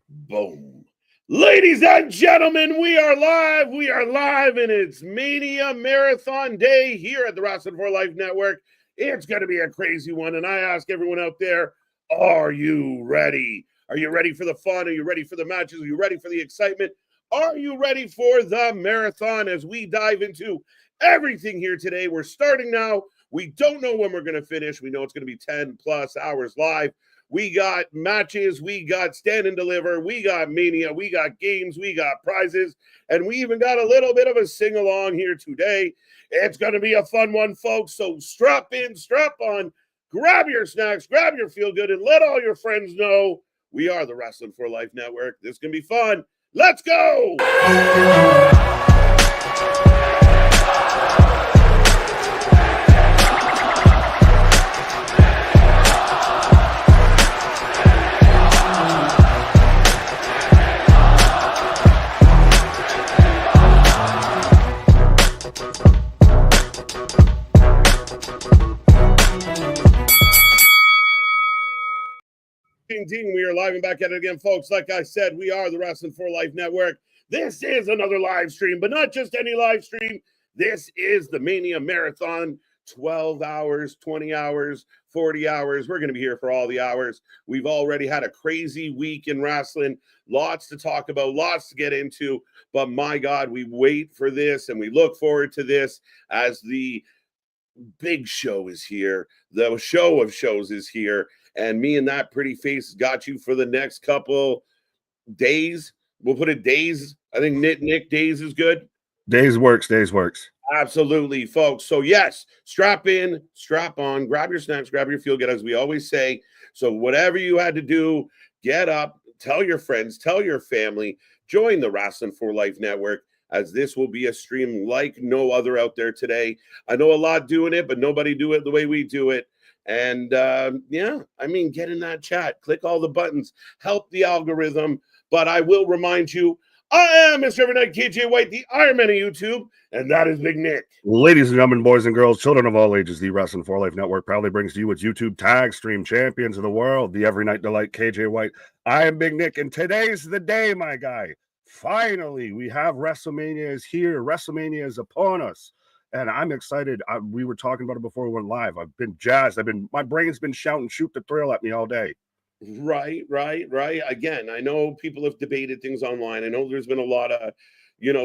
Boom. Ladies and gentlemen, we are live. We are live, and it's Mania Marathon Day here at the Wrestling for Life Network. It's going to be a crazy one, and I ask everyone out there, are you ready? Are you ready for the fun? Are you ready for the matches? Are you ready for the excitement? Are you ready for the marathon as we dive into everything here today? We're starting now. We don't know when we're going to finish. We know it's going to be 10 plus hours live. We got matches, we got stand and deliver, we got Mania, we got games, we got prizes, and we even got a little bit of a sing-along here today. It's going to be a fun one, folks, so strap in, strap on, grab your snacks, grab your feel-good, and let all your friends know we are the Wrestling for Life Network. This is going to be fun. Let's go! Ding, we are live and back at it again, folks. Like I said, we are the Wrestling for Life Network. This is another live stream, but not just any live stream. This is the Mania Marathon, 12 hours, 20 hours, 40 hours. We're going to be here for all the hours. We've already had a crazy week in wrestling. Lots to talk about, lots to get into. But my God, we wait for this and we look forward to this as the big show is here. The show of shows is here. And me and that pretty face got you for the next couple days. We'll put it days. I think Nick days is good. Days works. Absolutely, folks. So yes, strap in, strap on, grab your snacks, grab your feel good, as we always say. So whatever you had to do, get up, tell your friends, tell your family, join the Wrestling for Life Network, as this will be a stream like no other out there today. I know a lot doing it, but nobody do it the way we do it. And yeah, I mean, get in that chat, click all the buttons, help the algorithm. But I will remind you, I am Mr. Evernight KJ White, the Iron Man of YouTube, and that is Big Nick. Ladies and gentlemen, boys and girls, children of all ages, the Wrestling for Life Network proudly brings to you its YouTube tag stream champions of the world, the Every Night Delight KJ White. I am Big Nick, and today's the day, my guy. Finally, we have WrestleMania is here. WrestleMania is upon us. And I'm excited. We were talking about it before we went live. I've been jazzed. My brain's been shouting "shoot the thrill" at me all day. Right. Again, I know people have debated things online. I know there's been a lot of,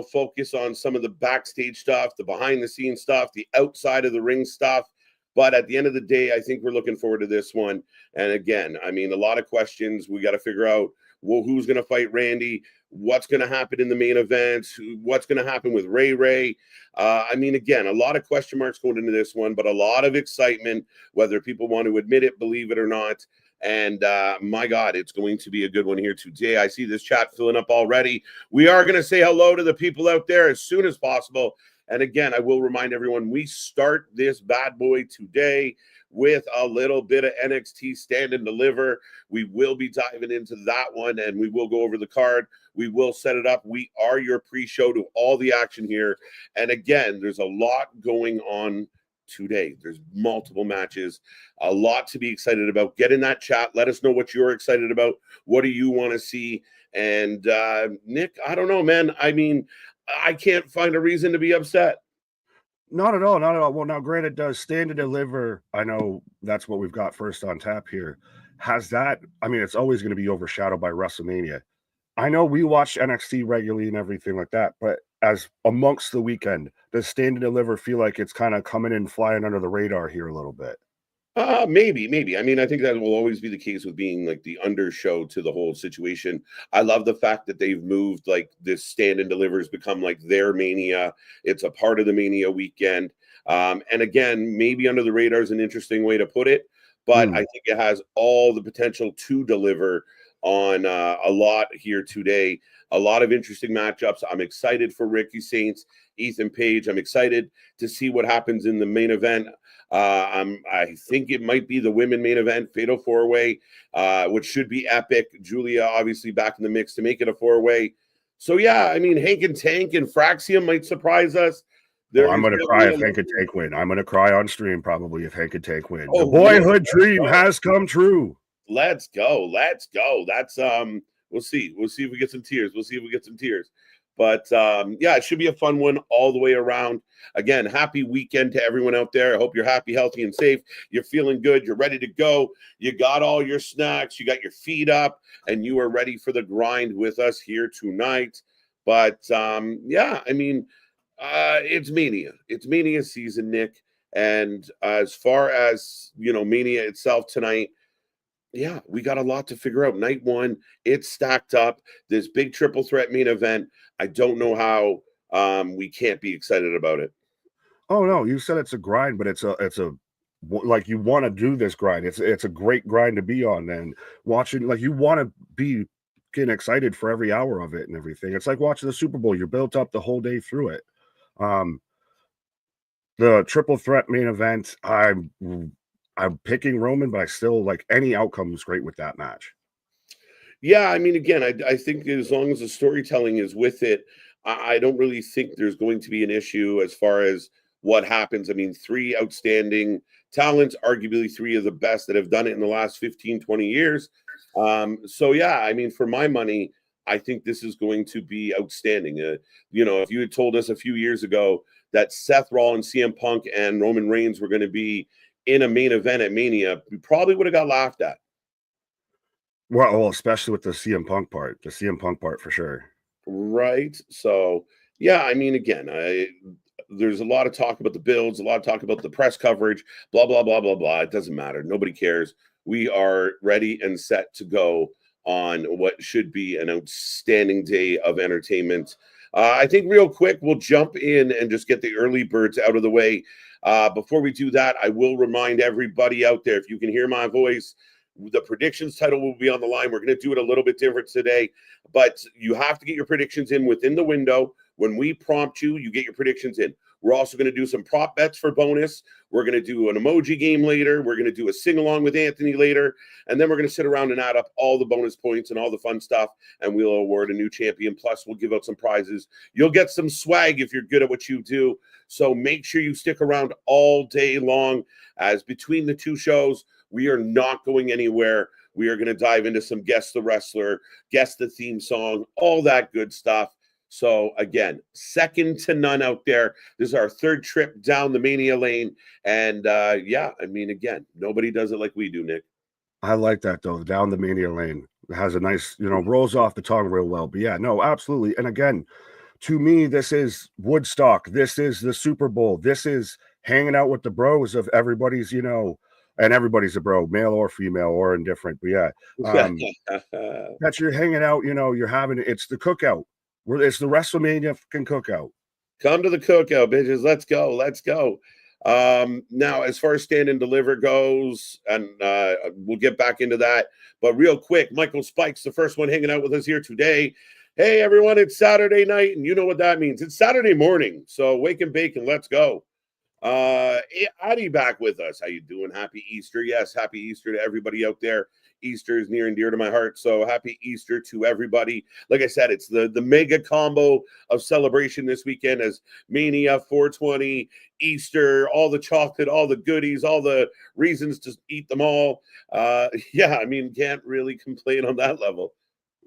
focus on some of the backstage stuff, the behind the scenes stuff, the outside of the ring stuff. But at the end of the day, I think we're looking forward to this one. And again, I mean, a lot of questions. We got to figure out, well, who's going to fight Randy? What's going to happen in the main event? What's going to happen with Ray? I mean, again, a lot of question marks going into this one, but a lot of excitement, whether people want to admit it, believe it or not. And my God, it's going to be a good one here today. I see this chat filling up already. We are going to say hello to the people out there as soon as possible. And again, I will remind everyone, we start this bad boy today with a little bit of NXT stand and deliver. We will be diving into that one, and we will go over the card. We will set it up. We are your pre-show to all the action here. And again, there's a lot going on today. There's multiple matches, a lot to be excited about. Get in that chat. Let us know what you're excited about. What do you want to see? And Nick, I don't know, man. I mean, I can't find a reason to be upset. Not at all. Well, now, granted, does stand and deliver, I know that's what we've got first on tap here. Has that, I mean, it's always going to be overshadowed by WrestleMania. I know we watch NXT regularly and everything like that, but as amongst the weekend, does stand and deliver feel like it's kind of coming in flying under the radar here a little bit? Maybe. I mean, I think that will always be the case with being like the under show to the whole situation. I love the fact that they've moved, like, this stand and deliver has become like their Mania. It's a part of the Mania weekend. And again, maybe under the radar is an interesting way to put it, but I think it has all the potential to deliver on a lot here today. A lot of interesting matchups. I'm excited for Ricky Saints, Ethan Page. I'm excited to see what happens in the main event. I think it might be the women main event, Fatal 4-Way, which should be epic. Julia obviously back in the mix to make it a 4-way. So yeah, I mean, Hank and Tank and Fraxium might surprise us. I'm going to cry if Hank and Tank win. I'm going to cry on stream probably if Hank and Tank win. The boyhood dream has come true. Let's go. That's We'll see. We'll see if we get some tears. We'll see if we get some tears. But yeah, it should be a fun one all the way around. Again, happy weekend to everyone out there. I hope you're happy, healthy, and safe. You're feeling good. You're ready to go. You got all your snacks. You got your feet up, and you are ready for the grind with us here tonight. But yeah, I mean, it's Mania. It's Mania season, Nick. And as far as, you know, Mania itself tonight, yeah, we got a lot to figure out. Night one, it's stacked up. This big triple threat main event. I don't know how we can't be excited about it. Oh no, you said it's a grind, but it's a like you want to do this grind. It's a great grind to be on, and watching, like, you want to be getting excited for every hour of it and everything. It's like watching the Super Bowl. You're built up the whole day through it. The triple threat main event, I'm picking Roman, but I still like any outcome is great with that match. Yeah, I mean, again, I think as long as the storytelling is with it, I don't really think there's going to be an issue as far as what happens. I mean, three outstanding talents, arguably three of the best that have done it in the last 15, 20 years. So, yeah, I mean, for my money, I think this is going to be outstanding. You know, if you had told us a few years ago that Seth Rollins, CM Punk, and Roman Reigns were going to be in a main event at Mania, we probably would have got laughed at. Well, especially with the CM Punk part for sure. Right. So, yeah, I mean, again, there's a lot of talk about the builds, a lot of talk about the press coverage, blah, blah, blah, blah, blah. It doesn't matter. Nobody cares. We are ready and set to go on what should be an outstanding day of entertainment. I think real quick, we'll jump in and just get the early birds out of the way. Before we do that, I will remind everybody out there, if you can hear my voice, the predictions title will be on the line. We're going to do it a little bit different today, but you have to get your predictions in within the window. When we prompt you, you get your predictions in. We're also going to do some prop bets for bonus. We're going to do an emoji game later. We're going to do a sing along with Anthony later. And then we're going to sit around and add up all the bonus points and all the fun stuff. And we'll award a new champion. Plus, we'll give out some prizes. You'll get some swag if you're good at what you do. So make sure you stick around all day long, as between the two shows, we are not going anywhere. We are going to dive into some Guess the Wrestler, Guess the Theme Song, all that good stuff. So, again, second to none out there. This is our third trip down the Mania lane. And, yeah, I mean, again, nobody does it like we do, Nick. I like that, though. Down the Mania lane. It has a nice, rolls off the tongue real well. But, yeah, no, absolutely. And, again, to me, this is Woodstock. This is the Super Bowl. This is hanging out with the bros of everybody's, and everybody's a bro, male or female or indifferent. But yeah, that you're hanging out, you're having, it's the cookout. It's the WrestleMania fucking cookout. Come to the cookout, bitches. Let's go. Let's go. Now, as far as stand and deliver goes, and we'll get back into that. But real quick, Michael Spikes, the first one hanging out with us here today. Hey, everyone, it's Saturday night, and you know what that means. It's Saturday morning. So wake and bake and let's go. Addie back with us. How you doing? Happy Easter. Yes, happy Easter to everybody out there. Easter is near and dear to my heart, so happy Easter to everybody. Like I said, it's the mega combo of celebration this weekend, as Mania, 420, Easter, all the chocolate, all the goodies, all the reasons to eat them all. Yeah, I mean, can't really complain on that level.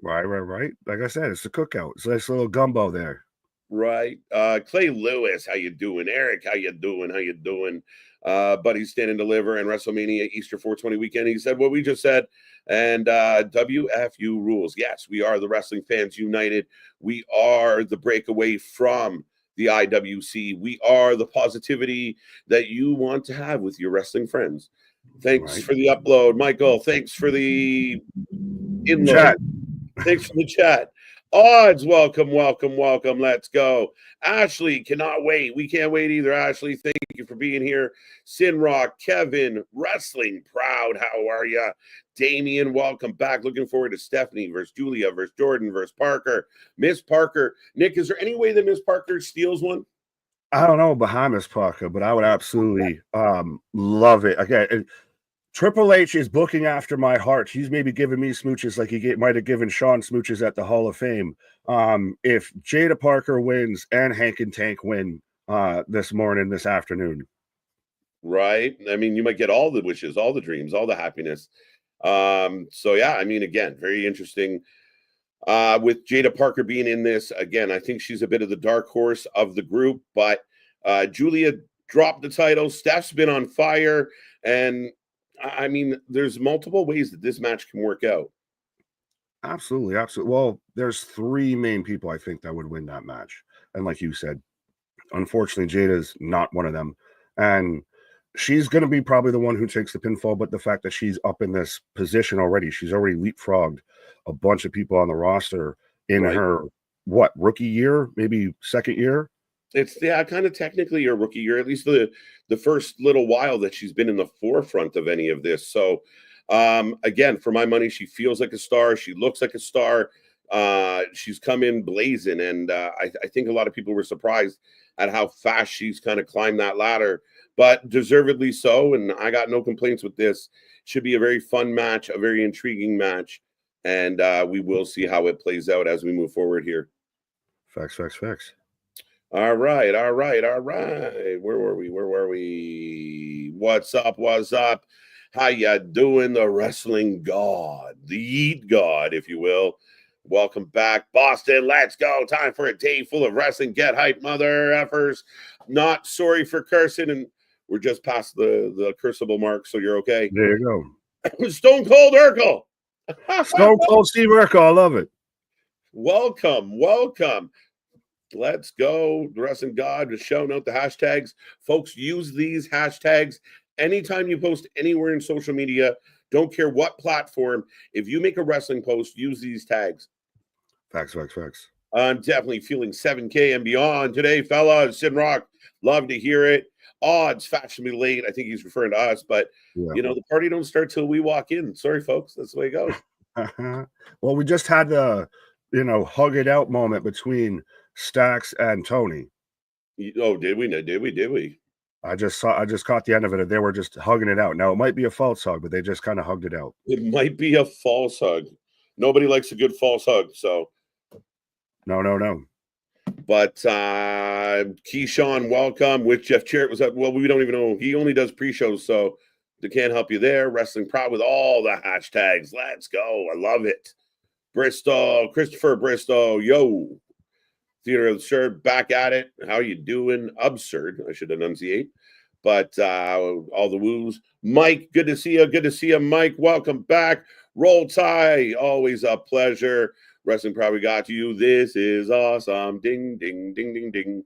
Right. Like I said, it's the cookout. It's a nice little gumbo there. Right. Clay Lewis, how you doing? Eric, how you doing? How you doing? Buddy Stand and Deliver and WrestleMania Easter 420 weekend. He said what we just said. And WFU rules. Yes, we are the Wrestling Fans United. We are the breakaway from the IWC. We are the positivity that you want to have with your wrestling friends. Thanks for the upload, Michael. Thanks for the inload. Chat. Thanks for the chat. Odds, welcome. Let's go. Ashley, cannot wait. We can't wait either, Ashley. Thank you for being here. Sinrock, Kevin, Wrestling Proud, how are you? Damien, welcome back. Looking forward to Stephanie versus Julia versus Jordan versus Parker. Miss Parker. Nick, is there any way that Miss Parker steals one? I don't know behind Miss Parker, but I would absolutely love it. Again, Triple H is booking after my heart. He's maybe giving me smooches like he might have given Sean smooches at the Hall of Fame. If Jada Parker wins and Hank and Tank win this afternoon. Right. I mean, you might get all the wishes, all the dreams, all the happiness. So, yeah, I mean, again, very interesting. with Jada Parker being in this, again, I think she's a bit of the dark horse of the group, but Julia dropped the title. Steph's been on fire. And I mean, there's multiple ways that this match can work out. Absolutely, absolutely. Well, there's three main people I think that would win that match. And like you said, unfortunately, Jada's not one of them. And she's going to be probably the one who takes the pinfall. But the fact that she's up in this position already, she's already leapfrogged a bunch of people on the roster in her, rookie year, maybe second year? It's kind of technically her rookie year, at least the first little while that she's been in the forefront of any of this. So again, for my money, she feels like a star. She looks like a star. She's come in blazing, and I think a lot of people were surprised at how fast she's kind of climbed that ladder, but deservedly so. And I got no complaints with this. Should be a very fun match, a very intriguing match, and we will see how it plays out as we move forward here. Facts, facts, facts. All right. Where were we? What's up? How ya doing? The wrestling god, the Yeet god, if you will. Welcome back, Boston. Let's go. Time for a day full of wrestling. Get hype, mother effers. Not sorry for cursing, and we're just past the cursable mark, so you're okay. There you go. Stone Cold Urkel. Stone Cold Steve Urkel. I love it. Welcome. Let's go. The wrestling god is shouting out the hashtags. Folks, use these hashtags anytime you post anywhere in social media. Don't care what platform. If you make a wrestling post, use these tags. Facts. I'm definitely feeling 7K and beyond today, fellas. Sid Rock, love to hear it. Odds fashionably late. I think he's referring to us, but the party don't start till we walk in. Sorry, folks. That's the way it goes. Well, we just had the hug it out moment between Stax and Tony. Oh, did we? I just caught the end of it, and they were just hugging it out. Now it might be a false hug, but they just kind of hugged it out. It might be a false hug. Nobody likes a good false hug, so no. But Keyshawn, welcome. With Jeff Jarrett was up. Well, we don't even know. He only does pre-shows, so they can't help you there. Wrestling Proud with all the hashtags. Let's go. I love it. Bristol, Christopher Bristol, yo. Theater of the Absurd, back at it. How you doing? Absurd. I should enunciate. But all the woos. Mike, good to see you. Good to see you, Mike. Welcome back. Roll Tide, always a pleasure. Wrestling probably got you. This is awesome. Ding, ding, ding, ding, ding.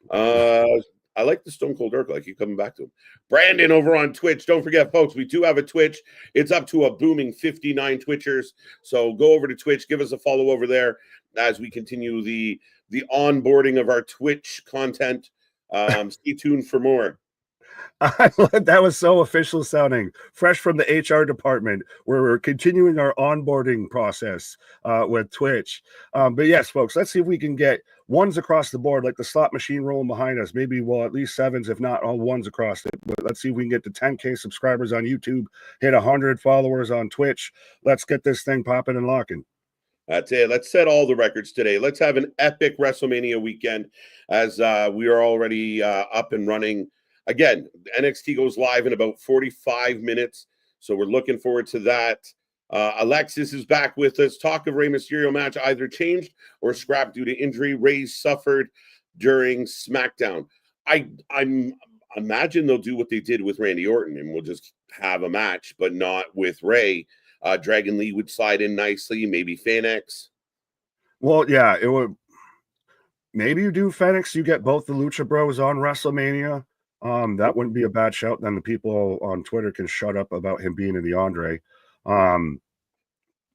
I like the Stone Cold Urkel. I keep coming back to him. Brandon over on Twitch. Don't forget, folks, we do have a Twitch. It's up to a booming 59 Twitchers. So go over to Twitch. Give us a follow over there as we continue the onboarding of our Twitch content. Stay tuned for more. That was so official sounding, fresh from the HR department, where we're continuing our onboarding process with Twitch. But yes, folks, let's see if we can get ones across the board, like the slot machine rolling behind us. Maybe at least sevens, if not all ones across it. But let's see if we can get to 10K subscribers on YouTube, hit 100 followers on Twitch. Let's get this thing popping and locking. That's it. Let's set all the records today. Let's have an epic WrestleMania weekend as we are already up and running. Again, NXT goes live in about 45 minutes, so we're looking forward to that. Alexis is back with us. Talk of Rey Mysterio match either changed or scrapped due to injury Rey suffered during SmackDown. I imagine they'll do what they did with Randy Orton, and we'll just have a match, but not with Rey. Dragon Lee would slide in nicely, maybe Phoenix. Well, yeah, it would. Maybe you do Phoenix. You get both the Lucha Bros on WrestleMania. That wouldn't be a bad shout. Then the people on Twitter can shut up about him being in the Andre. I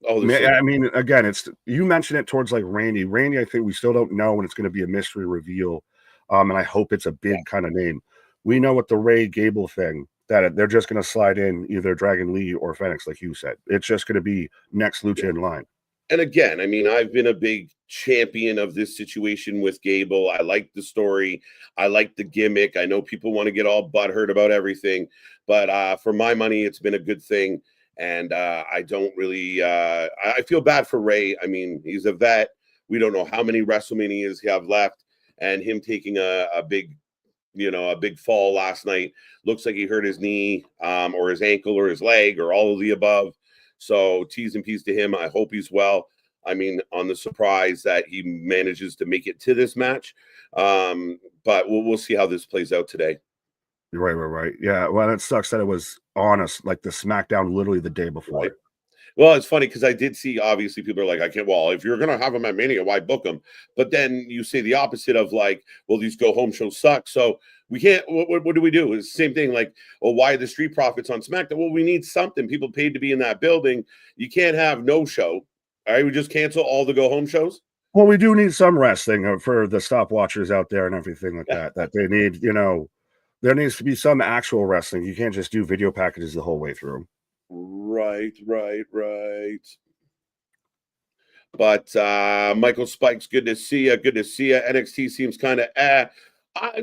mean, again, you mentioned it towards like Randy. Randy, I think we still don't know, and it's going to be a mystery reveal. And I hope it's a big kind of name. We know with the Ray Gable thing that they're just going to slide in either Dragon Lee or Phoenix, like you said. It's just going to be next Lucha in line. And again, I mean, I've been a big champion of this situation with Gable. I like the story. I like the gimmick. I know people want to get all butthurt about everything, but for my money, it's been a good thing. And I don't really, I feel bad for Ray. I mean, he's a vet. We don't know how many WrestleManias he have left, and him taking a big fall last night. Looks like he hurt his knee or his ankle or his leg or all of the above. So T's and P's to him. I hope he's well. I mean, on the surprise that he manages to make it to this match. But we'll see how this plays out today. Right. Yeah. Well, it sucks that it was on us like the SmackDown literally the day before. Right. Well, it's funny because I did see, obviously, people are like, I can't, well, if you're going to have them at Mania, why book them? But then you say the opposite of like, well, these go home shows suck. So we can't, what do we do? It's the same thing. Like, well, why are the Street Profits on SmackDown? Well, we need something. People paid to be in that building. You can't have no show. All right. We just cancel all the go home shows. Well, we do need some wrestling for the stopwatchers out there and everything like that they need, there needs to be some actual wrestling. You can't just do video packages the whole way through. Right. But Michael Spikes, good to see you. NXT seems kind of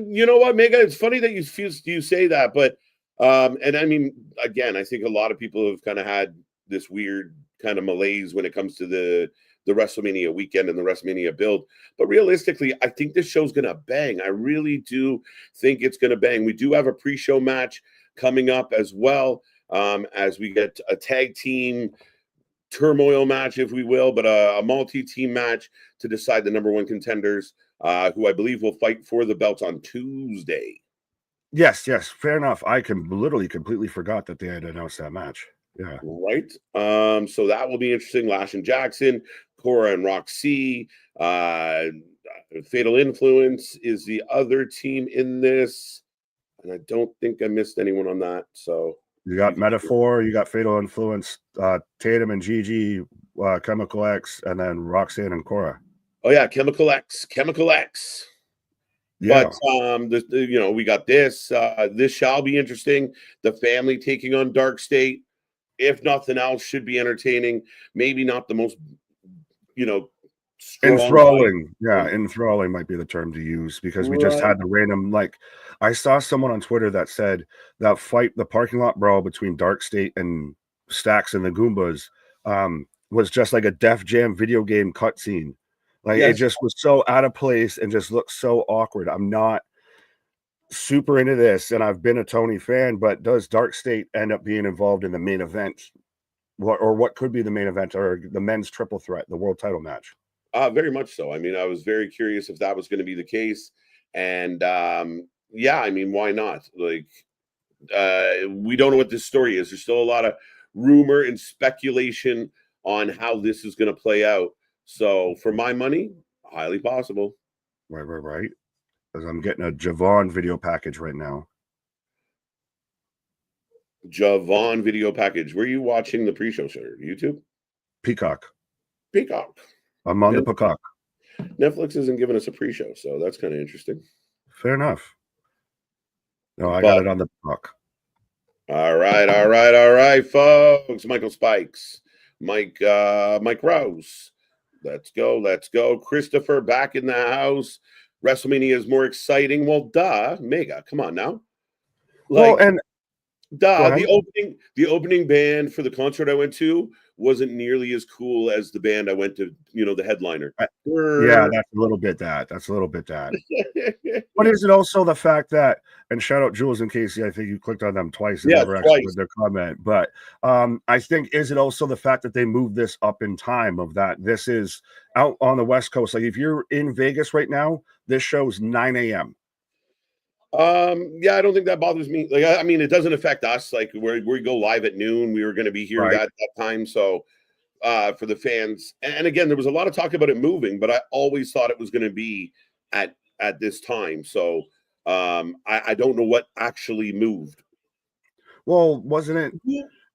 you know what, Mega? It's funny that you say that, but and I mean, again, I think a lot of people have kind of had this weird kind of malaise when it comes to the WrestleMania weekend and the WrestleMania build. But realistically, I think this show's gonna bang. I really do think it's gonna bang. We do have a pre-show match coming up as well. As we get a tag team turmoil match, if we will, but a multi-team match to decide the number one contenders, who I believe will fight for the belts on Tuesday. Yes, fair enough. I literally completely forgot that they had announced that match. Yeah. Right. So that will be interesting. Lash and Jackson, Cora and Roxy, Fatal Influence is the other team in this. And I don't think I missed anyone on that. So you got Metaphor, you got Fatal Influence, Tatum and Gigi, Chemical X, and then Roxanne and Cora. Oh yeah, Chemical X. Yeah. But we got this. This shall be interesting. The family taking on Dark State, if nothing else, should be entertaining. Maybe not the most, enthralling. Yeah, enthralling might be the term to use, because we just had the random, like, I saw someone on Twitter that said that fight, the parking lot brawl between Dark State and Stax and the Goombas, was just like a Def Jam video game cutscene. Like, it just was so out of place and just looked so awkward. I'm not super into this, and I've been a Tony fan, but does Dark State end up being involved in the main event? What could be the main event, or the men's triple threat, the world title match? Very much so. I mean, I was very curious if that was going to be the case. And yeah, I mean, why not? Like, we don't know what this story is. There's still a lot of rumor and speculation on how this is going to play out. So for my money, highly possible. Right. Because I'm getting a Javon video package right now. Javon video package. Where are you watching the pre-show, sir? YouTube? Peacock. I'm on the Peacock. Netflix isn't giving us a pre-show, so that's kind of interesting. Fair enough. No, I got it on the Peacock. All right, folks. Michael Spikes, Mike Rose. Let's go. Christopher back in the house. WrestleMania is more exciting. Well, duh, Mega. Come on now. The opening band for the concert I went to wasn't nearly as cool as the band I went to, the headliner. Yeah, that's a little bit that. But is it also the fact that, and shout out Jules and Casey, I think you clicked on them twice and never actually read their comment, but I think, is it also the fact that they moved this up in time, of that this is out on the West Coast? Like, if you're in Vegas right now, this show's 9 a.m. Yeah, I don't think that bothers me. Like, I mean, it doesn't affect us. Like, we go live at noon. We were going to be here that time. So, for the fans, and again, there was a lot of talk about it moving, but I always thought it was going to be at this time. So, I don't know what actually moved. Well, wasn't it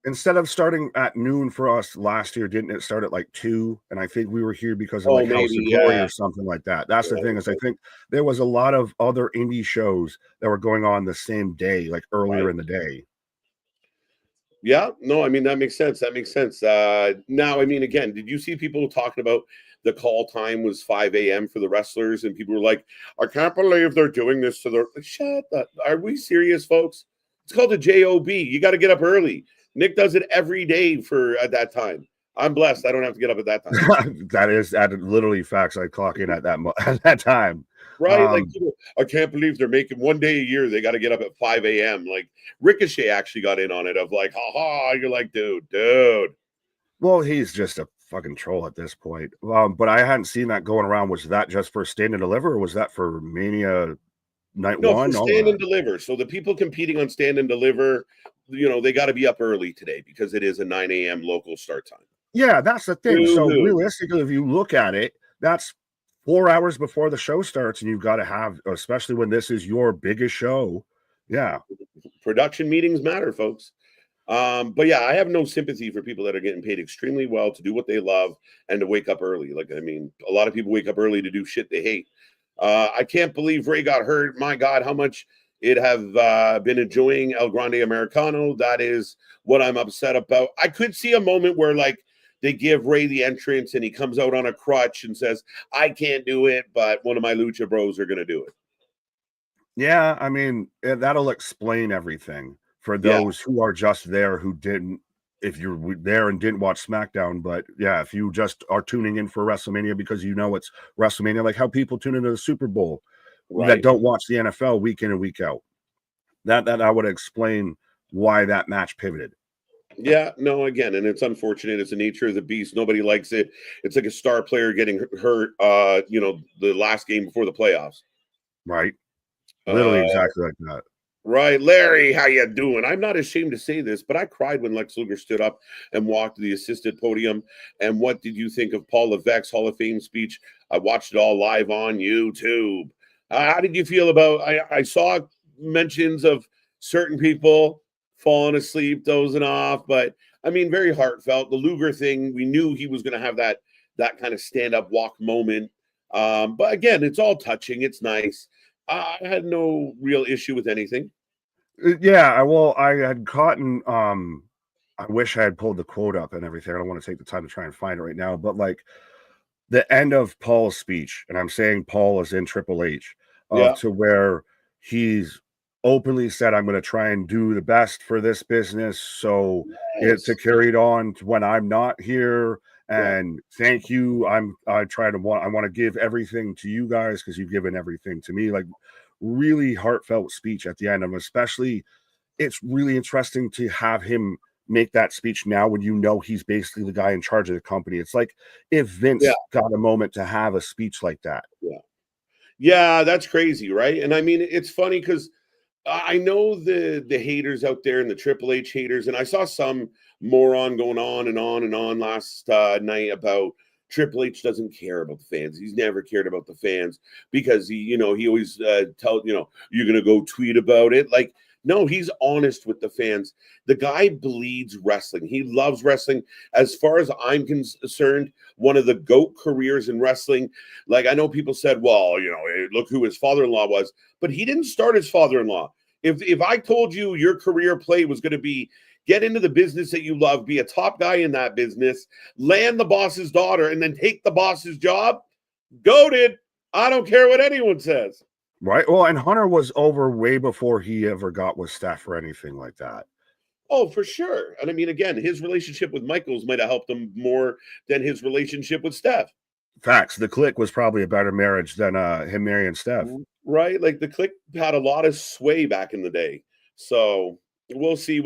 instead of starting at noon for us last year, didn't it start at like 2? And I think we were here because of House of Glory or something like that. That's the thing, is I think there was a lot of other indie shows that were going on the same day, like earlier in the day. Yeah, no, I mean, that makes sense. Now, I mean, again, did you see people talking about the call time was 5 a.m. for the wrestlers, and people were like, I can't believe they're doing this to their, shut up. Are we serious, folks? It's called a JOB. You got to get up early. Nick does it every day at that time. I'm blessed. I don't have to get up at that time. that literally facts. I clock in at that time. Right? I can't believe they're making one day a year. They got to get up at 5 a.m. Like, Ricochet actually got in on it of like, haha. You're like, dude. Well, he's just a fucking troll at this point. But I hadn't seen that going around. Was that just for Stand and Deliver, or was that for Mania Night No, One? for Stand and Deliver. So the people competing on Stand and Deliver, they got to be up early today because it is a 9 a.m. local start time. Yeah, that's the thing. So realistically, if you look at it, that's 4 hours before the show starts, and you've got to have, especially when this is your biggest show. Yeah. Production meetings matter, folks. But yeah, I have no sympathy for people that are getting paid extremely well to do what they love and to wake up early. Like, I mean, a lot of people wake up early to do shit they hate. I can't believe Ray got hurt. My God, how much it have been enjoying El Grande Americano. That is what I'm upset about. I could see a moment where, like, they give Ray the entrance and he comes out on a crutch and says, I can't do it, but one of my Lucha Bros are going to do it. Yeah, I mean, that'll explain everything for those who are just there who didn't, if you're there and didn't watch SmackDown. But yeah, if you just are tuning in for WrestleMania because you know it's WrestleMania, like how people tune into the Super Bowl that don't watch the NFL week in and week out. That I would explain why that match pivoted. Yeah, no, again, and it's unfortunate. It's the nature of the beast. Nobody likes it. It's like a star player getting hurt, the last game before the playoffs. Right. Literally exactly like that. Right. Larry, how you doing? I'm not ashamed to say this, but I cried when Lex Luger stood up and walked to the assisted podium. And what did you think of Paul Levesque's Hall of Fame speech? I watched it all live on YouTube. How did you feel about, I saw mentions of certain people falling asleep, dozing off, but I mean, very heartfelt. The Luger thing, we knew he was going to have that kind of stand-up walk moment. But again, it's all touching. It's nice. I had no real issue with anything. Yeah, well, I had caught in, I wish I had pulled the quote up and everything. I don't want to take the time to try and find it right now, but like the end of Paul's speech, and I'm saying Paul is in Triple H, to where he's openly said, I'm going to try and do the best for this business. So it's to carry it on to when I'm not here. And thank you. I want to give everything to you guys because you've given everything to me. Like, really heartfelt speech at the end. And especially, it's really interesting to have him make that speech now when you know he's basically the guy in charge of the company. It's like if Vince got a moment to have a speech like that. Yeah, that's crazy, right? And I mean, it's funny because I know the haters out there and the Triple H haters, and I saw some moron going on and on and on last night about Triple H doesn't care about the fans. He's never cared about the fans because he always tells, you're going to go tweet about it. Like, no, he's honest with the fans. The guy bleeds wrestling. He loves wrestling. As far as I'm concerned, one of the GOAT careers in wrestling. Like, I know people said, well, look who his father-in-law was, but he didn't start his father-in-law. If I told you your career play was going to be get into the business that you love, be a top guy in that business, land the boss's daughter, and then take the boss's job, goated. I don't care what anyone says. Right. Well, and Hunter was over way before he ever got with Steph or anything like that. Oh, for sure. And I mean, again, his relationship with Michaels might have helped him more than his relationship with Steph. Facts. The Click was probably a better marriage than him marrying Steph. Right. Like the Click had a lot of sway back in the day. So we'll see.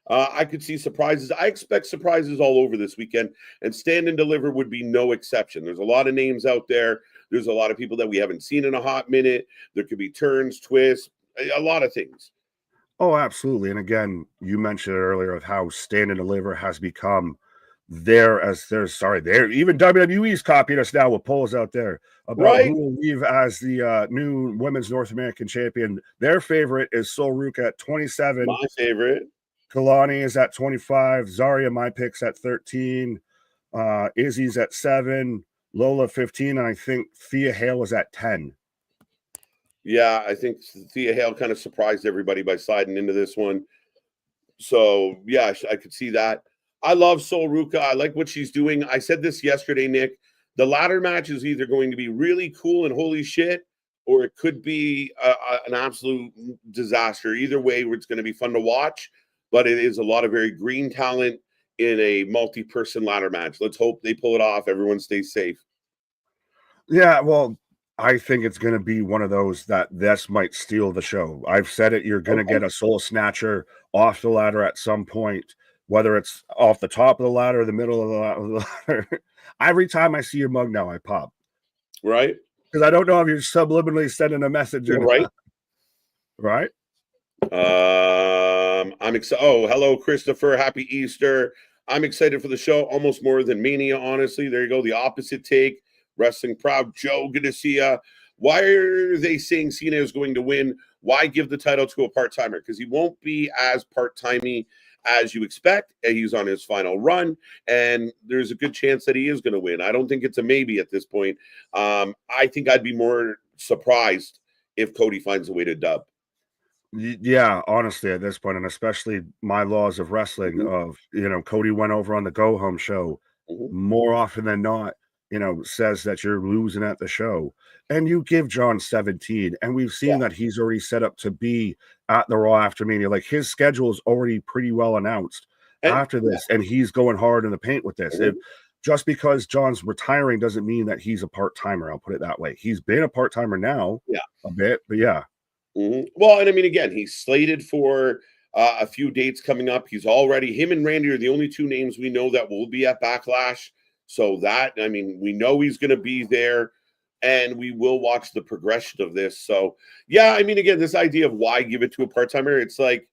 I could see surprises. I expect surprises all over this weekend, and Stand and Deliver would be no exception. There's a lot of names out there. There's a lot of people that we haven't seen in a hot minute. There could be turns, twists, a lot of things. Oh, absolutely. And again, you mentioned earlier of how Stand and Deliver has become even WWE's copying us now with polls out there about who will leave as the new Women's North American champion. Their favorite is Sol Ruca at 27. My favorite. Kalani is at 25. Zarya, my pick's at 13. Izzy's at 7. Lola 15, and I think Thea Hale is at 10. Yeah, I think Thea Hale kind of surprised everybody by sliding into this one. So, yeah, I could see that. I love Sol Ruca. I like what she's doing. I said this yesterday, Nick. The ladder match is either going to be really cool and holy shit, or it could be an absolute disaster. Either way, it's going to be fun to watch, but it is a lot of very green talent in a multi-person ladder match. Let's hope they pull it off. Everyone stays safe. Yeah, well, I think it's going to be one of those that this might steal the show. I've said it. You're going to get a soul snatcher off the ladder at some point whether it's off the top of the ladder or the middle of the ladder. Every time I see your mug now, I pop. Right? Because I don't know if you're subliminally sending a message or Right? not. Right? I'm excited. Oh, hello, Christopher. Happy Easter. I'm excited for the show almost more than Mania, honestly. There you go. The opposite take. Wrestling proud. Joe, good to see ya. Why are they saying Cena is going to win? Why give the title to a part-timer? Because he won't be as part-timey as you expect. He's on his final run, and there's a good chance that he is going to win. I don't think it's a maybe at this point. I think I'd be more surprised if Cody finds a way to dub. Yeah, honestly, at this point, and especially my laws of wrestling, of Cody went over on the Go Home show more often than not, says that you're losing at the show, and you give John 17, and we've seen that he's already set up to be at the Raw after Mania. Like, his schedule is already pretty well announced after this, and he's going hard in the paint with this. Just because John's retiring doesn't mean that he's a part-timer. I'll put it that way. He's been a part-timer now, a bit, but yeah. Well, and I mean, again, he's slated for a few dates coming up. Him and Randy are the only two names we know that will be at Backlash. So that, I mean, we know he's going to be there, and we will watch the progression of this. So, yeah, I mean, again, this idea of why give it to a part-timer, it's like,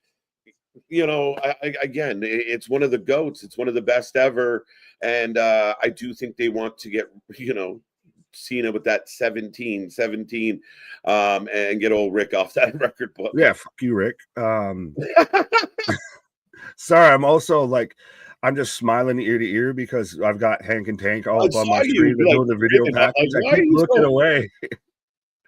again, it's one of the GOATs. It's one of the best ever. And I do think they want to get, Cena with that 17, and get old Rick off that record book. Yeah, fuck you, Rick. Sorry, I'm just smiling ear to ear because I've got Hank and Tank all up on my screen doing the video package. I keep looking away.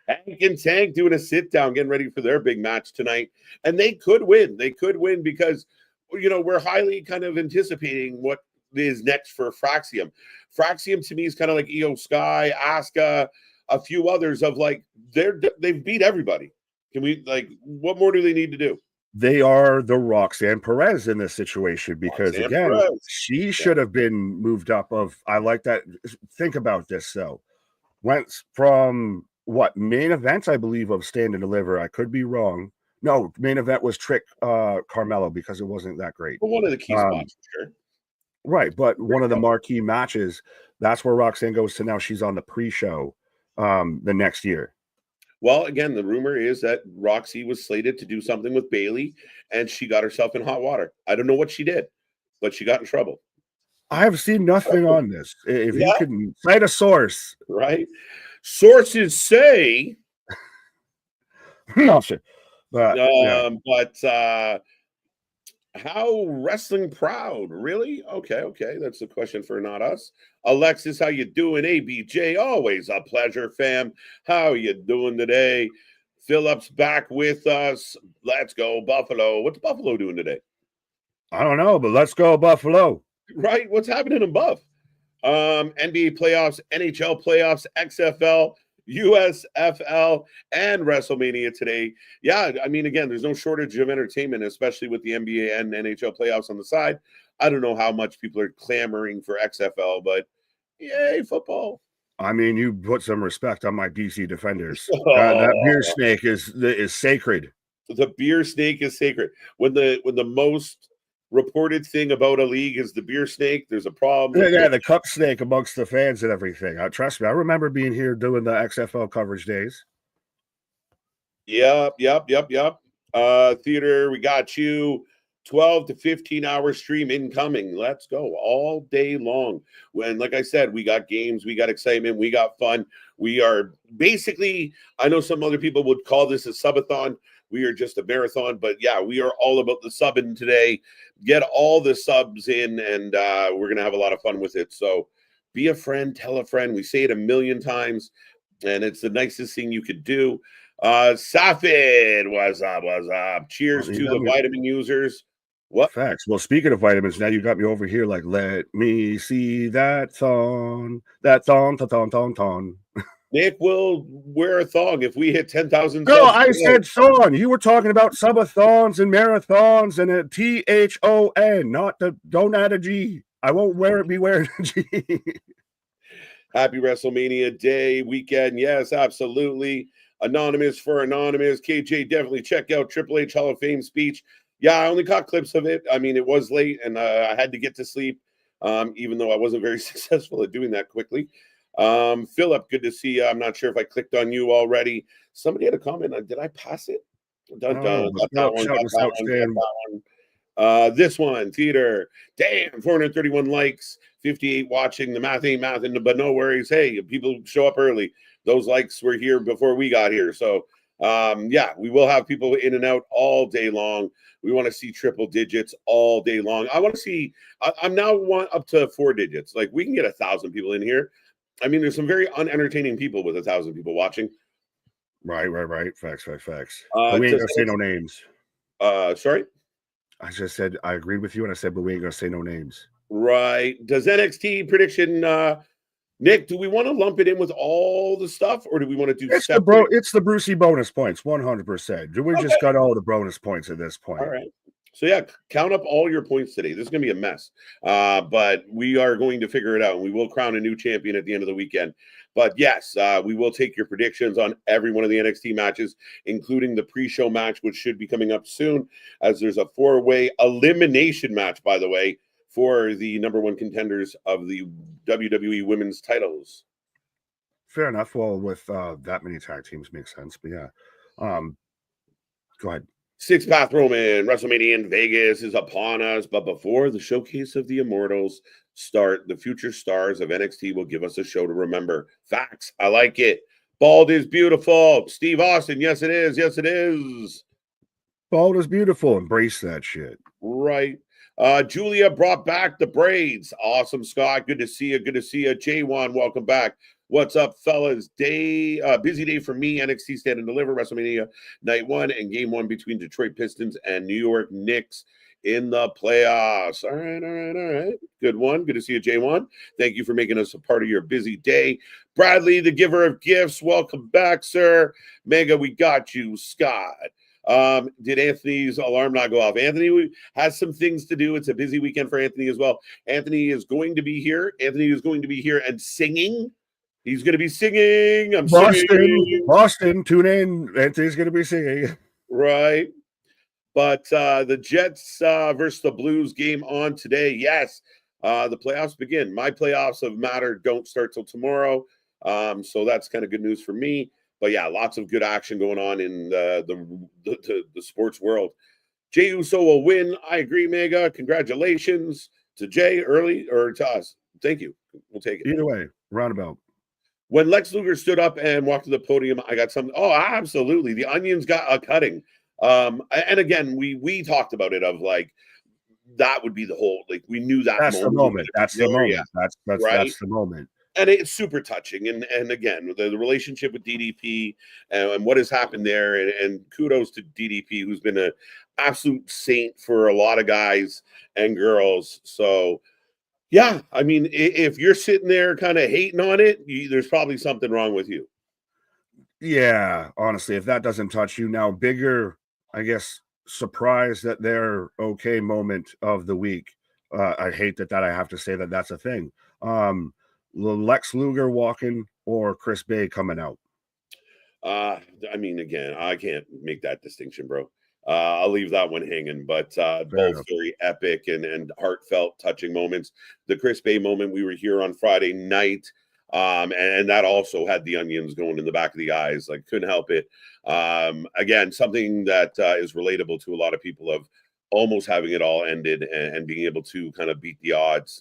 Hank and Tank doing a sit down, getting ready for their big match tonight. And they could win. They could win because, we're highly kind of anticipating what is next for Fraxium. Fraxium to me is kind of like Io Sky, Asuka, a few others of like they've beat everybody. Can we what more do they need to do? They are the Roxanne Perez in this situation because she should have been moved up. I like that. Think about this though. Went from main event, I believe, of Stand and Deliver. I could be wrong. No, main event was Trick Carmelo because it wasn't that great. Well, one of the key spots for sure. Right, but one of the marquee matches, that's where Roxanne goes to now. She's on the pre-show the next year. Well, again, the rumor is that Roxy was slated to do something with Bailey, and she got herself in hot water. I don't know what she did, but she got in trouble. I have seen nothing on this. If you can cite a source. Right? Sources say... No, shit. But how wrestling proud? Really? Okay. That's the question for not us. Alexis, how you doing? ABJ, always a pleasure, fam. How you doing today? Phillips back with us. Let's go, Buffalo. What's Buffalo doing today? I don't know, but let's go, Buffalo. Right? What's happening in Buff? NBA playoffs, NHL playoffs, XFL, USFL, and WrestleMania today. Yeah, I mean, again, there's no shortage of entertainment, especially with the NBA and NHL playoffs on the side. I don't know how much people are clamoring for XFL, but yay, football. I mean, you put some respect on my BC Defenders. That beer snake is sacred. The beer snake is sacred. When the most reported thing about a league is the beer snake, there's a problem. Yeah, the cup snake amongst the fans and everything. Trust me, I remember being here doing the XFL coverage days. Yep. Theater, we got you. 12 to 15 hour stream incoming. Let's go all day long. When, like I said, we got games, we got excitement, we got fun. We are basically, I know some other people would call this a subathon. We are just a marathon, but yeah, we are all about the subbing today. Get all the subs in, and we're going to have a lot of fun with it. So be a friend, tell a friend. We say it a million times, and it's the nicest thing you could do. Safid, what's up? Cheers to the vitamin users. What? Facts. Well, speaking of vitamins, now you got me over here like, let me see that thong. Nick will wear a thong if we hit 10,000. No, I said thon. You were talking about subathons and marathons and a THON, don't add a G. I won't be wearing a G. Happy WrestleMania Day weekend. Yes, absolutely. Anonymous for Anonymous. KJ, definitely check out Triple H Hall of Fame speech. Yeah, I only caught clips of it. I mean, it was late, and I had to get to sleep, even though I wasn't very successful at doing that quickly. Philip, good to see you. I'm not sure if I clicked on you already. Somebody had a comment. Did I pass it? Dun, dun, Oh, got that one, got shouting us that out, one, got saying, that one. This one, theater. Damn, 431 likes, 58 watching. The math ain't math, but no worries. Hey, people show up early. Those likes were here before we got here. So, yeah, we will have people in and out all day long. We want to see triple digits all day long. I want to see, I'm now up to 4 digits. Like, we can get 1,000 people in here. I mean, there's some very unentertaining people with 1,000 people watching. Right. Facts. But we ain't gonna say no names. Sorry? I just said I agreed with you, and I said, but we ain't gonna say no names. Right. Does NXT prediction, Nick, do we want to lump it in with all the stuff, or do we want to do separate? It's the Brucey bonus points, 100%. We Okay. just got all the bonus points at this point. All right. So yeah, count up all your points today. This is going to be a mess, but we are going to figure it out, and we will crown a new champion at the end of the weekend. But yes, we will take your predictions on every one of the NXT matches, including the pre-show match, which should be coming up soon, as there's a 4-way elimination match, by the way, for the #1 contenders of the WWE Women's titles. Fair enough. Well, with that many tag teams makes sense. But yeah, go ahead. Six Path Roman, WrestleMania in Vegas is upon us. But before the showcase of the Immortals start, the future stars of NXT will give us a show to remember. Facts. I like it. Bald is beautiful. Steve Austin. Yes, it is. Yes, it is. Bald is beautiful. Embrace that shit. Right. Julia brought back the braids. Awesome, Scott. Good to see you. Good to see you. J1, welcome back. What's up, fellas? Busy day for me. NXT Stand and Deliver, WrestleMania Night 1 and Game 1 between Detroit Pistons and New York Knicks in the playoffs. All right. Good one. Good to see you, J1. Thank you for making us a part of your busy day. Bradley, the giver of gifts. Welcome back, sir. Mega, we got you. Scott. Did Anthony's alarm not go off? Anthony has some things to do. It's a busy weekend for Anthony as well. Anthony is going to be here. Anthony is going to be here and singing. He's going to be singing. Boston, tune in. Anthony's going to be singing. Right. But the Jets versus the Blues game on today. Yes, the playoffs begin. My playoffs of matter don't start till tomorrow. So that's kind of good news for me. But yeah, lots of good action going on in the sports world. Jey Uso will win. I agree, Mega. Congratulations to Jay early or to us. Thank you. We'll take it. Either way, roundabout. When Lex Luger stood up and walked to the podium, I got something. Oh, absolutely. The onions got a cutting. And again, we talked about it of like that would be the whole, like we knew that that's the moment. That's the moment. That's right? That's the moment. And it's super touching. And again, the relationship with DDP and what has happened there. And kudos to DDP, who's been an absolute saint for a lot of guys and girls. So, yeah, I mean, if you're sitting there kind of hating on it, there's probably something wrong with you. Yeah, honestly, if that doesn't touch you now, bigger, I guess, surprise that they're okay moment of the week. I hate that I have to say that that's a thing. Lex Luger walking or Chris Bay coming out? I mean, again, I can't make that distinction, bro. I'll leave that one hanging, but both very epic and heartfelt, touching moments. The Chris Bay moment, we were here on Friday night, and that also had the onions going in the back of the eyes. Like, couldn't help it. Again, something that is relatable to a lot of people of almost having it all ended and being able to kind of beat the odds.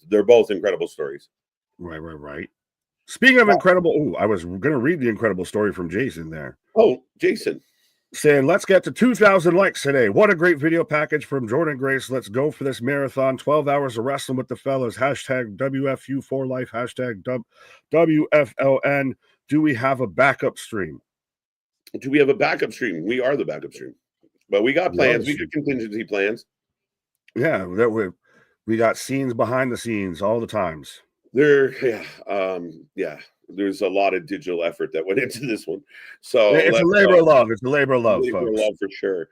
They're both incredible stories. Right. Speaking of incredible, I was going to read the incredible story from Jason there. Oh, Jason. Saying, let's get to 2,000 likes today. What a great video package from Jordan Grace. Let's go for this marathon. 12 hours of wrestling with the fellas. Hashtag WFU for life. Hashtag WFLN. Do we have a backup stream? Do we have a backup stream? We are the backup stream. But we got plans. We got contingency plans. Yeah, we got scenes behind the scenes all the times. There's a lot of digital effort that went into this one. So it's a labor of love. It's a labor of love, folks. Love for sure.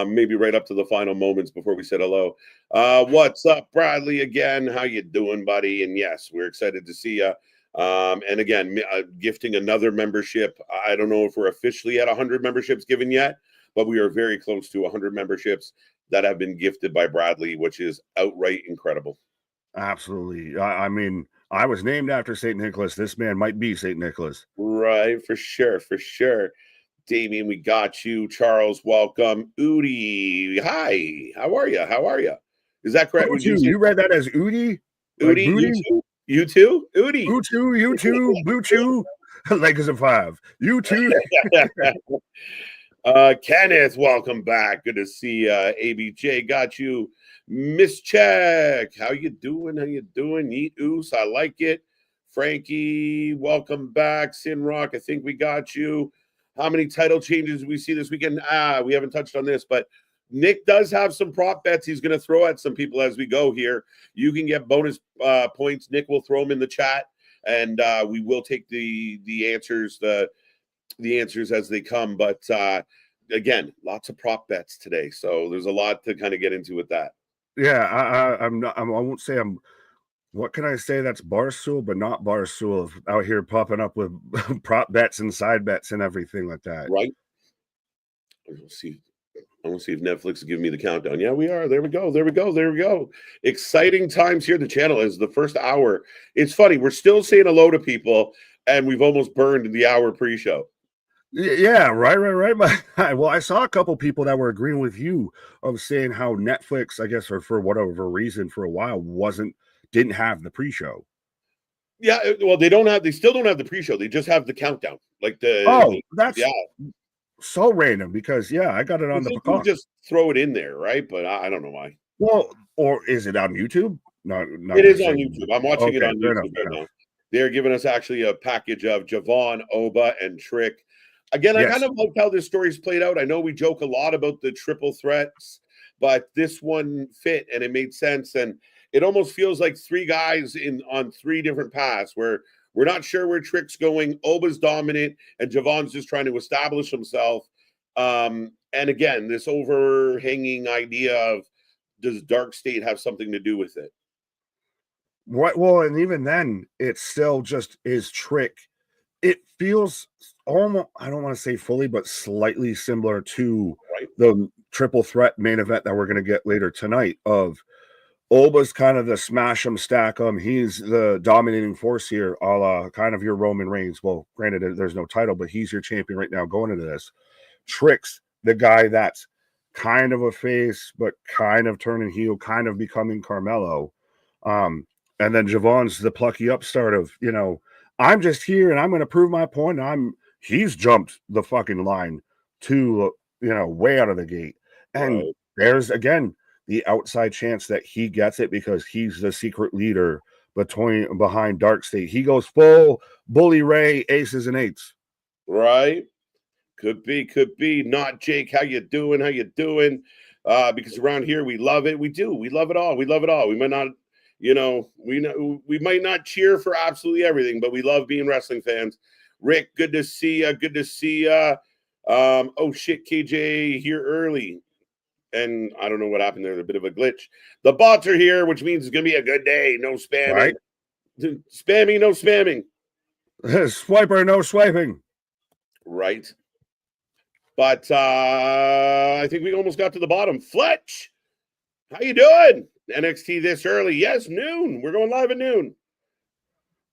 Maybe right up to the final moments before we said hello. What's up, Bradley? Again, how you doing, buddy? And yes, we're excited to see you. And again, gifting another membership. I don't know if we're officially at 100 memberships given yet, but we are very close to 100 memberships. that have been gifted by Bradley, which is outright incredible. Absolutely. I mean, I was named after St. Nicholas. This man might be St. Nicholas. Right, for sure, for sure. Damien, we got you. Charles, welcome. Udi, hi. How are you? How are you? Is that correct? Would you say You read that as Udi? Like Udi? booty? You too? Udi. You too, Boo Lakers of 5. You too. Kenneth, welcome back. Good to see ABJ. Got you. Miss Check. How you doing? How you doing? Yeet Oos. I like it. Frankie, welcome back. Sin Rock, I think we got you. How many title changes do we see this weekend? We haven't touched on this, but Nick does have some prop bets he's going to throw at some people as we go here. You can get bonus points. Nick will throw them in the chat, and we will take the answers the answers as they come. But again, lots of prop bets today, so there's a lot to kind of get into with that. Yeah, I won't say I'm. What can I say? That's Barstool, but not Barstool out here popping up with prop bets and side bets and everything like that. Right. I want to see if Netflix is giving me the countdown. Yeah, we are. There we go. There we go. There we go. Exciting times here. The channel is the first hour. It's funny. We're still saying hello to people, and we've almost burned the hour pre-show. Yeah, right. Well, I saw a couple people that were agreeing with you of saying how Netflix, I guess, or for whatever reason, for a while didn't have the pre-show. Yeah, well, they still don't have the pre-show. They just have the countdown. Like that's so random because I got it on the Peacock. Just throw it in there, right? But I don't know why. Well, or is it on YouTube? No, it is on YouTube. I'm watching it on YouTube right now. They're giving us actually a package of Javon, Oba, and Trick. Again, I kind of like how this story's played out. I know we joke a lot about the triple threats, but this one fit and it made sense. And it almost feels like three guys on three different paths where we're not sure where Trick's going. Oba's dominant, and Javon's just trying to establish himself. And again, this overhanging idea of does Dark State have something to do with it? What? Well, and even then, it still just is Trick. It feels almost, I don't want to say fully, but slightly similar to the triple threat main event that we're going to get later tonight of Oba's kind of the smash 'em, stack 'em. He's the dominating force here, a la kind of your Roman Reigns. Well, granted, there's no title, but he's your champion right now going into this. Trick's the guy that's kind of a face, but kind of turning heel, kind of becoming Carmelo. And then Javon's the plucky upstart of, I'm just here and I'm going to prove my point. He's jumped the fucking line to, way out of the gate. And there's, again, the outside chance that he gets it because he's the secret leader behind Dark State. He goes full Bully Ray, aces and eights. Right. Could be. Not Jake. How you doing? Because around here we love it. We do. We love it all. We might not, we might not cheer for absolutely everything, but we love being wrestling fans. Rick, good to see you. Oh shit, KJ here early. And I don't know what happened there. A bit of a glitch. The bots are here, which means it's going to be a good day. No spamming. Right. Spamming, no spamming. Swiper, no swiping. Right. But I think we almost got to the bottom. Fletch, how you doing? NXT this early. Yes, noon. We're going live at noon.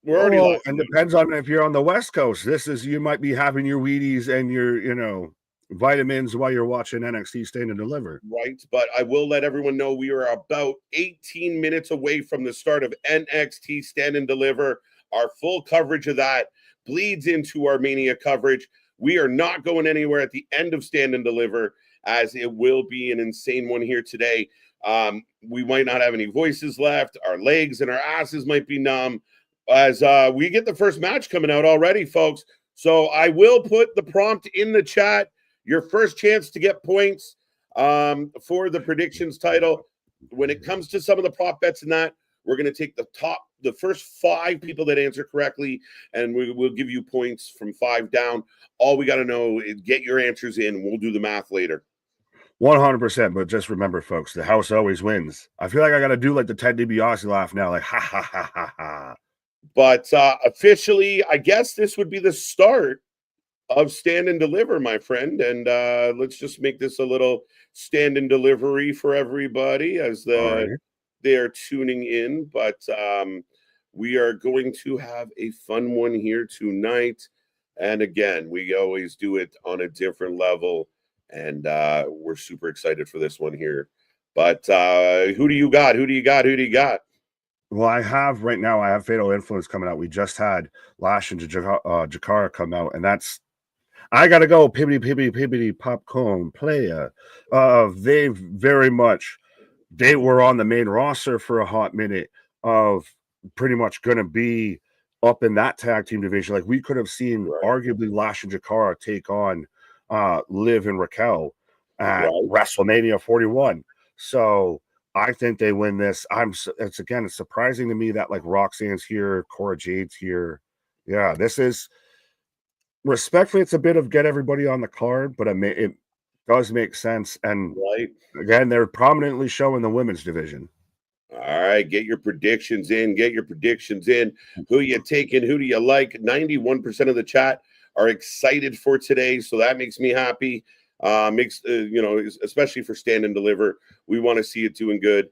We're already live. And depends on if you're on the West Coast. You might be having your Wheaties and your, vitamins while you're watching NXT Stand and Deliver. Right. But I will let everyone know we are about 18 minutes away from the start of NXT Stand and Deliver. Our full coverage of that bleeds into our Mania coverage. We are not going anywhere at the end of Stand and Deliver, as it will be an insane one here today. We might not have any voices left. Our legs and our asses might be numb as we get the first match coming out already, folks. So I will put the prompt in the chat. Your first chance to get points for the predictions title. When it comes to some of the prop bets and that, we're going to take the first 5 people that answer correctly, and we will give you points from 5 down. All we got to know is get your answers in. We'll do the math later. 100%. But just remember, folks, the house always wins. I feel like I got to do like the Ted DiBiase laugh now, like ha ha ha ha ha. But officially, I guess this would be the start of stand and deliver, my friend. And let's just make this a little stand and delivery for everybody as All right. they are tuning in. But we are going to have a fun one here tonight. And again, we always do it on a different level. And we're super excited for this one here. But who do you got? Who do you got? Who do you got? Well, I have right now. I have Fatal Influence coming out. We just had Lash and Jakara come out, and that's I gotta go. Pibbity popcorn player. They very much they were on the main roster for a hot minute of pretty much gonna be up in that tag team division. Like we could have seen Right. arguably Lash and Jakara take on Liv and Raquel at Right. WrestleMania 41. So I think they win this. It's surprising to me that like Roxanne's here, Cora Jade's here. Yeah, this is respectfully, it's a bit of get everybody on the card, but it does make sense. And Right. again, they're prominently showing the women's division. All right, get your predictions in. Get your predictions in. Who you taking? Who do you like? 91% of the chat are excited for today, so that makes me happy. Makes especially for stand and deliver. We want to see it doing good.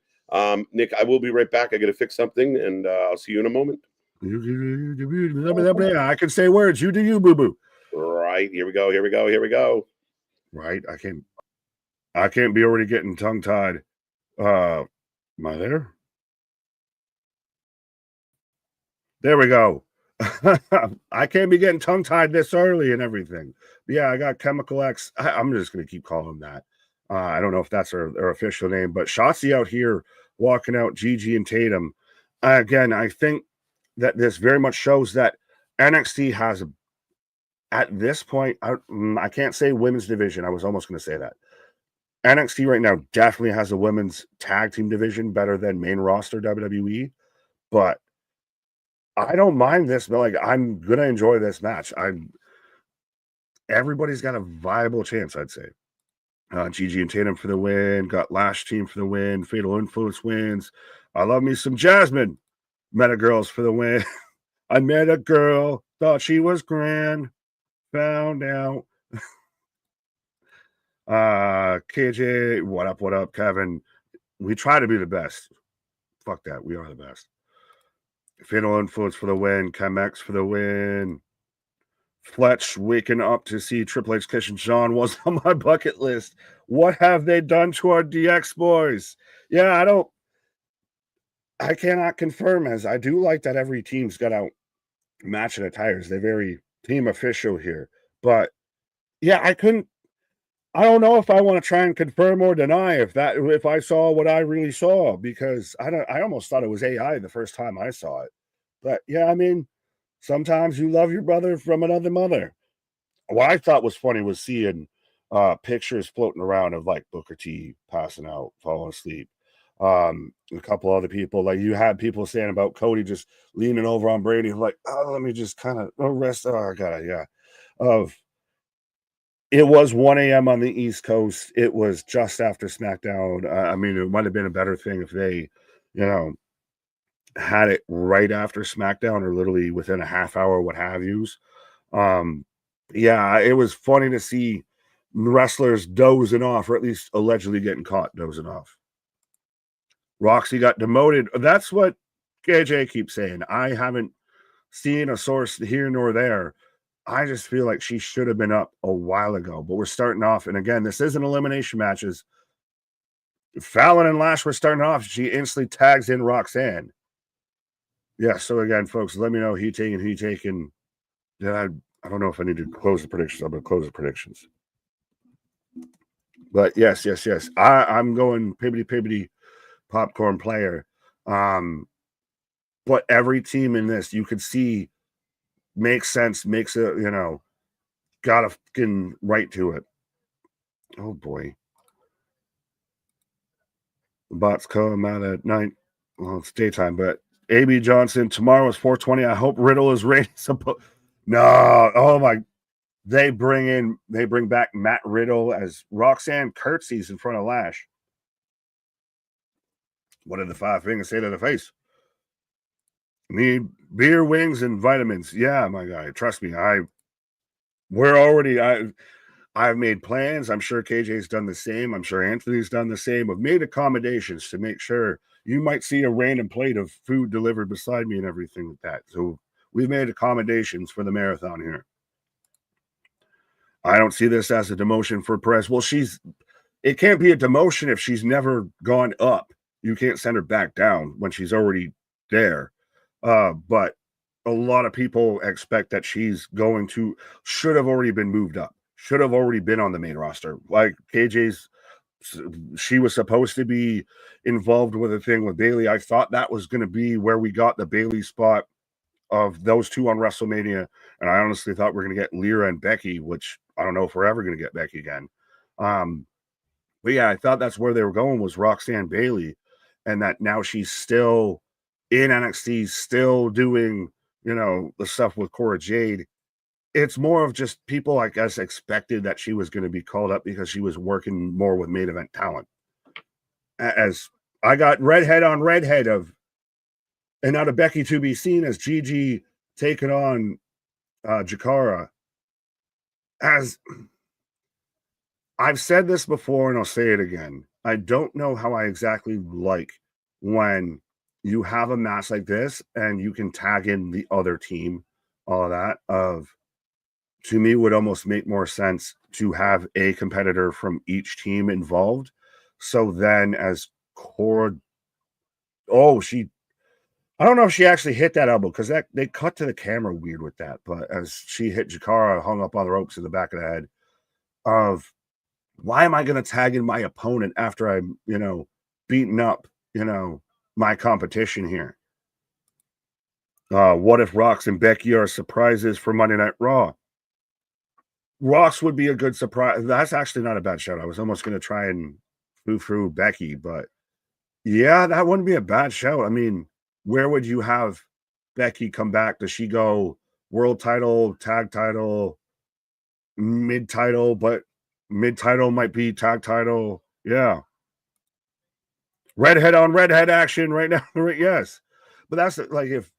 Nick, I will be right back. I got to fix something, and I'll see you in a moment. I can say words. You do you, boo boo. Right, here we go. Here we go. Here we go. Right, I can't be already getting tongue tied. Am I there? There we go. I can't be getting tongue tied this early and everything. But yeah, I got Chemical X. I'm just going to keep calling them that. I don't know if that's their official name, but Shotzi out here walking out Gigi and Tatum. Again, I think that this very much shows that NXT has, at this point, I can't say women's division. I was almost going to say that. NXT right now definitely has a women's tag team division better than main roster WWE, but I don't mind this, but like I'm gonna enjoy this match. Everybody's got a viable chance, I'd say. Gigi and Tatum for the win, got Lash team for the win, Fatal Influence wins. I love me some Jasmine. Meta Girls for the win. I met a girl, thought she was grand, found out. KJ, what up, Kevin? We try to be the best. Fuck that, we are the best. Fatal Influence for the win, Chemex for the win. Fletch waking up to see Triple H kissing Sean was on my bucket list. What have they done to our DX boys? Yeah, I cannot confirm, as I do like that every team's got out matching attires. They're very team official here. But yeah, I don't know if I want to try and confirm or deny if I saw what I really saw, because I almost thought it was AI the first time I saw it. But yeah, I mean, sometimes you love your brother from another mother. What I thought was funny was seeing pictures floating around of like Booker T passing out, falling asleep. A couple other people, like you had people saying about Cody just leaning over on Brady, like, oh, let me just kind of rest. Oh, God, yeah. It was 1 a.m. on the East Coast. It was just after SmackDown. I mean, it might have been a better thing if they, had it right after SmackDown or literally within a half hour, what have yous. Yeah, it was funny to see wrestlers dozing off, or at least allegedly getting caught dozing off. Roxy got demoted. That's what KJ keeps saying. I haven't seen a source here nor there. I just feel like she should have been up a while ago, but we're starting off. And again, this isn't elimination matches. Fallon and Lash were starting off. She instantly tags in Roxanne. Yeah, so again, folks, let me know he taking. Yeah, I don't know if I need to close the predictions. I'm going to close the predictions. But yes. I'm going pibbity popcorn player. But every team in this, you could see, makes sense, makes it, got a fucking right to it. Oh boy. The bots come out at night. Well, it's daytime, but AB Johnson, tomorrow is 420. I hope Riddle is ready. No, oh my. They bring back Matt Riddle as Roxanne curtsies in front of Lash. What did the 5 fingers say to the face? Need beer, wings, and vitamins. Yeah, my guy. Trust me, we're already. I've made plans. I'm sure KJ's done the same. I'm sure Anthony's done the same. I've made accommodations to make sure you might see a random plate of food delivered beside me and everything like that. So we've made accommodations for the marathon here. I don't see this as a demotion for Perez. Well, it can't be a demotion if she's never gone up. You can't send her back down when she's already there. But a lot of people expect that she's should have already been moved up, should have already been on the main roster. Like she was supposed to be involved with a thing with Bailey. I thought that was going to be where we got the Bailey spot of those two on WrestleMania. And I honestly thought we are going to get Lyra and Becky, which I don't know if we're ever going to get Becky again. But yeah, I thought that's where they were going, was Roxanne Bailey, and that now she's still in NXT, still doing, the stuff with Cora Jade. It's more of just people, I guess, expected that she was going to be called up because she was working more with main event talent. As I got redhead on redhead and out of Becky to be seen as Gigi taking on Jakara. As I've said this before and I'll say it again, I don't know how I exactly like when you have a match like this and you can tag in the other team, all of that. To me, would almost make more sense to have a competitor from each team involved. So then as Cora, I don't know if she actually hit that elbow because they cut to the camera weird with that. But as she hit Jakara, hung up on the ropes in the back of the head of, why am I going to tag in my opponent after I'm, beating up, my competition here? What if Rox and Becky are surprises for Monday Night Raw? Rox would be a good surprise. That's actually not a bad shout. I was almost going to try and move through Becky, but yeah, that wouldn't be a bad shout. I mean, where would you have Becky come back? Does she go world title, tag title, mid title, but mid title might be tag title? Yeah. Redhead on redhead action right now. Yes. But that's like if,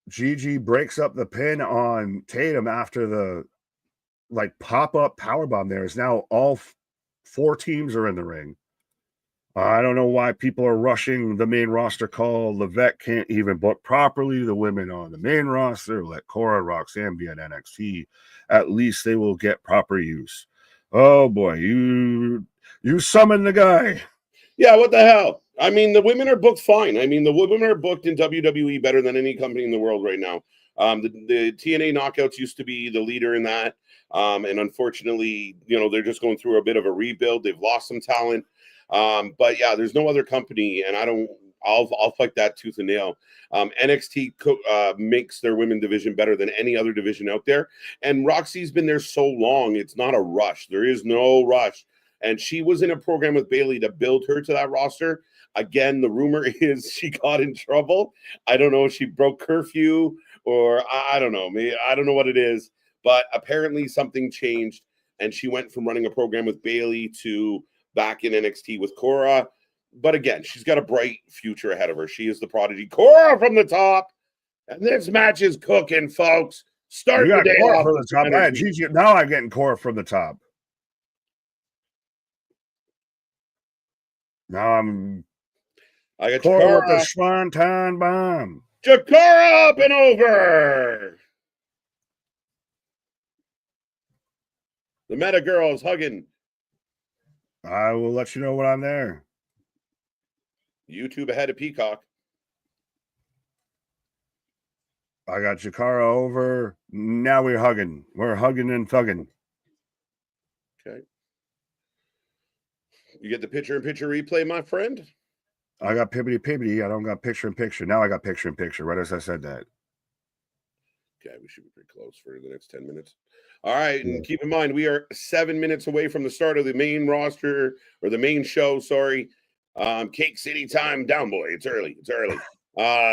Gigi breaks up the pin on Tatum after the pop-up powerbomb. There is now all four teams are in the ring. I don't know why people are rushing the main roster call. Levesque can't even book properly the women on the main roster. Let Cora, Roxanne be at NXT. At least they will get proper use. Oh boy, you summon the guy. Yeah, what the hell? I mean, the women are booked fine. I mean, the women are booked in WWE better than any company in the world right now. The TNA Knockouts used to be the leader in that. And unfortunately, they're just going through a bit of a rebuild. They've lost some talent. But yeah, there's no other company, and I'll fight that tooth and nail. NXT makes their women division better than any other division out there. And Roxy's been there so long, it's not a rush. There is no rush. And she was in a program with Bailey to build her to that roster. Again, the rumor is she got in trouble. I don't know if she broke curfew or I don't know. Maybe, I don't know what it is. But apparently something changed, and she went from running a program with Bailey to back in NXT with Cora. But again, she's got a bright future ahead of her. She is the prodigy. Cora from the top. And this match is cooking, folks. Start the day Cora off from the top. Man, Gigi, now I'm getting Cora from the top. Now I got Cora with the Swanton bomb. Jakara up and over. The Meta Girls hugging. I will let you know when I'm there. YouTube ahead of Peacock. I got Jakara over. Now we're hugging. We're hugging and thugging. Okay. You get the picture-in-picture replay, my friend? I got pibbity-pibbity. I don't got picture-in-picture. Now I got picture-in-picture, right as I said that. Okay, we should be pretty close for the next 10 minutes. All right, and keep in mind, we are 7 minutes away from the start of the main roster, or the main show, sorry. Cake City time down, boy. It's early. It's early.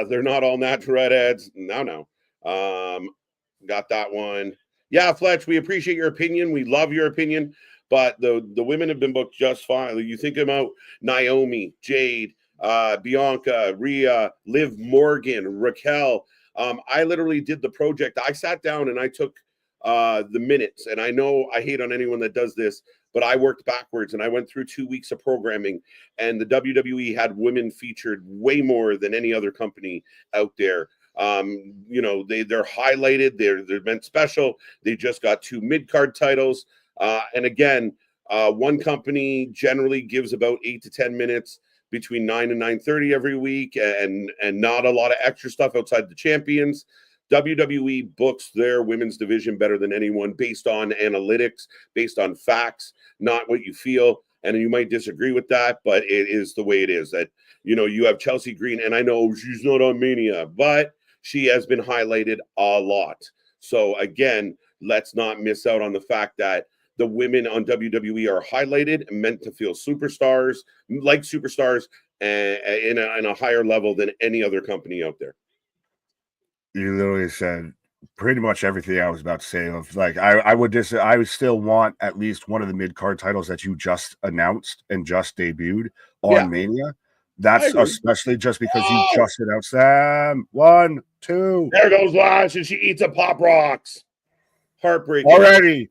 They're not all natural redheads. No. Got that one. Yeah, Fletch, we appreciate your opinion. We love your opinion. But the women have been booked just fine. You think about Naomi, Jade, Bianca, Rhea, Liv Morgan, Raquel. I literally did the project. I sat down and I took the minutes, and I know I hate on anyone that does this, but I worked backwards and I went through 2 weeks of programming, and the WWE had women featured way more than any other company out there. You know, they're highlighted, they're meant special. They just got 2 mid-card titles. And again, one company generally gives about 8 to 10 minutes between 9 and 9:30 every week, and not a lot of extra stuff outside the champions. WWE books their women's division better than anyone, based on analytics, based on facts, not what you feel. And you might disagree with that, but it is the way it is. That, you know, you have Chelsea Green, and I know she's not on Mania, but she has been highlighted a lot. So again, let's not miss out on the fact that the women on WWE are highlighted and meant to feel superstars, like superstars, in a higher level than any other company out there. You literally said pretty much everything I was about to say. Of like, I would still want at least one of the mid-card titles that you just announced and just debuted on Mania. That's especially just because you just announced them. 1, 2. There goes Lash, and she eats a Pop Rocks. Heartbreaking. Already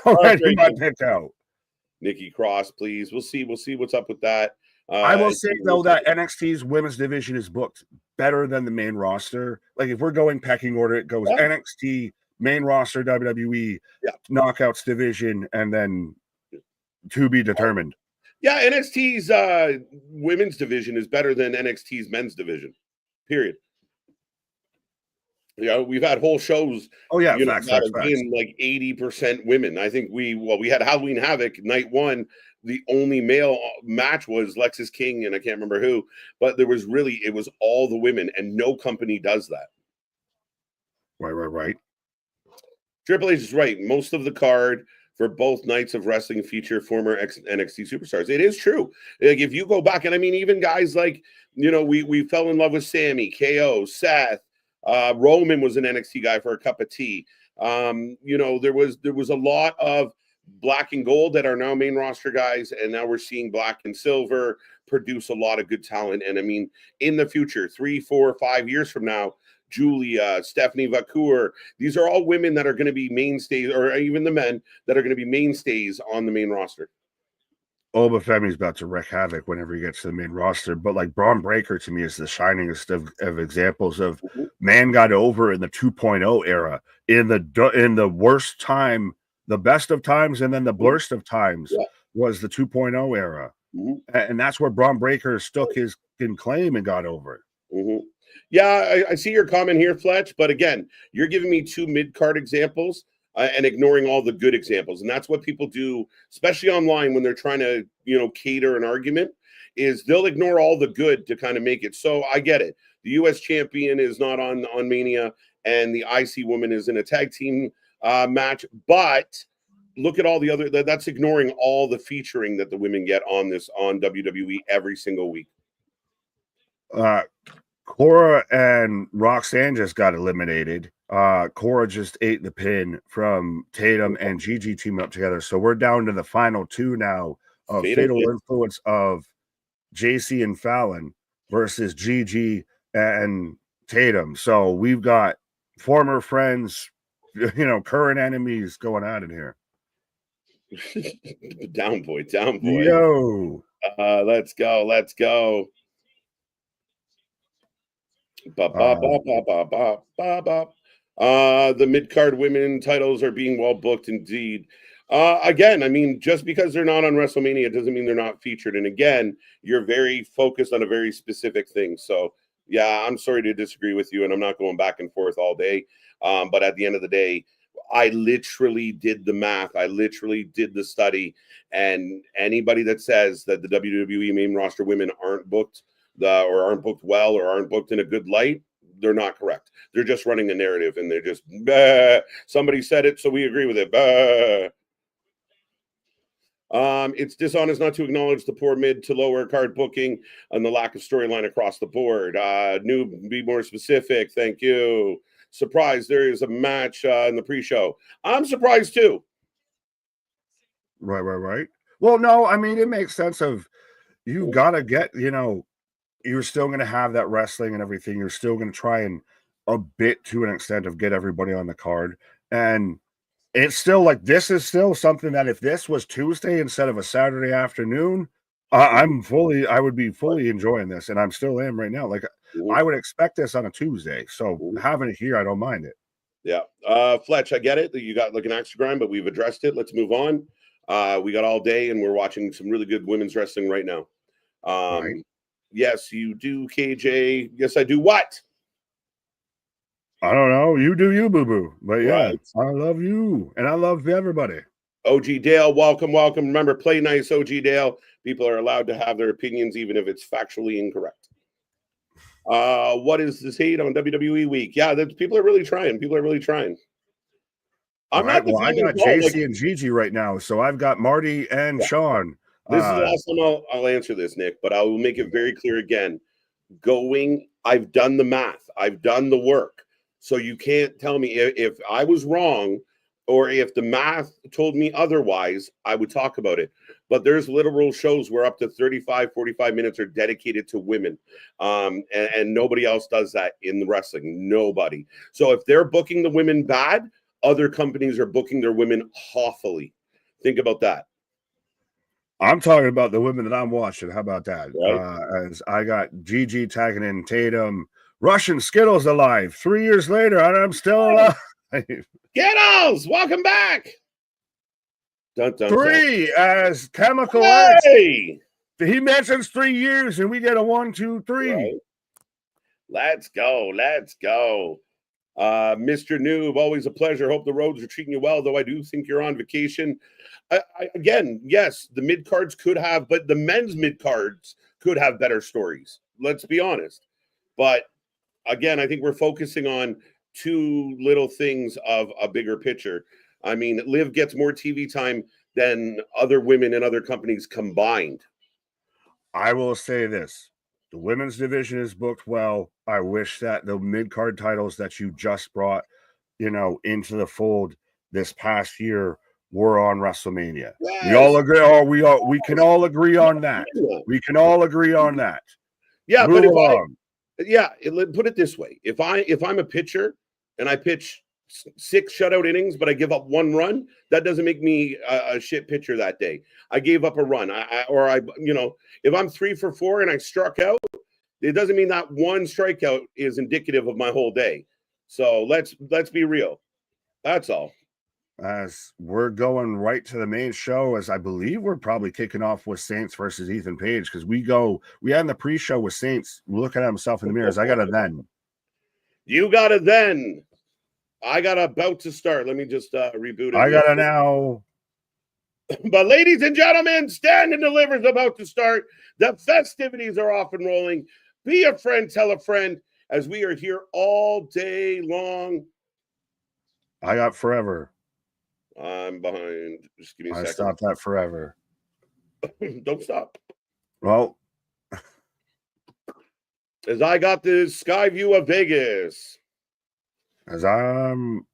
my pick out. Nikki Cross, please. We'll see what's up with that. I will say though that NXT's women's division is booked better than the main roster. Like, if we're going pecking order, it goes NXT, main roster, WWE, knockouts division, and then to be determined. Yeah, NXT's women's division is better than NXT's men's division. Period. Yeah, we've had whole shows. Facts. Been like 80% women. I think we had Halloween Havoc night 1. The only male match was Lexis King and I can't remember who, but it was all the women, and no company does that. Right. Triple H is right. Most of the card for both nights of wrestling feature former NXT superstars. It is true. Like, if you go back, and I mean, even guys like, you know, we fell in love with Sammy, KO, Seth. Roman was an NXT guy for a cup of tea. You know, there was a lot of black and gold that are now main roster guys, and now we're seeing black and silver produce a lot of good talent. And I mean, in the future, 3, 4, 5 years from now, Julia, Stephanie Vacour, these are all women that are going to be mainstays, or even the men that are going to be mainstays on the main roster. Obafemi's about to wreak havoc whenever he gets to the main roster, but like Braun Breaker to me is the shiningest of examples of man got over in the 2.0 era, in the worst time, the best of times, and then the worst of times was the 2.0 era, and that's where Braun Breaker stuck his claim and got over it. Yeah, I see your comment here, Fletch, but again, you're giving me 2 mid-card examples. And ignoring all the good examples. And that's what people do, especially online, when they're trying to, you know, cater an argument, is they'll ignore all the good to kind of make it. So I get it. The U.S. champion is not on Mania, and the IC woman is in a tag team match. But look at all the other, that's ignoring all the featuring that the women get on WWE every single week. Cora and Roxanne just got eliminated. Cora just ate the pin from Tatum, and Gigi teaming up together. So we're down to the final 2 now of Fatal Influence of JC and Fallon versus Gigi and Tatum. So we've got former friends, you know, current enemies going at it here. Down boy. Yo. Let's go. The mid-card women titles are being well booked indeed. Again, I mean, just because they're not on WrestleMania doesn't mean they're not featured. And again, you're very focused on a very specific thing. So yeah, I'm sorry to disagree with you, and I'm not going back and forth all day. But at the end of the day, I literally did the math. I literally did the study. And anybody that says that the WWE main roster women aren't booked or aren't booked well or aren't booked in a good light, they're not correct. They're just running a narrative, and they're just, somebody said it, so we agree with it. It's dishonest not to acknowledge the poor mid to lower card booking and the lack of storyline across the board. Noob, be more specific. Thank you. Surprised there is a match in the pre-show. I'm surprised too. Right. Well, no, I mean, it makes sense of you got to get, you know, you're still going to have that wrestling and everything. You're still going to try and a bit to an extent of get everybody on the card. And it's still like, this is still something that if this was Tuesday instead of a Saturday afternoon, I would be fully enjoying this. And I'm still am right now. Like, I would expect this on a Tuesday. So having it here, I don't mind it. Yeah. Fletch, I get it that you got like an extra grind, but we've addressed it. Let's move on. We got all day and we're watching some really good women's wrestling right now. Right. Yes, you do, KJ. Yes, I do. What? I don't know. You do you, boo-boo. But yeah, right. I love you. And I love everybody. OG Dale, welcome. Remember, play nice, OG Dale. People are allowed to have their opinions, even if it's factually incorrect. What is this hate on WWE Week? Yeah, people are really trying. I got JC and Gigi right now, so I've got Marty and Sean. This is the last time I'll answer this, Nick, but I will make it very clear again. I've done the math. I've done the work. So you can't tell me if I was wrong or if the math told me otherwise, I would talk about it. But there's literal shows where up to 35, 45 minutes are dedicated to women. And nobody else does that in the wrestling. Nobody. So if they're booking the women bad, other companies are booking their women awfully. Think about that. I'm talking about the women that I'm watching. How about that? Right. As I got Gigi tagging in Tatum, Russian Skittles alive 3 years later, and I'm still alive. Skittles, welcome back. Dun, dun, 3 as Chemical X. He mentions 3 years, and we get a 1, 2, 3. Right. Let's go. Mr. Noob, always a pleasure. Hope the roads are treating you well, though I do think you're on vacation. Again, yes, the mid-cards could have, but the men's mid-cards could have better stories. Let's be honest. But again, I think we're focusing on too little things of a bigger picture. I mean, Liv gets more TV time than other women and other companies combined. I will say this. The women's division is booked well. I wish that the mid-card titles that you just brought, into the fold this past year were on WRESTLEMania. Yes. We all agree. We can all agree on that. We can all agree on that. Yeah, but put it this way: if I'm a pitcher and I pitch 6 shutout innings, but I give up 1 run, that doesn't make me a shit pitcher that day. I gave up a run, if I'm 3 for 4 and I struck out, it doesn't mean that 1 strikeout is indicative of my whole day. So let's be real. That's all. As we're going right to the main show, as I believe we're probably kicking off with Saints versus Ethan Page, because we had the pre-show with Saints looking at himself in the mirrors. I got a then. You got a then. I got about to start. Let me just reboot it. I got a now. But ladies and gentlemen, Stand and Deliver is about to start. The festivities are off and rolling. Be a friend, tell a friend, as we are here all day long. I got forever. I'm behind. Just give me a second. I stopped that forever. Don't stop. Well, as I got the sky view of Vegas. As I'm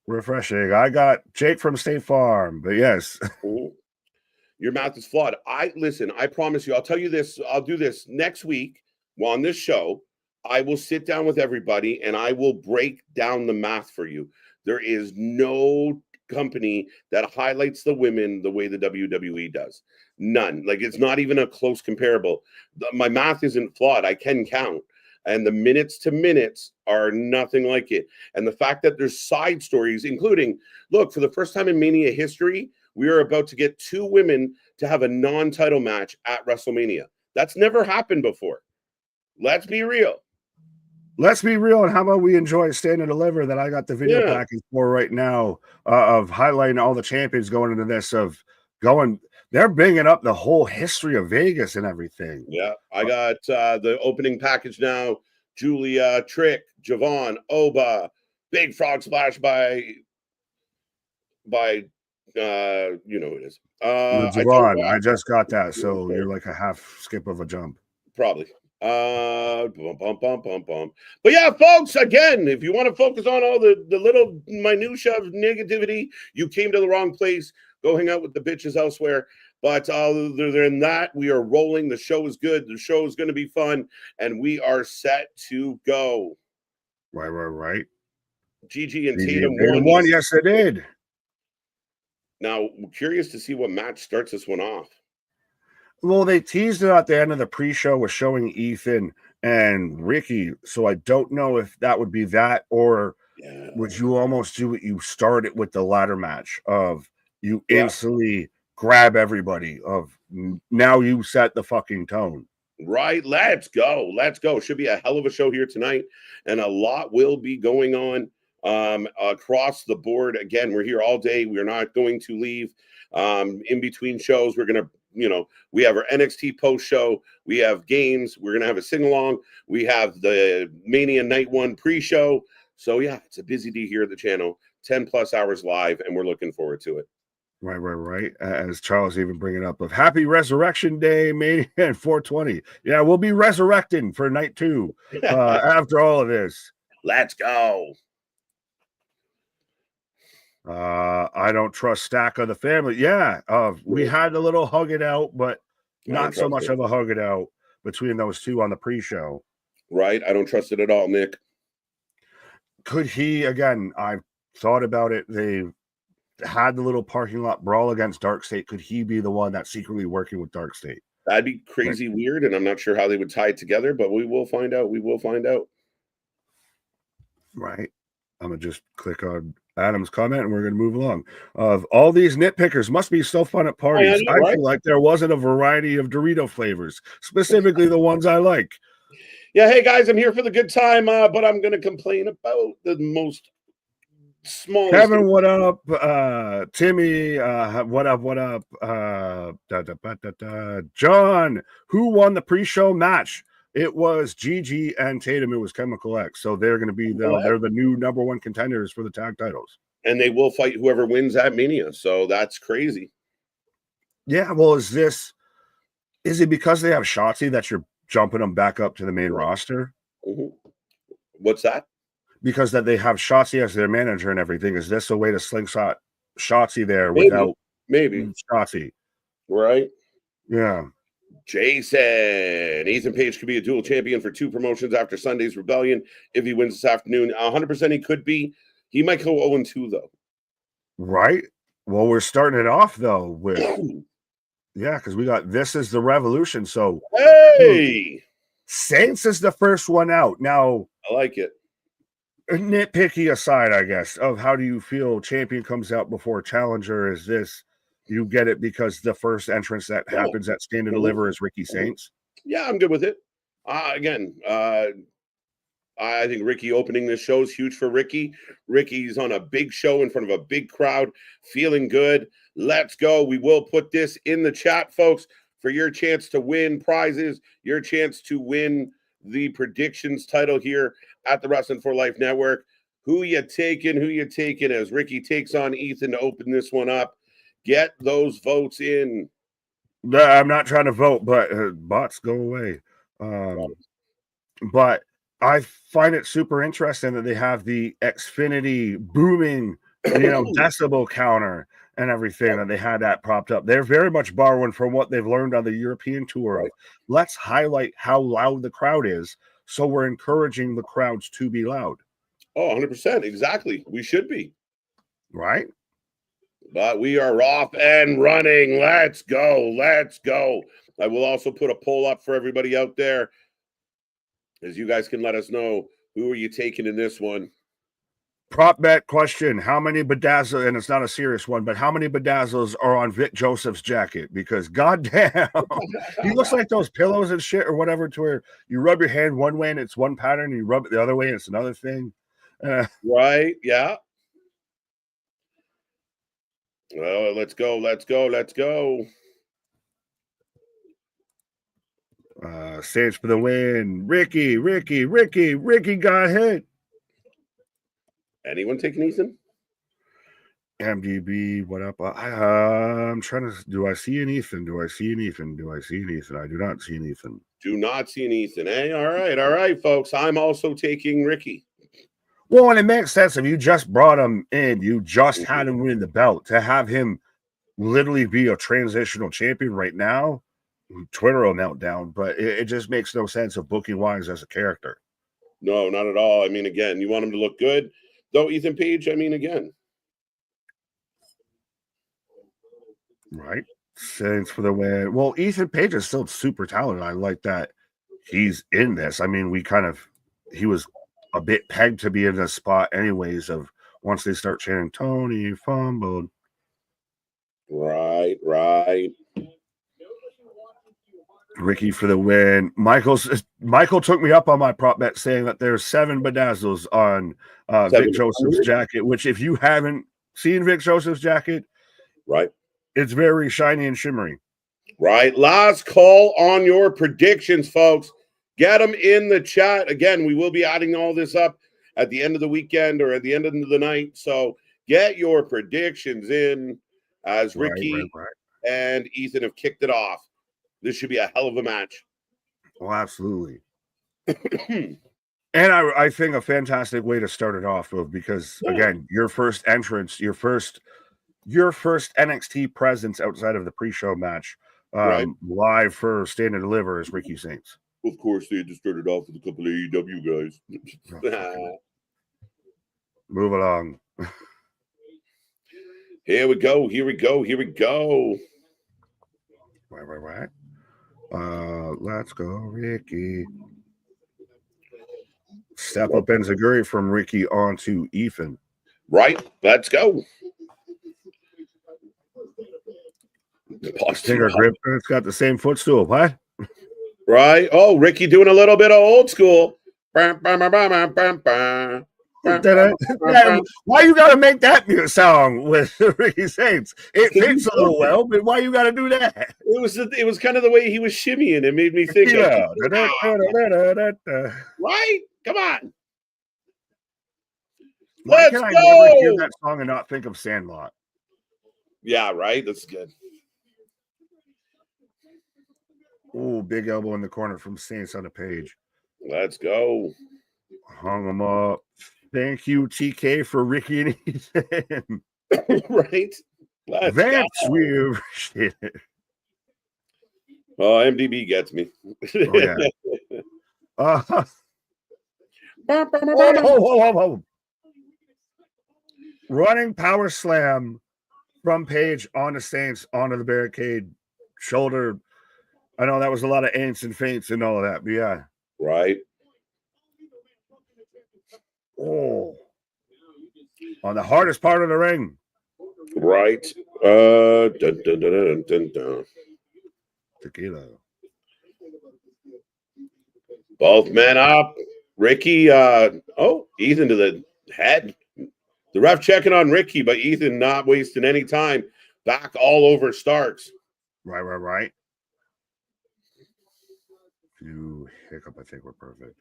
refreshing, I got Jake from State Farm, but yes. Your math is flawed. I promise you, I'll tell you this. I'll do this next week on this show. I will sit down with everybody and I will break down the math for you. There is no company that highlights the women the way the WWE does. None. Like, it's not even a close comparable. My math isn't flawed. I can count. And the minutes to minutes are nothing like it. And the fact that there's side stories, including, look, for the first time in Mania history, we are about to get 2 women to have a non-title match at WrestleMania. That's never happened before. Let's be real. Let's be real. And how about we enjoy Stand and Deliver that I got the video package for right now of highlighting all the champions going into this they're bringing up the whole history of Vegas and everything. Yeah. I got the opening package now. Julia, Trick, Javon, Oba, Big Frog Splash by you know who it is. Javon, I just got that. So you're like a half skip of a jump. Probably. But yeah, folks, again, if you want to focus on all the little minutia of negativity, you came to the wrong place. Go hang out with the bitches elsewhere. But other than that, we are rolling. The show is good. The show is going to be fun, and we are set to go. Right. Gigi and Gigi Tatum and won. Yes, they did. Now, I'm curious to see what match starts this one off. Well, they teased it at the end of the pre-show with showing Ethan and Ricky, so I don't know if that would be that, or would you almost do what you started with the ladder match of you instantly grab everybody of now you set the fucking tone. Right, let's go. Should be a hell of a show here tonight, and a lot will be going on across the board. Again, we're here all day. We're not going to leave. In between shows, we're gonna, we have our NXT post show. We have games. We're gonna have a sing along. We have the Mania Night 1 pre-show. So yeah, it's a busy day here at the channel. 10+ hours live, and we're looking forward to it. Right. As Charles even bringing up of Happy Resurrection Day, Mania and 420. Yeah, we'll be resurrecting for night 2 after all of this. Let's go. I don't trust Stack of the family. Yeah, we had a little hug it out, but not so much of a hug it out between those two on the pre-show. Right, I don't trust it at all, Nick. Could he, again, I've thought about it, they had the little parking lot brawl against Dark State. Could he be the one that's secretly working with Dark State? That'd be crazy weird, and I'm not sure how they would tie it together, but we will find out. Right. I'm going to just click on Adam's comment, and we're going to move along. Of all these nitpickers must be so fun at parties. I feel like there wasn't a variety of Dorito flavors, specifically the ones I like. Yeah, hey guys, I'm here for the good time, but I'm going to complain about the most small. Kevin, what up? Timmy, what up? John, who won the pre-show match? It was Gigi and Tatum. It was Chemical X. So they're going to be they're the new #1 contenders for the tag titles, and they will fight whoever wins at Mania. So that's crazy. Yeah. Well, is it because they have Shotzi that you're jumping them back up to the main roster? What's that? Because that they have Shotzi as their manager and everything. Is this a way to slingshot Shotzi there without Shotzi? Right. Yeah. Jason, Ethan Page could be a dual champion for 2 promotions after Sunday's Rebellion. If he wins this afternoon, 100% he could be. He might go 0-2 though. Right. Well, we're starting it off though with because we got This Is the Revolution. So hey, Saints is the first one out. Now I like it. Nitpicky aside, I guess, of how do you feel champion comes out before challenger? Is this you get it because the first entrance that happens at Stand and Deliver is Ricky Saints? Yeah, I'm good with it. Again, I think Ricky opening this show is huge for Ricky. Ricky's on a big show in front of a big crowd, feeling good. Let's go. We will put this in the chat, folks, for your chance to win prizes, your chance to win the predictions title here at the Wrestling for Life Network. Who you taking as Ricky takes on Ethan to open this one up? Get those votes in. I'm not trying to vote, but bots go away. But I find it super interesting that they have the Xfinity booming, decibel counter and everything, and they had that propped up. They're very much borrowing from what they've learned on the European tour. Right. Let's highlight how loud the crowd is, so we're encouraging the crowds to be loud. Oh, 100%. Exactly. We should be. Right? But we are off and running. Let's go. I will also put a poll up for everybody out there, as you guys can let us know, who are you taking in this one? Prop bet question. How many bedazzles, and it's not a serious one, but how many bedazzles are on Vic Joseph's jacket? Because goddamn, he looks like those pillows and shit or whatever, to where you rub your hand one way and it's one pattern, and you rub it the other way and it's another thing. Right, yeah. Well, let's go. Saints for the win. Ricky got hit. Anyone taking Ethan? MDB, what up? I'm trying to. Do I see an Ethan? I do not see an Ethan. Do not see an Ethan. Hey, all right, folks. I'm also taking Ricky. Well, and it makes sense if you just brought him in, you just had him win the belt, to have him literally be a transitional champion right now, Twitter will melt down, but it just makes no sense of booking wise as a character. No, not at all. I mean, again, you want him to look good. Though Ethan Page, I mean, again. Right. Thanks for the win. Well, Ethan Page is still super talented. I like that he's in this. I mean, he was a bit pegged to be in this spot anyways of once they start chanting Tony fumbled. Right. Ricky for the win. Michael took me up on my prop bet saying that there's 7 bedazzles on Vic Joseph's jacket, which if you haven't seen Vic Joseph's jacket, right, it's very shiny and shimmery. Right. Last call on your predictions, folks. Get them in the chat. Again, we will be adding all this up at the end of the weekend or at the end of the night. So get your predictions in as Ricky and Ethan have kicked it off. This should be a hell of a match. Oh, absolutely. And I think a fantastic way to start it off with, because again, your first entrance, your first NXT presence outside of the pre-show match, live for Stand and Deliver is Ricky Saints. Of course, they just started off with a couple of AEW guys. Move along. Here we go. Right. Let's go, Ricky. Step up Enziguri from Ricky onto Ethan. Right. Let's go. Finger grip. It's got the same footstool. What? Right. Oh, Ricky doing a little bit of old school. Why you gotta make that song with Ricky Saints? It fits a little well, but why you gotta do that? It was kind of the way he was shimmying. It made me think. Right? Come on. Why can I never hear that song and not think of Sandlot? Yeah, right. That's good. Oh, big elbow in the corner from Saints on the page. Let's go. Hung him up. Thank you, TK, for Ricky and Ethan. Right. That's weird. Shit. Oh, MDB gets me. Oh, yeah. Running power slam from Page on the Saints onto the barricade. Shoulder. I know that was a lot of ain'ts and feints and all of that, but yeah. Right. Oh. On the hardest part of the ring. Right. Dun, dun, dun, dun, dun. Tequila. Both men up. Ricky, Ethan to the head. The ref checking on Ricky, but Ethan not wasting any time. Back all over Starks. Right. You hiccup, I think we're perfect.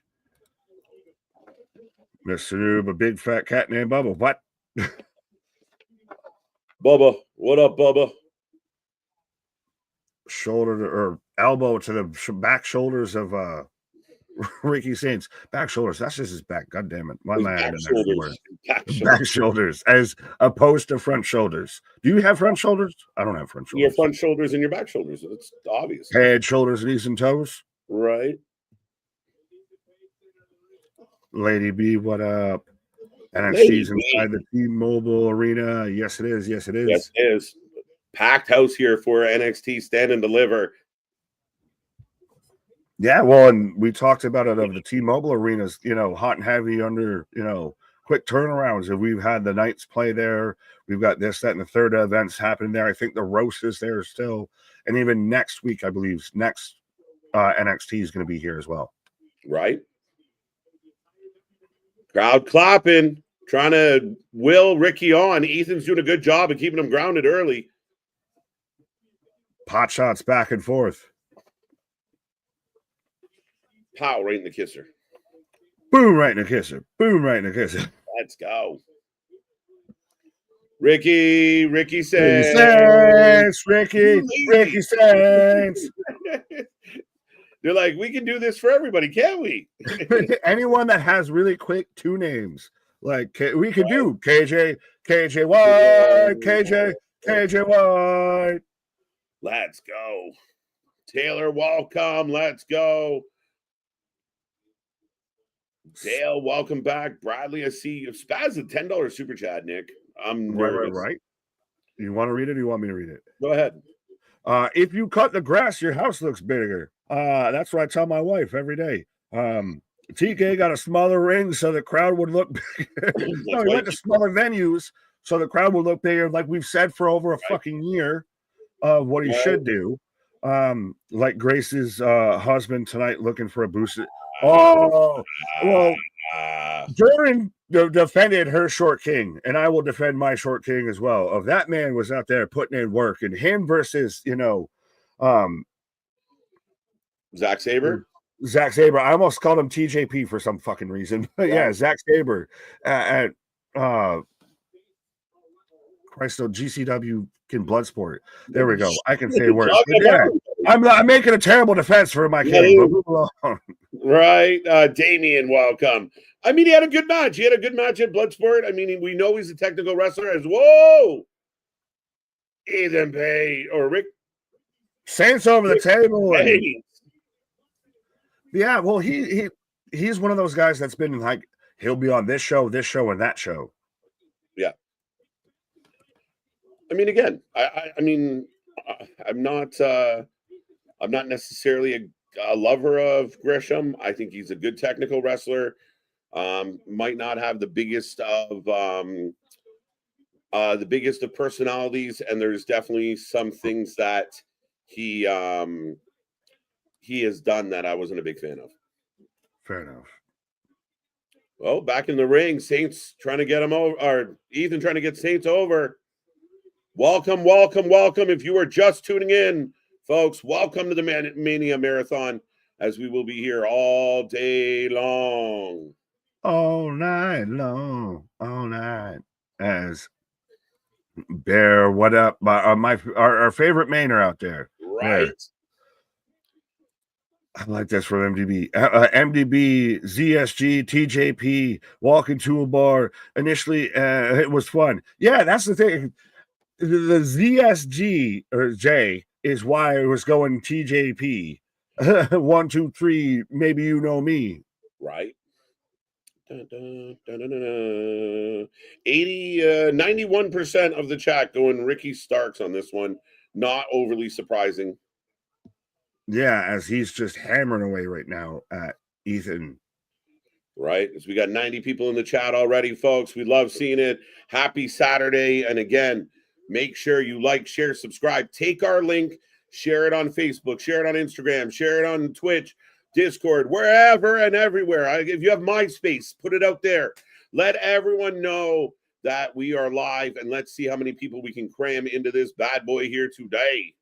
Mr. Noob, a big fat cat named Bubba. What? Bubba. What up, Bubba? Shoulder or elbow to the back shoulders of Ricky Saints. Back shoulders. That's just his back. God damn it. Why am I adding that? Back shoulders as opposed to front shoulders. Do you have front shoulders? I don't have front shoulders. Your front shoulders and your back shoulders. It's obvious. Head, shoulders, knees, and toes. Right. Lady B, what up? NXT's inside the T-Mobile Arena. Yes, it is. Yes, it is. Packed house here for NXT Stand and Deliver. Yeah, well, and we talked about it of the T-Mobile arenas, hot and heavy under, quick turnarounds. And we've had the Knights play there. We've got this, that, and the third events happening there. I think the roast is there still. And even next week, I believe, next NXT is going to be here as well. Right. Crowd clapping, trying to will Ricky on. Ethan's doing a good job of keeping him grounded early. Pot shots back and forth. Pow, right in the kisser. Boom, right in the kisser. Boom, right in the kisser. Let's go. Ricky Saints. Ricky Saints. They're like, we can do this for everybody, can't we? Anyone that has really quick 2 names. Like, we could do KJ White, KJ KJ White. Let's go. Taylor, welcome. Let's go. Dale, welcome back. Bradley, I see Spaz a $10 super chat, Nick. I'm nervous. Right. You want to read it or you want me to read it? Go ahead. If you cut the grass, your house looks bigger. That's what I tell my wife every day. TK got a smaller ring so the crowd would look bigger. No, he went to smaller venues so the crowd would look bigger, like we've said for over a fucking year of what he should do. Like Grace's husband tonight looking for a boost. Oh, well, Jordan defended her short king, and I will defend my short king as well. Of that man was out there putting in work, and him versus, Zack Sabre. Zack Sabre. I almost called him TJP for some fucking reason. But yeah, Zack Sabre at GCW in Bloodsport. There we go. I can say words. Yeah, I'm making a terrible defense for my king. Right. Damien, welcome. I mean, he had a good match. He had a good match at Bloodsport. I mean, we know he's a technical wrestler as whoa. Ethan Page or Rick Saints over the table. Yeah, well, he's one of those guys that's been like, he'll be on this show, and that show. Yeah. I mean, again, I'm not necessarily a lover of Gresham. I think he's a good technical wrestler. Might not have the biggest of personalities, and there's definitely some things that he has done that I wasn't a big fan of. Fair enough. Well, back in the ring, Saints trying to get him over, or Ethan trying to get Saints over. Welcome. If you are just tuning in, folks, welcome to the Mania Marathon, as we will be here all day long. All night long, all night. As Bear, what up? Our favorite mainer out there. Right. Bear. I like this from MDB. MDB, ZSG, TJP, walking to a bar. Initially, it was fun. Yeah, that's the thing. The ZSG or J is why I was going TJP. 1, 2, 3. Maybe you know me. Right. 91% of the chat going Ricky Starks on this one. Not overly surprising. Yeah, as he's just hammering away right now at Ethan. Right. So we got 90 people in the chat already, folks. We love seeing it. Happy Saturday. And again, make sure you like, share, subscribe. Take our link, share it on Facebook, share it on Instagram, share it on Twitch, Discord, wherever and everywhere. If you have MySpace, put it out there. Let everyone know that we are live, and let's see how many people we can cram into this bad boy here today.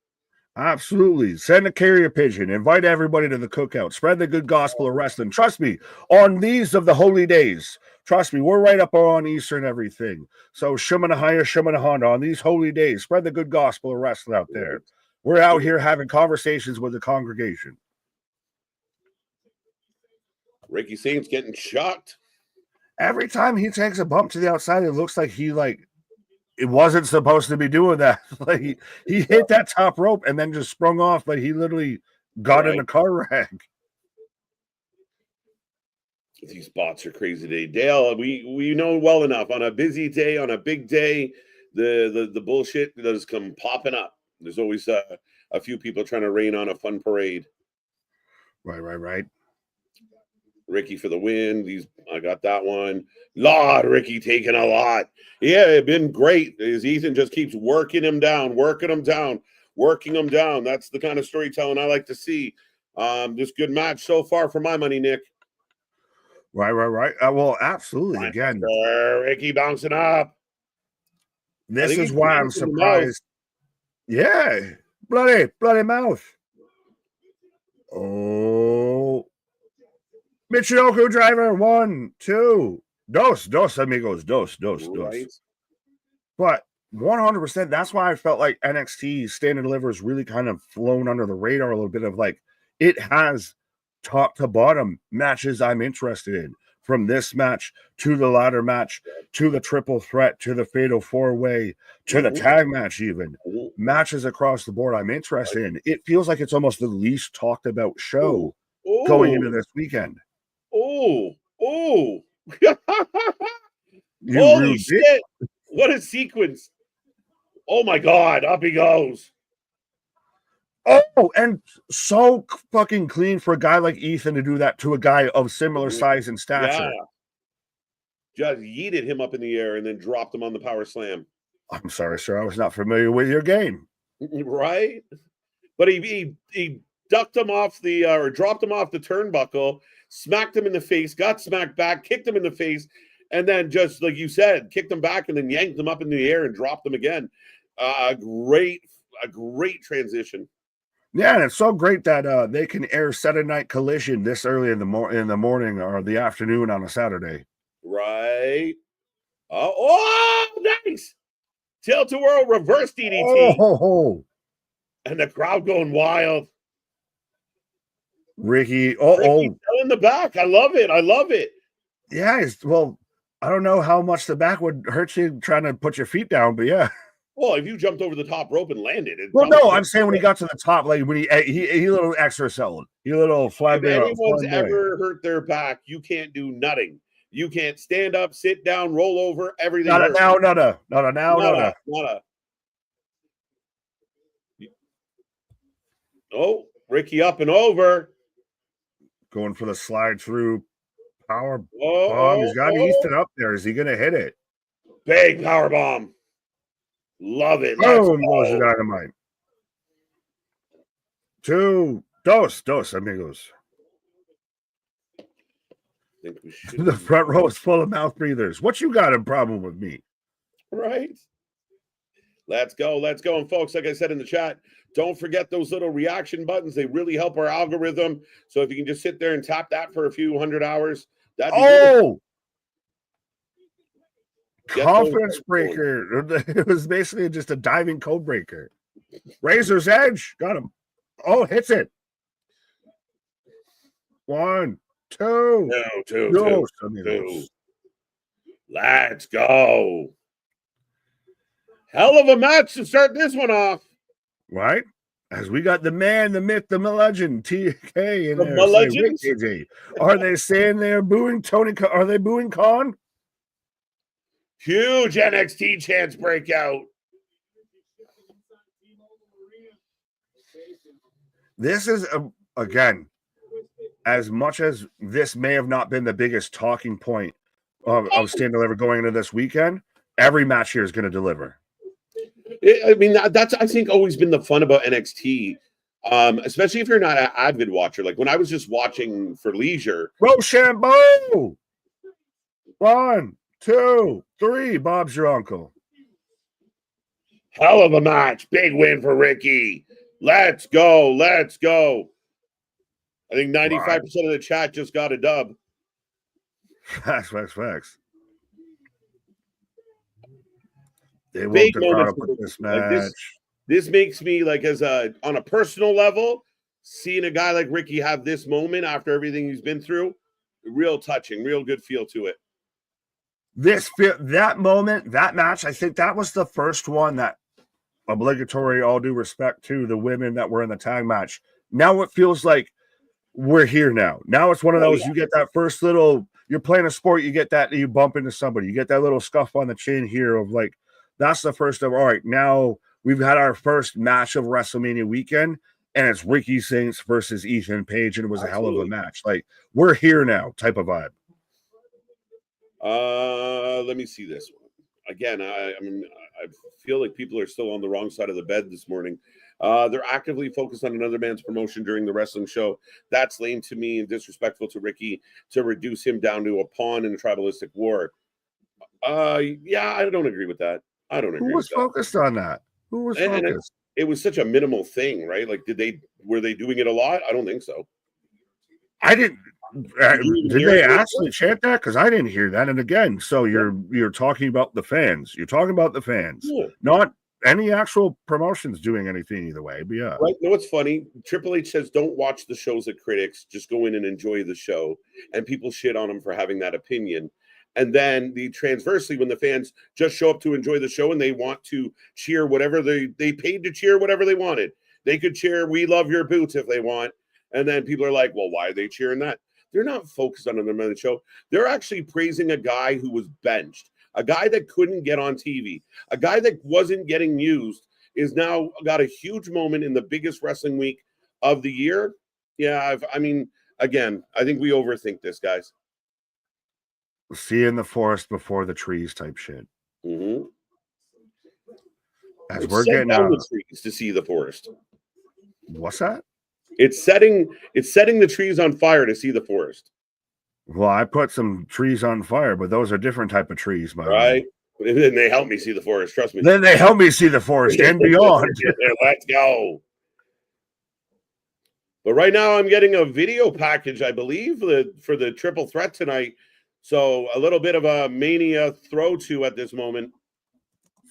Absolutely. Send a carrier pigeon. Invite everybody to the cookout. Spread the good gospel of wrestling. Trust me, on these of the holy days, trust me, we're right up on Easter and everything. So Shumanahaya, Shumanahanda, on these holy days, spread the good gospel of wrestling out there. We're out here having conversations with the congregation. Ricky Saints getting shocked. Every time he takes a bump to the outside, it looks like it wasn't supposed to be doing that. Like he hit that top rope and then just sprung off. Like he literally got in a car wreck. These spots are crazy today. Dale, we know well enough. On a busy day, on a big day, the bullshit does come popping up. There's always a few people trying to rain on a fun parade. Right. Ricky for the win. I got that one. Lord, Ricky taking a lot. Yeah, it's been great. As Ethan just keeps working him down. That's the kind of storytelling I like to see. This good match so far for my money, Nick. Right. Well, absolutely. Again, Ricky bouncing up. This is why I'm surprised. Yeah, bloody mouth. Oh. Michioku driver, 1, 2, dos amigos, dos. Right. But 100%, that's why I felt like NXT Stand and Deliver has really kind of flown under the radar a little bit of like, it has top to bottom matches I'm interested in. from this match to the ladder match to the triple threat to the fatal four-way to the tag match, even matches across the board I'm interested in. It feels like it's almost the least talked about show going into this weekend. Oh. You Holy shit. What a sequence. Oh my God, up he goes. Oh, and so fucking clean for a guy like Ethan to do that to a guy of similar size and stature. Yeah. Just yeeted him up in the air and then dropped him on the power slam. I'm sorry, sir. I was not familiar with your game. Right? But he ducked him off the or dropped him off the turnbuckle, smacked him in the face, got smacked back, kicked him in the face, and then just like you said, kicked him back and then yanked him up in the air and dropped him again. A great transition. Yeah, and it's so great that they can air Saturday Night Collision this early in the morning or the afternoon on a Saturday. Right. Oh, nice. Tilt-a-whirl reverse DDT. Oh. And the crowd going wild. Ricky in the back. I love it. Yeah, well, I don't know how much the back would hurt you trying to put your feet down, but yeah. Well, if you jumped over the top rope and landed, well, no, I'm saying when he got to the top, like when he a little extra selling, he a little flat. If anyone's ever hurt their back, you can't do nothing. You can't stand up, sit down, roll over, everything. Nada. Oh, Ricky up and over. Going for the slide through power bomb. He's got Ethan up there. Is he going to hit it? Big power bomb. Love it. Boom goes the dynamite. Dos amigos. The front row is full of mouth breathers. What you got a problem with me? Right. Let's go. And folks, like I said in the chat, don't forget those little reaction buttons. They really help our algorithm. So if you can just sit there and tap that for a few 100 hours, that'd be good. Confidence breaker. It was basically just a diving code breaker. Razor's Edge. Got him. Oh, hits it. 1, 2. Two. Let's go. Hell of a match to start this one off. Right? As we got the man, the myth, the legend, TK in there. The Are they saying they're booing Tony? Are they booing Khan? Huge NXT chance breakout. This is, again, as much as this may have not been the biggest talking point of Stand Deliver going into this weekend, every match here is going to deliver. I mean, that's, I think, always been the fun about NXT, especially if you're not an avid watcher. Like when I was just watching for leisure. Rochambeau! 1, 2, 3. Bob's your uncle. Hell of a match. Big win for Ricky. Let's go. I think 95% of the chat just got a dub. Facts. They big want moment to this match. Like this makes me, like, as on a personal level, seeing a guy like Ricky have this moment after everything he's been through, real touching, real good feel to it. That moment, that match, I think that was the first one that obligatory, all due respect to the women that were in the tag match. Now it feels like we're here now. Now it's one of those, you get that first little, you're playing a sport, you get that, you bump into somebody, you get that little scuff on the chin here of like, that's the first of, all right, now we've had our first match of WrestleMania weekend, and it's Ricky Saints versus Ethan Page, and it was a hell of a match. Like, we're here now type of vibe. Let me see this one. Again, I mean, I feel like people are still on the wrong side of the bed this morning. They're actively focused on another man's promotion during the wrestling show. That's lame to me and disrespectful to Ricky to reduce him down to a pawn in a tribalistic war. Yeah, I don't agree with that. I don't agree. Who was focused on that? Who was focused? It was such a minimal thing, right? Like, were they doing it a lot? I don't think so. I didn't. Did they actually chant that? Because I didn't hear that. And again, so you're talking about the fans. You're talking about the fans, not any actual promotions doing anything either way. But yeah. Right. You know what's funny? Triple H says don't watch the shows at critics, just go in and enjoy the show. And people shit on him for having that opinion. And then the transversely, when the fans just show up to enjoy the show and they want to cheer whatever they paid to cheer whatever they wanted. They could cheer "We Love Your Boots" if they want. And then people are like, well, why are they cheering that? They're not focused on the show. They're actually praising a guy who was benched, a guy that couldn't get on TV, a guy that wasn't getting used. Is now got a huge moment in the biggest wrestling week of the year. Yeah, again, I think we overthink this, guys. Seeing the forest before the trees type shit. Mm-hmm. As we're getting down the trees to see the forest. What's that? It's setting the trees on fire to see the forest. Well, I put some trees on fire, but those are different type of trees, my right. And then they help me see the forest. Trust me. Then they help me see the forest and beyond. Let's go. But right now, I'm getting a video package, I believe, for the triple threat tonight. So a little bit of a mania throw to at this moment.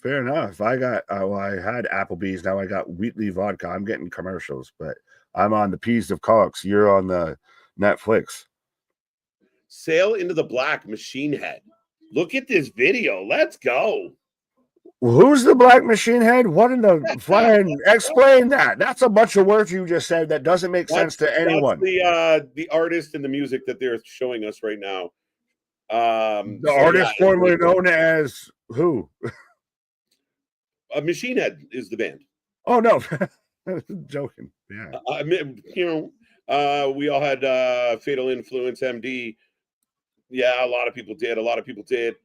Fair enough. I got I had Applebee's. Now I got Wheatley vodka. I'm getting commercials, but I'm on the Peas of Cox. You're on the Netflix. Sail into the Black, Machine Head. Look at this video. Let's go. Who's the Black Machine Head? What in the flying? Explain that. That's a bunch of words you just said that doesn't make sense to anyone. That's the artist and the music that they're showing us right now. The artist formerly known as who? Machine Head is the band. Oh no, joking. Yeah, we all had Fatal Influence, MD. Yeah, a lot of people did.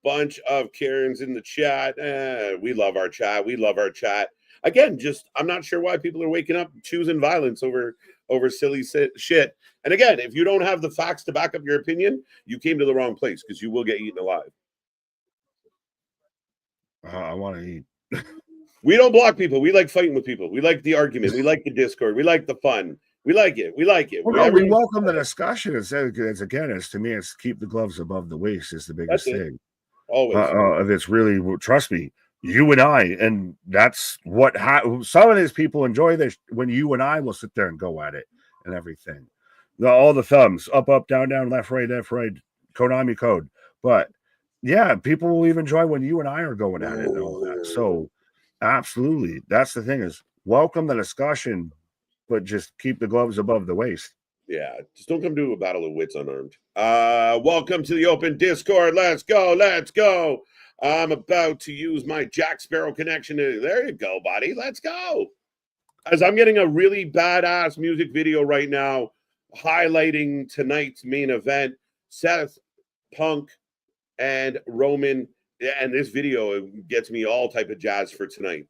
Bunch of Karens in the chat. We love our chat. Again, I'm not sure why people are waking up choosing violence over silly shit. And again, if you don't have the facts to back up your opinion, you came to the wrong place because you will get eaten alive. I want to eat. We don't block people. We like fighting with people. We like the argument. We like the Discord. We like the fun. We like it. Well, we welcome the discussion. It's to me, it's keep the gloves above the waist is the biggest thing. Always. It's really, trust me, you and I, and that's what some of these people enjoy this when you and I will sit there and go at it and everything. All the thumbs up, down, left, right, Konami code. But yeah, people will even enjoy when you and I are going at it and all that. So absolutely, that's the thing is welcome the discussion, but just keep the gloves above the waist. Yeah, just don't come to a battle of wits unarmed. Welcome to the open Discord. Let's go. I'm about to use my Jack Sparrow connection. There you go, buddy. Let's go. As I'm getting a really badass music video right now, highlighting tonight's main event, Seth, Punk, and Roman. And this video gets me all type of jazz for tonight.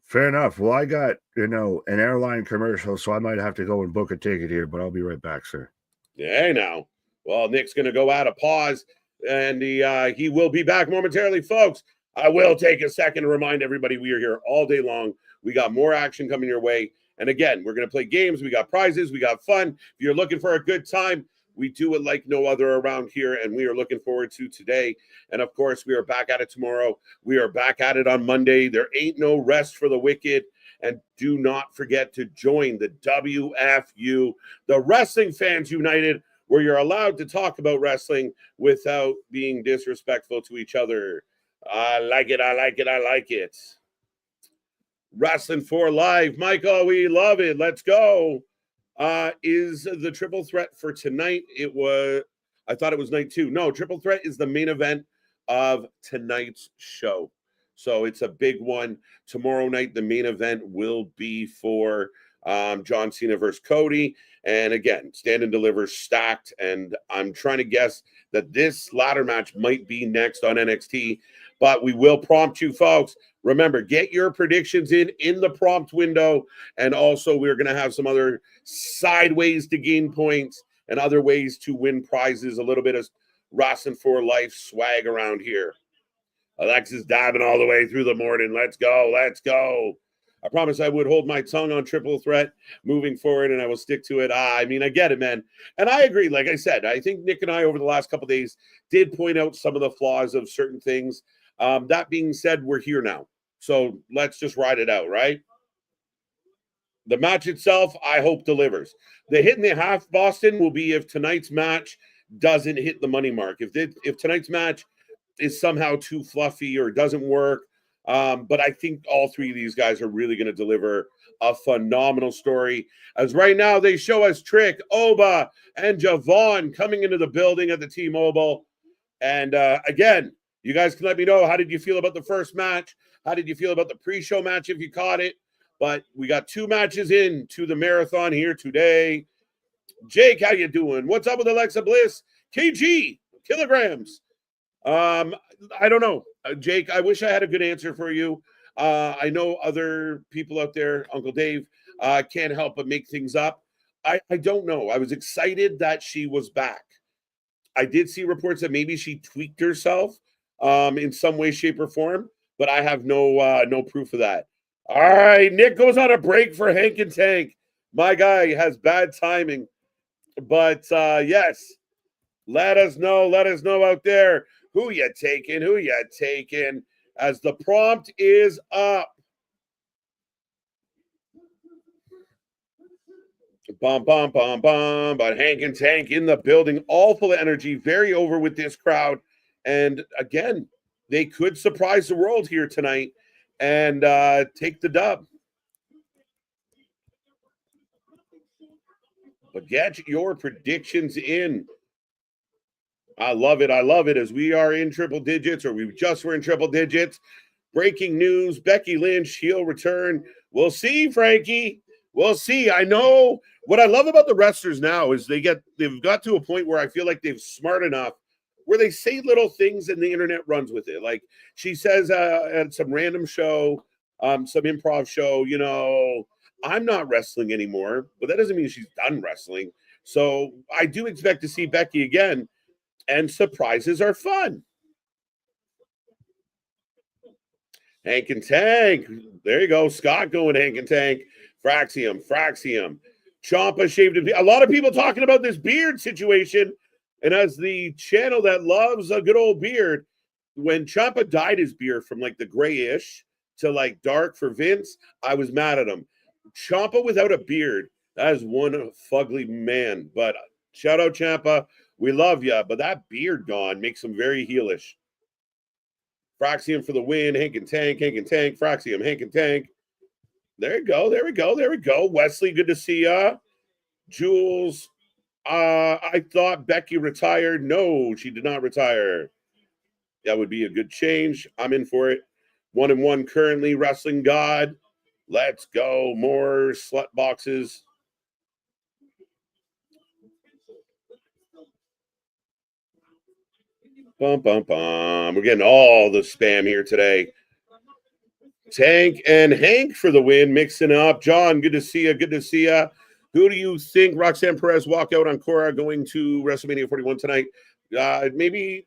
Fair enough. Well, I got, an airline commercial, so I might have to go and book a ticket here, but I'll be right back, sir. Yeah, now. Well, Nick's going to go out of pause, and he will be back momentarily, folks. I will take a second to remind everybody we are here all day long. We got more action coming your way. And again, we're going to play games. We got prizes. We got fun. If you're looking for a good time, we do it like no other around here, and we are looking forward to today. And, of course, we are back at it tomorrow. We are back at it on Monday. There ain't no rest for the wicked. And do not forget to join the WFU, the Wrestling Fans United, where you're allowed to talk about wrestling without being disrespectful to each other. I like it. Wrestling for Live. Michael, we love it. Let's go. Is the triple threat for tonight? I thought it was night 2. No, triple threat is the main event of tonight's show. So it's a big one. Tomorrow night, the main event will be for John Cena versus Cody. And again, Stand and Deliver stacked. And I'm trying to guess that this ladder match might be next on NXT. But we will prompt you, folks. Remember, get your predictions in the prompt window. And also, we're going to have some other side ways to gain points and other ways to win prizes. A little bit of Wrestling for Life swag around here. Alexis diving all the way through the morning. Let's go. I promise I would hold my tongue on triple threat moving forward, and I will stick to it. I get it, man. And I agree. Like I said, I think Nick and I over the last couple of days did point out some of the flaws of certain things. That being said, we're here now. So let's just ride it out, right? The match itself, I hope, delivers. The hit and a half, Boston, will be if tonight's match doesn't hit the money mark. If tonight's match is somehow too fluffy or doesn't work. But I think all three of these guys are really going to deliver a phenomenal story. As right now, they show us Trick, Oba, and Javon coming into the building at the T-Mobile. And again, you guys can let me know, how did you feel about the first match? How did you feel about the pre-show match if you caught it? But we got 2 matches into the marathon here today. Jake, how you doing? What's up with Alexa Bliss? KG, kilograms. I don't know. Jake, I wish I had a good answer for you. I know other people out there, Uncle Dave, can't help but make things up. I don't know. I was excited that she was back. I did see reports that maybe she tweaked herself in some way, shape, or form, but I have no proof of that. All right, Nick goes on a break for Hank and Tank. My guy has bad timing, but yes, let us know out there who you taking, as the prompt is up. Bum, bum, bum, bum. But Hank and Tank in the building, all full of energy, very over with this crowd. And again, they could surprise the world here tonight and take the dub. But get your predictions in. I love it. As we are in triple digits, or we just were in triple digits. Breaking news, Becky Lynch, heel return. We'll see, Frankie. We'll see. I know what I love about the wrestlers now is they've got to a point where I feel like they've smart enough where they say little things and the internet runs with it. Like she says at some random show, some improv show, I'm not wrestling anymore, but that doesn't mean she's done wrestling. So I do expect to see Becky again, and surprises are fun. Hank and Tank. There you go. Scott going Hank and Tank. Fraxium. Ciampa shaved a lot of people talking about this beard situation. And as the channel that loves a good old beard, when Ciampa dyed his beard from like the grayish to like dark for Vince, I was mad at him. Ciampa without a beard, that is one fugly man. But shout out Ciampa. We love you. But that beard gone makes him very heelish. Fraxium for the win. Hank and Tank. Fraxium, Hank and Tank. There we go. Wesley, good to see ya. Jules, I thought Becky retired. No, she did not retire. That would be a good change. I'm in for it. 1-1 currently. Wrestling God. Let's go. More slut boxes. Bum, bum, bum. We're getting all the spam here today. Tank and Hank for the win, mixing up. John, good to see you. Who do you think Roxanne Perez walk out on Cora going to WrestleMania 41 tonight? Maybe.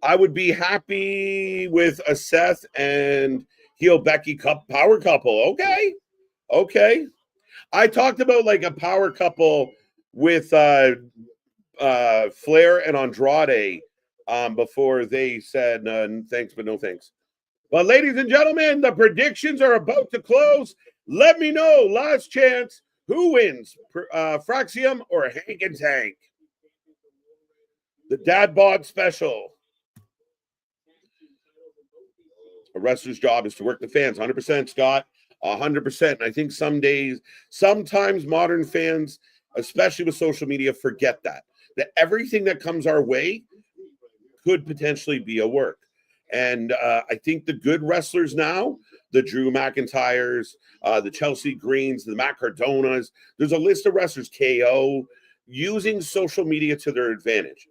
I would be happy with a Seth and heel Becky power couple. Okay. I talked about like a power couple with Flair and Andrade before they said thanks, but no thanks. But ladies and gentlemen, the predictions are about to close. Let me know, last chance, who wins, Fraxium or Hank and Tank? The Dad Bod Special. A wrestler's job is to work the fans. 100%, Scott. 100%. And I think sometimes modern fans, especially with social media, forget that everything that comes our way could potentially be a work. And I think the good wrestlers now, the Drew McIntyres, the Chelsea Greens, the Matt Cardonas, there's a list of wrestlers, KO, using social media to their advantage.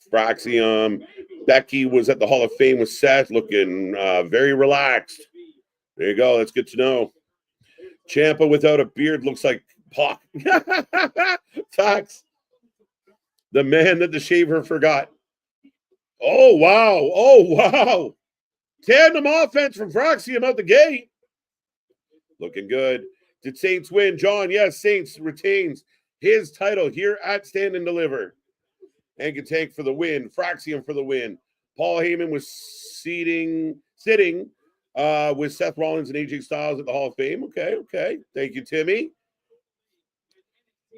Fraxium. Becky was at the Hall of Fame with Seth, looking very relaxed. There you go. That's good to know. Ciampa without a beard looks like Pac. Tax. The man that the shaver forgot. Oh, wow. Tandem offense from Fraxium out the gate. Looking good. Did Saints win? John, yes, Saints retains his title here at Stand and Deliver. Hank and Tank for the win. Fraxium for the win. Paul Heyman was sitting with Seth Rollins and AJ Styles at the Hall of Fame. Okay. Thank you, Timmy.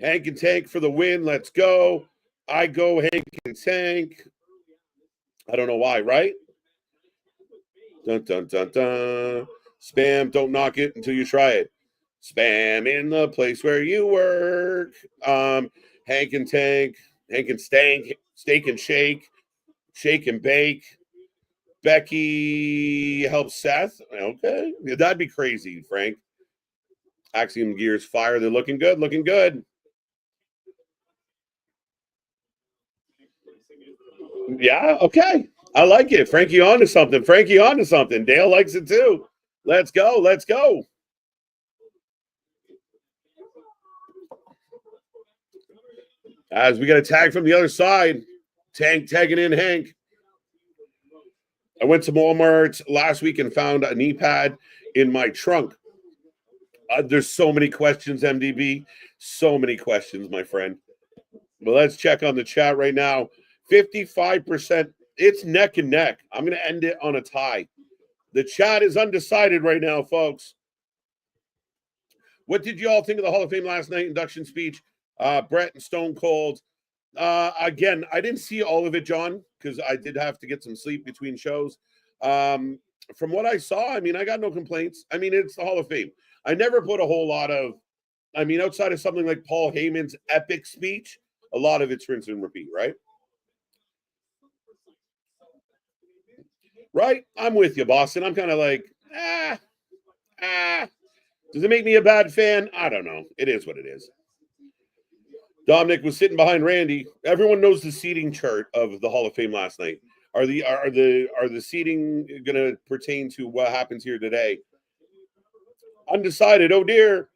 Hank and Tank for the win. Let's go. I go Hank and Tank. I don't know why, right? Dun, dun, dun, dun. Spam, don't knock it until you try it. Spam in the place where you work. Hank and Tank, Hank and Stank, Steak and Shake, Shake and Bake. Becky helps Seth. Okay. That'd be crazy, Frank. Axiom Gears Fire. They're looking good. Yeah, okay. I like it. Frankie on to something. Dale likes it too. Let's go. As we got a tag from the other side. Tank tagging in Hank. I went to Walmart last week and found a knee pad in my trunk. There's so many questions, MDB. So many questions, my friend. But let's check on the chat right now. 55%. It's neck and neck. I'm going to end it on a tie. The chat is undecided right now, folks. What did you all think of the Hall of Fame last night induction speech? Brett and Stone Cold. Again, I didn't see all of it, John, because I did have to get some sleep between shows. From what I saw, I mean, I got no complaints. I mean, it's the Hall of Fame. I never put a whole lot of, I mean, outside of something like Paul Heyman's epic speech, a lot of it's rinse and repeat, right? Right? I'm with you, Boston. I'm kind of like, does it make me a bad fan? I don't know. It is what it is. Dominic was sitting behind Randy. Everyone knows the seating chart of the Hall of Fame last night. Are the seating going to pertain to what happens here today? Undecided. Oh dear.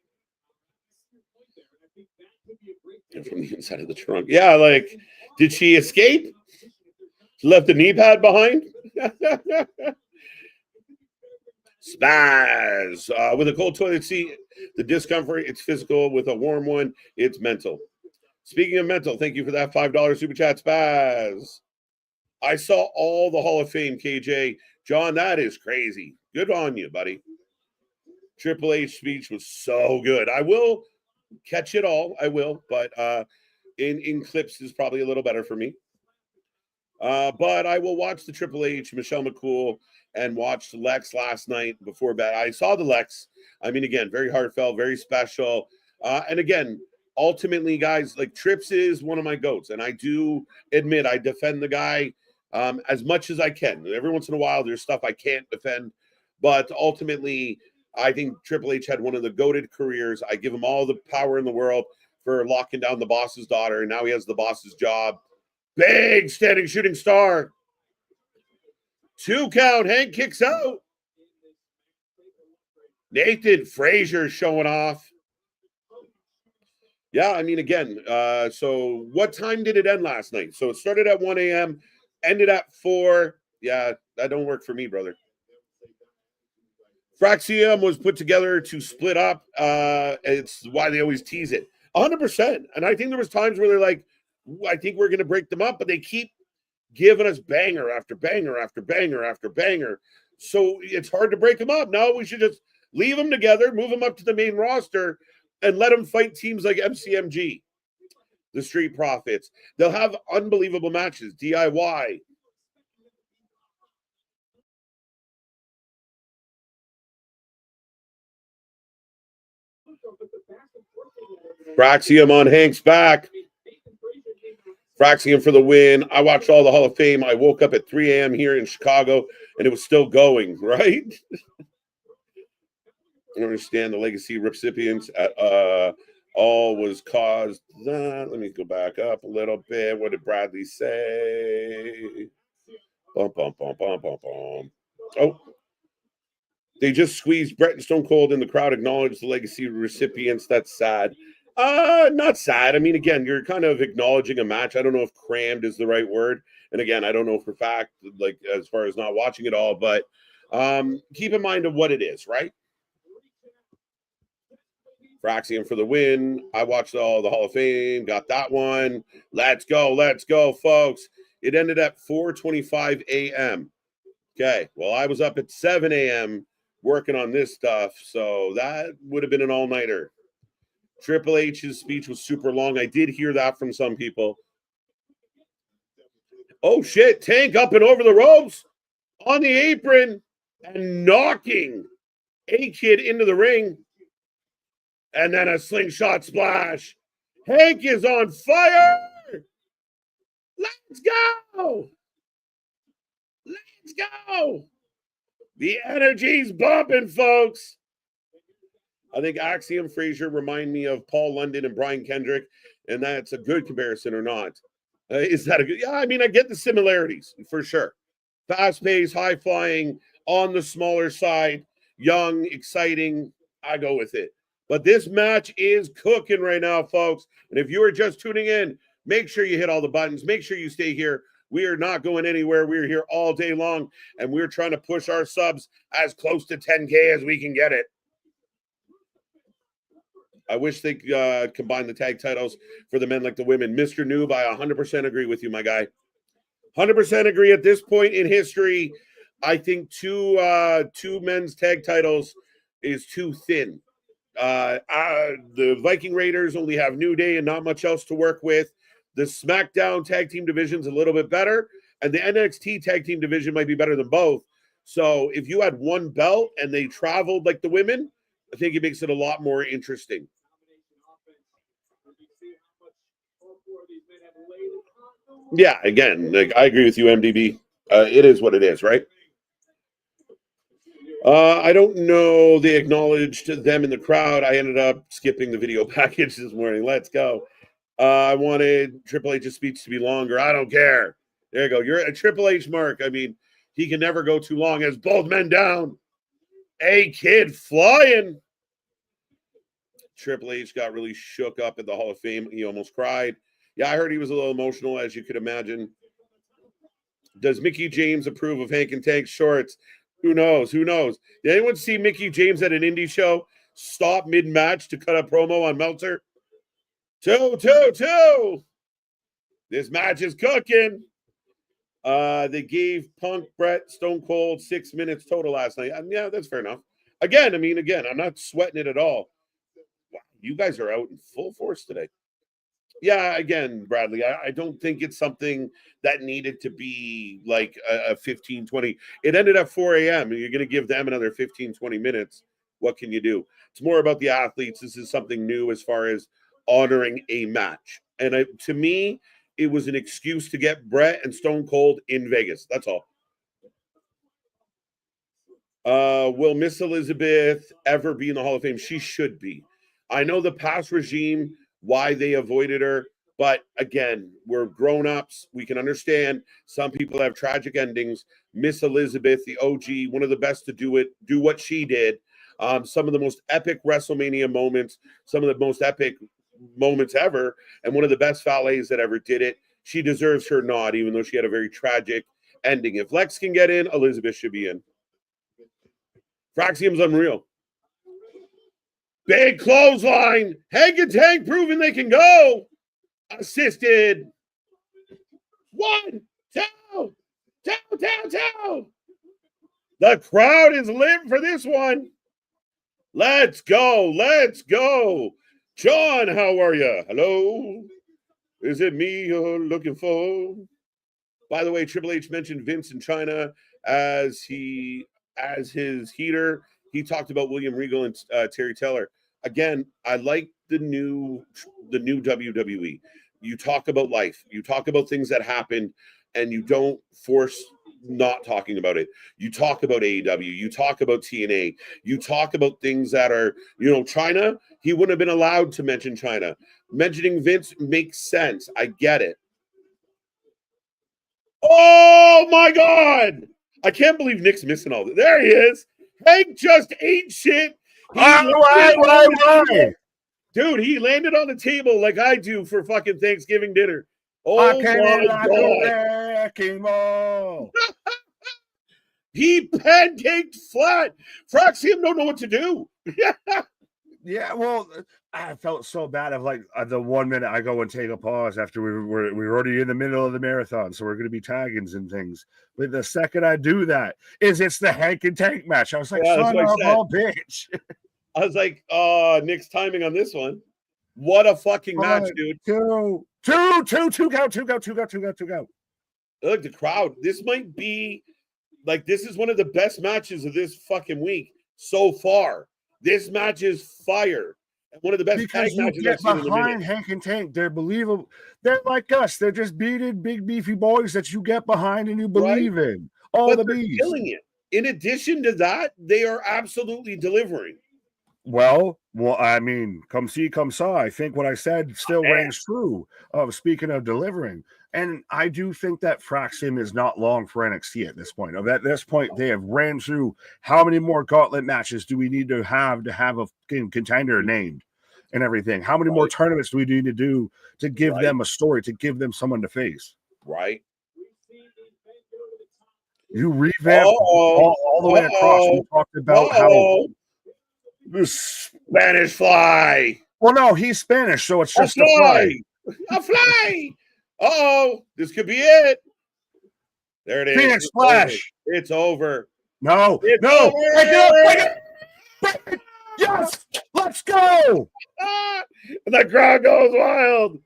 From the inside of the trunk. Yeah, like, did she escape? She left the knee pad behind? Spaz. With a cold toilet seat, the discomfort, it's physical. With a warm one, it's mental. Speaking of mental, thank you for that $5 super chat, Spaz. I saw all the Hall of Fame, KJ. John, that is crazy. Good on you, buddy. Triple H speech was so good. I will catch it all. I will, but in clips is probably a little better for me. But I will watch the Triple H, Michelle McCool, and watch Lex last night before bed. I saw the Lex. I mean, again, very heartfelt, very special. And again, ultimately, guys, like Trips is one of my goats. And I do admit I defend the guy as much as I can. Every once in a while, there's stuff I can't defend. But ultimately, I think Triple H had one of the goated careers. I give him all the power in the world for locking down the boss's daughter. And now he has the boss's job. Big standing shooting star. 2 count. Hank kicks out. Nathan Frazier showing off. Yeah, I mean, again, so what time did it end last night? So it started at 1 a.m., ended at 4. Yeah, that don't work for me, brother. Fraxium was put together to split up. It's why they always tease it. 100%. And I think there was times where they're like, I think we're going to break them up, but they keep giving us banger after banger after banger after banger. So it's hard to break them up. No, we should just leave them together, move them up to the main roster, and let them fight teams like MCMG, the Street Profits. They'll have unbelievable matches. DIY. Fraxium on Hank's back. Fraxium for the win. I watched all the Hall of Fame. I woke up at 3 a.m. here in Chicago, and it was still going, right? I understand the legacy recipients all was caused. Let me go back up a little bit. What did Bradley say? Bum, bum, bum, bum, bum, bum. Oh, they just squeezed Brett and Stone Cold in the crowd, acknowledged the legacy recipients. That's sad. Not sad. I mean, again, you're kind of acknowledging a match. I don't know if crammed is the right word. And again, I don't know for fact, like as far as not watching it all, but keep in mind of what it is, right? Fraxium for the win. I watched all the Hall of Fame, got that one. Let's go, folks. It ended at 4:25 a.m. Okay, well, I was up at 7 a.m. working on this stuff, so that would have been an all-nighter. Triple H's speech was super long. I did hear that from some people. Oh, shit, Tank up and over the ropes on the apron and knocking A-Kid into the ring. And then a slingshot splash. Hank is on fire. Let's go. Let's go. The energy's bumping, folks. I think Axiom Frazier remind me of Paul London and Brian Kendrick, and that's a good comparison or not. Is that a good? Yeah, I mean, I get the similarities for sure. Fast-paced, high-flying, on the smaller side, young, exciting. I go with it. But this match is cooking right now, folks. And if you are just tuning in, make sure you hit all the buttons. Make sure you stay here. We are not going anywhere. We're here all day long, and we're trying to push our subs as close to 10K as we can get it. I wish they combine the tag titles for the men like the women. Mr. Noob, I 100% agree with you, my guy. 100% agree. At this point in history, I think two men's tag titles is too thin. The Viking Raiders only have New Day and not much else to work with. The SmackDown tag team division is a little bit better, and the NXT tag team division might be better than both. So if you had one belt and they traveled like the women, I think it makes it a lot more interesting. Yeah, again, like I agree with you, MDB. It is what it is, right? I don't know. They acknowledged them in the crowd. I ended up skipping the video package this morning. Let's go. I wanted Triple H's speech to be longer. I don't care. There you go. You're a Triple H mark. I mean, he can never go too long. As both men down. A-Kid flying. Triple H got really shook up at the Hall of Fame. He almost cried. Yeah, I heard he was a little emotional, as you could imagine. Does Mickey James approve of Hank and Tank's shorts? Who knows? Who knows? Did anyone see Mickey James at an indie show stop mid-match to cut a promo on Meltzer? 2. This match is cooking. They gave Punk, Brett, Stone Cold 6 minutes total last night. Yeah, that's fair enough. Again, I'm not sweating it at all. Wow, you guys are out in full force today. Yeah, again, Bradley, I don't think it's something that needed to be like a 15, 20. It ended at 4 a.m. You're going to give them another 15, 20 minutes. What can you do? It's more about the athletes. This is something new as far as honoring a match. And to me, it was an excuse to get Brett and Stone Cold in Vegas. That's all. Will Miss Elizabeth ever be in the Hall of Fame? She should be. I know the past regime, why they avoided her. But again, we're grown-ups. We can understand some people have tragic endings. Miss Elizabeth, the OG, one of the best to do what she did. Some of the most epic WrestleMania moments, some of the most epic moments ever, and one of the best valets that ever did it. She deserves her nod, even though she had a very tragic ending. If Lex can get in, Elizabeth should be in. Fraxium's unreal. Big clothesline. Hank and Tank proving they can go. Assisted. 1, 2. The crowd is lit for this one. Let's go. John, how are you? Hello. Is it me you're looking for? By the way, Triple H mentioned Vince in China as his heater. He talked about William Regal and Terry Taylor. Again, I like the new WWE. You talk about life. You talk about things that happened, and you don't force not talking about it. You talk about AEW. You talk about TNA. You talk about things that are, China. He wouldn't have been allowed to mention China. Mentioning Vince makes sense. I get it. Oh, my God. I can't believe Nick's missing all this. There he is. Hank just ate shit. Why? Dude, he landed on the table like I do for fucking Thanksgiving dinner. Oh, my God. He pancaked flat. Fraxium don't know what to do. Yeah, well, I felt so bad of like the 1 minute I go and take a pause after we're already in the middle of the marathon, so we're going to be tagging and things. But the second I do that, it's the Hank and Tank match. I was like, Yeah, that's son what I of said. a bitch. I was like, oh, Nick's timing on this one. What a fucking match, dude. Two go. Look, the crowd. This might be like, this is one of the best matches of this fucking week so far. This match is fire. And one of the best Because tag you matches get I've seen in a behind minute. Hank and Tank. They're believable. They're like us. They're just bearded, big, beefy boys that you get behind and you believe in. All But the they're bees. killing it. In addition to that, they are absolutely delivering. Well, I mean, come see, come saw. I think what I said still rings true. Speaking of delivering, and I do think that Fraxium is not long for NXT at this point. At this point, they have ran through how many more gauntlet matches do we need to have a contender named and everything? How many more tournaments do we need to do to give them a story, to give them someone to face? Right. You revamp all the way across. We talked about how the Spanish fly. Well, no, he's Spanish, so it's just a fly. A fly. Oh, this could be it. There it is. Phoenix Splash. It's over. No, it's no. Over. Break it up. Yes, let's go. And the crowd goes wild.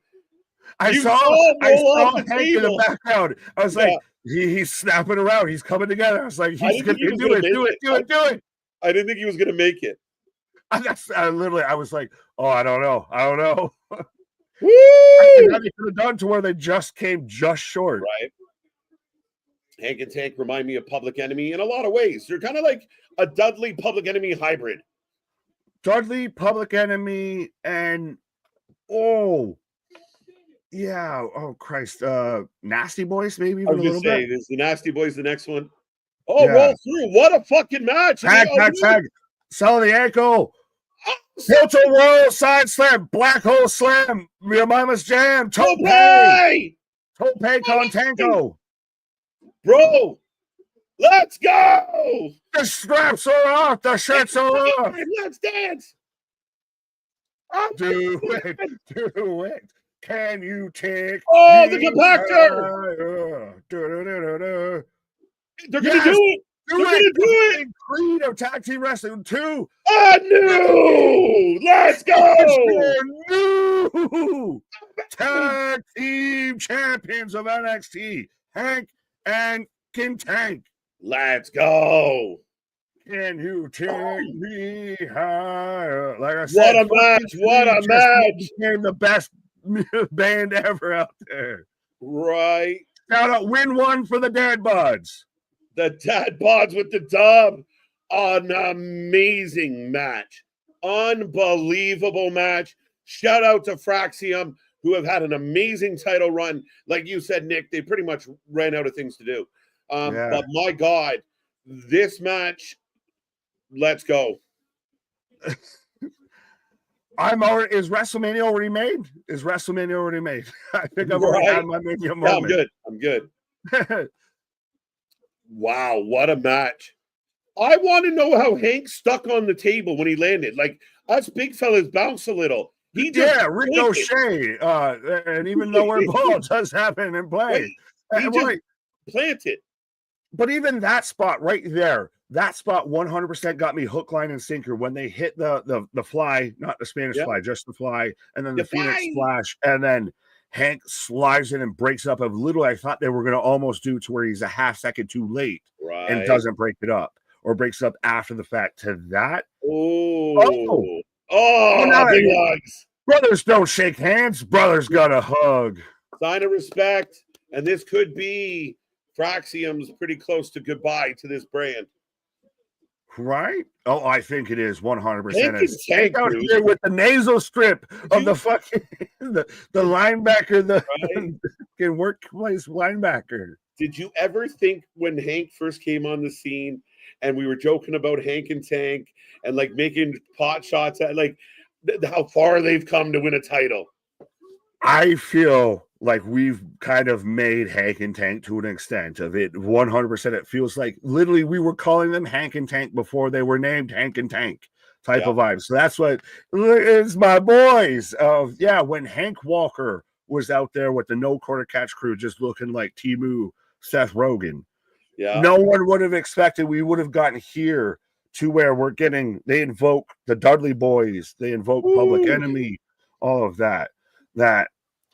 I saw Hank in the background. I was like, he's snapping around. He's coming together. I was like, he's going to do it. I didn't think he was going to make it. I was like, oh, I don't know. Woo! They could have done to where they just came just short. Right. Hank and Tank remind me of Public Enemy in a lot of ways. They're kind of like a Dudley Public Enemy hybrid. Dudley, Public Enemy, and yeah. Oh Christ. Nasty Boys, maybe. I was gonna say, is the Nasty Boys the next one? Oh, yeah. Roll through. What a fucking match. Tag. Selling the ankle. Tilt a roll, side slam, black hole slam, your mama's jam, tope con tango. Bro, let's go. The straps are off, the shirts are off. Let's dance. Do it. Can you take the compactor? They're gonna do it. They're gonna do it. Creed of Tag Team Wrestling 2. New. Let's go. New Tag Team Champions of NXT, Hank and Tank. Let's go. Can you take me higher? Like I said, what a match! Became the best band ever out there. Right. Shout out, win one for the Dad Bods. The Dad Bods with the dub. An amazing match. Unbelievable match. Shout out to Fraxium, who have had an amazing title run. Like you said, Nick, they pretty much ran out of things to do. But my God, this match, let's go. Is WrestleMania already made? I think I've already had my Mania moment. Yeah, I'm good. Wow, what a match. I want to know how Hank stuck on the table when he landed. Like, us big fellas bounce a little. Ricochet. And even though we're ball does happen in play. He just planted. But even that spot right there, that spot 100% got me hook, line, and sinker when they hit the fly, not the Spanish fly, just the fly, and then the Phoenix Splash, and then Hank slides in and breaks up a little. I thought they were going to almost do to where he's a half second too late and doesn't break it up or breaks up after the fact to that. Big hugs. Brothers don't shake hands. Brothers got a hug. Sign of respect. And this could be Fraxium's pretty close to goodbye to this brand. Right? Oh, I think it is 100%. Tank out here with the nasal strip of the fucking the linebacker, the workplace linebacker. Did you ever think when Hank first came on the scene and we were joking about Hank and Tank and like making pot shots at like how far they've come to win a title? I feel like we've kind of made Hank and Tank to an extent of it. 100%. It feels like literally we were calling them Hank and Tank before they were named Hank and Tank. type of vibe. So that's what is my boys of, when Hank Walker was out there with the no quarter catch crew just looking like Timu Seth Rogen. Yeah. No one would have expected we would have gotten here to where we're getting, they invoke the Dudley Boys, they invoke Public Enemy, all of that.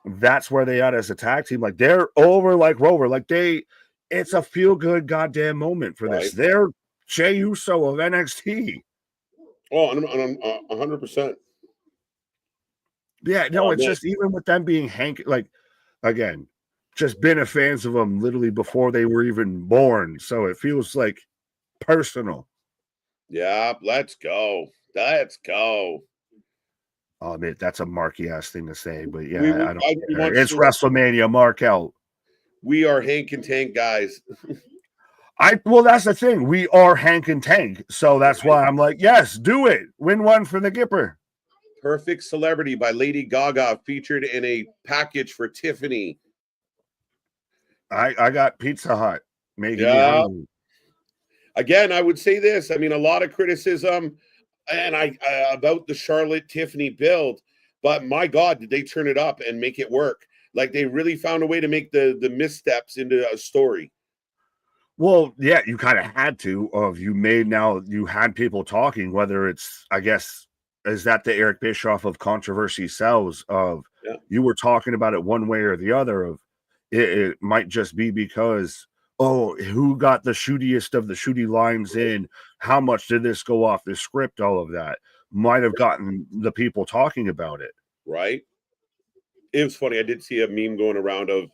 That's where they are as a tag team. Like they're over like Rover. Like it's a feel-good goddamn moment for this. They're Jey Uso of NXT. Oh, and I'm 100%. Yeah, no, it's just even with them being Hank, like again, just been a fans of them literally before they were even born. So it feels like personal. Yeah, let's go. Let's go. I'll admit that's a marky ass thing to say, but yeah, I don't care. It's WrestleMania, mark out. We are Hank and Tank guys. Well, that's the thing. We are Hank and Tank. So that's why I'm like, yes, do it. Win one for the Gipper. Perfect Celebrity by Lady Gaga featured in a package for Tiffany. I got Pizza Hut making me hungry. Again, I would say this. I mean, a lot of criticism and about the Charlotte Tiffany build, but my God, did they turn it up and make it work? Like they really found a way to make the missteps into a story. Well, yeah, you kind of had to. You had people talking, whether it's, I guess, is that the Eric Bischoff of controversy sells of you were talking about it one way or the other of it might just be because, who got the shootiest of the shooty lines in? How much did this go off the script? All of that might have gotten the people talking about it. Right. It was funny. I did see a meme going around of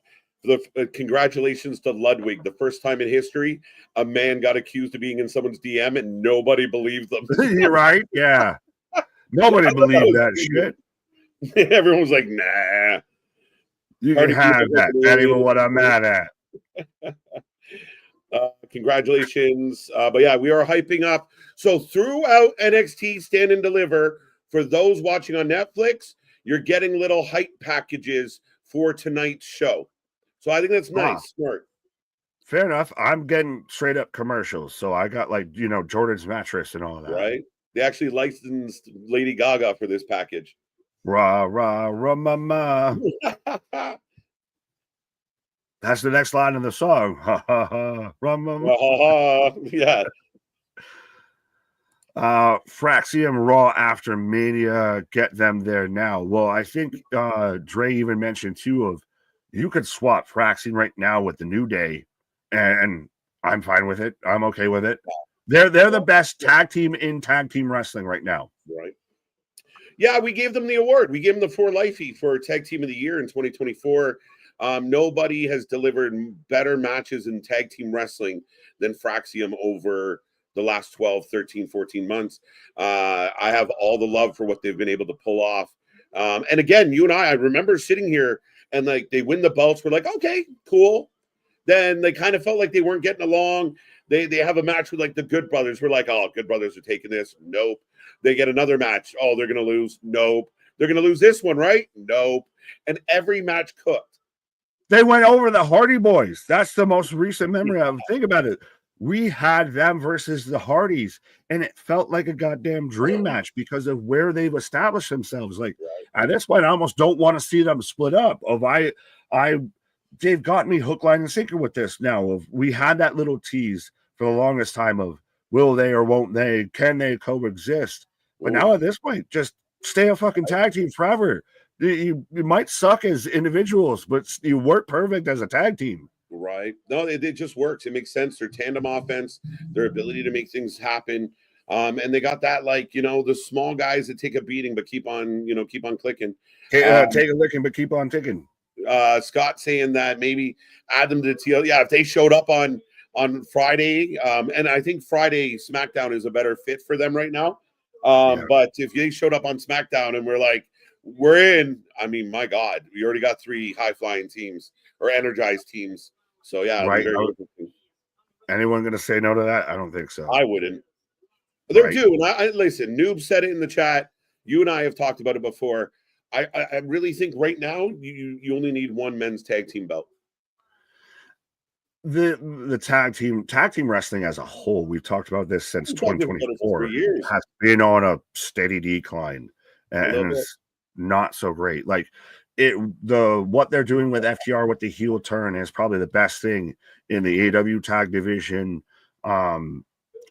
congratulations to Ludwig. The first time in history, a man got accused of being in someone's DM and nobody believed them. You're right. Yeah. Nobody believed that shit. Everyone was like, nah. You can have that. Not even what I'm mad at. Congratulations. But yeah, we are hyping up. So throughout NXT Stand and Deliver, for those watching on Netflix, you're getting little hype packages for tonight's show. So I think that's nice. Smart. Fair enough. I'm getting straight up commercials. So I got Jordan's mattress and all that. Right. They actually licensed Lady Gaga for this package. Rah, rah, rah, mama. That's the next line in the song. Ha, ha, ha. Rah, mama. Yeah. Fraxium Raw after Mania, get them there now. Well, I think Dre even mentioned too of you could swap Fraxium right now with the New Day, and I'm fine with it. I'm okay with it. They're the best tag team in tag team wrestling right now. Right. Yeah, we gave them the award. We gave them the For Lifey for Tag Team of the Year in 2024. Nobody has delivered better matches in tag team wrestling than Fraxium over the last 12, 13, 14 months. I have all the love for what they've been able to pull off. And again, you and I remember sitting here and like they win the belts. We're like, okay, cool. Then they kind of felt like they weren't getting along. They have a match with like the Good Brothers. We're like, oh, Good Brothers are taking this. Nope. They get another match. Oh, they're going to lose. Nope. They're going to lose this one, right? Nope. And every match cooked. They went over the Hardy Boys. That's the most recent memory I have. Think about it. We had them versus the Hardys, and it felt like a goddamn dream match because of where they've established themselves. Like at this point, I almost don't want to see them split up. They've got me hook, line, and sinker with this now. We had that little tease for the longest time of will they or won't they? Can they coexist? But now at this point, just stay a fucking tag team forever. You might suck as individuals, but you work perfect as a tag team. Right. No, it just works. It makes sense. Their tandem offense, their ability to make things happen. And they got that, the small guys that take a beating but keep on clicking. Take a licking but keep on ticking. Scott saying that maybe add them to the TL. Yeah, if they showed up on Friday, and I think Friday SmackDown is a better fit for them right now. But if they showed up on SmackDown and we're like, we're in, I mean, my God, we already got 3 high-flying teams or energized teams. So, yeah. Right. Anyone going to say no to that? I don't think so. I wouldn't. They're due. And listen, Noob said it in the chat. You and I have talked about it before. I really think right now you only need one men's tag team belt. the tag team wrestling as a whole, we've talked about this since We've talked about it for 2024, 3 years. has been on a steady decline, A and little bit. it's not so great. Like what they're doing with FTR with the heel turn is probably the best thing in the AW tag division.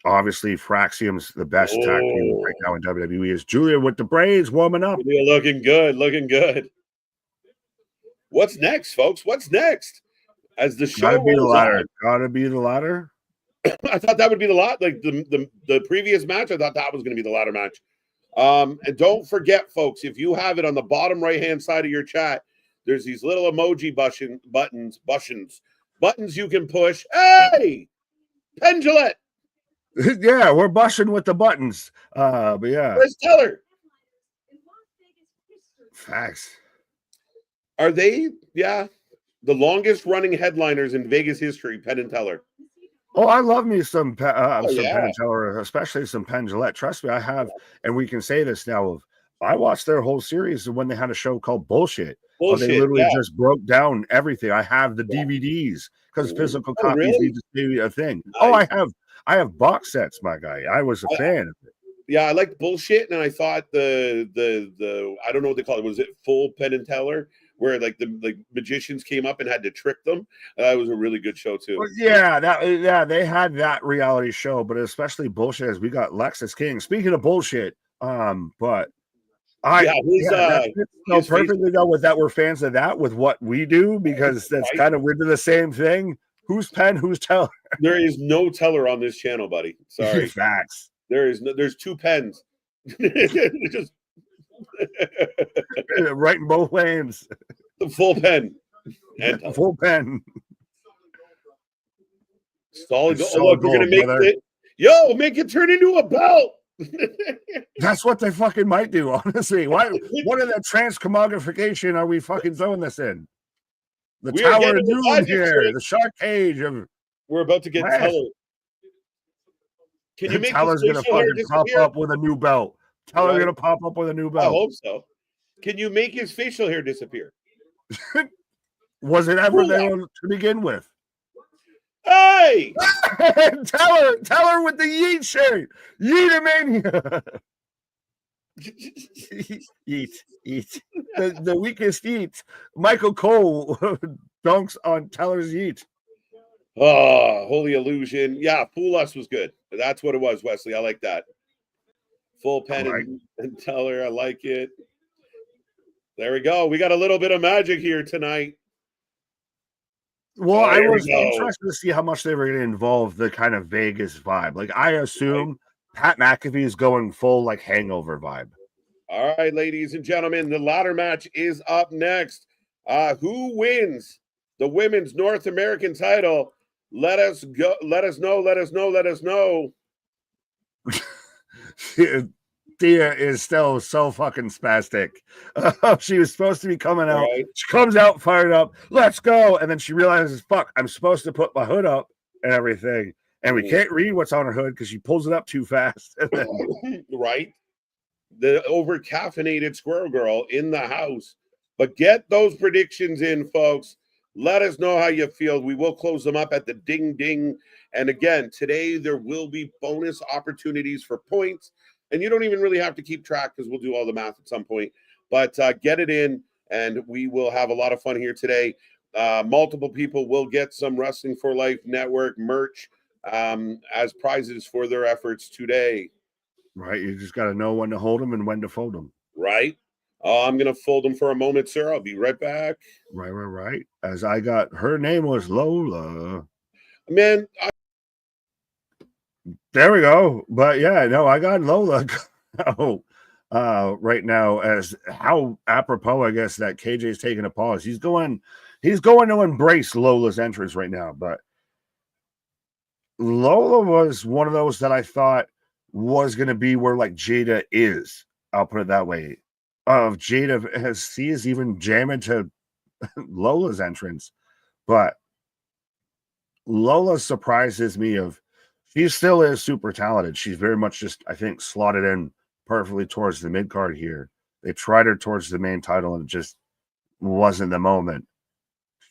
Obviously, Fraxium's the best tag team right now in WWE. Is Julia with the braids warming up? Julia looking good, looking good. What's next, folks? What's next? As the show Gotta be the rolls ladder. on, Gotta be the ladder. I thought that would be the lot. Like the previous match, I thought that was going to be the ladder match. And don't forget, folks, if you have it on the bottom right-hand side of your chat, there's these little emoji buttons you can push. Hey, Pendulette. Yeah, we're bushing with the buttons. But yeah. Where's Teller? Facts. Are they? Yeah. The longest running headliners in Vegas history, Penn and Teller. Oh, I love me some Penn yeah. and Teller, especially some Pendulette. Trust me, I have, and we can say this now. I watched their whole series when they had a show called Bullshit. Bullshit, they literally just broke down everything. I have the DVDs because physical copies need to be a thing. Nice. Oh, I have box sets, my guy. I was a fan of it. Yeah, I liked Bullshit, and I thought the I don't know what they call it. Was it full Penn and Teller, where like the magicians came up and had to trick them? That was a really good show too. Well, yeah, they had that reality show, but especially Bullshit as we got Lexus King. Speaking of bullshit, but his perfectly though with that. We're fans of that with what we do because that's kind of we're doing the same thing. Who's Penn? Who's Teller? There is no Teller on this channel, buddy. Sorry. Facts. There's two pens. Just right in both lanes. The full pen. And full pen. Solid. We're gonna make it. Yo, make it turn into a belt. That's what they fucking might do, honestly. What in that transcommodification are we fucking throwing this in? The Tower of Doom here, the shark cage of. We're about to get Teller. Can you make Teller's gonna fucking pop up with a new belt? Teller's gonna pop up with a new belt. I hope so. Can you make his facial hair disappear? Was it ever there to begin with? Hey! Teller with the Yeet shirt. Yeetamania. Eat. The weakest eat. Michael Cole dunks on Teller's Yeet. Oh, Holy Illusion. Yeah, Fool Us was good. That's what it was, Wesley. I like that. Full Pen and Teller. I like it. There we go. We got a little bit of magic here tonight. Well, I was interested to see how much they were going to involve the kind of Vegas vibe. Like, I assume Pat McAfee is going full, like, Hangover vibe. All right, ladies and gentlemen, the ladder match is up next. Who wins the women's North American title? Let us go. Let us know. Let us know. Let us know. Thea is still so fucking spastic. She was supposed to be coming out. Right. She comes out fired up. Let's go. And then she realizes, fuck, I'm supposed to put my hood up and everything. And we can't read what's on her hood because she pulls it up too fast. Right. The over-caffeinated squirrel girl in the house. But get those predictions in, folks. Let us know how you feel. We will close them up at the ding ding. And again, today there will be bonus opportunities for points. And you don't even really have to keep track because we'll do all the math at some point. But get it in, and we will have a lot of fun here today. Multiple people will get some Wrestling for Life Network merch as prizes for their efforts today. Right. You just got to know when to hold them and when to fold them. Right. I'm going to fold them for a moment, sir. I'll be right back. Right. As I got, her name was Lola. Man, there we go. But yeah, no, I got Lola right now as how apropos, I guess, that KJ's taking a pause. He's going to embrace Lola's entrance right now. But Lola was one of those that I thought was going to be where like Jada is. I'll put it that way. Jada she is even jamming to Lola's entrance. But Lola surprises me she still is super talented. She's very much just, I think, slotted in perfectly towards the mid card here. They tried her towards the main title and it just wasn't the moment.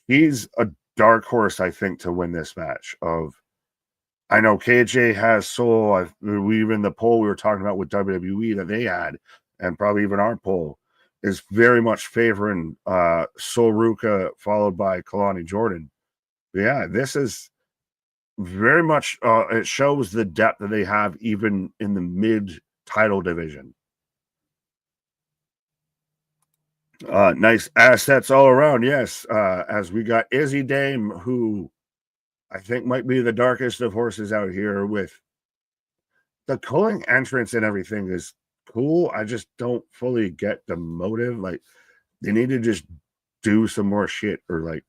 She's a dark horse, I think, to win this match. I know KJ has Soul. We even the poll we were talking about with WWE that they had, and probably even our poll is very much favoring Sol Ruka followed by Kalani Jordan. But yeah, this is very much it shows the depth that they have even in the mid title division. Nice assets all around. Yes, as we got Izzy Dame, who I think might be the darkest of horses out here. With the culling entrance and everything is cool. I just don't fully get the motive. Like, they need to just do some more shit, or like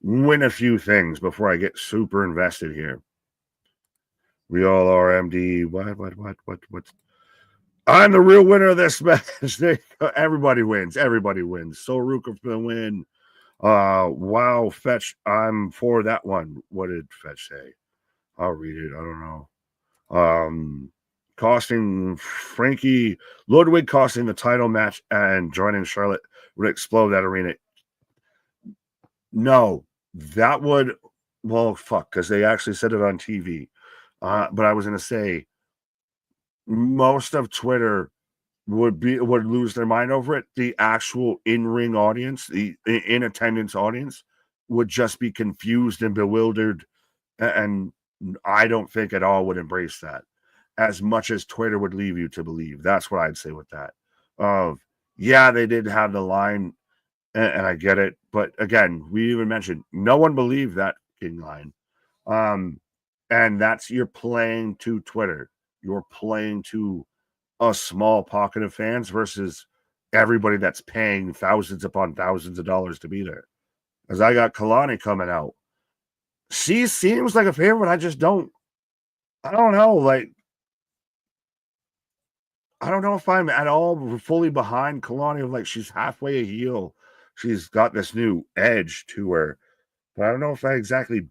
win a few things before I get super invested here. We all are MD. What? I'm the real winner of this match. Everybody wins. Everybody wins. So Ruka for the win. Wow, Fetch. I'm for that one. What did Fetch say? I'll read it. I don't know. Costing Frankie Ludwig costing the title match and joining Charlotte would explode that arena. No, that would, well, fuck, because they actually said it on TV. But I was gonna say most of Twitter would lose their mind over it. The actual in-ring audience, the in attendance audience, would just be confused and bewildered, and I don't think at all would embrace that as much as Twitter would leave you to believe. That's what I'd say with that. Yeah, they did have the line, and I get it, but again, we even mentioned no one believed that fucking line. And that's, you're playing to Twitter. You're playing to a small pocket of fans versus everybody that's paying thousands upon thousands of dollars to be there. As I got Kalani coming out. She seems like a favorite. I don't know. Like, I don't know if I'm at all fully behind Kalani. Like, she's halfway a heel. She's got this new edge to her. But I don't know if I exactly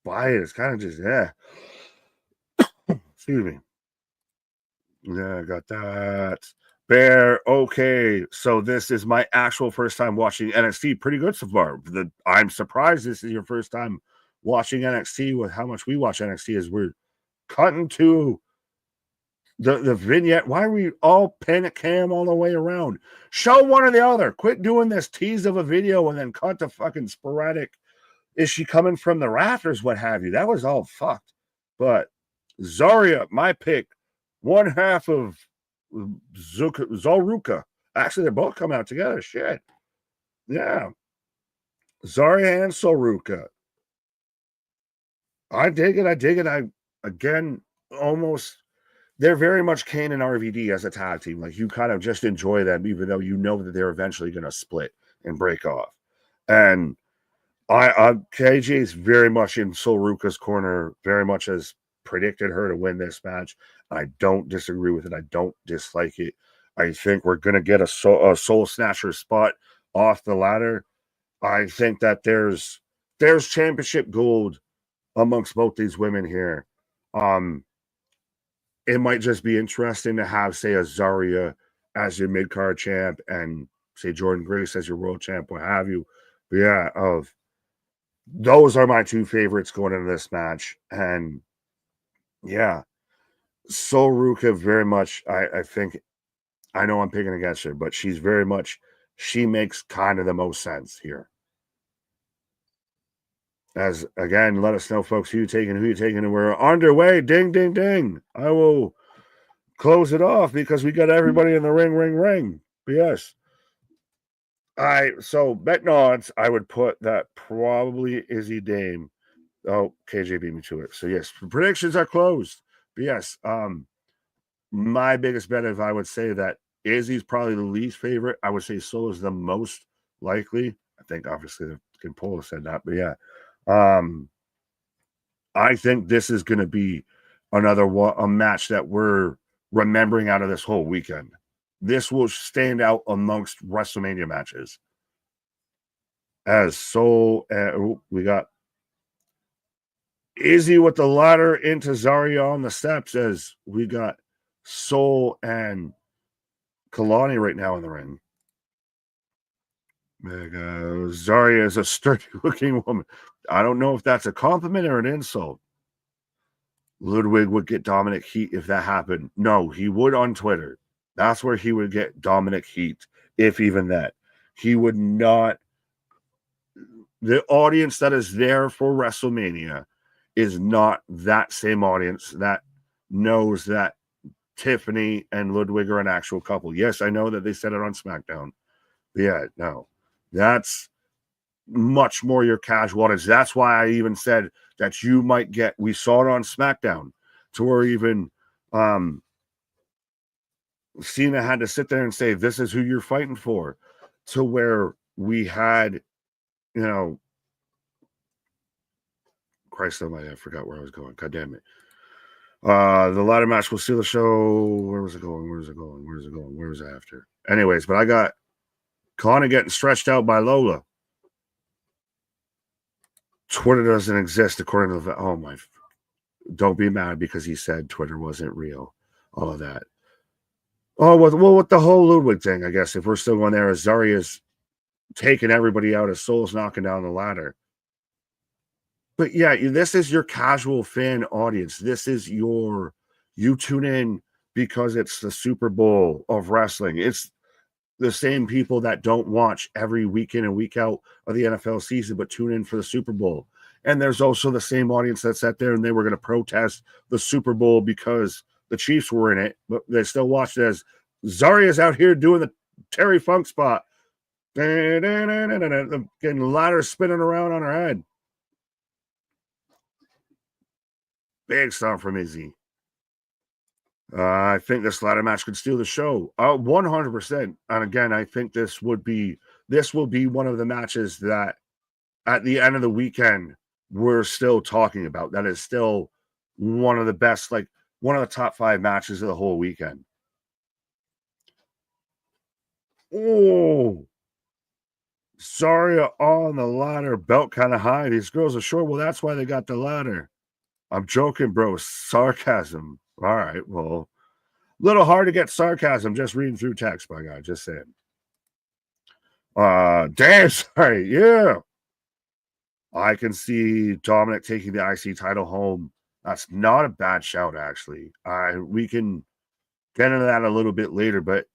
buy it. It's kind of just, yeah. Excuse me. Yeah, I got that. Bear, okay. So this is my actual first time watching NXT. Pretty good so far. I'm surprised this is your first time watching NXT with how much we watch NXT. Is we're cutting to the vignette. Why are we all panic cam all the way around? Show one or the other. Quit doing this tease of a video and then cut to fucking sporadic. Is she coming from the rafters? What have you? That was all fucked. But Zarya, my pick, one half of Zoruka. Actually, they're both coming out together. Shit. Yeah. Zarya and Soruka. I dig it. I again almost, they're very much Kane and RVD as a tag team. Like, you kind of just enjoy them, even though you know that they're eventually going to split and break off. And KJ is very much in Soruka's corner, very much as predicted her to win this match. I don't disagree with it. I don't dislike it. I think we're going to get a soul snatcher spot off the ladder. I think that there's championship gold amongst both these women here. It might just be interesting to have, say, a Zarya as your mid-card champ and, say, Jordan Grace as your world champ, what have you. But yeah, those are my two favorites going into this match. And yeah, Soruka very much, I think, I know I'm picking against her, but she's very much, she makes kind of the most sense here. As again, let us know, folks, who you taking, and we're underway. Ding, ding, ding. I will close it off because we got everybody in the ring. But yes. So betting odds, I would put that probably Izzy Dame. Oh, KJ beat me to it. So yes, predictions are closed. But yes, my biggest bet, if I would say that Izzy's probably the least favorite, I would say Soul is the most likely. I think obviously the poll said that, but yeah. I think this is going to be a match that we're remembering out of this whole weekend. This will stand out amongst WrestleMania matches. As Soul, we got Izzy with the ladder into Zarya on the steps, as we got Soul and Kalani right now in the ring. Zarya is a sturdy-looking woman. I don't know if that's a compliment or an insult. Ludwig would get Dominic heat if that happened. No, he would on Twitter. That's where he would get Dominic heat, if even that. He would not. The audience that is there for WrestleMania is not that same audience that knows that Tiffany and Ludwig are an actual couple. Yes, I know that they said it on SmackDown. Yeah, no. That's much more your casual audience. That's why I even said that you might get, we saw it on SmackDown, to where even Cena had to sit there and say, this is who you're fighting for, to where we had, you know, Christ almighty, I forgot where I was going. God damn it. The ladder match will steal the show. Where was it going? Where was it going? Where was it going? Where was it after? Anyways, but I got Connor getting stretched out by Lola. Twitter doesn't exist according to the, oh my, don't be mad because he said Twitter wasn't real. All of that. Oh, well, with the whole Ludwig thing, I guess, if we're still going there, as Zarya's taking everybody out, as Soul's knocking down the ladder. But yeah, this is your casual fan audience. This is you tune in because it's the Super Bowl of wrestling. It's the same people that don't watch every week in and week out of the NFL season, but tune in for the Super Bowl. And there's also the same audience that sat there and they were going to protest the Super Bowl because the Chiefs were in it, but they still watched it as Zarya's out here doing the Terry Funk spot. Getting the ladder spinning around on her head. Big star from Izzy. I think this ladder match could steal the show. 100%. And again, I think this will be one of the matches that at the end of the weekend we're still talking about. That is still one of the best, like one of the top 5 matches of the whole weekend. Oh, Zarya on the ladder, belt kind of high. These girls are short. Well, that's why they got the ladder. I'm joking, bro. Sarcasm. All right. Well, little hard to get sarcasm just reading through text, my guy. Just saying. Damn, sorry. Yeah. I can see Dominic taking the IC title home. That's not a bad shout, actually. We can get into that a little bit later, but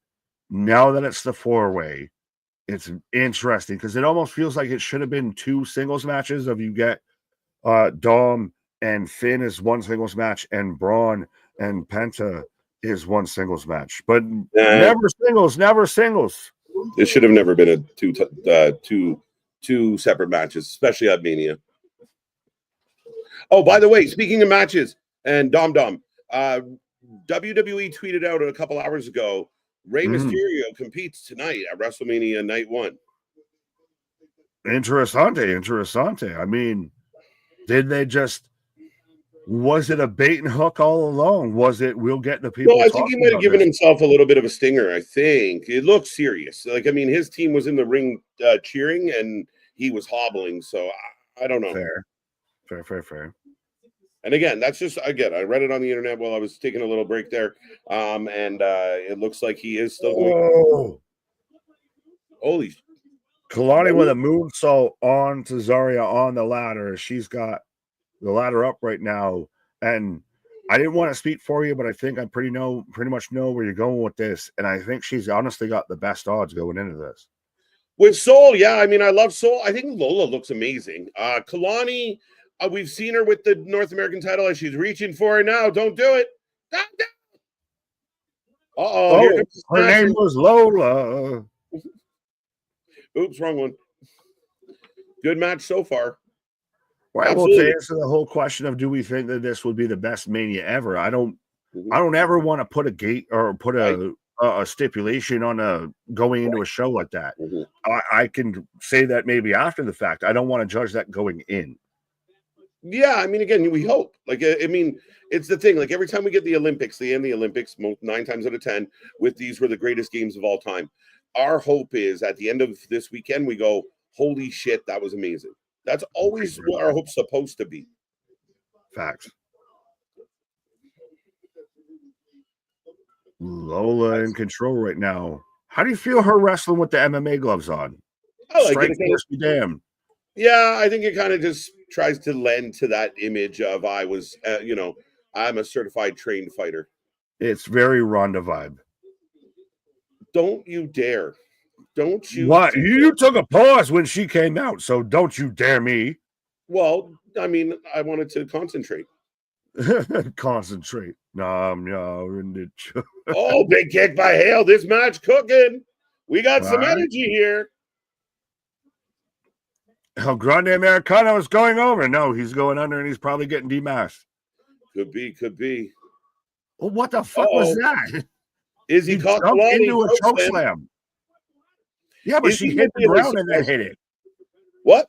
now that it's the 4-way, it's interesting because it almost feels like it should have been 2 singles matches of you get Dom and Finn is 1 singles match, and Braun and Penta is 1 singles match. But never singles. It should have never been a two separate matches, especially at Mania. Oh, by the way, speaking of matches and Dom, WWE tweeted out a couple hours ago, Rey Mysterio competes tonight at WrestleMania Night 1. Interessante. I mean, did they just, was it a bait and hook all along? Was it, we'll get the people? No, I think he might have given himself a little bit of a stinger. I think it looked serious. Like, I mean, his team was in the ring cheering and he was hobbling. So I don't know. Fair. And again, that's just, again, I read it on the internet while I was taking a little break there. And it looks like he is still going. Holy. Kalani with a moonsault on to Zarya on the ladder. She's got the ladder up right now. And I didn't want to speak for you, but I think I pretty much know where you're going with this. And I think she's honestly got the best odds going into this. With Soul, yeah. I mean, I love Soul. I think Lola looks amazing. Kalani, we've seen her with the North American title as she's reaching for it now. Don't do it. Uh-oh. Her name was Lola. Oops, wrong one. Good match so far. Well, to answer the whole question of do we think that this would be the best Mania ever, I don't ever want to put a gate or put a stipulation on going into a show like that. I can say that maybe after the fact. I don't want to judge that going in. Yeah, I mean, again, we hope. Like, I mean, it's the thing. Like, every time we get the Olympics, they end the Olympics 9 times out of 10 with these were the greatest games of all time. Our hope is at the end of this weekend, we go, holy shit, that was amazing. That's always what our hope's supposed to be. Facts. Lola in control right now. How do you feel her wrestling with the MMA gloves on? I like Strike it. force be damned. Yeah, I think it kind of just tries to lend to that image of I was, I'm a certified trained fighter. It's very Ronda vibe. Don't you dare. Don't you What? dare. You took a pause when she came out, so don't you dare me. Well, I mean, I wanted to concentrate. Concentrate. Oh, big kick by Hale. This match cooking. We got some Right. energy here. El Grande Americano is going over. No, he's going under and he's probably getting demasked. Could be. Well, what the fuck was that? Izzy He caught jumped Kalani into a choke slam. Yeah, but she hit the ground and then hit it. What?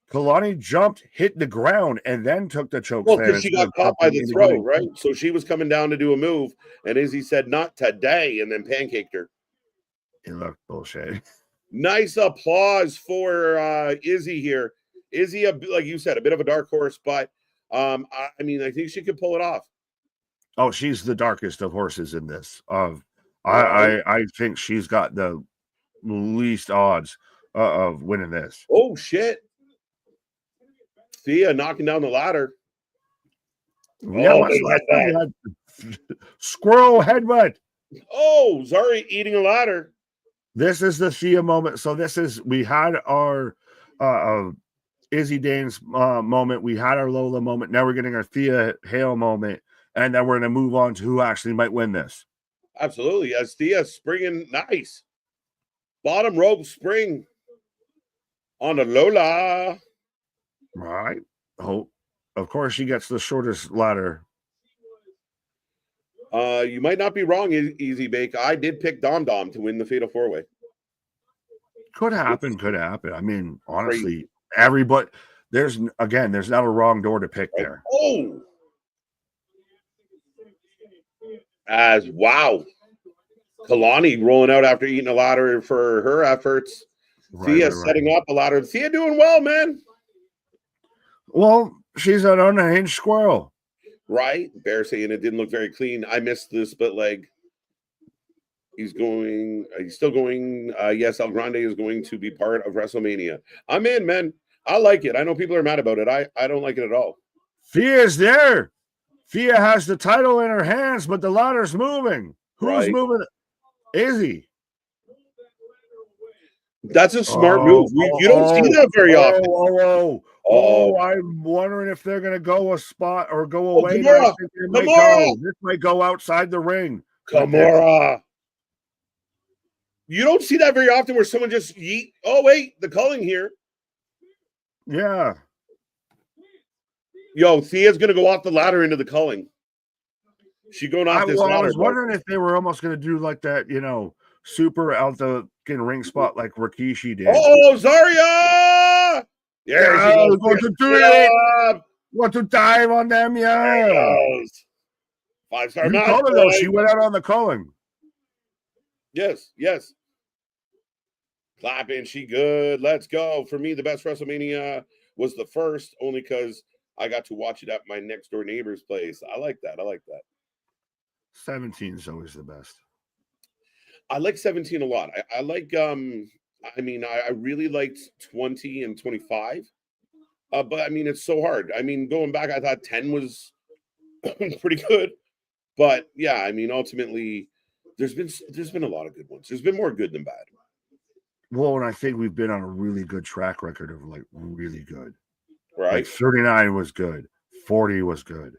Kalani jumped, hit the ground, and then took the choke Well, slam. because she got caught by the throw, right? So she was coming down to do a move, and Izzy said, "Not today," and then pancaked her. It looked bullshit. Nice applause for Izzy here. Izzy, like you said, a bit of a dark horse, but I mean, I think she could pull it off. Oh, she's the darkest of horses in this. I think she's got the least odds of winning this. Oh shit! Thea knocking down the ladder. Yeah, squirrel headbutt. Oh, Zari eating a ladder. This is the Thea moment. So we had our Izzy Dane's moment. We had our Lola moment. Now we're getting our Thea Hale moment. And then we're going to move on to who actually might win this. Absolutely. As Thea springing nice. Bottom rope spring on the Lola. Right. Oh, of course, she gets the shortest ladder. You might not be wrong, Easy Bake. I did pick Dom Dom to win the Fatal 4-Way. Could happen. I mean, honestly, everybody, there's not a wrong door to pick there. Oh! Wow. Kalani rolling out after eating a ladder for her efforts. Thea setting up a ladder. Thea doing well, man. Well, she's an unhinged squirrel. Right? Bear saying it didn't look very clean. I missed the split leg. He's still going. Yes, El Grande is going to be part of WrestleMania. I'm in, man. I like it. I know people are mad about it. I don't like it at all. Thea's there. Thea has the title in her hands, but the ladder's moving. Who's moving? Izzy. That's a smart move. You don't see that very often. I'm wondering if they're going to go a spot or go away. Kimura. This might go outside the ring. Kimura. You don't see that very often where someone just yeet. Oh, wait, the culling here. Yeah. Yo, Thea's going to go off the ladder into the culling. She going off this ladder. I was wondering if they were almost going to do like that, super out the ring spot like Rikishi did. Oh, Zarya! Yeah, want to do it. Want to dive on them, yeah. 5-star match. She went out on the culling. Yes. Clapping, she good. Let's go. For me, the best WrestleMania was the first, only because I got to watch it at my next door neighbor's place. I like that. 17 is always the best. I like 17 a lot. I like I really liked 20 and 25. But I mean, it's so hard. I mean, going back, I thought 10 was pretty good. But yeah, I mean, ultimately, there's been a lot of good ones. There's been more good than bad. Well, and I think we've been on a really good track record of like really good. Right. Like 39 was good. 40 was good.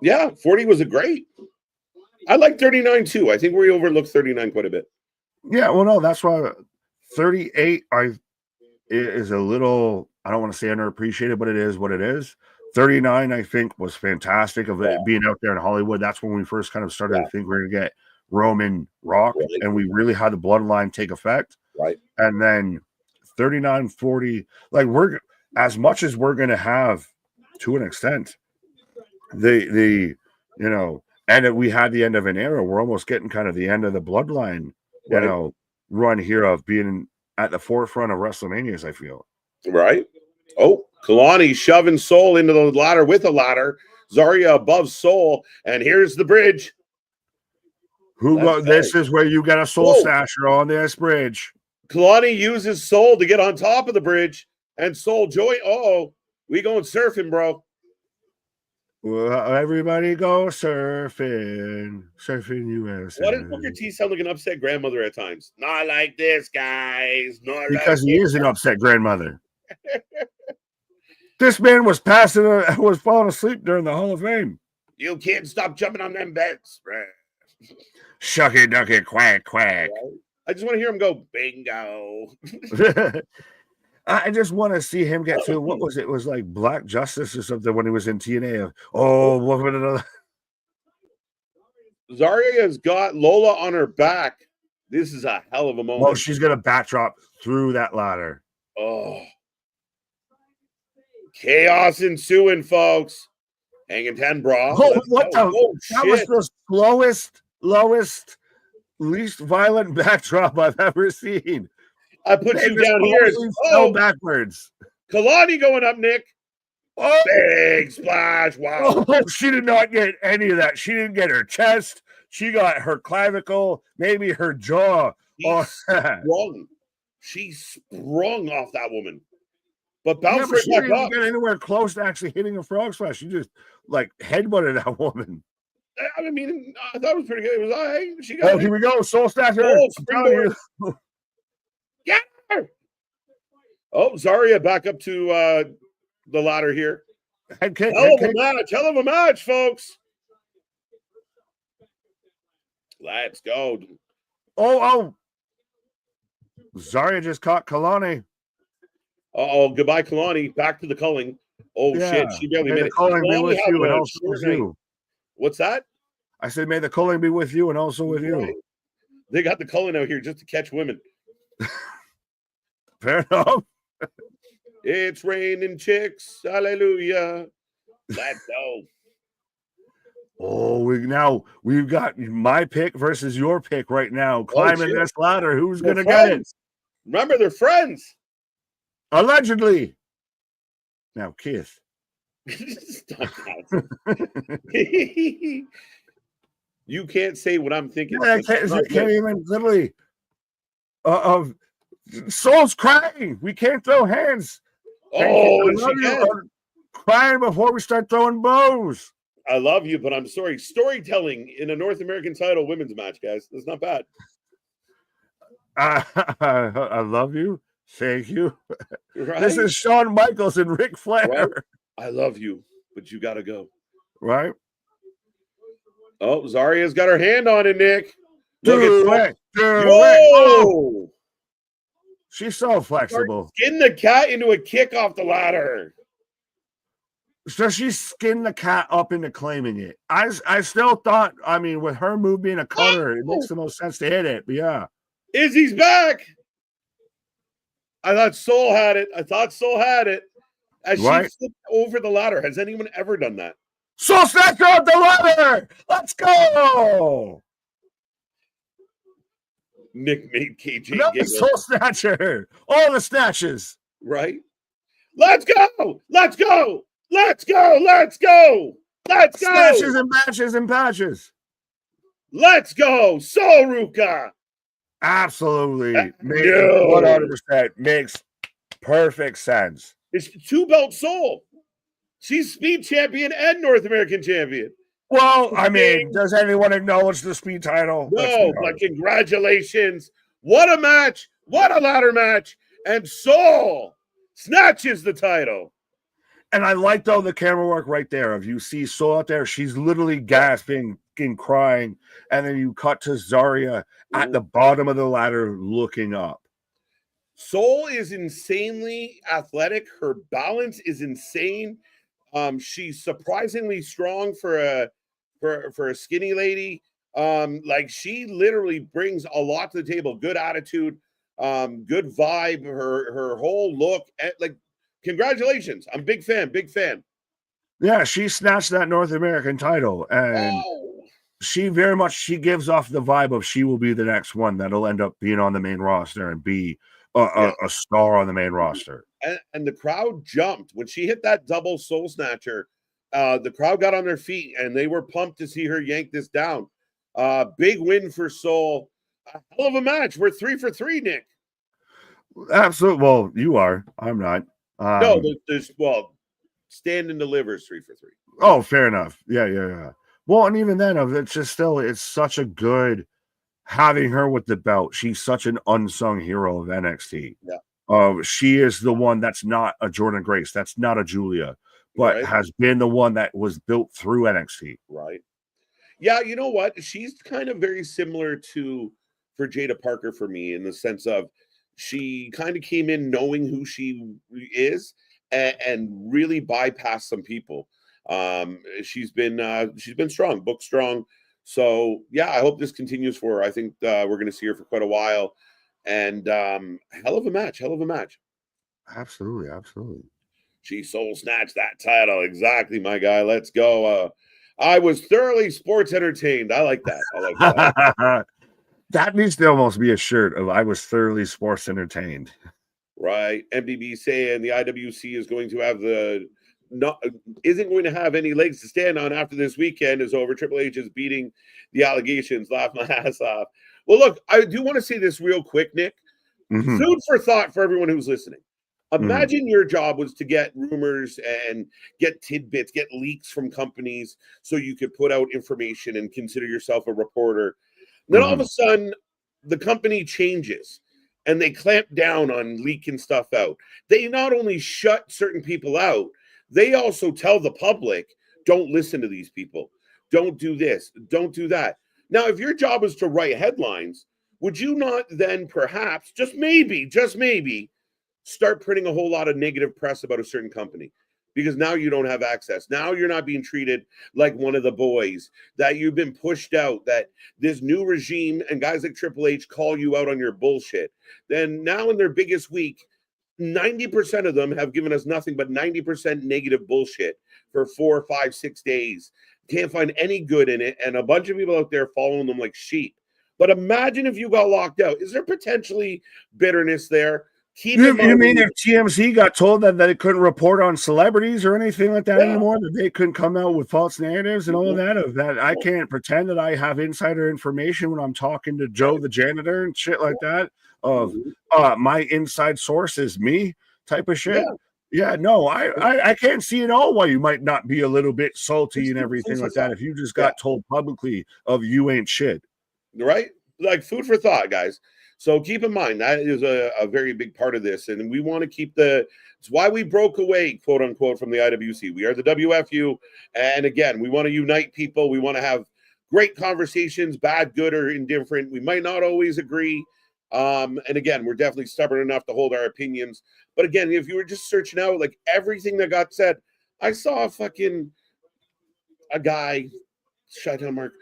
Yeah, 40 was a great. I like 39 too. I think we overlooked 39 quite a bit. Yeah, well, no, that's why 38 is a little, I don't want to say underappreciated, but it is what it is. 39, I think, was fantastic of it being out there in Hollywood. That's when we first kind of started to think we're going to get Roman Rock, and we really had the bloodline take effect. Right. And then 39, 40, like we're as much as we're going to have to an extent, and we had the end of an era. We're almost getting kind of the end of the bloodline, run here of being at the forefront of WrestleManias, I feel. Right. Oh, Kalani shoving Soul into the ladder with a ladder. Zarya above Soul, and here's the bridge. This is where you get a Soul Stasher on this bridge. Kalani uses Soul to get on top of the bridge, and Soul joy. Oh, we going surfing, bro. Well, everybody go surfing, surfing USA. Why does Booker T sound like an upset grandmother at times? Not like this, guys. Not Because like he is an upset grandmother. This man was falling asleep during the Hall of Fame. You can't stop jumping on them beds. Shucky ducky quack quack. I just want to hear him go bingo. I just want to see him get to what was it? It was like Black Justice or something when he was in TNA. Oh, what was another? Zarya's got Lola on her back. This is a hell of a moment. Oh, she's gonna backdrop through that ladder. Oh, chaos ensuing, folks. Hanging 10 bra. Oh, what the? That was the lowest, least violent backdrop I've ever seen. I put you down here. Oh, backwards. Kalani going up, Nick. Oh, big splash. Wow. Oh, she did not get any of that. She didn't get her chest. She got her clavicle, maybe her jaw. She sprung off that woman. But bounced she didn't get anywhere close to actually hitting a frog splash. She just like headbutted that woman. I mean, I thought it was pretty good. It was all right. She got here we go. Soul Snatcher. Get her. Oh, Zarya back up to the ladder here. Head kick. Hell of a match, folks. Let's go. Oh. Zarya just caught Kalani. Oh, goodbye, Kalani. Back to the culling. Oh, shit. She barely made it. Culling be with you and also with you. What's that? I said, may the culling be with you and also with you. They got the culling out here just to catch women. Fair enough. It's raining chicks. Hallelujah. Let's go. Oh, we've got my pick versus your pick right now. Climbing this ladder. Who's going to get it? Remember, they're friends. Allegedly. Now, kiss. Stop that. You can't say what I'm thinking. Yeah, I can't even literally. Soul's crying. We can't throw hands. Oh, crying before we start throwing bows. I love you, but I'm sorry. Storytelling in a North American title women's match, guys. That's not bad. I love you. Thank you. Right? This is Shawn Michaels and Ric Flair. Right? I love you, but you got to go. Right? Oh, Zarya's got her hand on it, Nick. Do it. Whoa! She's so flexible. Skin the cat into a kick off the ladder. So she skinned the cat up into claiming it. I still thought, I mean, with her move being a cutter, it makes the most sense to hit it. But yeah. Izzy's back. I thought Soul had it. As she flipped over the ladder. Has anyone ever done that? Soul Snatcher up the ladder. Let's go. Nick made KJ Soul Snatcher. All the snatches. Right? Let's go. Let's go. Let's go. Let's go. Let's go. Snatches and matches and patches. Let's go. Soul Ruka. Absolutely. 100% makes perfect sense. It's 2-belt Soul. She's Speed Champion and North American Champion. Well, I mean, does anyone acknowledge the Speed title? No, but congratulations. What a match. What a ladder match. And Soul snatches the title. And I like, though, the camera work right there. If you see Soul out there, she's literally gasping and crying. And then you cut to Zarya at the bottom of the ladder looking up. Soul is insanely athletic. Her balance is insane. She's surprisingly strong for a skinny lady. Like, she literally brings a lot to the table. Good attitude, good vibe. Her whole look, like, congratulations. I'm big fan. Yeah, she snatched that North American title, and she gives off the vibe of she will be the next one that'll end up being on the main roster and be a star on the main roster. And the crowd jumped when she hit that double Soul Snatcher. The crowd got on their feet and they were pumped to see her yank this down. Big win for Soul. A hell of a match. We're 3 for 3, Nick. Absolutely. Well, you are. I'm not. No, there's stand and delivers 3 for 3. Oh, fair enough. Yeah. Well, and even then, it's just still, it's such a good having her with the belt. She's such an unsung hero of NXT. Yeah. She is the one that's not a Jordan Grace, that's not a Julia, but Right. has been the one that was built through NXT. Right. Yeah, you know what? She's kind of very similar to for Jada Parker for me in the sense of she kind of came in knowing who she is and really bypassed some people. She's been strong, book strong. So yeah, I hope this continues for her. I think we're going to see her for quite a while. And hell of a match, hell of a match. Absolutely. She soul snatched that title. Exactly, my guy. Let's go. I was thoroughly sports entertained. I like that. I like that. That needs to almost be a shirt of I was thoroughly sports entertained. Right. MDB saying the IWC is going to have isn't going to have any legs to stand on after this weekend is over. Triple H is beating the allegations. Laugh my ass off. Well, look, I do want to say this real quick, Nick. Mhm. Food for thought for everyone who's listening. Mm-hmm. Imagine your job was to get rumors and get tidbits, get leaks from companies so you could put out information and consider yourself a reporter. Then all of a sudden, the company changes and they clamp down on leaking stuff out. They not only shut certain people out, they also tell the public, don't listen to these people. Don't do this. Don't do that. Now, if your job is to write headlines, would you not then perhaps, just maybe, start printing a whole lot of negative press about a certain company? Because now you don't have access. Now you're not being treated like one of the boys, that you've been pushed out, that this new regime and guys like Triple H call you out on your bullshit. Then now in their biggest week, 90% of them have given us nothing but 90% negative bullshit for 4, 5, 6 days. Can't find any good in it. And a bunch of people out there following them like sheep. But imagine if you got locked out. Is there potentially bitterness there? You mean if TMZ got told that it couldn't report on celebrities or anything like that anymore, that they couldn't come out with false narratives and all of that, of that I can't pretend that I have insider information when I'm talking to Joe the janitor and shit like that, of my inside source is me type of shit. Yeah, no, I can't see at all why you might not be a little bit salty and everything like that if you just got told publicly of you ain't shit. Right? Like food for thought, guys. So keep in mind that is a very big part of this, and we want to keep it's why we broke away, quote unquote, from the IWC. We are the WFU, and again, we want to unite people. We want to have great conversations, bad, good, or indifferent. We might not always agree, and again, we're definitely stubborn enough to hold our opinions. But again, if you were just searching out like everything that got said, I saw a guy, shut down Mark,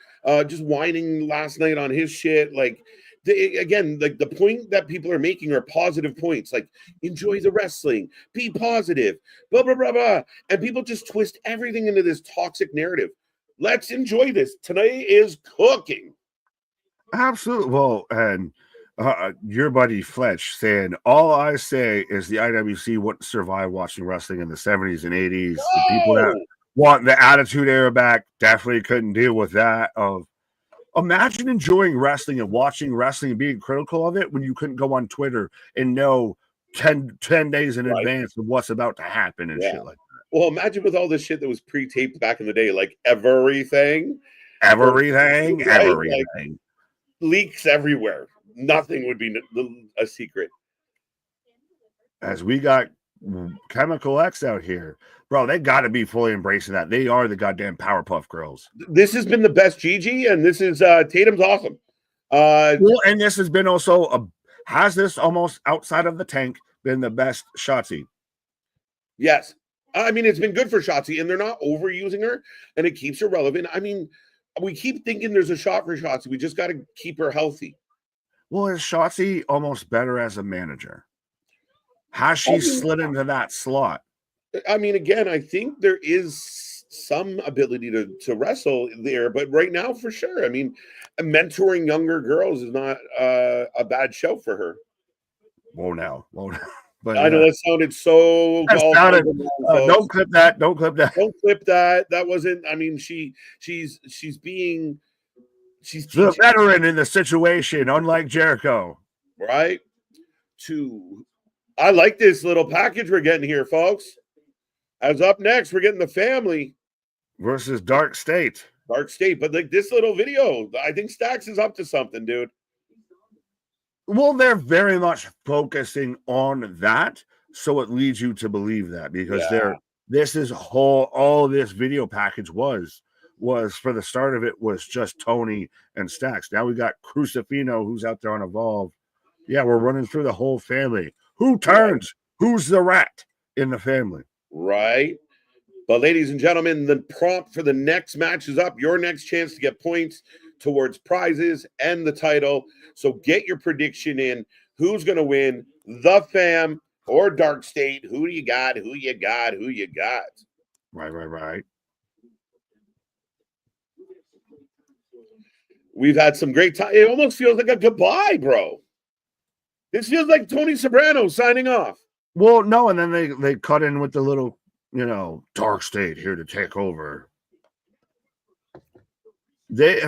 just whining last night on his shit, like. Again, like the point that people are making are positive points, like enjoy the wrestling, be positive, blah, blah, blah, blah. And people just twist everything into this toxic narrative. Let's enjoy this. Tonight is cooking. Absolutely. Well, and your buddy Fletch saying, all I say is the IWC wouldn't survive watching wrestling in the 70s and 80s. No! The people that want the Attitude Era back definitely couldn't deal with that. Imagine enjoying wrestling and watching wrestling and being critical of it when you couldn't go on Twitter and know 10 days in advance of what's about to happen and shit like that. Well, imagine with all this shit that was pre-taped back in the day, like everything. Everything. Like, leaks everywhere. Nothing would be a secret. As we got Chemical X out here, bro, they got to be fully embracing that. They are the goddamn Powerpuff Girls. This has been the best Gigi, and this is Tatum's awesome. Well, and this has been also has this almost outside of the tank been the best Shotzi? Yes. I mean, it's been good for Shotzi, and they're not overusing her, and it keeps her relevant. I mean, we keep thinking there's a shot for Shotzi. We just got to keep her healthy. Well, is Shotzi almost better as a manager? Has she slid into that slot? I mean, again, I think there is some ability to wrestle there, but right now, for sure. I mean, mentoring younger girls is not a bad show for her. Whoa, now. But I know that sounded so. Don't clip that. Don't clip that. Don't clip that. That wasn't. I mean, she's the veteran in the situation, unlike Jericho, right? To I like this little package we're getting here, folks. As up next, we're getting the family versus Dark State. Dark State, but like this little video, I think Stacks is up to something, dude. Well, they're very much focusing on that, so it leads you to believe that because all this video package was for the start of it was just Tony and Stacks. Now we got Crucifino who's out there on Evolve. Yeah, we're running through the whole family. Who turns? Who's the rat in the family? Right. But ladies and gentlemen, the prompt for the next match is up. Your next chance to get points towards prizes and the title. So get your prediction in. Who's going to win? The Fam or Dark State? Who do you got? Who you got? Who you got? Right. We've had some great time. It almost feels like a goodbye, bro. This feels like Tony Soprano signing off. Well, no, and then they cut in with the little, Dark State here to take over. They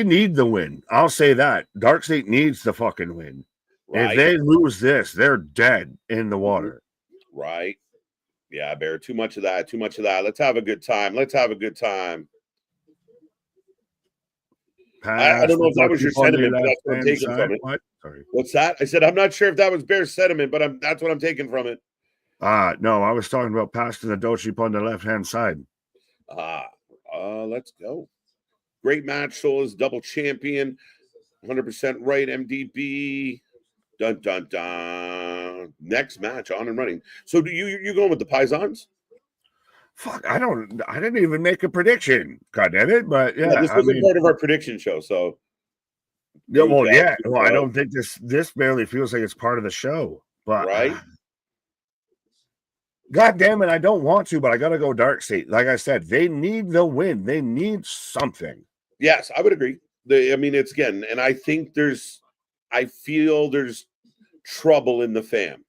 need the win. I'll say that. Dark State needs the fucking win. Right. If they lose this, they're dead in the water. Right. Yeah, Bear. Too much of that. Let's have a good time. I don't know if that was your sentiment, but that's what I'm taking from it. What? Sorry. What's that? I said I'm not sure if that was Bear's sentiment, but that's what I'm taking from it. No, I was talking about passing the Dochi on the left-hand side. Let's go. Great match. Soul is double champion. 100% right. MDB. Dun dun dun. Next match on and running. So do you going with the Paisans? Fuck, I didn't even make a prediction. God damn it! But yeah, this wasn't part of our prediction show. So yeah, well, I don't think this barely feels like it's part of the show. But right. God damn it, I don't want to, but I gotta go Dark State. Like I said, they need the win. They need something. Yes, I would agree. It's again, and I think I feel there's trouble in the Fam.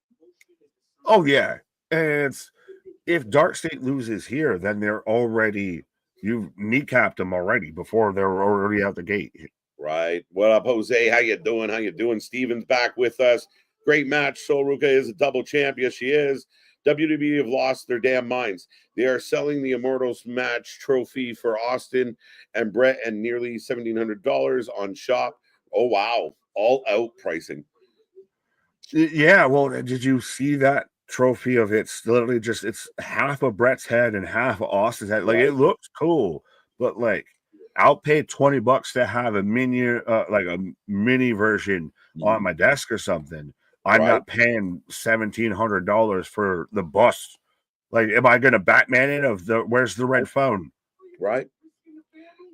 Oh yeah, and if Dark State loses here, then you've kneecapped them already before they're already out the gate. Right. What up, Jose? How you doing? Steven's back with us. Great match. Sol Ruca is a double champ. Yes, she is. WWE have lost their damn minds. They are selling the Immortals match trophy for Austin and Brett and nearly $1,700 on shop. Oh, wow. All out pricing. Yeah. Well, did you see that trophy of it's literally it's half of Brett's head and half of Austin's head? Like, right. It looks cool, but like, I'll pay $20 to have a mini version on my desk or something. I'm not paying $1,700 for the bust. Like, am I going to Batman it where's the red phone? Right.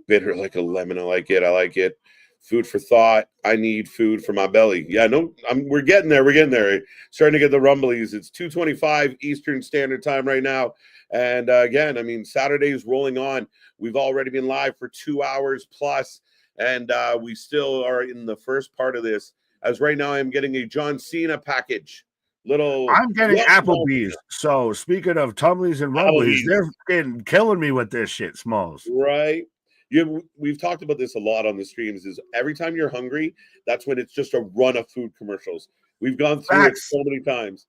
Bitter like a lemon. I like it. Food for thought. I need food for my belly. Yeah, no, we're getting there. Starting to get the rumblies. It's 2:25 Eastern Standard Time right now. And again, Saturday's rolling on. We've already been live for 2 hours plus, and we still are in the first part of this. As right now, I'm getting a John Cena package. I'm getting Applebee's. So speaking of tumblies and rumblies, they're killing me with this shit, Smalls. Right. We've talked about this a lot on the streams. Is every time you're hungry, that's when it's just a run of food commercials. We've gone through it so many times.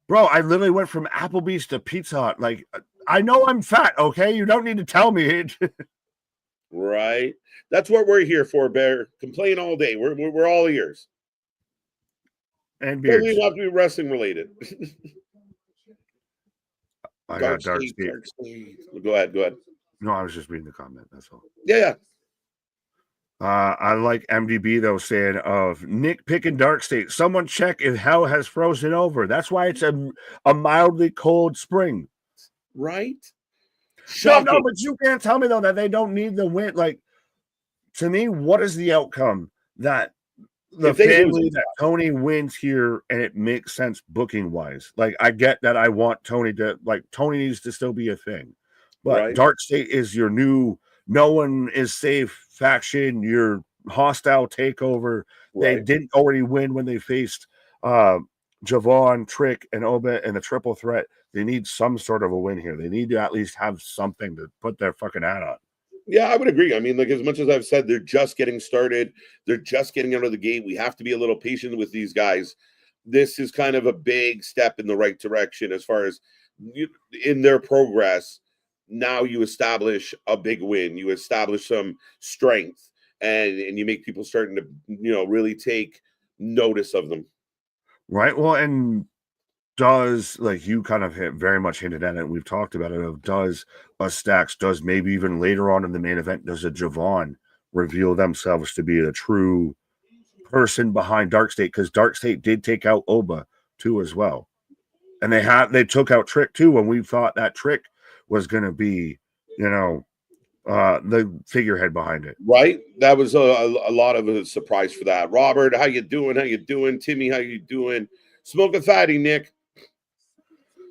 Bro, I literally went from Applebee's to Pizza Hut. Like, I know I'm fat, okay? You don't need to tell me it. Right. That's what we're here for, Bear. Complain all day. We're all ears. And beers. Doesn't have to be wrestling related. I got Dark State. Go ahead. No, I was just reading the comment. That's all. Yeah. I like MDB though saying of Nick picking Dark State. Someone check if hell has frozen over. That's why it's a mildly cold spring. Right? No, but you can't tell me though that they don't need the win. Like, to me, what is the outcome that the family that Tony wins here and it makes sense booking wise? Like, I get that I want Tony needs to still be a thing. But Dark State is your new no one is safe faction, your hostile takeover. Right. They didn't already win when they faced Javon, Trick, and Obet and the triple threat. They need some sort of a win here. They need to at least have something to put their fucking hat on. Yeah, I would agree. As much as I've said, they're just getting started. They're just getting out of the gate. We have to be a little patient with these guys. this is kind of a big step in the right direction as far as in their progress. Now you establish a big win, you establish some strength, and you make people starting to really take notice of them. Right. Well, and does, like you kind of very much hinted at it, we've talked about it, of does a Stacks, does maybe even later on in the main event, does a Javon reveal themselves to be a true person behind Dark State? Because Dark State did take out Oba too as well, and they took out Trick too when we thought that Trick was going to be the figurehead behind it. Right, that was a lot of a surprise for that. Robert, how you doing? Timmy, how you doing? Smoking fatty, Nick.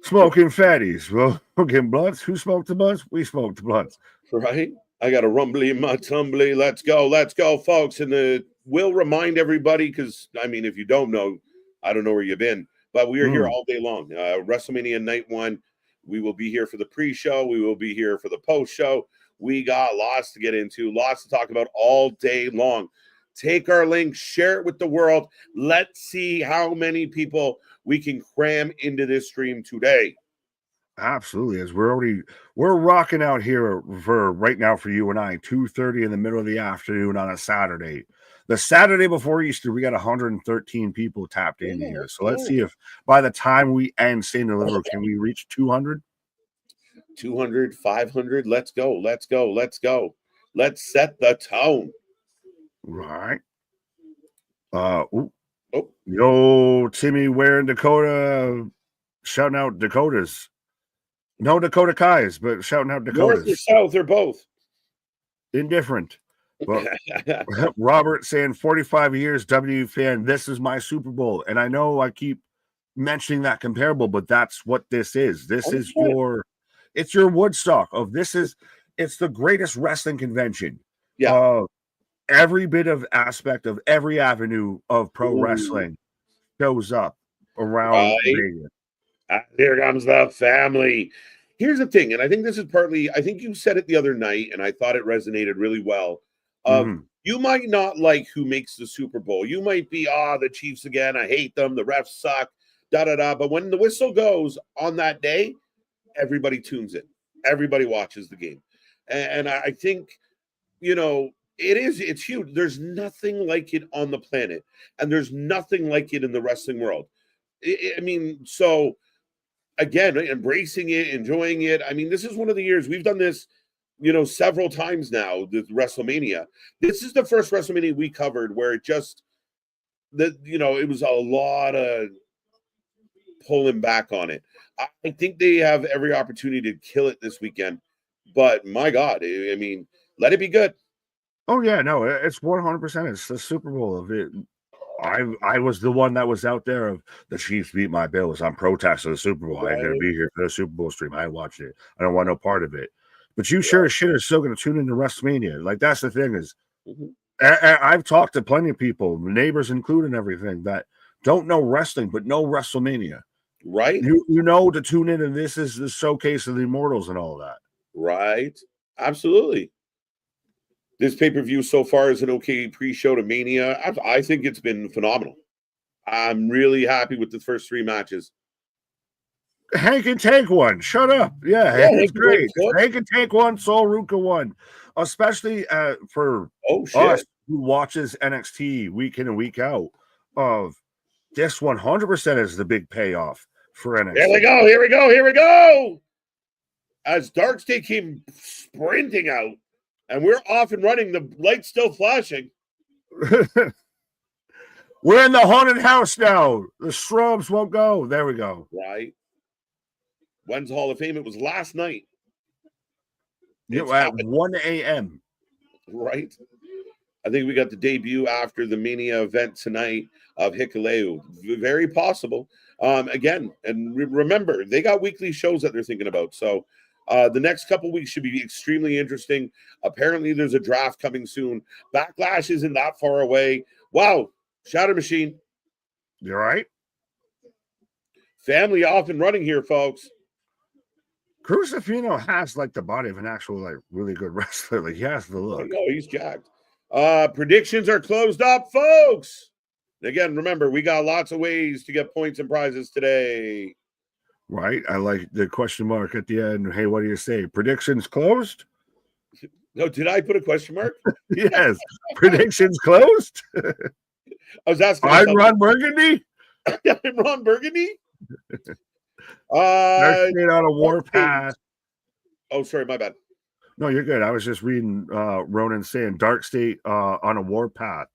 Smoking fatties. Well, smoking blunts. Who smoked the blunts? We smoked the blunts. Right. I got a rumbly in my tumbly. Let's go, folks. And we'll remind everybody, because I mean, if you don't know, I don't know where you've been, but we are here all day long. WrestleMania night 1. We will be here for the pre-show. We will be here for the post-show. We got lots to get into, lots to talk about all day long. Take our link, share it with the world. Let's see how many people we can cram into this stream today. Absolutely. As we're rocking out here for right now for you and I, 2:30 in the middle of the afternoon on a Saturday. The Saturday before Easter, we got 113 people tapped in here. So let's see if by the time we end St. Deliver, can we reach 200? 200, 500. Let's go. Let's set the tone. Right. Yo, Timmy, where in Dakota? Shouting out Dakotas. No Dakota Kais, but shouting out Dakotas. North or south or both. Indifferent. Well, Robert saying 45 years WWE fan. This is my Super Bowl, and I know I keep mentioning that comparable, but that's what this is. This is your Woodstock of it's the greatest wrestling convention. Yeah. Every bit of aspect of every avenue of pro wrestling shows up around Vegas. Here comes the family. Here's the thing, and I think this is partly, I think you said it the other night, and I thought it resonated really well. You might not like who makes the Super Bowl. You might be, the Chiefs again, I hate them, the refs suck, da-da-da. But when the whistle goes on that day, everybody tunes in. Everybody watches the game. And I think, it's huge. There's nothing like it on the planet, and there's nothing like it in the wrestling world. I mean, so again, embracing it, enjoying it. I mean, this is one of the years we've done this, several times now, the WrestleMania. This is the first WrestleMania we covered where it was a lot of pulling back on it. I think they have every opportunity to kill it this weekend, but my God, I mean, let it be good. Oh yeah, no, it's 100%. It's the Super Bowl of it. I was the one that was out there of the Chiefs beat my Bills. I'm protesting the Super Bowl. I ain't gonna be here for the Super Bowl stream. I watched it. I don't want no part of it. But you sure as shit are still gonna tune into WrestleMania. Like that's the thing is, I've talked to plenty of people, neighbors including everything, that don't know wrestling but know WrestleMania. Right. You know to tune in, and this is the showcase of the Immortals and all that. Right. Absolutely. This pay-per-view so far is an okay pre-show to Mania. I think it's been phenomenal. I'm really happy with the first 3 matches. Hank and Tank won. Shut up. Yeah, it's great. Hank and Tank won. Sol Ruka won. Especially for us who watches NXT week in and week out. Of this 100% is the big payoff for NXT. Here we go. As Dark State came sprinting out, and we're off and running, the light's still flashing. We're in the haunted house now. The shrubs won't go. There we go. Right. When's Hall of Fame? It was last night. At 1 a.m. Right. I think we got the debut after the Mania event tonight of Hikuleu. Very possible. Again, and remember, they got weekly shows that they're thinking about. So the next couple weeks should be extremely interesting. Apparently, there's a draft coming soon. Backlash isn't that far away. Wow. Shatter Machine. You all right? Family off and running here, folks. Crucifino has like the body of an actual, like, really good wrestler. Like, he has the look. No, he's jacked. Predictions are closed up, folks. Again, remember, we got lots of ways to get points and prizes today. Right? I like the question mark at the end. Hey, what do you say? Predictions closed? No, did I put a question mark? Yes. Predictions closed? I was asking I'm myself. Ron Burgundy? I'm Ron Burgundy? Dark State on a warpath. Oh, sorry, my bad. No, you're good. I was just reading Ronan saying Dark State on a warpath.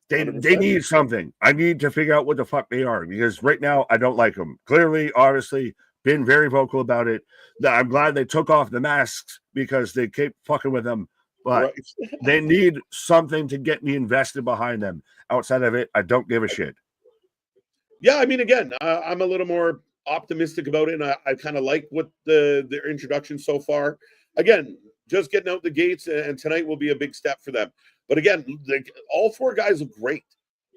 They 100%. need something. I need to figure out what the fuck they are, because right now I don't like them. Clearly, obviously, been very vocal about it. I'm glad they took off the masks because they keep fucking with them. But they need something to get me invested behind them. Outside of it, I don't give a shit. Yeah, I mean, again, I'm a little more optimistic about it, and I kind of like what their introduction so far. Again, just getting out the gates, and tonight will be a big step for them. But again, all four guys look great,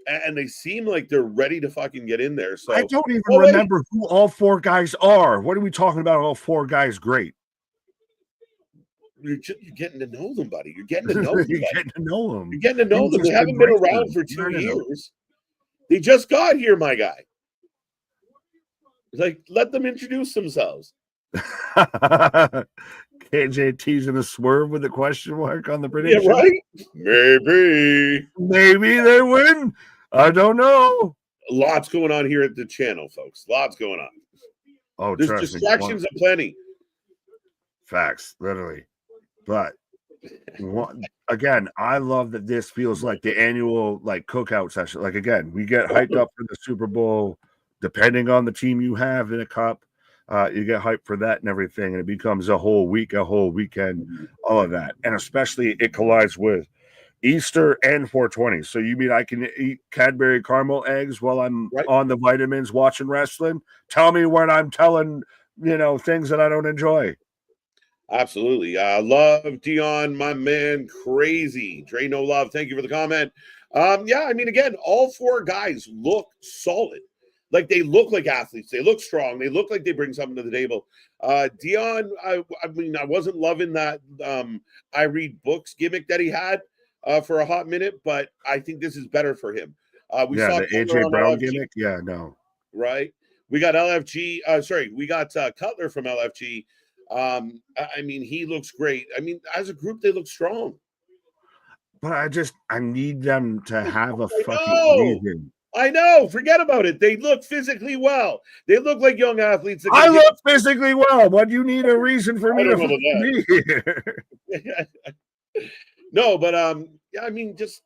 and they seem like they're ready to fucking get in there. So I don't even remember who all four guys are. What are we talking about? All four guys great. You're getting to know them, buddy. You're getting to know them. You're getting to know them. You're getting to know them. They haven't been around for 2 years. They just got here, my guy. Like, let them introduce themselves. KJ teasing a swerve with a question mark on the prediction. Yeah, right? Maybe they win. I don't know. Lots going on here at the channel, folks. Lots going on. Oh, there's distractions aplenty. Facts, literally. But again, I love that this feels like the annual like cookout session. Like, again, we get hyped up for the Super Bowl, depending on the team you have in a cup. You get hyped for that and everything, and it becomes a whole week, a whole weekend, all of that. And especially it collides with Easter and 420. So you mean I can eat Cadbury caramel eggs while I'm on the vitamins watching wrestling? Tell me when I'm telling, things that I don't enjoy. Absolutely. Love Dion, my man, crazy. Dre, no love. Thank you for the comment. Yeah, I mean, again, all four guys look solid. Like, they look like athletes. They look strong. They look like they bring something to the table. Dion, I mean, I wasn't loving that I read books gimmick that he had for a hot minute, but I think this is better for him. We saw the AJ Brown gimmick. Yeah, no. Right. We got LFG. We got Cutler from LFG. I mean, he looks great. I mean, as a group, they look strong. But I need them to have a fucking reason. I know. Forget about it. They look physically well. They look like young athletes. I look physically well. What do you need a reason for me to be here? No, but yeah, I mean, just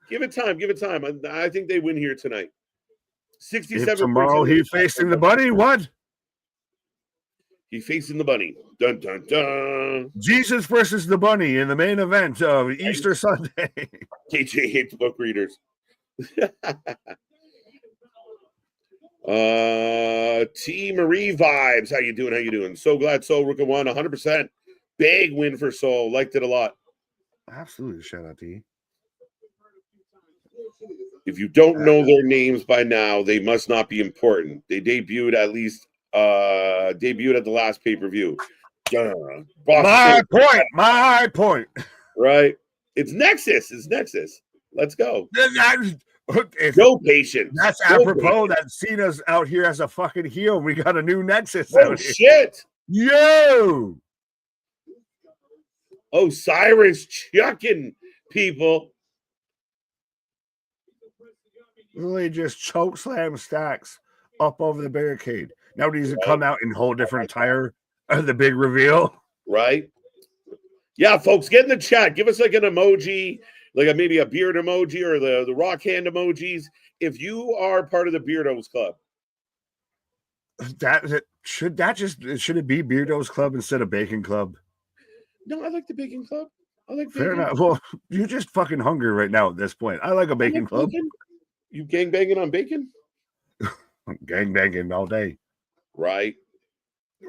give it time. Give it time. I think they win here tonight. 67. If tomorrow he facing the bunny. What? He facing the bunny. Dun dun dun. Jesus versus the bunny in the main event of Easter Sunday. KJ hates book readers. T Marie vibes. How you doing? So glad Soul Rookie won 100%. Big win for Soul. Liked it a lot. Absolutely. Shout out to you. If you don't know their names by now, they must not be important. They debuted at the last pay-per-view. My point. Right. It's Nexus. Let's go. No patience. That's apropos that Cena's out here as a fucking heel. We got a new Nexus out here. Shit. Yo. Osiris chucking people. Really just choke slam Stacks up over the barricade. Now needs to come out in a whole different attire. The big reveal. Right. Yeah, folks, get in the chat. Give us like an emoji, like maybe a beard emoji or the rock hand emojis. If you are part of the Beardos Club. Should it be Beardos Club instead of Bacon Club? No, I like the Bacon Club. I like Fair enough. Well, you're just fucking hungry right now at this point. I like a Bacon Club. Bacon? You gang banging on bacon? Gang banging all day. Right.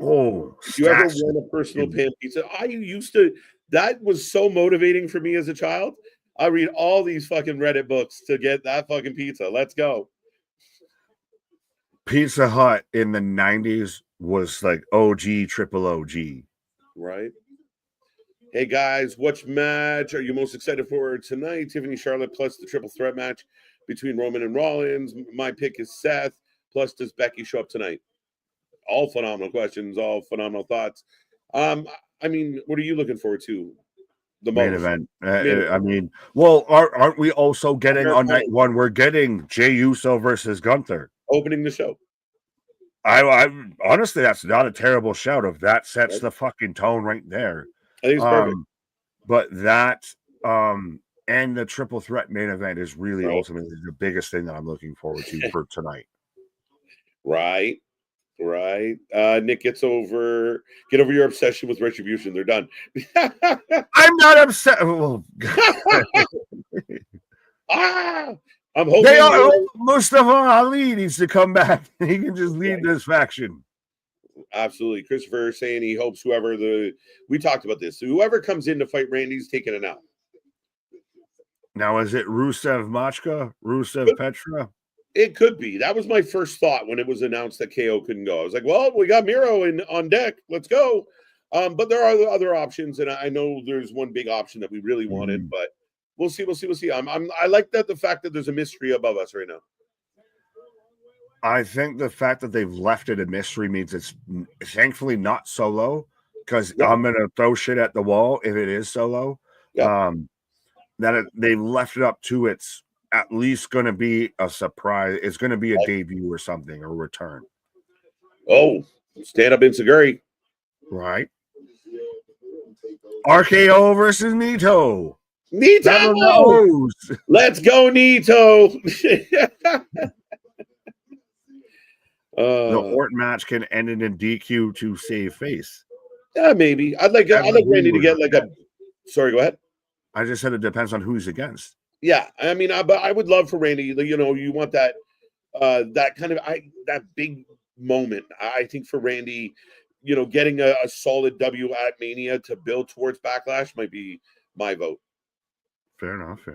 Oh, you ever want a personal pan pizza? That was so motivating for me as a child. I read all these fucking Reddit books to get that fucking pizza. Let's go. Pizza Hut in the 90s was like OG, triple OG. Right. Hey guys, which match are you most excited for tonight? Tiffany Charlotte plus the triple threat match between Roman and Rollins. My pick is Seth. Plus, does Becky show up tonight? All phenomenal questions, all phenomenal thoughts. I mean, what are you looking forward to the Main most? event. I mean, well, aren't we also getting on night one? We're getting Jey Uso versus Gunther Opening the show. I honestly, that's not a terrible shout. If that sets the fucking tone right there, I think it's perfect. But that and the triple threat main event is really ultimately the biggest thing that I'm looking forward to for tonight. Right. Nick, get over your obsession with Retribution. They're done. I'm not upset. Well, I'm hoping Mustafa Ali needs to come back. He can just lead this faction. Absolutely. Christopher saying he hopes we talked about this. So whoever comes in to fight Randy's taking it out. Now, is it Rusev Machka? Rusev Petra? It could be. That was my first thought when it was announced that KO couldn't go. I was like, well, we got Miro on deck. Let's go. But there are other options, and I know there's one big option that we really wanted, but we'll see. I like the fact that there's a mystery above us right now. I think the fact that they've left it a mystery means it's thankfully not Solo, because I'm gonna throw shit at the wall if it is Solo. They left it up to it's at least going to be a surprise. It's going to be a debut or something, or return. Oh, stand up Insaguri. Right. RKO versus Nito. Nito! Let's go, Nito. The Orton match can end in a DQ to save face. Yeah, maybe. I'd like Randy to get like a. Sorry, go ahead. I just said it depends on who's against. Yeah, I mean, but I would love for Randy. You know, you want that that kind of that big moment. I think for Randy, you know, getting a solid W at Mania to build towards Backlash might be my vote. Fair enough.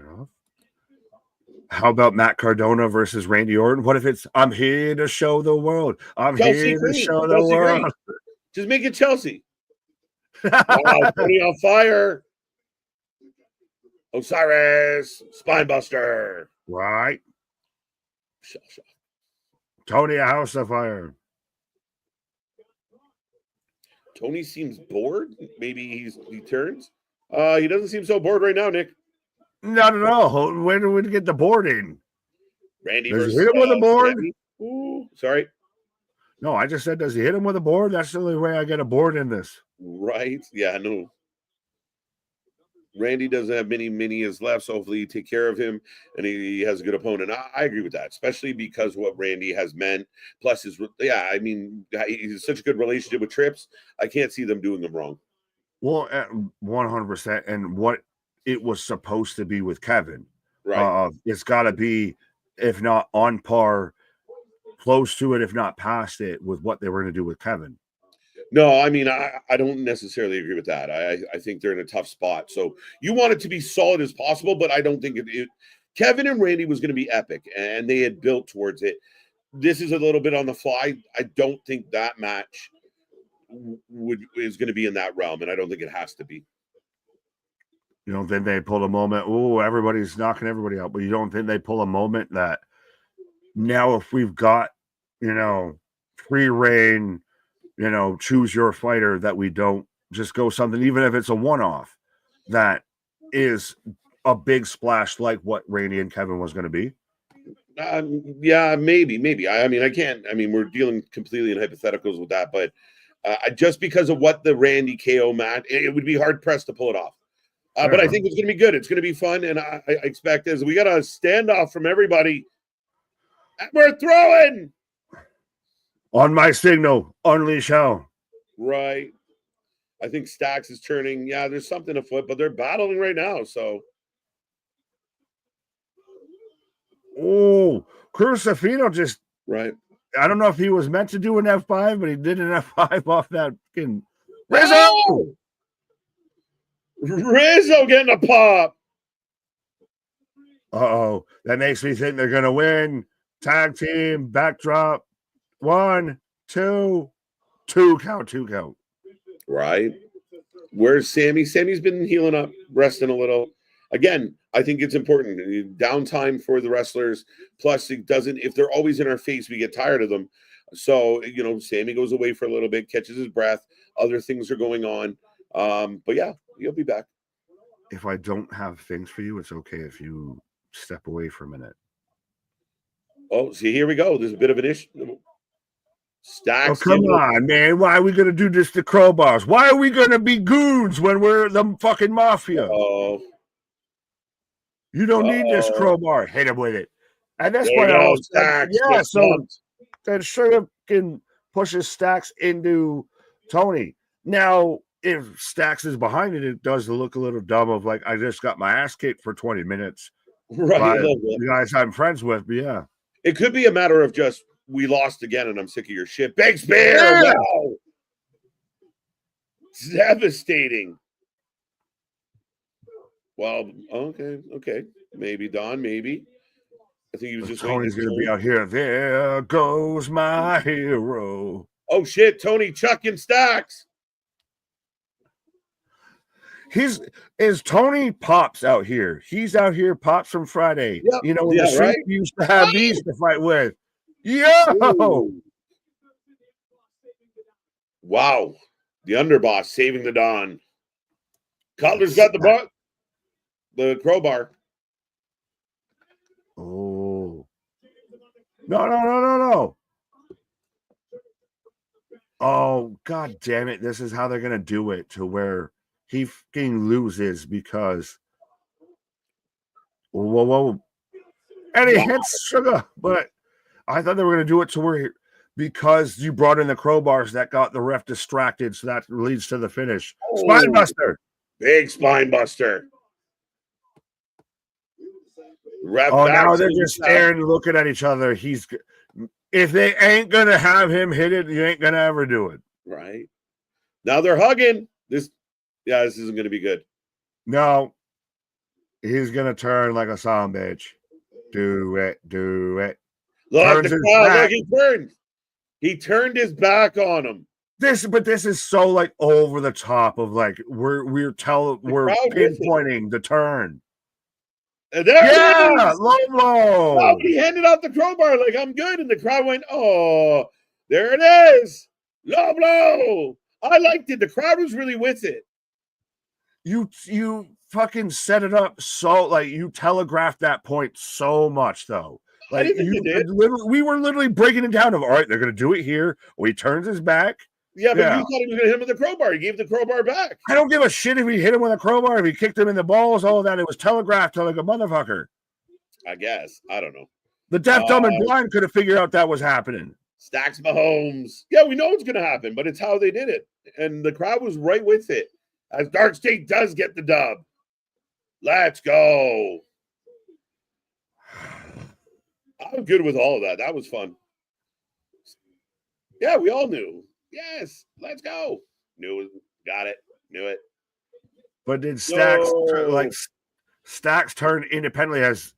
How about Matt Cardona versus Randy Orton? What if it's I'm here to show the world? I'm here to show the world. Just make it Chelsea. Tony on fire. Osiris, Spinebuster. Right. Tony, a house of fire. Tony seems bored. Maybe he turns. He doesn't seem so bored right now, Nick. Not at all. Where do we get the board in? Randy does versus he hit him with a board? Ooh, sorry. No, I just said, does he hit him with a board? That's the only way I get a board in this. Right. Yeah, no. Randy doesn't have many years left, so hopefully you take care of him and he has a good opponent. I agree with that, especially because what Randy has meant. Plus, I mean, he's such a good relationship with Trips. I can't see them doing him wrong. Well, 100%. And what it was supposed to be with Kevin, right? It's got to be, if not on par, close to it, if not past it, with what they were going to do with Kevin. No, I mean, I don't necessarily agree with that. I think they're in a tough spot. So you want it to be solid as possible, but I don't think Kevin and Randy was going to be epic, and they had built towards it. This is a little bit on the fly. I don't think that match is going to be in that realm, and I don't think it has to be. You don't think they pull a moment? Oh, everybody's knocking everybody out, but you don't think they pull a moment that now, if we've got, free reign, choose your fighter, that we don't just go something, even if it's a one-off, that is a big splash like what Randy and Kevin was going to be? Yeah, maybe. I mean, I can't. I mean, we're dealing completely in hypotheticals with that, but just because of what the Randy KO match, it would be hard pressed to pull it off. But I think it's going to be good. It's going to be fun, and I expect we got a standoff from everybody. We're throwing. On my signal, unleash hell. Right. I think Stacks is turning. Yeah, there's something afoot, but they're battling right now. So. Oh, Crucifino just. Right. I don't know if he was meant to do an F5, but he did an F5 off that fucking Rizzo. Rizzo getting a pop. Uh-oh. That makes me think they're going to win. Tag team, backdrop. 1, 2 count. Right. Where's Sammy? Sammy's been healing up, resting a little. again, I think it's important. Downtime for the wrestlers. Plus, it doesn't, if they're always in our face, we get tired of them. So, Sammy goes away for a little bit, catches his breath. Other things are going on. But yeah, he'll be back. If I don't have things for you, it's okay if you step away for a minute. Oh, see, here we go. There's a bit of an issue. Stacks. Oh, come on, man. Why are we going to do this to Crowbars? Why are we going to be goons when we're the fucking mafia? Oh. You don't need this crowbar. Hit him with it. And that's what I was saying. Yeah, so then Sugar can push his Stacks into Tony. Now, if Stacks is behind it, it does look a little dumb of like, I just got my ass kicked for 20 minutes. Right. The guys I'm friends with, but yeah. It could be a matter of just, we lost again and I'm sick of your shit. Big Spear! Yeah. Wow! It's devastating. Well, okay. Maybe, Don, maybe. I think he was just Tony's going to be out here. There goes my hero. Oh, shit. Tony chucking Stacks. Is Tony Pops out here? He's out here, Pops from Friday. Yep. The street right? We used to have these to fight with. Yo! Ooh. Wow. The underboss saving the Don. Cutler's got the crowbar. Oh. No. Oh, god damn it. This is how they're going to do it, to where he fucking loses because whoa. And he hits Sugar, but I thought they were going to do it to where because you brought in the crowbars that got the ref distracted, so that leads to the finish. Spine buster. Big spine buster. Ref now they're just staring, looking at each other. If they ain't going to have him hit it, you ain't going to ever do it. Right. Now they're hugging. This isn't going to be good. No. He's going to turn like a son bitch. Do it. Look, the crowd, look, he turned. He turned his back on him. This is so like over the top of like we're pinpointing the turn. And there low. He handed out the crowbar like I'm good, and the crowd went, "Oh, there it is, low blow." I liked it. The crowd was really with it. You fucking set it up so like you telegraphed that point so much though. Like we were literally breaking it down of all right, they're gonna do it here. He turns his back. Yeah, but you thought he was gonna hit him with the crowbar. He gave the crowbar back. I don't give a shit if he hit him with a crowbar, if he kicked him in the balls, all of that. It was telegraphed to like a motherfucker. I guess. I don't know. The deaf, dumb, and blind could have figured out that was happening. Stacks Mahomes. Yeah, we know it's gonna happen, but it's how they did it. And the crowd was right with it. As Dark State does get the dub. Let's go. I'm good with all of that. That was fun. Yeah, we all knew. Yes, let's go. Knew it. Got it. Knew it. But did Stacks turn independently as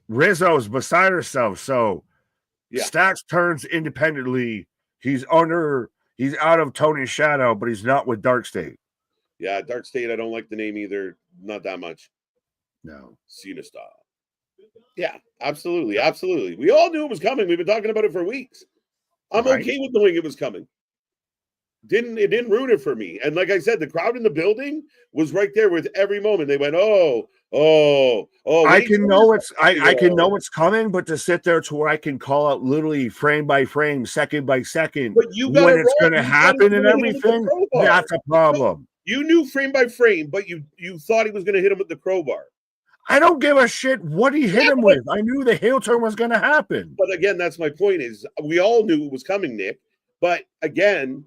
Rizzo's beside herself? So Stacks turns independently. He's out of Tony's shadow, but he's not with Dark State. Yeah, Dark State, I don't like the name either. Not that much. No. Cena style. Yeah, absolutely. We all knew it was coming. We've been talking about it for weeks. I'm okay with knowing it was coming. It didn't ruin it for me. And like I said, the crowd in the building was right there with every moment. They went, oh. I can know it's coming, but to sit there to where I can call out literally frame by frame, second by second, when it's going to happen and everything, that's a problem. You knew frame by frame, but you thought he was going to hit him with the crowbar. I don't give a shit what he hit him with. I knew the heel turn was going to happen. But again, that's my point is we all knew it was coming, Nick. But again,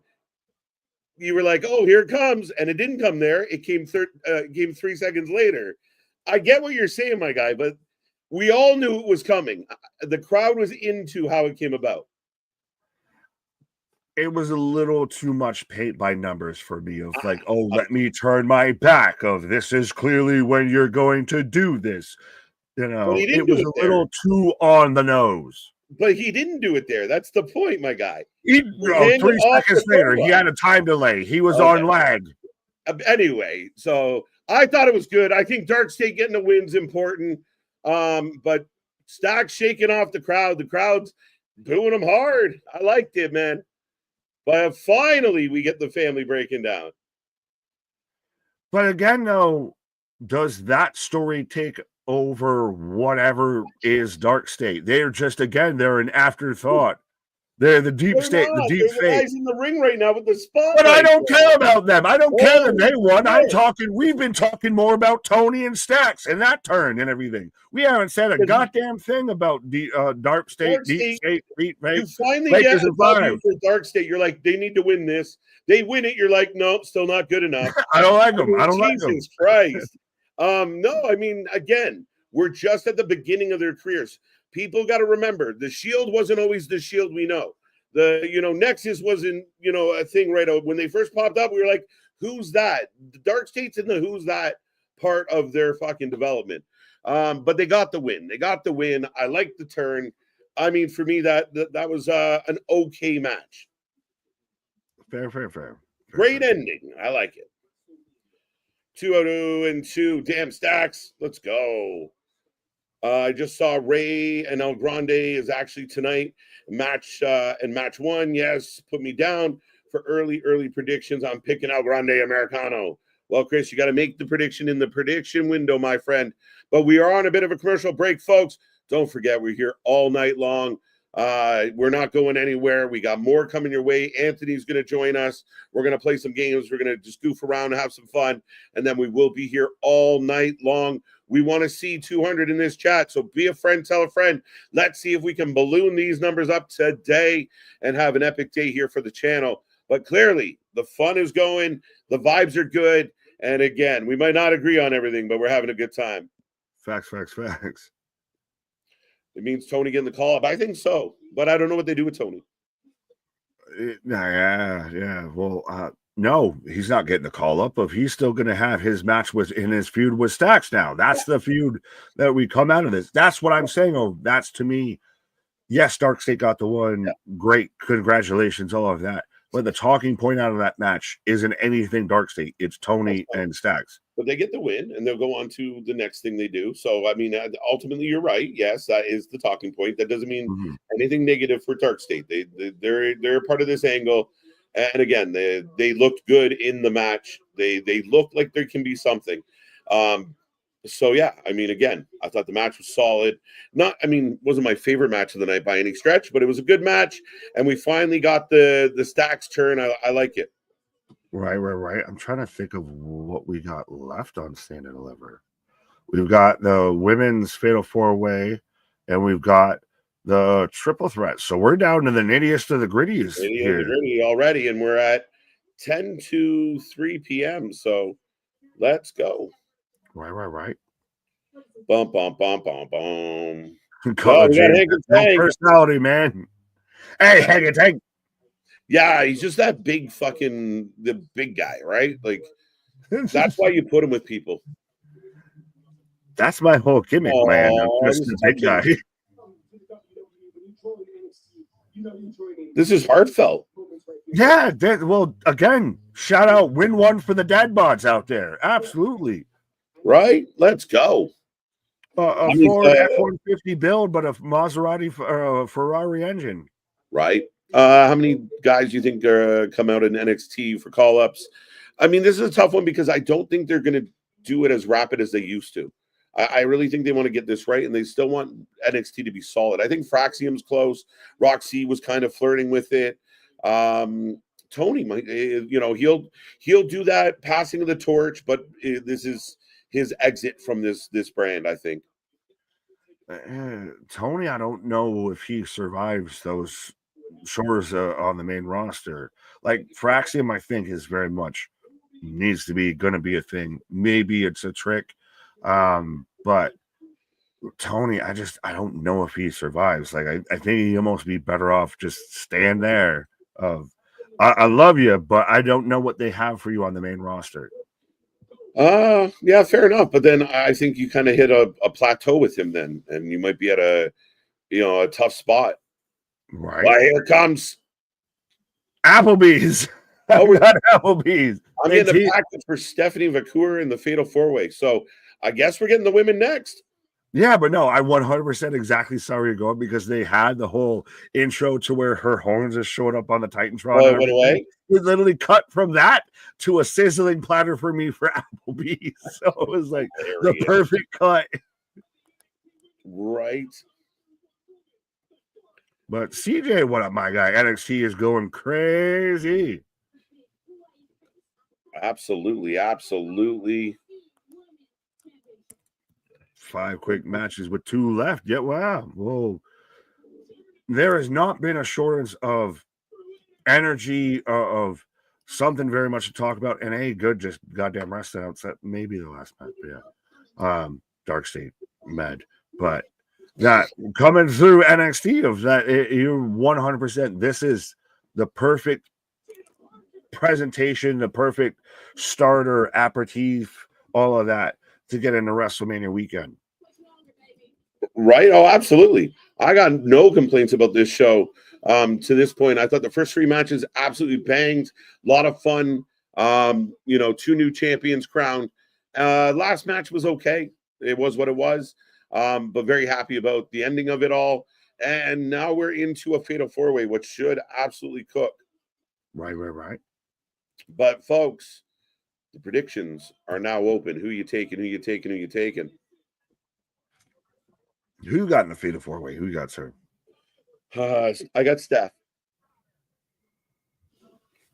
you were like, oh, here it comes. And it didn't come there. It came 3 seconds later. I get what you're saying, my guy, but we all knew it was coming. The crowd was into how it came about. It was a little too much paint by numbers for me of like, let me turn my back of this is clearly when you're going to do this. You know, it was a little too on the nose. But he didn't do it there. That's the point, my guy. 3 seconds later, he had a time delay. He was on lag. Anyway, so I thought it was good. I think Dark State getting the win's important. But Stacks shaking off the crowd. The crowd's booing him hard. I liked it, man. But finally, we get the family breaking down. But again, though, does that story take over whatever is Dark State? They're just, again, they're an afterthought. They're the deep state, the deep They're the fate. guys in the ring right now with the spotlight. But I don't care about them. I don't care that they won. Yeah. We've been talking more about Tony and Stacks and that turn and everything. We haven't said a goddamn thing about the Dark State, deep state, deep fate. You finally get a W for Dark State. You're like, they need to win this. They win it. You're like, nope, still not good enough. I don't like them. I don't like them. Jesus Christ. No, I mean, again, we're just at the beginning of their careers. People got to remember, the Shield wasn't always the Shield we know. The, Nexus wasn't, a thing right out. When they first popped up, we were like, who's that? The Dark State's in the who's that part of their fucking development. But they got the win. I liked the turn. I mean, for me, that was an okay match. Fair. Great ending. I like it. 202-2. Damn, Stacks. Let's go. I just saw Ray and El Grande is actually tonight. Match 1. Yes, put me down for early predictions. I'm picking El Grande Americano. Well, Chris, you got to make the prediction in the prediction window, my friend. But we are on a bit of a commercial break, folks. Don't forget, we're here all night long. We're not going anywhere. We got more coming your way. Anthony's going to join us. We're going to play some games. We're going to just goof around and have some fun. And then we will be here all night long. We want to see 200 in this chat. So be a friend, tell a friend. Let's see if we can balloon these numbers up today and have an epic day here for the channel. But clearly, the fun is going. The vibes are good. And again, we might not agree on everything, but we're having a good time. Facts. It means Tony getting the call up. I think so, but I don't know what they do with Tony. Yeah. Well, no, he's not getting the call up. If he's still going to have his match in his feud with Stacks now, that's the feud that we come out of this. That's what I'm saying. Oh, that's to me. Yes, Dark State got the one. Yeah. Great, congratulations, all of that. But the talking point out of that match isn't anything Dark State. It's Tony and Stacks. But they get the win, and they'll go on to the next thing they do. So, I mean, ultimately, you're right. Yes, that is the talking point. That doesn't mean anything negative for Dark State. They're a part of this angle. And again, they looked good in the match. They look like there can be something. So yeah, I mean, again, I thought the match was solid. Wasn't my favorite match of the night by any stretch, but it was a good match. And we finally got the Stacks turn. I like it. Right. I'm trying to think of what we got left on Stand and Deliver. We've got the women's Fatal 4-Way, and we've got the triple threat. So we're down to the nittiest of the grittiest here. The gritty already, and we're at 10 to 3 p.m. So let's go. Right. Bum. Oh, we got Hank and Tank. Personality, man. Hey, Hank and Tank. Yeah, he's just that big the big guy, right? Like, that's why you put him with people. That's my whole gimmick, man. I'm just a big guy. This is heartfelt. Yeah, well, again, shout out, win one for the dad bods out there. Absolutely. Right? Let's go. A Ford F-150 build, but a Maserati Ferrari engine. Right. How many guys do you think come out in NXT for call-ups? I mean, this is a tough one because I don't think they're going to do it as rapid as they used to. I really think they want to get this right, and they still want NXT to be solid. I think Fraxium's close. Roxy was kind of flirting with it. Tony might, he'll do that passing of the torch, but this is his exit from this brand, I think. Tony, I don't know if he survives those shores on the main roster. Like Fraxium, I think is very much needs to be going to be a thing. Maybe it's a trick. But Tony, I don't know if he survives. Like, I think he'd almost be better off just staying there. I love you, but I don't know what they have for you on the main roster. Yeah, fair enough. But then I think you kind of hit a plateau with him then, and you might be at a tough spot. Right. Well, here comes Applebee's. Oh, we got Applebee's. I'm getting a package for Stephanie Vacour in the Fatal 4-Way. So I guess we're getting the women next. Yeah, but no, I 100% exactly saw where you're going because they had the whole intro to where her horns just showed up on the Titantron. Oh, it went away? We literally cut from that to a sizzling platter for me for Applebee's. So it was like the perfect cut. Right. But CJ, what up, my guy? NXT is going crazy. Absolutely, absolutely. 5 quick matches with 2 left. Yeah, wow. Whoa. There has not been a shortage of energy, of something very much to talk about, and a good just goddamn wrestling outside. Maybe the last match, yeah. Dark State, Med. But that coming through NXT of that, you're 100%. This is the perfect presentation, the perfect starter, aperitif, all of that to get into WrestleMania weekend. Right? Oh, absolutely. I got no complaints about this show. To this point, I thought the first 3 matches absolutely banged. A lot of fun. 2 new champions crowned. Last match was okay. It was what it was. But very happy about the ending of it all. And now we're into a Fatal 4-Way, which should absolutely cook. Right. But folks, the predictions are now open. Who you taking? Who you taking? Who you taking? Who got in the Fatal 4-Way? Who you got, sir? I got Steph.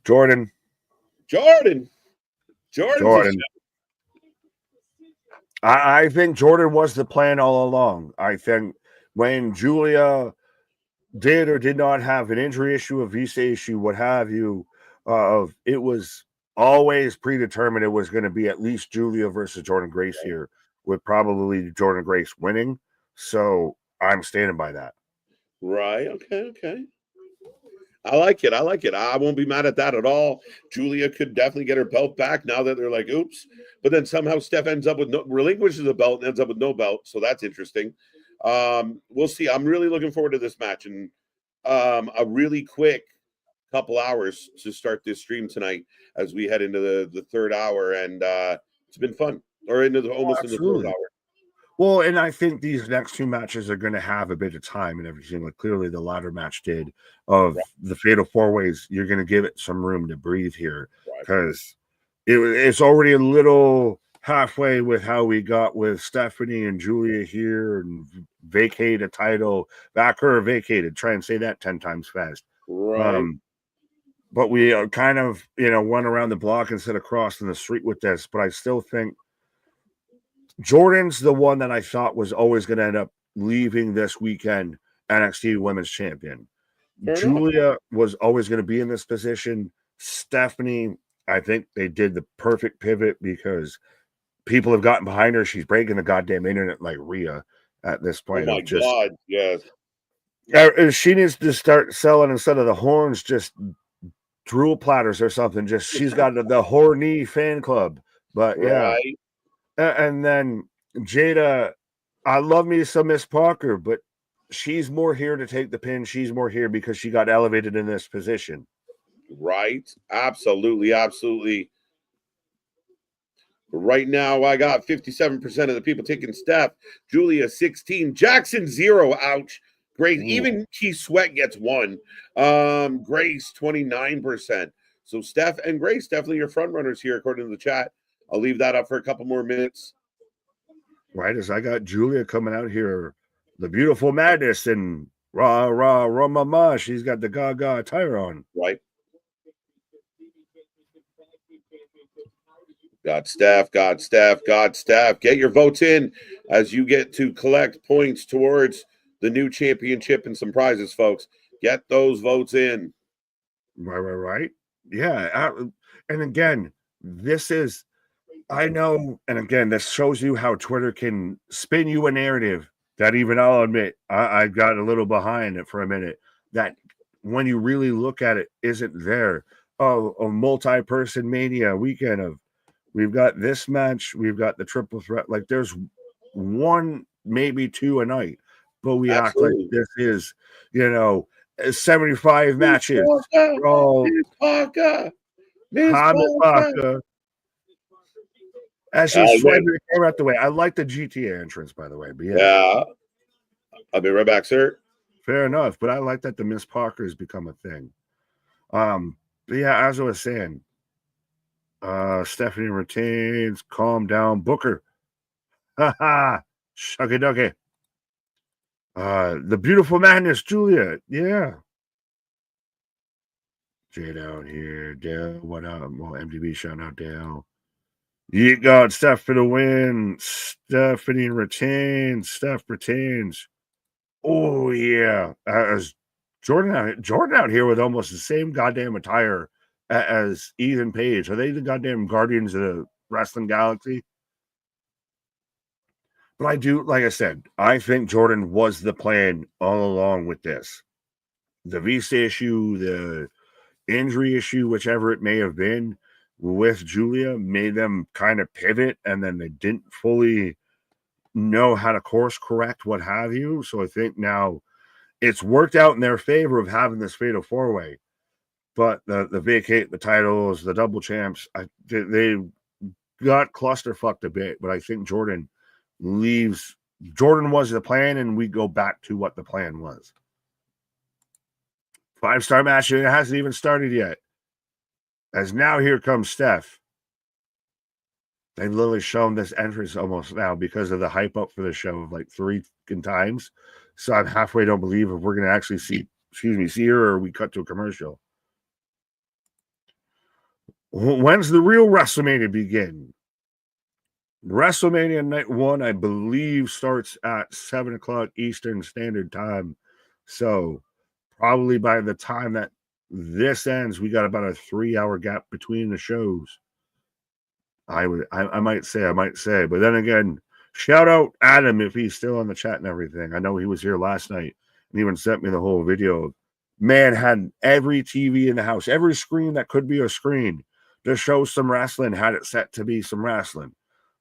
Jordan. I think Jordan was the plan all along. I think when Julia did or did not have an injury issue, a visa issue, what have you, it was always predetermined it was going to be at least Julia versus Jordan Grace here, with probably Jordan Grace winning. So I'm standing by that. Right. Okay. I like it. I won't be mad at that at all. Julia could definitely get her belt back now that they're like, oops. But then somehow Steph ends up with relinquishes the belt and ends up with no belt. So that's interesting. We'll see. I'm really looking forward to this match, and a really quick couple hours to start this stream tonight as we head into the 3rd hour, and it's been fun. Or into the almost in the 4th hour. Well, and I think these next 2 matches are going to have a bit of time and everything. Like clearly the ladder match did of the Fatal 4-Ways. You're going to give it some room to breathe here because it's already a little halfway with how we got with Stephanie and Julia here and vacate a title, back her vacated. Try and say that 10 times fast. Right. But we kind of, went around the block instead of crossing the street with this. But I still think Jordan's the one that I thought was always going to end up leaving this weekend NXT Women's Champion. Julia was always going to be in this position. Stephanie, I think they did the perfect pivot because people have gotten behind her. She's breaking the goddamn internet like Rhea at this point. Oh my God, yes. She needs to start selling, instead of the horns, just drool platters or something. Just she's got the horny fan club. But yeah. And then Jada, I love me some Miss Parker, but she's more here to take the pin. She's more here because she got elevated in this position. Right. Absolutely. Right now, I got 57% of the people taking Steph. Julia, 16. Jackson, 0. Ouch. Grace, even Keith Sweat gets 1. Grace, 29%. So Steph and Grace, definitely your front runners here, according to the chat. I'll leave that up for a couple more minutes. Right, as I got Julia coming out here, the beautiful madness, and rah mama. She's got the gaga attire on. Right. Got Steph. Get your votes in as you get to collect points towards the new championship and some prizes, folks. Get those votes in. Right. Yeah. And again, this is, I know, and again, this shows you how Twitter can spin you a narrative that even I'll admit, I got a little behind it for a minute, that when you really look at it, isn't there. Oh, a multi-person Mania weekend of, we've got this match, we've got the triple threat. Like there's 1, maybe 2 a night, but we act like this is, 75 matches. Miss Hi, Miss Parker. Parker. As she's swiping the camera out the way. I like the GTA entrance, by the way. But Yeah. I'll be right back, sir. Fair enough. But I like that the Miss Parker has become a thing. But yeah, as I was saying, Stephanie retains. Calm down, Booker. Ha ha. Shucky ducky. The beautiful madness, Julia. Yeah. Jay down here. Dale. What up? Well, MDB shout out Dale. You got Steph for the win. Stephanie retains. Steph retains. Oh yeah. As Jordan out here with almost the same goddamn attire as Ethan Page. Are they the goddamn Guardians of the Wrestling Galaxy? But I do, like I said, I think Jordan was the plan all along with this. The visa issue, the injury issue, whichever it may have been with Julia, made them kind of pivot, and then they didn't fully know how to course correct, what have you. So I think now it's worked out in their favor of having this fatal four-way. But the vacate, the titles, the double champs, they got clusterfucked a bit. But I think Jordan leaves. Jordan was the plan, and we go back to what the plan was. 5-star match, and it hasn't even started yet. As now here comes Steph. They've literally shown this entrance almost now because of the hype up for the show of like 3 times. So I'm halfway don't believe if we're going to actually see her, or we cut to a commercial. When's the real WrestleMania begin? WrestleMania Night 1, I believe, starts at 7 o'clock Eastern Standard Time. So probably by the time that this ends, we got about a 3-hour gap between the shows. I might say, but then again, shout out Adam if he's still on the chat and everything. I know he was here last night and even sent me the whole video of, man, had every TV in the house, every screen that could be a screen to show some wrestling, had it set to be some wrestling.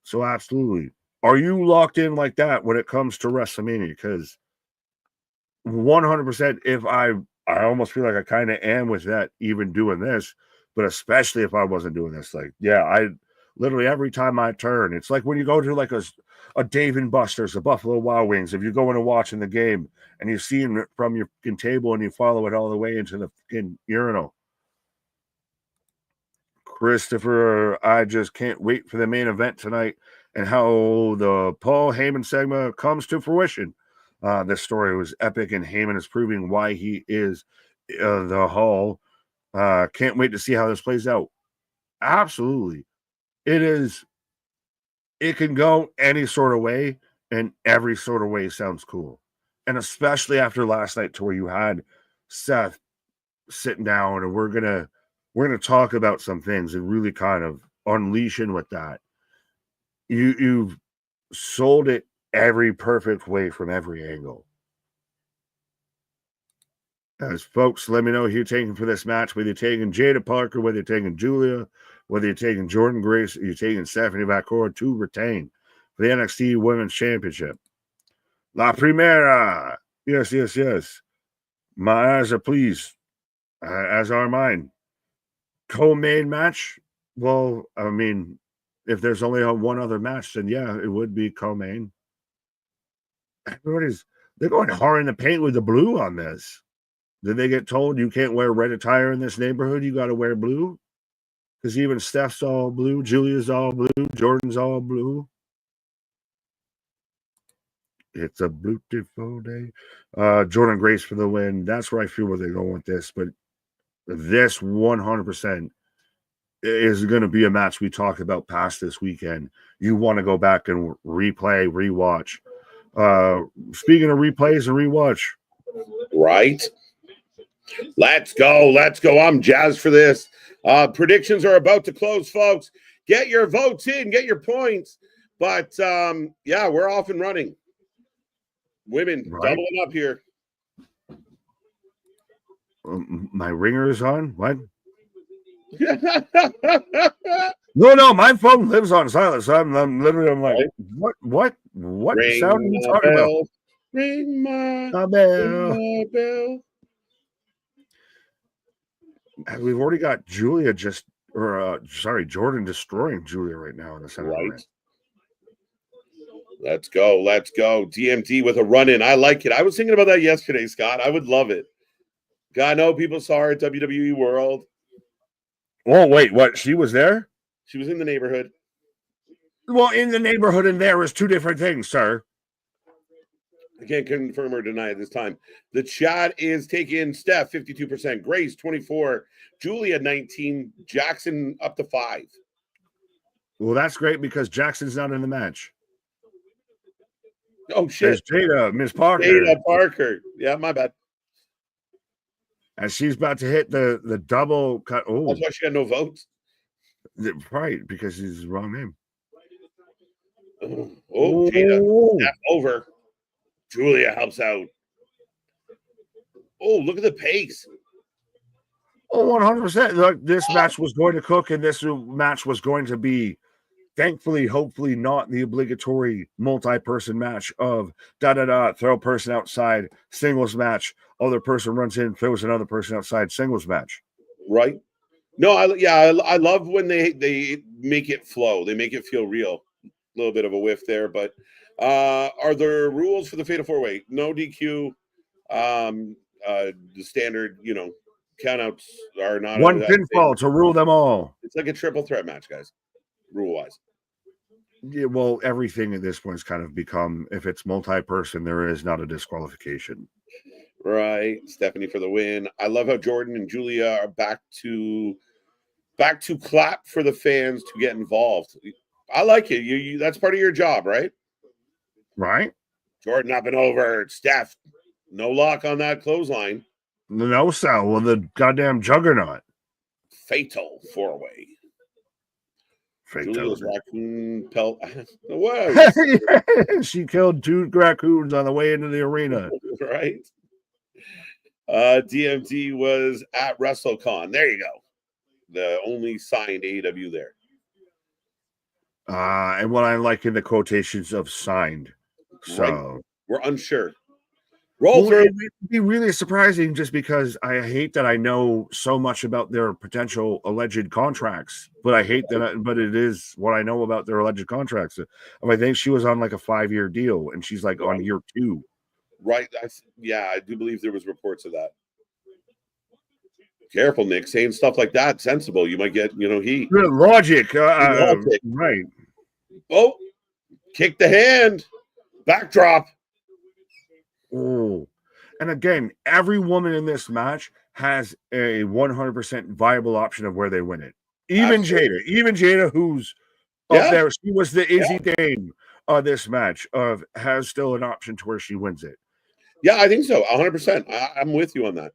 So absolutely. Are you locked in like that when it comes to WrestleMania? Because 100%, if I almost feel like I kind of am with that, even doing this, but especially if I wasn't doing this, like, yeah, I literally every time I turn, it's like when you go to like a Dave and Buster's, a Buffalo Wild Wings, if you go in and watching the game and you see it from your table and you follow it all the way into the urinal. Christopher, I just can't wait for the main event tonight and how the Paul Heyman segment comes to fruition. This story was epic, and Heyman is proving why he is the Hall. Can't wait to see how this plays out. Absolutely. It is. It can go any sort of way, and every sort of way sounds cool. And especially after last night, to where you had Seth sitting down, and we're gonna talk about some things and really kind of unleashing with that. You've sold it every perfect way from every angle. As folks, let me know who you're taking for this match, whether you're taking Jada Parker, whether you're taking Julia, whether you're taking Jordan Grace, or you're taking Stephanie Vacour to retain for the NXT Women's Championship. La Primera. Yes. My eyes are pleased, as are mine. Co-main match? Well, I mean, if there's only one other match, then yeah, it would be co-main. They're going hard in the paint with the blue on this. Did they get told you can't wear red attire in this neighborhood? You got to wear blue? Because even Steph's all blue, Julia's all blue, Jordan's all blue. It's a beautiful day. Jordan Grace for the win. That's where I feel where they're going with this. But this 100% is going to be a match we talk about past this weekend. You want to go back and replay, rewatch. Speaking of replays and rewatch. Right. Let's go. I'm jazzed for this. Predictions are about to close, folks. Get your votes in, get your points. But yeah, we're off and running. Women doubling up here. My ringer is on. What? No, my phone lives on silence. I'm literally, I'm like, what Ring sound are you talking about? Ring my bell. bell. We've already got Julia just Jordan destroying Julia right now in the center of the ring. Let's go. Let's go. DMD with a run-in. I like it. I was thinking about that yesterday, Scott. I would love it. God, I know people saw her at WWE World. Oh, wait, what? She was there? She was in the neighborhood. Well, in the neighborhood and there is two different things, sir. I can't confirm or deny at this time. The chat is taking Steph, 52%. Grace, 24%. Julia, 19%. Jackson, up to 5%. Well, that's great because Jackson's not in the match. Oh, shit. There's Jada, Miss Parker. Jada Parker. Yeah, my bad. And she's about to hit the double cut. Oh, that's why she had no votes. Right, because he's the wrong name. Oh, Jada. Steph over. Julia helps out. Oh, look at the pace. Oh, 100%. Look, this match was going to cook, and this match was going to be, thankfully, hopefully not the obligatory multi-person match of throw a person outside, singles match, other person runs in, throws another person outside, singles match. Right. No, I love when they make it flow. They make it feel real. A little bit of a whiff there, but are there rules for the Fatal 4-Way? No DQ. The standard, countouts are not one pinfall to rule them all. It's like a triple threat match, guys, rule wise. Yeah, well, everything at this point has kind of become, if it's multi-person, there is not a disqualification. Right. Stephanie for the win. I love how Jordan and Julia are back to clap for the fans to get involved. I like it. You that's part of your job, right? Right. Jordan up and over. Steph, no lock on that clothesline. No cell with the goddamn juggernaut. Fatal 4-Way. Julia's raccoon pelt. She killed 2 raccoons on the way into the arena. Right. DMT was at WrestleCon. There you go. The only signed AEW there. And what I like in the quotations of signed. So right. We're unsure. Roll through. It would be really surprising just because I hate that I know so much about their potential alleged contracts, but I hate that. But it is what I know about their alleged contracts. I think she was on like a 5-year deal, and she's like on year 2. Right. I do believe there was reports of that. Careful, Nick, saying stuff like that. Sensible. You might get, heat. Logic. Right. Oh, kick the hand. Backdrop. Oh, and again, every woman in this match has a 100% viable option of where they win it. Even Jada, who's up there, she was the Izzy Dame of this match. Has still an option to where she wins it. Yeah, I think so. 100%. I'm with you on that.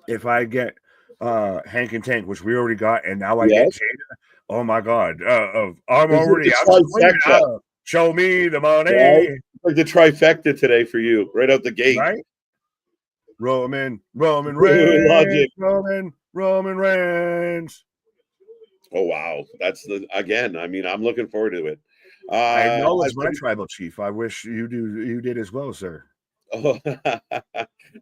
If I get Hank and Tank, which we already got, and now I get Jada, oh my God, I'm already out. Show me the money. Right? Like the trifecta today for you, right out the gate. Right? Roman Reigns. Roman Reigns. Oh, wow. That's I'm looking forward to it. I know it's my tribal chief. I wish you did as well, sir. Oh,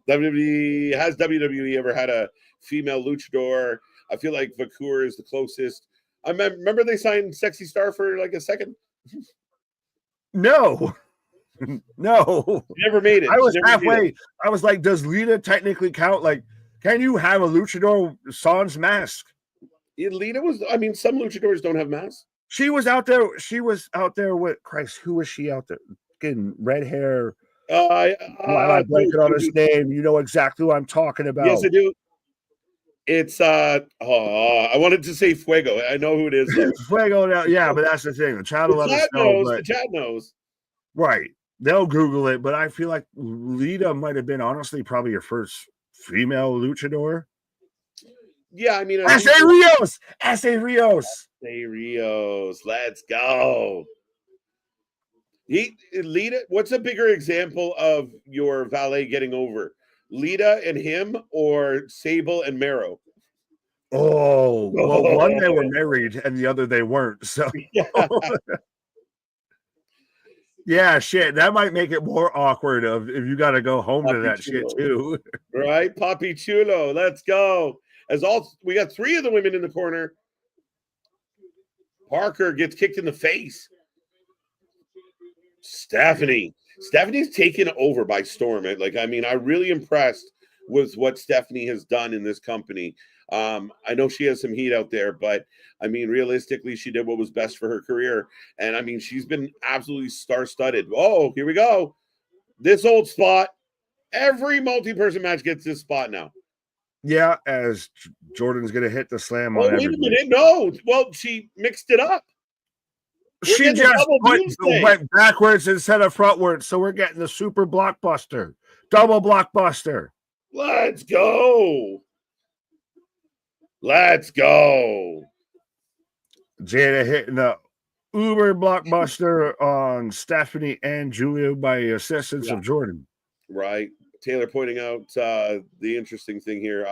WWE, has WWE ever had a female luchador? I feel like Vakur is the closest. I remember they signed Sexy Star for like a second. No. No. Never made it. I was halfway. I was like, does Lita technically count? Like, can you have a luchador sans mask? Lita was, some luchadors don't have masks. She was out there with Christ. Who was she out there? Getting red hair. I'm blanking on his name. You know exactly what I'm talking about. Yes, I do. It's I wanted to say Fuego. I know who it is. Fuego now, yeah, but that's the thing. The chat will let us know. The chat knows. Right. They'll Google it, but I feel like Lita might have been honestly probably your first female luchador. Yeah, Ase Rios. Let's go. Lita, what's a bigger example of your valet getting over? Lita and him, or Sable and Mero? Oh, well, one they were married and the other they weren't. So yeah, shit. That might make it more awkward if you got to go home to that shit too. Right, Papi Chulo. Let's go. As we got 3 of the women in the corner. Parker gets kicked in the face. Stephanie's taken over by storm. I'm really impressed with what Stephanie has done in this company. I know she has some heat out there, but I mean, realistically, she did what was best for her career. And I mean, she's been absolutely star-studded. Oh, here we go. This old spot. Every multi-person match gets this spot now. Yeah, as Jordan's going to hit the slam on everybody. Wait a minute. No. Well, she mixed it up. She just went backwards instead of frontwards, so we're getting the super blockbuster. Double blockbuster. Let's go. Let's go. Jada hitting the uber blockbuster on Stephanie and Julia by assistance of Jordan. Right. Taylor pointing out the interesting thing here.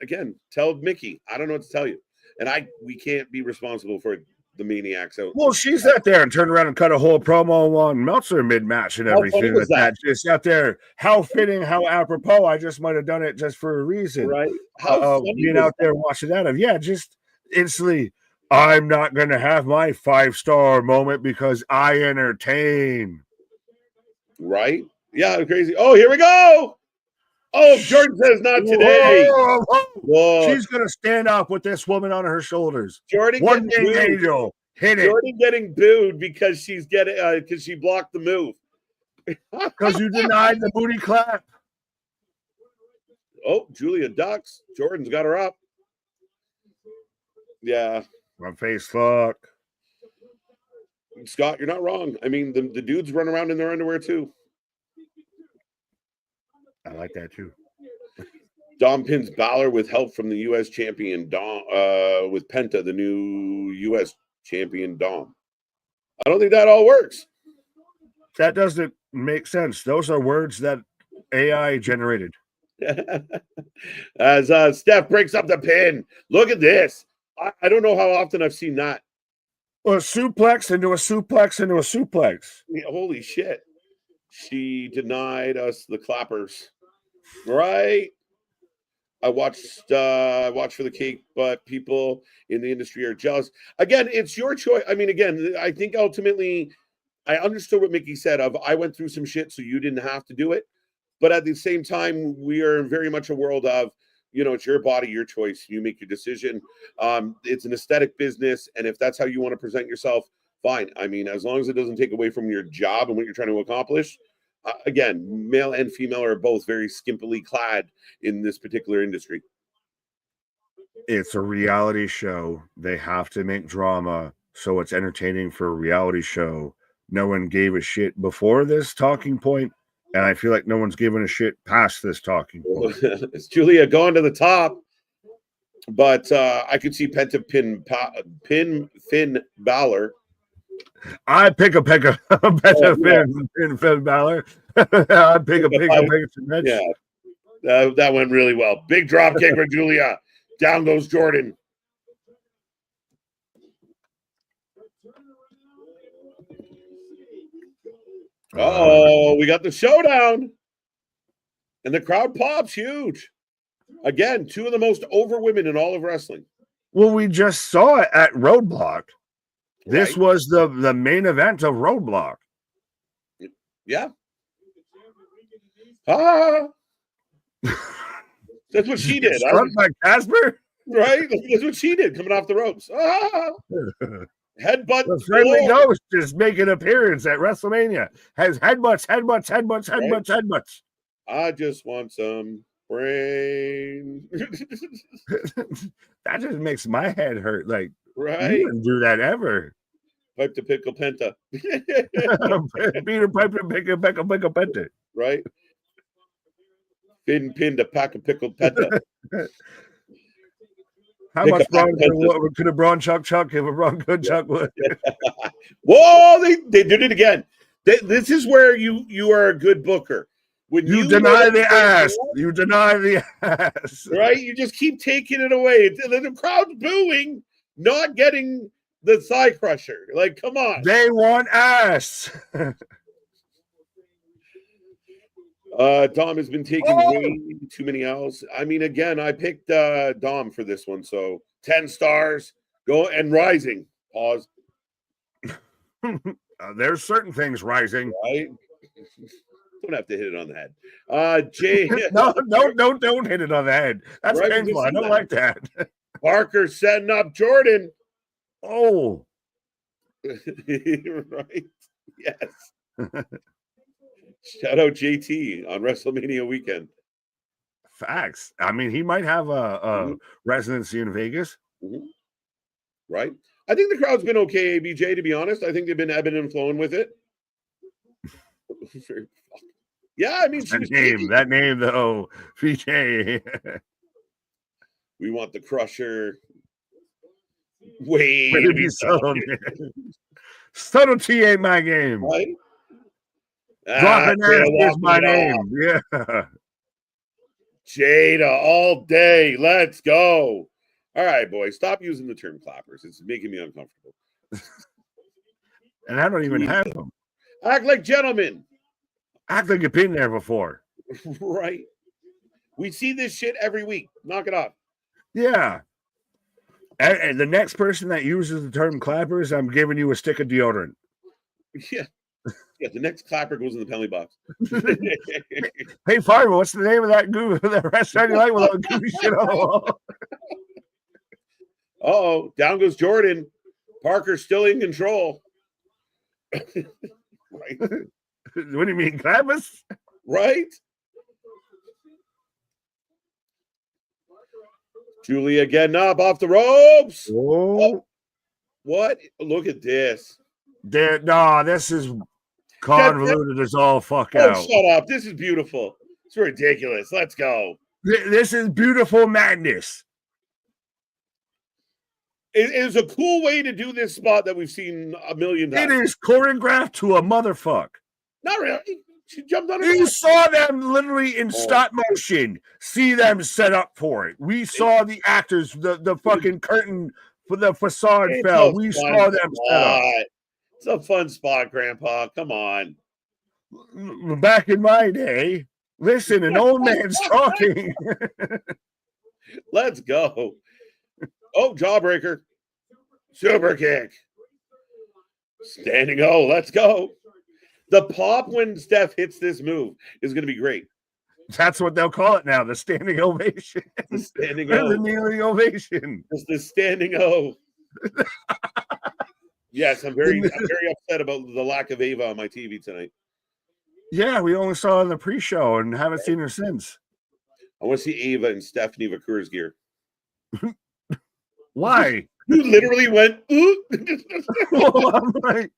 Again, tell Mickey. I don't know what to tell you. And we can't be responsible for the maniacs out. Well, she's out there and turned around and cut a whole promo on Meltzer mid-match and everything like that. Just out there. How fitting, how apropos. I just might have done it just for a reason. Right. How being out there watching that. Just instantly, I'm not going to have my 5-star moment because I entertain. Right. Yeah, crazy. Oh, here we go. Oh, Jordan says not today. Whoa. She's going to stand up with this woman on her shoulders. Jordan One angel. Hit it. Jordan getting booed because she blocked the move. Because you denied the booty clap. Oh, Julia ducks. Jordan's got her up. Yeah. My face lock. Scott, you're not wrong. I mean, the dudes run around in their underwear too. I like that too. Dom pins Balor with help from the U.S. champion Dom with Penta, the new U.S. champion Dom. I don't think that all works. That doesn't make sense. Those are words that AI generated. As Steph breaks up the pin. Look at this. I don't know how often I've seen that. A suplex into a suplex into a suplex. Yeah, holy shit. She denied us the clappers. Right? I watched for the cake, but people in the industry are jealous. Again, it's your choice. I mean, again, I think ultimately I understood what Mickey said of I went through some shit, so you didn't have to do it. But at the same time, we are very much a world of, it's your body, your choice. You make your decision. It's an aesthetic business. And if that's how you want to present yourself, fine. I mean, as long as it doesn't take away from your job and what you're trying to accomplish. Again, male and female are both very skimpily clad in this particular industry. It's a reality show. They have to make drama, so it's entertaining for a reality show. No one gave a shit before this talking point, and I feel like no one's given a shit past this talking point. It's Julia going to the top, but I could see Penta pin Finn Balor. I pick a Finn Balor. I pick a Yeah, that went really well. Big drop kick for Julia. Down goes Jordan. Oh, we got the showdown. And the crowd pops huge. Again, 2 of the most over women in all of wrestling. Well, we just saw it at Roadblock. This was the main event of Roadblock. Yeah. Ah. That's what she did. Struck by Casper? Right? That's what she did coming off the ropes. Ah. Headbutt. The Friendly Ghost just make an appearance at WrestleMania. Has headbutts. I just want some brain. That just makes my head hurt. Like, right? You didn't do that ever. Pipe to pickle Penta. Peter pipe to pickle Penta. Right? Pin to pack a pickled Penta. How much Braun could a Braun Chuck if a Braun good Chuck would? Whoa, they did it again. This is where you are a good booker. When you deny the ass. You deny the ass. Right? You just keep taking it away. The crowd's booing, not getting the thigh crusher. Like, come on. They want ass. Dom has been taking way too many L's. I mean, again, I picked Dom for this one, so 10 stars. Go and rising. Pause. There's certain things rising. Right? Don't have to hit it on the head. Jay. No, don't hit it on the head. That's Right, painful. I don't like that. Parker setting up Jordan. Oh. Right? Yes. Shout out JT on WrestleMania weekend. Facts. I mean, he might have a residency in Vegas. Mm-hmm. Right? I think the crowd's been okay, ABJ, to be honest. I think they've been ebbing and flowing with it. Yeah, I mean, that name though, PJ. We want the Crusher. Wait, subtlety ain't my game. Right? Dropping ass is my name. Yeah. Jada all day. Let's go. All right, boys. Stop using the term clappers. It's making me uncomfortable. And I don't even have them. Act like gentlemen. Act like you've been there before. Right. We see this shit every week. Knock it off. Yeah. And the next person that uses the term clappers, I'm giving you a stick of deodorant. Yeah. Yeah, the next clapper goes in the penalty box. Hey, Farmer, what's the name of that goo? That restaurant you like with all the goofy shit on the wall? Uh-oh, down goes Jordan. Parker still in control. Right. What do you mean, clappers? Right? Julia getting up off the ropes. Oh. What? Look at this. This is convoluted as all fuck out. Shut up. This is beautiful. It's ridiculous. Let's go. This is beautiful madness. It is a cool way to do this spot that we've seen a million times. It is choreographed to a motherfuck. Not really. She jumped on her. You saw them literally in stop motion. See them set up for it. We saw the actors, the fucking curtain for the facade fell. We saw them set up. It's a fun spot, Grandpa. Come on. Back in my day, listen, an old man's talking. Let's go. Oh, jawbreaker. Super kick. Standing O. Let's go. The pop when Steph hits this move is going to be great. That's what they'll call it now. The standing ovation. The standing O. The kneeling ovation. It's the standing O. Yes, I'm very upset about the lack of Ava on my TV tonight. Yeah, we only saw her in the pre-show and haven't seen her since. I want to see Ava in Stephanie Vacour's gear. Why? You literally went, ooh. I'm like,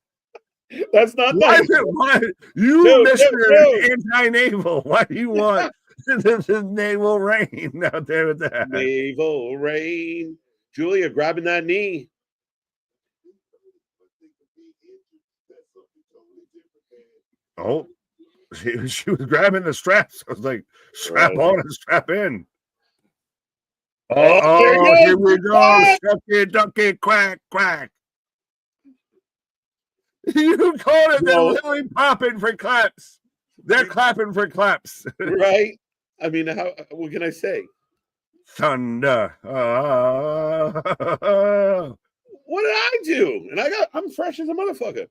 that's not nice. Why? You, Mr. Anti-Naval. Why do you want the naval rain out there with that? Naval rain. Julia grabbing that knee. Oh, she was grabbing the straps. I was like, strap on and strap in. Oh, here we go. Shucky, ducky, quack, quack. You called it. They're literally popping for claps. They're clapping for claps. Right? I mean, what can I say? Thunder. What did I do? And I'm fresh as a motherfucker.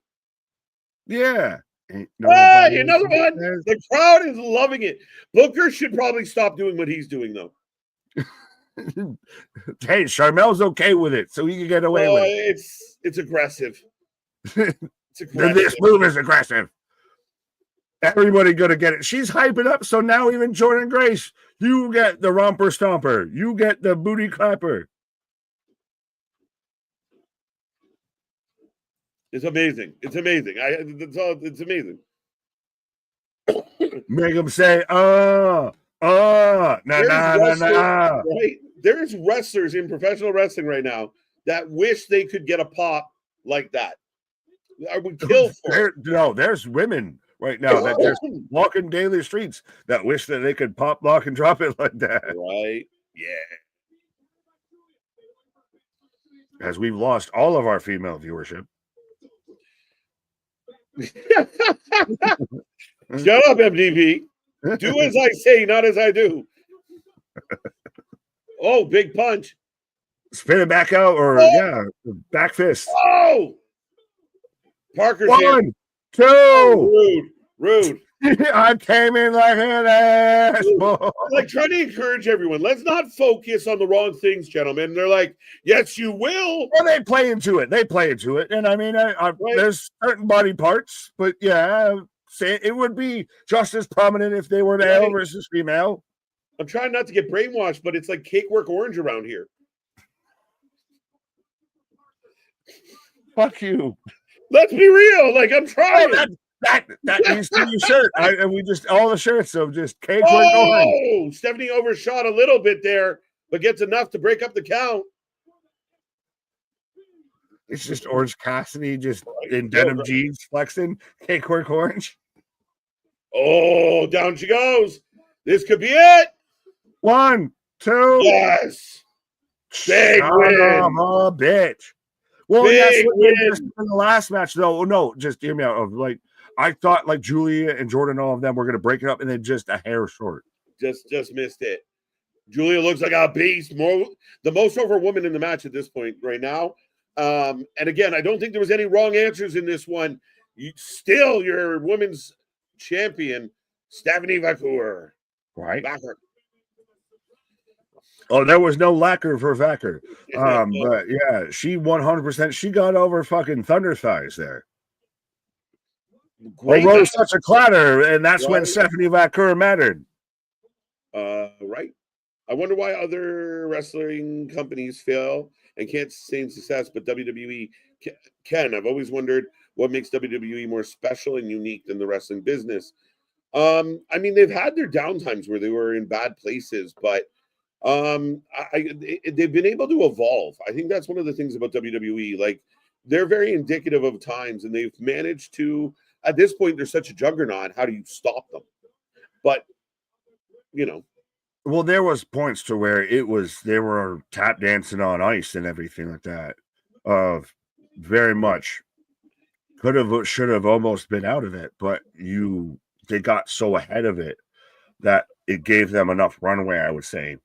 Yeah. Another one. The crowd is loving it. Booker should probably stop doing what he's doing, though. Hey, Charmel's okay with it, so he can get away with it. It's aggressive. It's aggressive. This move is aggressive. Everybody gonna get it. She's hyping up, so now even Jordan Grace, you get the romper stomper. You get the booty clapper. It's amazing. It's amazing. It's amazing. Make them say, nah. Right? There's wrestlers in professional wrestling right now that wish they could get a pop like that. I would kill for it. No, there's women right now that just walking daily streets that wish that they could pop, lock, and drop it like that. Right? Yeah. As we've lost all of our female viewership. Shut up, MDP. Do as I say, not as I do. Oh, big punch. Spin it back out, or back fist. Oh, Parker's here. 1, 2. Oh, rude. I came in like an ass boy. Like, trying to encourage everyone. Let's not focus on the wrong things, gentlemen. They're like, yes, you will. Well, they play into it. And I mean, right. There's certain body parts, but yeah, say it would be just as prominent if they were male versus female. I'm trying not to get brainwashed, but it's like Cakework Orange around here. Fuck you. Let's be real. Like, I'm trying. Oh, that needs to be your shirt. We just all the shirts of just Cakework Orange. Oh, Stephanie overshot a little bit there, but gets enough to break up the count. It's just Orange Cassidy just in denim jeans flexing Cakework Orange. Oh, down she goes. This could be it. 1, 2. Yes. Big win. Oh, bitch. Well, yes, in the last match, though. No, just hear me out. Like, I thought like Julia and Jordan, all of them were going to break it up, and then just a hair short. Just missed it. Julia looks like a beast. The most over woman in the match at this point right now. And again, I don't think there was any wrong answers in this one. Still, your women's champion, Stephanie Vacour. Right. Vacour. Oh, there was no lacquer for Vacour. But yeah, she 100%. She got over fucking Thunder Thighs there. Rose such a clatter, and that's when Stephanie Vacour mattered. Right. I wonder why other wrestling companies fail and can't sustain success, but WWE can. I've always wondered what makes WWE more special and unique than the wrestling business. I mean, they've had their downtimes where they were in bad places, but they've been able to evolve. I think that's one of the things about WWE. Like, they're very indicative of times, and they've managed to. At this point, they're such a juggernaut. How do you stop them? But well, there was points to where they were tap dancing on ice and everything like that. Very much should have almost been out of it, but they got so ahead of it that it gave them enough runway, I would say,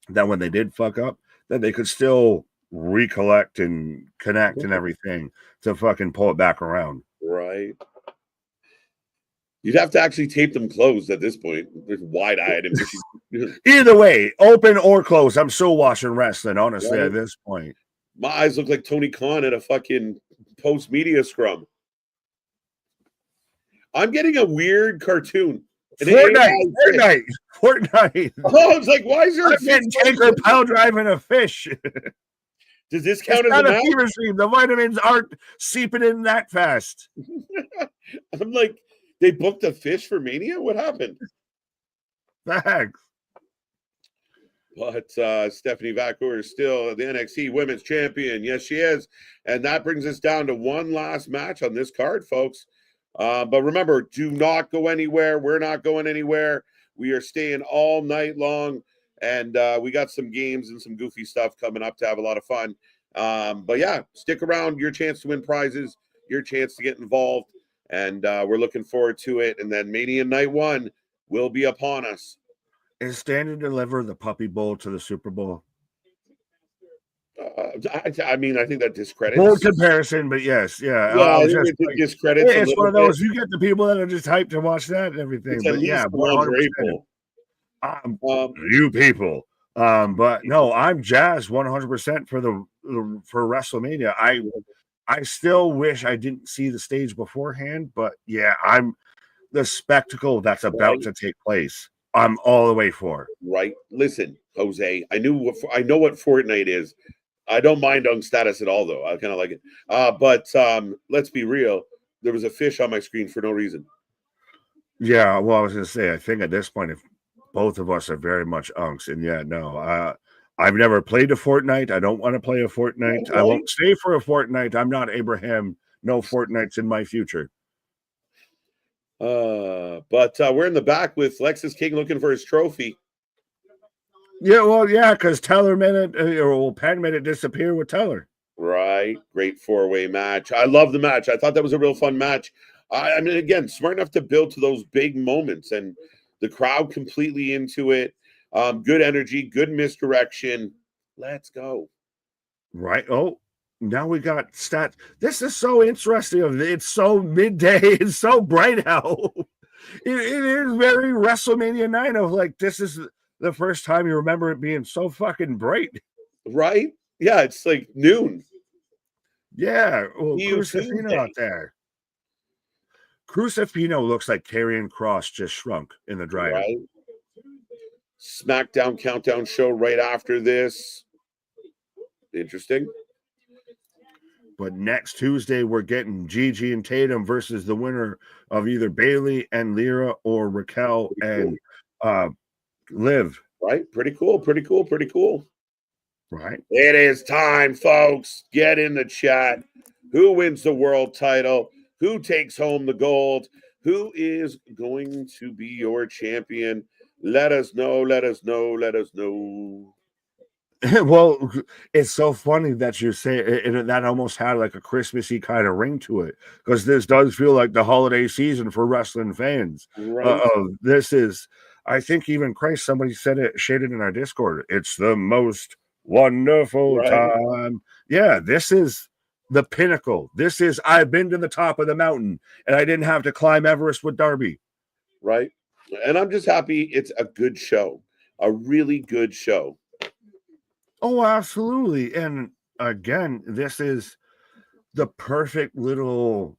that when they did fuck up, that they could still recollect and connect and everything to fucking pull it back around. Right. You'd have to actually tape them closed at this point. They're wide-eyed. Either way, open or closed, I'm still watching wrestling, honestly, at this point. My eyes look like Tony Khan at a fucking post-media scrum. I'm getting a weird cartoon. Fortnite. Oh, it's like, why is there a Tanker pile driving a fish? Does this count as a fever stream? The vitamins aren't seeping in that fast. I'm like, they booked a fish for Mania? What happened? Thanks. But Stephanie Vacour is still the NXT Women's Champion. Yes, she is. And that brings us down to one last match on this card, folks. But remember, do not go anywhere. We're not going anywhere. We are staying all night long. And we got some games and some goofy stuff coming up to have a lot of fun. But yeah, stick around. Your chance to win prizes, your chance to get involved. And we're looking forward to it. And then Mania Night 1 will be upon us. Is Stand and Deliver the Puppy Bowl to the Super Bowl? I mean, I think that discredits. Bold comparison, but yes, yeah. I think it discredits. It's one of those. You get the people that are just hyped to watch that and everything. But yeah, you people. But no, I'm jazzed 100% for WrestleMania. I still wish I didn't see the stage beforehand, but yeah, I'm the spectacle that's about to take place. I'm all the way for. Right. Listen, Jose, I know what Fortnite is. I don't mind on status at all, though. I kind of like it. But let's be real. There was a fish on my screen for no reason. Yeah, well, I was going to say, I think at this point, if both of us are very much unks, and yeah, no, I've never played a Fortnite. I don't want to play a Fortnite. I won't stay for a Fortnite. I'm not Abraham. No Fortnites in my future. But we're in the back with Lexus King looking for his trophy. Yeah, well, yeah, because Teller made it, Penn made it disappear with Teller. Right. Great four-way match. I love the match. I thought that was a real fun match. I mean, again, smart enough to build to those big moments. And The crowd completely into it. Good energy, good misdirection. Let's go. Right. Oh, now we got stats. This is so interesting. It's so midday. It's so bright out. It is very WrestleMania 9 of like, this is the first time you remember it being so fucking bright. Right? Yeah, it's like noon. Yeah. Well, You Crucifino Tuesday. out there. Crucifino looks like Karrion Kross just shrunk in the dryer. Right? SmackDown countdown show right after this. Interesting. But next Tuesday, we're getting Gigi and Tatum versus the winner of either Bailey and Lyra or Raquel and Liv. Right? Pretty cool. Pretty cool. Pretty cool. Right. It is time, folks. Get in the chat. Who wins the world title? Who takes home the gold? Who is going to be your champion? Let us know. Let us know. Let us know. Well, it's so funny that you say it, that almost had like a Christmassy kind of ring to it, because this does feel like the holiday season for wrestling fans. Right. This is, I think even Christ, somebody said it, shaded in our Discord. It's the most wonderful time. Yeah, this is the pinnacle. This is, I've been to the top of the mountain and I didn't have to climb Everest with Darby. Right. And I'm just happy it's a good show, a really good show. Oh, absolutely. And again, this is the perfect little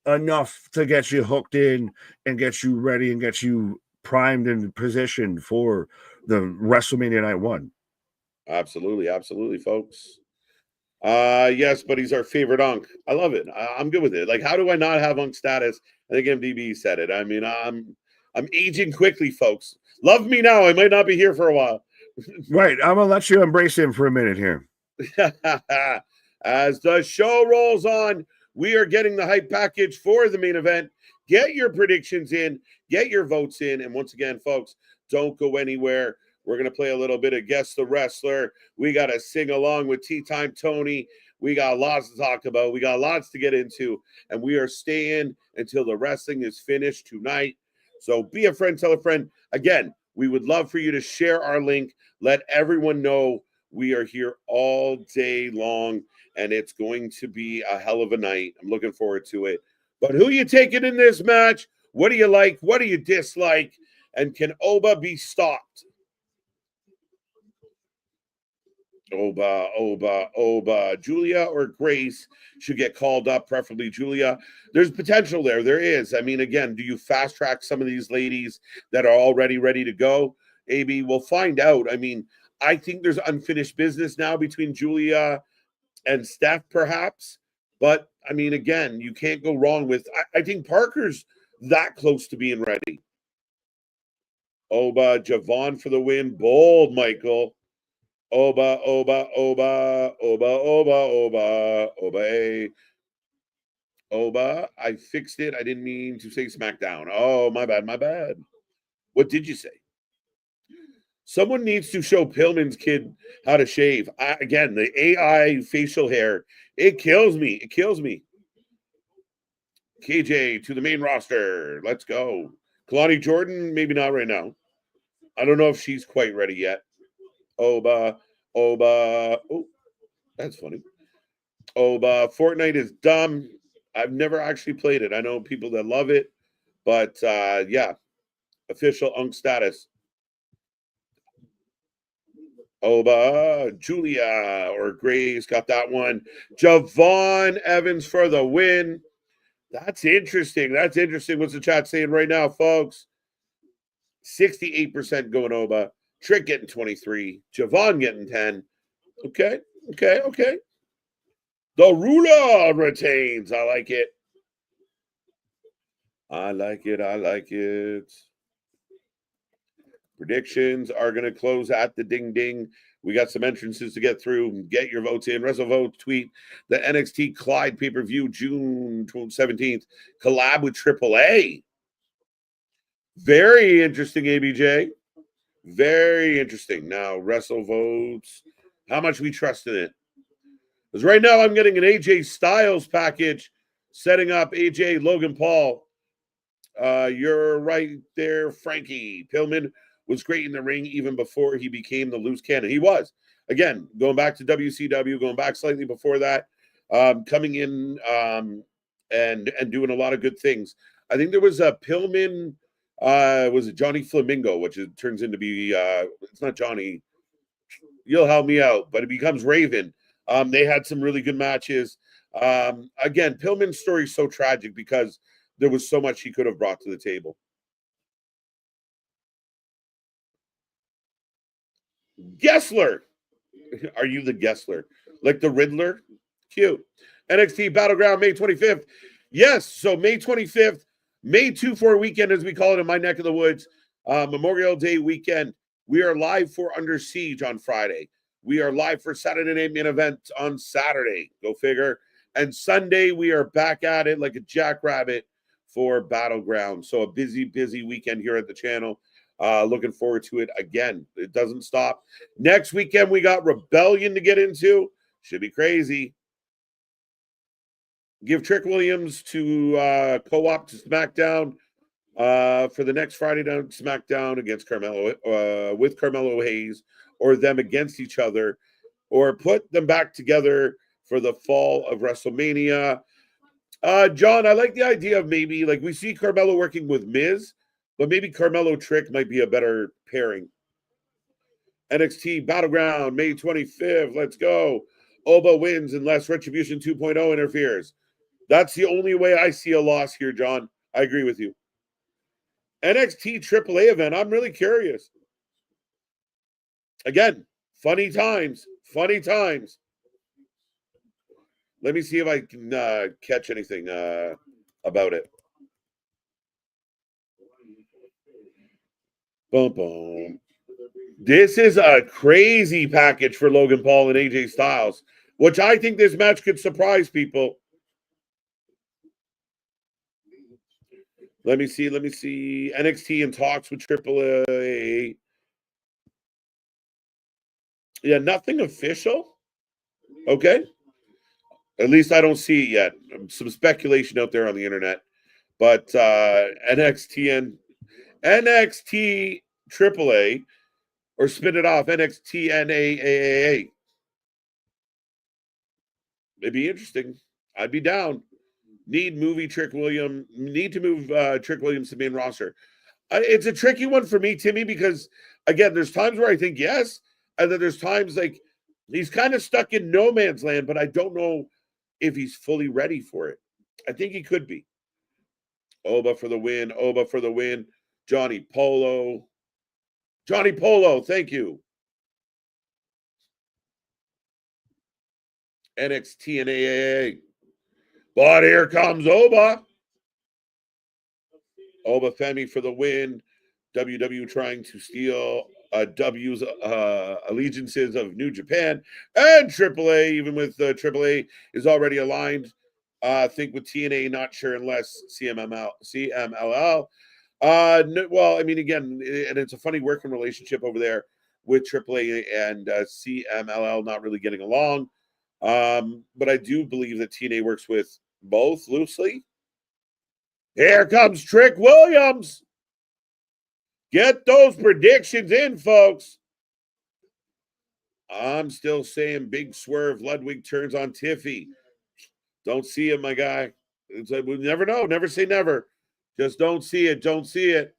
enough to get you hooked in and get you ready and get you primed and positioned for the WrestleMania Night 1. Absolutely. Absolutely, folks. Yes, but he's our favorite Unk. I love it. I'm good with it. Like, how do I not have Unk status? I think MDB said it. I mean, I'm aging quickly, folks. Love me now. I might not be here for a while. Right. I'm going to let you embrace him for a minute here. As the show rolls on, we are getting the hype package for the main event. Get your predictions in, get your votes in. And once again, folks, don't go anywhere. We're going to play a little bit of Guess the Wrestler. We got to sing along with Tea Time Tony. We got lots to talk about. We got lots to get into. And we are staying until the wrestling is finished tonight. So be a friend, tell a friend. Again, we would love for you to share our link. Let everyone know we are here all day long, and it's going to be a hell of a night. I'm looking forward to it. But who you taking in this match? What do you like? What do you dislike? And can Oba be stopped? Oba. Julia or Grace should get called up, preferably Julia. There's potential there. There is. I mean, again, do you fast track some of these ladies that are already ready to go? AB, we'll find out. I mean, I think there's unfinished business now between Julia and Steph, perhaps. But, I mean, again, you can't go wrong with... I think Parker's that close to being ready. Oba, Javon for the win. Bold, Michael. Oba. Oba, I fixed it. I didn't mean to say SmackDown. Oh, my bad. What did you say? Someone needs to show Pillman's kid how to shave. Again, the AI facial hair, it kills me. KJ to the main roster. Let's go. Kalani Jordan, maybe not right now. I don't know if she's quite ready yet. Oba. Oh, that's funny. Oba. Fortnite is dumb. I've never actually played it. I know people that love it, but yeah, official Unk status. Oba, Julia or Grace got that one. Javon Evans for the win. That's interesting. What's the chat saying right now, folks? 68% going Oba. Trick getting 23. Javon getting 10. Okay. The ruler retains. I like it. Predictions are going to close at the ding ding. We got some entrances to get through. Get your votes in. WrestleVote tweet the NXT Clyde pay-per-view June 17th. Collab with AAA. Very interesting, ABJ. Very interesting. Now, WrestleVotes. How much we trust in it. Because right now I'm getting an AJ Styles package setting up AJ Logan Paul. You're right there, Frankie. Pillman was great in the ring even before he became the loose cannon. He was. Again, going back to WCW, going back slightly before that, coming in and doing a lot of good things. I think there was a Pillman, was it Johnny Flamingo, which it turns into be, it's not Johnny. You'll help me out, but it becomes Raven. They had some really good matches. Again, Pillman's story is so tragic because there was so much he could have brought to the table. Gessler. Are you the Gessler? Like the Riddler? Cute. NXT Battleground, May 25th. Yes, so May 25th, May 2-4 weekend, as we call it in my neck of the woods, Memorial Day weekend. We are live for Under Siege on Friday. We are live for Saturday Night Main Event on Saturday. Go figure. And Sunday, we are back at it like a jackrabbit for Battleground. So a busy, busy weekend here at the channel. Looking forward to it again. It doesn't stop. Next weekend, we got Rebellion to get into. Should be crazy. Give Trick Williams to co-op to SmackDown for the next Friday down SmackDown against Carmelo, with Carmelo Hayes, or them against each other, or put them back together for the fall of WrestleMania. John, I like the idea of maybe, like, we see Carmelo working with Miz, but maybe Carmelo Trick might be a better pairing. NXT Battleground, May 25th. Let's go. Oba wins unless Retribution 2.0 interferes. That's the only way I see a loss here, John. I agree with you. NXT AAA event. I'm really curious. Again, funny times. Funny times. Let me see if I can catch anything about it. Boom, boom. This is a crazy package for Logan Paul and AJ Styles, which I think this match could surprise people. Let me see. NXT in talks with AAA. Yeah, nothing official. Okay. At least I don't see it yet. Some speculation out there on the internet. But NXT AAA, or spin it off, NXT NAAA. It'd be interesting. I'd be down. Need to move Trick Williams to main roster. It's a tricky one for me, Timmy, because again, there's times where I think yes, and then there's times like he's kind of stuck in no man's land, but I don't know if he's fully ready for it. I think he could be. Oba for the win. Oba for the win. Johnny Polo, thank you. NXT and AAA. But here comes Oba. Oba Femi for the win. WWE trying to steal W's allegiances of New Japan. And AAA, even with AAA, is already aligned. I think with TNA, not sure unless CMLL. No, well, I mean, again, and it's a funny working relationship over there with AAA and CMLL not really getting along. But I do believe that TNA works with both loosely. Here comes Trick Williams. Get those predictions in, folks. I'm still saying big swerve. Ludwig turns on Tiffy. Don't see it, my guy. It's like, we never know. Never say never. Just don't see it. Don't see it.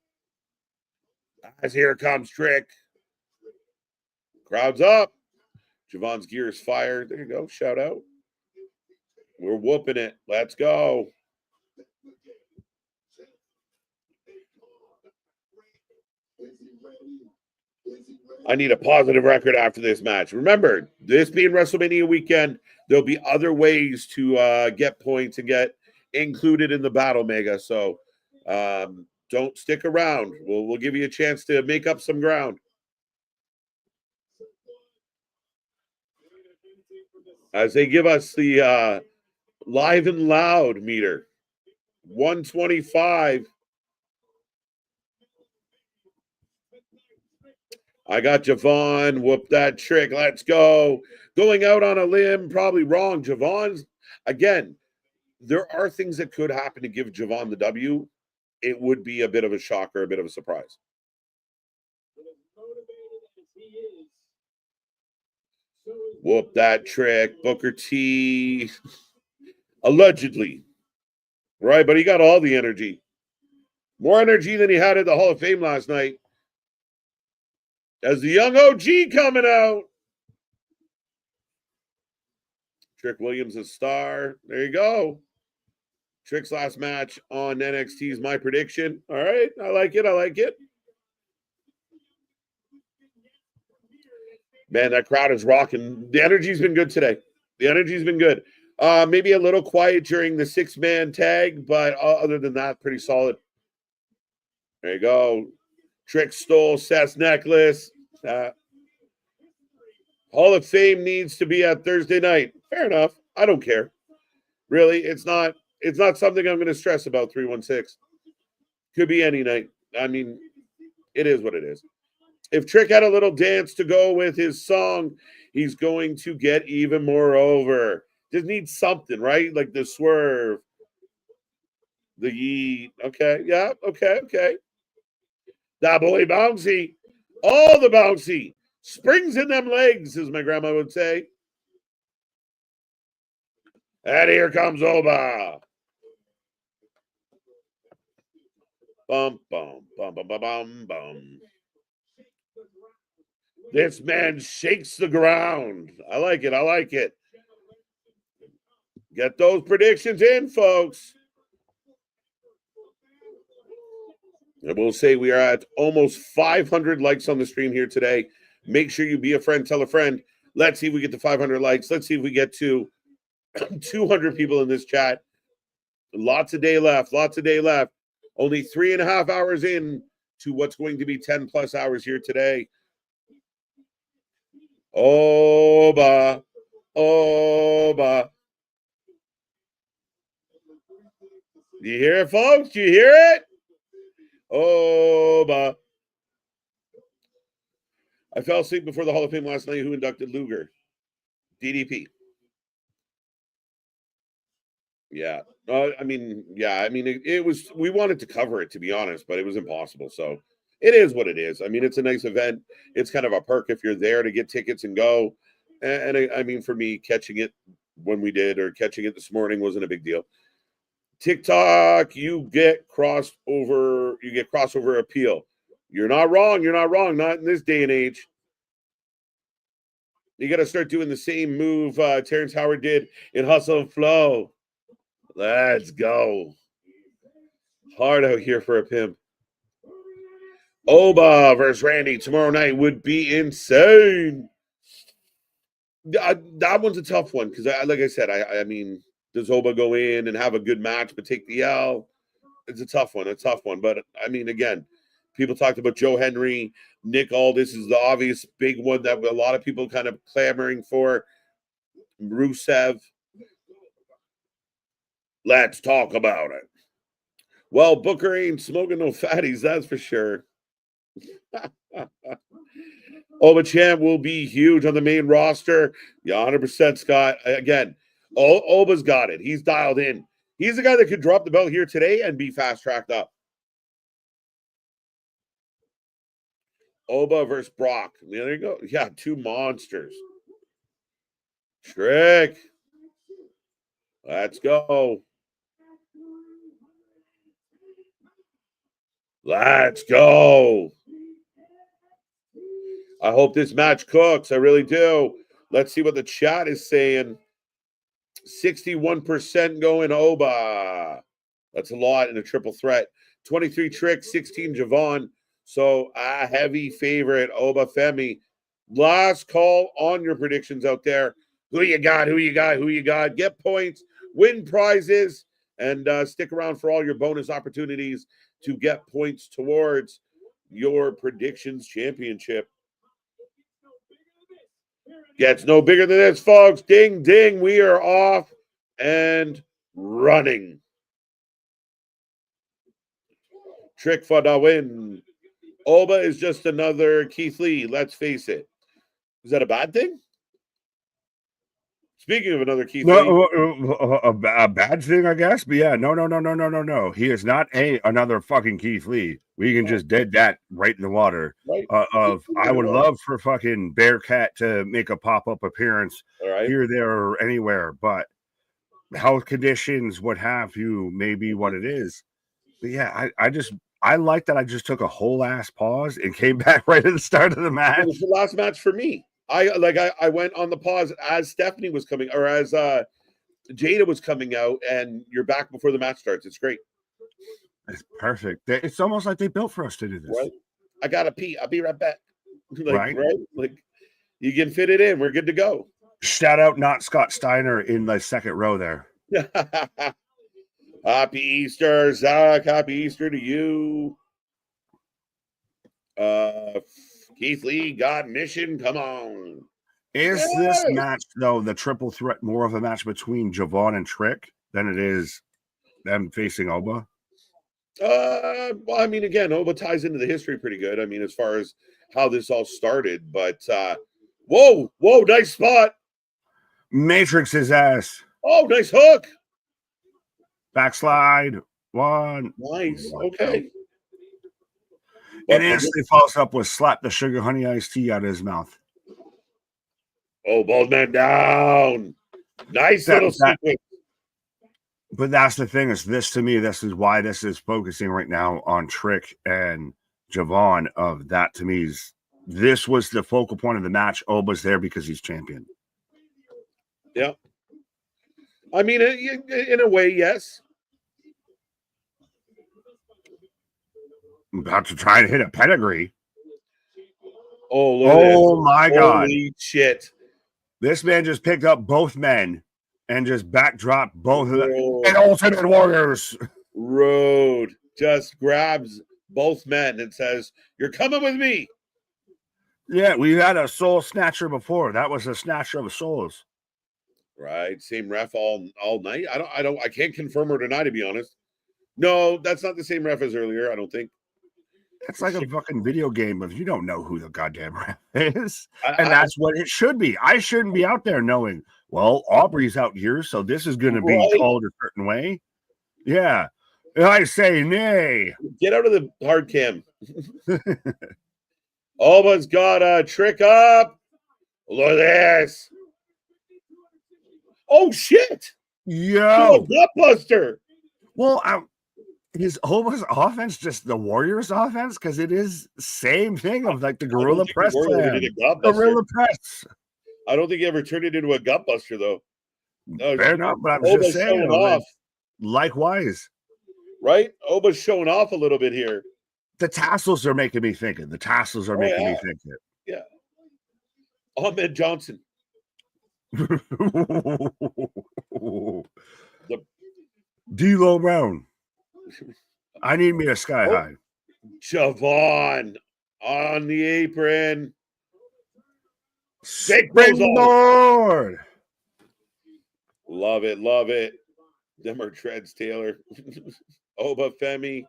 As here comes Trick. Crowd's up. Javon's gear is fired. There you go. Shout out. We're whooping it. Let's go. I need a positive record after this match. Remember, this being WrestleMania weekend, there'll be other ways to get points and get included in the Battle Mega. So don't stick around. We'll give you a chance to make up some ground. As they give us the live and loud meter. 125. I got Javon. Whoop that Trick. Let's go. Going out on a limb, probably wrong. Javon's, again, there are things that could happen to give Javon the W. it would be a bit of a shocker, a bit of a surprise. Whoop that trick. Booker T. Allegedly. Right, but he got all the energy. More energy than he had at the Hall of Fame last night. As the young OG coming out. Trick Williams a star. There you go. Trick's last match on NXT is my prediction. All right, I like it. I like it. Man, that crowd is rocking. The energy's been good today. The energy's been good. Maybe a little quiet during the 6-man tag, but other than that, pretty solid. There you go. Trick stole Seth's necklace. Hall of Fame needs to be at Thursday night. Fair enough. I don't care. Really, it's not something I'm going to stress about. 316 could be any night. I mean, it is what it is. If Trick had a little dance to go with his song, he's going to get even more over. Just needs something, right? Like the swerve, the yeet. Okay, yeah, okay. That boy bouncy. All the bouncy. Springs in them legs, as my grandma would say. And here comes Oba. Bum, bum, bum, bum, bum, bum, bum. This man shakes the ground. I like it. I like it. Get those predictions in, folks. And we'll say we are at almost 500 likes on the stream here today. Make sure you be a friend, tell a friend. Let's see if we get to 500 likes. Let's see if we get to 200 people in this chat. Lots of day left. Lots of day left. Only 3.5 hours in to what's going to be 10 plus hours here today. Oba. Oba. Do you hear it, folks? Do you hear it? Oba. I fell asleep before the Hall of Fame last night. Who inducted Luger? DDP. Yeah. It was, we wanted to cover it, to be honest, but it was impossible. So it is what it is. I mean, it's a nice event. It's kind of a perk if you're there to get tickets and go. And for me, catching it when we did, or catching it this morning, wasn't a big deal. TikTok, you get crossover appeal. You're not wrong. You're not wrong. Not in this day and age. You got to start doing the same move Terrence Howard did in Hustle and Flow. Let's go. Hard out here for a pimp. Oba versus Randy tomorrow night would be insane. That one's a tough one because, like I said, I mean, does Oba go in and have a good match but take the L? It's a tough one. But, I mean, again, people talked about Joe Henry. Nick Aldis is the obvious big one that a lot of people kind of clamoring for. Rusev. Let's talk about it. Well, Booker ain't smoking no fatties, that's for sure. Oba Champ will be huge on the main roster. Yeah, 100%, Scott. Again, Oba's got it. He's dialed in. He's the guy that could drop the belt here today and be fast-tracked up. Oba versus Brock. Yeah, there you go. Yeah, two monsters. Trick. Let's go. Let's go. I hope this match cooks. I really do. Let's see what the chat is saying. 61% going Oba. That's a lot in a triple threat. 23 Trick, 16 Javon. So a heavy favorite, Oba Femi. Last call on your predictions out there. Who you got? Get points, win prizes, and stick around for all your bonus opportunities to get points towards your predictions championship. Gets no bigger than this, folks. Ding, ding. We are off and running. Trick for the win. Oba is just another Keith Lee. Let's face it. Is that a bad thing? Speaking of another Keith Lee. No, a bad thing, I guess. But yeah, no. He is not another fucking Keith Lee. We can just dead that right in the water. Right. I would love for fucking Bearcat to make a pop-up appearance All right. here, there, or anywhere, but health conditions, what have you, may be what it is. But yeah, I like that I just took a whole ass pause and came back right at the start of the match. It was the last match for me. I went on the pause as Stephanie was coming, or as Jada was coming out, and you're back before the match starts. It's great. It's perfect. It's almost like they built for us to do this. Right? I gotta pee. I'll be right back. Right? Like you can fit it in. We're good to go. Shout out not Scott Steiner in the second row there. Happy Easter, Zach. Happy Easter to you. Keith Lee got mission. Come on. Is this match, though, the triple threat more of a match between Javon and Trick than it is them facing Oba? Well, I mean, again, Oba ties into the history pretty good. I mean, as far as how this all started, but whoa, nice spot. Matrix his ass. Oh, nice hook. Backslide. One. Nice. Okay. And instantly follows up with slap the sugar honey iced tea out of his mouth. Oh, bald man down. Nice little sequence. But that's the thing, is this, to me, this is why this is focusing right now on Trick and Javon. Of that, to me, this was the focal point of the match. Oba's there because he's champion. Yeah. I mean, in a way, yes. I'm about to try and hit a pedigree. Oh, look my God. Holy shit. This man just picked up both men and just backdropped both of them. And Ultimate Warriors. Road just grabs both men and says, "You're coming with me." Yeah, we had a soul snatcher before. That was a snatcher of souls. Right. Same ref all night. I can't confirm or deny, to be honest. No, that's not the same ref as earlier, I don't think. It's like a fucking video game, but you don't know who the goddamn ref is. And that's what it should be. I shouldn't be out there knowing, well, Aubrey's out here, so this is going to be called a certain way. Yeah. I say nay. Get out of the hard cam. Almost got a trick up. Look at this. Oh, shit. Yo. Gutbuster. Well, is Oba's offense just the Warriors' offense? Because it is same thing of like the gorilla press plan. Gorilla press. I don't think he ever turned it into a gutbuster, though. No, fair enough, but I'm just saying. Off. Likewise. Right? Oba's showing off a little bit here. The tassels are making me thinking. The tassels are making me thinking. Yeah. Ahmed Johnson. D'Lo Brown. I need me a sky high. Javon on the apron. Springboard. Love it. Them are treads, Taylor. Oba Femi.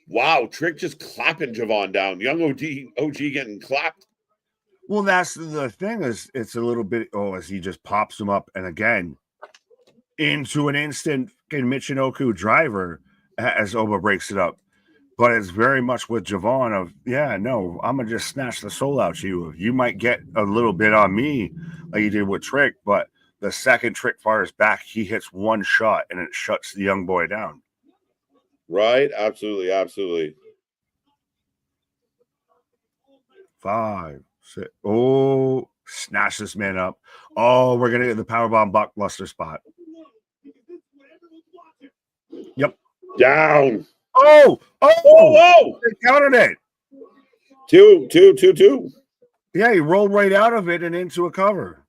Wow, Trick just clapping Javon down. Young OG getting clapped. Well, that's the thing, is it's a little bit, as he just pops him up, and again, into an instant Michinoku driver as Oba breaks it up. But it's very much with Javon of, I'm going to just snatch the soul out you. You might get a little bit on me like you did with Trick, but the second Trick fires back, he hits one shot and it shuts the young boy down. Right? Absolutely. 5, 6. Oh, snatch this man up. Oh, we're going to get the powerbomb blockbuster spot. Yep. Down. Oh! They countered it. 2. Yeah, he rolled right out of it and into a cover.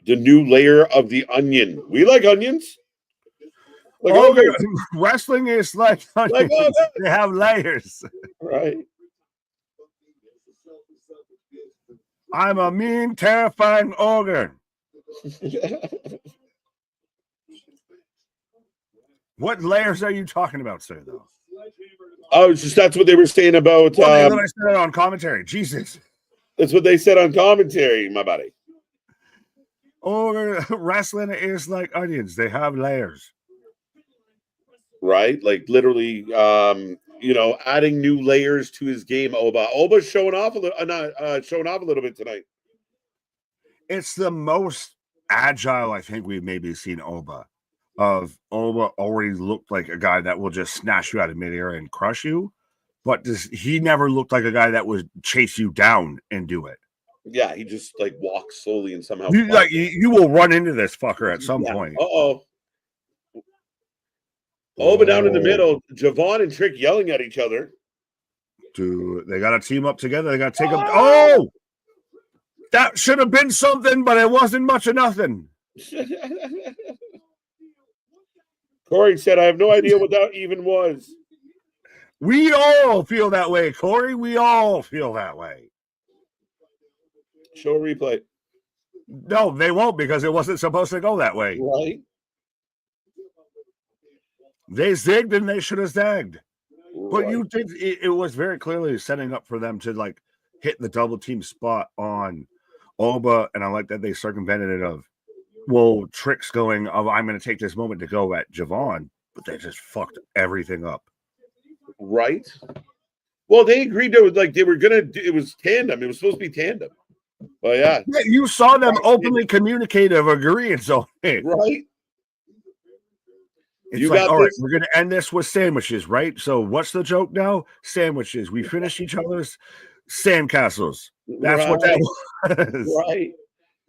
The new layer of the onion. We like onions. Wrestling is like onions. They have layers. Right. I'm a mean, terrifying ogre. What layers are you talking about, sir, though? Oh, it's just that's what they were saying about. Well, they literally said it on commentary. Jesus. That's what they said on commentary, my buddy. Oh, wrestling is like onions. They have layers. Right? Like literally, adding new layers to his game. Oba's showing off a little, not showing off a little bit tonight. It's the most agile I think we've maybe seen Oba. Oba already looked like a guy that will just snatch you out of midair and crush you, but he never looked like a guy that would chase you down and do it. Yeah, he just like walks slowly and somehow you will run into this fucker at some point. But down in the middle, Javon and Trick yelling at each other. Dude, they got to team up together. They got to take up. Oh, that should have been something, but it wasn't much of nothing. Corey said, I have no idea what that even was. We all feel that way, Corey. We all feel that way. Show a replay. No, they won't because it wasn't supposed to go that way. Right. They zigged and they should have zagged. Right. But you did. It was very clearly setting up for them to like hit the double team spot on Oba, and I like that they circumvented it of, well, Trick's going of I'm going to take this moment to go at Javon, but they just fucked everything up. Right. Well, they agreed to like they were gonna do it was tandem. It was supposed to be tandem. But yeah, you saw them openly communicative agreeing. So right. It's like, all right, we're going to end this with sandwiches, right? So what's the joke now? Sandwiches. We finish each other's sandcastles. That's what that was. Right.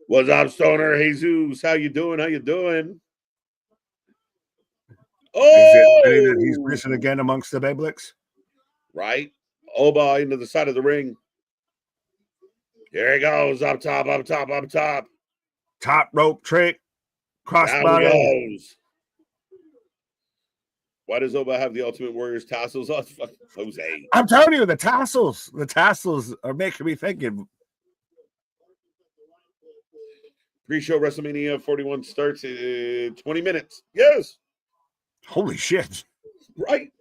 What's up, Stoner? Jesus, how you doing? How you doing? Oh! He's risen again amongst the Beblix? Right. Oba into the side of the ring. Here he goes. Up top, up top, up top. Top rope trick. Crossbody. Why does Oba have the Ultimate Warrior's tassels on? Jose. I'm telling you, the tassels are making me thinking. Pre-show WrestleMania 41 starts in 20 minutes. Yes. Holy shit. Right.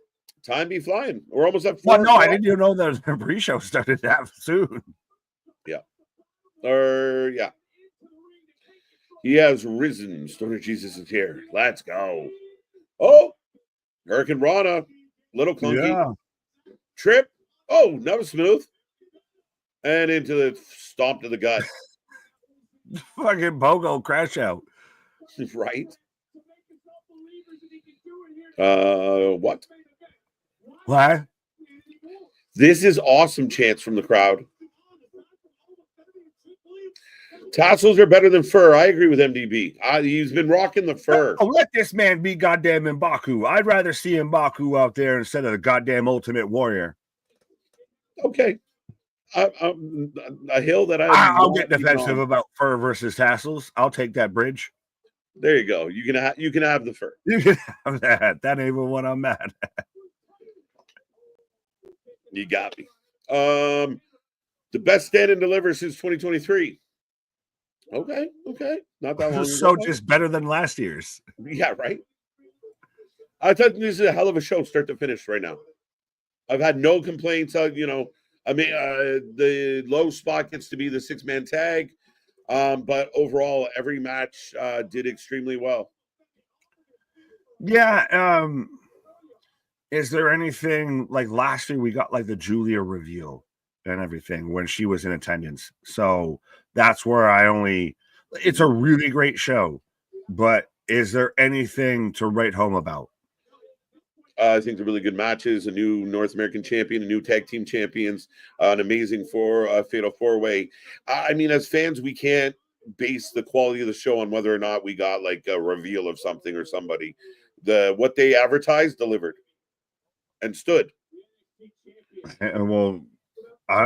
Time be flying. We're almost at 4 no, I didn't even know that the pre-show started that soon. Yeah. Yeah. He has risen. Stoner Jesus is here. Let's go. Oh, Hurricane Rana, little clunky. Yeah. Trip. Oh, that was smooth. And into the stomp to the gut. Fucking Bogo crash out. Right. What? What? This is awesome chants from the crowd. Tassels are better than fur. I agree with MDB. He's been rocking the fur. Oh, let this man be goddamn M'Baku. I'd rather see M'Baku out there instead of the goddamn Ultimate Warrior. Okay. A hill that I'll get defensive about fur versus tassels. I'll take that bridge. There you go. You can have the fur. You can have that. That ain't even what I'm mad at. You got me. The best stand and deliver since 2023. Okay. Not that long. So just better than last year's. Yeah, right. I thought this is a hell of a show, start to finish, right now. I've had no complaints. The low spot gets to be the 6-man tag, but overall, every match did extremely well. Yeah. Is there anything like last year? We got like the Julia reveal and everything when she was in attendance. So that's where it's a really great show, but is there anything to write home about? I think they're really good matches, a new North American champion, a new tag team champions, an amazing fatal 4-way. I mean, as fans, we can't base the quality of the show on whether or not we got like a reveal of something or somebody. What they advertised delivered and stood. And well,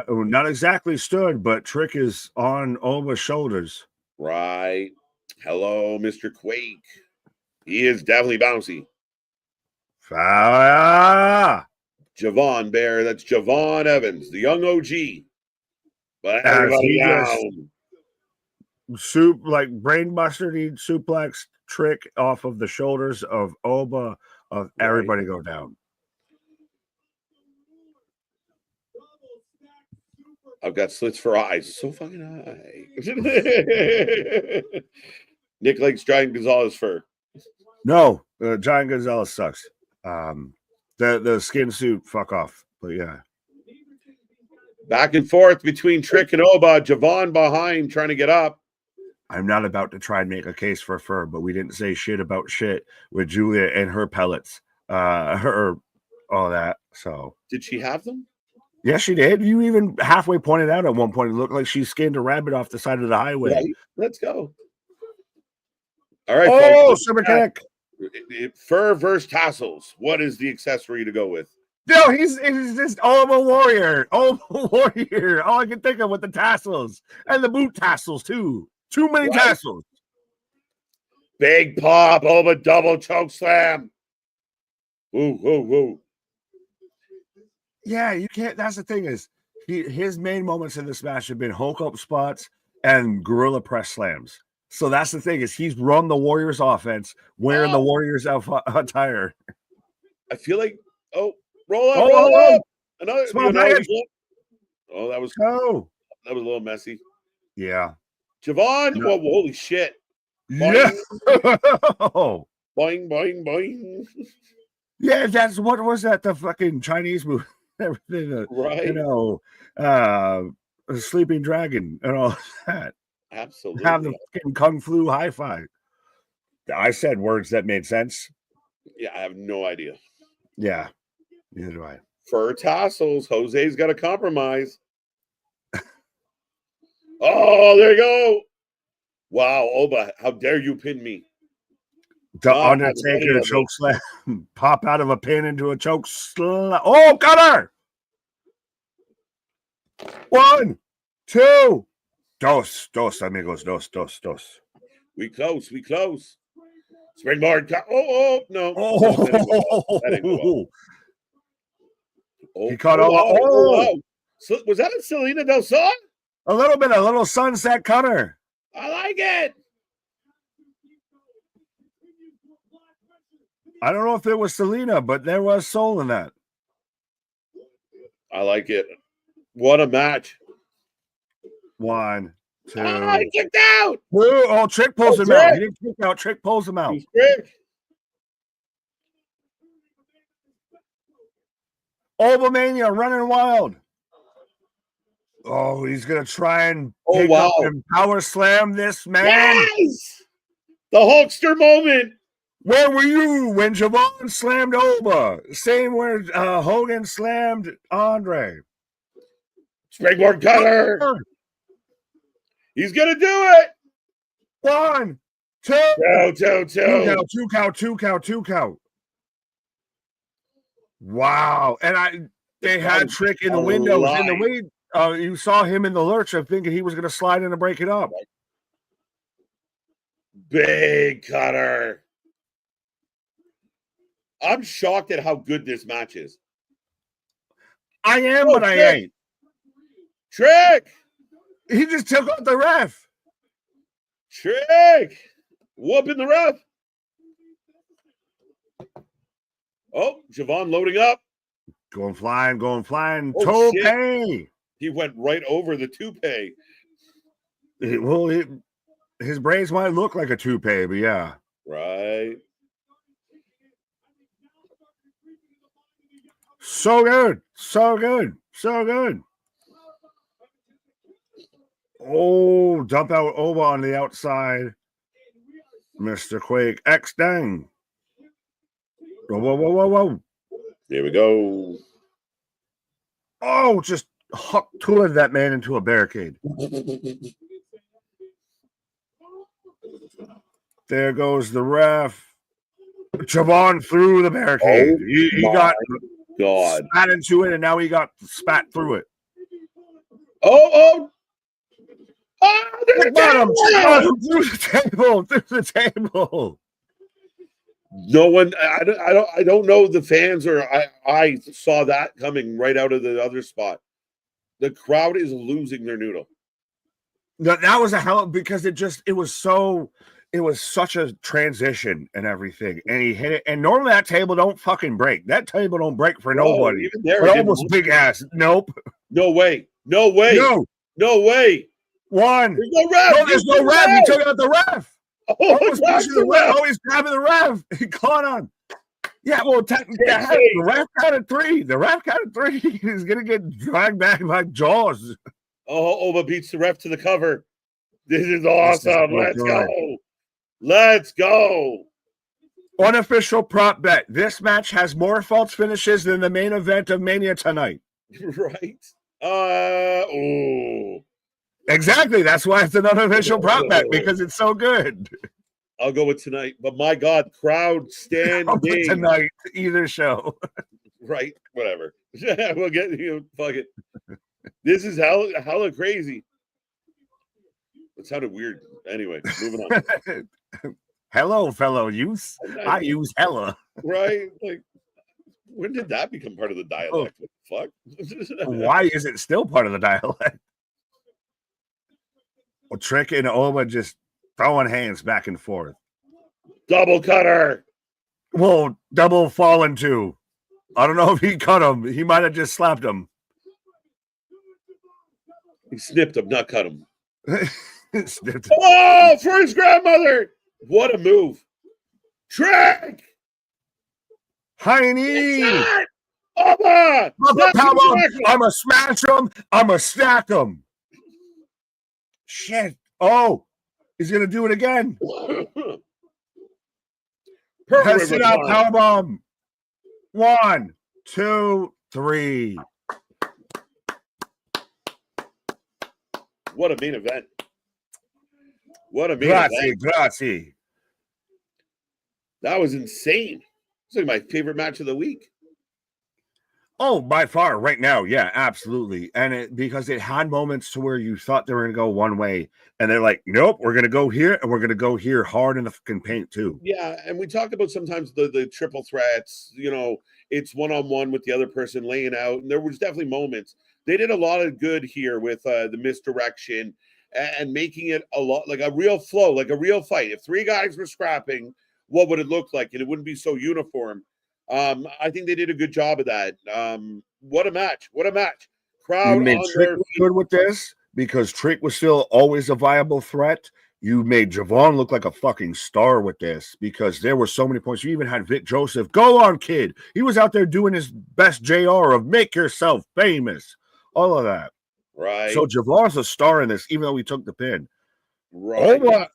not exactly stood, but Trick is on Oba's shoulders. Right. Hello, Mr. Quake. He is definitely bouncy. Javon Bear. That's Javon Evans, the young OG. But everybody down. Like brainbuster suplex Trick off of the shoulders of Oba. Everybody go down. I've got slits for eyes. So fucking high. Nick likes Giant Gonzalez fur. No, Giant Gonzalez sucks. The skin suit, fuck off. But yeah. Back and forth between Trick and Oba. Javon behind trying to get up. I'm not about to try and make a case for fur, but we didn't say shit about shit with Julia and her pellets. Her all that. So did she have them? Yes, she did. You even halfway pointed out at one point, it looked like she skinned a rabbit off the side of the highway. Right. Let's go. All right. Oh, super kick. Fur versus tassels. What is the accessory to go with? No, he's just Ultimate Warrior. Ultimate Warrior. All I can think of with the tassels and the boot tassels too. Too many tassels. Big pop over double choke slam. Woo, woo, woo. Yeah, you can't. That's the thing is, his main moments in this match have been Hulk up spots and gorilla press slams. So that's the thing is he's run the Warriors offense wearing the Warriors attire. I feel like roll up. Another. Oh, that was that was a little messy. Yeah. Javon, well, holy shit. Boing. Yeah. Boing, boing, boing. Yeah, that's what was that? The fucking Chinese movie. Everything, right? You know, a sleeping dragon and all that. Absolutely. Have the fucking kung flu hi-fi. I said words that made sense. Yeah, I have no idea. Yeah, neither do I. Fur tassels. Jose's got to compromise. Oh, there you go. Wow, Oba, how dare you pin me? The Undertaker choke slam. Pop out of a pin into a choke slam. Oh, got her. 1, 2. Dos, amigos. Dos. We close. Springboard. No. Oh. He caught all. So, was that a Selena Del Sol? A little sunset cutter. I like it. I don't know if it was Selena, but there was soul in that. I like it. What a match. 1, 2. Oh, he kicked out. Oh, Trick pulls him out. He didn't kick out. Trick pulls him out. Ultimania running wild. Oh, he's going to try and pick up and power slam this man. Yes! The Hulkster moment. Where were you when Javon slammed Oba? Same where Hogan slammed Andre. Springboard cutter. He's going to do it. 1, 2. Two count. Wow. And they had Trick in the windows. In the way you saw him in the lurch of thinking he was going to slide in and break it up. Big cutter. I'm shocked at how good this match is. I am, but I ain't. Trick. He just took out the ref. Trick. Whooping the ref. Oh, Javon loading up. Going flying. Oh, toupee. He went right over the toupee. His braids might look like a toupee, but yeah. Right. So good. Oh, dump out Oba on the outside. Mr. Quake X dang. Whoa. Here we go. Oh, just tooling that man into a barricade. There goes the ref. Javon through the barricade. He got spat into it, and now he got spat through it. Oh, through the table. No one, I don't know the fans, or I saw that coming right out of the other spot. The crowd is losing their noodle. That was a hell, because it was such a transition and everything, and he hit it. And normally that table don't fucking break. That table don't break for nobody. Even there, almost big ass. Nope. No way. No way. No way. One. There's no ref. No, there's no ref. He took out the ref. Oh, he's the ref. Oh, he's grabbing the ref. He caught on. Yeah, well, technically, the ref counted 3. The ref counted 3. He's going to get dragged back like Jaws. Oh, Oba beats the ref to the cover. This is awesome. Let's go. Let's go. Unofficial prop bet. This match has more false finishes than the main event of Mania tonight. Right. Oh. Exactly. That's why it's an unofficial prop bet, because it's so good. I'll go with tonight. But my God, crowd standing. Tonight, either show. Right. Whatever. We'll get you. Fuck it. This is hella crazy. It sounded weird. Anyway, moving on. Hello, fellow youth. I use hella. Right? Like, when did that become part of the dialect? What the fuck? Why is it still part of the dialect? Well, Trick and Oba just throwing hands back and forth. Double cutter. Well, double fallen too. I don't know if he cut him. He might have just slapped him. He snipped him, not cut him. Snipped him. Oh, for his grandmother. What a move. Trick. Heine. Oba. I'm a smash him. I'm a stack him. Shit. Oh, he's going to do it again. Pass it up, powerbomb. 1, 2, 3. What a main event. What a main event. Grazie. That was insane. It's like my favorite match of the week. Oh, by far, right now, yeah, absolutely. And because it had moments to where you thought they were going to go one way, and they're like, nope, we're going to go here, and we're going to go here hard in the fucking paint, too. Yeah, and we talk about sometimes the triple threats, you know, it's one-on-one with the other person laying out, and there was definitely moments. They did a lot of good here with the misdirection and making it a lot like a real flow, like a real fight. If 3 guys were scrapping, what would it look like? And it wouldn't be so uniform. I think they did a good job of that. What a match. What a match. Crowd made Trick good with this because Trick was still always a viable threat. You made Javon look like a fucking star with this because there were so many points. You even had Vic Joseph. Go on, kid. He was out there doing his best JR of make yourself famous. All of that. Right. So Javon's a star in this, even though he took the pin. Right. Oh,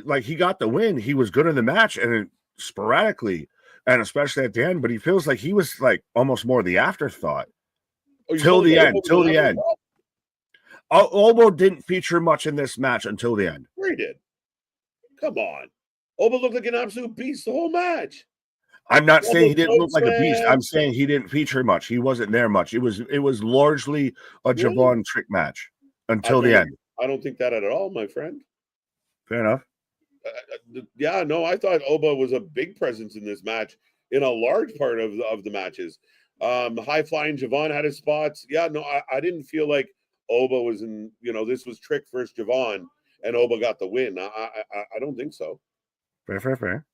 like he got the win. He was good in the match and sporadically, and especially at the end, but he feels like he was like almost more the afterthought. Till the end. Obo didn't feature much in this match until the end. He did. Come on. Obo looked like an absolute beast the whole match. I'm not saying he didn't look like a beast. I'm saying he didn't feature much. He wasn't there much. It was largely a Javon Trick match until the end. I don't think that at all, my friend. Fair enough. Yeah, no, I thought Oba was a big presence in this match in a large part of the matches. High flying Javon had his spots. Yeah, no, I didn't feel like Oba was in, this was Trick versus Javon and Oba got the win. I don't think so. Fair.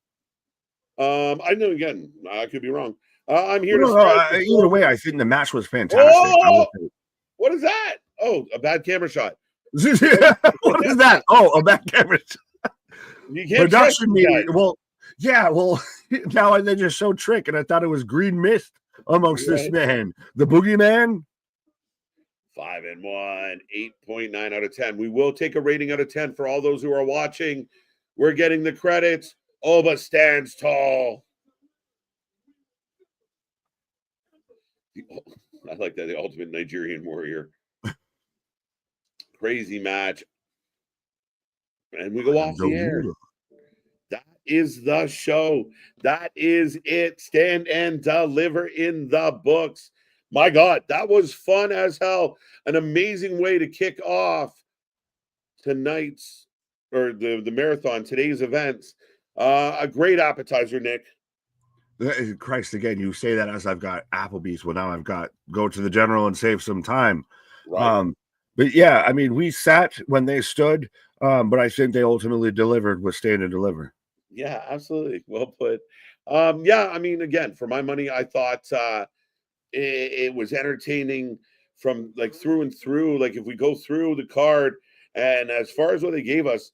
I know, again, I could be wrong. I'm here either way, I think the match was fantastic. Oh, what is that? Oh, a bad camera shot. What is that? Oh, a bad camera shot. You can't production meeting. Well, now they just showed Trick, and I thought it was green mist amongst this man, the boogeyman. 5-1, 8.9 out of 10. We will take a rating out of 10 for all those who are watching. We're getting the credits. Oba stands tall. I like that, the ultimate Nigerian warrior. Crazy match. And we go off the air. That is the show. That is it. Stand and deliver in the books. My God, that was fun as hell. An amazing way to kick off tonight's, or the marathon, today's events. A great appetizer, Nick. Christ, again, you say that as I've got Applebee's. Well, now I've got go to the general and save some time. Right. But yeah, I mean, we sat when they stood, but I think they ultimately delivered with stand and deliver. Yeah, absolutely. Well put. Yeah, I mean, again, for my money, I thought it was entertaining from like through and through. Like if we go through the card, and as far as what they gave us,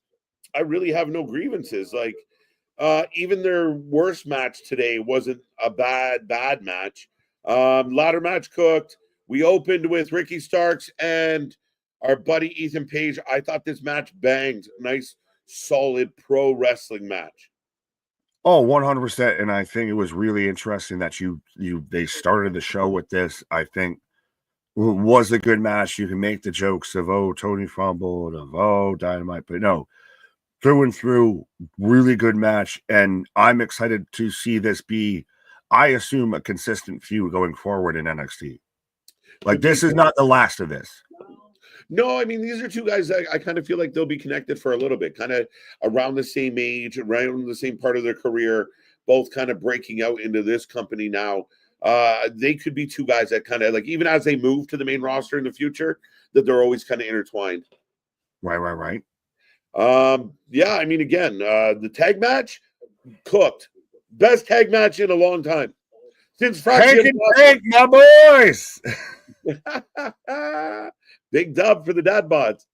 I really have no grievances. Like even their worst match today wasn't a bad match. Ladder match cooked. We opened with Ricky Starks and our buddy Ethan Page. I thought this match banged. Nice, solid pro wrestling match. Oh, 100%. And I think it was really interesting that they started the show with this. I think was a good match. You can make the jokes of, oh, Tony fumbled, of, oh, Dynamite, but no, through and through, really good match. And I'm excited to see this be, I assume, a consistent feud going forward in NXT. Like, this is not the last of this. No, I mean, these are two guys that I kind of feel like they'll be connected for a little bit, kind of around the same age, around the same part of their career, both kind of breaking out into this company now. They could be two guys that kind of like, even as they move to the main roster in the future, that they're always kind of intertwined. Right. Yeah, I mean, again, the tag match cooked. Best tag match in a long time. Since Take and take, my boys. Big dub for the dad bods.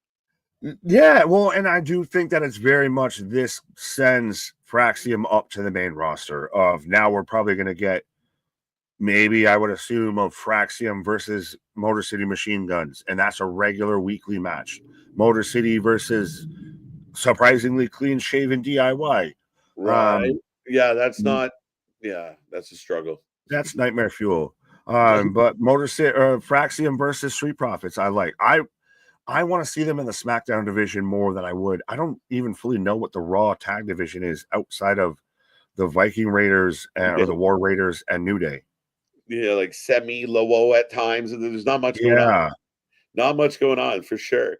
Yeah, well, and I do think that it's very much this sends Fraxium up to the main roster of now we're probably going to get maybe I would assume of Fraxium versus Motor City Machine Guns, and that's a regular weekly match. Motor City versus surprisingly clean shaven DIY. Right. Yeah, that's not. Yeah, that's a struggle. That's nightmare fuel. But Motor City Fraxium versus Street Profits, I like. I want to see them in the SmackDown division more than I would. I don't even fully know what the Raw tag division is outside of the Viking Raiders or the War Raiders and New Day. Yeah, like semi-low at times, and there's not much going on. Not much going on for sure.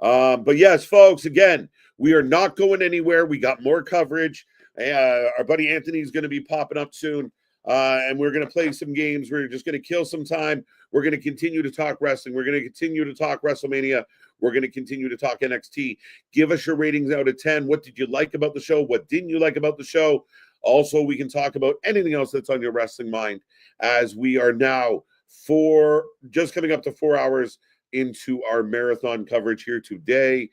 But yes, folks, again, we are not going anywhere. We got more coverage. Our buddy Anthony is going to be popping up soon, and we're going to play some games. We're just going to kill some time. We're going to continue to talk wrestling. We're going to continue to talk WrestleMania. We're going to continue to talk NXT. Give us your ratings out of 10. What did you like about the show? What didn't you like about the show? Also, we can talk about anything else that's on your wrestling mind, as we are now just coming up to 4 hours into our marathon coverage here today.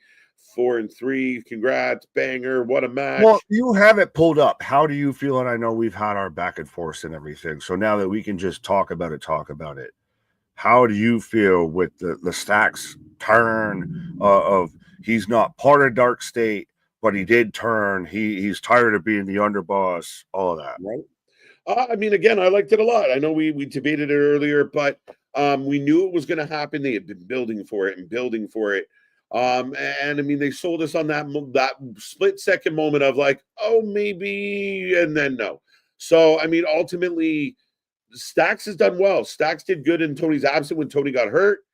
4 and 3. Congrats, banger. What a match. Well, you have it pulled up. How do you feel? And I know we've had our back and forth and everything. So now that we can just talk about it. How do you feel with the Stacks turn of he's not part of Dark State, but he did turn. He's tired of being the underboss, all of that. Right. I mean, again, I liked it a lot. I know we debated it earlier, but we knew it was going to happen. They had been building for it. And I mean, they sold us on that split second moment of like, oh, maybe, and then no. So, I mean, ultimately, Stacks has done well. Stacks did good in Tony's absence when Tony got hurt.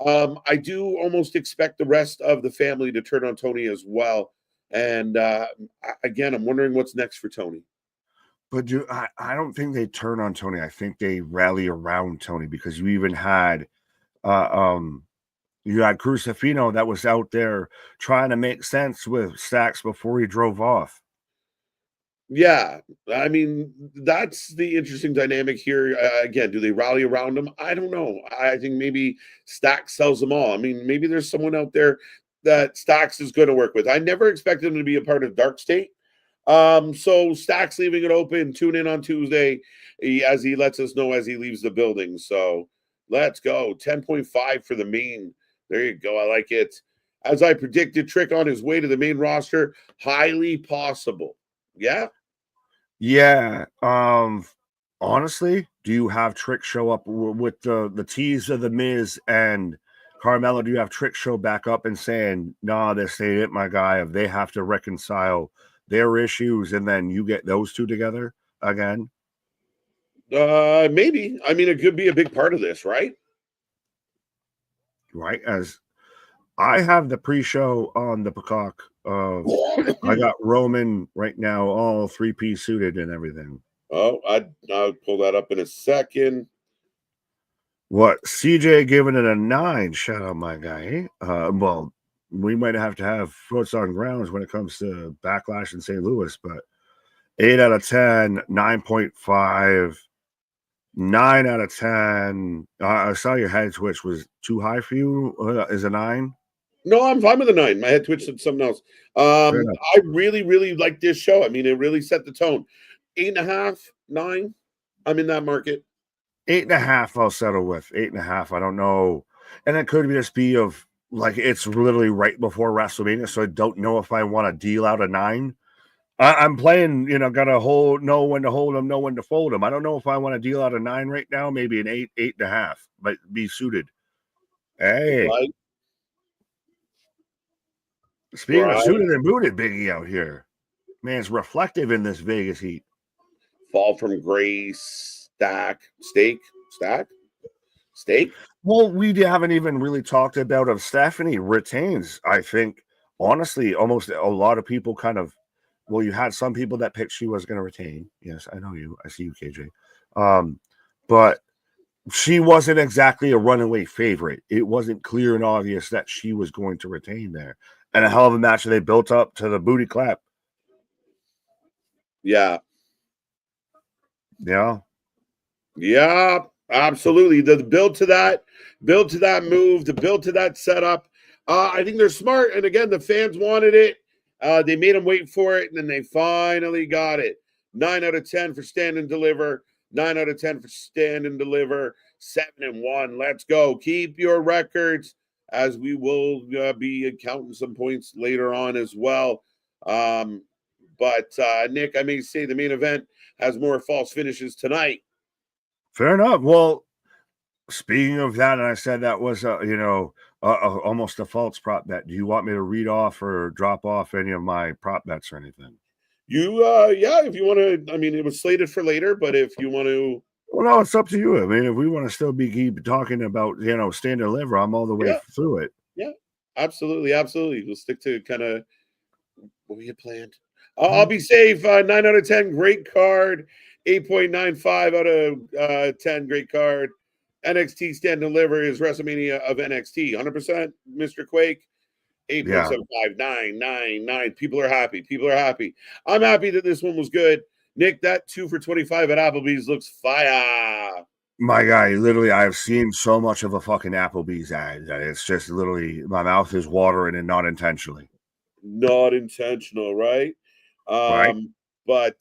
I do almost expect the rest of the family to turn on Tony as well. And again, I'm wondering what's next for Tony. But I don't think they turn on Tony. I think they rally around Tony, because you even had Crucifino that was out there trying to make sense with Stacks before he drove off. Yeah, I mean, that's the interesting dynamic here. Again, do they rally around him? I don't know. I think maybe Stacks sells them all. I mean, maybe there's someone out there that Stacks is going to work with. I never expected him to be a part of Dark State. So Stacks leaving it open. Tune in on Tuesday as he lets us know as he leaves the building. So let's go. 10.5 for the main. There you go. I like it. As I predicted, Trick on his way to the main roster. Highly possible. Yeah. Yeah. Honestly, do you have Trick show up with the tease of the Miz and Carmelo? Do you have Trick show back up and saying, "Nah, this ain't it, my guy"? If they have to reconcile their issues, and then you get those two together again? Maybe. I mean, it could be a big part of this, right? Right. As I have the pre-show on the Peacock. I got Roman right now, all 3-piece suited and everything. Oh, I'll pull that up in a second. What? CJ giving it a 9. Shout out, my guy. Well, we might have to have foots on grounds when it comes to Backlash in St. Louis, but 8 out of 10, 9.5. 9 out of 10. I saw your head twitch was too high for you. Is a 9? No, I'm fine with a 9. My head twitched at something else. I really, really like this show. I mean, it really set the tone. 8.5, 9. I'm in that market. 8.5. I'll settle with 8.5. I don't know, and it could just be of like it's literally right before WrestleMania, so I don't know if I want to deal out a 9. I'm playing, gotta know when to hold them, know when to fold them. I don't know if I want to deal out a 9 right now, maybe an 8, 8.5, but be suited. Hey, Right. Speaking of suited and booted, Biggie out here. Man's reflective in this Vegas heat. Fall from grace, stack. Well, we haven't even really talked about if Stephanie retains. I think, honestly, almost a lot of people kind of, well, you had some people that picked she was going to retain. Yes, I know you. I see you, KJ. But she wasn't exactly a runaway favorite. It wasn't clear and obvious that she was going to retain there. And a hell of a match they built up to the booty clap. Yeah. Yeah. Yeah, absolutely. The build to that move, the build to that setup. I think they're smart. And again, the fans wanted it. They made them wait for it, and then they finally got it. 9 out of 10 for stand and deliver. 9 out of 10 for stand and deliver. 7-1. Let's go. Keep your records, as we will be counting some points later on as well. But Nick, I may say the main event has more false finishes tonight. Fair enough. Well, speaking of that, and I said that was almost a false prop bet. Do you want me to read off or drop off any of my prop bets or anything? Yeah, if you want to. I mean, it was slated for later, but if you want to, well, no, it's up to you. I mean, if we want to still keep talking about stand and deliver, I'm all the way through it. Yeah, absolutely. We'll stick to kind of what we had planned. I'll be safe. 9 out of 10, great card. 8.95 out of 10, great card. NXT stand and deliver is WrestleMania of NXT. 100%, Mr. Quake. 8.75, 9. People are happy. I'm happy that this one was good. Nick, that 2 for 25 at Applebee's looks fire. My guy, literally, I've seen so much of a fucking Applebee's ad that it's just literally my mouth is watering and not intentionally. Not intentional, right? Right. But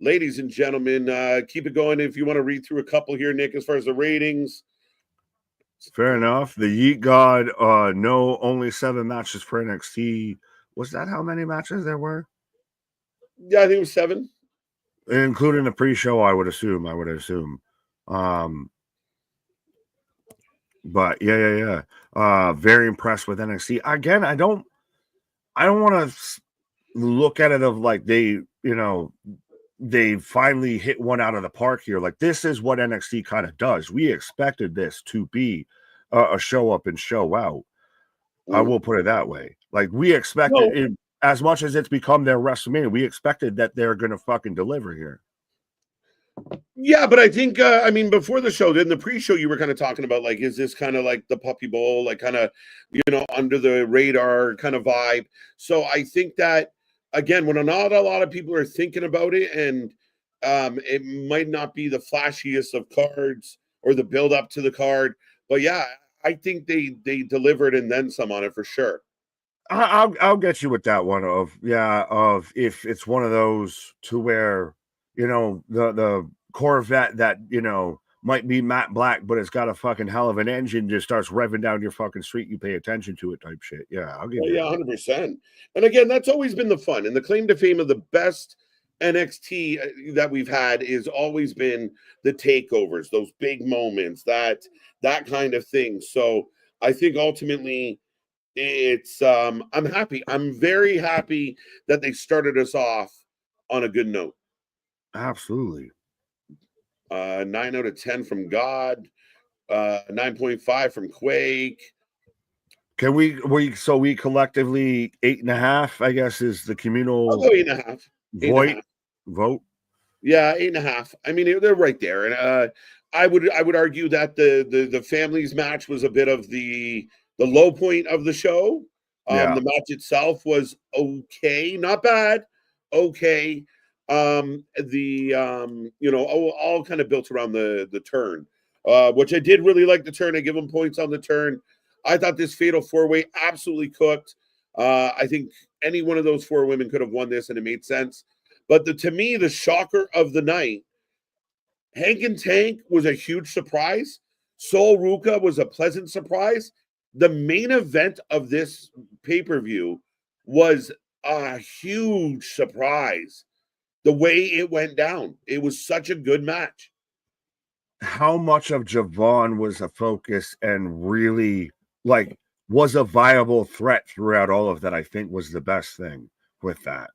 ladies and gentlemen, keep it going. If you want to read through a couple here, Nick, as far as the ratings. Fair enough. The Yeet God, no, only 7 matches for NXT. Was that how many matches there were? Yeah, I think it was 7. Including the pre-show, I would assume. But yeah. Very impressed with NXT. Again, I don't want to look at it of like they finally hit one out of the park here. Like, this is what NXT kind of does. We expected this to be a show up and show out. I will put it that way. Like, we expected it, as much as it's become their WrestleMania, we expected that they're going to fucking deliver here. Yeah, but I think, I mean, before the show, then the pre-show, you were kind of talking about, like, is this kind of like the Puppy Bowl, like kind of, under the radar kind of vibe. So I think that, again, when not a lot of people are thinking about it, and it might not be the flashiest of cards or the build up to the card, but yeah, I think they delivered and then some on it for sure. I'll get you with that one of if it's one of those to where the Corvette that might be matte black, but it's got a fucking hell of an engine, just starts revving down your fucking street, you pay attention to it type shit. Yeah, I'll give you. Yeah, 100%. And again, that's always been the fun and the claim to fame of the best NXT that we've had is always been the takeovers, those big moments, that kind of thing. So I think ultimately it's I'm happy. I'm very happy that they started us off on a good note. Absolutely. 9 out of 10 from God, 9.5 from Quake. Can we collectively 8.5, I guess, is the communal. I'll go 8.5. Vote. Yeah, 8.5. I mean, they're right there. And I would argue that the families match was a bit of the low point of the show. The match itself was okay, not bad, okay. all kind of built around the turn, which I did really like the turn. I give them points on the turn. I thought this fatal four-way absolutely cooked. I think any one of those four women could have won this, and it made sense. But to me, the shocker of the night, Hank and Tank was a huge surprise. Sol Ruka was a pleasant surprise. The main event of this pay-per-view was a huge surprise. The way it went down, it was such a good match. How much of Javon was a focus and really was a viable threat throughout all of that, I think was the best thing with that.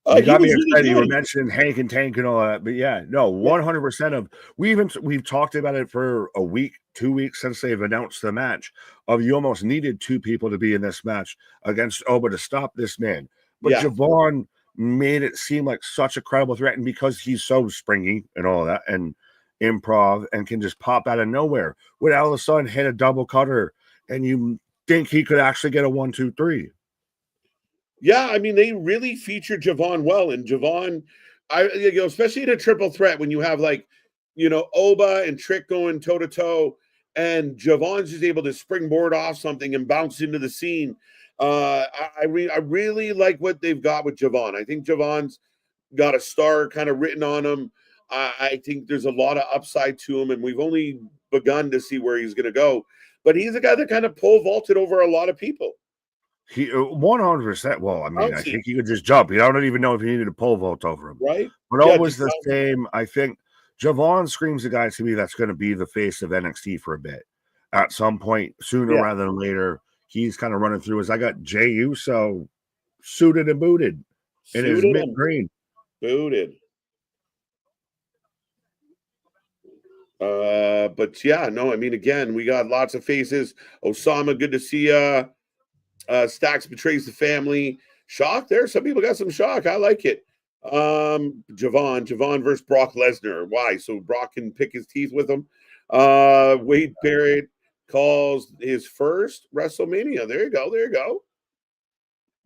You got me excited. Really, you were mentioning Hank and Tank and all that, but yeah, no, 100% of we've talked about it for a week, 2 weeks since they've announced the match. You almost needed two people to be in this match against Oba to stop this man, but Javon made it seem like such a credible threat, and because he's so springy and all that, and improv, and can just pop out of nowhere, would all of a sudden hit a double cutter, and you think he could actually get a 1, 2, 3. Yeah, I mean, they really featured Javon well, and Javon, especially in a triple threat when you have Oba and Trick going toe to toe, and Javon's just able to springboard off something and bounce into the scene. I really like what they've got with Javon. I think Javon's got a star kind of written on him. I think there's a lot of upside to him, and we've only begun to see where he's going to go. But he's a guy that kind of pole vaulted over a lot of people. He 100%. Well, I mean, I think he could just jump. I don't even know if he needed a pole vault over him, right? But always the same. I think Javon screams the guy to me that's going to be the face of NXT for a bit. At some point, sooner rather than later, he's kind of running through. As I got Jey Uso suited and booted in his mint green. Booted. But yeah, no, I mean, again, we got lots of faces. Osama, good to see ya. Stacks betrays the family. Shock there. Some people got some shock. I like it. Javon versus Brock Lesnar. Why? So Brock can pick his teeth with him. Wade Barrett calls his first WrestleMania. There you go. There you go.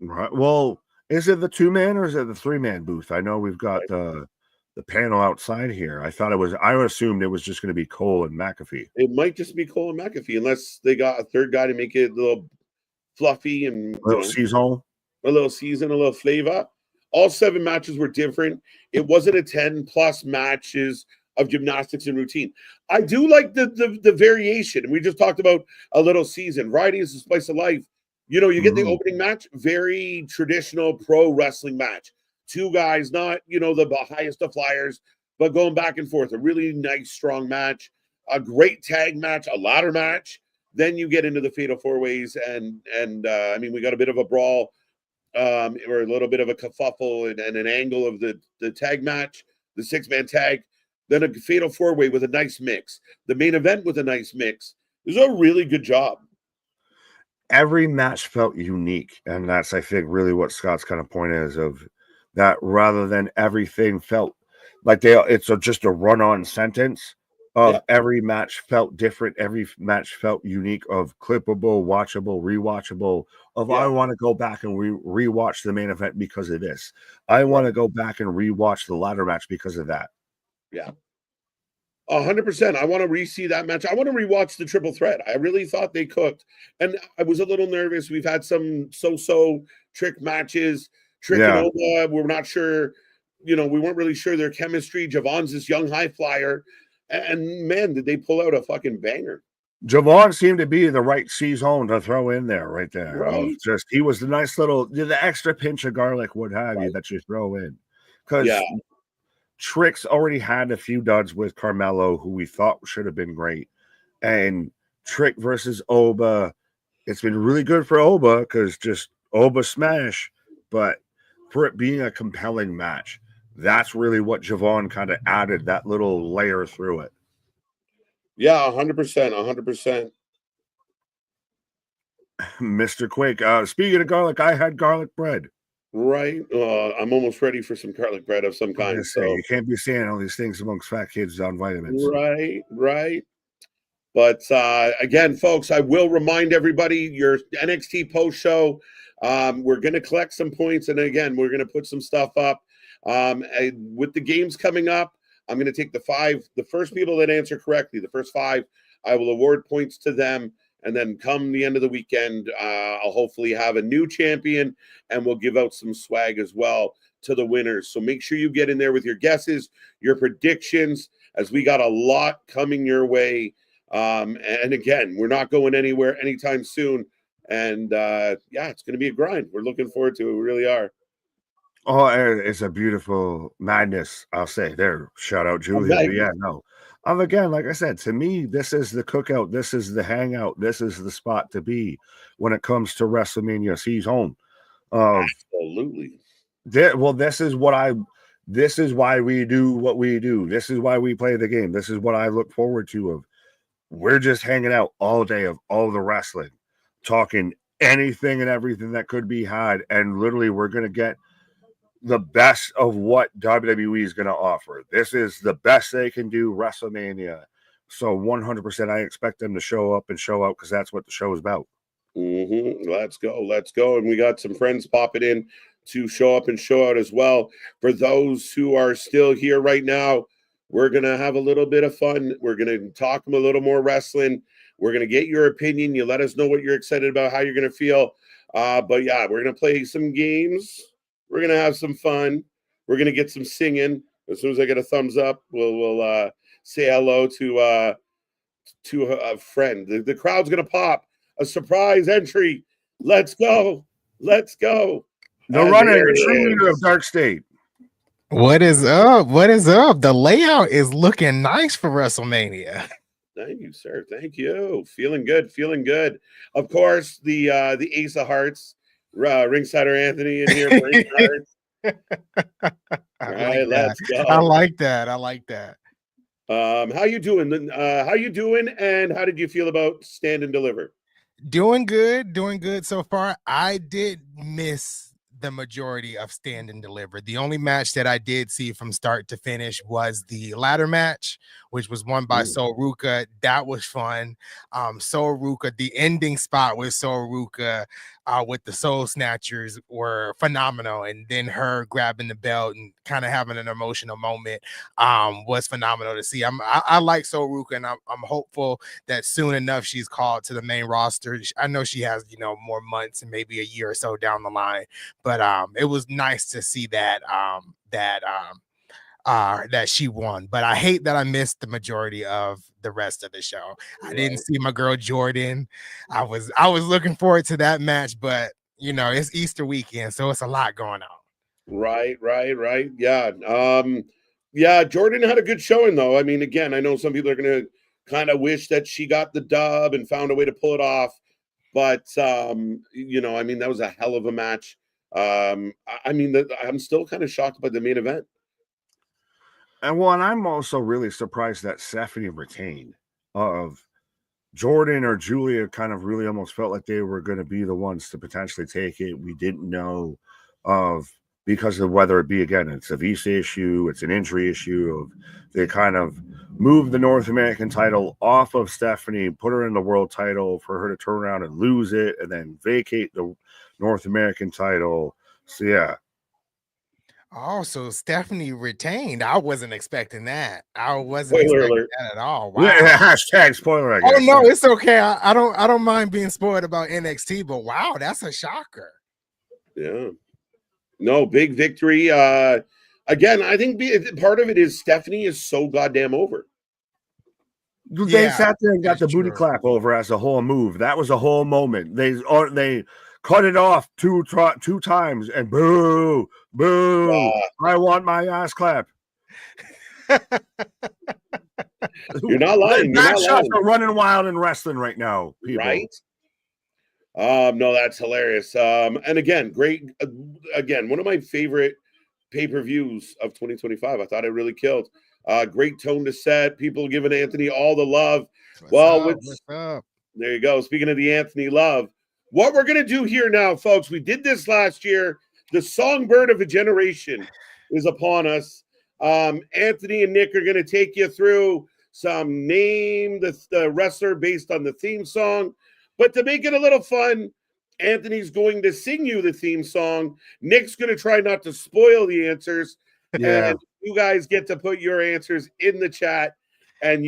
Right. Well, is it the 2-man or is it the 3-man booth? I know we've got the panel outside here. I would assume it was just going to be Cole and McAfee. It might just be Cole and McAfee, unless they got a third guy to make it a little fluffy and a little season, a little flavor. All 7 matches were different. It wasn't a 10+ matches of gymnastics and routine. I do like the variation. And we just talked about a little season. Variety is the spice of life. You get the opening match, very traditional pro wrestling match. 2 guys, not the highest of flyers, but going back and forth. A really nice, strong match. A great tag match, a ladder match. Then you get into the fatal 4-ways, and I mean, we got a bit of a brawl, or a little bit of a kerfuffle and an angle of the tag match, the 6-man tag. Then a fatal 4-way with a nice mix. The main event with a nice mix. It was a really good job. Every match felt unique, and that's, I think, really what Scott's kind of point is, of that rather than everything felt like it's just a run-on sentence. Every match felt different. Every match felt unique, of clippable, watchable, rewatchable. I want to go back and rewatch the main event because of this. I want to go back and rewatch the ladder match because of that. Yeah, 100%. I want to re-see that match. I want to rewatch the triple threat. I really thought they cooked, and I was a little nervous. We've had some so-so Trick matches. Trick and Oba, we're not sure. We weren't really sure their chemistry. Javon's this young high flyer. And man, did they pull out a fucking banger. Javon seemed to be the right season to throw in there, right there. Right. He was the nice little, the extra pinch of garlic, what have you, that you throw in. Because Trick's already had a few duds with Carmelo, who we thought should have been great. And Trick versus Oba, it's been really good for Oba because just Oba smash. But for it being a compelling match, that's really what Javon kind of added, that little layer through it. Yeah, 100%, 100%. Mr. Quake, speaking of garlic, I had garlic bread. Right. I'm almost ready for some garlic bread of some kind. So you can't be saying all these things amongst fat kids on vitamins. Right. But again, folks, I will remind everybody, your NXT post show, we're going to collect some points. And again, we're going to put some stuff up. With the games coming up, I'm going to take the first people that answer correctly, the first 5, I will award points to them. And then come the end of the weekend, I'll hopefully have a new champion, and we'll give out some swag as well to the winners. So make sure you get in there with your guesses, your predictions, as we got a lot coming your way. And again, we're not going anywhere anytime soon. And yeah, it's going to be a grind. We're looking forward to it. We really are. Oh, it's a beautiful madness, I'll say. There, shout out Julia. But yeah, no. Again, like I said, to me, this is the cookout. This is the hangout. This is the spot to be when it comes to WrestleMania season. Absolutely. This is why we do what we do. This is why we play the game. This is what I look forward to. We're just hanging out all day of all the wrestling, talking anything and everything that could be had. And literally, we're going to get the best of what WWE is going to offer. This is the best they can do, WrestleMania. So 100%, I expect them to show up and show out, because that's what the show is about. Let's go. And we got some friends popping in to show up and show out as well. For those who are still here right now, we're going to have a little bit of fun. We're going to talk a little more wrestling. We're going to get your opinion. You let us know what you're excited about, how you're going to feel. But yeah, we're going to play some games. We're going to have some fun. We're going to get some singing. As soon as I get a thumbs up, we'll say hello to a friend. The crowd's going to pop. A surprise entry. Let's go. The running true leader of Dark State. What is up? The layout is looking nice for WrestleMania. Thank you, sir. Thank you. Feeling good. Of course, the Ace of Hearts, Ringsider Anthony in here. All right, let's go. I like that. How you doing? And how did you feel about Stand and Deliver? Doing good so far. I did miss the majority of Stand and Deliver. The only match that I did see from start to finish was the ladder match, which was won by Sol Ruka. That was fun. Sol Ruka, the ending spot with Sol Ruka with the Soul Snatchers were phenomenal. And then her grabbing the belt and kind of having an emotional moment was phenomenal to see. I like Sol Ruka, and I'm hopeful that soon enough she's called to the main roster. I know she has, more months and maybe a year or so down the line, but it was nice to see that that she won. But I hate that I missed the majority of the rest of the show. I didn't see my girl Jordan. I was looking forward to that match, but it's Easter weekend, so it's a lot going on. Right. Yeah. Yeah, Jordan had a good showing, though. I mean, again, I know some people are going to kind of wish that she got the dub and found a way to pull it off. But, I mean, that was a hell of a match. I'm still kind of shocked by the main event. And I'm also really surprised that Stephanie retained. Of Jordan or Julia kind of really almost felt like they were going to be the ones to potentially take it. We didn't know because of whether it be, again, it's a visa issue, it's an injury issue. They kind of moved the North American title off of Stephanie, put her in the world title for her to turn around and lose it and then vacate the North American title. So, yeah. Oh, so Stephanie retained. I wasn't expecting that. I wasn't expecting that at all. Wow. Hashtag spoiler, I guess. Oh no, it's okay. I don't mind being spoiled about NXT, but wow, that's a shocker. Yeah. No, big victory. Again, I think part of it is Stephanie is so goddamn over. They sat there and got the booty clap over as a whole move. That was a whole moment. They cut it off two times and boo. I want my ass clap. You're not lying. That shots are running wild in wrestling right now, people. Right? No, that's hilarious. And again, great. Again, one of my favorite pay-per-views of 2025. I thought it really killed. Great tone to set. People giving Anthony all the love. What's up? There you go. Speaking of the Anthony love, what we're going to do here now, folks, we did this last year. The songbird of a generation is upon us. Anthony and Nick are going to take you through some name the wrestler based on the theme song. But to make it a little fun, Anthony's going to sing you the theme song. Nick's going to try not to spoil the answers. Yeah. And you guys get to put your answers in the chat, and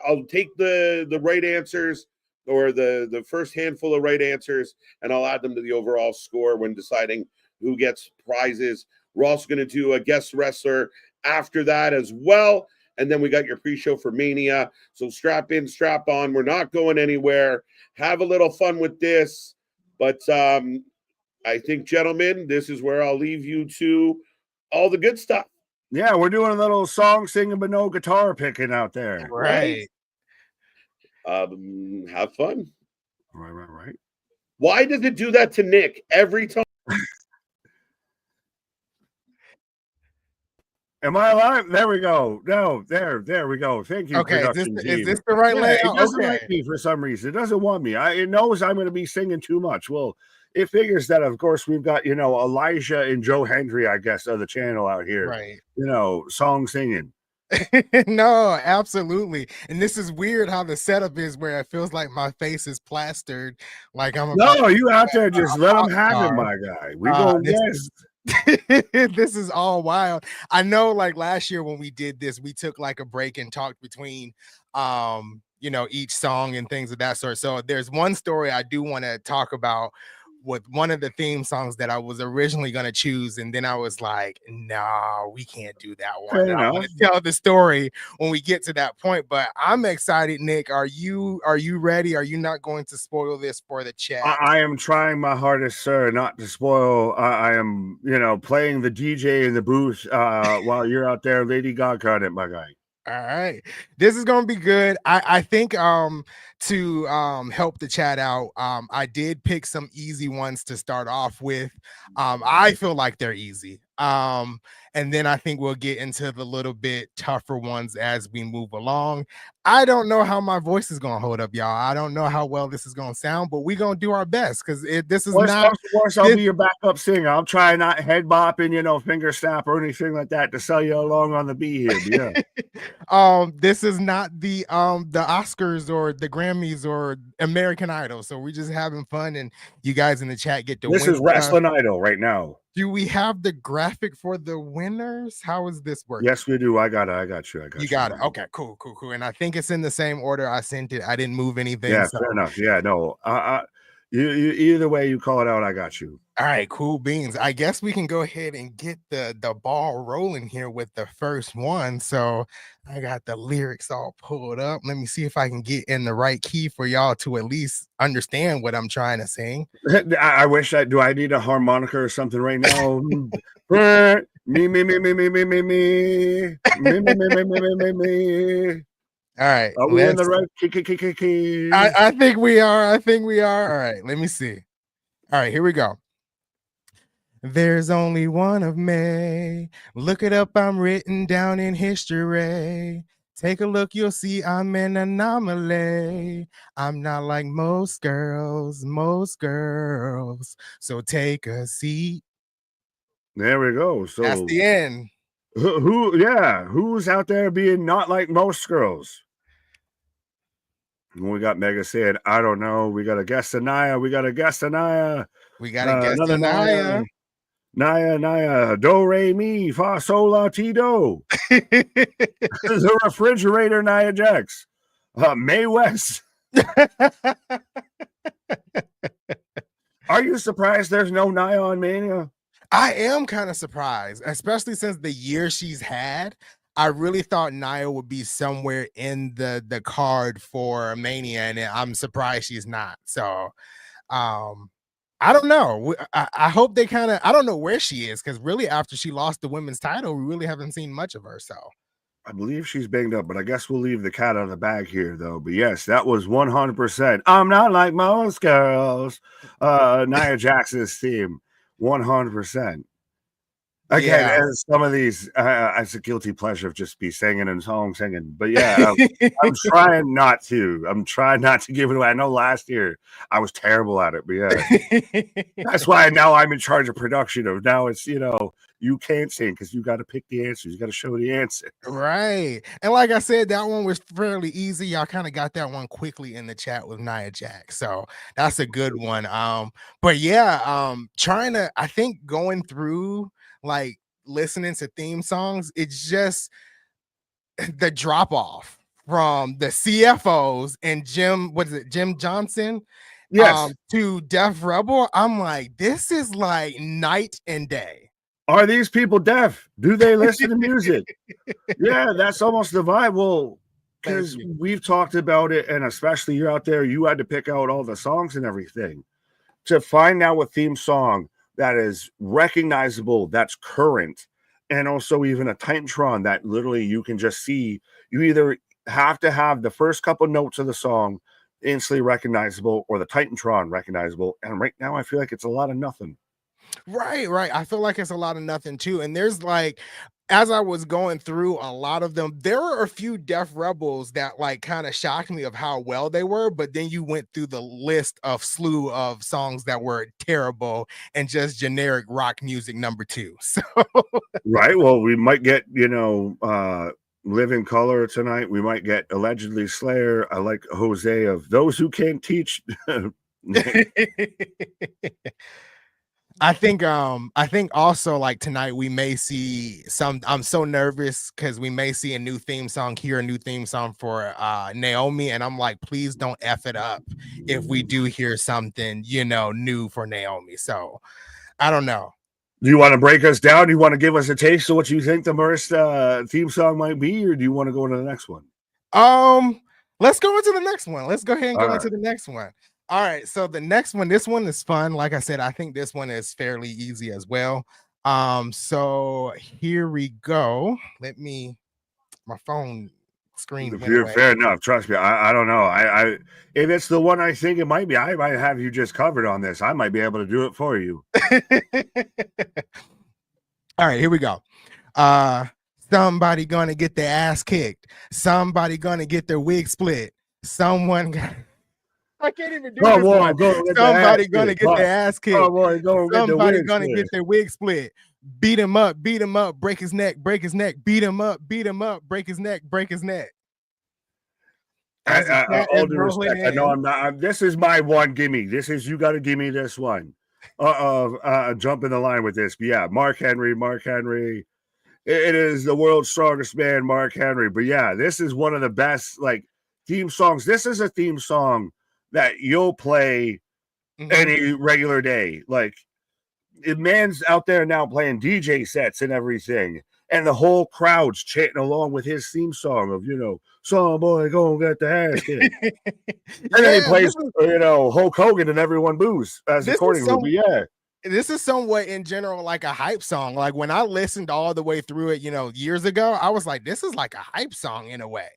I'll take the right answers, or the first handful of right answers, and I'll add them to the overall score when deciding who gets prizes. We're also going to do a guest wrestler after that as well. And then we got your pre-show for Mania. So strap in, strap on. We're not going anywhere. Have a little fun with this. But I think, gentlemen, this is where I'll leave you to all the good stuff. Yeah, we're doing a little song singing, but no guitar picking out there. Right. Have fun. Right. Why does it do that to Nick every time? Am I alive? There we go. No, there we go. Thank you. Okay, production is team. this the right layout? It doesn't Okay. like me for some reason. It doesn't want me. It knows I'm going to be singing too much. Well, it figures that, of course, we've got, Elijah and Joe Hendry, I guess, of the channel out here. Right. Song singing. No, absolutely. And this is weird how the setup is where it feels like my face is plastered. Like I'm No, you out there, just let them have it, my guy. We go yes. This is all wild. I know, like last year when we did this, we took like a break and talked between each song and things of that sort. So there's one story I do want to talk about with one of the theme songs that I was originally going to choose, and then I was like, no, we can't do that one. I want to tell the story when we get to that point, but I'm excited. Nick, are you ready? Are you not going to spoil this for the chat? I am trying my hardest, sir, not to spoil. I am, playing the DJ in the booth while you're out there, Lady Gaga on it, my guy. All right, this is gonna be good. I think to help the chat out, I did pick some easy ones to start off with. I feel like they're easy. And then I think we'll get into the little bit tougher ones as we move along. I don't know how my voice is gonna hold up, y'all. I don't know how well this is gonna sound, but we're gonna do our best because this is not. I'll be your backup singer. I'll try not head bopping, finger snap or anything like that to sell you along on the B here. Yeah. This is not the Oscars or the Grammys or American Idol, so we're just having fun, and you guys in the chat get to win. This is Wrestling Idol right now. Do we have the graphic for the winners? How is this working? Yes, we do. I got you. You got it. Okay, cool. And I think it's in the same order I sent it. I didn't move anything. Yeah, fair enough. Yeah, no. You either way you call it out, I got you. All right, cool beans. I guess we can go ahead and get the ball rolling here with the first one. So I got the lyrics all pulled up. Let me see if I can get in the right key for y'all to at least understand what I'm trying to sing. I wish do I need a harmonica or something right now? me. All right. Are we in the right key? I think we are. All right, let me see. All right, here we go. There's only one of me. Look it up, I'm written down in history. Take a look, you'll see I'm an anomaly. I'm not like most girls. So take a seat. There we go. So that's the end. Who's out there being not like most girls? We got Mega saying, I don't know. We got a guest Naya. We got a guest Naya. Naya, do, re, mi, fa, sol, la, ti, do. The refrigerator, Nia Jax. Mae West. Are you surprised there's no Nia on Mania? I am kind of surprised, especially since the year she's had. I really thought Nia would be somewhere in the card for Mania, and I'm surprised she's not. So, I don't know. I hope they kind of, I don't know where she is, because really after she lost the women's title, we really haven't seen much of her. So I believe she's banged up, but I guess we'll leave the cat out of the bag here, though. But yes, that was 100%. I'm not like most girls. Nia Jax's theme, 100%. Again, as some of these, it's a guilty pleasure of just be singing and singing. But yeah, I'm trying not to. I'm trying not to give it away. I know last year I was terrible at it, but yeah, that's why now I'm in charge of production. Of now, it's you can't sing because you got to pick the answers. You got to show the answer. Right. And like I said, that one was fairly easy. Y'all kind of got that one quickly in the chat with Nia Jax. So that's a good one. But yeah, I think going through like listening to theme songs, it's just the drop off from the CFOs and Jim Johnson Yes. to Def Rebel. I'm like, this is like night and day. Are these people deaf? Do they listen to music? Yeah, that's almost the vibe. Well, because we've talked about it, and especially you're out there, you had to pick out all the songs and everything. To find out a theme song that is recognizable, that's current, and also even a Titantron that literally you can just see. You either have to have the first couple notes of the song instantly recognizable or the Titantron recognizable. And right now, I feel like it's a lot of nothing. Right. I feel like it's a lot of nothing too. And there's like, as I was going through a lot of them, there were a few Def Rebels that like kind of shocked me of how well they were. But then you went through the list of slew of songs that were terrible and just generic rock music number 2. So right. Well, we might get, Live in Color tonight. We might get Allegedly Slayer. I like Jose of Those Who Can't Teach. I think also like tonight we may see some. I'm so nervous because we may see a new theme song here, a new theme song for Naomi, and I'm like, please don't F it up if we do hear something, new for Naomi. So I don't know. Do you want to break us down? Do you want to give us a taste of what you think the first theme song might be, or do you want to go into the next one? Let's go into the next one. Let's go ahead and go into the next one. All right, so the next one, this one is fun. Like I said, I think this one is fairly easy as well. So here we go. My phone screen. Fair enough. Trust me. I don't know. I if it's the one I think it might be, I might have you just covered on this. I might be able to do it for you. All right, here we go. Somebody gonna get their ass kicked. Somebody gonna get their wig split. I can't even do this one. Somebody gonna get their ass kicked. Somebody gonna get their wig split. Beat him up, break his neck, beat him up, break his neck. All due respect, I know I'm not. This is my one. Gimme. You got to give me this one. Jump in the line with this. But yeah, Mark Henry. It is the world's strongest man, Mark Henry. But yeah, this is one of the best like theme songs. This is a theme song that you'll play any regular day. Like, man's out there now playing DJ sets and everything, and the whole crowd's chanting along with his theme song of, some boy gonna get the ass kicked. And then he plays, Hulk Hogan and everyone boos as accordingly. This is somewhat in general like a hype song. Like when I listened all the way through it, years ago, I was like, this is like a hype song in a way.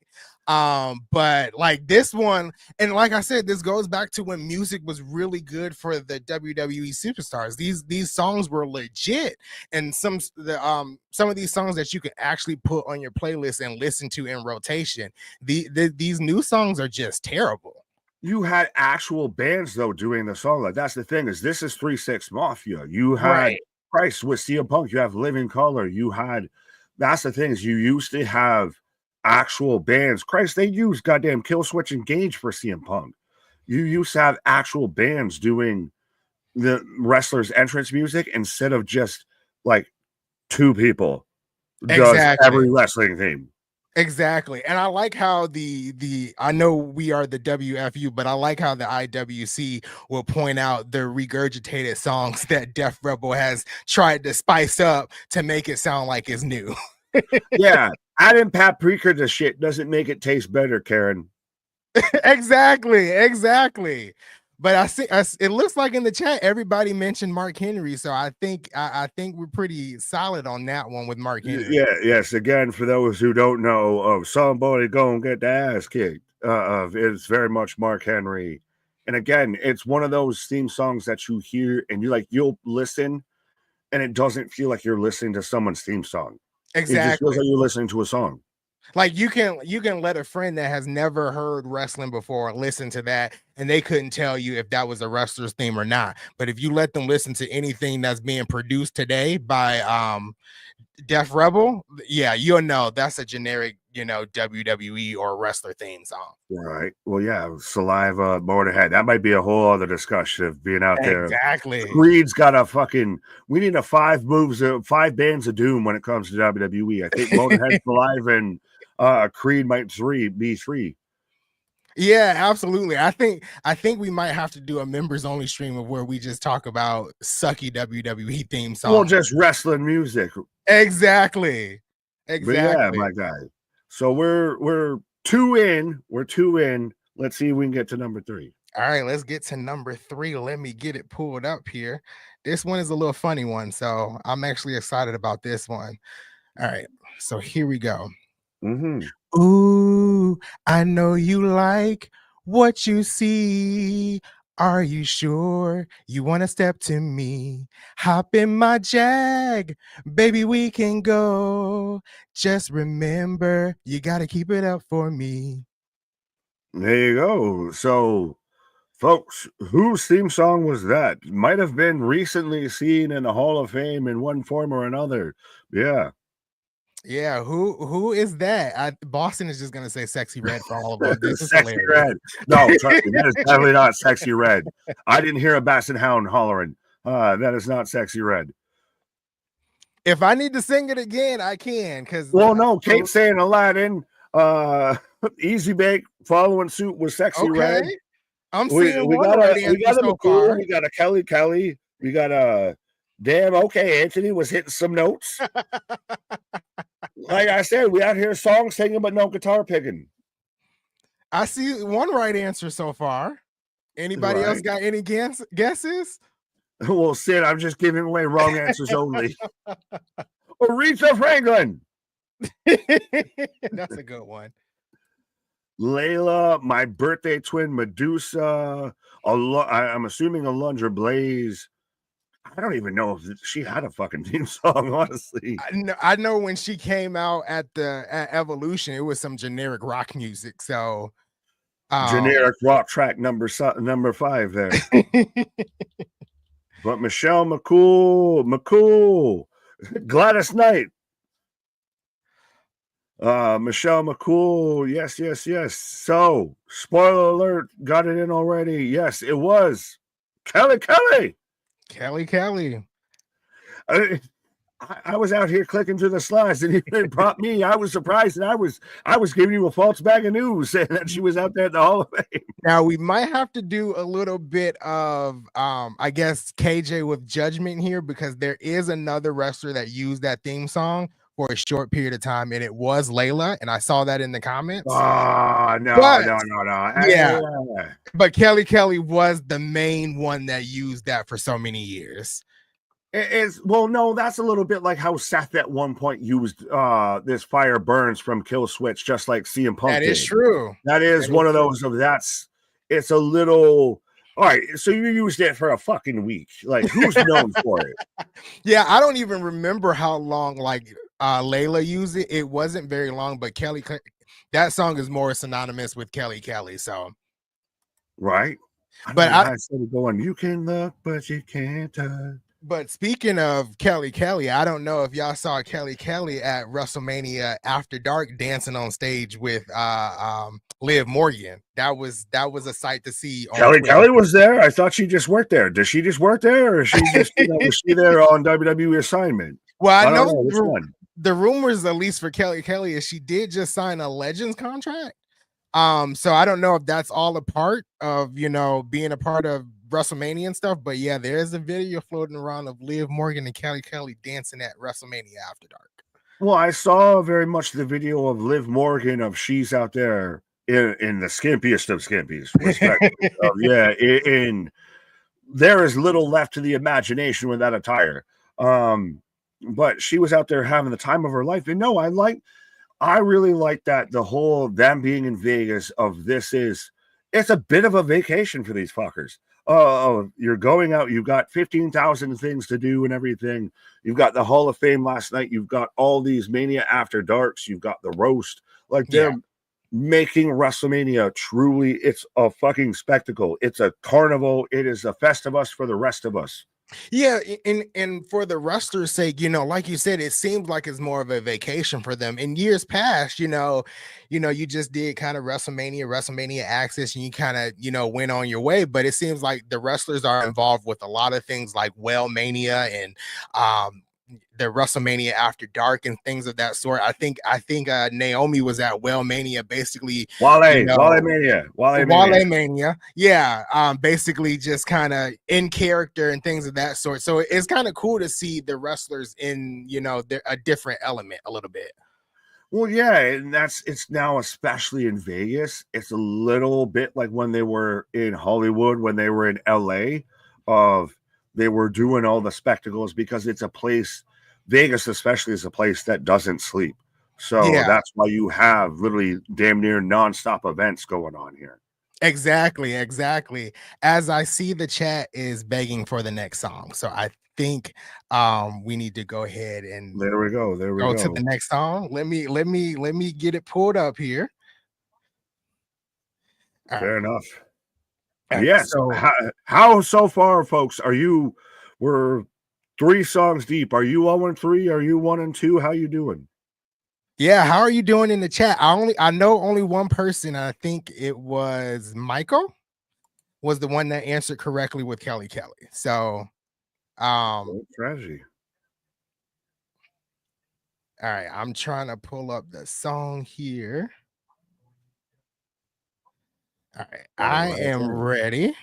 But like this one, and like I said, this goes back to when music was really good for the WWE superstars. These songs were legit, and some of these songs that you can actually put on your playlist and listen to in rotation. These new songs are just terrible. You had actual bands though doing the song. Like that's the thing, is this is 3-6 Mafia. You had Christ with CM Punk. You have Living Color. That's the thing, is you used to have actual bands. Christ, they used goddamn Kill Switch Engage for CM Punk. You used to have actual bands doing the wrestlers' entrance music instead of just like 2 people does every wrestling theme. Exactly. And I like how I know we are the WFU, but I like how the IWC will point out the regurgitated songs that Def Rebel has tried to spice up to make it sound like it's new. Yeah. Adding paprika to shit doesn't make it taste better, Karen. Exactly. But I see it looks like in the chat everybody mentioned Mark Henry, so I think we're pretty solid on that one with Mark Henry. Yeah, yes. Again, for those who don't know, of somebody gonna get the ass kicked, it's very much Mark Henry. And again, it's one of those theme songs that you hear and you'll listen, and it doesn't feel like you're listening to someone's theme song. Exactly. It just feels like you're listening to a song. Like you can let a friend that has never heard wrestling before listen to that, and they couldn't tell you if that was a wrestler's theme or not. But if you let them listen to anything that's being produced today by Def Rebel, yeah, you'll know that's a generic WWE or wrestler theme song. Right. Well, yeah, Saliva, Motorhead. That might be a whole other discussion of being out there. Exactly. Creed's got a fucking. We need a 5 bands of doom when it comes to WWE. I think Motorhead, Saliva, and Creed might be 3. Yeah, absolutely. I think we might have to do a members only stream of where we just talk about sucky WWE theme songs. Well, just wrestling music. Exactly. But yeah, my guy. So we're 2 in. We're 2 in. Let's see if we can get to number 3. All right, let's get to number 3. Let me get it pulled up here. This one is a little funny one, so I'm actually excited about this one. All right, so here we go. Ooh, I know you like what you see. Are you sure you want to step to me? Hop in my Jag, baby, we can go. Just remember, you got to keep it up for me. There you go. So, folks, whose theme song was that? Might have been recently seen in the Hall of Fame in one form or another. Yeah. Yeah, who is that? Boston is just gonna say Sexy Red for all of us. This is Sexy Red. No, trust me, that is definitely not Sexy Red. I didn't hear a Basset Hound hollering. That is not Sexy Red. If I need to sing it again, I can. Because no, Kate's saying Aladdin. Easy Bake following suit with Sexy Red. I'm seeing we got a McCool, we got a Kelly, we got a damn okay. Anthony was hitting some notes. Like I said, we out here song singing, but no guitar picking. I see one right answer so far. Anybody else got any guesses? Well, Sid, I'm just giving away wrong answers only. Aretha Franklin. That's a good one. Layla, My Birthday Twin, Medusa. I'm assuming Alundra Blaze. I don't even know if she had a fucking theme song, honestly. I know when she came out at Evolution, it was some generic rock music. So generic rock track number 5 there. But Michelle McCool, Gladys Knight. Michelle McCool, yes. So, spoiler alert, got it in already. Yes, it was Kelly. Kelly. I was out here clicking through the slides, and it brought me. I was surprised, and I was giving you a false bag of news saying that she was out there at the Hall of Fame. Now we might have to do a little bit of I guess KJ with judgment here, because there is another wrestler that used that theme song for a short period of time, and it was Layla, and I saw that in the comments. No. Yeah, but Kelly was the main one that used that for so many years. No, that's a little bit like how Seth at one point used this Fire Burns from Kill Switch, just like CM Punk. That is true. That is one of those it's a little. All right, so you used it for a fucking week. Like, who's known for it? Yeah, I don't even remember how long Layla used it. It wasn't very long, but Kelly, that song is more synonymous with Kelly. So, right. But I started going, you can look, but you can't touch. But speaking of Kelly, I don't know if y'all saw Kelly at WrestleMania After Dark dancing on stage with Liv Morgan. That was a sight to see. Kelly was there. I thought she just worked there. Did she just work there, or she just was she there on WWE assignment? Well, I know the rumors, at least for Kelly, is she did just sign a Legends contract. So I don't know if that's all a part of being a part of WrestleMania and stuff, but yeah, there's a video floating around of Liv Morgan and Kelly dancing at WrestleMania After Dark. Well, I saw very much the video of Liv Morgan of she's out there in the skimpiest of skimpies. There is little left to the imagination with that attire. But she was out there having the time of her life. And no, I really like that the whole them being in Vegas it's a bit of a vacation for these fuckers. You're going out, you've got 15,000 things to do and everything. You've got the Hall of Fame last night, you've got all these Mania After Darks, you've got the roast. They're making WrestleMania truly, it's a fucking spectacle. It's a carnival. It is a Festivus for the rest of us. Yeah, and for the wrestlers' sake, like you said, it seems like it's more of a vacation for them. In years past, you just did kind of WrestleMania Access, and you kind of went on your way. But it seems like the wrestlers are involved with a lot of things like Mania and um the WrestleMania After Dark and things of that sort. I think Naomi was at Mania, basically, Wale Mania. Mania, yeah. Basically just kind of in character and things of that sort. So it's kind of cool to see the wrestlers in, a different element a little bit. Well, yeah, and it's now, especially in Vegas, it's a little bit like when they were in Hollywood, when they were in LA, they were doing all the spectacles, because it's a place, Vegas especially, is a place that doesn't sleep. So Yeah. that's why you have literally damn near nonstop events going on here. Exactly. As I see, the chat is begging for the next song, so I think we need to go ahead and There we go. go to the next song. Let me get it pulled up here. Fair enough. All right, Yes. so how so far, folks? We're 3 songs deep. Are you 0-3? Are you 1-2? How you doing? yeah, how are you doing in the chat? I know only one person. I think it was Michael was the one that answered correctly with Kelly. So Tragedy. all right, I'm trying to pull up the song here. All right, I am ready.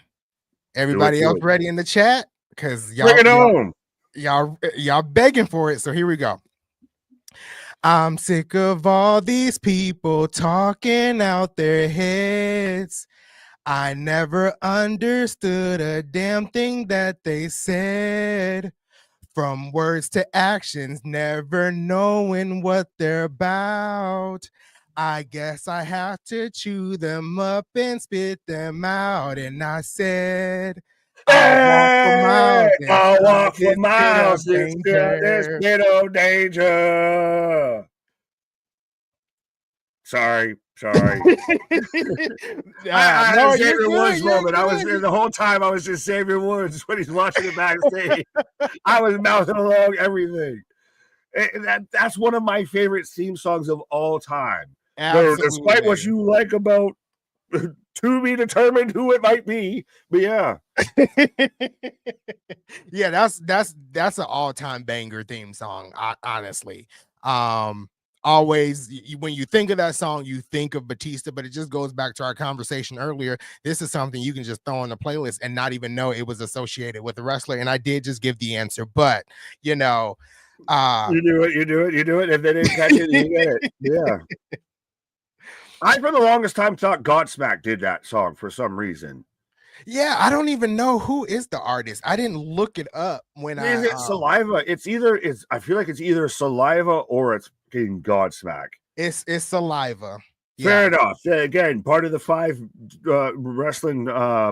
Everybody else ready in the chat? Because y'all begging for it. So here we go. I'm sick of all these people talking out their heads. I never understood a damn thing that they said. From words to actions, never knowing what they're about. I guess I have to chew them up and spit them out. And I said, I'll walk for miles inside this bit of danger. Sorry. I had a Xavier Woods moment. I was the whole time I was just Xavier Woods when he's watching it backstage. I was mouthing along everything. That's one of my favorite theme songs of all time. Despite what you like about to be determined who it might be, but yeah. Yeah, that's an all-time banger theme song, honestly. Always, when you think of that song, you think of Batista, but it just goes back to our conversation earlier. This is something you can just throw on the playlist and not even know it was associated with a wrestler. And I did just give the answer, but you do it. If they didn't catch it, you get it. Yeah. I, for the longest time, thought Godsmack did that song for some reason. Yeah, I don't even know who is the artist. I didn't look it up when Is it Saliva? I feel like it's either Saliva or it's getting Godsmack. It's Saliva. Fair enough. Again, part of the 5 wrestling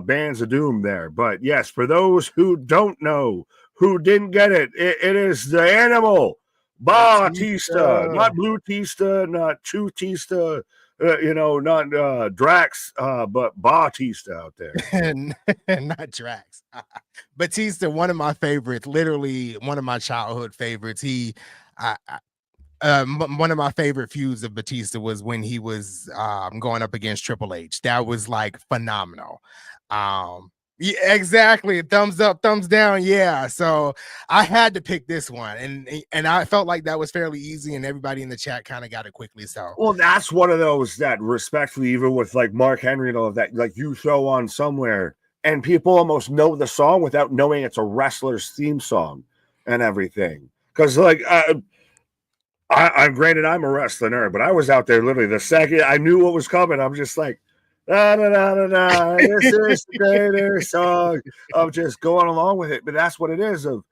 bands of doom there. But yes, for those who don't know, who didn't get it, it is the animal Batista, not Blue Tista, not Chutista, not Drax, but Batista out there. Not Drax. Batista, one of my favorites, literally one of my childhood favorites. One of my favorite feuds of Batista was when he was going up against Triple H. That was like phenomenal. Yeah, exactly. Thumbs up, thumbs down. Yeah. So I had to pick this one, and I felt like that was fairly easy, and everybody in the chat kind of got it quickly. So well, that's one of those that respectfully, even with like Mark Henry and all of that, like you throw on somewhere and people almost know the song without knowing it's a wrestler's theme song and everything. Because like I'm granted I'm a wrestler nerd, but I was out there literally the second I knew what was coming. I'm just like, da, da, da, da, da. This is the greatest song of just going along with it. But that's what it is. Of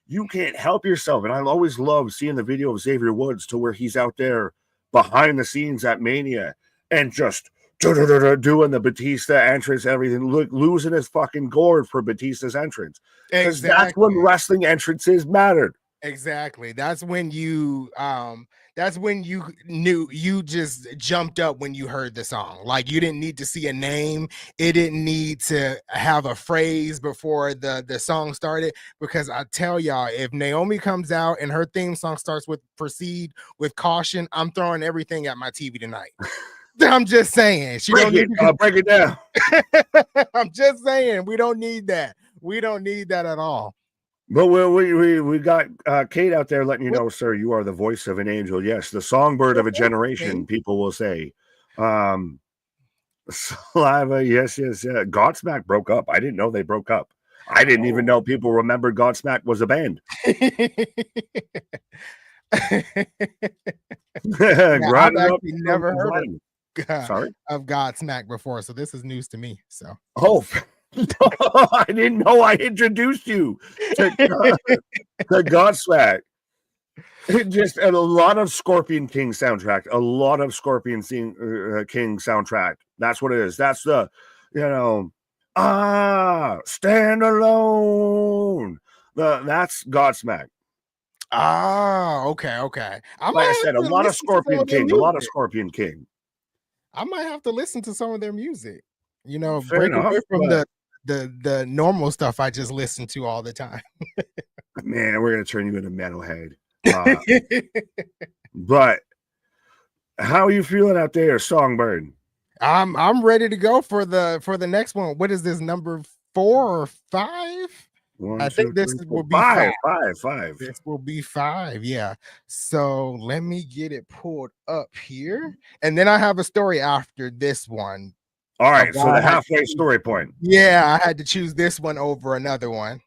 you can't help yourself. And I always love seeing the video of Xavier Woods to where he's out there behind the scenes at Mania and just doing the Batista entrance, everything, losing his fucking gourd for Batista's entrance. Because that's when wrestling entrances mattered. Exactly. That's when you That's when you knew, you just jumped up when you heard the song. Like, you didn't need to see a name. It didn't need to have a phrase before the song started. Because I tell y'all, if Naomi comes out and her theme song starts with "Proceed with Caution," I'm throwing everything at my TV tonight. I'm just saying. Break it down. I'm just saying, we don't need that. We don't need that at all. But we got Kate out there letting you know, sir, you are the voice of an angel. Yes, the songbird of a generation, people will say. Saliva, yes. Godsmack broke up. I didn't know they broke up. I didn't even know people remembered Godsmack was a band. I've actually never heard of Godsmack before, so this is news to me. So, I didn't know I introduced you to Godsmack. Just a lot of Scorpion King soundtrack, a lot of Scorpion King soundtrack. That's what it is. That's the, stand alone. That's Godsmack. Okay. Like I said, a lot of Scorpion King, I might have to listen to some of their music. Fair break enough, away from the normal stuff I just listen to all the time. Man, we're gonna turn you into metalhead. But how are you feeling out there, Songbird? I'm ready to go for the next one. What is this, number 4 or 5? I think this will be 5. This will be 5. Yeah. So let me get it pulled up here, and then I have a story after this one. All right. So the halfway story point. Yeah, I had to choose this one over another one.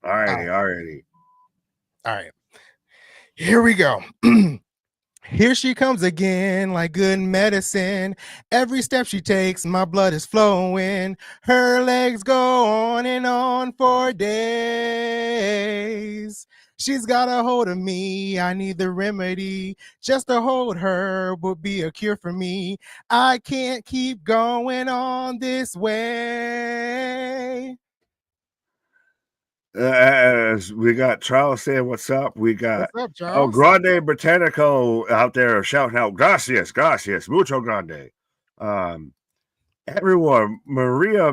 All righty. All right. Here we go. Here she comes again, like good medicine. Every step she takes, my blood is flowing. Her legs go on and on for days. She's got a hold of me. I need the remedy. Just to hold her would be a cure for me. I can't keep going on this way. We got Charles saying what's up. We got Grande Britannico out there shouting out gracias, mucho grande. Everyone, Maria,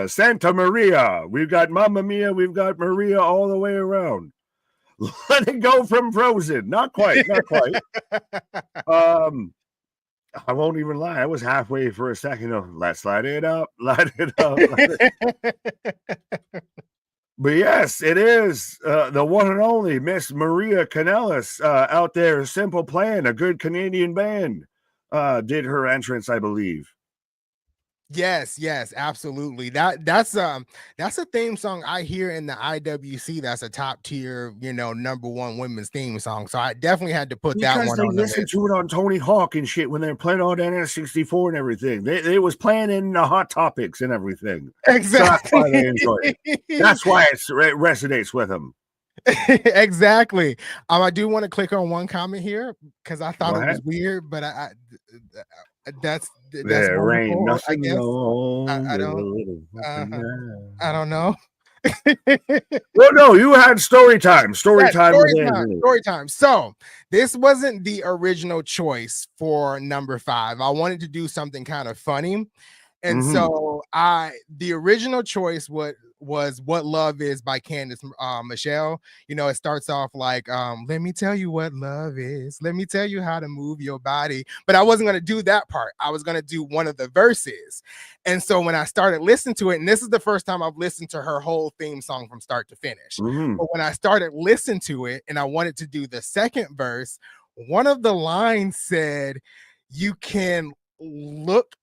Santa Maria. We've got Mamma Mia, we've got Maria all the way around. Let it go from Frozen. Not quite. I won't even lie. I was halfway for a second of let's light it up. But yes, it is the one and only Miss Maria Kanellis out there. Simple Plan, a good Canadian band, did her entrance, I believe. Yes, absolutely. That's a theme song I hear in the IWC. That's a top tier, number 1 women's theme song. So I definitely had to put that one on the list. Listen to it on Tony Hawk and shit when they're playing on NS64 and everything. They was playing in Hot Topics and everything. Exactly. So that's why they enjoy it. That's why it resonates with them. Exactly. I do want to click on one comment here because I thought it was weird, but that's there ain't nothing. I don't know. Well, no, you had story time. Story time. So this wasn't the original choice for number 5. I wanted to do something kind of funny, and so the original choice was What Love Is by Candice Michelle. It starts off like, let me tell you what love is. Let me tell you how to move your body. But I wasn't going to do that part. I was going to do one of the verses. And so when I started listening to it, and this is the first time I've listened to her whole theme song from start to finish. But when I started listening to it and I wanted to do the second verse, one of the lines said, you can look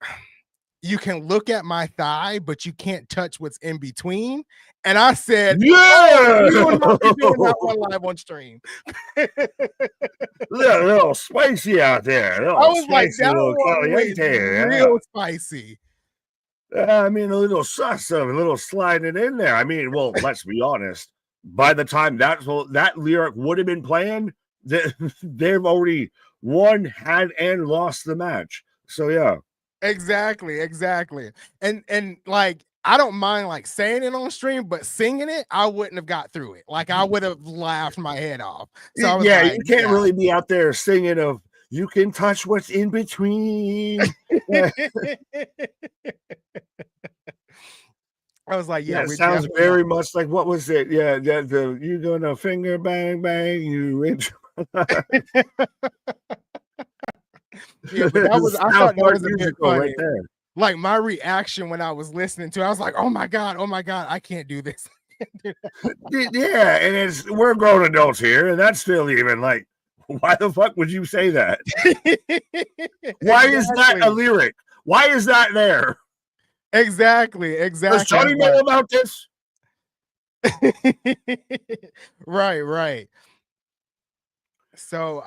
at my thigh, but you can't touch what's in between. And I said, yeah, we will not be doing that one live on stream. little spicy out there. I was like, that one was real spicy. I mean, a little sus of a little sliding in there. I mean, well, let's be honest. By the time that lyric would have been playing, they've already won, had, and lost the match. So yeah. Exactly. And like, I don't mind like saying it on stream, but singing it, I wouldn't have got through it. Like I would have laughed my head off. So I was Yeah, like, you can't really be out there singing of "You can touch what's in between." I was like, yeah, Yeah, it we're sounds definitely very much like what was it? Yeah, the you gonna finger bang bang you inch. yeah, but that was I South thought that Park was a bit musical right funny. there. Like my reaction when I was listening to it, I was like, oh my god, I can't do this. Yeah, and we're grown adults here, and that's still even like, why the fuck would you say that? Why is that a lyric? Why is that there? Exactly. Does Johnny know about this? Right. So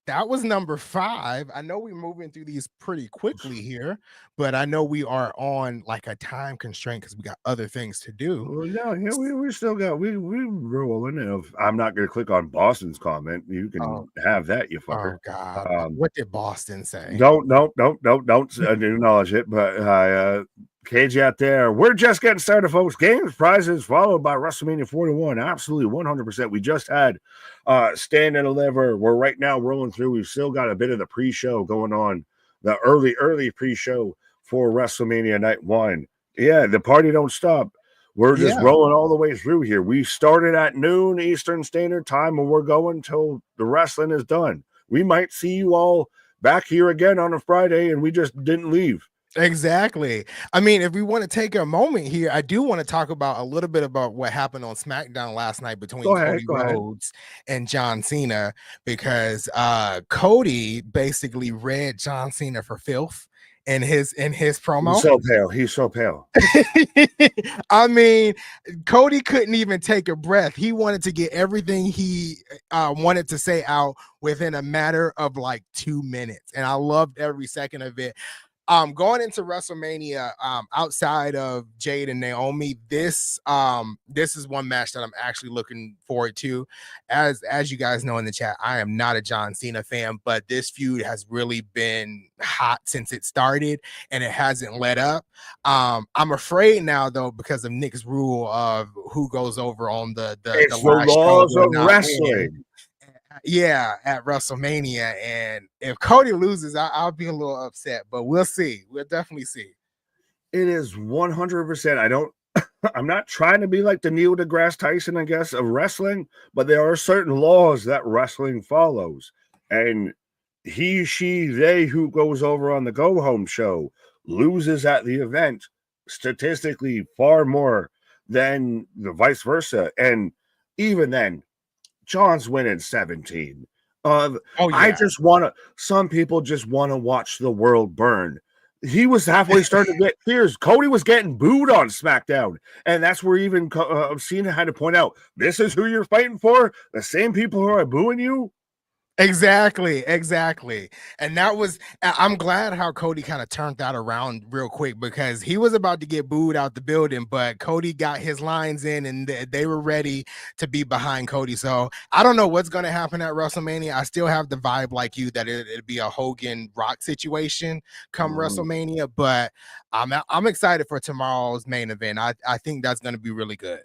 that was number 5. I know we're moving through these pretty quickly here, but I know we are on like a time constraint because we got other things to do. Well, no, yeah, we still got we rolling. If I'm not going to click on Boston's comment, you can have that, you fucker. Oh God, what did Boston say? Don't acknowledge it. But KJ out there, we're just getting started, folks. Games, prizes, followed by WrestleMania 41. Absolutely 100%. We just had Stand and Deliver. We're right now rolling through. We've still got a bit of the pre-show going on, the early pre-show for WrestleMania Night 1. Yeah, the party don't stop. We're just rolling all the way through here. We started at noon Eastern Standard Time, and we're going till the wrestling is done. We might see you all back here again on a Friday, and we just didn't leave. Exactly. I mean, if we want to take a moment here, I do want to talk about a little bit about what happened on SmackDown last night between Cody Rhodes and John Cena, because Cody basically read John Cena for filth in his promo. He's so pale. I mean, Cody couldn't even take a breath. He wanted to get everything he wanted to say out within a matter of like 2 minutes, and I loved every second of it. Going into WrestleMania, outside of Jade and Naomi, this is one match that I'm actually looking forward to. As you guys know in the chat, I am not a John Cena fan, but this feud has really been hot since it started, and it hasn't let up. I'm afraid now though, because of Nick's rule of who goes over on the laws of wrestling. Yeah, at WrestleMania, and if Cody loses, I'll be a little upset, but we'll see. We'll definitely see. It is 100%. I'm not trying to be like the Neil deGrasse Tyson, I guess, of wrestling, but there are certain laws that wrestling follows, and he, she, they who goes over on the go home show loses at the event statistically far more than the vice versa, and even then, John's winning 17. I just want to. Some people just want to watch the world burn. He was halfway starting to get tears. Cody was getting booed on SmackDown, and that's where even Cena had to point out, "This is who you're fighting for. The same people who are booing you." Exactly. And that was, I'm glad how Cody kind of turned that around real quick, because he was about to get booed out the building, but Cody got his lines in, and they were ready to be behind Cody. So I don't know what's going to happen at WrestleMania. I still have the vibe like you that it'd be a Hogan Rock situation come WrestleMania, but I'm excited for tomorrow's main event. I think that's going to be really good.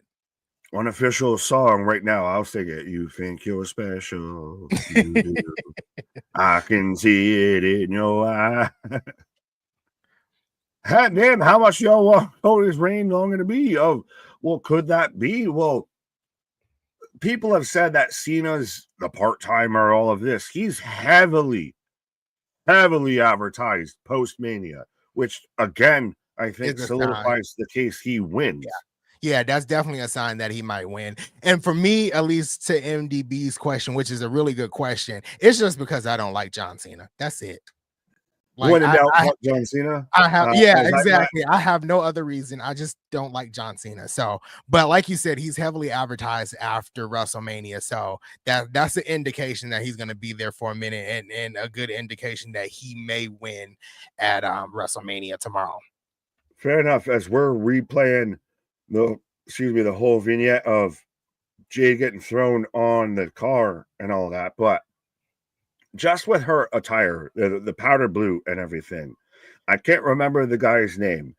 Unofficial song right now, I'll sing it. You think you're special. You do. I can see it in your eye. Damn, how much y'all want Cody's reign longer to be? Oh, well, could that be? Well, people have said that Cena's the part-timer, all of this. He's heavily advertised post-Mania, which, again, I think solidifies the case he wins. Yeah, that's definitely a sign that he might win. And for me, at least, to MDB's question, which is a really good question, it's just because I don't like John Cena. That's it. Like, John Cena? I have, exactly. I have no other reason. I just don't like John Cena. So, but like you said, he's heavily advertised after WrestleMania. So that's an indication that he's going to be there for a minute, and a good indication that he may win at WrestleMania tomorrow. Fair enough. As we're replaying the whole vignette of Jade getting thrown on the car and all that, but just with her attire, the powder blue and everything, I can't remember the guy's name,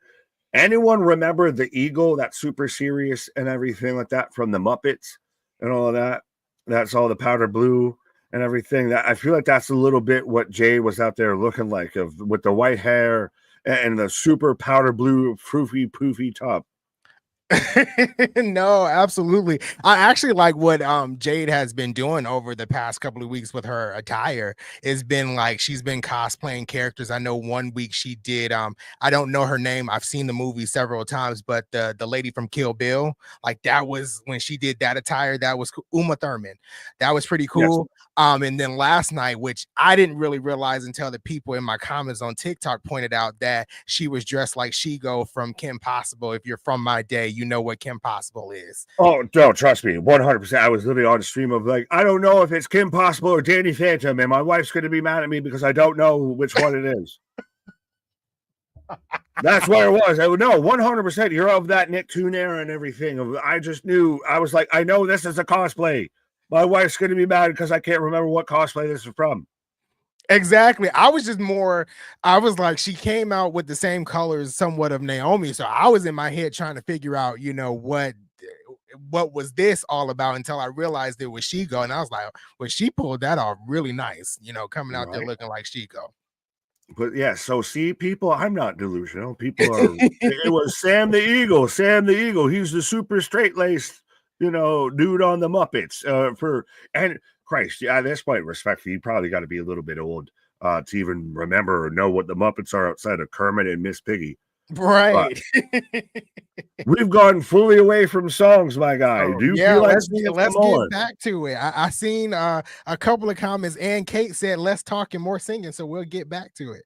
Anyone remember the eagle that's super serious and everything like that from the Muppets and all of that? That's all the powder blue and everything. That I feel like that's a little bit what Jade was out there looking like, of with the white hair and the super powder blue poofy top. No, absolutely. I actually like what Jade has been doing over the past couple of weeks with her attire. It's been like she's been cosplaying characters. I know one week she did I don't know her name. I've seen the movie several times, but the lady from Kill Bill, like that was when she did that attire, that was Uma Thurman. That was pretty cool. Yes. And then last night, which I didn't really realize until the people in my comments on TikTok pointed out, that she was dressed like Shigo from Kim Possible. If you're from my day, you know what Kim Possible is. Oh, no, trust me, 100%. I was literally on the stream of like, I don't know if it's Kim Possible or Danny Phantom, and my wife's going to be mad at me because I don't know which one it is. That's where it was. I would know 100%. You're of that Nicktoon era and everything. I just knew. I was like, I know this is a cosplay. My wife's going to be mad because I can't remember what cosplay this is from. Exactly. I was like, she came out with the same colors somewhat of Naomi. So I was in my head trying to figure out, what was this all about, until I realized it was Shigo. And I was like, well, she pulled that off really nice, coming out there looking like Shigo. But yeah, so see, people, I'm not delusional. People are, it was Sam the Eagle. Sam the Eagle. He's the super straight-laced, dude on the Muppets. And Christ, yeah, at this point, respectfully, you probably got to be a little bit old to even remember or know what the Muppets are outside of Kermit and Miss Piggy. Right. We've gone fully away from songs, my guy. Do you feel like let's get back to it? I seen a couple of comments, and Kate said less talking, more singing, so we'll get back to it.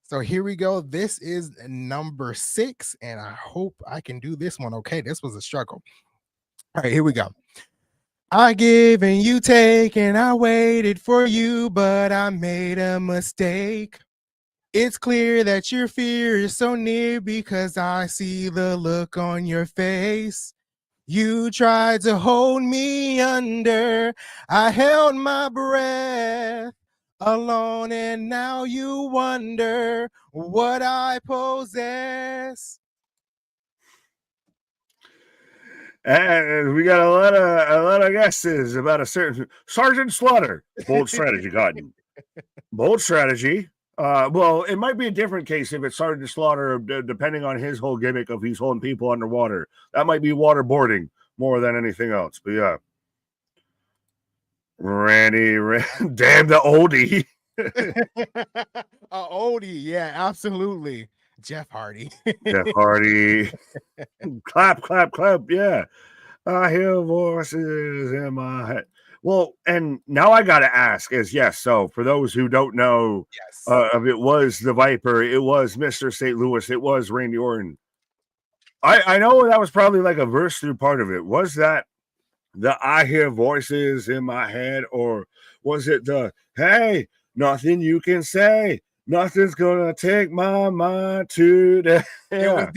So here we go. This is number 6, and I hope I can do this one okay. This was a struggle. All right, here we go. I give and you take, and I waited for you, but I made a mistake. It's clear that your fear is so near because I see the look on your face. You tried to hold me under. I held my breath alone, and now you wonder what I possess. And we got a lot of guesses about a certain Sergeant Slaughter. Bold strategy, Cotton. Bold strategy. Well, it might be a different case if it's Sergeant Slaughter, depending on his whole gimmick of he's holding people underwater. That might be waterboarding more than anything else. But yeah, Randy, damn the oldie. Oldie, yeah, absolutely. Jeff Hardy. Jeff Hardy. Clap, clap, clap. Yeah. I hear voices in my head. Well, and now I got to ask is, yes, so for those who don't know, yes, it was the Viper, it was Mr. St. Louis, it was Randy Orton. I know that was probably like a verse through part of it. Was that the I hear voices in my head, or was it the, hey, nothing you can say, nothing's gonna take my mind today? Yeah.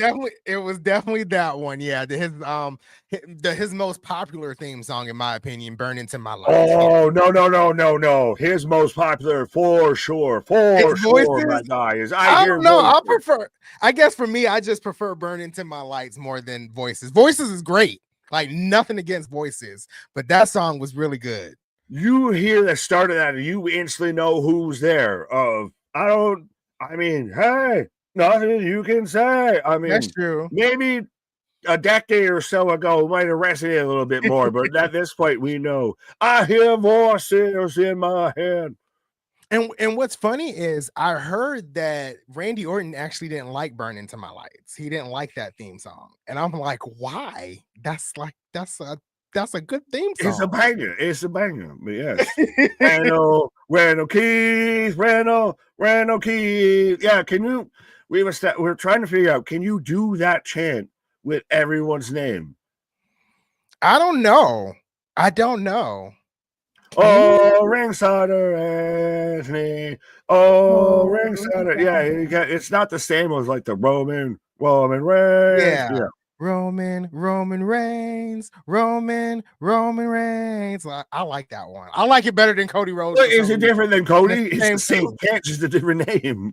It was definitely that one. Yeah, his most popular theme song, in my opinion, "Burn Into My Life." Oh, no. His most popular for sure, my guy is I don't know. I guess for me, I just prefer "Burn Into My Lights" more than Voices. Voices is great. Like, nothing against Voices, but that song was really good. You hear the start of that, and you instantly know who's there. Hey, nothing you can say. I mean, that's true. Maybe a decade or so ago might have resonated a little bit more, but at this point, we know I hear voices in my head. And what's funny is I heard that Randy Orton actually didn't like "Burn Into My Lights." He didn't like that theme song, and I'm like, why? That's a good theme song. It's a banger. But yes, Randall Keith. Yeah, can you? We're trying to figure out. Can you do that chant with everyone's name? I don't know. Oh, Ringsider Anthony. Oh, Ringsider. Yeah, it's not the same as like the Roman Reigns. Yeah. Roman Reigns. I like that one. I like it better than Cody Rhodes. Is it different than Cody? It's the same catch, just a different name.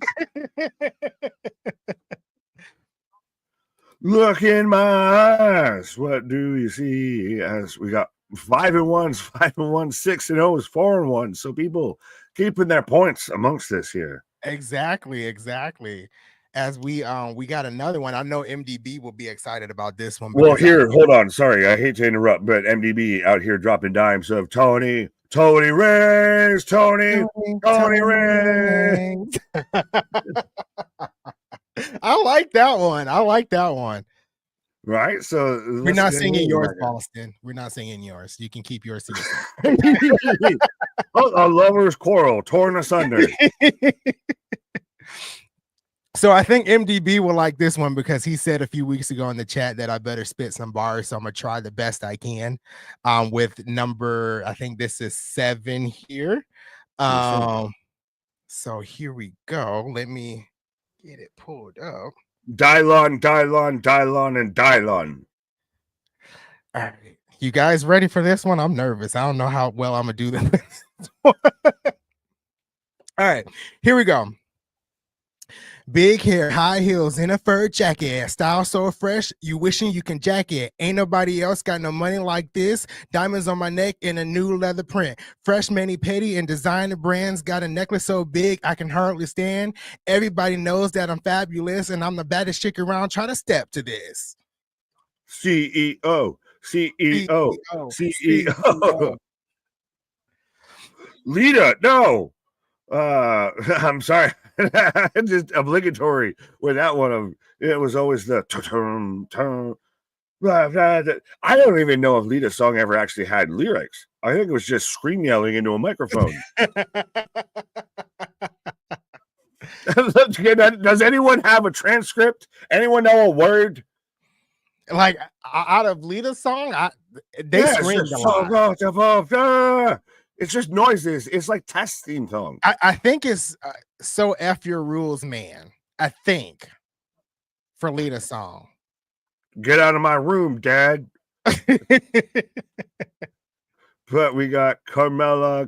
Look in my eyes. What do you see? As we got 5-1, 5-1, 6-0, 4-1. So people keeping their points amongst this here. Exactly. As we got another one. I know MDB will be excited about this one. Well, because here, hold on. Sorry, I hate to interrupt, but MDB out here dropping dimes of Tony Reyes, Tony Reyes. I like that one. Right, so We're not singing yours, Boston. We're not singing yours. You can keep yours to yourself. A lover's quarrel torn asunder. So I think MDB will like this one because he said a few weeks ago in the chat that I better spit some bars. So I'm gonna try the best I can. With number, I think this is 7 here. So here we go. Let me get it pulled up. Dylon, and Dylon. All right. You guys ready for this one? I'm nervous. I don't know how well I'm gonna do this. All right, here we go. Big hair, high heels, in a fur jacket, style so fresh, you wishing you can jack it. Ain't nobody else got no money like this. Diamonds on my neck in a new leather print. Fresh mani-pedi and designer brands. Got a necklace so big I can hardly stand. Everybody knows that I'm fabulous and I'm the baddest chick around. Try to step to this. CEO. Lita, no. I'm sorry. Just obligatory with that one. It was always the turn. I don't even know if Lita's song ever actually had lyrics. I think it was just scream yelling into a microphone. Does anyone have a transcript? Anyone know a word? Like out of Lita's song, they screamed a lot. It's just noises. It's like test theme song. I think it's so F Your Rules, man. I think for Lita's song. Get out of my room, Dad. But we got Carmella.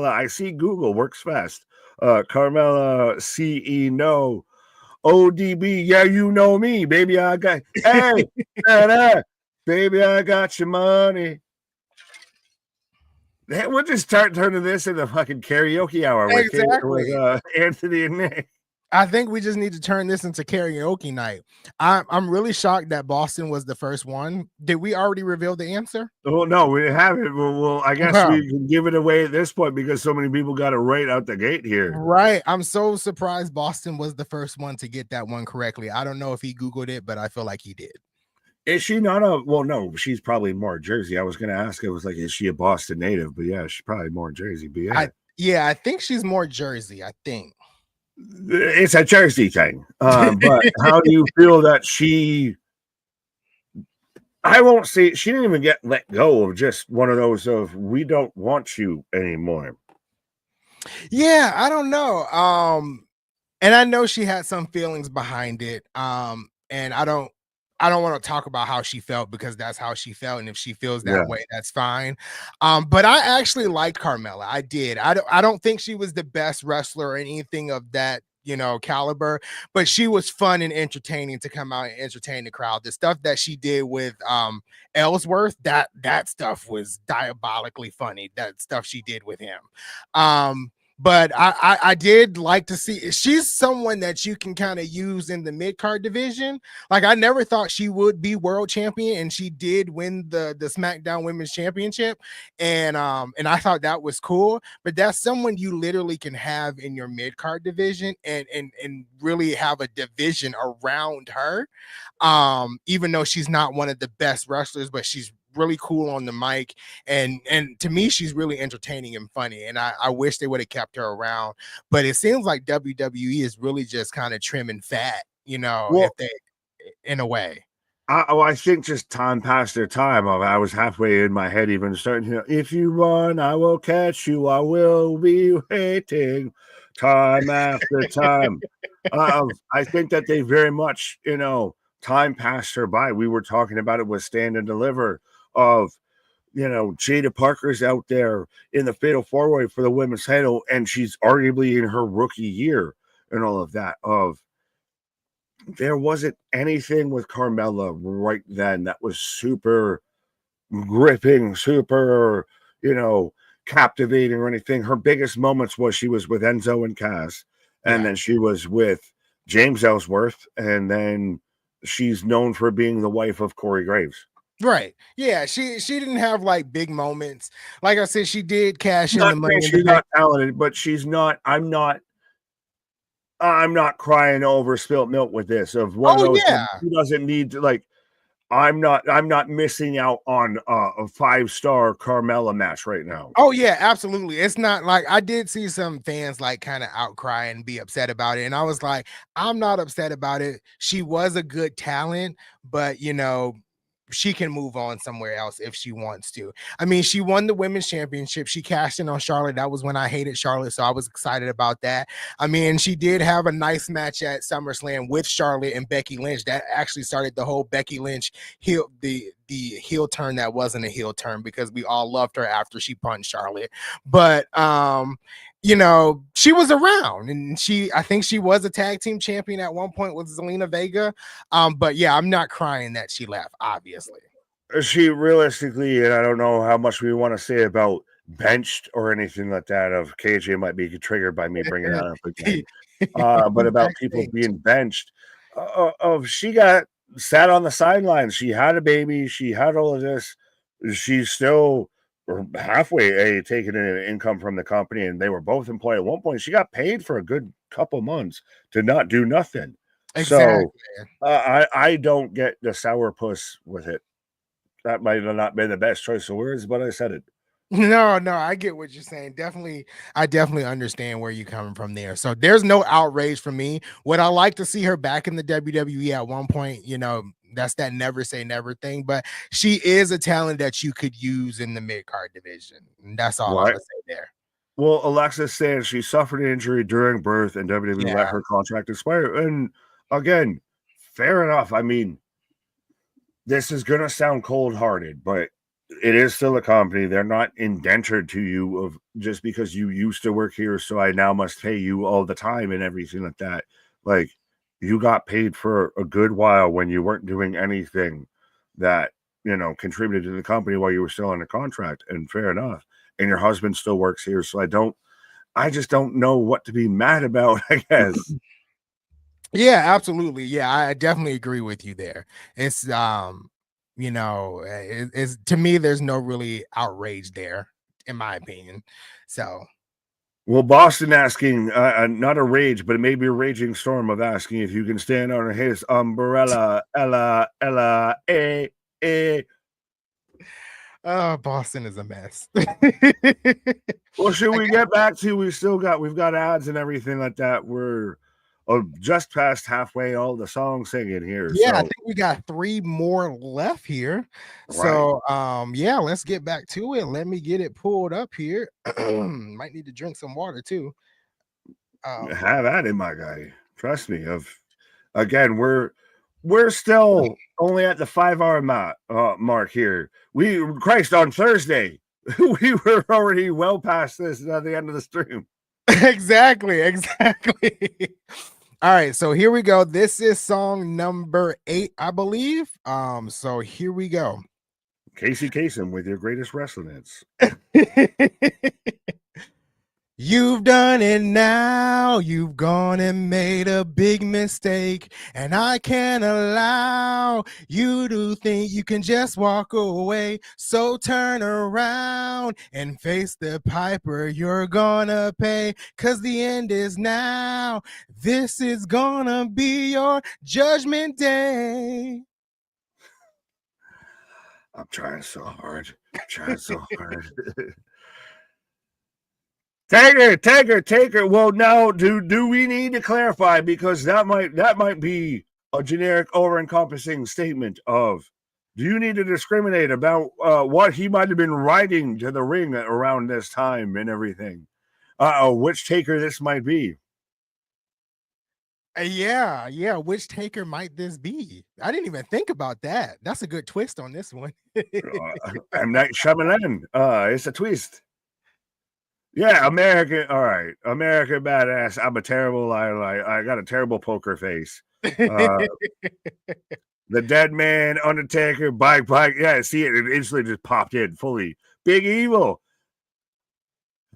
I see Google works fast. Carmella, CE, no. ODB, yeah, you know me, baby. I got, hey, baby, I got your money. We'll just start turning this into fucking karaoke hour with Anthony and Nick. I think we just need to turn this into karaoke night. I'm really shocked that Boston was the first one. Did we already reveal the answer? Oh no, we haven't. Well, I guess we can give it away at this point because so many people got it right out the gate here. Right. I'm so surprised Boston was the first one to get that one correctly. I don't know if he Googled it, but I feel like he did. Is she not a, well, no, she's probably more Jersey. I was going to ask, it was like, is she a Boston native? But yeah, she's probably more Jersey. But I think she's more Jersey, I think. It's a Jersey thing. But how do you feel that I won't say, she didn't even get let go of just one of those of, we don't want you anymore. Yeah, I don't know. And I know she had some feelings behind it. And I don't want to talk about how she felt because that's how she felt. And if she feels that way, that's fine. But I actually liked Carmella. I did. I don't think she was the best wrestler or anything of that, caliber, but she was fun and entertaining to come out and entertain the crowd. The stuff that she did with Ellsworth, that stuff was diabolically funny. That stuff she did with him. But I did like to see, she's someone that you can kind of use in the mid-card division. Like, I never thought she would be world champion, and she did win the SmackDown Women's Championship. And I thought that was cool. But that's someone you literally can have in your mid-card division and really have a division around her. Even though she's not one of the best wrestlers, but she's really cool on the mic, and to me she's really entertaining and funny, and I wish they would have kept her around, but it seems like WWE is really just kind of trimming fat, if they, in a way. I think just time past their time. I was halfway in my head even starting to, if you run, I will catch you. I will be waiting time after time. I think that they very much, time passed her by. We were talking about it with Stand and Deliver of, Jada Parker's out there in the fatal four-way for the women's title, and she's arguably in her rookie year and all of that. Of there wasn't anything with Carmella right then that was super gripping, super, captivating or anything. Her biggest moments was she was with Enzo and Cass, and Yeah. then she was with James Ellsworth, and then she's known for being the wife of Corey Graves. Right. Yeah, she didn't have like big moments. Like I said, she did cash in Not the money in the she's bank. not talented, but she's not. I'm not crying over spilt milk with this. Of one of Oh those, yeah. who doesn't need to like. I'm not missing out on a 5-star Carmella match right now. Oh yeah, absolutely. It's not like I did see some fans like kind of outcry and be upset about it. And I was like, I'm not upset about it. She was a good talent, but she can move on somewhere else if she wants to. I mean, she won the women's championship. She cashed in on Charlotte. That was when I hated Charlotte, so I was excited about that. I mean, she did have a nice match at SummerSlam with Charlotte and Becky Lynch. That actually started the whole Becky Lynch heel, the heel turn that wasn't a heel turn, because we all loved her after she punched Charlotte. But she was around, and I think she was a tag team champion at one point with Zelina Vega. But yeah, I'm not crying that she left, obviously. She realistically, and I don't know how much we want to say about benched or anything like that. Of KJ might be triggered by me bringing that up again. But about people being benched, she got sat on the sidelines. She had a baby. She had all of this. She's still halfway taking an income from the company, and they were both employed at one point. She got paid for a good couple months to not do nothing. Exactly. So I don't get the sourpuss with it. That might have not been the best choice of words, but I said it. No, I get what you're saying. I definitely understand where you're coming from there. So there's no outrage for me. Would I like to see her back in the WWE at one point? That's that never say never thing. But she is a talent that you could use in the mid-card division. And that's all I'm gonna say there. Well, Alexis says she suffered an injury during birth and WWE let her contract expire. And again, fair enough. I mean, this is going to sound cold-hearted, but it is still a company. They're not indentured to you of just because you used to work here, so I now must pay you all the time and everything like that. Like, you got paid for a good while when you weren't doing anything that, contributed to the company while you were still under contract, and fair enough. And your husband still works here, so I just don't know what to be mad about, I guess. Yeah, absolutely. Yeah, I definitely agree with you there. It's it's to me, there's no really outrage there, in my opinion. So well, Boston asking, not a rage, but it may be a raging storm of asking if you can stand under his umbrella, Ella, Oh, Boston is a mess. Well, should we get back to? We've got ads and everything like that. We're just past halfway. All the song singing here. Yeah, So. I think we got 3 more left here. Right. So yeah, let's get back to it. Let me get it pulled up here. Might need to drink some water too. Have at it, my guy. Trust me. Again, we're still only at the 5-hour mark here. On Thursday, we were already well past this at the end of the stream. Exactly. All right, so here we go. This is song number 8, I believe. So here we go. Casey Kasem with your greatest wrestling hits. You've done it now. You've gone and made a big mistake, and I can't allow you to think you can just walk away. So turn around and face the piper you're gonna pay, 'cause the end is now. This is gonna be your judgment day. I'm trying so hard. Take her. Well, now, do we need to clarify, because that might be a generic, over-encompassing statement of, do you need to discriminate about what he might have been riding to the ring around this time and everything? Which taker this might be? Yeah. Which taker might this be? I didn't even think about that. That's a good twist on this one. M. Night Shyamalan. It's a twist. Yeah, American. All right, American badass. I'm a terrible. I got a terrible poker face. Uh, the dead man, Undertaker, bike. Yeah, see it. It instantly just popped in fully. Big Evil.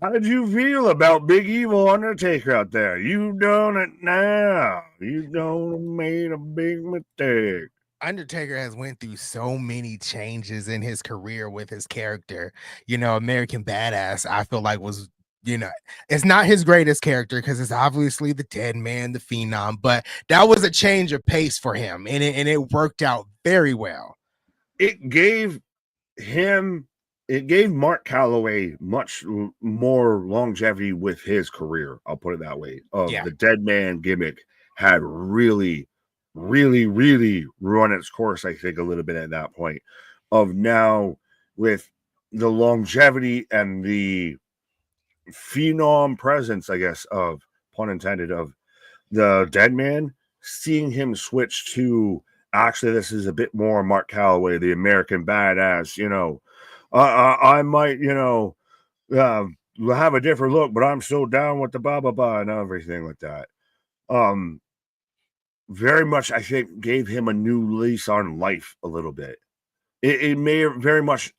How did you feel about Big Evil Undertaker out there? You done it now. You done made a big mistake. Undertaker has went through so many changes in his career with his character. You know, American Badass, I feel like was, you know, it's not his greatest character because it's obviously the dead man, the phenom, but that was a change of pace for him, and it worked out very well. It gave him it gave Mark Calloway much more longevity with his career. I'll put it that way. Of Yeah. the dead man gimmick had really run its course, I think, a little bit at that point. Of now with the longevity and the phenom presence, I guess, of pun intended, of the dead man, seeing him switch to actually this is a bit more Mark Calloway, the American badass, I might, have a different look, but I'm still down with the blah and everything like that. Very much, I think, gave him a new lease on life a little bit. It may very much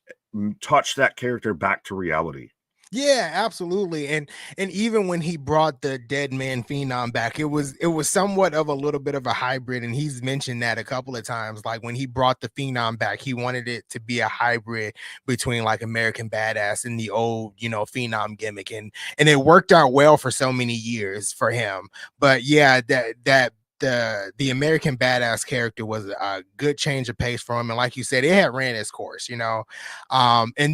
touch that character back to reality. Yeah, absolutely. And even when he brought the dead man phenom back, it was somewhat of a little bit of a hybrid. And he's mentioned that a couple of times. Like when he brought the phenom back, he wanted it to be a hybrid between like American Badass and the old, phenom gimmick. And it worked out well for so many years for him. But yeah, that the American Badass character was a good change of pace for him. And like you said, it had ran its course, and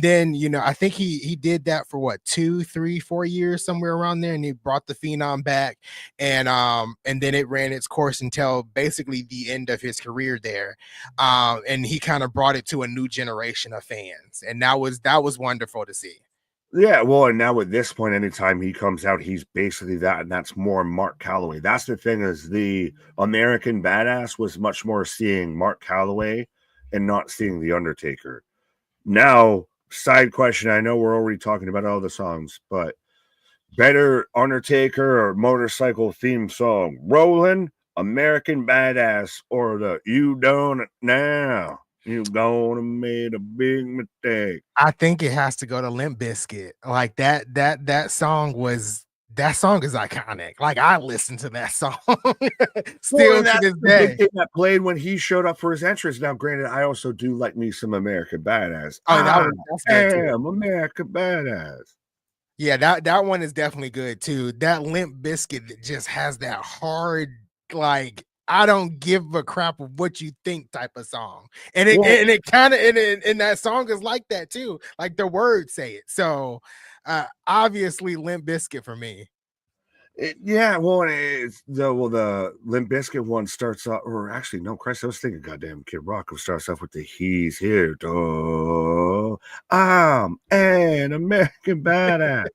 then I think he did that for what 2, 3, 4 years, somewhere around there, and he brought the phenom back, and then it ran its course until basically the end of his career there. And he kind of brought it to a new generation of fans, and that was wonderful to see. Yeah, well, and now at this point, anytime he comes out, he's basically that, and that's more Mark Calloway. That's the thing, is the American Badass was much more seeing Mark Calloway and not seeing the Undertaker. Now, side question, I know we're already talking about all the songs, but better Undertaker or motorcycle theme song, Rollin', American Badass, or the You Done It Now? You gonna made a big mistake. I think it has to go to Limp Bizkit. Like that song is iconic. Like I listen to that song Well, still and to that's this the big day. thing that played when he showed up for his entrance. Now, granted, I also do like me some American Badass. Oh, I that's good too. am American Badass. Yeah, that one is definitely good too. That Limp Biscuit that just has that hard, like, I don't give a crap of what you think type of song. And it Well, and it kind of and that song is like that too. Like the words say it. So obviously Limp Biscuit for me. yeah, well, it's the Limp Bizkit one starts off, or actually, no, Christ, I was thinking, goddamn, Kid Rock who starts off with the "He's here, duh, I'm an American Badass."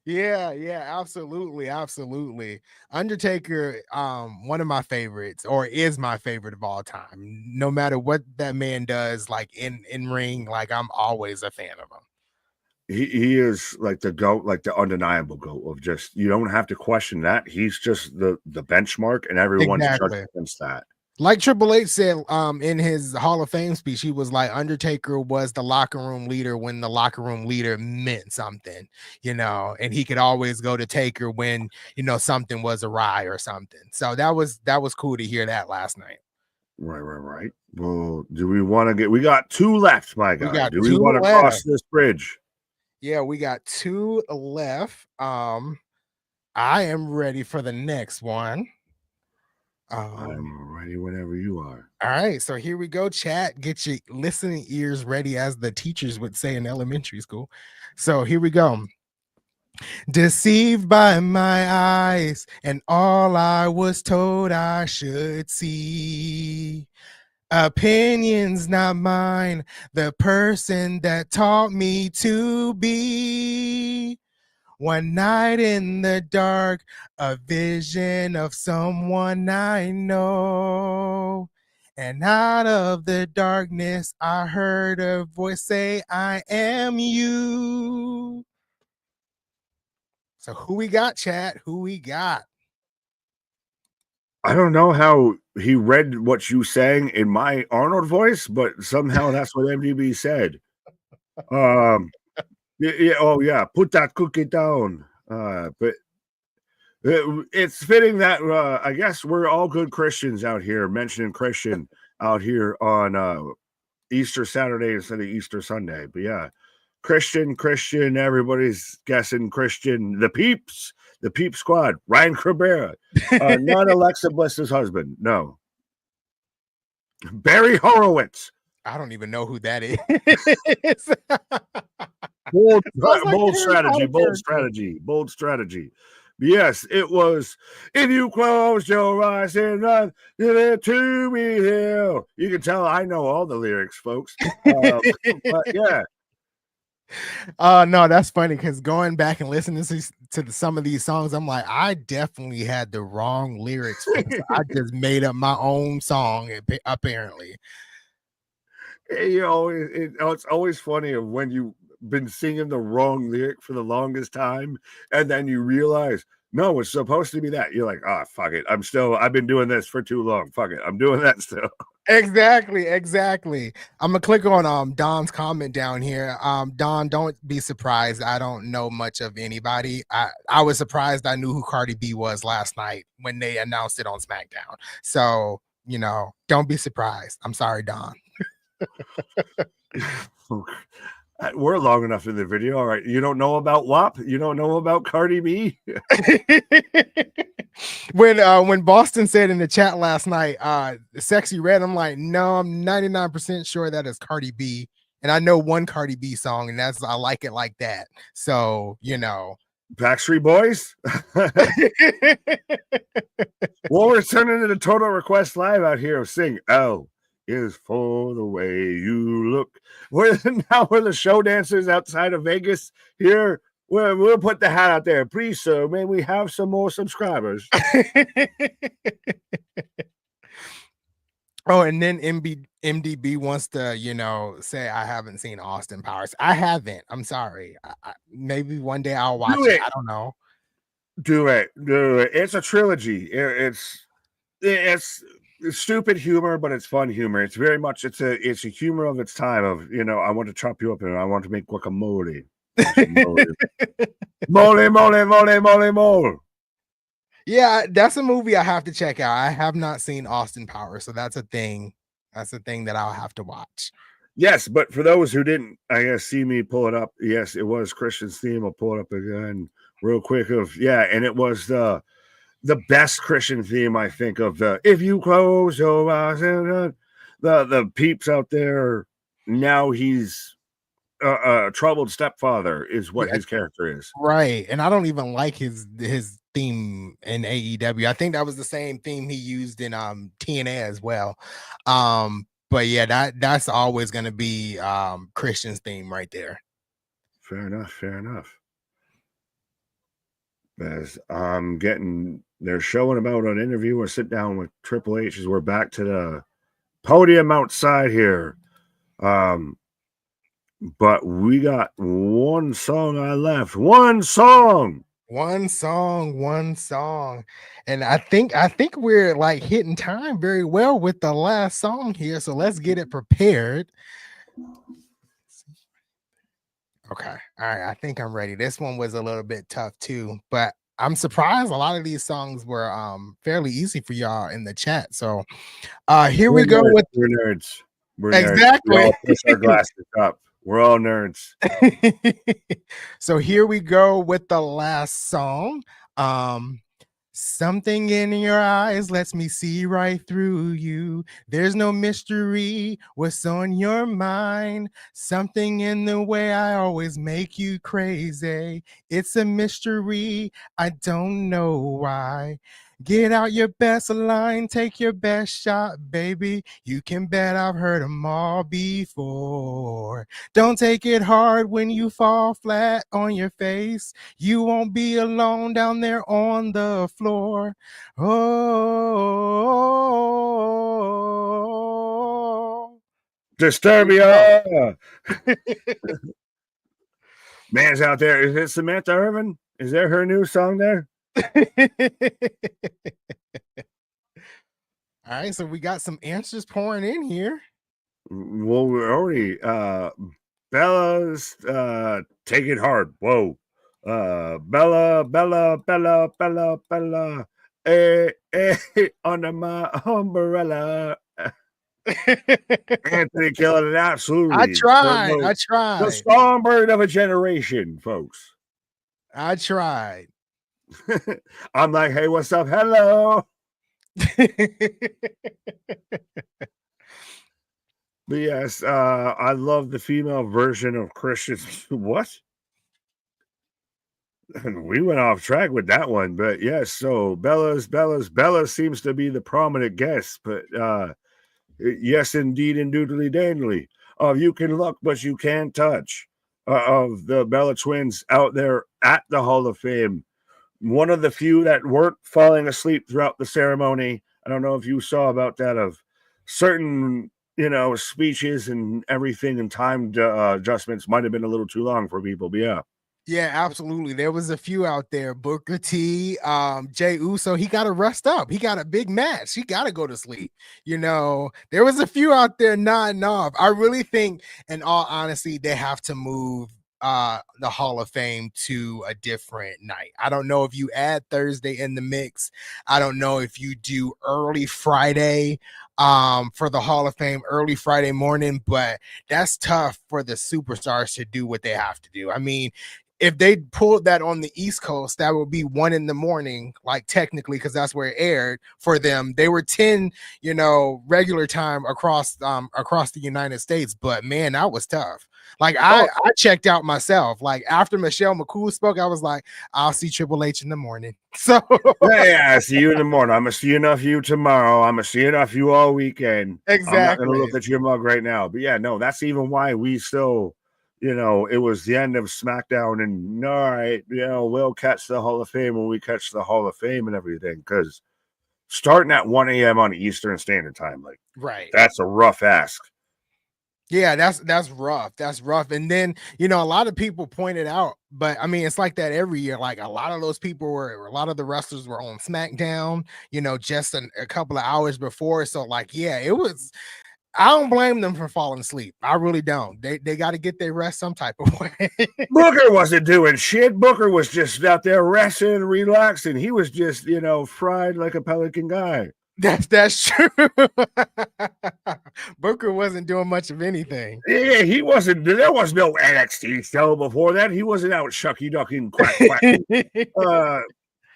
Yeah, absolutely. Undertaker, one of my favorites, or is my favorite of all time. No matter what that man does, like in ring, like I'm always a fan of him. He is like the goat, like the undeniable goat of just you don't have to question that. He's just the benchmark, and everyone's judged Exactly. against that. Like Triple H said, in his Hall of Fame speech, he was like, Undertaker was the locker room leader when the locker room leader meant something, and he could always go to Taker when, something was awry or something. So that was cool to hear that last night. Right. Well, do we want to get? We got two left, my We guy. got Do we two want to cross left. this bridge? Yeah, we got two left. I am ready for the next one. I'm ready whenever you are. All right, so here we go, chat. Get your listening ears ready, as the teachers would say in elementary school. So here we go. Deceived by my eyes, and all I was told I should see. Opinions not mine, the person that taught me to be. One night in the dark, a vision of someone I know. And out of the darkness, I heard a voice say, I am you. So who we got, chat? Who we got? I don't know how he read what you sang in my Arnold voice, but somehow that's what MDB said. Yeah, oh yeah, put that cookie down. But it's fitting that I guess we're all good Christians out here, mentioning Christian out here on Easter Saturday instead of Easter Sunday. But yeah, Christian, everybody's guessing Christian. The Peep Squad, Ryan Cabrera, not Alexa Bliss's husband. No. Barry Horowitz. I don't even know who that is. Bold strategy. Yes, it was. If you close your eyes and run to me here, you can tell I know all the lyrics, folks. But yeah. No, that's funny because going back and listening to some of these songs, I'm like, I definitely had the wrong lyrics. I just made up my own song, apparently. You know, it's always funny when you've been singing the wrong lyric for the longest time, and then you realize, no, it's supposed to be that. You're like, oh, fuck it. I've been doing this for too long. Fuck it. I'm doing that still. Exactly. I'm gonna click on Don's comment down here. Don, don't be surprised. I don't know much of anybody. I was surprised I knew who Cardi B was last night when they announced it on SmackDown. So, you know, don't be surprised. I'm sorry, Don. We're long enough in the video. All right. You don't know about WAP? You don't know about Cardi B? When Boston said in the chat last night, Sexy Red, I'm like, no, I'm 99% sure that is Cardi B. And I know one Cardi B song, and that's I Like It Like That. So, you know. Backstreet Boys? Well, we're turning to the Total Request Live out here. Sing L is for the way you look. We're the show dancers outside of Vegas here. We'll put the hat out there. Please, sir, may we have some more subscribers? Oh, and then MDB wants to, you know, say I haven't seen Austin Powers. I haven't. I'm sorry. Maybe one day I'll watch it. I don't know. Do it. It's a trilogy. It's stupid humor, but it's fun humor. It's very much it's a humor of its time. Of, you know, I want to chop you up and I want to make guacamole. Mole. Yeah, that's a movie I have to check out. I have not seen Austin Powers, so that's a thing. That's a thing that I'll have to watch. Yes, but for those who didn't, I guess, see me pull it up. Yes, it was Christian's theme. I'll pull it up again real quick. And it was the best Christian theme, I think, of the if you close your eyes and the peeps out there. Now he's a troubled stepfather is what his character is. Right. And I don't even like his theme in AEW. I think that was the same theme he used in TNA as well. But yeah, that's always going to be Christian's theme right there. Fair enough. As they're showing about an interview or sit down with Triple H as we're back to the podium outside here. But we got one song I left. One song. And I think we're like hitting time very well with the last song here. So let's get it prepared. Okay. All right. I think I'm ready. This one was a little bit tough too, but I'm surprised a lot of these songs were fairly easy for y'all in the chat. So here we go with we're nerds. Exactly. We all push our glasses up. We're all nerds. So here we go with the last song. Something in your eyes lets me see right through you. There's no mystery. What's on your mind? Something in the way I always make you crazy. It's a mystery. I don't know why. Get out your best line, take your best shot, baby. You can bet I've heard them all before. Don't take it hard when you fall flat on your face. You won't be alone down there on the floor. Oh, Disturbia. Man's out there. Is it Samantha Irvin? Is there her new song there? All right, so we got some answers pouring in here. Well, we're already Bella's take it hard. Whoa. Bella, under my umbrella. Anthony killing it absolutely. I tried. The songbird of a generation, folks. I tried. I'm like, hey, what's up? Hello. But yes, I love the female version of Christian. What? We went off track with that one, but yes. So Bella seems to be the prominent guest, but yes, indeed, indubitably, dandly. You can look, but you can't touch. Of the Bella twins out there at the Hall of Fame, one of the few that weren't falling asleep throughout the ceremony. I don't know if you saw about that, of certain, speeches and everything, and time adjustments might have been a little too long for people, but yeah. Yeah, absolutely. There was a few out there. Booker T, Jey Uso, he got to rest up. He got a big match. He got to go to sleep. There was a few out there nodding off. I really think, in all honesty, they have to move the Hall of Fame to a different night. I don't know if you add Thursday in the mix. I don't know if you do early Friday for the Hall of Fame, early Friday morning, but that's tough for the superstars to do what they have to do. I mean, if they pulled that on the East Coast, that would be 1 a.m, like technically, because that's where it aired for them. They were 10, regular time across the United States. But man, that was tough. Like I checked out myself. Like after Michelle McCool spoke, I was like, I'll see Triple H in the morning. So yeah, see you in the morning. I'm gonna see enough of you tomorrow. I'm gonna see enough of you all weekend. Exactly. I'm not gonna look at your mug right now. But yeah, no, that's even why we still, it was the end of SmackDown, and all right, we'll catch the Hall of Fame when we catch the Hall of Fame and everything, because starting at 1 a.m. on Eastern Standard Time, like, right, that's a rough ask. Yeah, that's rough. That's rough. And then, a lot of people pointed out, but I mean, it's like that every year. Like a lot of those people a lot of the wrestlers were on SmackDown, just a couple of hours before. So like, yeah, I don't blame them for falling asleep. I really don't. They got to get their rest some type of way. Booker wasn't doing shit. Booker was just out there resting and relaxing. He was just, fried like a pelican guy. That's true. Booker wasn't doing much of anything. Yeah, he wasn't. There was no NXT show before that. He wasn't out shucky ducking quack quack.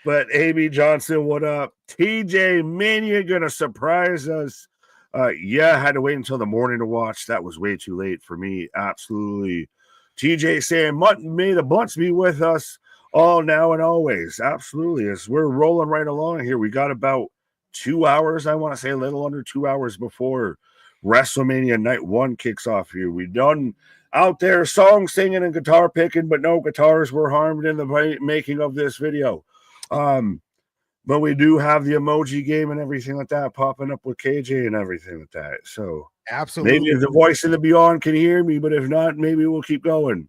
But Amy Johnson, what up? TJ Mania gonna surprise us. Yeah, I had to wait until the morning to watch. That was way too late for me. Absolutely. TJ saying, may the blunts be with us all now and always. Absolutely. As we're rolling right along here, we got about 2 hours, I want to say a little under 2 hours before WrestleMania Night 1 kicks off here. We done out there song singing and guitar picking, but no guitars were harmed in the making of this video. But we do have the emoji game and everything like that popping up with KJ and everything like that. So absolutely, maybe the voice of the beyond can hear me, but if not, maybe we'll keep going.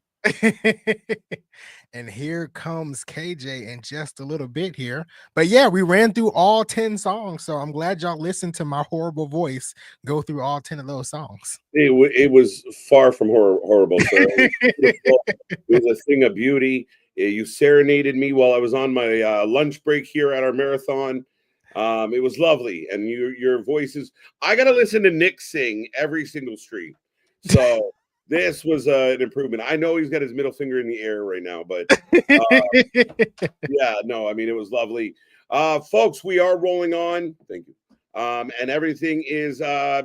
And here comes KJ in just a little bit here. But yeah, we ran through all 10 songs. So I'm glad y'all listened to my horrible voice go through all 10 of those songs. It was far from horrible, sir. It was a thing of beauty. You serenaded me while I was on my lunch break here at our marathon. It was lovely. And your voices, I got to listen to Nick sing every single stream. So this was an improvement. I know he's got his middle finger in the air right now, but yeah, no, I mean, it was lovely. Folks, we are rolling on. Thank you. And everything is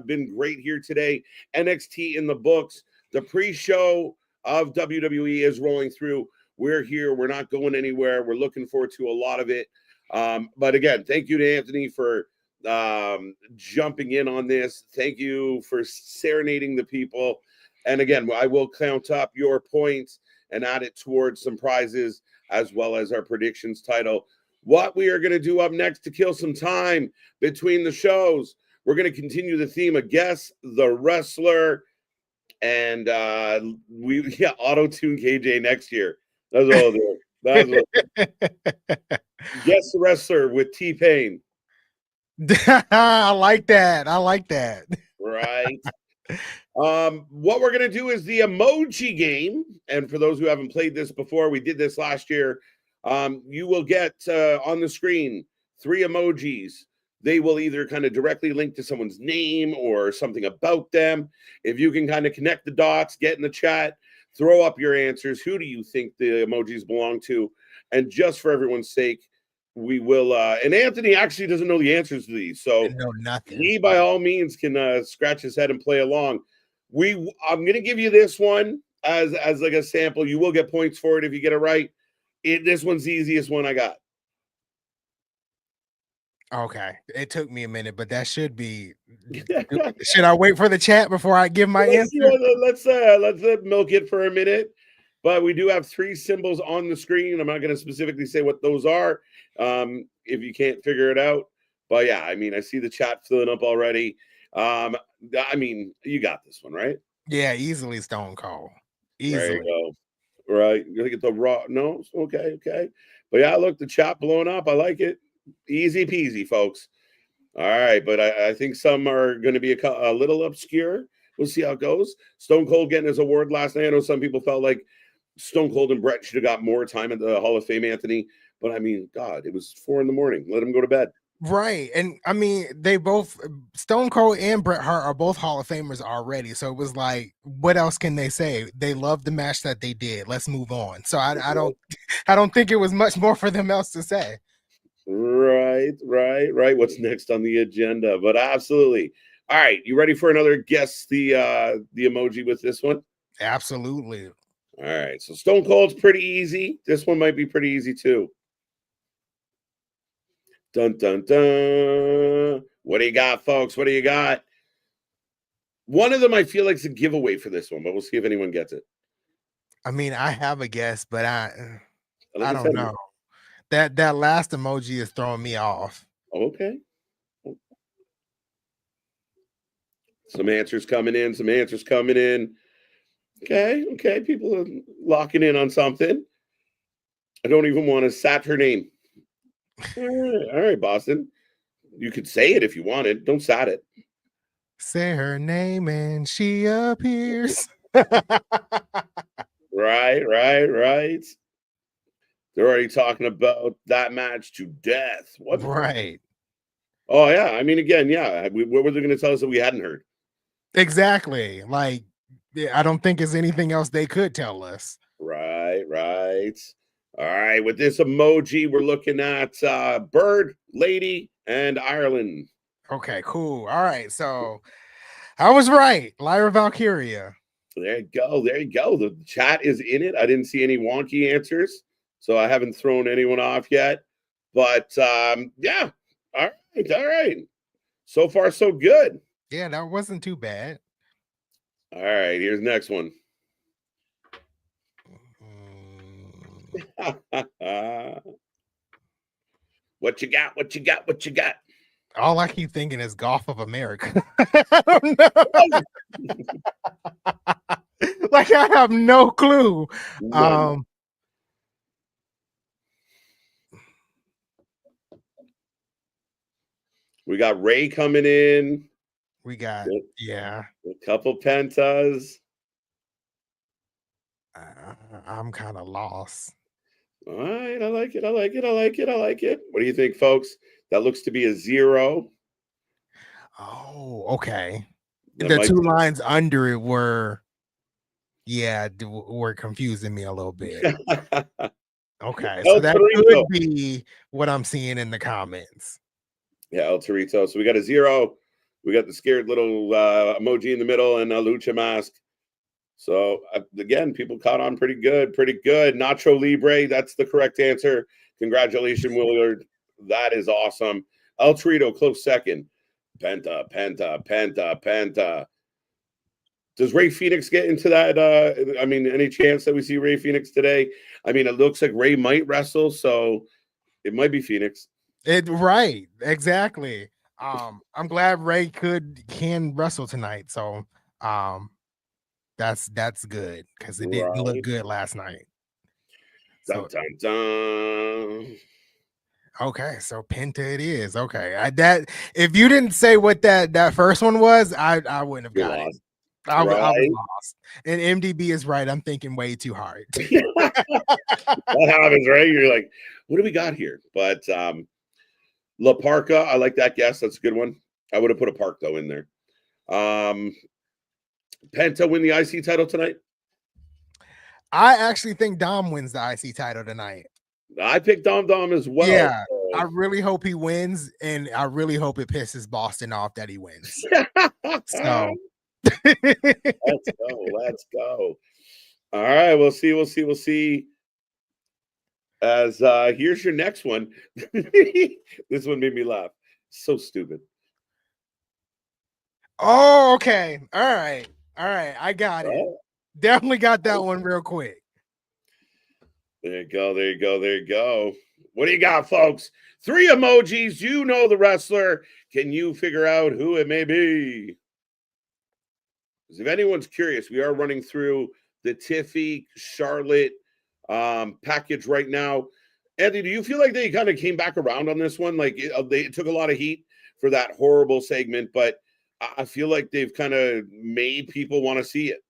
been great here today. NXT in the books. The pre-show of WWE is rolling through. We're here. We're not going anywhere. We're looking forward to a lot of it. But again, thank you to Anthony for jumping in on this. Thank you for serenading the people. And again, I will count up your points and add it towards some prizes as well as our predictions title. What we are going to do up next to kill some time between the shows, we're going to continue the theme of Guess the Wrestler, and auto-tune KJ next year. That's all I'll do. That's what. Guess the wrestler with T-Pain. I like that. I like that. Right. What we're gonna do is the emoji game, and for those who haven't played this before, we did this last year. You will get on the screen 3 emojis. They will either kind of directly link to someone's name or something about them. If you can kind of connect the dots, get in the chat, throw up your answers. Who do you think the emojis belong to? And just for everyone's sake, we will. And Anthony actually doesn't know the answers to these, so No, nothing. he by all means can scratch his head and play along. I'm gonna give you this one as like a sample. You will get points for it if you get it right. This one's the easiest one I got. Okay, it took me a minute, but that should be. Should I wait for the chat before I give my answer? Let's milk it for a minute. But we do have 3 symbols on the screen. I'm not going to specifically say what those are if you can't figure it out. But yeah, I mean, I see the chat filling up already. I mean, you got this one, right? Yeah, easily Stone Cold. Easily. There you go. Right. You're going to get the raw. No, okay. But yeah, look, the chat blowing up. I like it. Easy peasy, folks. All right. But I think some are going to be a little obscure. We'll see how it goes. Stone Cold getting his award last night. I know some people felt like Stone Cold and Brett should have got more time at the Hall of Fame, Anthony. But I mean, God, it was 4 a.m. Let him go to bed. Right. And I mean, they both, Stone Cold and Bret Hart are both Hall of Famers already. So it was like, what else can they say? They loved the match that they did. Let's move on. So I don't think it was much more for them else to say. Right. What's next on the agenda? But absolutely. All right. You ready for another guess the emoji with this one? Absolutely. All right. So Stone Cold's pretty easy. This one might be pretty easy too. Dun, dun, dun. What do you got, folks? What do you got? One of them I feel like is a giveaway for this one, but we'll see if anyone gets it. I mean, I have a guess, but I don't know. That last emoji is throwing me off. Okay. Some answers coming in. Okay. People are locking in on something. I don't even want to sat her name. All right, Boston. You could say it if you wanted. Don't sat it. Say her name and she appears. Right. They're already talking about that match to death. What? Right. Oh, yeah. I mean, again, yeah. What were they going to tell us that we hadn't heard? Exactly. Like, I don't think there's anything else they could tell us. Right. All right. With this emoji, we're looking at Bird, Lady, and Ireland. Okay, cool. All right. So I was right. Lyra Valkyria. There you go. The chat is in it. I didn't see any wonky answers, so I haven't thrown anyone off yet. But yeah. All right. So far, so good. Yeah, that wasn't too bad. All right, here's the next one. What you got? All I keep thinking is Golf of America. I don't know. Like, I have no clue. We got Ray coming in. We got, a couple pentas. I'm kind of lost. All right, I like it. What do you think, folks? That looks to be a 0. Oh, okay. The 2 lines under it were confusing me a little bit. Okay, so that could be what I'm seeing in the comments. Yeah, El Torito. So we got a 0. We got the scared little emoji in the middle and a lucha mask. So again, people caught on pretty good. Nacho Libre, that's the correct answer. Congratulations, Willard. That is awesome. El Torito, close second. Penta. Does Ray Phoenix get into that? I mean, any chance that we see Ray Phoenix today? I mean, it looks like Ray might wrestle, so it might be Phoenix. Right, exactly. I'm glad Ray can wrestle tonight. So that's good because it didn't look good last night. So Dun, dun, dun. okay, so Penta it is. Okay, that if you didn't say what that first one was, I wouldn't have You're got it. lost. I was Right? lost. And MDB is right. I'm thinking way too hard. That happens, right? You're like, what do we got here? But La Parca, I like that guess. That's a good one. I would have put a Park though in there. Penta win the IC title tonight. I actually think Dom wins the IC title tonight. I picked Dom as well. Yeah, so. I really hope he wins, and I really hope it pisses Boston off that he wins. So let's go. Let's go. All right, we'll see. As here's your next one. This one made me laugh. So stupid. oh, okay. All right. I got it. Definitely got that one real quick. There you go. What do you got, folks? 3 emojis. You know the wrestler. Can you figure out who it may be? Because if anyone's curious, we are running through the Tiffy Charlotte package right now. Andy, do you feel like they kind of came back around on this one? Like they took a lot of heat for that horrible segment, but I feel like they've kind of made people want to see it.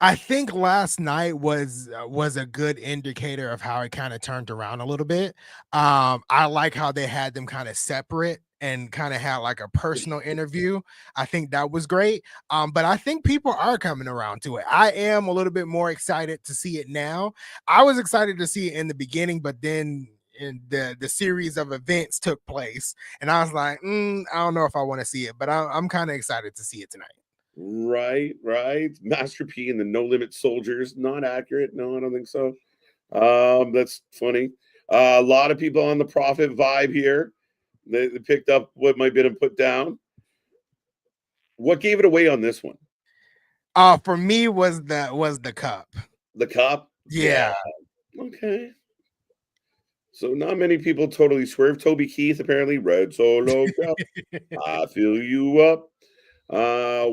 I think last night was a good indicator of how it kind of turned around a little bit. I like how they had them kind of separate and kind of had like a personal interview. I think that was great. But I think people are coming around to it. I am a little bit more excited to see it now. I was excited to see it in the beginning, but then in the series of events took place, and I was like, I don't know if I want to see it, but I'm kind of excited to see it tonight. Right. Master P and the No Limit Soldiers. Not accurate. No, I don't think so. That's funny. A lot of people on the Prophet vibe here. They picked up what might have been put down. What gave it away on this one? For me was the cup. The cup? Yeah. Okay. So not many people totally swerved. Toby Keith, apparently. Red Solo Cup. I fill you up. The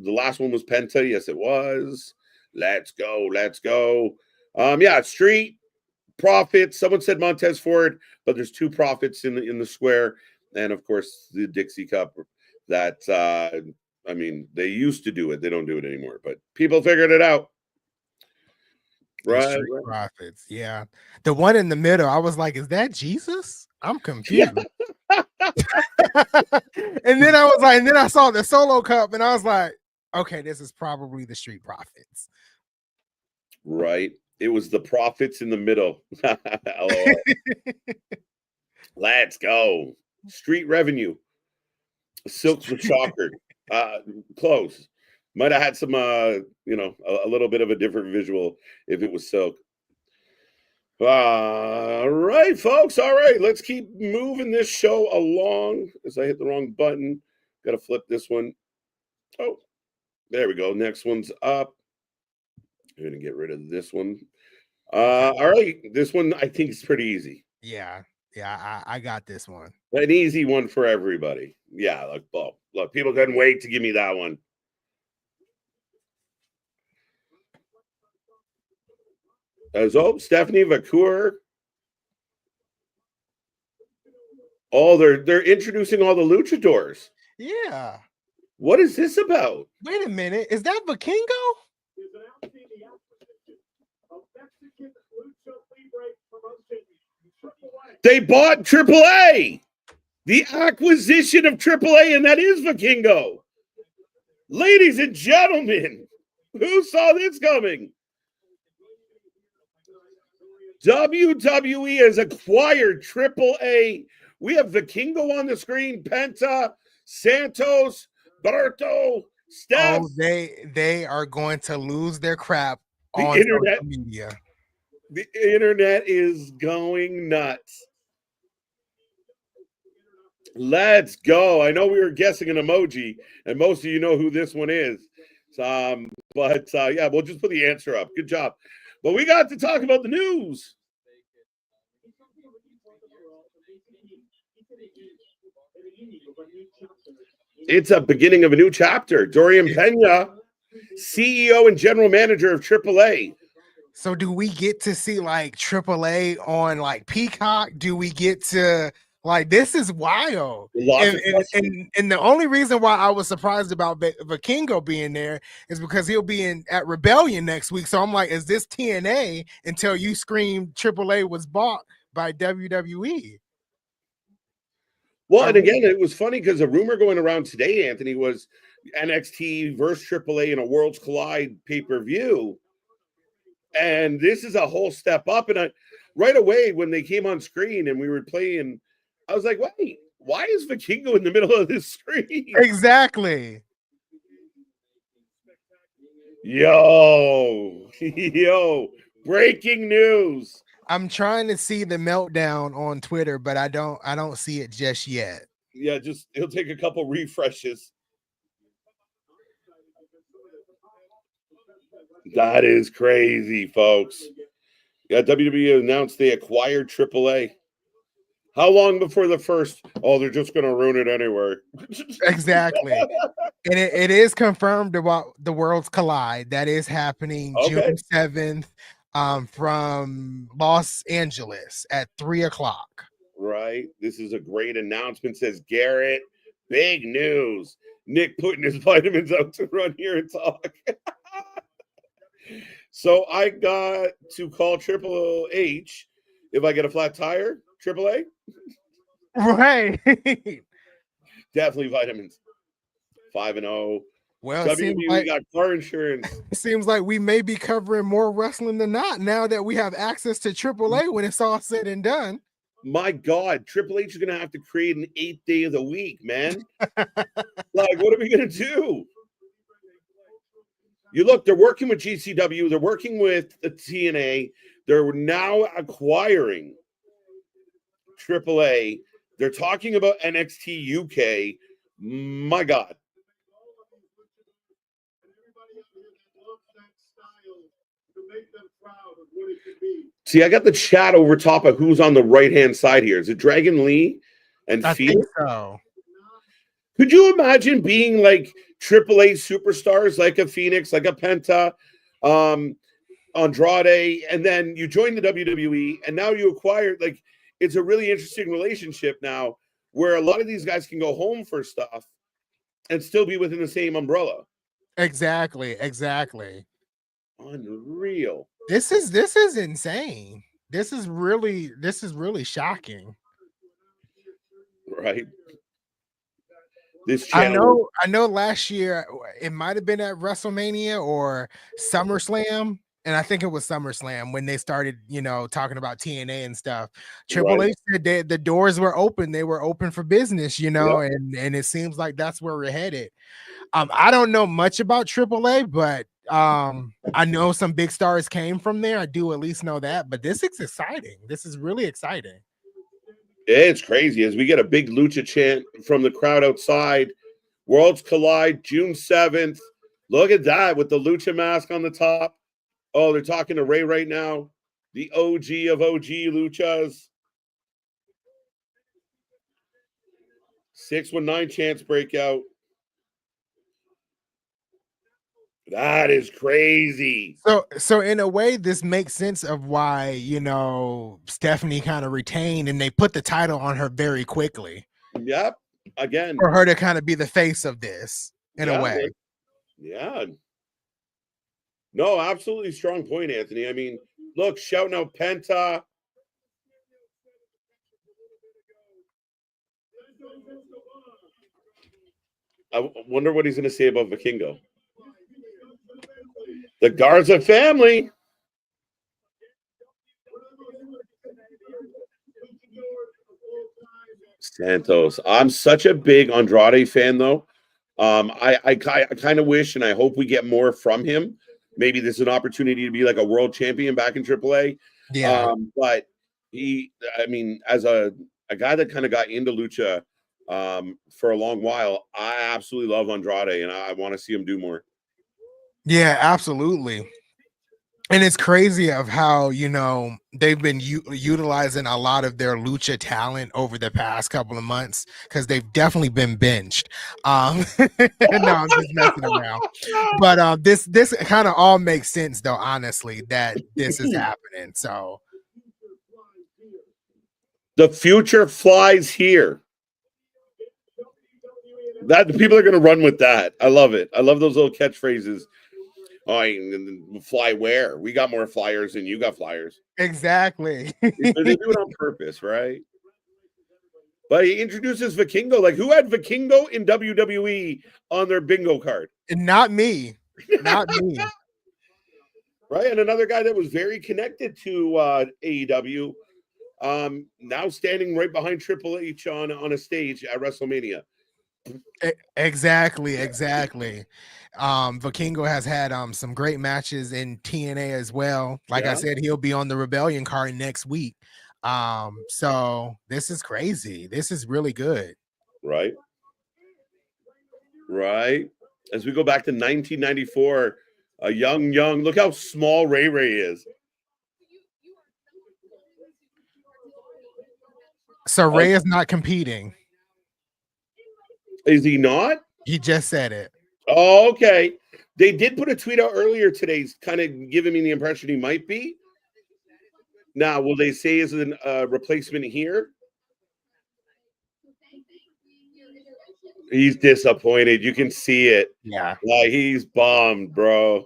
last one was Penta. Yes, it was. Let's go. Yeah, Street Profits. Someone said Montez Ford, but there's 2 Profits in the square, and of course the Dixie Cup. That I mean, they used to do it. They don't do it anymore, but people figured it out. Right. Profits. Yeah. The one in the middle, I was like, is that Jesus? I'm confused. Yeah. And then I saw the Solo Cup, and I was like, okay, this is probably the Street Profits. Right. It was the Profits in the middle. Let's go. Street Revenue. Silk the Shocker. Close. Might have had some a little bit of a different visual if it was Silk. All right, folks. All right, let's keep moving this show along. As I hit the wrong button, got to flip this one. Oh, there we go. Next one's up. I'm gonna get rid of this one. All right, this one I think is pretty easy. Yeah, I got this one. An easy one for everybody. Yeah, look, people couldn't wait to give me that one. Stephanie Vacour. Oh, they're introducing all the luchadors. Yeah. What is this about? Wait a minute. Is that Vikingo? They bought AAA. The acquisition of AAA, and that is Vikingo. Ladies and gentlemen, who saw this coming? WWE has acquired AAA. We have Vikingo on the screen, Penta, Santos, Berto, Steph. Oh, they are going to lose their crap on internet social media. The internet is going nuts. Let's go. I know we were guessing an emoji, and most of you know who this one is. Yeah, we'll just put the answer up. Good job. But we got to talk about the news. It's a beginning of a new chapter. Dorian Pena, CEO and general manager of AAA, So do we get to see like AAA on like Peacock? Do we get to like this is wild? Lots And of and, questions. and, and the only reason why I was surprised about Vikingo being there is because he'll be in at Rebellion next week. So I'm like, is this TNA until you scream AAA was bought by WWE? Well, and again, it was funny because a rumor going around today, Anthony, was NXT versus AAA in a Worlds Collide pay-per-view. And this is a whole step up. And right away, when they came on screen and we were playing, I was like, wait, why is Vikingo in the middle of this screen? Exactly. Yo, breaking news. I'm trying to see the meltdown on Twitter, but I don't see it just yet. Yeah, just it'll take a couple refreshes. That is crazy, folks. Yeah, WWE announced they acquired AAA. How long before the first? Oh, they're just going to ruin it anyway. Exactly. And it is confirmed about the Worlds Collide. That is happening June 7th from Los Angeles at 3:00. Right. This is a great announcement, says Garrett. Big news. Nick putting his vitamins out to run here and talk. So I got to call Triple H if I get a flat tire. AAA? Right. Definitely vitamins. 5-0. Well, WWE got car insurance. It seems like we may be covering more wrestling than not now that we have access to AAA when it's all said and done. My God, Triple H is going to have to create an 8th day of the week, man. Like, what are we going to do? You look, they're working with GCW. They're working with the TNA. They're now acquiring AAA. They're talking about NXT UK. My God. See, I got the chat over top of who's on the right-hand side here. Is it Dragon Lee and I Phoenix? think so. Could you imagine being like AAA superstars, like a Phoenix, like a Penta, Andrade, and then you join the WWE, and now you acquire, like, it's a really interesting relationship now where a lot of these guys can go home for stuff and still be within the same umbrella. Exactly. Unreal. This is insane. This is really shocking. Right. This channel. I know last year it might have been at WrestleMania or SummerSlam, and I think it was SummerSlam when they started, talking about TNA and stuff. Triple H said the doors were open, they were open for business, and it seems like that's where we're headed. I don't know much about AAA, but I know some big stars came from there. I do at least know that, but this is exciting. This is really exciting. It's crazy as we get a big lucha chant from the crowd outside. Worlds Collide, June 7th. Look at that with the lucha mask on the top. Oh, they're talking to Ray right now. The OG of OG luchas. 619 chance breakout. That is crazy. So in a way, this makes sense of why, Stephanie kind of retained and they put the title on her very quickly. Yep. Again. For her to kind of be the face of this in a way. Yeah. No, absolutely strong point, Anthony. I mean, look, shouting out Penta. I wonder what he's going to say about Vikingo. The Garza family. Santos. I'm such a big Andrade fan, though. I kind of wish and I hope we get more from him. Maybe this is an opportunity to be like a world champion back in AAA. Yeah. But as a guy that kind of got into lucha for a long while, I absolutely love Andrade and I want to see him do more. Yeah, absolutely. And it's crazy of how, you know, they've been utilizing a lot of their lucha talent over the past couple of months because they've definitely been benched. No, I'm just messing around. But this kind of all makes sense though, honestly, that this is happening. So The future flies here. That people are going to run with that. I love it. I love those little catchphrases. Oh, fly where? We got more flyers than you got flyers. exactly. They do it on purpose, right? But he introduces Vikingo. Like, who had Vikingo in WWE on their bingo card? Not me. Not me. Right? And another guy that was very connected to AEW, now standing right behind Triple H on a stage at WrestleMania. Exactly. Vikingo has had some great matches in TNA as well. Like I said, he'll be on the Rebellion card next week. So this is crazy. This is really good. Right. As we go back to 1994, a young, look how small Ray is. So Ray is not competing. Is he not? He just said it. Oh, okay. They did put a tweet out earlier today, kind of giving me the impression he might be. Now, will they say is a replacement here? He's disappointed. You can see it. Yeah. Like, he's bummed, bro.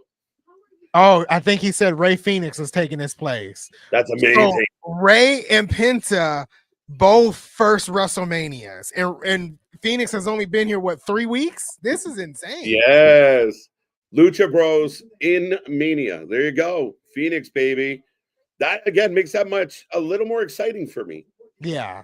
Oh, I think he said Ray Phoenix was taking his place. That's amazing. So Ray and Penta, both first WrestleManias, and Phoenix has only been here, what, 3 weeks? This is insane. Yes. Lucha Bros in Mania. There you go. Phoenix, baby. That, again, makes that much a little more exciting for me. Yeah.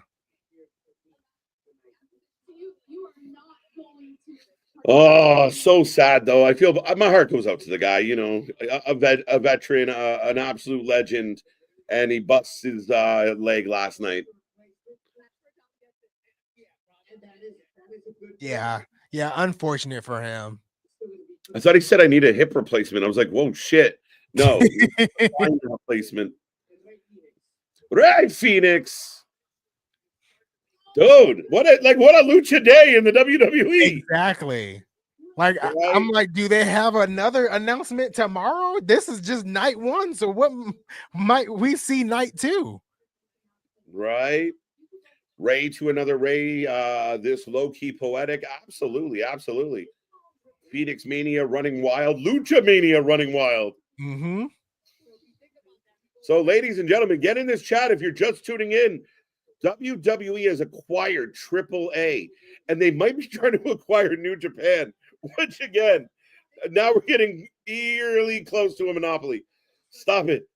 Oh, so sad, though. I feel my heart goes out to the guy, you know, a veteran, an absolute legend, and he busts his leg last night. Yeah. Unfortunate for him. I thought he said I need a hip replacement. I was like, whoa, shit. No, replacement. Right, Phoenix. Dude, what a lucha day in the WWE. Exactly. Like, right? I'm like, do they have another announcement tomorrow? This is just night one. So what might we see night two? Right. Ray to another Ray. This low-key poetic. Absolutely. Phoenix Mania running wild. Lucha Mania running wild. Mm-hmm. So, ladies and gentlemen, get in this chat if you're just tuning in. WWE has acquired AAA, and they might be trying to acquire New Japan, which, again, now we're getting eerily close to a monopoly. Stop it.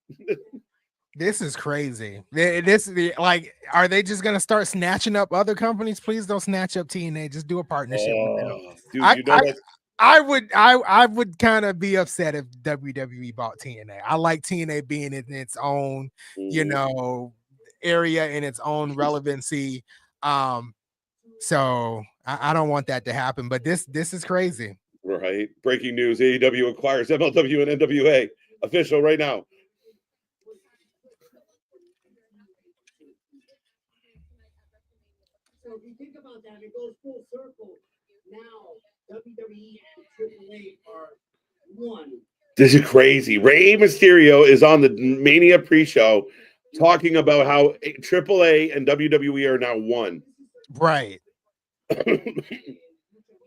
This is crazy. Like, are they just gonna start snatching up other companies? Please don't snatch up TNA. Just do a partnership with them. Dude, I would kind of be upset if WWE bought TNA. I like TNA being in its own, you know, area, in its own relevancy. So I don't want that to happen. But this is crazy. Right. Breaking news: AEW acquires MLW and NWA. Official right now. So if you think about that, it goes full circle. Now WWE and AAA are one. This is crazy. Rey Mysterio is on the Mania pre-show talking about how AAA and WWE are now one. Right.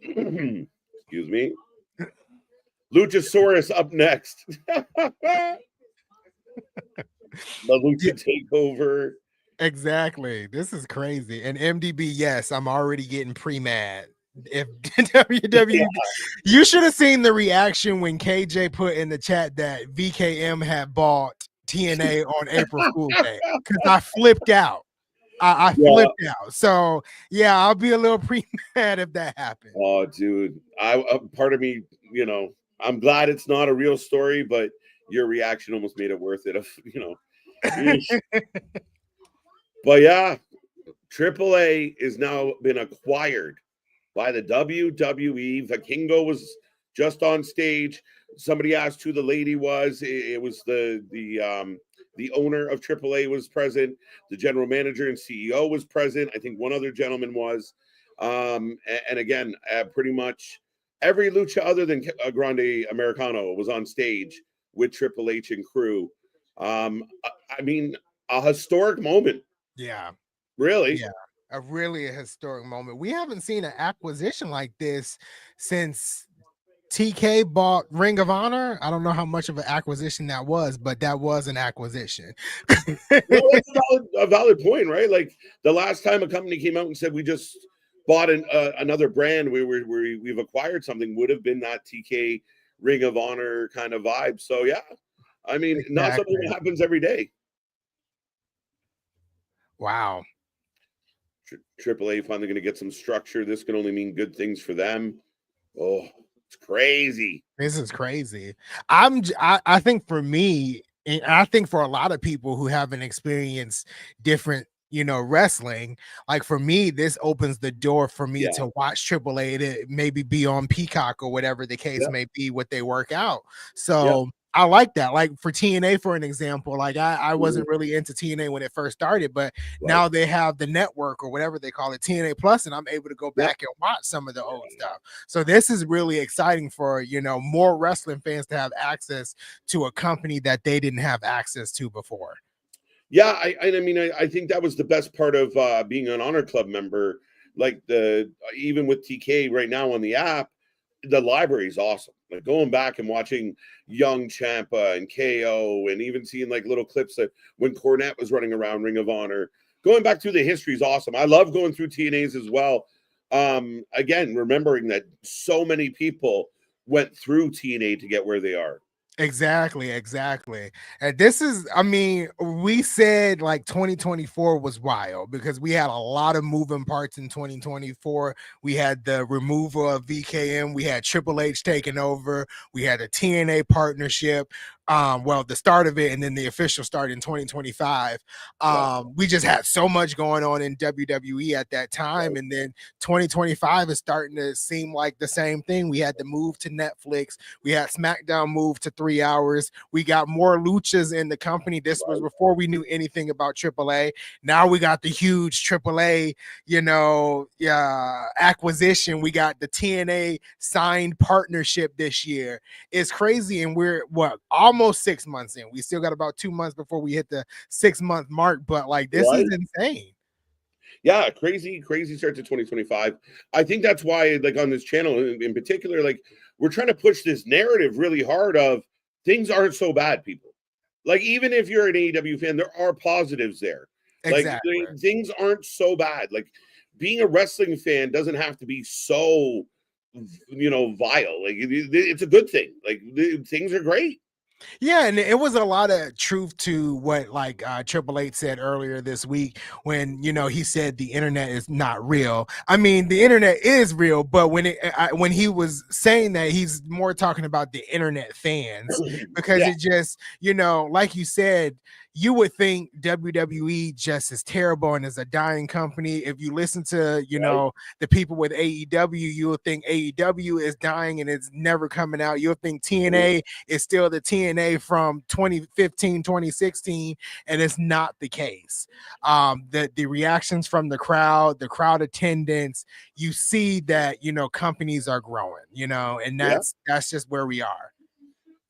Excuse me. Luchasaurus up next. The Lucha takeover. Exactly. This is crazy. And MDB, yes, I'm already getting pre-mad. If WWE, you should have seen the reaction when KJ put in the chat that VKM had bought TNA on April Fool's Day, because I flipped out. I flipped out. So yeah, I'll be a little pre-mad if that happens. Oh, dude, part of me, you know, I'm glad it's not a real story, but your reaction almost made it worth it. You know. But yeah, AAA is now been acquired by the WWE. Vikingo was just on stage. Somebody asked who the lady was. It was the owner of AAA was present. The general manager and CEO was present. I think one other gentleman was. And again, pretty much every lucha other than Grande Americano was on stage with Triple H and crew. I mean, a historic moment. Yeah. Really? Yeah. A really historic moment. We haven't seen an acquisition like this since TK bought Ring of Honor. I don't know how much of an acquisition that was, but that was an acquisition. No, that's a valid point, right? Like the last time a company came out and said we just bought another brand, we've acquired something, would have been that TK Ring of Honor kind of vibe. So yeah, I mean, not something that happens every day. Wow. AAA finally going to get some structure. This can only mean good things for them. Oh, it's crazy. This is crazy. I think for me, and I think for a lot of people who haven't experienced different, wrestling, like for me, this opens the door for me to watch AAA to maybe be on Peacock or whatever the case may be, what they work out. So I like that. Like for TNA, for an example, like I wasn't really into TNA when it first started, but now they have the network or whatever they call it, TNA Plus, and I'm able to go back and watch some of the old stuff. So this is really exciting for, more wrestling fans to have access to a company that they didn't have access to before. Yeah, I mean, I think that was the best part of being an Honor Club member. Like even with TK right now on the app, the library is awesome. Like going back and watching young Ciampa and KO, and even seeing like little clips that when Cornette was running around Ring of Honor, going back through the history is awesome. I love going through TNAs as well. Again, remembering that so many people went through TNA to get where they are. Exactly. And this is, I mean, we said like 2024 was wild because we had a lot of moving parts in 2024. We had the removal of VKM, we had Triple H taking over, we had a TNA partnership. The start of it and then the official start in 2025. We just had so much going on in WWE at that time. And then 2025 is starting to seem like the same thing. We had the move to Netflix. We had SmackDown move to 3 hours. We got more luchas in the company. This was before we knew anything about AAA. Now we got the huge AAA, acquisition. We got the TNA signed partnership this year. It's crazy. And we're almost 6 months in. We still got about 2 months before we hit the 6-month mark, but like this is insane. Yeah, crazy start to 2025. I think that's why, like on this channel in particular, like we're trying to push this narrative really hard of things aren't so bad, people. Like even if you're an AEW fan, there are positives there. Exactly. Like things aren't so bad. Like being a wrestling fan doesn't have to be so, vile. Like it's a good thing. Like things are great. Yeah, and it was a lot of truth to what like Triple H said earlier this week when he said the internet is not real. I mean, the internet is real, but when he was saying that, he's more talking about the internet fans because it just like you said, you would think WWE just is terrible and is a dying company. If you listen to the people with AEW, you'll think AEW is dying and it's never coming out. You'll think TNA is still the TNA from 2015, 2016, and it's not the case. The reactions from the crowd attendance, you see that companies are growing, and that's just where we are.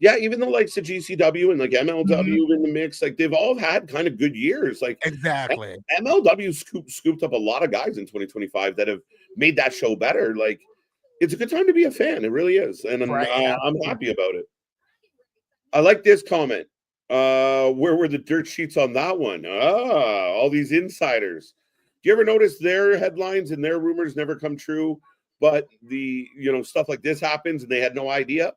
Yeah, even the likes of GCW and like MLW in the mix, like they've all had kind of good years. Like exactly, MLW scooped up a lot of guys in 2025 that have made that show better. Like it's a good time to be a fan. It really is, and I'm happy about it. I like this comment. Where were the dirt sheets on that one? All these insiders. Do you ever notice their headlines and their rumors never come true, but the stuff like this happens and they had no idea?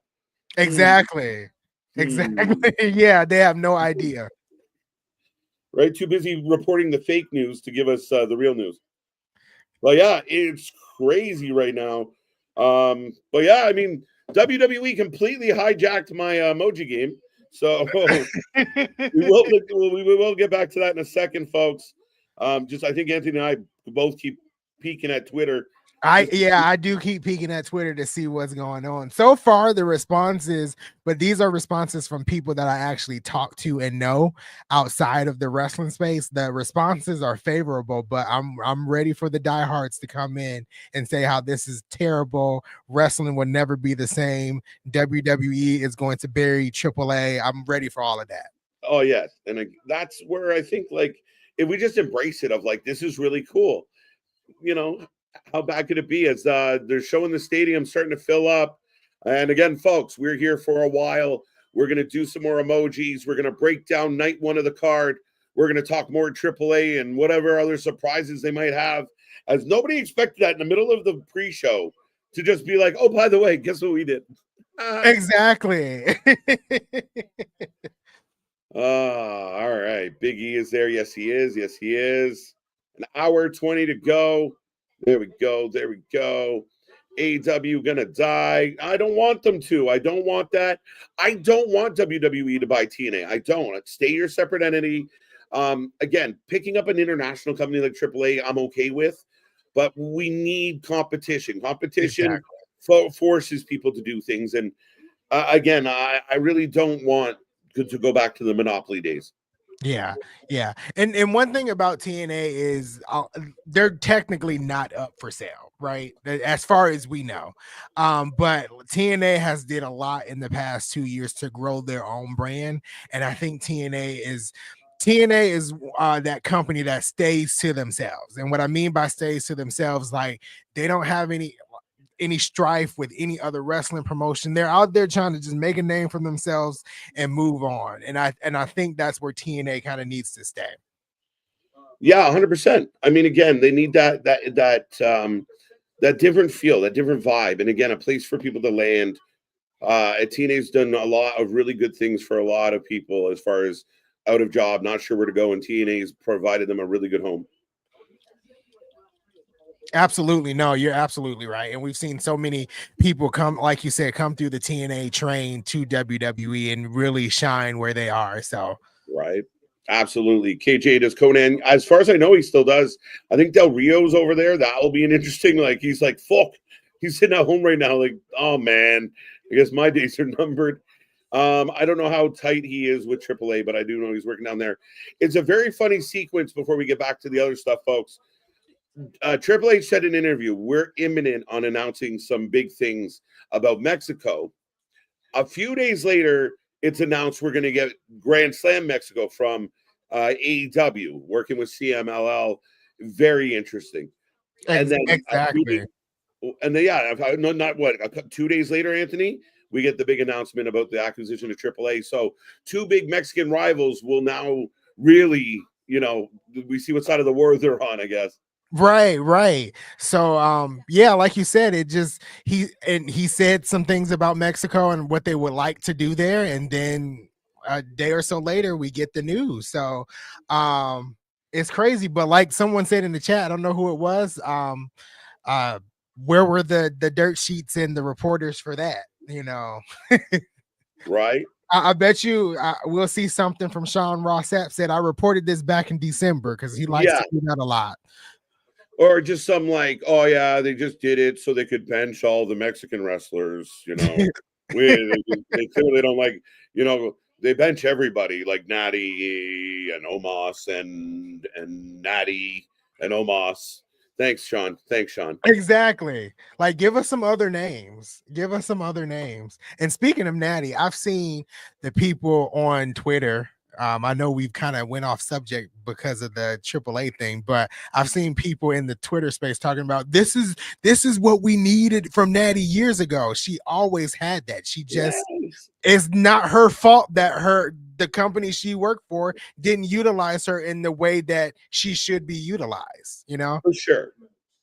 Exactly. Yeah, they have no idea. Right? Too busy reporting the fake news to give us the real news. Well, yeah, it's crazy right now. But yeah, I mean, WWE completely hijacked my emoji game. So we will get back to that in a second, folks. I think Anthony and I both keep peeking at Twitter. I do keep peeking at Twitter to see what's going on. So far, the responses, but these are responses from people that I actually talk to and know outside of the wrestling space. The responses are favorable, but I'm ready for the diehards to come in and say how this is terrible. Wrestling will never be the same. WWE is going to bury AAA. I'm ready for all of that. Oh yes, and that's where I think like if we just embrace it of like this is really cool, you know, how bad could it be? As they're showing the stadium starting to fill up, and again, folks, we're here for a while. We're gonna do some more emojis. We're gonna break down night one of the card. We're gonna talk more AAA and whatever other surprises they might have. As nobody expected that in the middle of the pre-show to just be like, oh, by the way, guess what we did? Exactly. All right. Big E is there. Yes, he is. Yes, he is. An hour 20 to go. There we go. There we go. AEW gonna die. I don't want them to. I don't want that. I don't want WWE to buy TNA. I don't. Stay your separate entity. Again, picking up an international company like AAA, I'm okay with, but we need competition. Competition forces people to do things. And again, I really don't want to go back to the monopoly days. Yeah. And one thing about TNA is they're technically not up for sale, right? As far as we know. But TNA has did a lot in the past 2 years to grow their own brand. And I think TNA is that company that stays to themselves. And what I mean by stays to themselves, like they don't have any strife with any other wrestling promotion. They're out there trying to just make a name for themselves and move on. And I think that's where TNA kind of needs to stay. Yeah, 100%. I mean, again, they need that different feel, that different vibe, and again, a place for people to land. TNA's done a lot of really good things for a lot of people as far as out of job, not sure where to go, and TNA's provided them a really good home. Absolutely. No, you're absolutely right. And we've seen so many people come, like you said, come through the TNA train to WWE and really shine where they are. So, right. Absolutely. KJ does Conan. As far as I know, he still does. I think Del Rio's over there. That will be an interesting, like, he's like, fuck. He's sitting at home right now. Like, oh, man, I guess my days are numbered. I don't know how tight he is with AAA, but I do know he's working down there. It's a very funny sequence before we get back to the other stuff, folks. Triple H said in an interview, we're imminent on announcing some big things about Mexico. A few days later, it's announced we're going to get Grand Slam Mexico from AEW, working with CMLL. Very interesting. And then exactly. Not what, 2 days later, Anthony, we get the big announcement about the acquisition of AAA. So two big Mexican rivals will now really, we see what side of the war they're on, I guess. Right. So yeah, like you said, he said some things about Mexico and what they would like to do there, and then a day or so later we get the news. So it's crazy, but like someone said in the chat, I don't know who it was, where were the dirt sheets and the reporters for that, Right. I bet you we'll see something from Sean Ross Sapp said, I reported this back in December, because he likes to do that a lot. Or just some like, oh yeah, they just did it so they could bench all the Mexican wrestlers, they clearly don't like, they bench everybody like Natty and Omos and Natty and Omos. Thanks, Sean. Exactly. Like, give us some other names. And speaking of Natty, I've seen the people on Twitter. I know we've kind of went off subject because of the AAA thing, but I've seen people in the Twitter space talking about this is what we needed from Natty years ago. She always had that. She just it's not her fault that the company she worked for didn't utilize her in the way that she should be utilized, For sure.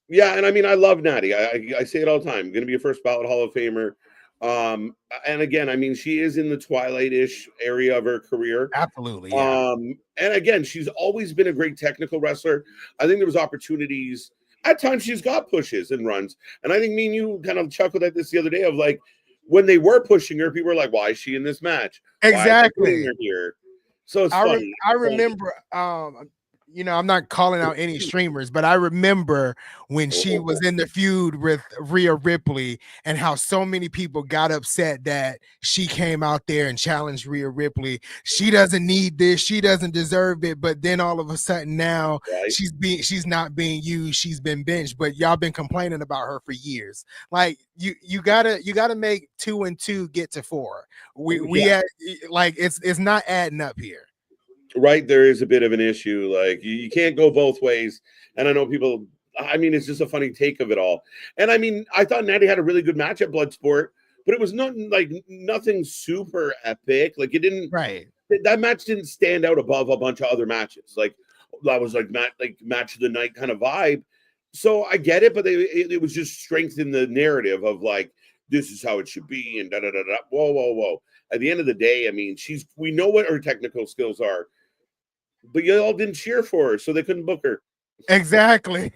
Yeah, and I mean, I love Natty. I say it all the time. Going to be a first ballot Hall of Famer. And again, I mean, she is in the twilight-ish area of her career. Absolutely. Yeah. And again, she's always been a great technical wrestler. I think there was opportunities. At times she's got pushes and runs. And I think me and you kind of chuckled at this the other day of like, when they were pushing her, people were like, why is she in this match? Exactly. Here? So it's funny. I remember I'm not calling out any streamers, but I remember when she was in the feud with Rhea Ripley and how so many people got upset that she came out there and challenged Rhea Ripley. She doesn't need this. She doesn't deserve it. But then all of a sudden now Right. she's not being used. She's been benched, but y'all been complaining about her for years. Like you gotta make 2 and 2 get to 4. It's not adding up here. Right, there is a bit of an issue. Like you can't go both ways. And I know people, I mean, it's just a funny take of it all. And I mean, I thought Natty had a really good match at Bloodsport, but it was nothing super epic. Like it didn't, right. That match didn't stand out above a bunch of other matches. Like that was like match of the night kind of vibe. So I get it, but it was just strengthen the narrative of like, this is how it should be, and da da da da. Whoa. At the end of the day, I mean, we know what her technical skills are. But you all didn't cheer for her, so they couldn't book her. Exactly.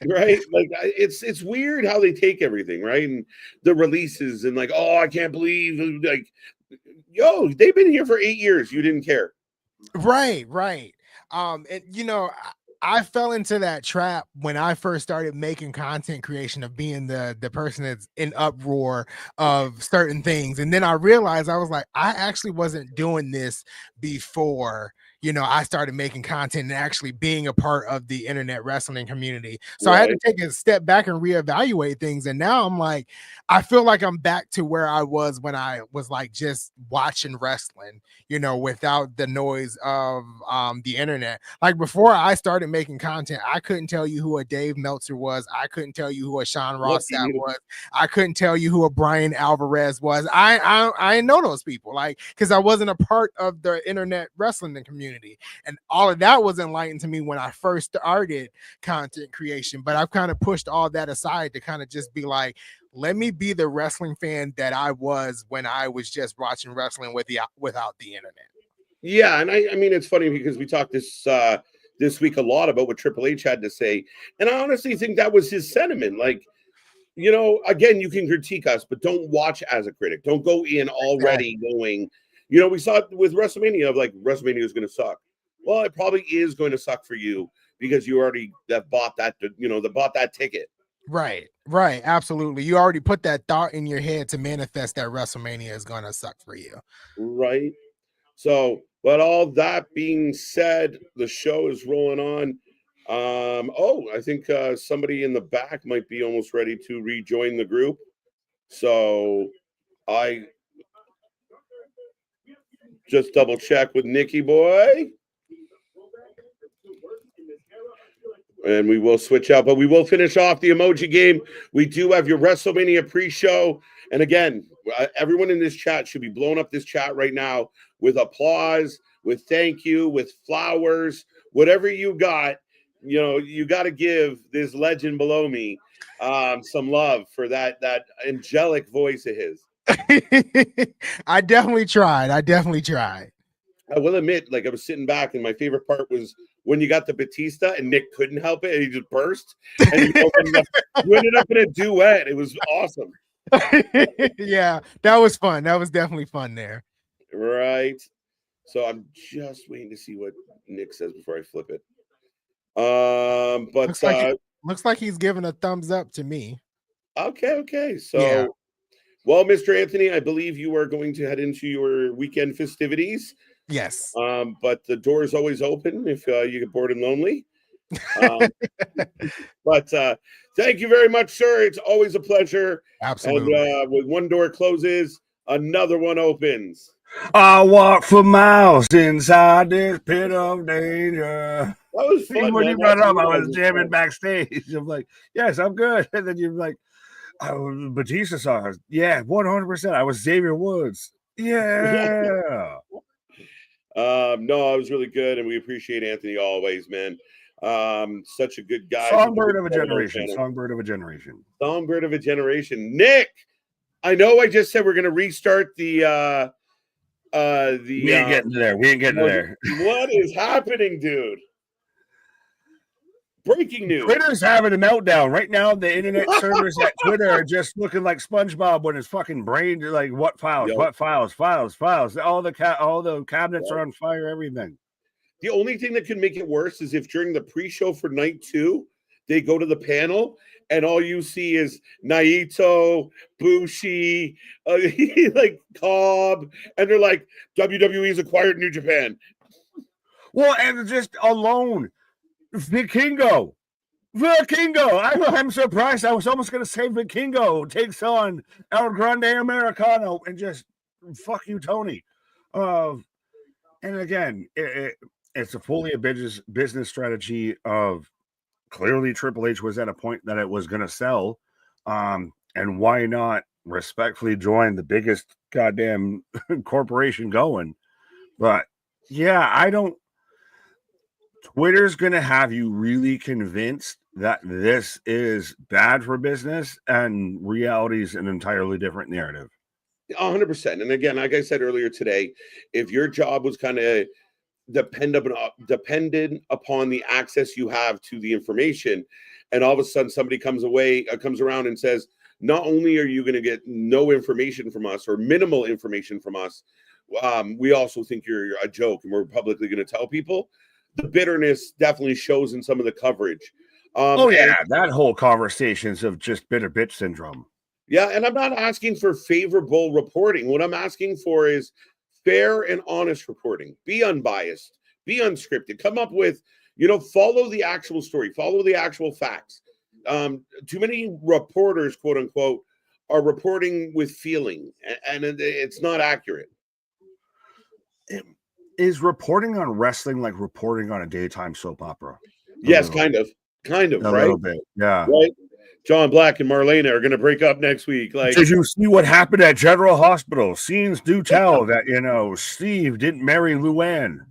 Right? Like it's weird how they take everything, right? And the releases and like, oh, I can't believe, like, yo, they've been here for 8 years. You didn't care. Right. And I fell into that trap when I first started making content creation of being the person that's in uproar of certain things. And then I realized I was like, I actually wasn't doing this before, I started making content and actually being a part of the internet wrestling community. So I had to take a step back and reevaluate things. And now I'm like, I feel like I'm back to where I was when I was like just watching wrestling, without the noise of the internet. Like before I started making content, I couldn't tell you who a Dave Meltzer was. I couldn't tell you who a Sean Ross Sapp was. I couldn't tell you who a Brian Alvarez was. I didn't know those people, like, because I wasn't a part of the internet wrestling community. And all of that was enlightened to me when I first started content creation. But I've kind of pushed all that aside to kind of just be like, let me be the wrestling fan that I was when I was just watching wrestling without the internet. Yeah, and I mean, it's funny because we talked this week a lot about what Triple H had to say. And I honestly think that was his sentiment. Like, again, you can critique us, but don't watch as a critic. Don't go in already going, we saw it with WrestleMania of like, WrestleMania is going to suck. Well, it probably is going to suck for you because you already bought that ticket. Right. Absolutely. You already put that thought in your head to manifest that WrestleMania is going to suck for you. Right. So, but all that being said, the show is rolling on. I think somebody in the back might be almost ready to rejoin the group. So I just double check with Nikki boy. And we will switch out, but we will finish off the emoji game. We do have your WrestleMania pre-show. And again, everyone in this chat should be blowing up this chat right now with applause, with thank you, with flowers, whatever you got. You got to give this legend below me some love for that angelic voice of his. I definitely tried. I will admit, like I was sitting back, and my favorite part was when you got the Batista, and Nick couldn't help it, and he just burst, and you ended up in a duet. It was awesome. Yeah, that was fun. That was definitely fun there. Right. So I'm just waiting to see what Nick says before I flip it. But looks like he's giving a thumbs up to me. Okay. So, yeah. Well, Mr. Anthony, I believe you are going to head into your weekend festivities. Yes. But the door is always open if you get bored and lonely. But thank you very much, sir. It's always a pleasure. Absolutely. And when one door closes, another one opens. I walk for miles inside this pit of danger. That was fun. When you brought up, I was jamming backstage. I'm like, yes, I'm good. And then you're like, Batista saw us. Yeah, 100%. I was Xavier Woods. Yeah. No, I was really good, and we appreciate Anthony always, man. Such a good guy. Songbird of a generation. Songbird of a generation. Songbird of a generation. Nick, I know I just said we're gonna restart the we ain't getting there. We ain't getting there. What is happening, dude? Breaking news. Twitter's having a meltdown. Right now, the internet servers at Twitter are just looking like SpongeBob when his fucking brain is like, what files? Yep. What files? All the cabinets are on fire, everything. The only thing that could make it worse is if during the pre-show for night 2, they go to the panel and all you see is Naito, Bushi, like Cobb, and they're like, WWE's acquired New Japan. Well, and just alone, Vikingo. I'm surprised. I was almost going to say Vikingo takes on El Grande Americano and just fuck you, Tony. And again, it's a fully a business strategy of clearly Triple H was at a point that it was going to sell. And why not respectfully join the biggest goddamn corporation going? But yeah, Twitter's going to have you really convinced that this is bad for business, and reality is an entirely different narrative. 100%. And again, like I said earlier today, if your job was kind of dependent upon the access you have to the information, and all of a sudden somebody comes around and says, not only are you going to get no information from us or minimal information from us, we also think you're a joke and we're publicly going to tell people. The bitterness definitely shows in some of the coverage. That whole conversation's of just bitter bitch syndrome. Yeah, and I'm not asking for favorable reporting. What I'm asking for is fair and honest reporting. Be unbiased, be unscripted. Come up with, follow the actual story, follow the actual facts. Too many reporters, quote unquote, are reporting with feeling, and it's not accurate. Is reporting on wrestling like reporting on a daytime soap opera? Yes, kind of, a right? Little bit, yeah. Right. John Black and Marlena are going to break up next week. Like, did you see what happened at General Hospital? Scenes do tell that Steve didn't marry Luann.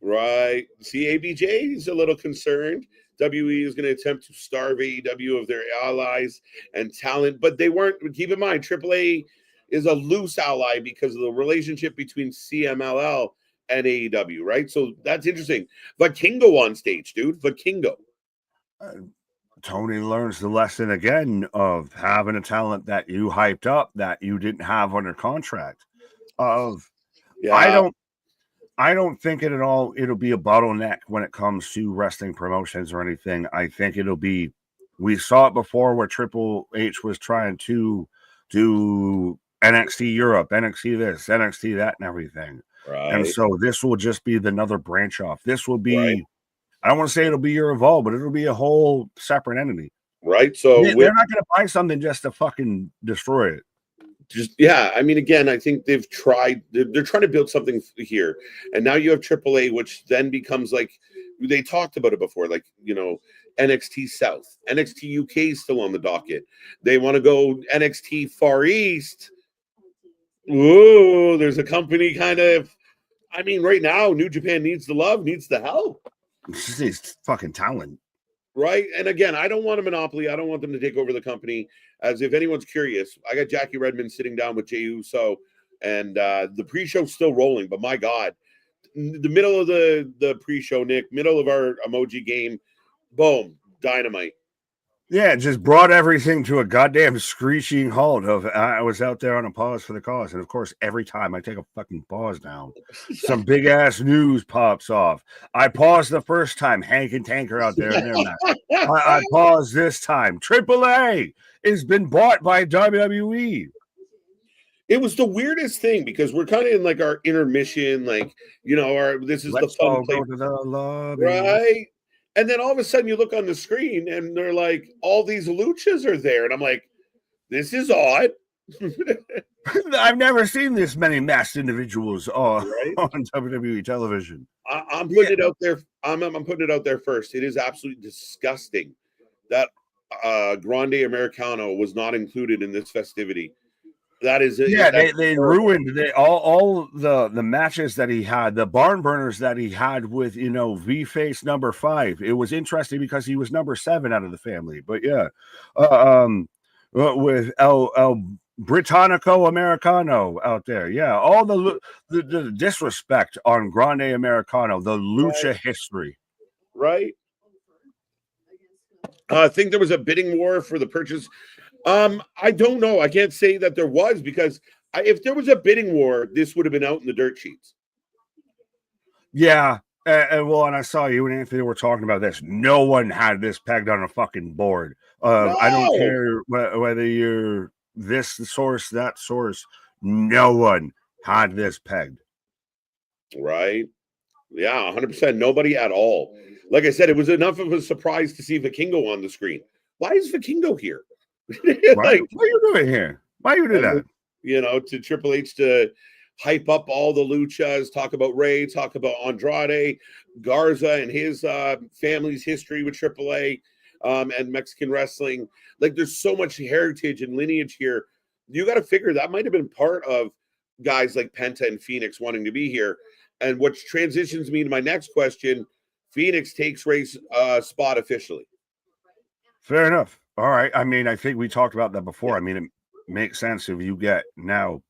Right. See, ABJ is a little concerned. WWE is going to attempt to starve AEW of their allies and talent, but they weren't. Keep in mind, AAA is a loose ally because of the relationship between CMLL and AEW, right? So that's interesting. Vikingo on stage, dude. Vikingo. Tony learns the lesson again of having a talent that you hyped up that you didn't have under contract. I don't think it at all. It'll be a bottleneck when it comes to wrestling promotions or anything. I think it'll be. We saw it before where Triple H was trying to do NXT Europe, NXT this, NXT that, and everything. Right. And so this will just be another branch off. This will be. Right. I don't want to say it'll be your Evolve, but it'll be a whole separate entity. Right. So they're not going to buy something just to fucking destroy it. I mean, again, I think they're trying to build something here, and now you have AAA, which then becomes like they talked about it before, like NXT South, NXT UK is still on the docket. They want to go NXT Far East. Ooh, there's a company kind of. I mean, right now, New Japan needs the love, needs the help. It's fucking talent. Right. And again, I don't want a monopoly. I don't want them to take over the company. As if anyone's curious, I got Jackie Redmond sitting down with Jey Uso, and the pre-show's still rolling. But my God, the middle of the pre-show, Nick, middle of our emoji game, boom, dynamite. Yeah, it just brought everything to a goddamn screeching halt. I was out there on a pause for the cause, and of course, every time I take a fucking pause down, some big ass news pops off. I paused the first time, Hank and Tanker out there in their match. I paused this time. AAA has been bought by WWE. It was the weirdest thing because we're kind of in like our intermission, like this is Let's the fun all play, go to the lobby. right? And then all of a sudden you look on the screen and they're like, all these luchas are there. And I'm like, this is odd. I've never seen this many masked individuals on Right? WWE television. I'm putting it out there. I'm putting it out there first. It is absolutely disgusting that Grande Americano was not included in this festivity. That is it. Yeah, they ruined all the matches that he had, the barn burners that he had with V-Face number 5. It was interesting because he was number 7 out of the family. But yeah, with El Britannico Americano out there, yeah, all the disrespect on Grande Americano, the lucha history, right? I think there was a bidding war for the purchase. I don't know. I can't say that there was because if there was a bidding war, this would have been out in the dirt sheets. Yeah. And I saw you and Anthony were talking about this. No one had this pegged on a fucking board. I don't No. care whether you're this source, that source. No one had this pegged. Right? Yeah, 100%. Nobody at all. Like I said, it was enough of a surprise to see Vikingo on the screen. Why is Vikingo here? What are you doing here? Why you do that? You know, to Triple H to hype up all the luchas, talk about Ray, talk about Andrade, Garza, and his family's history with AAA and Mexican wrestling. Like, there's so much heritage and lineage here. You got to figure that might have been part of guys like Penta and Phoenix wanting to be here. And what transitions me to my next question: Phoenix takes Ray's spot officially. Fair enough. All right. I mean, I think we talked about that before. I mean, it makes sense if you get now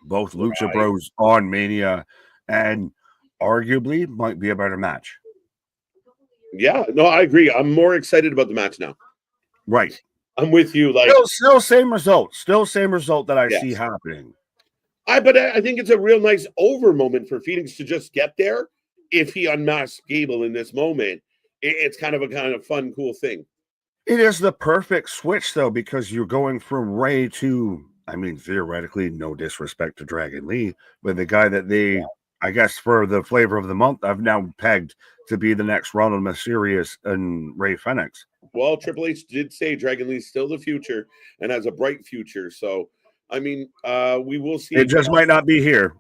both Lucha Bros on Mania, and arguably might be a better match. Yeah, no, I agree. I'm more excited about the match now. Right. I'm with you. Like, still same result. Still same result that I see happening. But I think it's a real nice over moment for Phoenix to just get there. If he unmasks Gable in this moment, it's kind of fun, cool thing. It is the perfect switch, though, because you're going from Ray to, I mean, theoretically, no disrespect to Dragon Lee, but the guy that they, I guess, for the flavor of the month, I've now pegged to be the next Ronald Mysterious and Ray Fenix. Well, Triple H did say Dragon Lee's still the future and has a bright future. So, I mean, we will see. It just might not be here.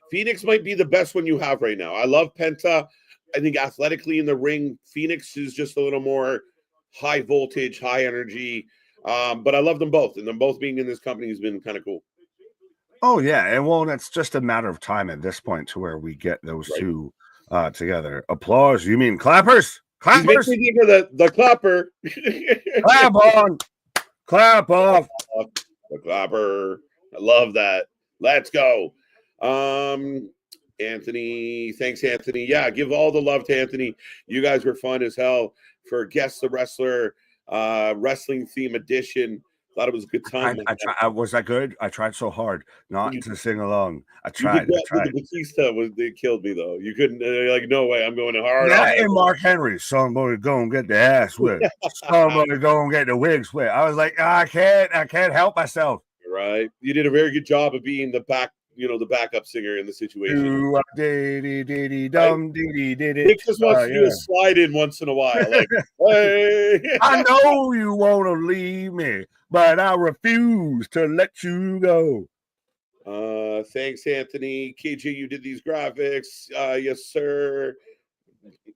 Phoenix might be the best one you have right now. I love Penta. I think athletically in the ring, Phoenix is just a little more high voltage, high energy. But I love them both. And them both being in this company has been kind of cool. Oh, yeah. And well, that's just a matter of time at this point to where we get those two together. Applause. You mean clappers? Clappers. For the clapper. Clap on. Clap off. The clapper. I love that. Let's go. Anthony, thanks, Anthony. Yeah, give all the love to Anthony. You guys were fun as hell for Guess the Wrestler wrestling theme edition. Thought it was a good time. Was that good? I tried so hard not to sing along. I tried. The Batista they killed me though. You couldn't like no way. I'm going hard. Yeah, and Mark Henry, somebody go and get the ass whipped. Somebody go and get the wigs whipped. I was like, I can't help myself. Right. You did a very good job of being the backup singer in the situation. Nick just wants to do a slide in once in a while. Like, hey. I know you want to leave me, but I refuse to let you go. Thanks, Anthony. KJ, you did these graphics. Yes, sir.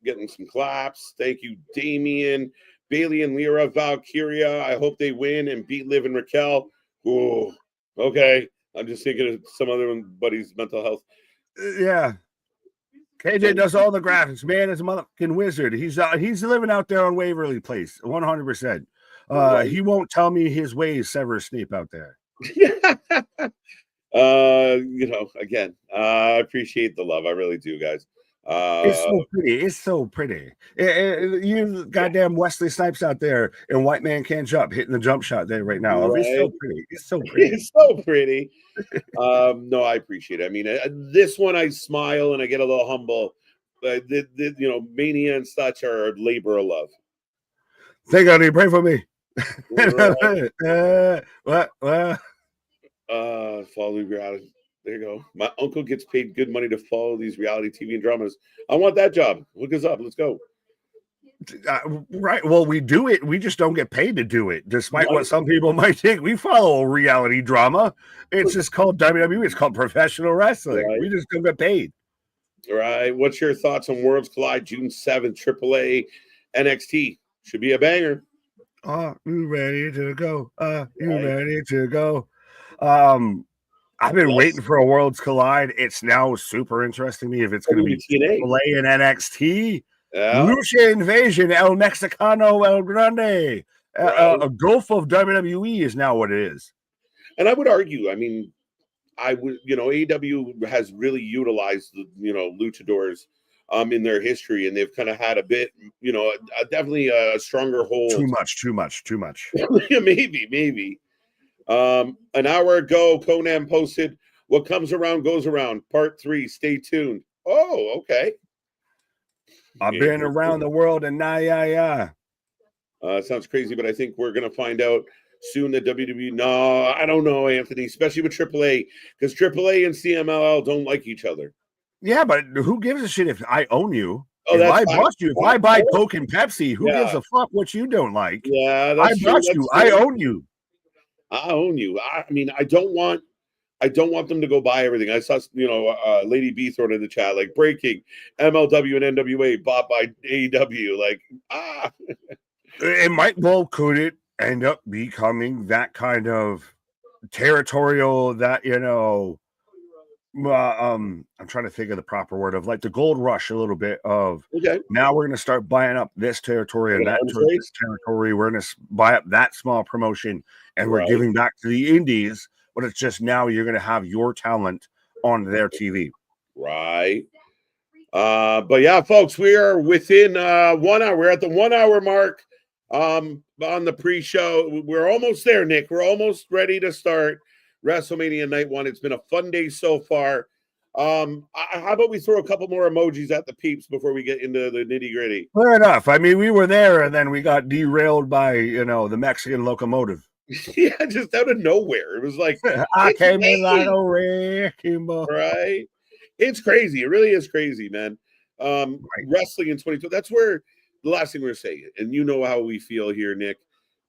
Getting some claps. Thank you, Damien. Bailey and Lyra, Valkyria. I hope they win and beat Liv and Raquel. Ooh, okay. I'm just thinking of some other buddy's mental health. Yeah. KJ does all the graphics. Man is a motherfucking wizard. He's living out there on Waverly Place, 100%. He won't tell me his ways, Severus Snape out there. Again, I appreciate the love. I really do, guys. It's so pretty. It's so pretty. You goddamn Wesley Snipes out there and White Man Can't Jump hitting the jump shot there right now. Right? It's so pretty. It's so pretty. It's so pretty. No, I appreciate it. I mean, this one I smile and I get a little humble. Mania and such are a labor of love. Thank God you pray for me. Follow reality. There you go. My uncle gets paid good money to follow these reality TV and dramas. I want that job. Look us up. Let's go. Right. Well, we do it. We just don't get paid to do it, despite what some people might think. We follow a reality drama. It's just called WWE. It's called professional wrestling. Right. We just don't get paid. All right. What's your thoughts on Worlds Collide June 7th, AAA NXT? Should be a banger. Are you ready to go? Ready to go? I've been waiting for a Worlds Collide. It's now super interesting to me if it's going to be AAA and NXT. Yeah. Lucha Invasion, El Mexicano, El Grande. A gulf of WWE is now what it is. And I would argue, I mean, AEW has really utilized the, luchadors in their history, and they've kind of had a bit, definitely a stronger hold. Too much. Maybe. An hour ago, Conan posted, "What comes around goes around. Part 3. Stay tuned." Oh, okay. I've been around the world and yeah. Sounds crazy, but I think we're going to find out soon that WWE. No, I don't know, Anthony, especially with AAA, because AAA and CMLL don't like each other. Yeah, but who gives a shit if I own you? Oh, if that's I fine. bought you, if I buy Coke and Pepsi, who Yeah. gives a fuck what you don't like? Yeah, I that's bought true. you. That's I true. own you. I own you. I mean, I don't want them to go buy everything. I saw, Lady B thrown in the chat like breaking MLW and NWA bought by AEW. Like, It might could it end up becoming that kind of territorial that I'm trying to think of the proper word of like the gold rush a little bit of okay, now we're going to start buying up this territory and that territory. We're going to buy up that small promotion and we're giving back to the indies, but it's just now you're going to have your talent on their TV. Right. But yeah, folks, we are within 1 hour. We're at the 1 hour mark on the pre-show. We're almost there, Nick. We're almost ready to start WrestleMania Night 1. It's been a fun day so far. How about we throw a couple more emojis at the peeps before we get into the nitty-gritty? Fair enough. I mean, we were there and then we got derailed by, the Mexican locomotive. Yeah, just out of nowhere. It was like I came in like a wrecking ball. Right. It's crazy. It really is crazy, man. Wrestling in 2020. That's where the last thing we're saying, and you know how we feel here, Nick.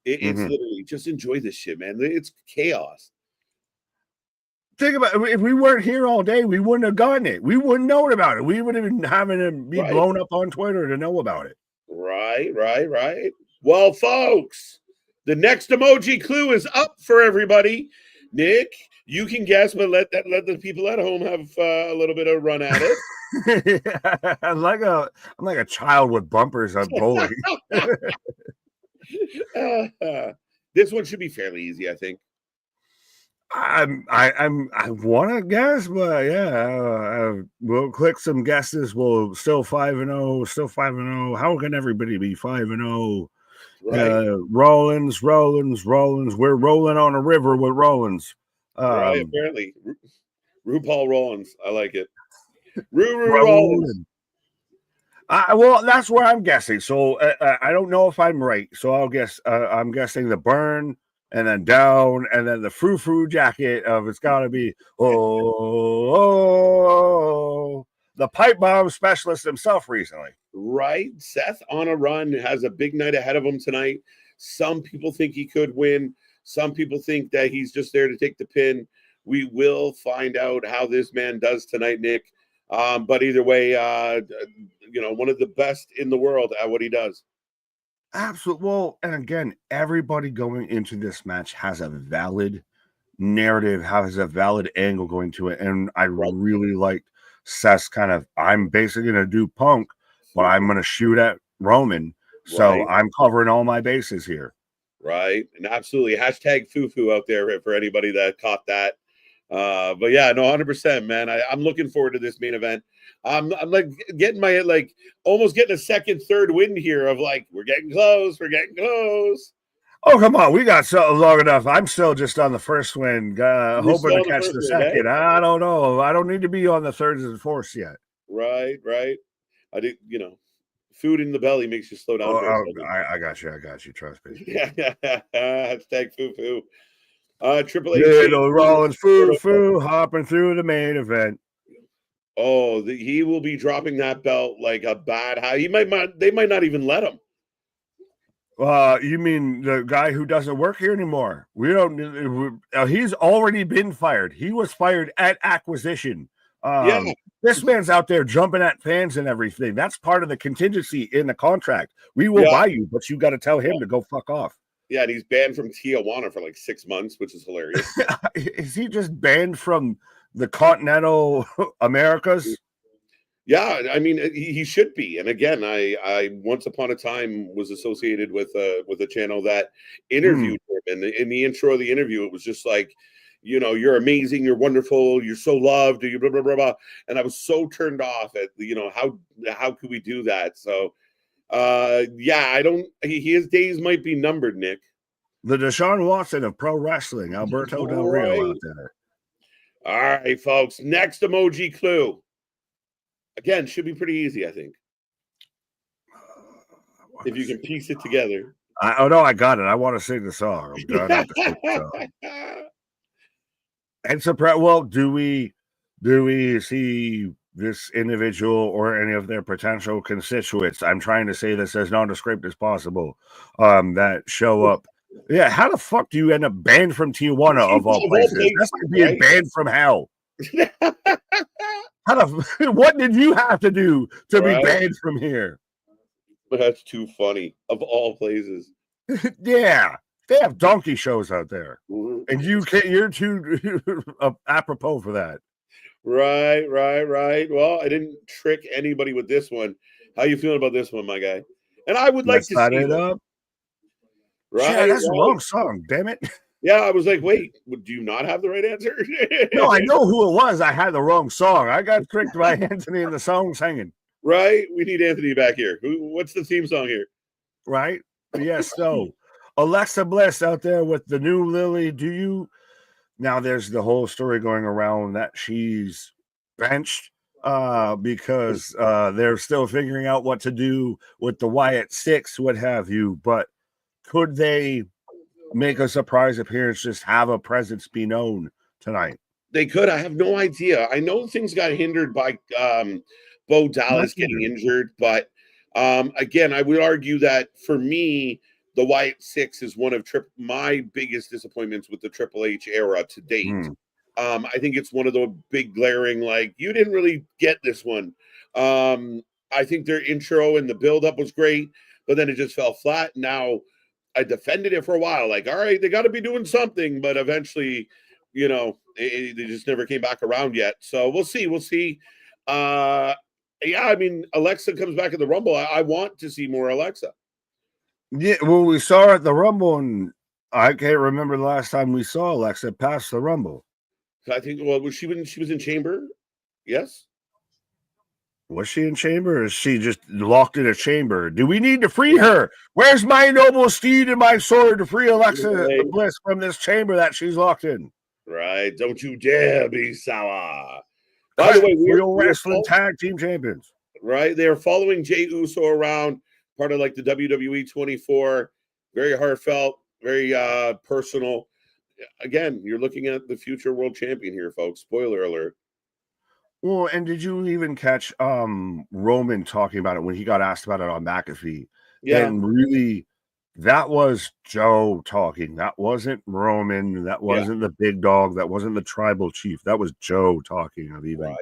It's literally just enjoy this shit, man. It's chaos. Think about it. If we weren't here all day, we wouldn't have gotten it. We wouldn't know about it. We would have been having to be blown up on Twitter to know about it. Right. Well, folks, the next emoji clue is up for everybody. Nick, you can guess, but let the people at home have a little bit of run at it. I'm like a child with bumpers on bowling. This one should be fairly easy, I think. I want to guess, but yeah, we'll click some guesses. We'll still 5-0. How can everybody be 5-0? Right. Rollins. We're rolling on a river with Rollins. Right, apparently. RuPaul Rollins. I like it. Rollins. Well, that's where I'm guessing. So I don't know if I'm right. So I'll guess. I'm guessing the burn and then down and then the frou-frou jacket of it's got to be the pipe bomb specialist himself recently. Right. Seth on a run has a big night ahead of him tonight. Some people think he could win. Some people think that he's just there to take the pin. We will find out how this man does tonight, Nick. But either way, one of the best in the world at what he does. Absolutely. Well, and again, everybody going into this match has a valid narrative, has a valid angle going to it. And I really like Seth's kind of, I'm basically going to do Punk, but I'm going to shoot at Roman. So I'm covering all my bases here. Right. And absolutely. Hashtag foo-foo out there for anybody that caught that. But yeah, no, 100%, man. I'm looking forward to this main event. I'm like getting my almost getting a second, third win here of like we're getting close. Oh, come on. We got so long enough. I'm still just on the first win, hoping to catch the second. I don't know. I don't need to be on the thirds and fourths yet. Right. I did, food in the belly makes you slow down. I got you. Trust me. Yeah. Hashtag foo-foo. Triple H. Little Rollins foo hopping through the main event. Oh, he will be dropping that belt like a bad high. They might not even let him. You mean the guy who doesn't work here anymore? We don't. He's already been fired. He was fired at acquisition. This man's out there jumping at fans and everything. That's part of the contingency in the contract. We will buy you, but you got to tell him to go fuck off. Yeah, and he's banned from Tijuana for like 6 months, which is hilarious. Is he just banned from the continental Americas? Yeah, I mean, he should be. And again, I once upon a time was associated with a channel that interviewed him. And in the intro of the interview, it was just like, you're amazing, you're wonderful, you're so loved, you blah, blah, blah, blah. And I was so turned off at, how could we do that? So, his days might be numbered, Nick. The Deshaun Watson of pro wrestling, Alberto Del Rio out there. All right, folks. Next emoji clue. Again, should be pretty easy, I think, if you can piece it together. Oh no, I got it. I want to sing the song. I'm trying not to sing the song. And surprise. Well, do we see this individual or any of their potential constituents? I'm trying to say this as nondescript as possible. That show up. Yeah, how the fuck do you end up banned from Tijuana of all places? That's like being right? banned from hell. What did you have to do to be banned from here? That's too funny. Of all places. Yeah. They have donkey shows out there. And you're too apropos for that. Right. Well, I didn't trick anybody with this one. How you feeling about this one, my guy? And I would like to see it up. Right. Yeah, that's a long song, damn it. Yeah, I was like, wait, do you not have the right answer? No, I know who it was. I had the wrong song. I got tricked by Anthony in the song singing. Right? We need Anthony back here. What's the theme song here? Right? Yes, so Alexa Bliss out there with the new Lily. Now there's the whole story going around that she's benched because they're still figuring out what to do with the Wyatt Six, what have you. But could they make a surprise appearance, just have a presence be known tonight? They could. I have no idea. I know things got hindered by Bo Dallas getting injured, but again, I would argue that for me, the Wyatt Six is one of my biggest disappointments with the Triple H era to date. I think it's one of the big glaring, like, you didn't really get this one. I think their intro and the buildup was great, but then it just fell flat. Now, I defended it for a while, like, all right, they got to be doing something, but eventually, they just never came back around yet. So we'll see. Yeah, I mean, Alexa comes back at the Rumble. I want to see more Alexa. Yeah, well, we saw her at the Rumble, and I can't remember the last time we saw Alexa past the Rumble. I think, well, was she was in Chamber? Yes. Was she in Chamber, or is she just locked in a chamber? Do we need to free her? Where's my noble steed and my sword to free Alexa Bliss from this chamber that she's locked in? Right. Don't you dare be sour. By the way, Real Wrestling Tag Team Champions. Right. They're following Jey Uso around, part of like the WWE 24. Very heartfelt, very personal. Again, you're looking at the future world champion here, folks. Spoiler alert. Well, and did you even catch Roman talking about it when he got asked about it on McAfee? Yeah. And really, that was Joe talking. That wasn't Roman. That wasn't the big dog. That wasn't the tribal chief. That was Joe talking of even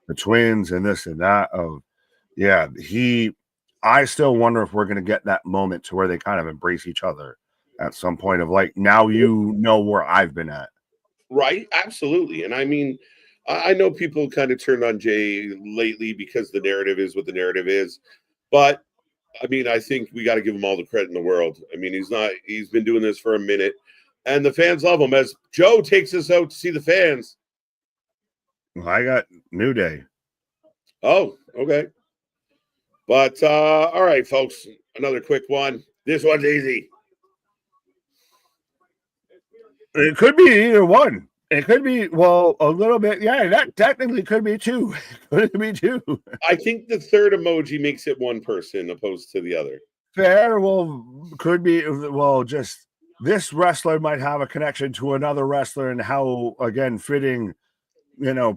the twins and this and that. I still wonder if we're going to get that moment to where they kind of embrace each other at some point of like, now you know where I've been at. Right. Absolutely. And I mean, I know people kind of turned on Jay lately because the narrative is what the narrative is. But I mean, I think we got to give him all the credit in the world. I mean, he's been doing this for a minute and the fans love him. As Joe takes us out to see the fans. Well, I got New Day. Oh, okay. But all right, folks, another quick one. This one's easy. It could be either one. It could be, well, a little bit. Yeah, that technically could be two. Could be two. I think the third emoji makes it one person opposed to the other. Fair. Well, could be. Well, just this wrestler might have a connection to another wrestler, and how, again, fitting,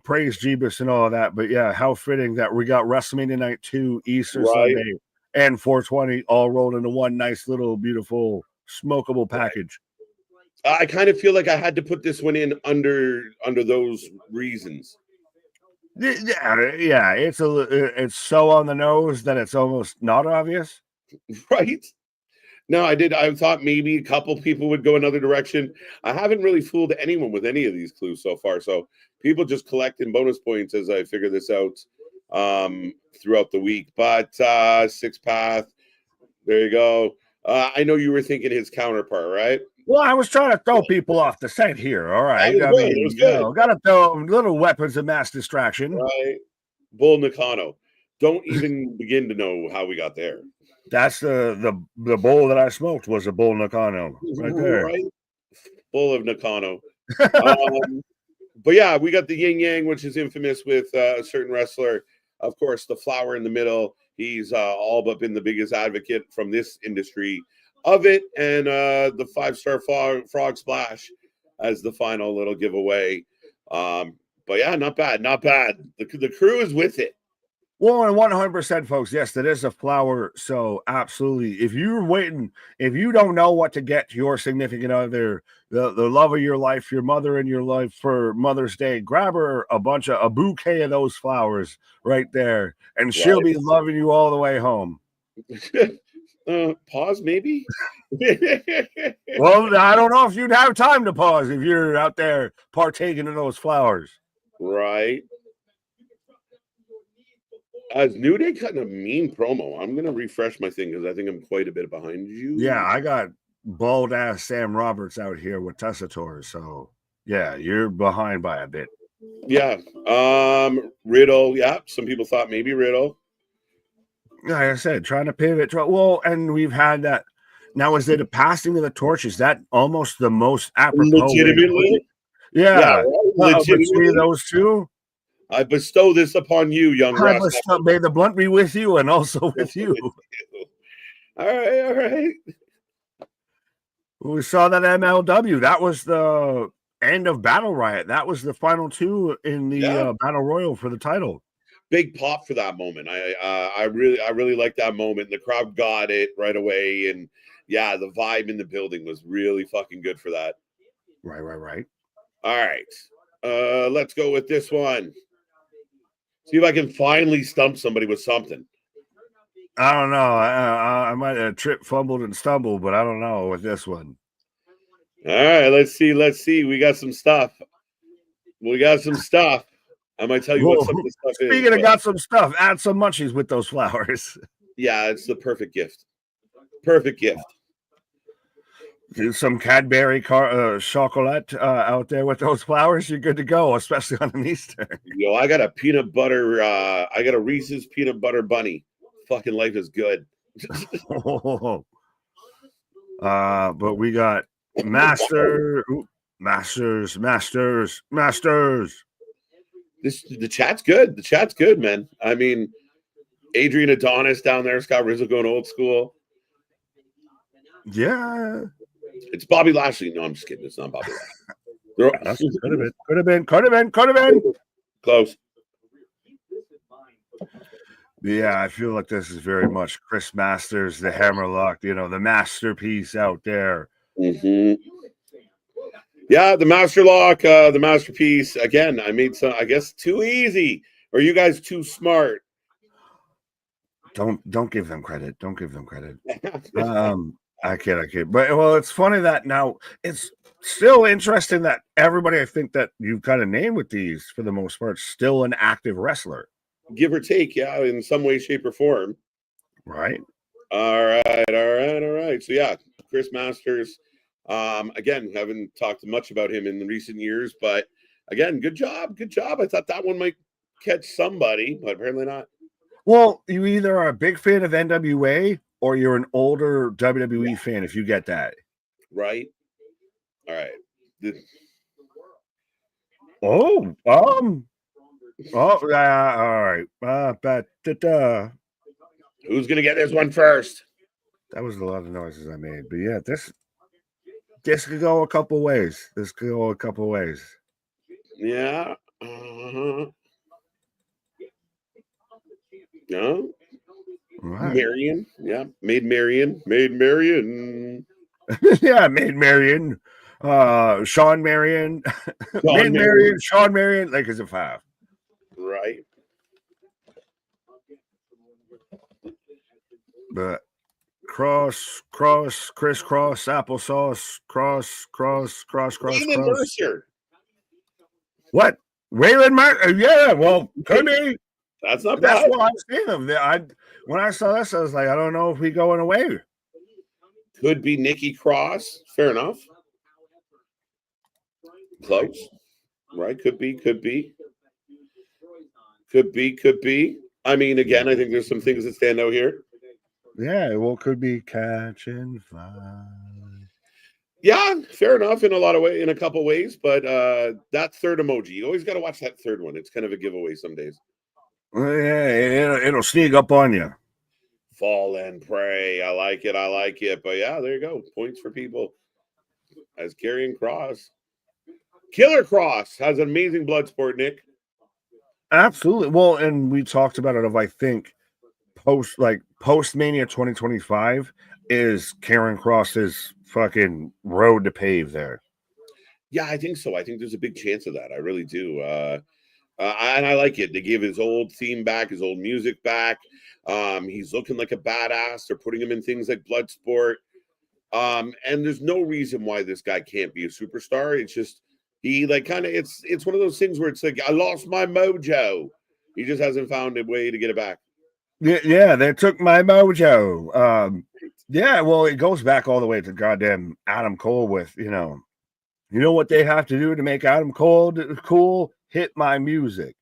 praise Jeebus and all of that. But yeah, how fitting that we got WrestleMania Night 2, Easter Sunday, and 420 all rolled into one nice little beautiful smokable package. I kind of feel like I had to put this one in under those reasons. Yeah, it's so on the nose that it's almost not obvious. Right? No, I did. I thought maybe a couple people would go another direction. I haven't really fooled anyone with any of these clues so far. So people just collecting bonus points as I figure this out throughout the week. But Six Path, there you go. I know you were thinking his counterpart, right? Well, I was trying to throw people off the scent here. All right. It was good. Got to throw little weapons of mass distraction. Right. Bull Nakano. Don't even begin to know how we got there. That's the bowl that I smoked was a Bull Nakano right there. Right? Bull of Nakano. But yeah, we got the yin yang, which is infamous with a certain wrestler. Of course, the flower in the middle, he's all but been the biggest advocate from this industry of it. And the 5-star frog splash as the final little giveaway. But yeah, not bad, not bad. The crew is with it. Well, and 100%, folks. Yes, that is a flower. So, absolutely. If you're waiting, if you don't know what to get to your significant other, the love of your life, your mother in your life for Mother's Day, grab her a bouquet of those flowers right there, and she'll be loving you all the way home. Pause, maybe. Well, I don't know if you'd have time to pause if you're out there partaking in those flowers. Right. As New Day cutting a mean promo, I'm gonna refresh my thing because I think I'm quite a bit behind you. Yeah, I got bald ass Sam Roberts out here with Tessitore, so yeah, you're behind by a bit. Yeah. Riddle. Yeah. Some people thought maybe Riddle. Like I said, trying to pivot. Well, and we've had that. Now, is it a passing of the torch? Is that almost the most apropos? Legitimately? Yeah. Legitimately. Between those two, I bestow this upon you, young wrestler. May the blunt be with you and also with you. All right, all right. We saw that MLW. That was the end of Battle Riot. That was the final two in the Battle Royal for the title. Big pop for that moment. I really like that moment. The crowd got it right away, and yeah, the vibe in the building was really fucking good for that. Right. All right, let's go with this one. See if I can finally stump somebody with something. I don't know. I might have tripped, fumbled, and stumbled, but I don't know with this one. All right, let's see. We got some stuff. I might tell you what some of the stuff is. Speaking of got some stuff, add some munchies with those flowers. Yeah, it's the perfect gift. Perfect gift. Some Cadbury chocolate out there with those flowers, you're good to go, especially on an Easter. Yo, I got a peanut butter. I got a Reese's peanut butter bunny. Fucking life is good. But we got Masters. The chat's good. The chat's good, man. I mean, Adrian Adonis down there, Scott Rizzo going old school. Yeah. It's Bobby Lashley. No, I'm just kidding. It's not Bobby Lashley. Could have been. Close. Yeah, I feel like this is very much Chris Masters, the Hammerlock, the masterpiece out there. Mm-hmm. Yeah, the Masterlock, the masterpiece. Again, I made some, I guess, too easy. Or you guys too smart? Don't give them credit. Don't give them credit. I can't. But well, it's funny that now it's still interesting that everybody I think that you've kind of named with these for the most part still an active wrestler. Give or take, yeah, in some way, shape, or form. Right. All right. So yeah, Chris Masters. Again, haven't talked much about him in the recent years, but again, good job. I thought that one might catch somebody, but apparently not. Well, you either are a big fan of NWA or you're an older WWE fan if you get that. Right. All right. All right. Who's gonna get this one first? That was a lot of noises I made, but yeah, this could go a couple ways. Yeah. No. Right. Marion. Yeah. Made Marion. Yeah, made Marion. Sean Marion. Made Marion. Sean Marion. Lakers of 5. Right. But crisscross, applesauce, cross. Mercer. What? Waylon Mercer? Yeah, well, could be. That's not bad. That's what I'm saying of that. When I saw this, I was like, I don't know if we going away. Could be Nikki Cross. Fair enough. Close. Right. Could be. I mean, again, I think there's some things that stand out here. Yeah, well, could be catching fire. Yeah, fair enough in a couple ways, but that third emoji, you always got to watch that third one. It's kind of a giveaway some days. Yeah, it'll sneak up on you. Fall and pray. I like it. I like it. But yeah, there you go. Points for people as Karrion Kross. Killer Cross has an amazing blood sport, Nick. Absolutely. Well, and we talked about it of, I think, post Mania 2025 is Karrion Kross's fucking road to pave there. Yeah, I think so. I think there's a big chance of that. I really do. And I like it. They gave his old theme back, his old music back. He's looking like a badass. They're putting him in things like Bloodsport. And there's no reason why this guy can't be a superstar. It's just he like kind of it's one of those things where it's like I lost my mojo. He just hasn't found a way to get it back. Yeah, they took my mojo. Yeah, well, it goes back all the way to goddamn Adam Cole with, you know what they have to do to make Adam Cole cool? Hit my music.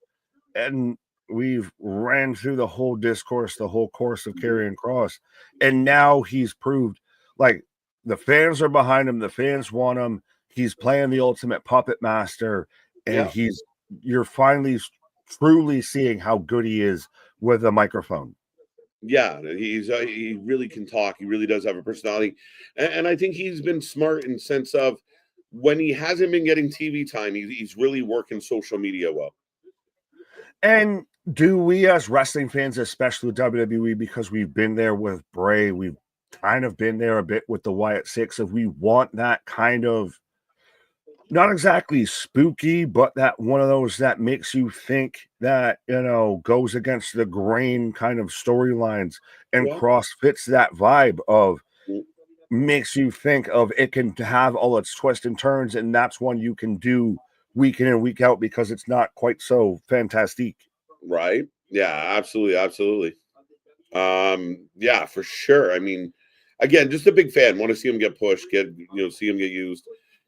And we've ran through the whole discourse, the whole course of Karrion Kross. And now he's proved, like, the fans are behind him. The fans want him. He's playing the ultimate puppet master. And you're finally truly seeing how good he is with a microphone. Yeah, he really can talk. He really does have a personality. And I think he's been smart in the sense of when he hasn't been getting TV time, he's really working social media well. And do we as wrestling fans, especially with WWE, because we've been there with Bray, we've kind of been there a bit with the Wyatt Six, if we want that kind of, not exactly spooky, but that one of those that makes you think that, goes against the grain kind of storylines, and Cross fits that vibe of, makes you think of it can have all its twists and turns, and that's one you can do week in and week out because it's not quite so fantastic. Right. Yeah, absolutely. Yeah, for sure. I mean, again, just a big fan. Want to see him get pushed, see him get used.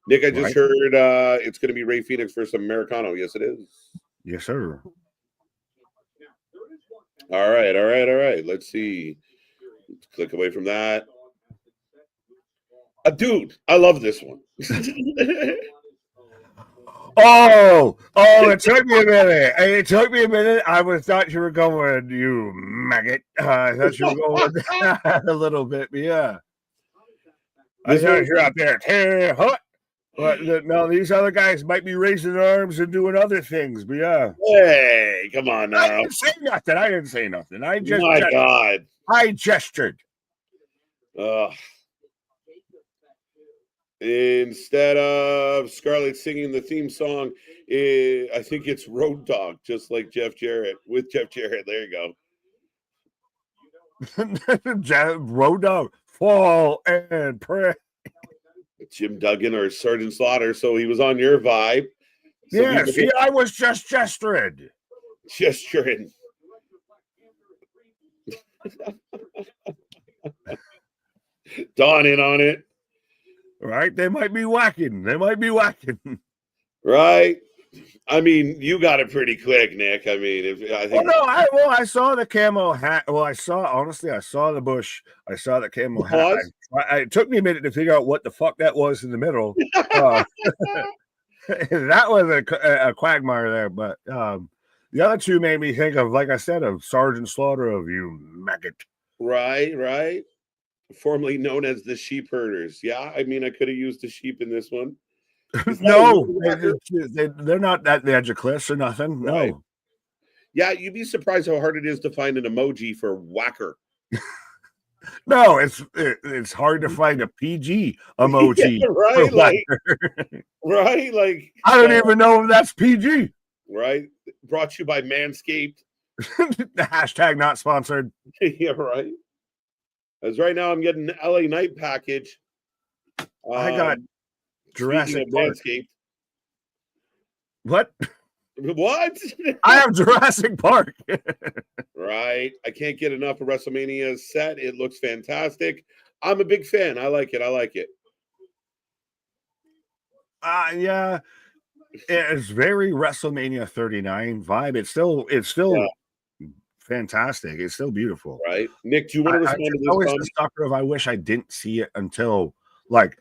Nick, I just heard it's going to be Ray Phoenix versus Americano. Yes, it is. Yes, sir. All right. Let's see. Let's click away from that. Dude, I love this one. Oh, it took me a minute. I thought you were going, you maggot. I thought you were going a little bit, but yeah. I thought you're out there, hot. But no, these other guys might be raising their arms and doing other things, but yeah. Hey, come on now. I didn't say nothing. I just God. I gestured. Instead of Scarlett singing the theme song, I think it's Road Dogg, just like Jeff Jarrett, with Jeff Jarrett. There you go. Road Dogg, fall and pray. Jim Duggan or Sergeant Slaughter, so he was on your vibe. So yeah, see, I was just gesturing. Dawn in on it. Right? They might be whacking. Right? I mean, you got it pretty quick, Nick. I mean, I saw the camo hat. Well, I saw the bush. I saw the camo hat. It took me a minute to figure out what the fuck that was in the middle. That was a quagmire there, but the other two made me think of, like I said, of Sergeant Slaughter, of you maggot. Right. Formerly known as the Sheep Herders. Yeah, I mean, I could have used the sheep in this one. No, they're not at the edge of cliffs or nothing. Right. No. Yeah, you'd be surprised how hard it is to find an emoji for whacker. No, it's hard to find a PG emoji. Yeah, right, right. Like I don't even know if that's PG. Right. Brought to you by Manscaped. The hashtag not sponsored. Yeah, right. As right now, I'm getting the LA Night package. I got Jurassic Park. Manscaped. What? I have Jurassic Park. Right. I can't get enough of WrestleMania's set. It looks fantastic. I'm a big fan. I like it. Yeah. It's very WrestleMania 39 vibe. It's still fantastic. It's still beautiful. Right. Nick, do you want to respond to this? Always the sucker of I wish I didn't see it until once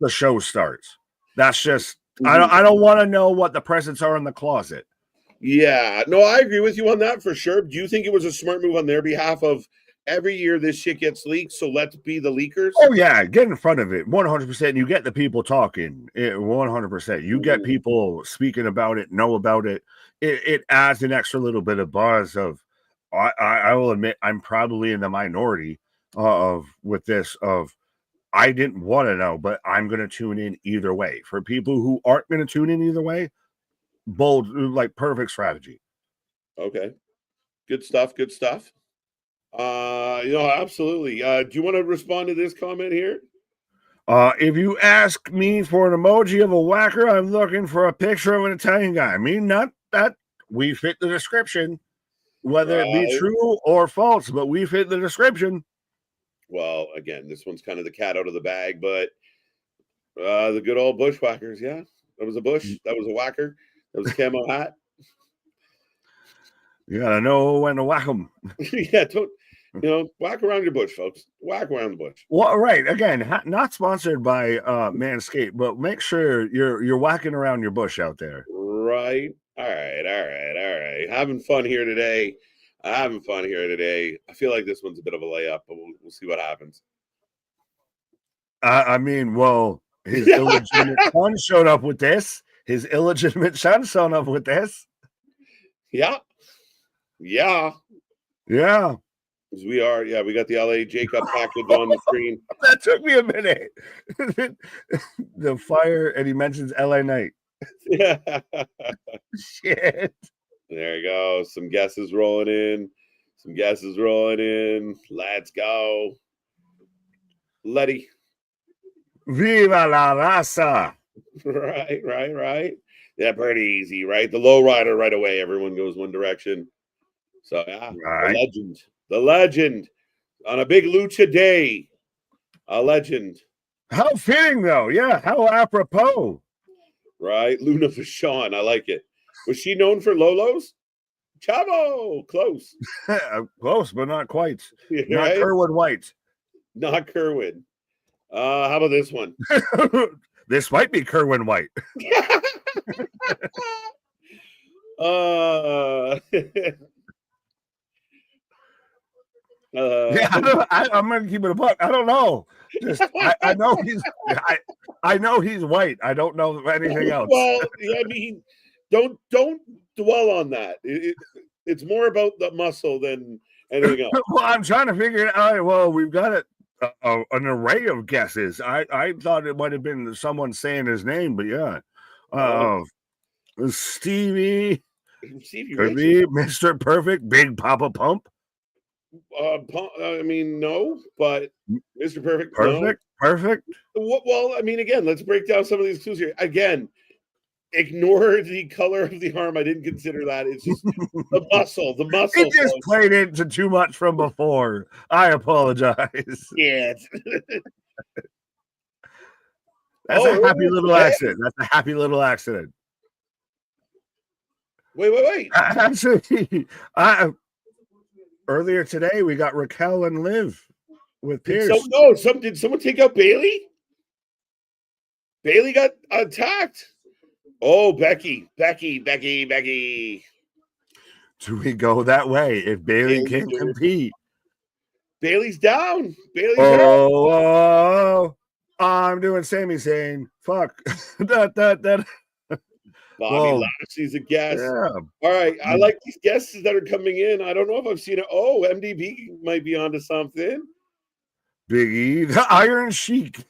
the show starts. That's just I don't want to know what the presents are in the closet. Yeah, no, I agree with you on that for sure. Do you think it was a smart move on their behalf of every year this shit gets leaked, so let's be the leakers? Oh yeah, get in front of it 100%. You get the people talking 100%. You get people speaking about it, know about it. It adds an extra little bit of buzz of. I will admit I'm probably in the minority of with this of I didn't want to know, but I'm going to tune in either way. For people who aren't going to tune in either way, bold, like perfect strategy. Okay. Good stuff. Good stuff. Absolutely. Do you want to respond to this comment here? If you ask me for an emoji of a whacker, I'm looking for a picture of an Italian guy. I mean, not that we fit the description, whether it be true or false, but we fit the description. Well, again, this one's kind of the cat out of the bag, but the good old bushwhackers, yeah. That was a bush. That was a whacker. That was a camo hat. You gotta know when to whack them. Yeah, whack around your bush, folks. Whack around the bush. Well, right. Again, not sponsored by Manscaped, but make sure you're whacking around your bush out there. Right. All right. Having fun here today. I feel like this one's a bit of a layup, but we'll see what happens. I mean, well, his illegitimate son showed up with this. His illegitimate son showed up with this. Yeah. Yeah. We got the LA Jacob package on the screen. That took me a minute. The fire, and he mentions LA Knight. Yeah. Shit. There you go. Some guesses rolling in. Let's go. Letty. Viva la raza. Right. Yeah, pretty easy, right? The low rider right away. Everyone goes one direction. So, yeah, right. The legend on a big lucha day. A legend. How fitting, though. Yeah, how apropos. Right? Luna Vachon. I like it. Was she known for Lolos? Chavo. Close. Close, but not quite. Right? Not Kerwin White. Not Kerwin. How about this one? This might be Kerwin White. I'm gonna keep it a buck. I don't know. I know I know he's white. I don't know anything else. Well, I mean, don't dwell on that. It's more about the muscle than anything else. Well, I'm trying to figure it out. Well, we've got an array of guesses. I thought it might have been someone saying his name, but yeah, Stevie could be Mr. Perfect, Big Papa Pump. I mean, no, but Mr. Perfect. Perfect. Well, I mean, again, let's break down some of these clues here. Again, ignore the color of the arm. I didn't consider that. It's just the muscle. The muscle. He just played into too much from before. I apologize. Yeah. That's a happy little accident. That's a happy little accident. Wait. Actually, earlier today we got Raquel and Liv with Pierce. Did someone take out Bailey? Bailey got attacked. Oh, Becky. Do we go that way if Bailey can't compete? Bailey's down. I'm doing Sami Zayn. Fuck. Bobby Lashley's a guest. Yeah. All right. I like these guests that are coming in. I don't know if I've seen it. Oh, MDB might be onto something. Big E, the Iron Sheik.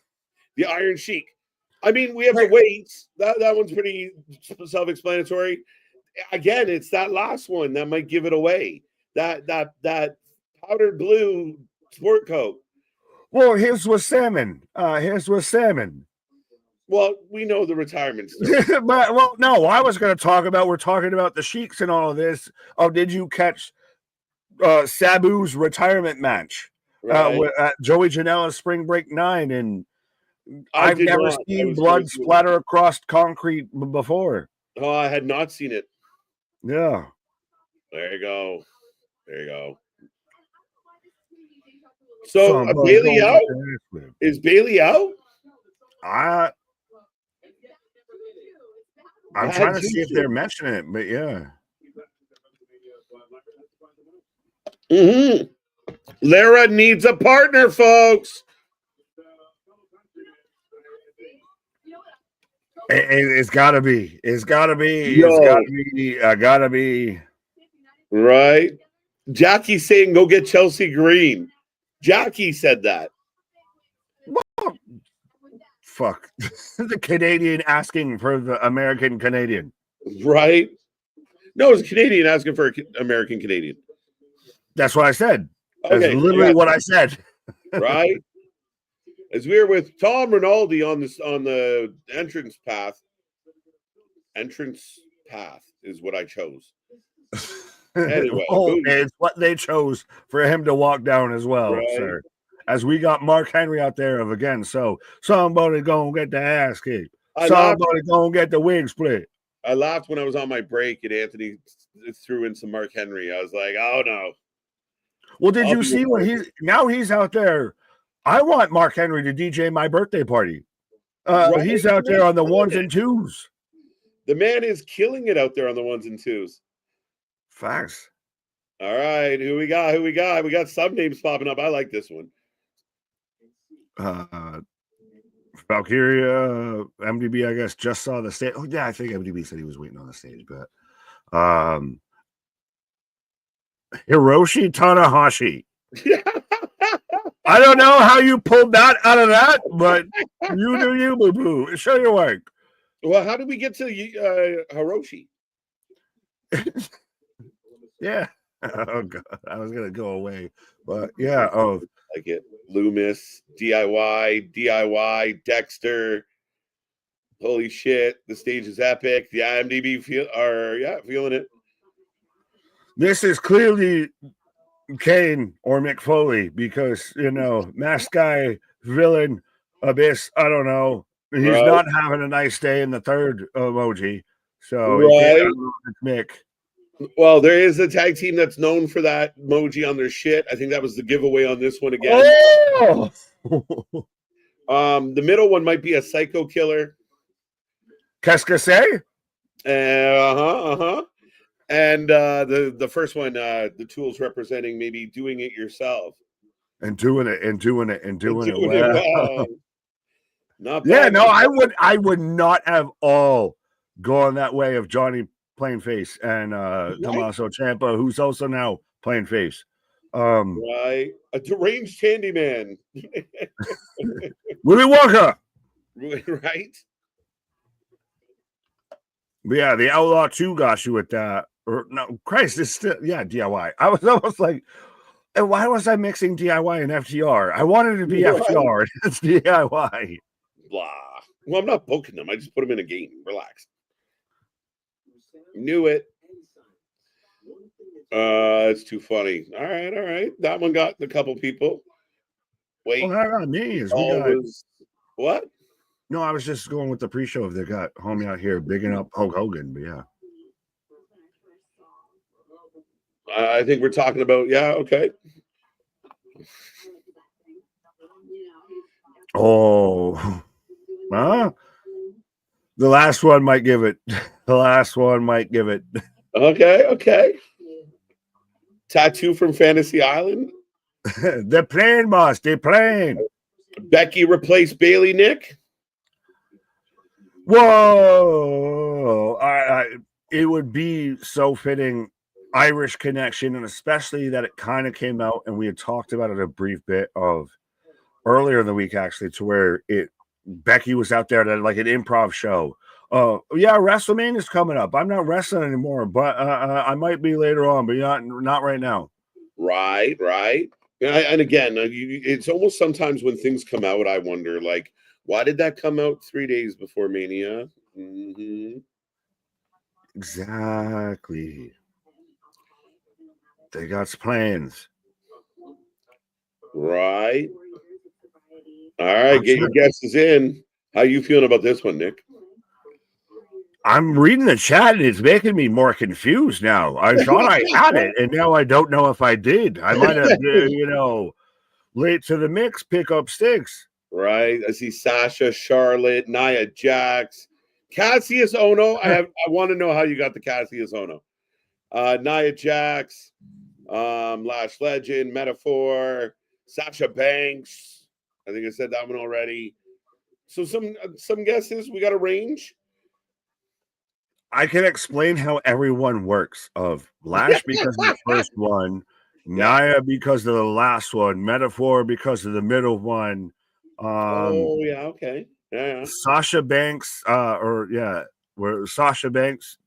The Iron Sheik. I mean, we have the weights. That one's pretty self-explanatory. Again, it's that last one that might give it away. That powdered blue sport coat. Well, his was salmon. Well, we know the retirement stuff. But no, I was going to talk about. We're talking about the Sheiks and all of this. Oh, did you catch Sabu's retirement match at Joey Janela's Spring Break 9? And I've never seen blood splatter across concrete before. Oh, I had not seen it. Yeah. There you go. So Bailey out? Is Bailey out? I'm trying to see if they're mentioning it, but yeah. Mhm. Lara needs a partner, folks. It's gotta be. It's gotta be. Yo. It's gotta be. Gotta be. Right? Jackie saying go get Chelsea Green. Jackie said that. Fuck. The Canadian asking for the American Canadian. Right? No, it's a Canadian asking for an American Canadian. That's what I said. That's Okay, literally what I said. Right? As we're with Tom Rinaldi on the entrance path. Entrance path is what I chose. Anyway, it's what they chose for him to walk down as well, right? sir. As we got Mark Henry out there of again, so somebody gonna get the ass kicked. Somebody gonna get the wig split. I laughed when I was on my break and Anthony threw in some Mark Henry. I was like, oh no. Well, did you see when he's out there? I want Mark Henry to DJ my birthday party. Right? He's out there on the ones and twos. The man is killing it out there on the ones and twos. Facts. All right, who we got? We got some names popping up. I like this one. Valkyria, MDB, I guess, just saw the stage. Oh, yeah, I think MDB said he was waiting on the stage, but Hiroshi Tanahashi. I don't know how you pulled that out of that, but you do you, boo-boo. Show your work. Well, how did we get to Hiroshi? Yeah. Oh, God. I was going to go away. But, yeah. Oh, like it. Loomis, DIY, Dexter. Holy shit. The stage is epic. The IMDb feeling it. This is clearly Kane or Mick Foley because, mask guy, villain, abyss, I don't know. He's not having a nice day in the third emoji. So, it's Mick. Well, there is a tag team that's known for that emoji on their shit. I think that was the giveaway on this one again. Oh! The middle one might be a psycho killer. Qu'est-ce que c'est? And the first one, the tools representing maybe doing it yourself. And doing it well. Well. Not bad. Yeah, no, I would not have all gone that way of Johnny playing face and Tommaso Ciampa, who's also now playing face. Right. A deranged handyman. Willy Wonka. Right. But yeah, the Outlaw 2 got you with that. Or no, Christ, it's still DIY. I was almost like, why was I mixing DIY and FTR? I wanted it to be FTR. It's DIY. Blah. Well, I'm not booking them. I just put them in a game. Relax. Knew it. It's too funny. All right. That one got a couple people. Wait. Well, that got me. What? No, I was just going with the pre-show. They got homie out here bigging up Hulk Hogan, but yeah. I think we're talking about, okay. Oh, huh? The last one might give it. Okay. Tattoo from Fantasy Island. The plane, boss. The plane. Becky replaced Bailey, Nick. Whoa. It would be so fitting. Irish connection, and especially that it kind of came out, and we had talked about it a brief bit of earlier in the week, actually, to where Becky was out there at like an improv show. WrestleMania is coming up. I'm not wrestling anymore, but I might be later on, but not right now. Right. And again, it's almost sometimes when things come out, I wonder, like, why did that come out 3 days before Mania? Mm-hmm. Exactly. They got plans. Right. All right, get your guesses in. How you feeling about this one, Nick? I'm reading the chat and it's making me more confused now. I thought I had it, and now I don't know if I did. I might have, late to the mix, pick up sticks. Right. I see Sasha, Charlotte, Nia Jax, Cassius Ohno. I want to know how you got the Cassius Ohno. Nia Jax, Lash Legend, Metaphor, Sasha Banks. I think I said that one already. So some guesses. We got a range. I can explain how everyone works. Of Lash because of the first one, Nia because of the last one, Metaphor because of the middle one. Oh yeah, okay. Yeah. Sasha Banks, where Sasha Banks,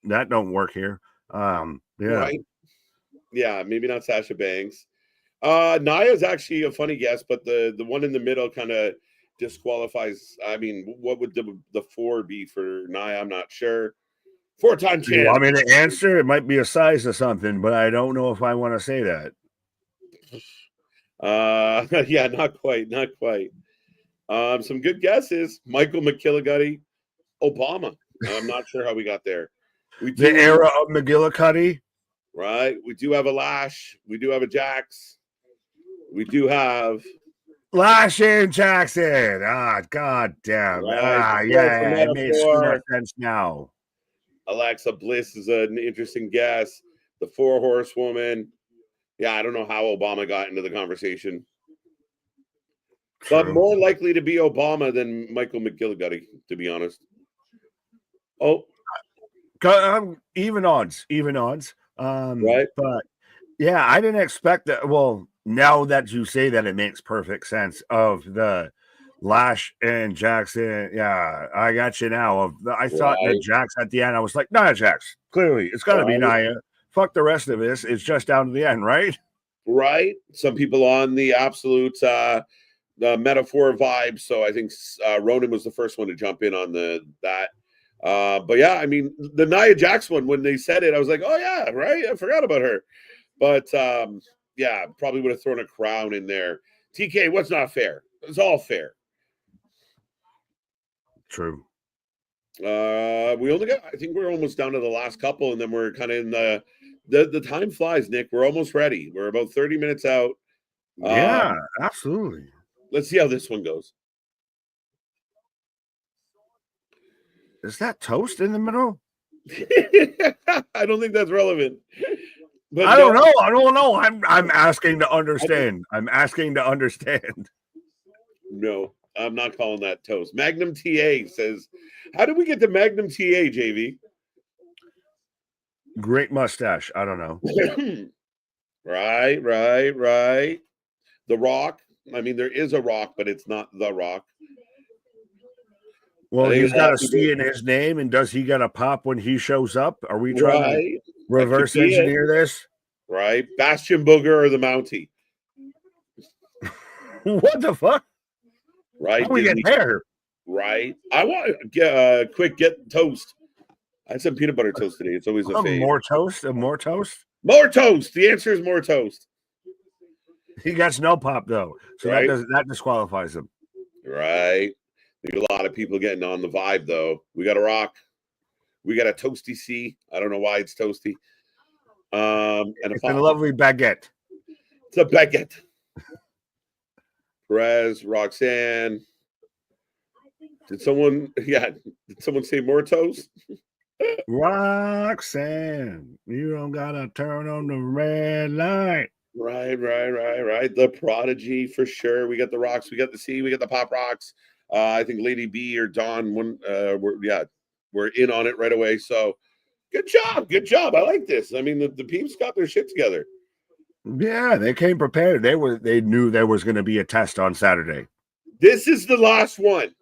that don't work here. Yeah. Right. Yeah, maybe not Sasha Banks. Nia's actually a funny guess, but the one in the middle kind of disqualifies. I mean, what would the 4 be for Nia? I'm not sure. 4-time Do you champ. want me to answer? It might be a size of something, but I don't know if I want to say that. Yeah, not quite. Some good guesses. Michael McKilligutty, Obama. I'm not sure how we got there. The era of McGillicuddy. Right. We do have a Lash. We do have a Jax. We do have Lash and Jackson. God damn. Right. It makes so much sense now. Alexa Bliss is an interesting guess. The 4 Horsewoman. Yeah, I don't know how Obama got into the conversation. True. But more likely to be Obama than Michael McGillicuddy, to be honest. Oh. Even odds. Right. But yeah, I didn't expect that. Well, now that you say that, it makes perfect sense of the Lash and Jackson. Yeah, I got you now. I thought that Jax at the end, I was like, Nia Jax. Clearly, it's got to be Nia. Fuck the rest of this. It's just down to the end, right? Right. Some people on the absolute the Metaphor vibe. So I think Ronan was the first one to jump in on that. But yeah, I mean, the Nia Jax one, when they said it, I was like, oh yeah, right. I forgot about her. But yeah, probably would have thrown a crown in there. TK, what's not fair? It's all fair. True. We only got, I think we're almost down to the last couple, and then we're kind of in the time flies, Nick. We're almost ready. We're about 30 minutes out. Yeah, absolutely. Let's see how this one goes. Is that toast in the middle? I don't think that's relevant. But I don't know. I'm asking to understand. I'm asking to understand. No, I'm not calling that toast. Magnum TA says, how did we get to Magnum TA, JV? Great mustache. I don't know. Right. The Rock. I mean, there is a Rock, but it's not The Rock. Well, he's got a C in his name, and does he get a pop when he shows up? Are we trying to reverse engineer this? Right. Bastion Booger or the Mountie? What the fuck? Right. How we get there? Right. I want to get get toast. I had some peanut butter toast today. It's always a fave. More toast? More toast? More toast. The answer is more toast. He gets no pop though, so that disqualifies him. Right. There's a lot of people getting on the vibe though. We got a Rock. We got a Toasty C. I don't know why it's toasty. And it's a lovely baguette. It's a baguette. Perez, Roxanne. Did someone say more toast? Roxanne, you don't gotta turn on the red light. Right. The Prodigy for sure. We got the Rocks, we got the C, we got the Pop Rocks. I think Lady B or Dawn we're in on it right away. So good job. I like this. I mean, the peeps got their shit together. Yeah, they came prepared. They knew there was going to be a test on Saturday. This is the last one.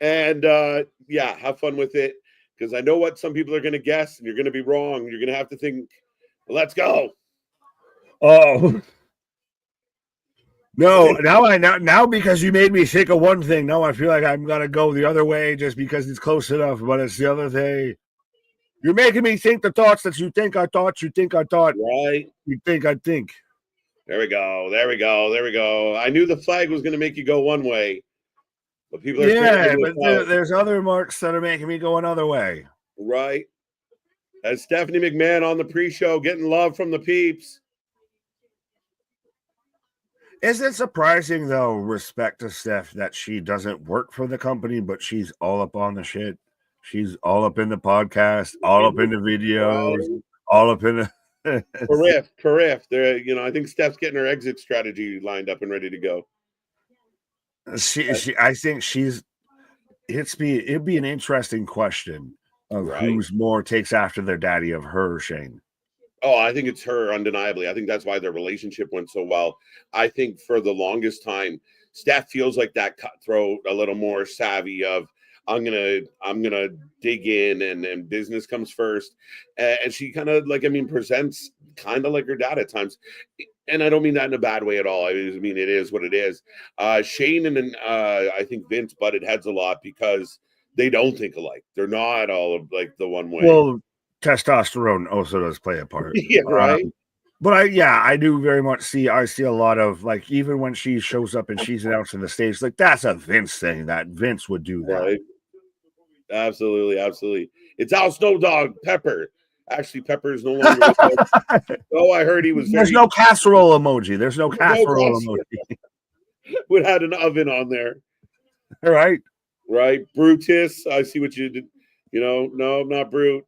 And have fun with it, because I know what some people are going to guess, and you're going to be wrong. You're going to have to think, let's go. Oh. No, now because you made me think of one thing, now I feel like I'm going to go the other way just because it's close enough, but it's the other thing. You're making me think the thoughts that you think I thought. Right. You think I think. There we go. I knew the flag was going to make you go one way. But people are but there's other marks that are making me go another way. Right. As Stephanie McMahon on the pre-show getting love from the peeps. Is it surprising, though, respect to Steph, that she doesn't work for the company, but she's all up on the shit? She's all up in the podcast, all up in the videos, all up in the Carif. There, you know, I think Steph's getting her exit strategy lined up and ready to go. I think it'd be an interesting question of who's more takes after their daddy, of her or Shane. Oh, I think it's her, undeniably. I think that's why their relationship went so well. I think for the longest time, Steph feels like that cutthroat, a little more savvy of I'm gonna dig in, and business comes first. And she kind of presents kind of like her dad at times. And I don't mean that in a bad way at all. I mean it is what it is. Shane and I think Vince butted heads a lot because they don't think alike. They're not all of like the one way. Well, testosterone also does play a part. Yeah, right. But I do very much see a lot of, like, even when she shows up and she's announcing the stage, like, that's a Vince thing. That Vince would do that. Right. Absolutely. It's Al Snow Dog, Pepper. Actually, Pepper is no longer with us. Oh, I heard he was There's no casserole emoji. There's no casserole emoji. Would had an oven on there. Right. Brutus. I see what you did. You know, no, not Brute.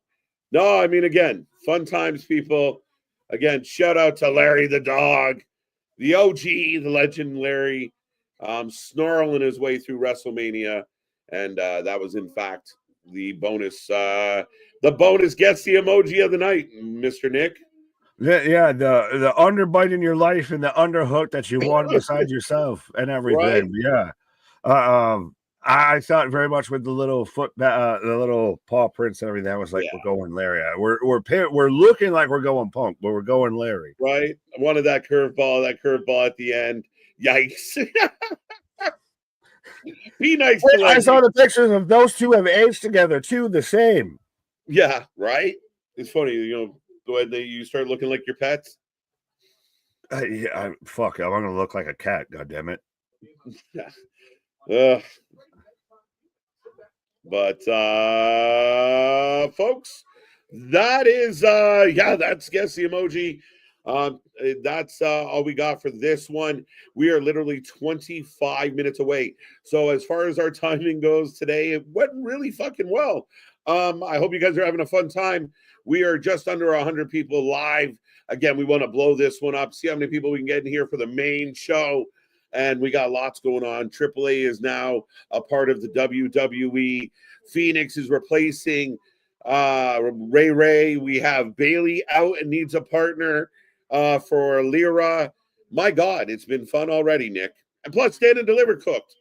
No, I mean, again, fun times, people. Again, shout out to Larry the dog, the OG, the legend Larry, snarling his way through WrestleMania. And that was, in fact, the bonus. The bonus gets the emoji of the night, Mr. Nick. Yeah, the underbite in your life and the underhook that you want beside yourself and everything. Right. Yeah. I thought very much with the little the little paw prints and everything. I was like, we're going Larry. We're looking like we're going Punk, but we're going Larry. Right. I wanted that curveball at the end. Yikes. Be nice to I saw the pictures of those two have aged together too, the same. Yeah, right. It's funny, you know, the way you start looking like your pets. Fuck, I'm gonna look like a cat. God damn it. But folks, that is that's Guess the Emoji. That's all we got for this one. We are literally 25 minutes away. So as far as our timing goes today, it went really fucking well. I hope you guys are having a fun time. We are just under 100 people live. Again, we want to blow this one up, see how many people we can get in here for the main show. And we got lots going on. AAA is now a part of the WWE. Phoenix is replacing Ray. We have Bailey out and needs a partner for Lyra. My God, it's been fun already, Nick. And plus, Stand and Deliver cooked.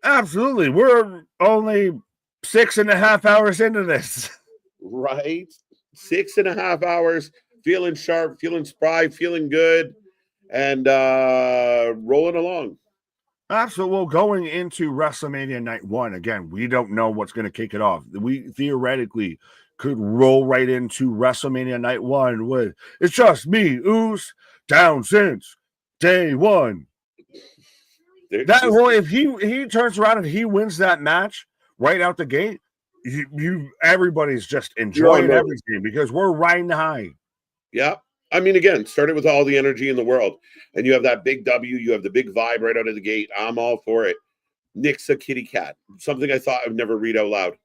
Absolutely. We're only 6.5 hours into this. Right. 6.5 hours. Feeling sharp, feeling spry, feeling good. And rolling along. Absolutely. Well, going into WrestleMania Night 1, again, we don't know what's going to kick it off. We theoretically could roll right into WrestleMania Night 1 with "It's just me, Oos, down since day one." If he turns around and he wins that match right out the gate, everybody's just enjoying everything because we're riding high. Yeah. I mean, again, started with all the energy in the world, and you have that big W, you have the big vibe right out of the gate. I'm all for it. Nick's a kitty cat, something I thought I'd never read out loud.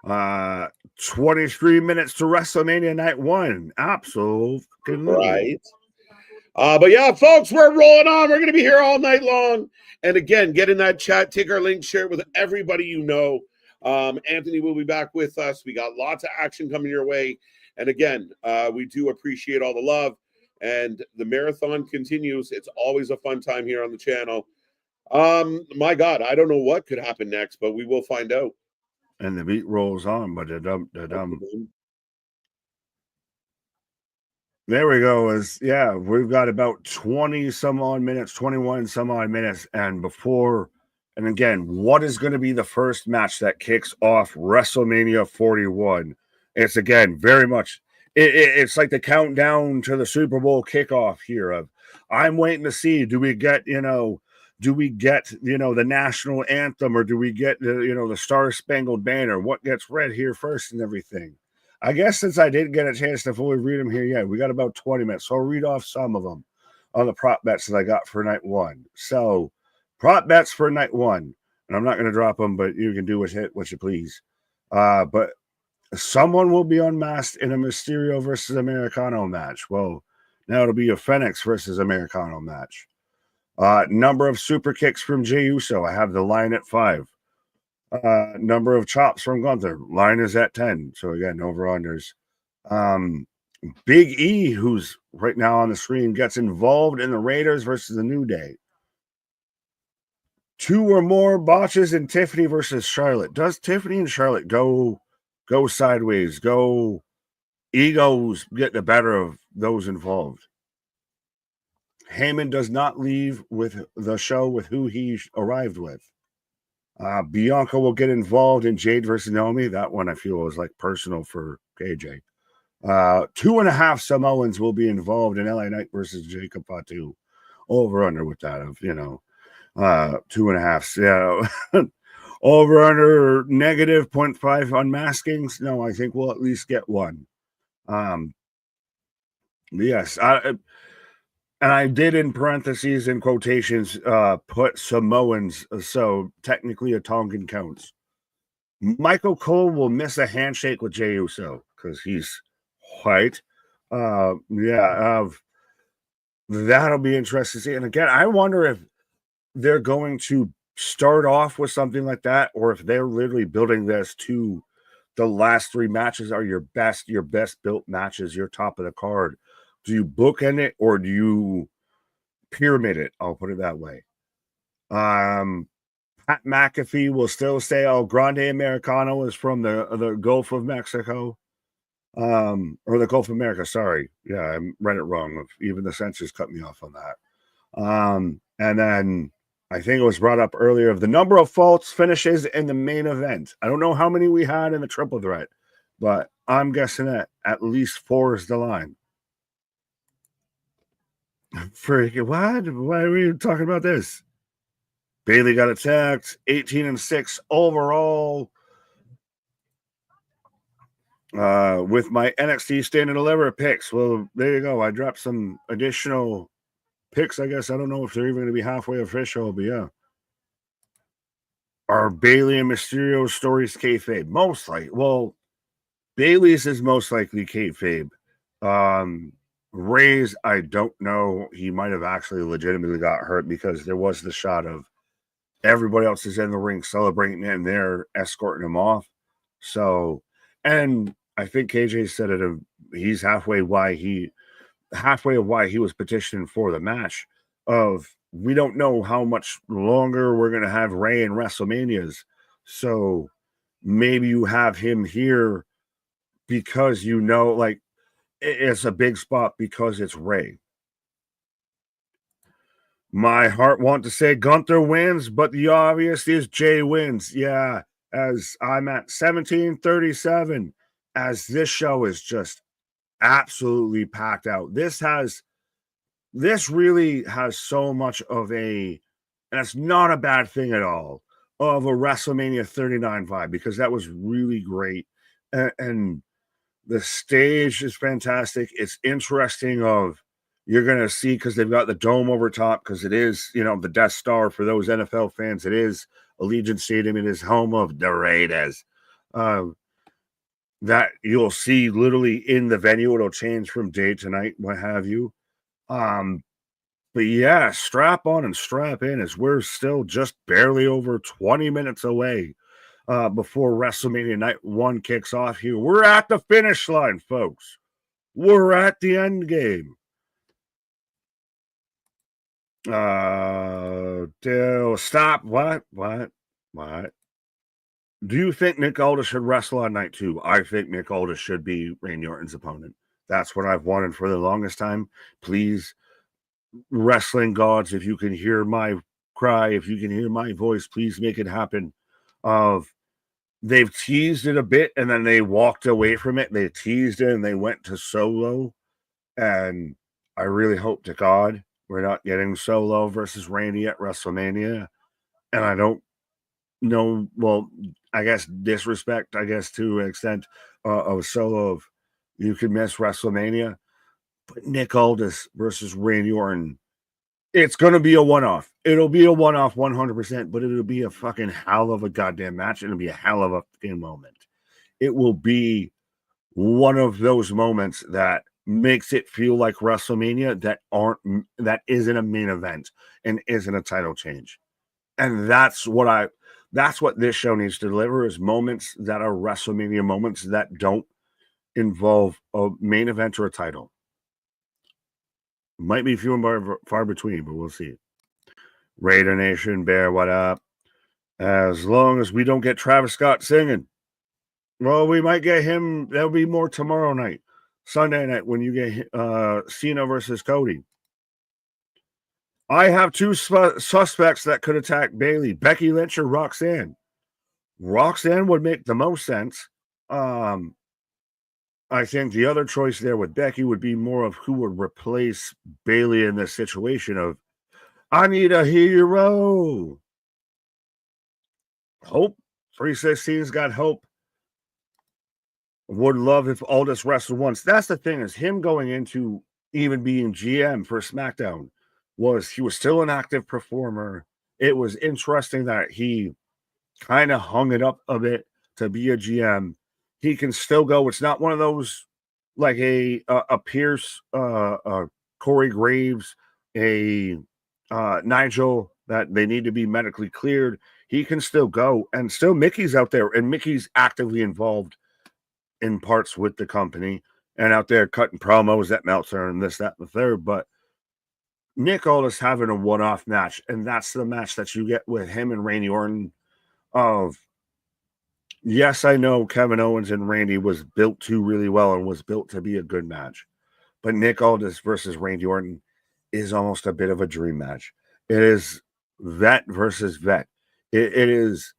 Wow. 23 minutes to WrestleMania Night 1. Absolutely. Right. But yeah, folks, we're rolling on. We're going to be here all night long. And again, get in that chat, take our link, share it with everybody you know. Anthony will be back with us. We got lots of action coming your way. And again, we do appreciate all the love. And the marathon continues. It's always a fun time here on the channel. My God, I don't know what could happen next, but we will find out. And the beat rolls on, but there we go. We've got about 20 some odd minutes, 21 some odd minutes. And again, what is going to be the first match that kicks off WrestleMania 41? It's again very much it's like the countdown to the Super Bowl kickoff here. I'm waiting to see, do we get the national anthem, or do we get the Star Spangled Banner? What gets read here first and everything? I guess since I didn't get a chance to fully read them here yet, we got about 20 minutes. So I'll read off some of them on the prop bets that I got for night 1. So prop bets for night 1, and I'm not going to drop them, but you can do what you please. But someone will be unmasked in a Mysterio versus Americano match. Well, now it'll be a Phoenix versus Americano match. Number of super kicks from Jey Uso. I have the line at 5. Number of chops from Gunther. Line is at 10. So again, over-unders. Big E, who's right now on the screen, gets involved in the Raiders versus the New Day. 2 or more botches in Tiffany versus Charlotte. Does Tiffany and Charlotte go sideways? Go egos get the better of those involved? Heyman does not leave with the show with who he arrived with. Bianca will get involved in Jade versus Naomi. That one I feel is like personal for KJ. 2.5 Samoans will be involved in LA Knight versus Jacob Fatu. Over under with that of 2.5. Yeah. Over under negative 0.5 unmaskings. No, I think we'll at least get one. Yes. And I did in parentheses in quotations put Samoans, so technically a Tongan counts. Michael Cole will miss a handshake with Jey Uso because he's white. That'll be interesting to see. And again, I wonder if they're going to start off with something like that, or if they're literally building this to the last 3 matches are your best built matches, your top of the card. Do you bookend it or do you pyramid it? I'll put it that way. Pat McAfee will still say El Grande Americano is from the Gulf of Mexico. Or the Gulf of America, sorry. Yeah, I read it wrong. Even the censors cut me off on that. And then I think it was brought up earlier of the number of false finishes in the main event. I don't know how many we had in the triple threat, but I'm guessing that at least 4 is the line. Freaking what? Why are we talking about this? Bailey got attacked. 18-6 overall. With my NXT Stand and Deliver picks. Well, there you go. I dropped some additional picks, I guess. I don't know if they're even going to be halfway official, but yeah. Are Bailey and Mysterio stories kayfabe? Most likely. Well, Bailey's is most likely kayfabe. Ray's, I don't know. He might have actually legitimately got hurt because there was the shot of everybody else is in the ring celebrating and they're escorting him off. So, and I think KJ said it. He's halfway of why he was petitioning for the match. Of we don't know how much longer we're gonna have Ray in WrestleManias, so maybe you have him here because like it's a big spot because it's Ray. My heart wants to say Gunther wins, but the obvious is Jay wins. Yeah, as I'm at 17:37, as this show is just absolutely packed out. This really has so much of and it's not a bad thing at all, of a WrestleMania 39 vibe, because that was really great. And the stage is fantastic. It's interesting you're going to see, because they've got the dome over top, because it is, the Death Star for those NFL fans. It is Allegiant Stadium. It is home of the Raiders. That you'll see literally in the venue. It'll change from day to night, what have you. But yeah, strap on and strap in, as we're still just barely over 20 minutes away before WrestleMania Night 1 kicks off here. We're at the finish line, folks. We're at the end game. Stop. What? Do you think Nick Aldis should wrestle on night 2? I think Nick Aldis should be Randy Orton's opponent. That's what I've wanted for the longest time. Please, wrestling gods, if you can hear my cry, if you can hear my voice, please make it happen. They've teased it a bit and then they walked away from it. They teased it and they went to Solo. And I really hope to God we're not getting Solo versus Randy at WrestleMania. And I don't know, well, I guess disrespect, to an extent of Solo of you could miss WrestleMania. But Nick Aldis versus Randy Orton, it's going to be a one-off. It'll be a one-off 100%, but it'll be a fucking hell of a goddamn match. It'll be a hell of a fucking moment. it will be one of those moments that makes it feel like WrestleMania that isn't a main event and isn't a title change. And that's what this show needs to deliver, is moments that are WrestleMania moments that don't involve a main event or a title. Might be few and far between, but we'll see. Raider Nation, Bear, what up? As long as we don't get Travis Scott singing. Well, we might get him. There'll be more tomorrow night. Sunday night when you get Cena versus Cody. I have two suspects that could attack Bayley, Becky Lynch or Roxanne. Roxanne would make the most sense. I think the other choice there with Becky would be more of who would replace Bayley in this situation of, I need a hero. Hope. 316's got Hope. Would love if Aldis wrestled once. That's the thing, is him going into even being GM for SmackDown he was still an active performer. It was interesting that he kind of hung it up a bit to be a GM. He can still go. It's not one of those like a Pierce, Corey Graves, a Nigel that they need to be medically cleared. He can still go, and still Mickey's out there, and Mickey's actively involved in parts with the company and out there cutting promos at Meltzer and this, that, and the third. But Nick Aldis having a one-off match, and that's the match that you get with him and Randy Orton of, yes, I know Kevin Owens and Randy was built to really well and was built to be a good match, but Nick Aldis versus Randy Orton is almost a bit of a dream match. It is vet versus vet. It is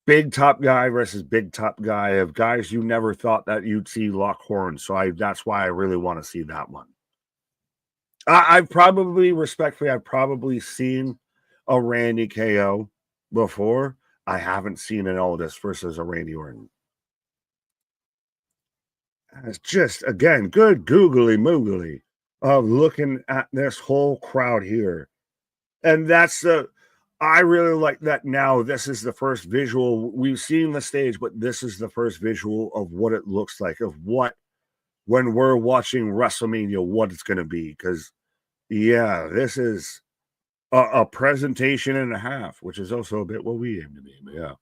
big top guy versus big top guy of guys you never thought that you'd see lock horns. So that's why I really want to see that one. I've probably seen a Randy KO before. I haven't seen an Aldis versus a Randy Orton. It's just, again, good googly moogly of looking at this whole crowd here. And I really like that now. This is the first visual. We've seen the stage, but this is the first visual of what it looks like, of what, when we're watching WrestleMania, what it's going to be. Because, yeah, this is a presentation and a half, which is also a bit what we aim to be. But yeah.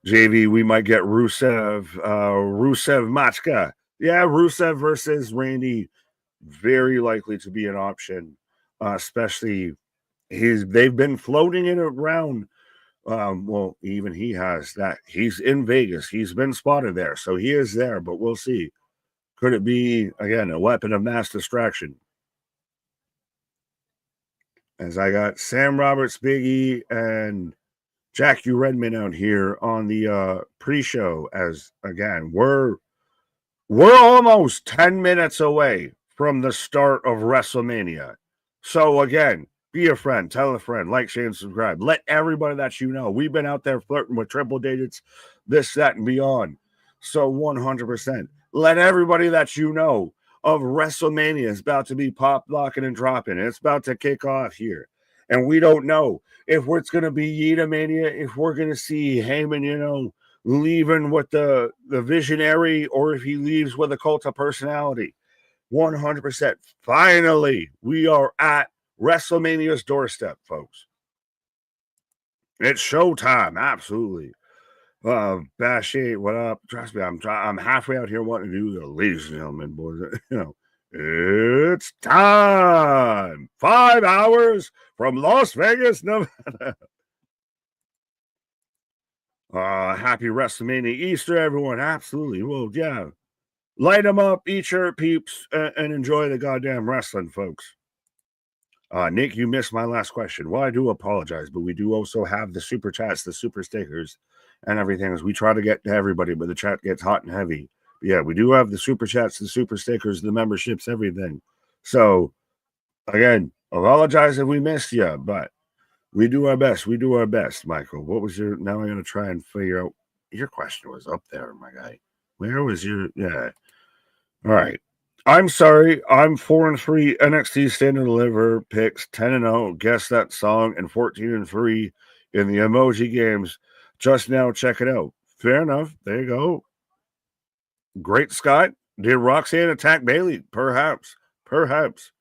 JV, we might get Rusev Machka. Yeah, Rusev versus Randy, very likely to be an option, especially they've been floating it around. Well, even he has that. He's in Vegas. He's been spotted there, so he is there, but we'll see. Could it be, again, a weapon of mass distraction? As I got Sam Roberts, Big E, and Jack U. Redman out here on the pre-show. As again, we're almost 10 minutes away from the start of WrestleMania. So again, be a friend, tell a friend, like, share, and subscribe. Let everybody that you know. We've been out there flirting with triple digits, this, that, and beyond. So 100%. Let everybody that you know of WrestleMania is about to be pop, locking, and dropping. It's about to kick off here. And we don't know if it's going to be Yeetamania, if we're going to see Heyman, leaving with the visionary, or if he leaves with a cult of personality. 100%. Finally, we are at WrestleMania's doorstep, folks. It's showtime, absolutely. Bash 8, what up? Trust me, I'm halfway out here wanting to do the ladies and gentlemen, boys. It's time. 5 hours from Las Vegas, Nevada. Happy WrestleMania Easter, everyone. Absolutely. Well, yeah. Light them up, eat your peeps, and enjoy the goddamn wrestling, folks. Nick, you missed my last question. Well, I do apologize, but we do also have the super chats, the super stickers, and everything as we try to get to everybody, but the chat gets hot and heavy. But yeah, we do have the super chats, the super stickers, the memberships, everything. So, again, apologize if we missed you, but we do our best. We do our best, Michael. What was your... Now I'm going to try and figure out... Your question was up there, my guy. Where was your... Yeah. All right. I'm sorry. I'm 4-3 NXT Stand and Deliver picks 10-0. Guess that song, and 14-3 in the emoji games. Just now, check it out. Fair enough. There you go. Great Scott. Did Roxanne attack Bailey? Perhaps. Perhaps.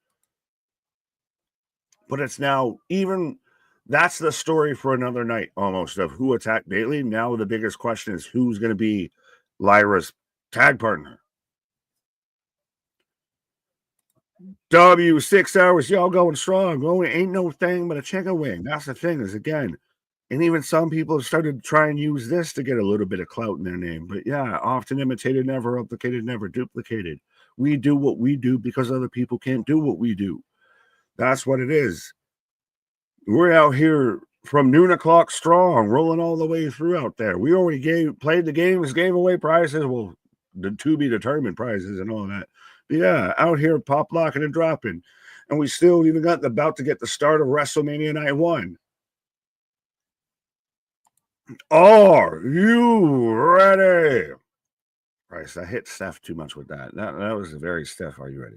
But it's now even that's the story for another night almost of who attacked Bailey. Now the biggest question is who's going to be Lyra's tag partner. W 6 hours, y'all going strong. Oh, it ain't no thing but a chicken wing. That's the thing is again. And even some people have started to try and use this to get a little bit of clout in their name. But yeah, often imitated, never replicated, never duplicated. We do what we do because other people can't do what we do. That's what it is. We're out here from noon o'clock strong, rolling all the way through out there. We already played the games, gave away prizes. Well, the to be determined prizes and all that. But yeah, out here pop locking and dropping. And we still even got about to get the start of WrestleMania Night 1. Are you ready? Christ, I hit Steph too much with that. That was a very Steph. Are you ready?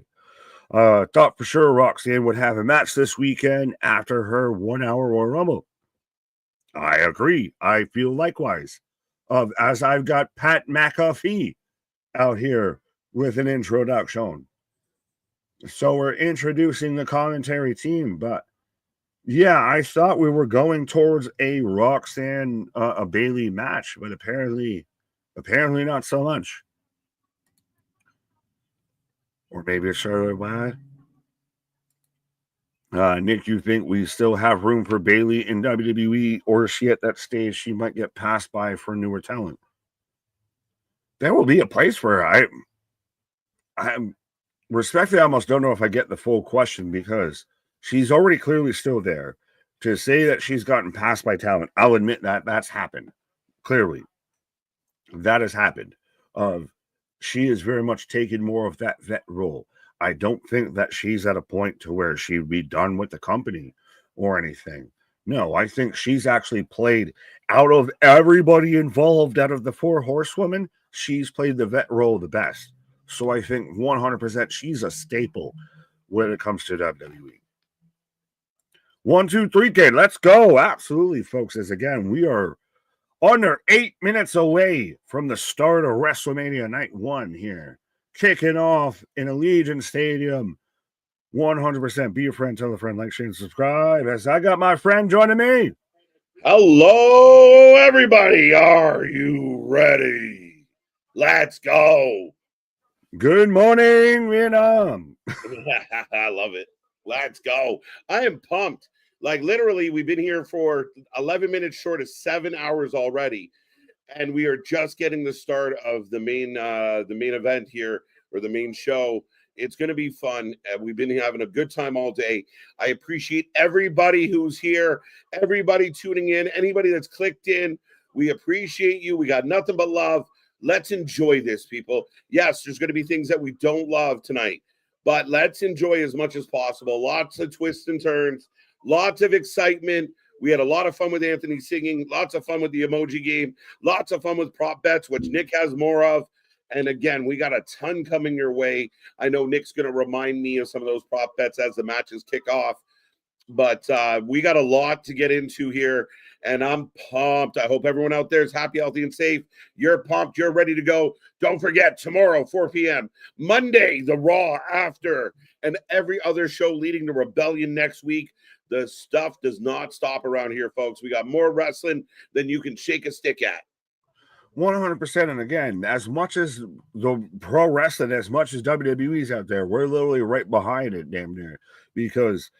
Thought for sure Roxanne would have a match this weekend after her 1 hour Royal Rumble. I agree. I feel likewise. As I've got Pat McAfee out here with an introduction. So we're introducing the commentary team, but yeah, I thought we were going towards a Roxanne, a Bailey match, but apparently not so much. Or maybe it's Charlotte Wyatt. Nick, you think we still have room for Bailey in WWE, or is she at that stage she might get passed by for newer talent? There will be a place for her. I'm respectfully, I almost don't know if I get the full question because she's already clearly still there. To say that she's gotten passed by talent, I'll admit that that's happened. Clearly, that has happened. She is very much taken more of that vet role. I don't think that she's at a point to where she would be done with the company or anything. No, I think she's actually played out of everybody involved, out of the 4 horsewomen, she's played the vet role the best. So I think 100% she's a staple when it comes to WWE. 1, 2, 3, K. Let's go. Absolutely, folks. As again, we are under 8 minutes away from the start of WrestleMania Night 1 here. Kicking off in Allegiant Stadium. 100% be a friend, tell a friend, like, share, and subscribe. As I got my friend joining me. Hello, everybody. Are you ready? Let's go. Good morning, Vietnam. I love it. Let's go. I am pumped. Like literally, we've been here for 11 minutes short of 7 hours already. And we are just getting the start of the main event here, or the main show. It's going to be fun. We've been having a good time all day. I appreciate everybody who's here, everybody tuning in, anybody that's clicked in. We appreciate you. We got nothing but love. Let's enjoy this, people. Yes, there's going to be things that we don't love tonight, but let's enjoy as much as possible. Lots of twists and turns, lots of excitement. We had a lot of fun with Anthony singing, lots of fun with the emoji game, lots of fun with prop bets, which Nick has more of. And again, we got a ton coming your way. I know Nick's going to remind me of some of those prop bets as the matches kick off. But we got a lot to get into here, and I'm pumped. I hope everyone out there is happy, healthy, and safe. You're pumped. You're ready to go. Don't forget, tomorrow, 4 p.m., Monday, the Raw after, and every other show leading to Rebellion next week. The stuff does not stop around here, folks. We got more wrestling than you can shake a stick at. 100%. And again, as much as the pro wrestling, as much as WWE's out there, we're literally right behind it, damn near. Because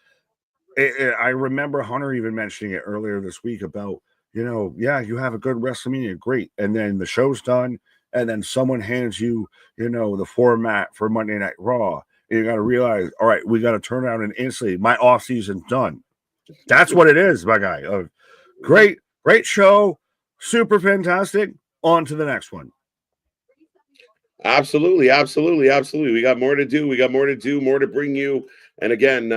I remember Hunter even mentioning it earlier this week about, yeah, you have a good WrestleMania, great. And then the show's done, and then someone hands you, the format for Monday Night Raw. And you got to realize, all right, we got to turn around and instantly, my off season's done. That's what it is, my guy. Great show. Super fantastic. On to the next one. Absolutely. We got more to do. More to bring you. And again,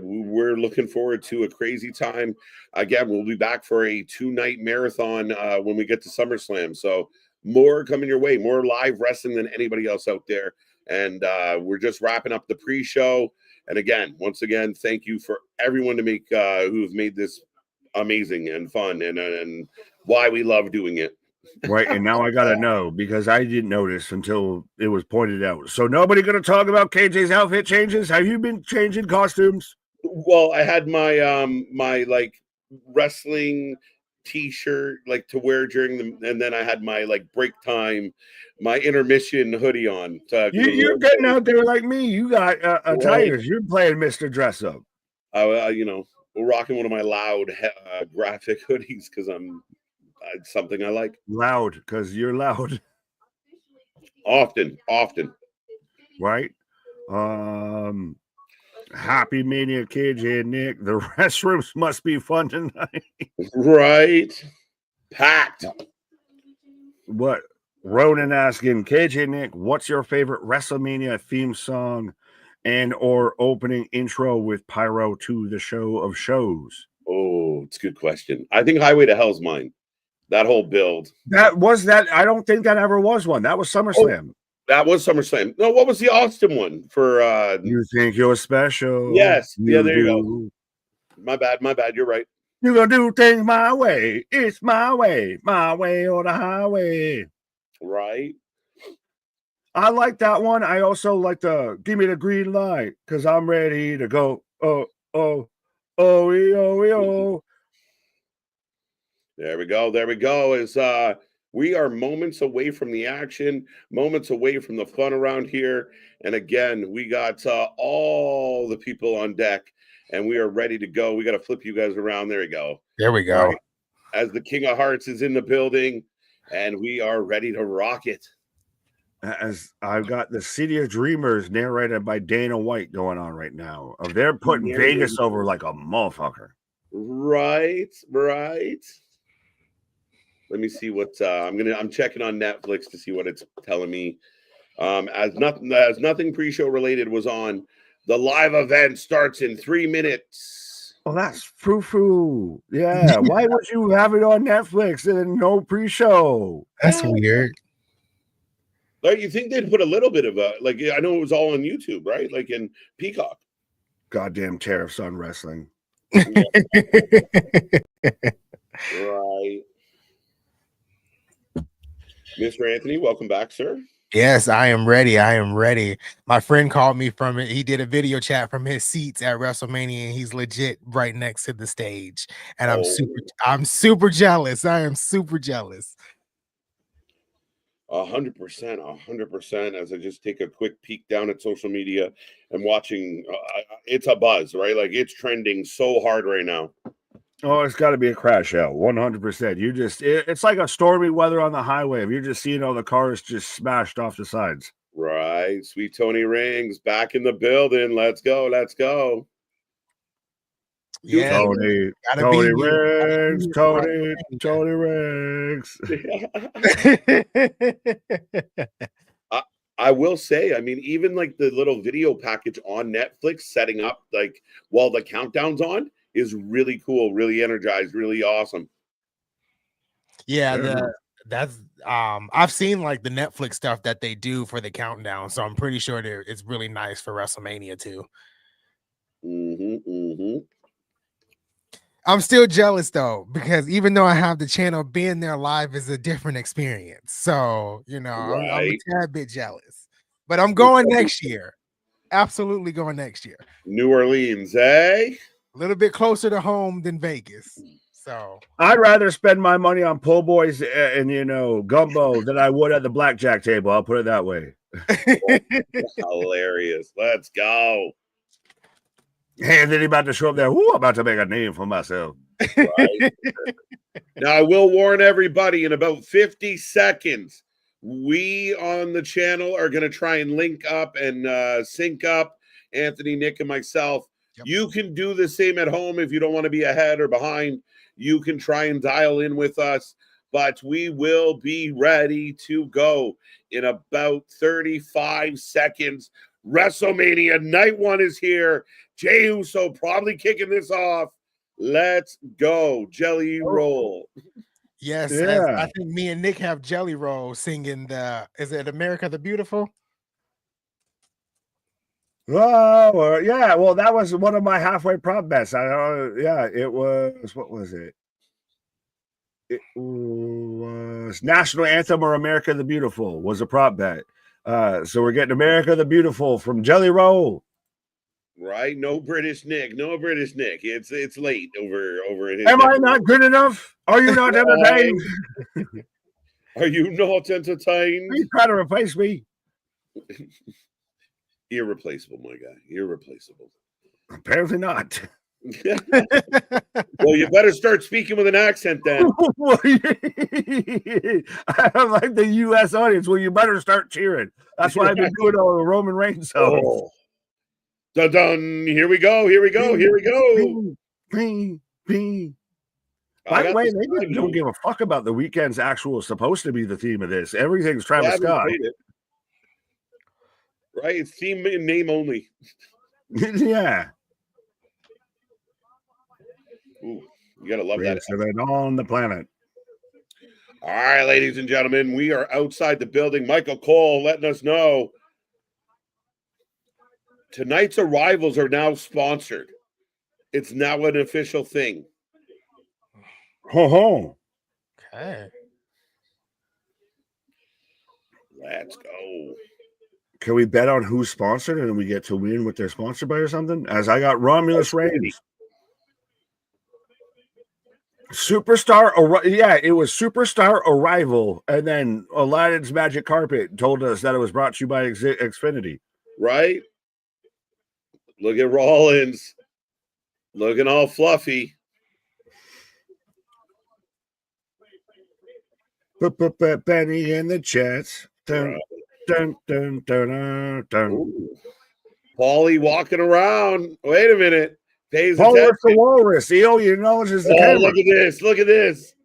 we're looking forward to a crazy time. Again, we'll be back for a 2-night marathon when we get to SummerSlam. So more coming your way, more live wrestling than anybody else out there. And we're just wrapping up the pre-show. And again, once again, thank you for everyone to make who've made this amazing and fun and why we love doing it. Right, and now I gotta know because I didn't notice until it was pointed out. So nobody gonna talk about KJ's outfit changes? Have you been changing costumes? Well, I had my my like wrestling t-shirt like to wear during the, and then I had my like break time, my intermission hoodie on. You're getting out there like me. You got Right. tires. You're playing Mr. Dress Up. You know, rocking one of my loud graphic hoodies because it's something I like. Loud, because you're loud. Often. Right? Happy Mania KJ and Nick. The restrooms must be fun tonight. Right. Packed. What? Ronan asking KJ and Nick, what's your favorite WrestleMania theme song and or opening intro with pyro to the show of shows? Oh, it's a good question. I think Highway to Hell's mine. That whole build. That. I don't think that ever was one. That was SummerSlam. That was SummerSlam. No, what was the Austin one for You think you're special? Yes. Yeah, there you go. My bad. You're right. You're gonna do things my way. It's my way or the highway. Right. I like that one. I also like the give me the green light because I'm ready to go. Oh. There we go. As we are moments away from the action, moments away from the fun around here. And again, we got all the people on deck and we are ready to go. We got to flip you guys around. There you go. There we go. Right. As the King of Hearts is in the building and we are ready to rock it. As I've got the City of Dreamers narrated by Dana White going on right now. They're putting Vegas over like a motherfucker. Right. Let me see what I'm checking on Netflix to see what it's telling me. As nothing pre-show related was on. The live event starts in 3 minutes. Oh, that's frou-frou. Yeah. Why would you have it on Netflix and no pre-show? That's weird. Like, you think they'd put a little bit of I know it was all on YouTube, right? Like in Peacock. Goddamn tariffs on wrestling. Right. Mr. Anthony, welcome back, sir. Yes, I am ready. My friend called me from it. He did a video chat from his seats at WrestleMania, and he's legit right next to the stage. And I'm super jealous. I am super jealous. 100%. As I just take a quick peek down at social media and watching, it's a buzz, right? Like it's trending so hard right now. Oh, it's got to be a crash out, 100%. It's like a stormy weather on the highway. If you're just seeing all the cars just smashed off the sides. Right. Sweet Tony Rings back in the building. Let's go. Yeah, Tony Rings. I will say, I mean, even like the little video package on Netflix setting up like while the countdown's on is really cool, really energized, really awesome. Yeah, that's I've seen like the Netflix stuff that they do for the countdown, so I'm pretty sure it's really nice for WrestleMania too. I'm still jealous though, because even though I have the channel, being there live is a different experience. So, you know, I'm a tad bit jealous, but I'm going next year. Absolutely going next year. New Orleans, eh? A little bit closer to home than Vegas. So I'd rather spend my money on po' boys and gumbo than I would at the blackjack table. I'll put it that way. Hilarious. Let's go. Hey, and then he about to show up there. Ooh, I'm about to make a name for myself. Right. Now, I will warn everybody in about 50 seconds, we on the channel are going to try and link up and sync up Anthony, Nick, and myself. Yep. You can do the same at home if you don't want to be ahead or behind. You can try and dial in with us, but we will be ready to go in about 35 seconds. WrestleMania Night 1 is here. Jey Uso probably kicking this off. Let's go. Jelly roll. Yes, yeah. I think me and Nick have Jelly Roll singing is it America the Beautiful? Oh, yeah. Well, that was one of my halfway prop bets. It was, what was it? It was Travis. National anthem or America the Beautiful was a prop bet. So we're getting America the Beautiful from Jelly Roll. Right? No British Nick. No British Nick. It's late over in his Am I neck. not good enough? Are you not entertained? Are you not entertained? Are you trying to replace me? Irreplaceable, my guy. Irreplaceable. Apparently not. Well, you better start speaking with an accent then. I'm like the U.S. audience. Well, you better start cheering. That's why I've been doing all the Roman Reigns songs. Oh. Dun dun. Here we go. Here we go. Here we go. By the way, they don't give a fuck about the weekend's actual supposed to be the theme of this. Everything's Travis Scott. Right? It's theme in name only. Yeah. Ooh, you gotta love that. On the planet. All right, ladies and gentlemen, we are outside the building. Michael Cole letting us know tonight's arrivals are now sponsored. It's now an official thing. Ho. Okay. Let's go. Can we bet on who's sponsored and we get to win what they're sponsored by or something? As I got Romulus Reigns. Superstar, it was Superstar Arrival, and then Aladdin's Magic Carpet told us that it was brought to you by Xfinity. Right? Look at Rollins. Looking all fluffy. Benny in the chats. Dun, dun, dun, dun, dun. Paulie walking around. Wait a minute. Walrus the Walrus. He only acknowledges the camera. Look at this. Look at this.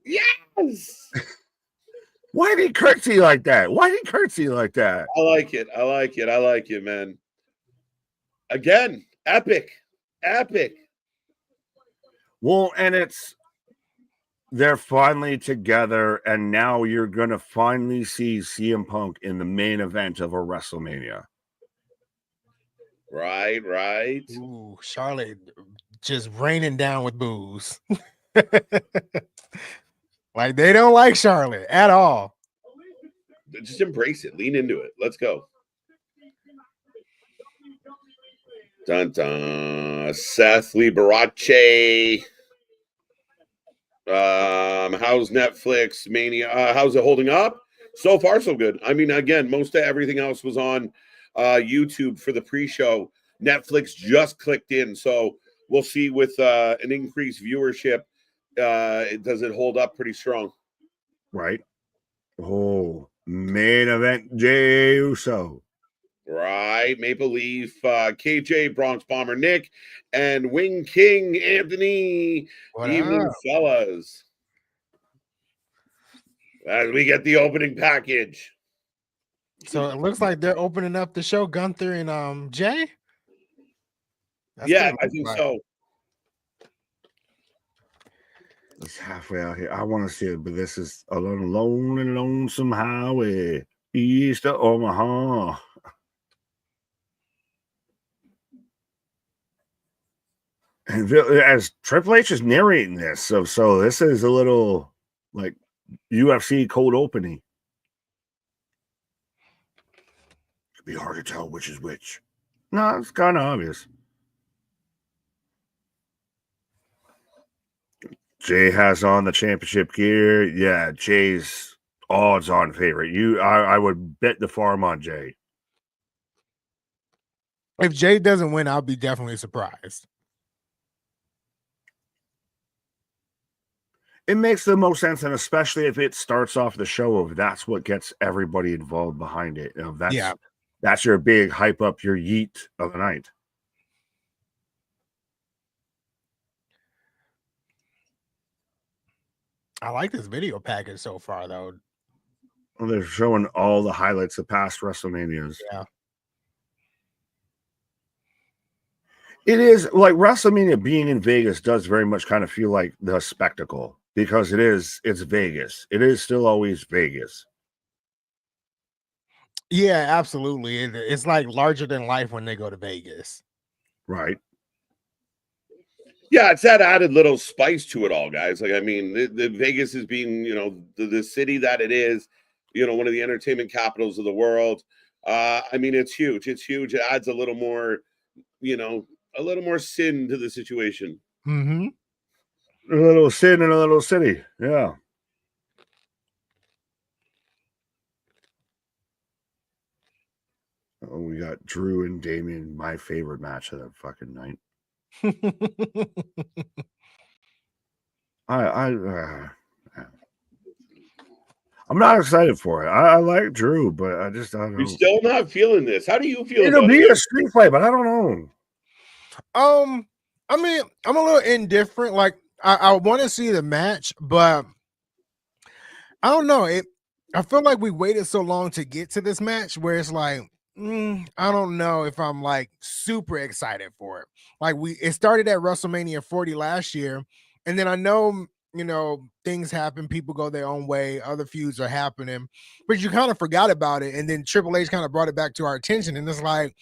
Yes. Why did he curtsy like that? I like it. I like it, man. Again, epic. Well, and they're finally together, and now you're going to finally see CM Punk in the main event of a WrestleMania. Right. Ooh, Charlotte just raining down with booze. Like they don't like Charlotte at all. Just embrace it. Lean into it. Let's go. Dun dun. Seth Liberace. How's Netflix Mania? How's it holding up? So far, so good. I mean, again, most of everything else was on YouTube for the pre-show. Netflix just clicked in, so we'll see with an increased viewership. Does it hold up pretty strong? Right. Oh, main event Jey Uso. Right. Maple Leaf, KJ, Bronx Bomber Nick, and Wing King Anthony. What Evening, up? fellas. As we get the opening package. So it looks like they're opening up the show, Gunther and Jay. That's Yeah, what I it think looks so. like. It's halfway out here. I want to see it, but this is a lonely, lonesome highway east of Omaha. And as Triple H is narrating this, so this is a little like UFC cold opening. It'd be hard to tell which is which. No, it's kind of obvious. Jay has on the championship gear. Yeah, Jay's odds-on favorite. I would bet the farm on Jay. If Jay doesn't win, I'll be definitely surprised. It makes the most sense, and especially if it starts off the show of that's what gets everybody involved behind it. You know, that's your big hype up, your yeet of the night. I like this video package so far, though. Well, they're showing all the highlights of past WrestleManias. Yeah. It is like WrestleMania being in Vegas does very much kind of feel like the spectacle because it's Vegas. It is still always Vegas. Yeah, absolutely. It's like larger than life when they go to Vegas. Right. Yeah, it's that added little spice to it all, guys. Like, I mean, the Vegas is being, the city that it is, one of the entertainment capitals of the world. I mean, it's huge. It's huge. It adds a little more, sin to the situation. Mm-hmm. A little sin in a little city. Yeah. Oh, we got Drew and Damien, my favorite match of the fucking night. I'm not excited for it. I like Drew, but I don't know. You're still not feeling this. How do you feel It'll about be it? a street fight, but I don't know. I mean, I'm a little indifferent. Like, I want to see the match, but I don't know. I feel like we waited so long to get to this match where it's like, I don't know if I'm like super excited for it. Like, it started at WrestleMania 40 last year, and then I know, things happen, people go their own way, other feuds are happening, but you kind of forgot about it, and then Triple H kind of brought it back to our attention, and it's like,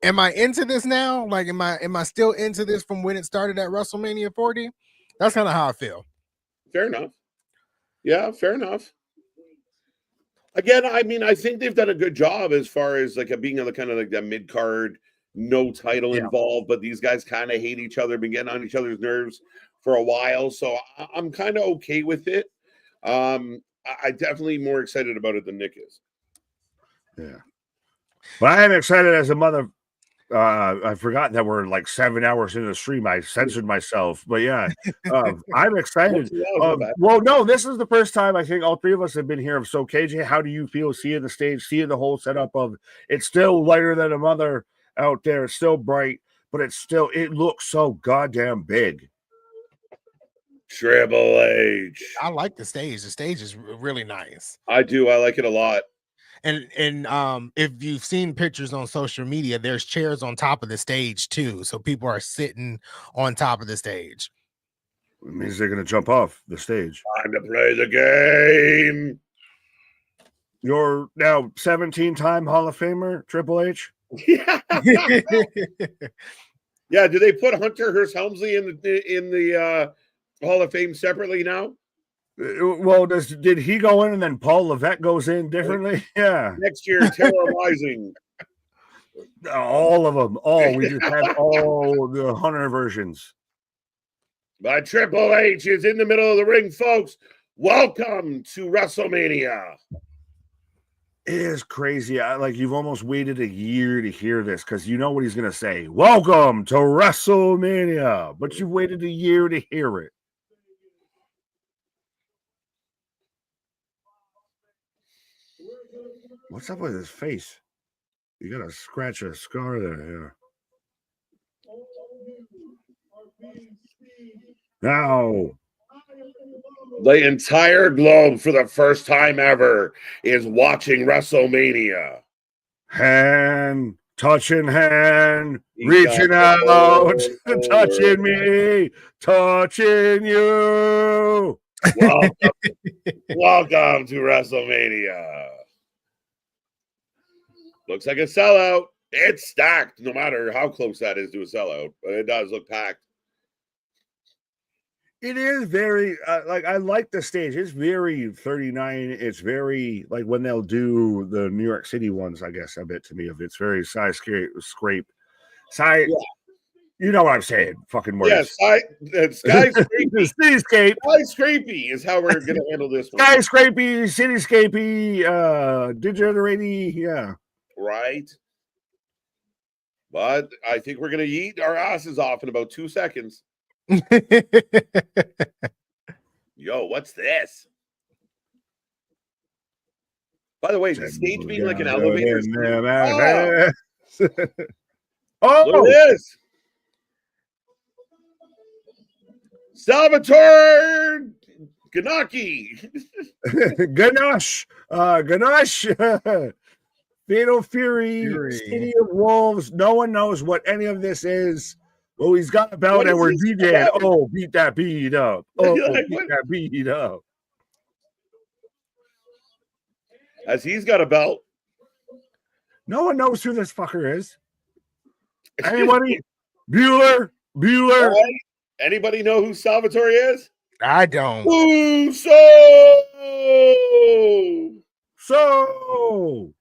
am I into this now? Like, am I still into this from when it started at WrestleMania 40? That's kind of how I feel. Fair enough. Yeah, fair enough. Again, I mean, I think they've done a good job as far as like being on the kind of like that mid card, no title involved, but these guys kind of hate each other, been getting on each other's nerves for a while. So I'm kind of okay with it. I definitely more excited about it than Nick is. Yeah. But I am excited as a mother. I forgot that we're like 7 hours into the stream. I censored myself, but yeah, I'm excited. Well, no, this is the first time I think all three of us have been here. So, KJ, how do you feel seeing the stage, seeing the whole setup of it's still lighter than a mother out there? It's still bright, but it looks so goddamn big. Triple H. I like the stage. The stage is really nice. I do. I like it a lot. And if you've seen pictures on social media, there's chairs on top of the stage too, so people are sitting on top of the stage. It means they're gonna jump off the stage. Time to play the game. You're now 17-time Hall of Famer, Triple H. Yeah. Yeah. Do they put Hunter Hearst Helmsley in the Hall of Fame separately now? Well, did he go in and then Paul Levesque goes in differently? Yeah. Next year, Terror Rising. All of them. We just have all the Hunter versions. But Triple H is in the middle of the ring, folks. Welcome to WrestleMania. It is crazy. You've almost waited a year to hear this because you know what he's going to say. Welcome to WrestleMania. But you've waited a year to hear it. What's up with his face? You got to scratch a scar there. Yeah. Now, the entire globe for the first time ever is watching WrestleMania. Hand, touching hand, reaching out, touching me, touching you. Welcome to WrestleMania. Looks like a sellout. It's stacked, no matter how close that is to a sellout, but it does look packed. It is very, I like the stage. It's very 39. It's very, like when they'll do the New York City ones, I guess, a bit to me of it's very skyscape. Yeah. You know what I'm saying? Fucking words. Yeah, skyscrapey. Cityscape. Skyscrapey is how we're going to handle this one. Skyscrapey, cityscapey, degeneraty, yeah. Right. But I think we're going to eat our asses off in about 2 seconds. Yo, what's this? By the way, is the stage being like an elevator? Oh, look at this. Salvatore Ganaki. Ganache. Fatal Fury, City of Wolves. No one knows what any of this is. Oh, he's got a belt and we're DJing. Oh, beat that beat up. Oh, beat that beat up. As he's got a belt. No one knows who this fucker is. Anybody? Bueller. Right? Anybody know who Salvatore is? I don't. Uso! So,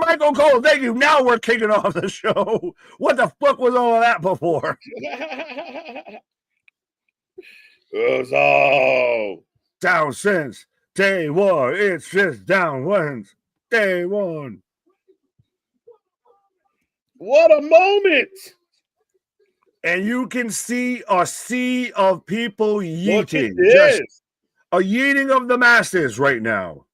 Michael Cole, thank you. Now we're kicking off the show. What the fuck was all of that before? Uso! Down since day one. It's just down once. Day one. What a moment! And you can see a sea of people Look at yeeting. this. Just a yeeting of the masses right now.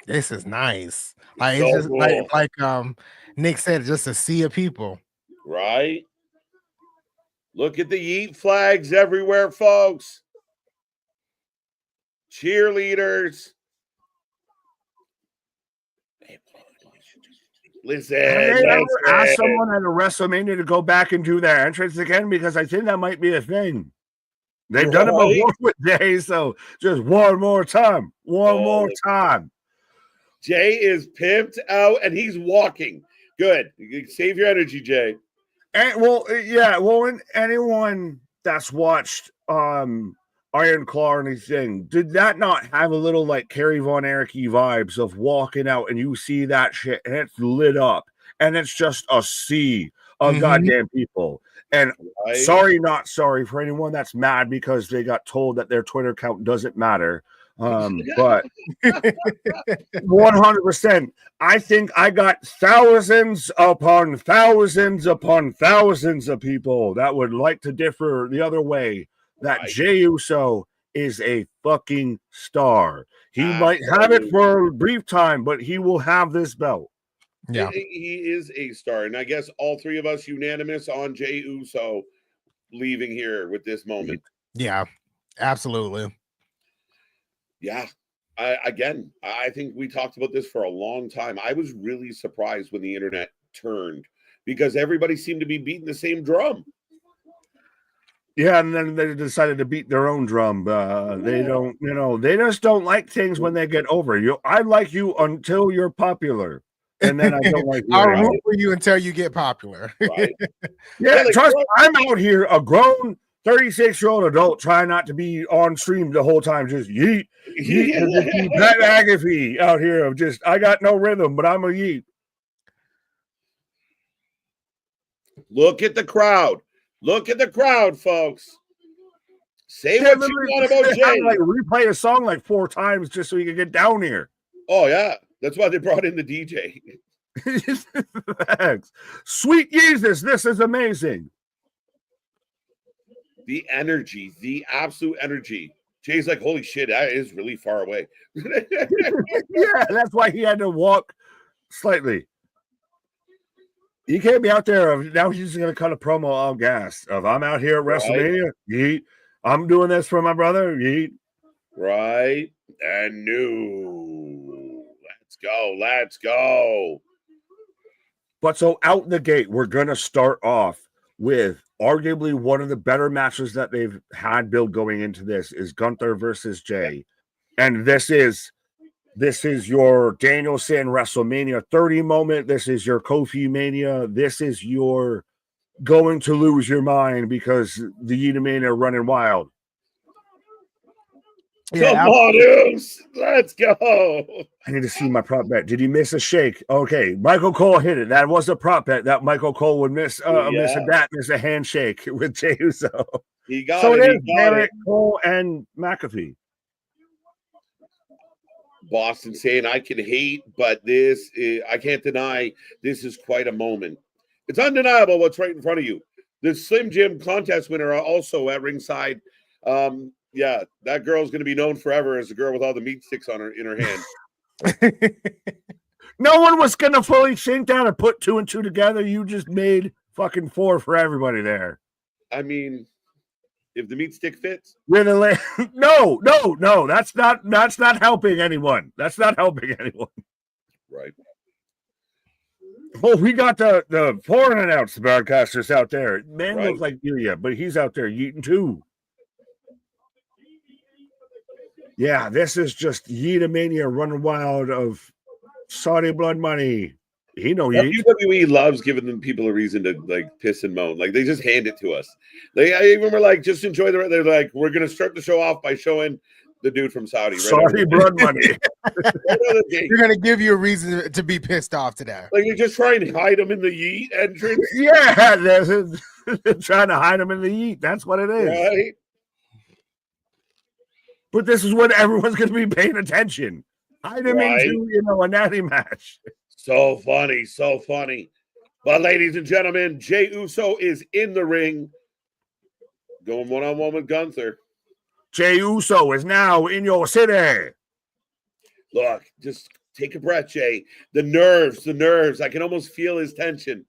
This is nice. Like So it's just cool. like Nick said, just a sea of people. Right? Look at the yeet flags everywhere, folks. Cheerleaders. Listen, Have they ever asked listen. someone at a WrestleMania to go back and do their entrance again? Because I think that might be a thing. They've done it Right? before with Jay, so just one more time. One Oh. more time. Jay is pimped out and he's walking. Good. Save your energy, Jay. And and anyone that's watched Iron Claw and anything, did that not have a little like Kerry Von Erich-y vibes of walking out and you see that shit and it's lit up and it's just a sea of goddamn people. And Right? sorry, not sorry for anyone that's mad because they got told that their Twitter count doesn't matter. But 100%, I think I got thousands upon thousands upon thousands of people that would like to differ the other way. That Right. Jey Uso is a fucking star. He might have it for a brief time, but he will have this belt. Yeah. He is a star. And I guess all three of us unanimous on Jey Uso leaving here with this moment. Yeah. Absolutely. Yeah. I think we talked about this for a long time. I was really surprised when the internet turned because everybody seemed to be beating the same drum. Yeah, and then they decided to beat their own drum. They don't, they just don't like things when they get over. I like you until you're popular, and then I don't like you I'll anymore. root for you until you get popular. Right? Yeah, like, trust me, I'm out here, a grown 36-year-old adult, trying not to be on stream the whole time, just yeet, yeet, and just be Pat McAfee out here of just, I got no rhythm, but I'm a yeet. Look at the crowd. Look at the crowd, folks. Say what you want about Jay. Like replay a song like 4 times just so you can get down here. Oh, yeah. That's why they brought in the DJ. Thanks. Sweet Jesus, this is amazing. The energy, the absolute energy. Jay's like, holy shit, that is really far away. Yeah, that's why he had to walk slightly. You can't be out there. Now he's just going to cut a promo all gas of I'm out here at WrestleMania. Yeet. I'm doing this for my brother. Yeet. Right. And new. Let's go. Let's go. But so out the gate, we're going to start off with arguably one of the better matches that they've had build going into this is Gunther versus Jay. And this is your Danielson WrestleMania 30 moment. This is your Kofi Mania. This is your going to lose your mind because the Yeetamania are running wild. Yeah, come on, Deuce. Let's go. I need to see my prop bet. Did he miss a shake? Okay, Michael Cole hit it. That was a prop bet that Michael Cole would miss miss a handshake with Jey Uso. He got so it. it is Barrett, Cole, and McAfee. Boston saying I can hate, but this is, I can't deny this is quite a moment. It's undeniable what's right in front of you. The Slim Jim contest winner also at ringside. Yeah, that girl's going to be known forever as the girl with all the meat sticks in her hand. No one was going to fully sink down and put 2 and 2 together. You just made fucking 4 for everybody there. I mean, if the meat stick fits. No. That's not helping anyone. That's not helping anyone. Right. Oh, we got the foreign announce broadcasters out there. Man right. looks like Ilya, but he's out there yeeting too. Yeah, this is just Yeetamania running wild of Saudi blood money. He know yeet. WWE loves giving them people a reason to like piss and moan. Like they just hand it to us. I even were like, just enjoy the. They're like, we're gonna start the show off by showing the dude from Saudi. Right Saudi blood money. They're gonna give you a reason to be pissed off today. Like you just try and hide them in the yeet entrance. Yeah, they're trying to hide him in the yeet. That's what it is. Right. But this is when everyone's going to be paying attention. Hide him into, a natty match. So funny, so funny. But ladies and gentlemen, Jey Uso is in the ring, going one-on-one with Gunther. Jey Uso is now in your city. Look, just take a breath, Jay. The nerves. I can almost feel his tension.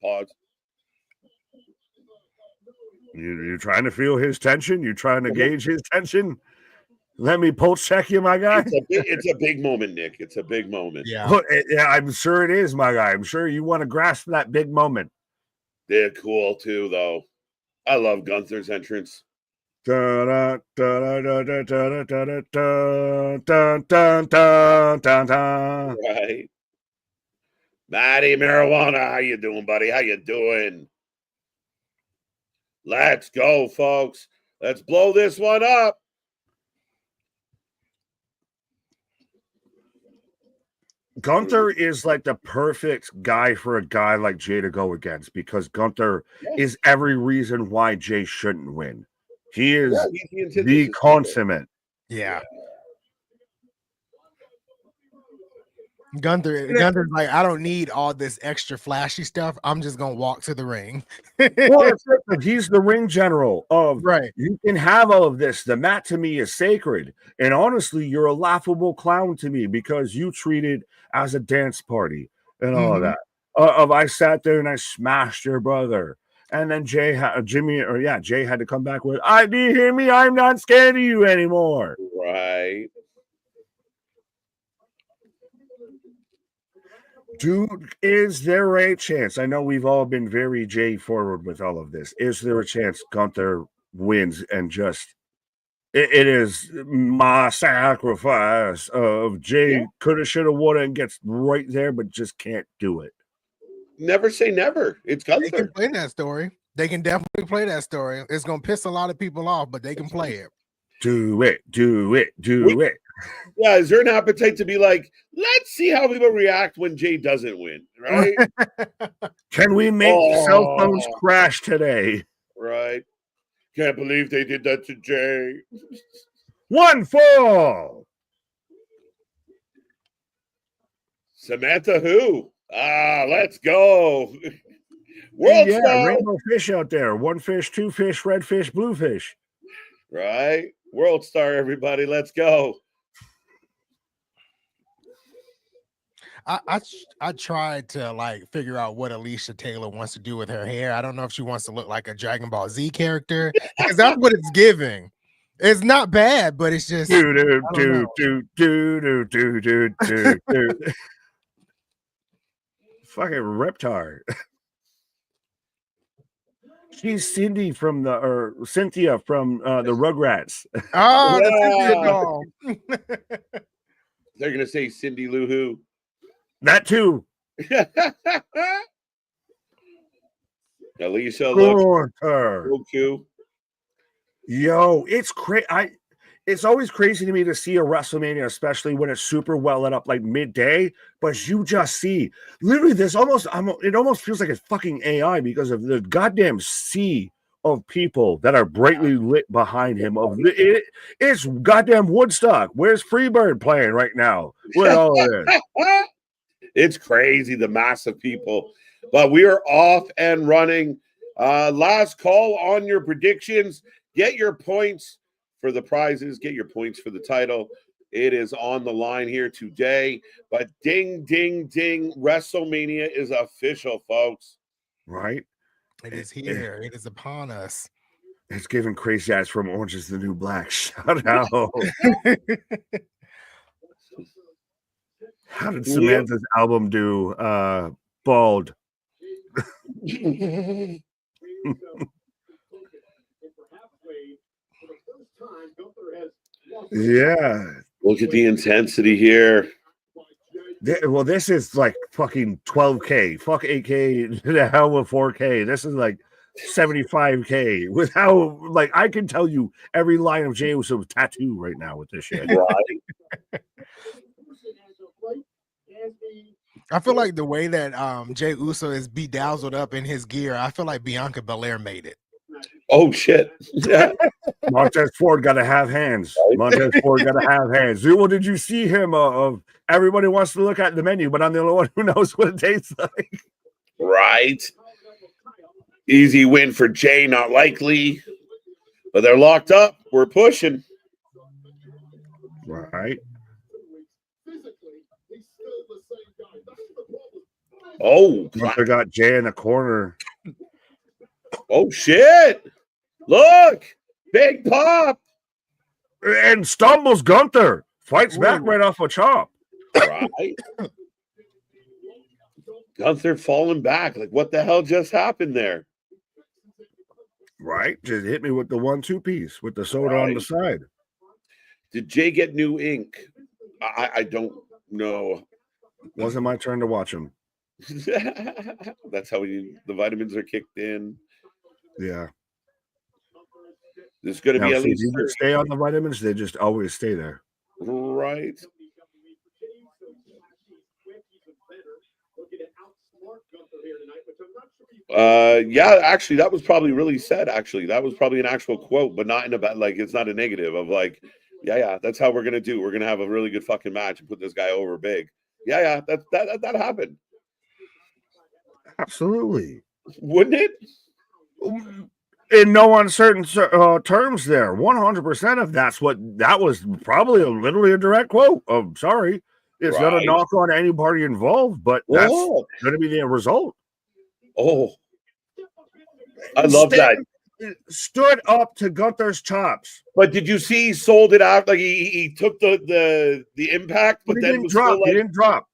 Pause. You trying to feel his tension? You trying to gauge his tension? Let me pulse check you, my guy. It's a big moment, Nick. It's a big moment. Yeah. Yeah, I'm sure it is, my guy. I'm sure you want to grasp that big moment. They're cool too, though. I love Gunther's entrance. Right. Matty Marijuana, how you doing, buddy? How you doing? Let's go, folks. Let's blow this one up. Gunther is like the perfect guy for a guy like Jay to go against because Gunther is every reason why Jay shouldn't win. He is the consummate. Yeah. Gunther's like, I don't need all this extra flashy stuff. I'm just gonna walk to the ring. Well, he's the ring general of right. You can have all of this. The mat to me is sacred. And honestly, you're a laughable clown to me because you treat it as a dance party and all of that. I sat there and I smashed your brother. And then Jay had to come back with, do you hear me? I'm not scared of you anymore. Right. Dude, is there a chance? I know we've all been very Jay forward with all of this. Is there a chance Gunther wins and just it is my sacrifice of Jay coulda, shoulda, woulda, and gets right there, but just can't do it? Never say never. It's Gunther. They can play that story. They can definitely play that story. It's gonna piss a lot of people off, but they can play it. Do it. Yeah, is there an appetite to be like, let's see how people react when Jay doesn't win, right? Can we make cell phones crash today? Right. Can't believe they did that to Jay. 1 fall. Samantha who? Let's go. World Star. Rainbow fish out there. 1 fish, 2 fish, red fish, blue fish. Right. World Star, everybody. Let's go. I tried to like figure out what Alicia Taylor wants to do with her hair. I don't know if she wants to look like a Dragon Ball Z character because that's what it's giving. It's not bad, but it's just do. Fucking reptar. She's Cynthia from the Rugrats. Oh, the Cynthia doll. They're gonna say Cindy Lou Who. That too. Alicia looks so cute. Yo, it's crazy. It's always crazy to me to see a WrestleMania, especially when it's super well lit up like midday. But you just see literally this it almost feels like it's fucking AI because of the goddamn sea of people that are brightly lit behind him. It's goddamn Woodstock. Where's Freebird playing right now? With all of this? It's crazy, the mass of people. But we are off and running. Last call on your predictions. Get your points for the prizes. Get your points for the title. It is on the line here today. But ding, ding, ding. WrestleMania is official, folks. Right? It is here. It is upon us. It's giving crazy eyes from Orange is the New Black. Shout out. How did Samantha's album do? Bald. Yeah. Look at the intensity here. Well, this is like fucking 12K. Fuck 8K to the hell with 4K. This is like 75K. With how, like, I can tell you every line of Jey Uso tattoo right now with this shit. Right. I feel like the way that Jey Uso is bedazzled up in his gear, I feel like Bianca Belair made it. Oh shit. Yeah. Montez Ford got to have hands. Montez Ford got to have hands. Well, did you see him? Everybody wants to look at the menu, but I'm the only one who knows what it tastes like. Right. Easy win for Jay, not likely. But they're locked up. We're pushing. Right. Oh, Gunther got Jay in the corner. Oh shit. Look. Big pop. And stumbles Gunther. Fights back right off a chop. Right. Gunther falling back. Like, what the hell just happened there? Right. Just hit me with the 1-2 piece with the soda on the side. Did Jay get new ink? I don't know. Wasn't my turn to watch him. That's how the vitamins are kicked in. Yeah. There's going to be at least you stay on the vitamins. They just always stay there. Right. Yeah, actually, that was probably really said. Actually, that was probably an actual quote, but not in a like it's not a negative of like, yeah, that's how we're gonna do. We're gonna have a really good fucking match and put this guy over big. Yeah, that happened. Absolutely, wouldn't it? In no uncertain terms, there 100% of that was probably literally a direct quote. I'm sorry, it's not a knock on anybody involved, but that's going to be the result. Oh, I love that. Stood up to Gunther's chops. But did you see he sold it out? Like he took the impact, but then was drop. He didn't drop.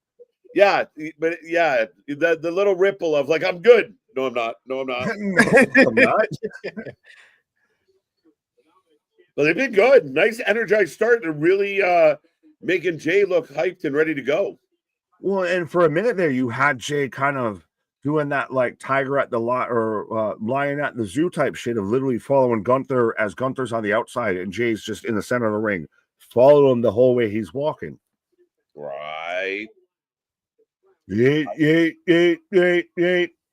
Yeah, but yeah, the little ripple of like, I'm good. No, I'm not. No, I'm not. I'm not. But they've been good. Nice energized start. They're really making Jay look hyped and ready to go. Well, and for a minute there, you had Jay kind of doing that like tiger at the lot or lion at the zoo type shit of literally following Gunther as Gunther's on the outside and Jay's just in the center of the ring. Follow him the whole way he's walking. Right.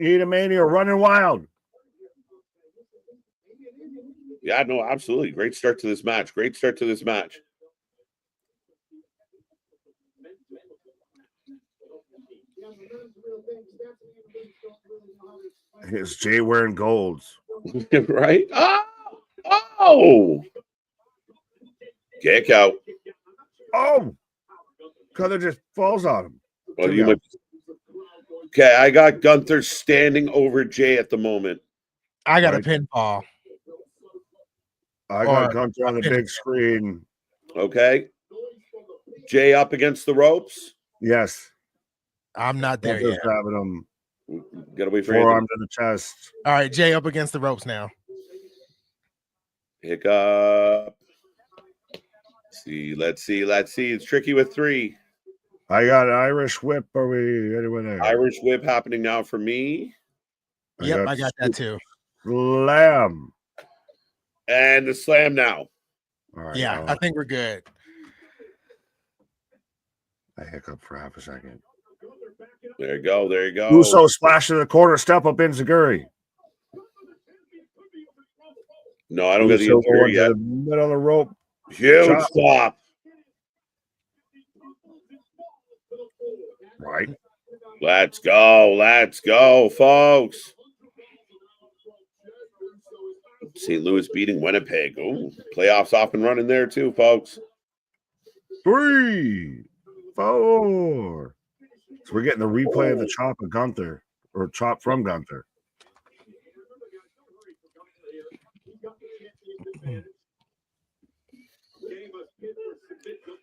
Mania running wild. Yeah, no, absolutely. Great start to this match. It's Jay wearing golds. Right? Oh! Kick out. Oh! Gunther just falls on him. Well, okay, I got Gunther standing over Jay at the moment. I got a pinfall. I got Gunther on the big screen. Okay. Jay up against the ropes. Yes. I'm not there yet. Grabbing him. Gotta wait for forearm to the chest. All right, Jay up against the ropes now. Hiccup. Let's see. It's tricky with 3. I got an Irish whip. Are we anywhere there? Irish whip happening now for me. Yep, I got that too. Slam. And the slam now. All right, yeah, I think we're good. I hiccup for half a second. There you go. Uso splash to the corner, step up Enziguri. No, I don't get the Enziguri yet. The middle of the rope. Huge stop. Right. Let's go, folks. St. Louis beating Winnipeg. Oh, playoffs off and running there too, folks. 3, 4. So we're getting the replay of the chop of Gunther, or chop from Gunther.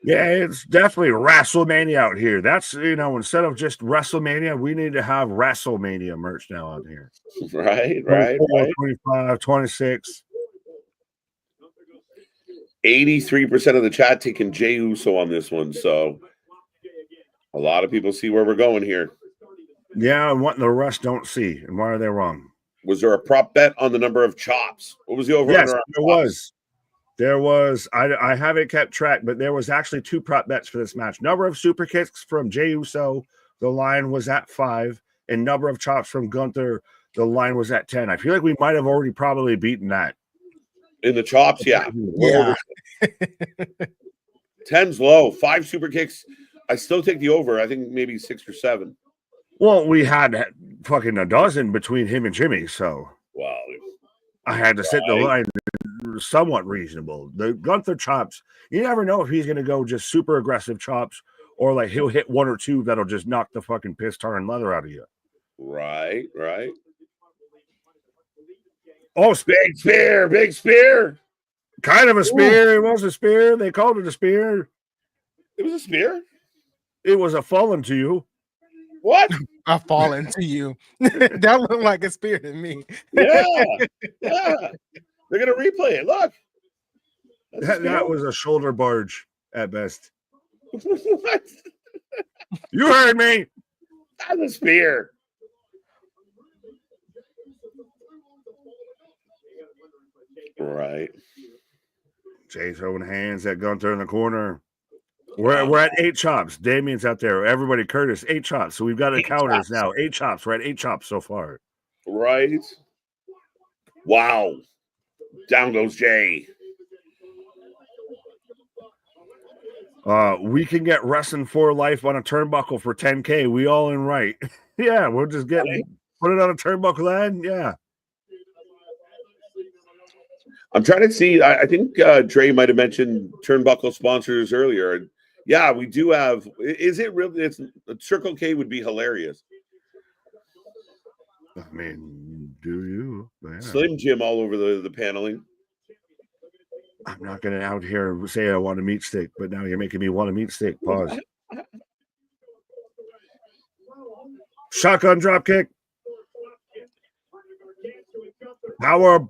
Yeah, it's definitely WrestleMania out here. That's, instead of just WrestleMania, we need to have WrestleMania merch now out here. Right. 25, 26. 83% of the chat taking Jey Uso on this one. So A lot of people see where we're going here. Yeah, and what the rest don't see, and why are they wrong? Was there a prop bet on the number of chops? What was the over? Yes, there was. There was. I haven't kept track, but there was actually 2 prop bets for this match. Number of super kicks from Jey Uso, the line was at 5, and number of chops from Gunther, the line was at 10. I feel like we might have already probably beaten that. In the chops, yeah. Yeah. 10's low. 5 super kicks. I still take the over. I think maybe 6 or 7. Well, we had fucking a dozen between him and Jimmy, so Wow. I had to set the line somewhat reasonable. The Gunther chops, you never know if he's going to go just super aggressive chops or like he'll hit 1 or 2 that'll just knock the fucking piss tar and leather out of you. Right. Oh, Big spear. Big spear. kind of a spear. It was a spear. They called it a spear. It was a spear? It was a fallen to you. What? I fall into you. That looked like a spear to me. Yeah. They're going to replay it. Look. That was a shoulder barge at best. What? You heard me. That's a spear. Right. Jay throwing hands at Gunther in the corner. We're at 8 chops. Damien's out there. Everybody, Curtis, 8 chops. So we've got 8 counters chops. now. 8 chops. We're at 8 chops so far. Right. Wow. Down goes Jay. We can get Wrestling for Life on a turnbuckle for 10K. We all in right. Yeah, we'll just put it on a turnbuckle ad. Yeah. I'm trying to see. I think Dre might have mentioned turnbuckle sponsors earlier. Yeah, we do have. Is it really? It's Circle K would be hilarious. I mean, do you? Yeah. Slim Jim all over the paneling. I'm not going to out here say I want a meat stick, but now you're making me want a meat stick. Pause. Shotgun drop kick. Power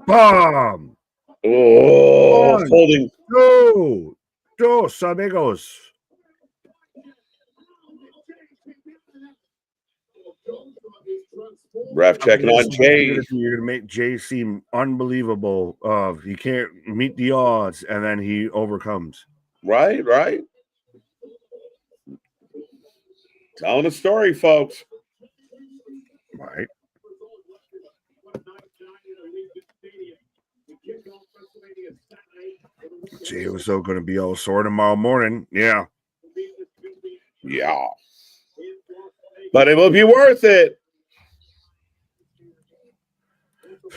bomb. Oh, holding. Dos amigos. Ref checking on Jay. You're gonna make Jay seem unbelievable. He can't meet the odds, and then he overcomes. Right. Telling a story, folks. Right. Jay was so going to be all sore tomorrow morning. Yeah. But it will be worth it.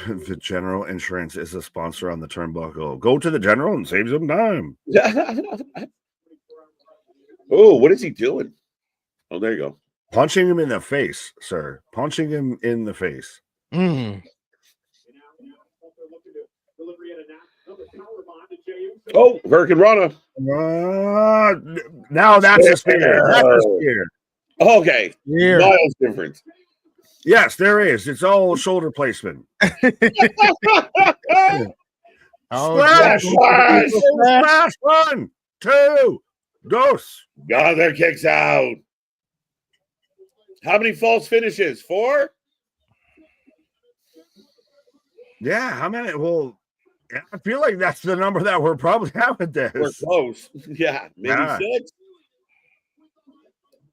The General Insurance is a sponsor on the turnbuckle. Go to the General and save some time. Oh, what is he doing? Oh, there you go. Punching him in the face, sir. Punching him in the face. Oh, Hurricane Rana. Now that's a spear. That's a spear. Okay. Yeah. Miles difference. Yes, there is. It's all shoulder placement. Splash! Splash! 1, 2, dos. Gunther kicks out. How many false finishes? 4? Yeah, how many? Well, I feel like that's the number that we're probably having this. We're close. Yeah, maybe 6.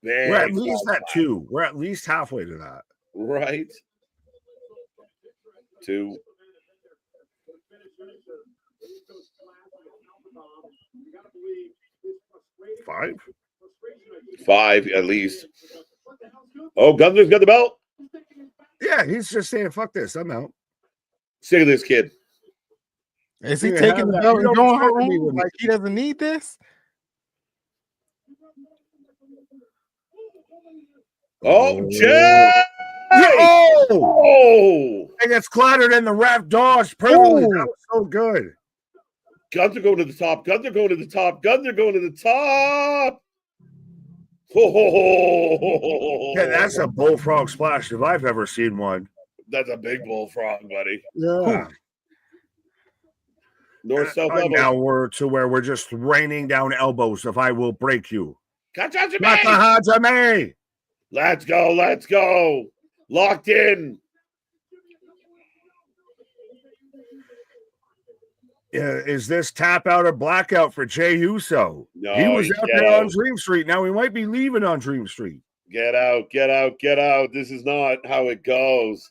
We're at least at 2. We're at least halfway to that. Right. 2. Five at least. Oh, Gunther's got the belt. Yeah, he's just saying, fuck this. I'm out. Sick of this kid. Is he taking the belt and going home? Like he doesn't need this? Oh, Jay! Oh! And it's clattered in the ref dodge. Perfectly. That was so good. Gunther going to the top. Gunther going to the top. Gunther going to the top. Oh. Yeah, that's a bullfrog splash if I've ever seen one. That's a big bullfrog, buddy. Yeah. North south level. Now we're to where we're just raining down elbows. If I will break you, Katahajime! Katahajime! Let's go. Let's go. Locked in. Is this tap out or blackout for Jey Uso? No, he was he's out get there on out. Dream Street. Now he might be leaving on Dream Street. Get out. Get out. Get out. This is not how it goes.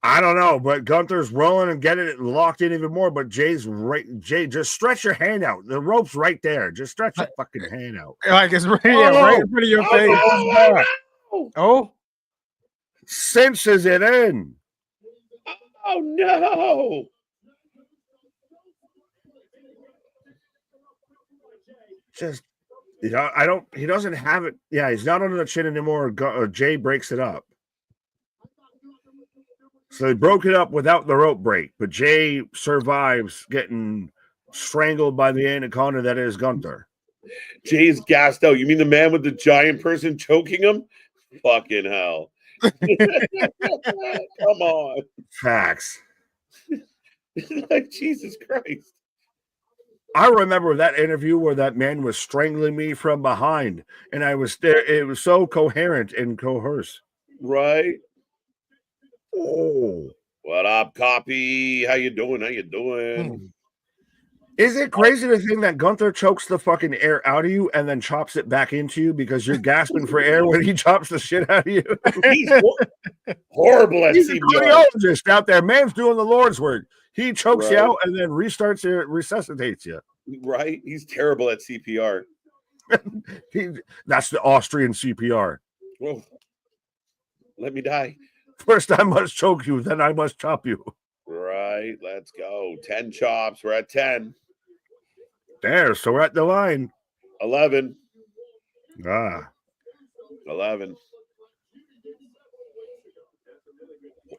I don't know, but Gunther's rolling and getting it locked in even more. But Jay's right. Jay, just stretch your hand out. The rope's right there. Just stretch your fucking hand out. Like it's right, right in front of your face. Oh, Cinches it in. Oh no. Just, I don't. He doesn't have it. Yeah, he's not under the chin anymore. Jay breaks it up. So they broke it up without the rope break, but Jay survives getting strangled by the anaconda that is Gunther. Jay's gassed out. You mean the man with the giant person choking him? Fucking hell. Come on. Facts. Like, Jesus Christ. I remember that interview where that man was strangling me from behind, and I was there. It was so coherent and coerce. Right? Oh, What up, copy? How you doing? How you doing? is it crazy to think that Gunther chokes the fucking air out of you and then chops it back into you because you're gasping for air when he chops the shit out of you? He's horrible at He's a CPR. cardiologist out there. Man's doing the Lord's work. He chokes you Right. out and then restarts you, resuscitates you. Right? He's terrible at CPR. That's the Austrian CPR. Whoa. Let me die. First I must choke you, then I must chop you. Right. Let's go. 10 chops. We're at 10. There, so we're at the line. 11. 11.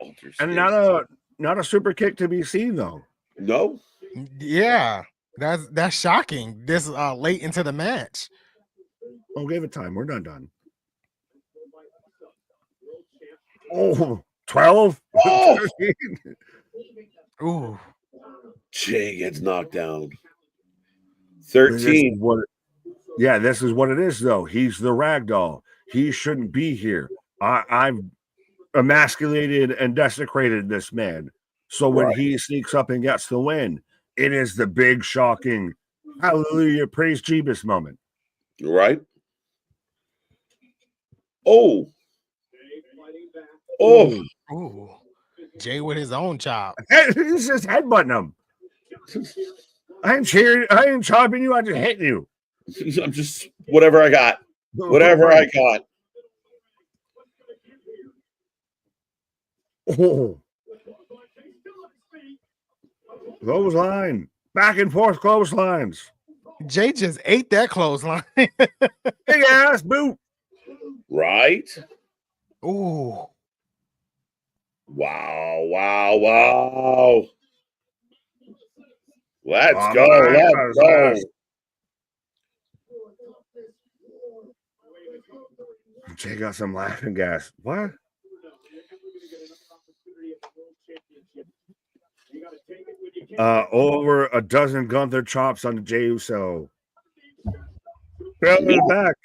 Walter's And scared. not a super kick to be seen though. No. yeah. That's shocking. This late into the match. Oh, give it time. We're not done. Oh, 12? Oh! 13? Ooh. Jay gets knocked down. This is 13. this is what it is, though. He's the ragdoll. He shouldn't be here. I've emasculated and desecrated this man. So when he sneaks up and gets the win, it is the big, shocking, hallelujah, praise Jeebus moment. Right? Oh. Oh. Ooh. Jay with his own chop. He's just headbutting him. I ain't cheering. I ain't chopping you. I'm just hitting you. I'm just whatever I got. Whatever I got. Oh. Clothesline. Back and forth clotheslines. Jay just ate that clothesline. Big ass boot. Right? Ooh. Wow. Wow. Wow. Let's Oh, go. my Let's go. gosh. Jay got some laughing gas. What? Over a dozen Gunther chops on Jey Uso. Barely back.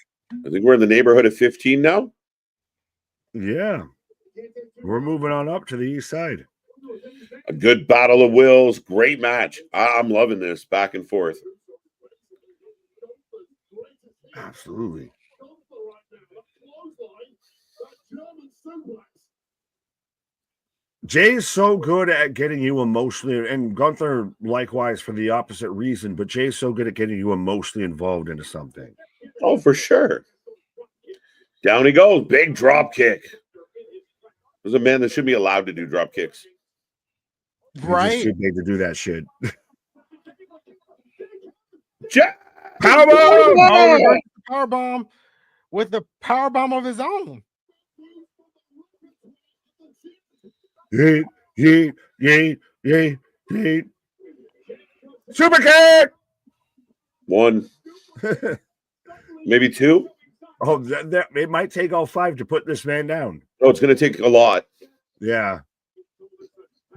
I think we're in the neighborhood of 15 now. Yeah. We're moving on up to the east side. A good battle of wills. Great match. I'm loving this back and forth. Absolutely. Jay's so good at getting you emotionally, and Gunther likewise for the opposite reason, but Jay's so good at getting you emotionally involved into something. Oh, for sure. Down he goes. Big drop kick. There's a man that should be allowed to do drop kicks. You're just Right? too big to do that shit. Powerbomb! Power bomb with the power bomb of his own. Yeet, yeet, yeet, yeet, yeet. Super kick! 1, maybe 2. Oh, that it might take all 5 to put this man down. Oh, it's going to take a lot. Yeah.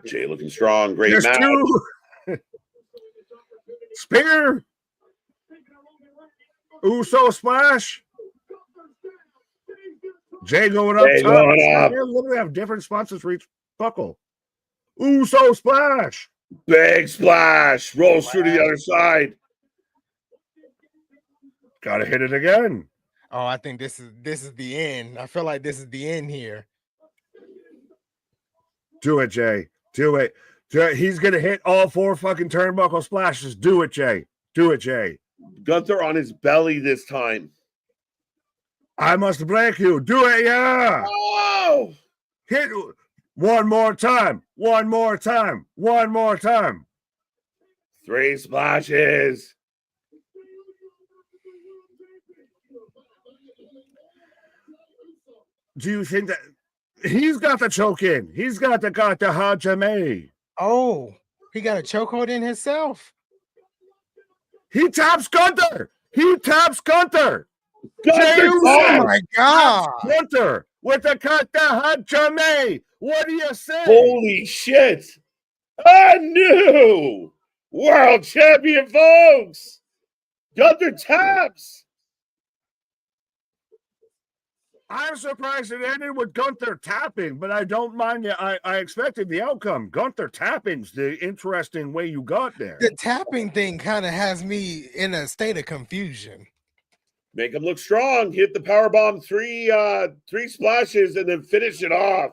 Jay looking strong. Great Just match. 2. Spear. Uso splash. Jay going up Jay top. going up. They literally have different spots to reach buckle. Uso splash. Big splash. Rolls through to the other side. Gotta hit it again. Oh, I think this is the end. I feel like this is the end here. Do it, Jay. Do it. He's gonna hit all 4 fucking turnbuckle splashes. Do it, Jay. Do it, Jay. Gunther on his belly this time. I must break you. Do it, yeah. Oh! Hit one more time. One more time. One more time. 3 splashes. Do you think that he's got the choke in? He's got the Hajime. Oh, he got a chokehold in himself. He taps Gunther. He taps Gunther. Gunther, Oh my God. Gunther with the Kata Hajime. What do you say? holy shit. A new world champion, folks. Gunther taps. I'm surprised it ended with Gunther tapping, but I don't mind it. I expected the outcome. Gunther tapping's the interesting way you got there. The tapping thing kind of has me in a state of confusion. Make him look strong. Hit the powerbomb 3 splashes and then finish it off.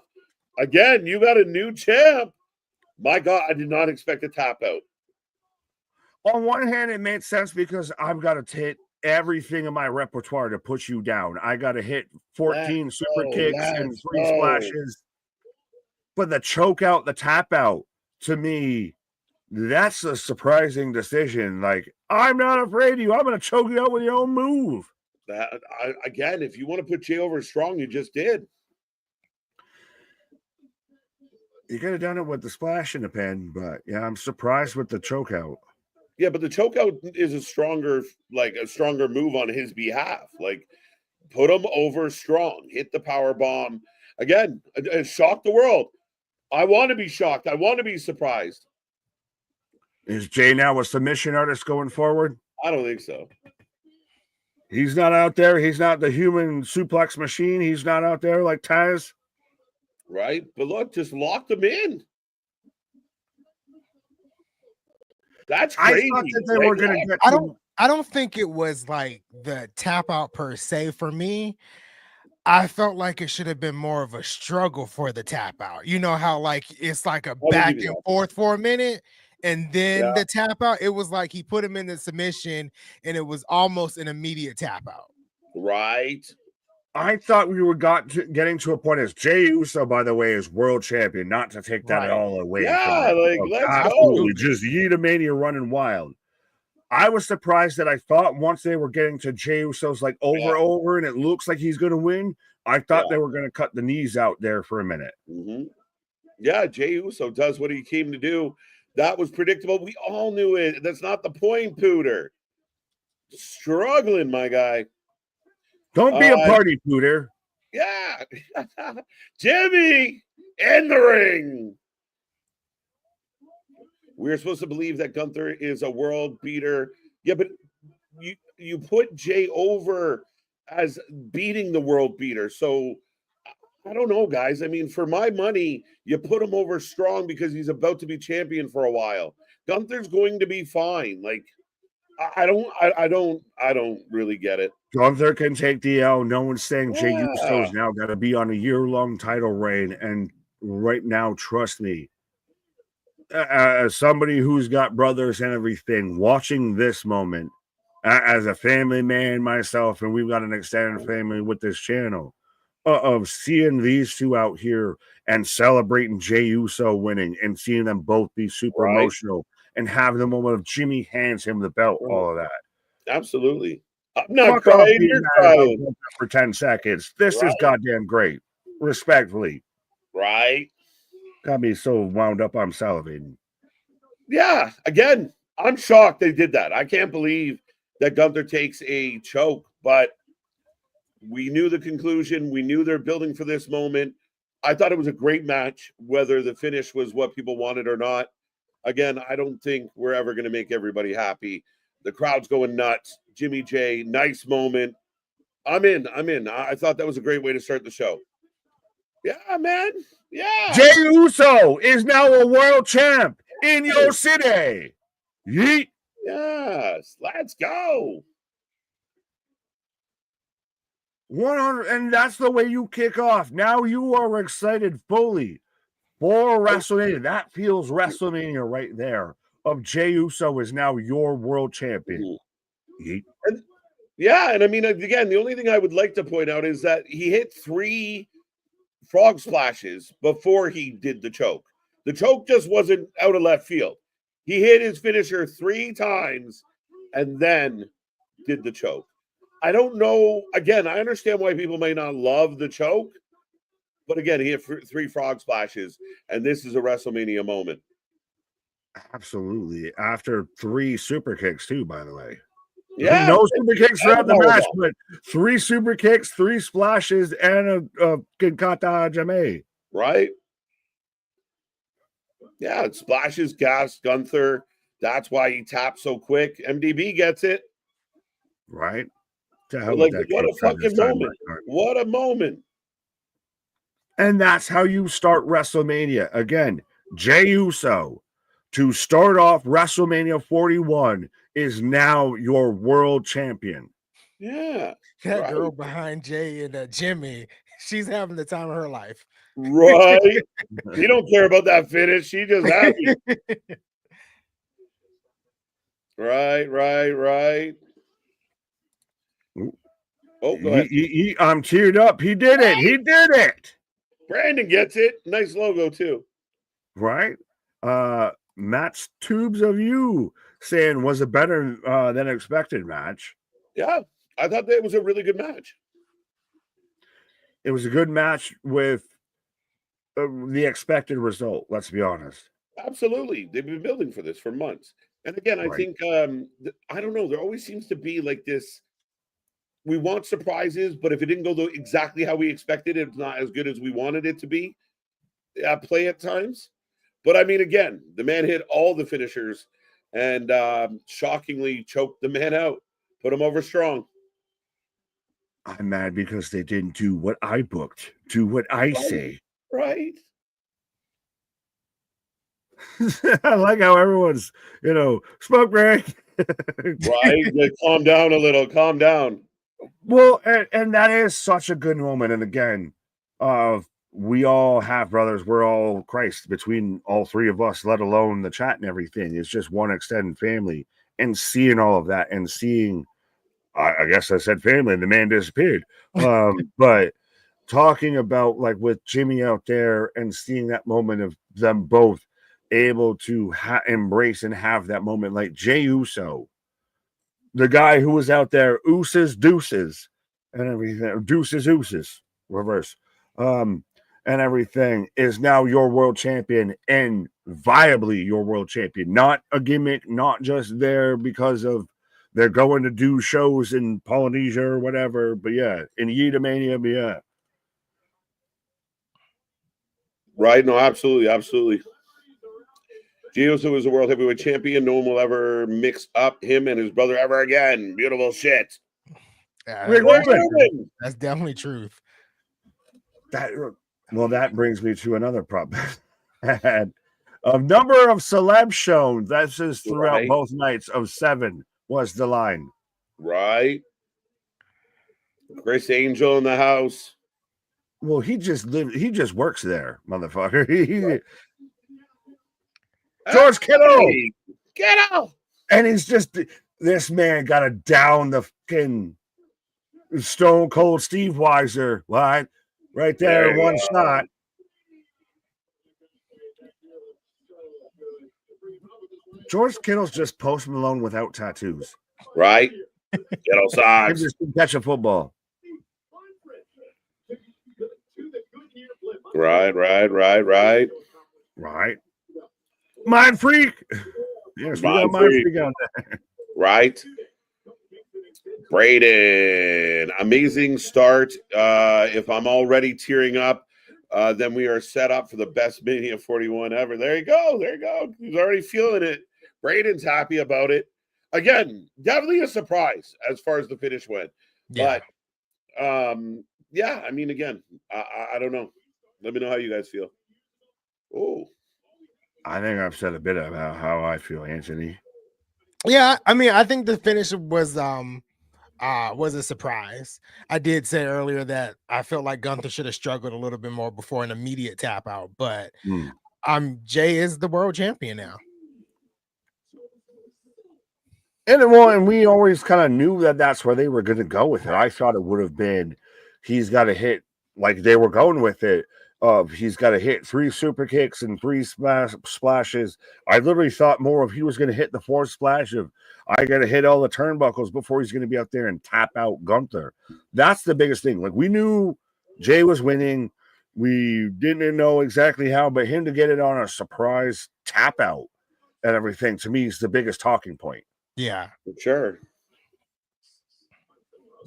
Again, you got a new champ. My God, I did not expect a tap out. On one hand, it made sense because I've got to hit everything in my repertoire to put you down. I got to hit 14 super kicks and 3 splashes. But the choke out, the tap out, to me, that's a surprising decision. Like, I'm not afraid of you. I'm going to choke you out with your own move. Again, if you want to put Jay over strong, you just did. You could have done it with the splash in the pen, but yeah, I'm surprised with the choke out. Yeah, but the choke out is a stronger move on his behalf. Like, put him over strong. Hit the power bomb. Again, shock the world. I want to be shocked. I want to be surprised. Is Jay now a submission artist going forward? I don't think so. He's not out there. He's not the human suplex machine. He's not out there like Taz. Right? But look, just lock them in. That's crazy. I thought that they were going to get. I don't think it was like the tap out per se for me. I felt like it should have been more of a struggle for the tap out. You know how like it's like a back and forth for a minute and then the tap out. It was like he put him in the submission and it was almost an immediate tap out. Right. I thought we were getting to a point as Jey Uso, by the way, is world champion. Not to take that all away. Yeah, like let's absolutely just Yeetamania running wild. I was surprised that I thought once they were getting to Jey Uso's like over, and it looks like he's going to win. I thought they were going to cut the knees out there for a minute. Mm-hmm. Yeah, Jey Uso does what he came to do. That was predictable. We all knew it. That's not the point, Pooter. Struggling, my guy. Don't be a party pooter. Yeah. Jimmy in the ring. We're supposed to believe that Gunther is a world beater. Yeah, but you put Jay over as beating the world beater. So I don't know, guys. I mean, for my money, you put him over strong because he's about to be champion for a while. Gunther's going to be fine. Like, I don't really get it. Gunther can take the L. No one's saying Jey Uso's now got to be on a year-long title reign. And right now, trust me, as somebody who's got brothers and everything, watching this moment as a family man myself, and we've got an extended family with this channel, of seeing these two out here and celebrating Jey Uso winning and seeing them both be super emotional and have the moment of Jimmy hands him the belt, all of that. Absolutely. I'm not crying. You're crying. For 10 seconds. This is goddamn great. Respectfully. Right. Got me so wound up, I'm salivating. Yeah. Again, I'm shocked they did that. I can't believe that Gunther takes a choke, but we knew the conclusion. We knew they're building for this moment. I thought it was a great match, whether the finish was what people wanted or not. Again, I don't think we're ever going to make everybody happy. The crowd's going nuts. Jimmy J, nice moment. I'm in. I thought that was a great way to start the show. Yeah, man. Yeah. Jey Uso is now a world champ in your city. Yeet. Yes. Let's go. 100, and that's the way you kick off. Now you are excited fully for WrestleMania. That feels WrestleMania right there. Of Jey Uso is now your world champion. Yeet. Yeah, and I mean, again, the only thing I would like to point out is that he hit 3 frog splashes before he did the choke. The choke just wasn't out of left field. He hit his finisher 3 times and then did the choke. I don't know. Again, I understand why people may not love the choke, but again, he hit 3 frog splashes, and this is a WrestleMania moment. Absolutely. After 3 super kicks, too, by the way. Yeah. No super kicks throughout the match, but 3 super kicks, 3 splashes, and a Kinkata Jame. Right? Yeah, it splashes, gas, Gunther. That's why he taps so quick. MDB gets it. Right? Like, what a fucking moment. What a moment. And that's how you start WrestleMania. Again, Jey Uso, to start off WrestleMania 41, is now your world champion. Yeah. That girl behind Jay and Jimmy, she's having the time of her life. Right. She don't care about that finish. She just happy. Right. Oh, go ahead. I'm teared up. He did it. Brandon gets it. Nice logo, too. Right? Matt's Tubes of You saying was a better than expected match. Yeah, I thought that was a really good match. It was a good match with the expected result, let's be honest. Absolutely. They've been building for this for months. And again, I think, I don't know, there always seems to be like this. We want surprises, but if it didn't go exactly how we expected, it's not as good as we wanted it to be. Play at times. But I mean, again, the man hit all the finishers and shockingly choked the man out, put him over strong. I'm mad because they didn't do what I booked, do what I say. Right. I like how everyone's, smoke break. Right. Like, calm down a little. Calm down. Well, and that is such a good moment. And again, we all have brothers. We're all Christ between all 3 of us, let alone the chat and everything. It's just one extended family. And seeing all of that and seeing, I guess I said family and the man disappeared. But talking about like with Jimmy out there and seeing that moment of them both able to embrace and have that moment, like Jey Uso, the guy who was out there, ooses, deuces, and everything, deuces, reverse, and everything, is now your world champion and viably your world champion. Not a gimmick, not just there because of they're going to do shows in Polynesia or whatever, but yeah, in Wresltemania, yeah. Right, no, absolutely. Jey Uso is a world heavyweight champion. No one will ever mix up him and his brother ever again. Beautiful shit. That's definitely truth. That brings me to another problem. A number of celebs shown. That says throughout both nights of 7 was the line. Right. Chris Angel in the house. Well, he just works there, motherfucker. George Kittle. Kittle. And he's just, this man got to down the fucking Stone Cold Steve Weiser line right there in one shot. George Kittle's just Post Malone without tattoos. Right. Kittle socks. He just catch a football. Right. Mind Freak. Yes, we got Mind Freak on there. Right. Braden, amazing start. If I'm already tearing up, then we are set up for the best Mania 41 ever. There you go. There you go. He's already feeling it. Braden's happy about it. Again, definitely a surprise as far as the finish went. Yeah. But yeah, I mean, again, I don't know. Let me know how you guys feel. Oh, I think I've said a bit about how I feel, Anthony. Yeah, I mean, I think the finish was a surprise. I did say earlier that I felt like Gunther should have struggled a little bit more before an immediate tap out, but Jay is the world champion now. And we always kind of knew that that's where they were going to go with it. I thought it would have been he's got to hit like they were going with it. He's got to hit 3 super kicks and 3 splashes. I literally thought more of he was going to hit the 4th splash of I got to hit all the turnbuckles before he's going to be out there and tap out Gunther. That's the biggest thing. Like we knew Jay was winning. We didn't know exactly how, but him to get it on a surprise tap out and everything to me is the biggest talking point. Yeah, for sure.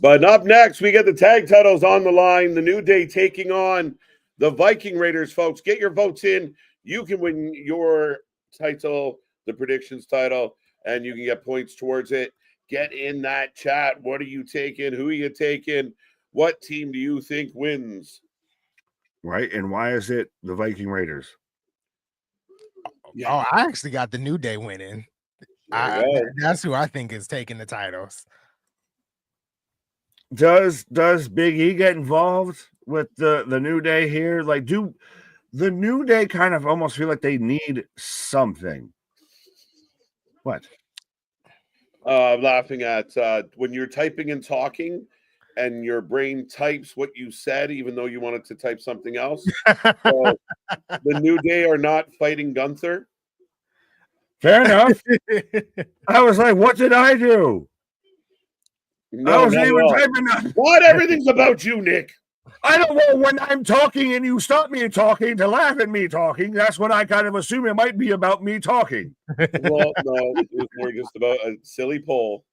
But up next, we get the tag titles on the line. The New Day taking on the Viking Raiders, folks. Get your votes in. You can win your title, the predictions title, and you can get points towards it. Get in that chat. What are you taking? Who are you taking? What team do you think wins? Right. And why is it the Viking Raiders? Yeah. Oh, I actually got the New Day winning. That's who I think is taking the titles. Does Big E get involved with the New Day here? Like, do the New Day kind of almost feel like they need something? What? I'm laughing at when you're typing and talking and your brain types what you said, even though you wanted to type something else. So the New Day are not fighting Gunther. Fair enough. I was like, what did I do? No, I wasn't not at even all. typing that. What? Everything's about you, Nick. I don't know when I'm talking and you stop me talking to laugh at me talking. That's when I kind of assume it might be about me talking. Well, no, it was more just about a silly poll.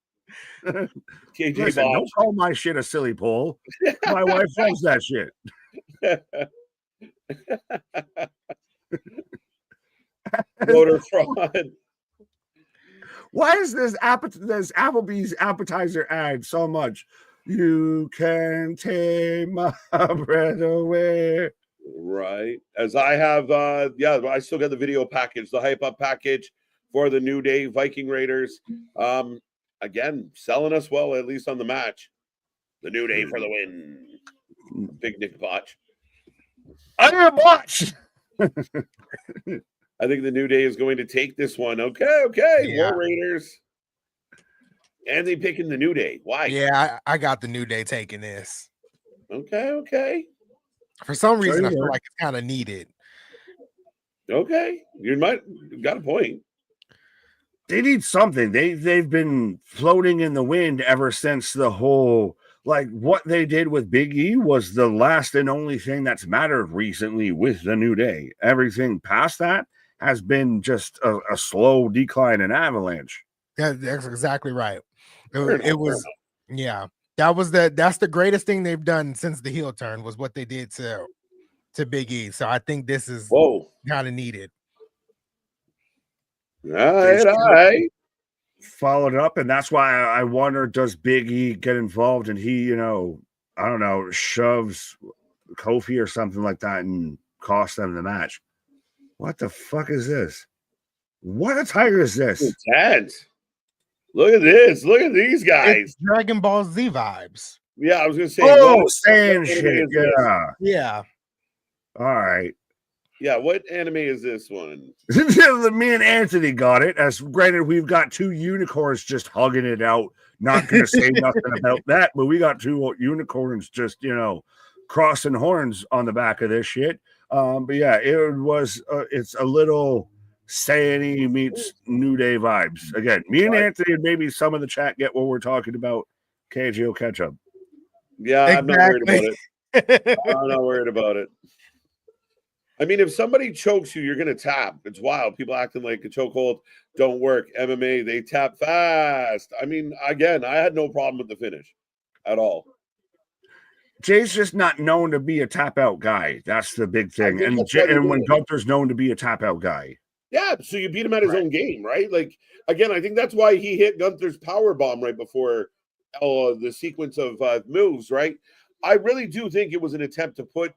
KJ Listen, Bob. don't call my shit a silly poll. My wife loves that shit. Voter fraud. Why is this Applebee's appetizer ad so much? You can take my breath away. Right. As I have, I still got the video package, the hype up package for the New Day Viking Raiders. Again, selling us well, at least on the match. The New Day for the win. Big Nick Botch. I am Botch. I think the New Day is going to take this one. Okay. Yeah. War Raiders. And they picking the New Day. Why? Yeah, I got the New Day taking this. Okay. For some reason, I feel like it's kind of needed. Okay. You might got a point. They need something. They've been floating in the wind ever since the whole, like, what they did with Big E was the last and only thing that's mattered recently with the New Day. Everything past that has been just a slow decline and avalanche. That's exactly right. It was, yeah. That's the greatest thing they've done since the heel turn was what they did to Big E. So I think this is kind of needed. All right. Followed up, and that's why I wonder, does Big E get involved and he, I don't know, shoves Kofi or something like that and costs them the match? What the fuck is this? What a tiger is this? Intense. Look at this. Look at these guys. It's Dragon Ball Z vibes. Yeah, I was gonna say. Sand shit. Yeah. All right. Yeah, what anime is this one? Me and Anthony got it. As granted, we've got 2 unicorns just hugging it out. Not gonna say nothing about that, but we got 2 unicorns just crossing horns on the back of this shit. But yeah, it was. It's a little Sandy meets New Day vibes. Again, me and Anthony and maybe some of the chat get what we're talking about. KJ will catch up. Yeah, exactly. I'm not worried about it. I'm not worried about it. I mean, if somebody chokes you, you're going to tap. It's wild. People acting like a chokehold don't work. MMA, they tap fast. I mean, again, I had no problem with the finish at all. Jay's just not known to be a tap out guy. That's the big thing. think And that's why they and when did it. Gunther's known to be a tap out guy. Yeah, so you beat him at his Right. own game, right? Like, again, I think that's why he hit Gunther's power bomb right before the sequence of moves, right? I really do think it was an attempt to put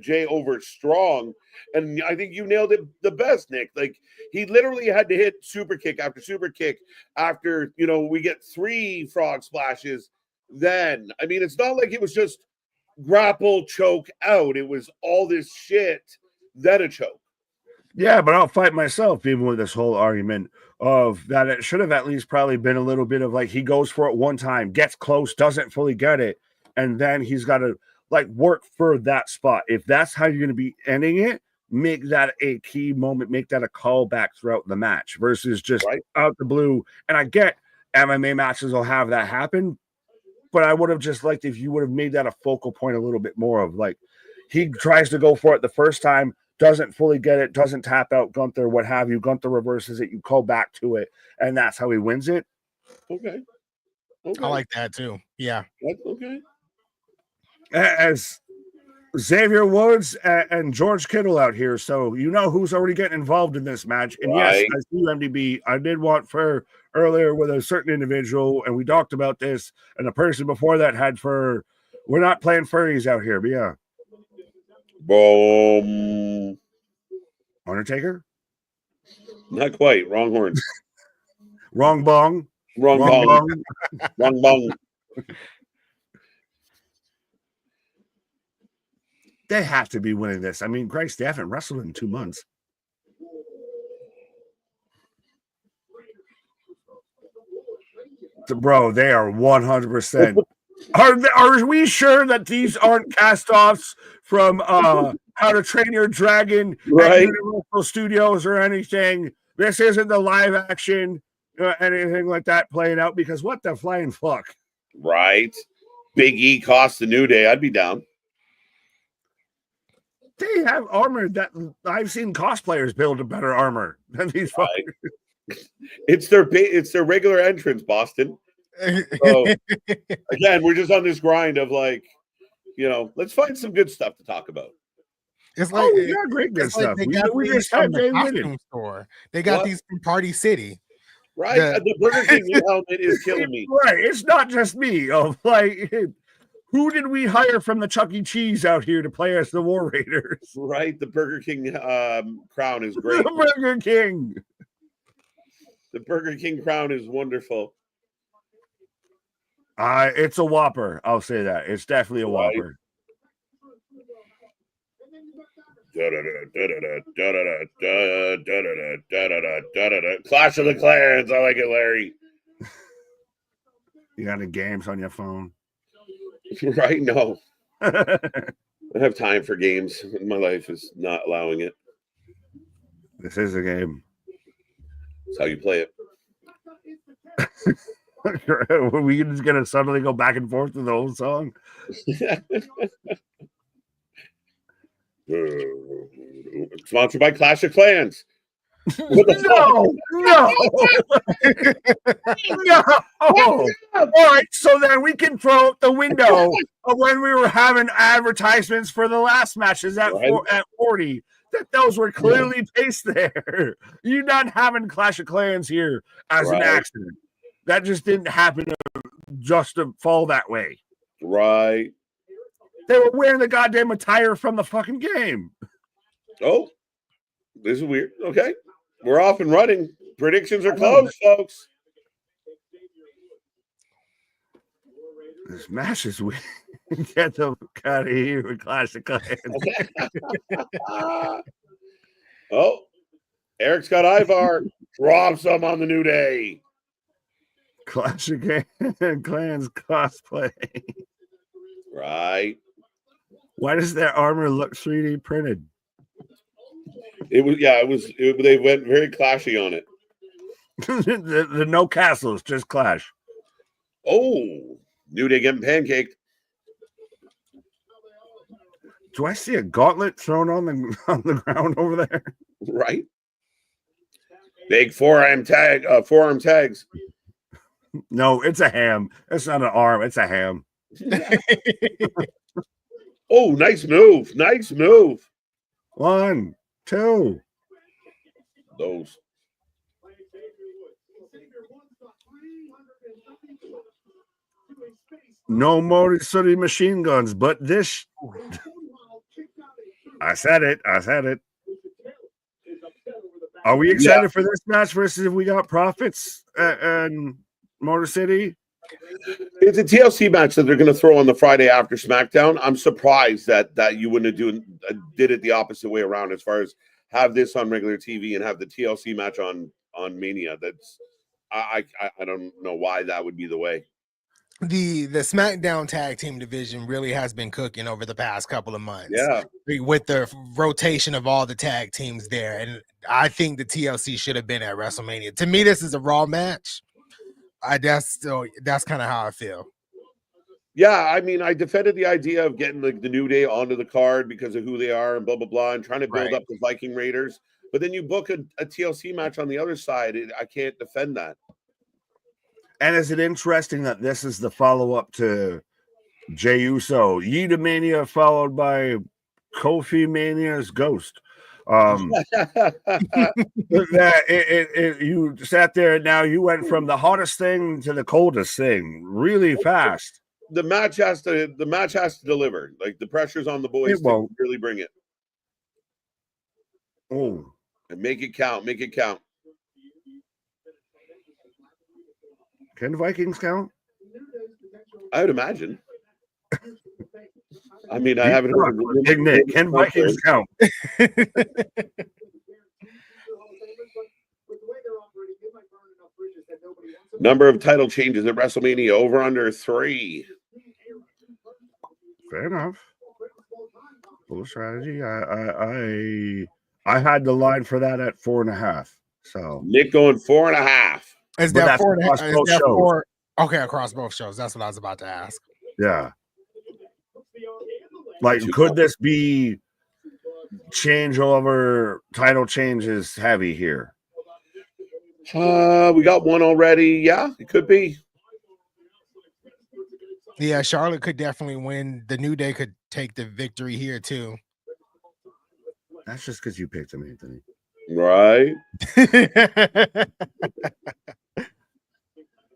Jay over strong, and I think you nailed it the best, Nick. Like, he literally had to hit super kick after, you know, we get 3 frog splashes. Then, I mean, it's not like it was just grapple, choke, out. It was all this shit, then a choke. Yeah, but I'll fight myself even with this whole argument of that it should have at least probably been a little bit of like he goes for it one time, gets close, doesn't fully get it, and then he's got to like work for that spot. If that's how you're going to be ending it, make that a key moment, make that a callback throughout the match versus just out the blue. And I get MMA matches will have that happen, but I would have just liked if you would have made that a focal point a little bit more of like he tries to go for it the first time, doesn't fully get it, doesn't tap out Gunther, what have you. Gunther reverses it, you call back to it, and that's how he wins it. Okay. I like that too. Yeah. That's okay. As Xavier Woods and George Kittle out here, so you know who's already getting involved in this match. And yes, I see MDB. I did want for earlier with a certain individual, and we talked about this, and the person before that had fur. We're not playing furries out here, but yeah. Boom. Undertaker? Not quite. Wrong horn. Wrong bong. Wrong bong. Wrong bong. They have to be winning this. I mean, Christ, they haven't wrestled in 2 months. Bro, they are 100%. Are we sure that these aren't cast-offs from How to Train Your Dragon at Universal Studios or anything? This isn't the live action, anything like that playing out, because what the flying fuck? Right. Big E cost the New Day. I'd be down. They have armor that I've seen cosplayers build a better armor than these fuckers. It's their regular entrance, Boston. So again, we're just on this grind of like, you know, let's find some good stuff to talk about. It's like great good stuff. Like we just had Jay winning. Store. They got these from Party City. Right. The Burger King helmet is killing me. Right. It's not just me. Of like, who did we hire from the Chuck E. Cheese out here to play as the War Raiders? Right. The Burger King crown is great. The Burger King. The Burger King crown is wonderful. It's a Whopper. I'll say that. It's definitely a Whopper. Clash of the Clans. I like it, Larry. You got any games on your phone? Right? No. I don't have time for games. My life is not allowing it. This is a game. That's how you play it. Are we just gonna suddenly go back and forth with the whole song? Sponsored by Clash of Clans. No. All right, so then we can throw out the window of when we were having advertisements for the last matches at 40. That those were clearly placed there. You're not having Clash of Clans here as an accident. That just didn't happen just to fall that way. Right. They were wearing the goddamn attire from the fucking game. Oh, this is weird. Okay. We're off and running. Predictions are closed, folks. This match is weird. Get the fuck out of here with Clash of Clans. Oh, Eric Scott Ivar drops some on the New Day. Clash of Clans cosplay. Right. Why does their armor look 3D printed? It was, they went very clashy on it. the no castles, just Clash. Oh, New Day getting pancaked. Do I see a gauntlet thrown on the ground over there? Right. Big forearm tags. No, it's a ham. It's not an arm. It's a ham. Oh, nice move. Nice move. 1, 2. Those. No more City machine guns, but this. I said it. I said it. Are we excited for this match versus if we got Profits and Motor City? It's a TLC match that they're going to throw on the Friday after SmackDown. I'm surprised that you wouldn't have did it the opposite way around, as far as have this on regular TV and have the TLC match on Mania. That's I don't know why that would be the way. The SmackDown tag team division really has been cooking over the past couple of months. Yeah, with the rotation of all the tag teams there, and I think the TLC should have been at WrestleMania. To me, this is a Raw match. That's kind of how I feel. Yeah, I mean, I defended the idea of getting the New Day onto the card because of who they are and blah blah blah, and trying to build up the Viking Raiders. But then you book a TLC match on the other side. I can't defend that. And is it interesting that this is the follow-up to Jey Uso, Yida Mania, followed by Kofi Mania's Ghost? You sat there and now you went from the hottest thing to the coldest thing really fast. The match has to deliver. Like, the pressure's on the boys to really bring it. Oh, and make it count. Make it count. Can Vikings count? I would imagine. I mean, I haven't heard. Big Nick, can Vikings count? Number of title changes at WrestleMania over under 3. Fair enough. Full strategy. I had the line for that at 4.5. So Nick going 4.5. Is that 4.5? Is that 4? Okay, across both shows. That's what I was about to ask. Yeah. Like, could this be changeover title changes heavy here? We got one already. Yeah, it could be. Yeah, Charlotte could definitely win. The New Day could take the victory here too. That's just because you picked him, Anthony. Right.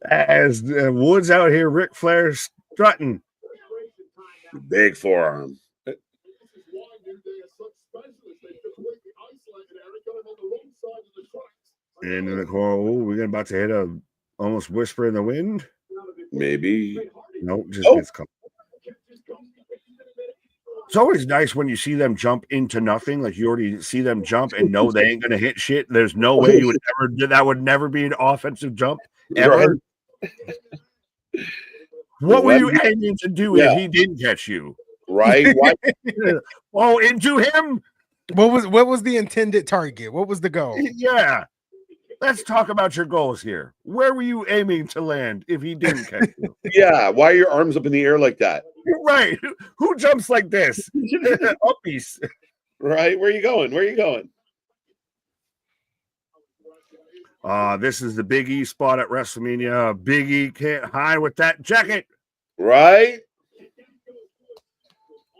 As Woods out here, Ric Flair strutting. Big forearm. And in the corner, we're about to hit a almost whisper in the wind. Maybe. Nope, just gets caught. It's always nice when you see them jump into nothing. Like, you already see them jump and know they ain't gonna hit shit. There's no way you would ever do that. Would never be an offensive jump ever. Right. What were you aiming to do if he didn't catch you? Right? Oh, into him. What was the intended target? What was the goal? Yeah. Let's talk about your goals here. Where were you aiming to land if he didn't catch you? Yeah. Why are your arms up in the air like that? Right. Who jumps like this? Uppies. Right. Where are you going? Where are you going? This is the Big E spot at WrestleMania. Big E can't hide with that jacket. Right.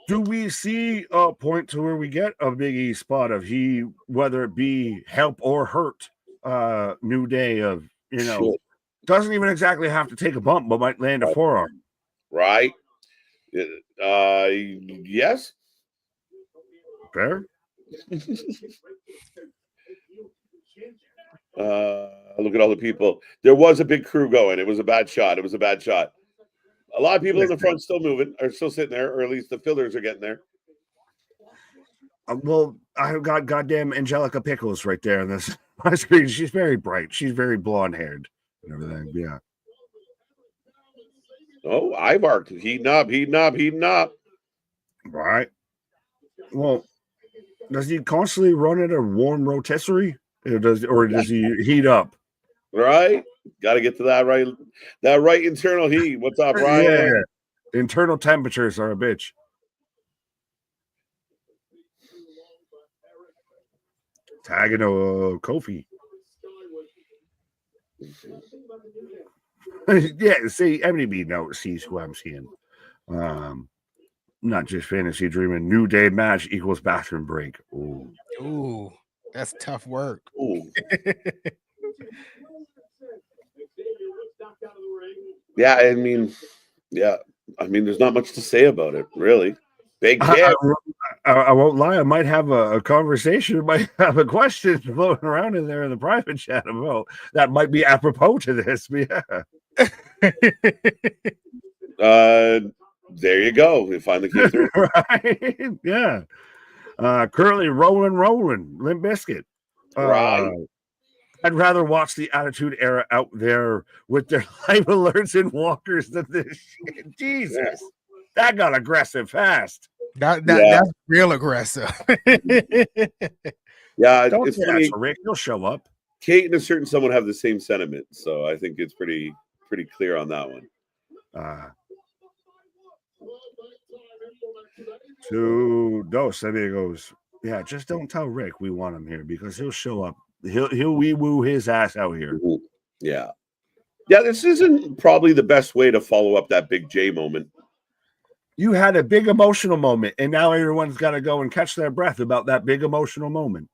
Do we see a point to where we get a Big E spot of he, whether it be help or hurt, New Day of, doesn't even exactly have to take a bump, but might land a forearm. Right. Yes. Fair. Look at all the people. There was a big crew going. It was a bad shot. A lot of people in the front still moving, are still sitting there, or at least the fillers are getting there. Well, I've got goddamn Angelica Pickles right there on this my screen. She's very bright. She's very blonde haired and everything. Yeah. Oh, Ivar heating up. Right. Well, does he constantly run at a warm rotisserie? Or does he heat up? Right. Got to get to that right internal heat. What's up, Ryan? Yeah. Internal temperatures are a bitch. Tagging Kofi. Yeah, see, MDB sees who I'm seeing. Not just fantasy dreaming. New Day match equals bathroom break. Ooh. Ooh, that's tough work. Ooh. Yeah, I mean, there's not much to say about it, really. Big hit. I won't lie. I might have a conversation. Might have a question floating around in there in the private chat about that might be apropos to this. But yeah. There you go. It finally came through. Right? Yeah. Currently rolling. Limp Bizkit. Right. I'd rather watch the Attitude Era out there with their live alerts and walkers than this shit. Jesus. Yeah. That got aggressive fast. That's real aggressive. Yeah, don't it's funny. Rick, he'll show up. Kate and a certain someone have the same sentiment, so I think it's pretty clear on that one. To Dos Amigos, yeah, just don't tell Rick we want him here because he'll show up. He'll wee woo his ass out here. Yeah. This isn't probably the best way to follow up that Big J moment. You had a big emotional moment, and now everyone's got to go and catch their breath about that big emotional moment.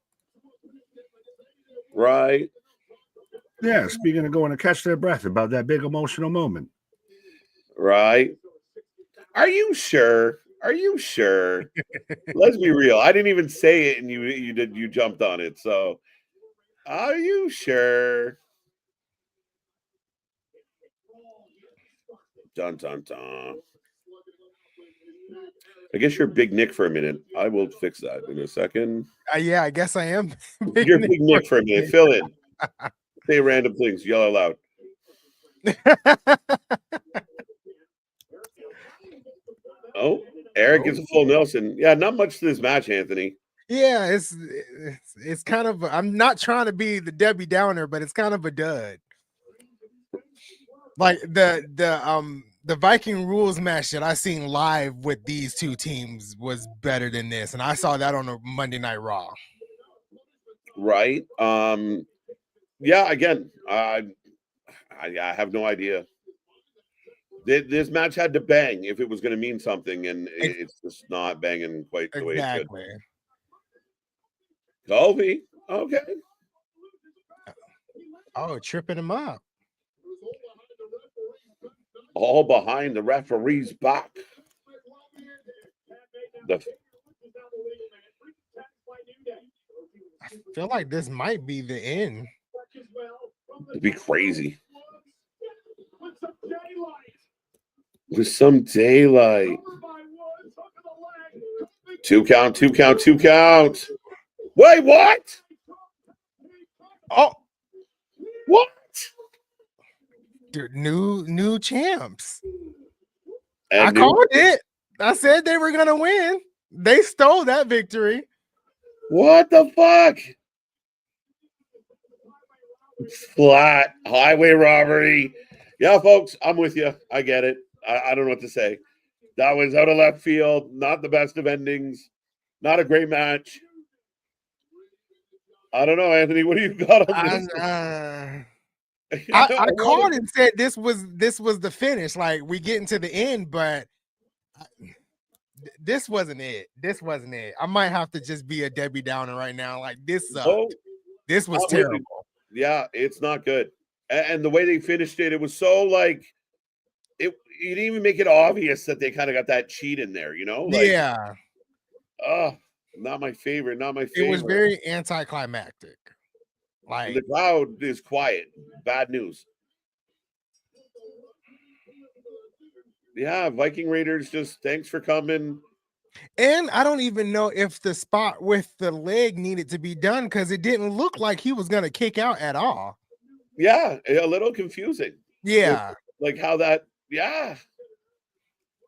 Right. Yeah, speaking of going to catch their breath about that big emotional moment. Right. Are you sure? Let's be real. I didn't even say it, and you jumped on it. So, are you sure? Dun dun dun. I guess you're Big Nick for a minute. I will fix that in a second. Yeah, I guess I am. You're Big Nick for a minute. Fill in. Say random things. Yell out loud. Oh, Eric is a full Nelson. Yeah, not much to this match, Anthony. Yeah, it's kind of. I'm not trying to be the Debbie Downer, but it's kind of a dud. Like the Viking Rules match that I seen live with these two teams was better than this, and I saw that on a Monday Night Raw. Right. Yeah. Again, I have no idea. This match had to bang if it was going to mean something, and it's just not banging quite the way it should. Colby, okay. Oh, tripping him up. All behind the referee's back. I feel like this might be the end. It'd be crazy. With some daylight. 2 count. Wait, what? Oh, what? Dude, new champs. And I called it. I said they were gonna win. They stole that victory. What the fuck? Flat highway robbery. Yeah, folks, I'm with you. I get it. I don't know what to say. That was out of left field. Not the best of endings. Not a great match. I don't know, Anthony. What do you got on this? I called and said this was the finish. Like, we getting to the end, but this wasn't it. I might have to just be a Debbie Downer right now. Like, this sucked. Oh, this was terrible. Yeah, it's not good. And the way they finished it, it was so like it. You didn't even make it obvious that they kind of got that cheat in there, you know? Like, yeah. Oh, not my favorite. It was very anticlimactic. Like, the crowd is quiet. Bad news. Yeah, Viking Raiders, just thanks for coming. And I don't even know if the spot with the leg needed to be done because it didn't look like he was going to kick out at all. Yeah, a little confusing. Yeah. Like how that, yeah.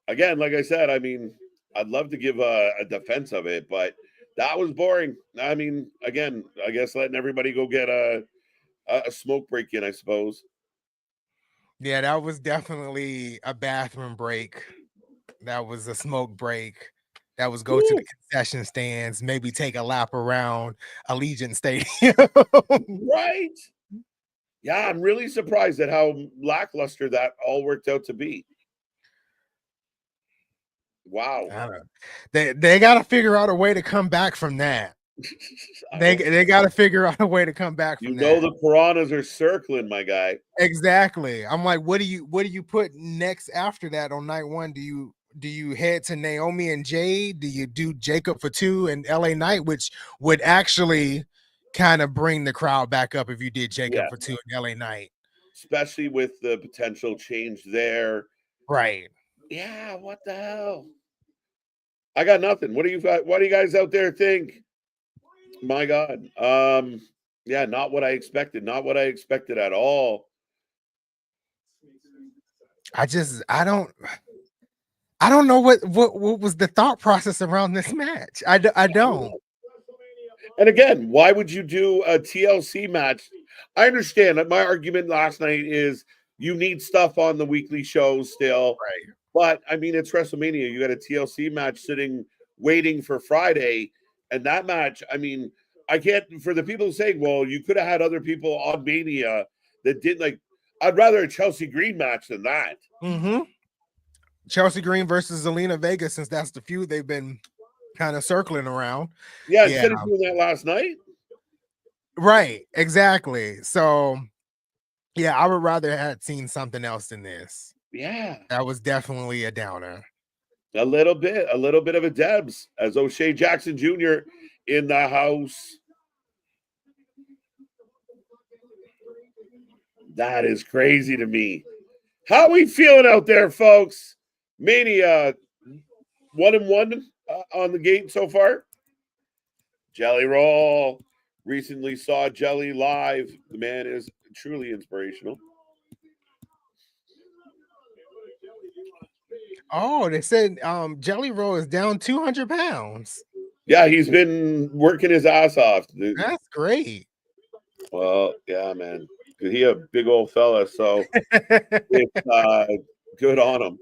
Again, like I said, I mean, I'd love to give a defense of it, but that was boring. I mean, again, I guess letting everybody go get a smoke break in, I suppose. Yeah, that was definitely a bathroom break. That was a smoke break. That was go to the concession stands, maybe take a lap around Allegiant Stadium. Right. Yeah, I'm really surprised at how lackluster that all worked out to be. Wow. I don't know. They got to figure out a way to come back from that. They got to figure out a way to come back from that. The piranhas are circling, my guy. Exactly. I'm like, what do you put next after that on night one? Do you head to Naomi and Jade? Do you do Jacob for 2 and LA Knight, which would actually kind of bring the crowd back up if you did Jacob for 2 and LA Knight, especially with the potential change there. Right. Yeah, what the hell? I got nothing. What do you guys out there think? My God. Yeah, not what I expected. Not what I expected at all. I don't know what was the thought process around this match. I don't. And again, why would you do a TLC match? I understand that my argument last night is you need stuff on the weekly shows still. Right. But I mean, it's WrestleMania. You got a TLC match sitting, waiting for Friday. And that match, I mean, I can't, for the people saying, well, you could have had other people on Mania that didn't like, I'd rather a Chelsea Green match than that. Mm-hmm. Chelsea Green versus Zelina Vega, since that's the feud they've been kind of circling around. Yeah, instead of doing that last night. Right, exactly. So, yeah, I would rather have seen something else than this. Yeah. That was definitely a downer. A little bit of a Debs, as O'Shea Jackson Jr. in the house. That is crazy to me. How we feeling out there, folks? Mania 1-1 on the gate so far. Jelly Roll. Recently saw Jelly live. The man is truly inspirational. Oh, they said Jelly Roll is down 200 pounds. Yeah, he's been working his ass off. That's great. Well, yeah, man. He a big old fella, so it's good on him.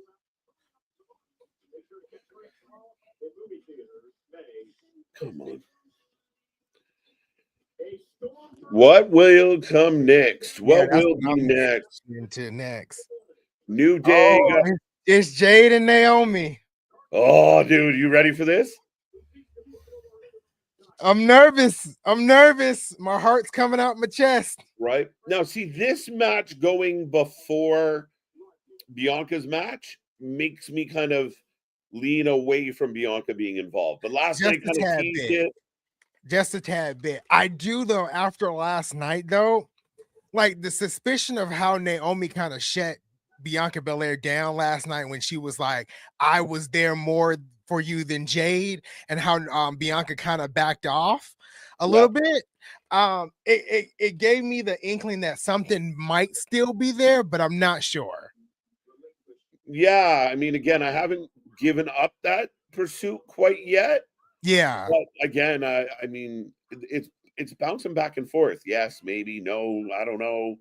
Come on. What will come next? What will be next? Into next. New day. Oh, it's Jade and Naomi. Oh, dude, you ready for this? I'm nervous. My heart's coming out my chest. Right. Now, see, this match going before Bianca's match makes me kind of lean away from Bianca being involved. But last night kind of teased it. Just a tad bit. I do, though, after last night, though, like the suspicion of how Naomi kind of shut Bianca Belair down last night when she was like, I was there more for you than Jade, and how Bianca kind of backed off a little bit. It gave me the inkling that something might still be there, but I'm not sure. Yeah, I mean, again, I haven't given up that pursuit quite yet. Yeah. But again, I mean, it's bouncing back and forth. Yes, maybe, no, I don't know.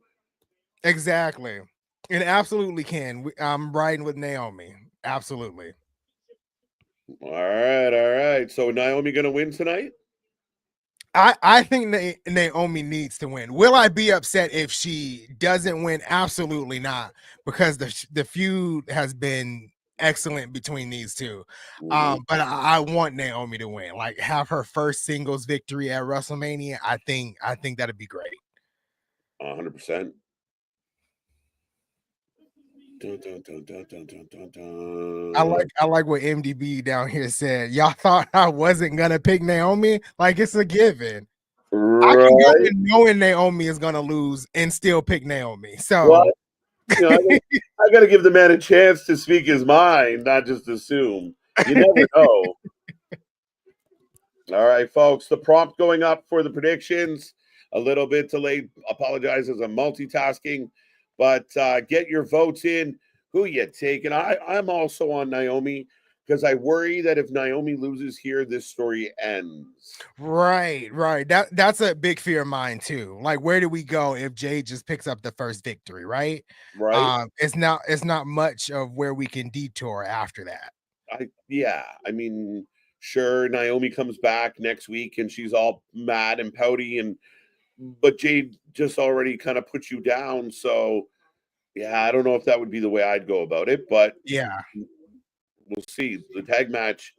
Exactly. It absolutely can. I'm riding with Naomi. Absolutely. All right. So Naomi gonna win tonight? I think Naomi needs to win. Will I be upset if she doesn't win? Absolutely not, because the feud has been excellent between these two. But I want Naomi to win, like have her first singles victory at WrestleMania. I think that'd be great. 100%. I like what MDB down here said. Y'all thought I wasn't gonna pick Naomi? Like it's a given. Right. I can go in knowing Naomi is gonna lose and still pick Naomi. So well, I gotta give the man a chance to speak his mind, not just assume. You never know. All right, folks. The prompt going up for the predictions. A little bit delayed. Apologize as I'm multitasking. But get your votes in. Who you taking? I'm also on Naomi because I worry that if Naomi loses here, this story ends. Right. That's a big fear of mine too. Like, where do we go if Jade just picks up the first victory? Right. It's not much of where we can detour after that. I mean, sure, Naomi comes back next week and she's all mad and pouty, but Jade just already kind of put you down. So, yeah, I don't know if that would be the way I'd go about it, but yeah, we'll see. The tag match.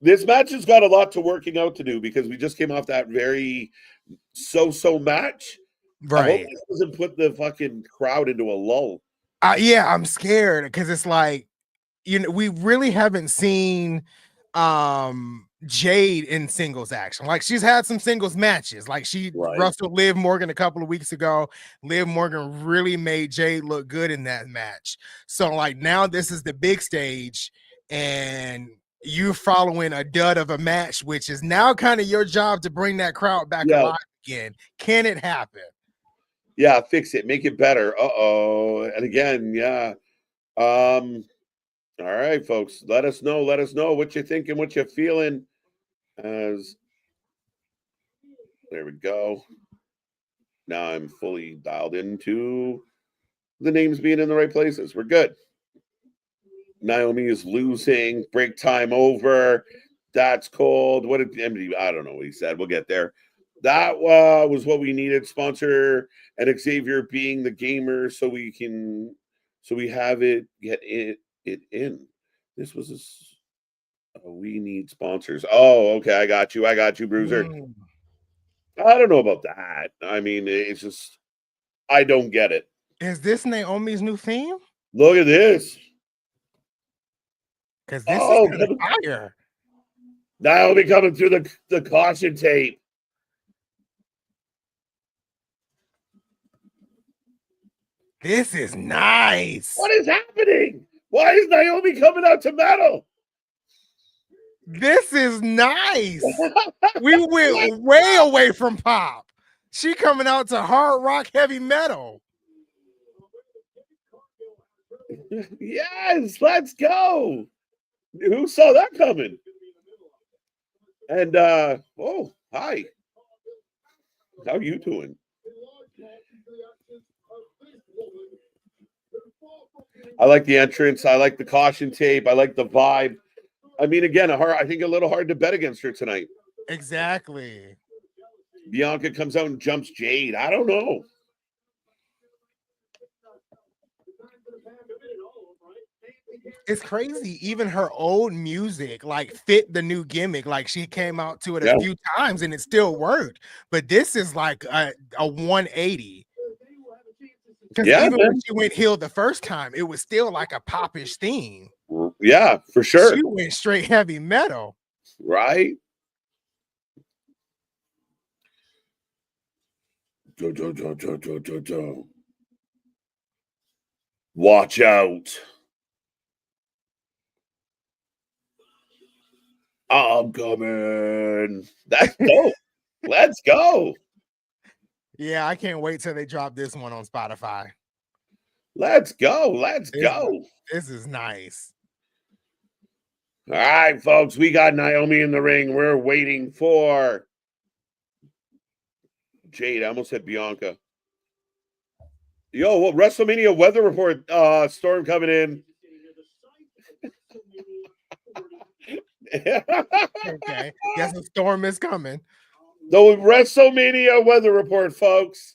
This match has got a lot to working out to do because we just came off that very so match. I hope Right. this doesn't put the fucking crowd into a lull. Yeah, I'm scared because it's like, we really haven't seen Jade in singles action. Like, she's had some singles matches. Like, she wrestled Liv Morgan a couple of weeks ago. Liv Morgan really made Jade look good in that match. So like, now this is the big stage and you're following a dud of a match, which is now kind of your job to bring that crowd back alive again. Can it happen? Yeah, fix it, make it better. And again, yeah. All right, folks. Let us know what you're thinking, what you're feeling. As there we go. Now I'm fully dialed into the names being in the right places. We're good. Naomi is losing. Break time over. That's cold. What did MD? I don't know what he said. We'll get there. That was what we needed. Sponsor and Xavier being the gamer, so we have it get it in. This was we need sponsors. Oh, okay. I got you, Bruiser. I don't know about that. I mean, it's just I don't get it. Is this Naomi's new theme? Look at this. Because this is fire. Naomi coming through the caution tape. This is nice. What is happening? Why is Naomi coming out to metal? This is nice. We went way away from pop. She coming out to hard rock, heavy metal. Yes, let's go. Who saw that coming? And oh, hi. How are you doing? I like the entrance. I like the caution tape. I like the vibe. I mean, again, I think a little hard to bet against her tonight. Exactly. Bianca comes out and jumps Jade. I don't know. It's crazy. Even her old music like fit the new gimmick. Like, she came out to it a few times and it still worked. But this is like a 180. Because even when she went heel the first time, it was still like a popish theme. Yeah, for sure. She went straight heavy metal. Right? Watch out. I'm coming. That's dope. Let's go. Yeah, I can't wait till they drop this one on Spotify. Let's go. Let's go. This is nice. All right, folks. We got Naomi in the ring. We're waiting for Jade. I almost said Bianca. Yo, what WrestleMania weather report? Storm coming in. Okay. Guess a storm is coming. The WrestleMania weather report, folks.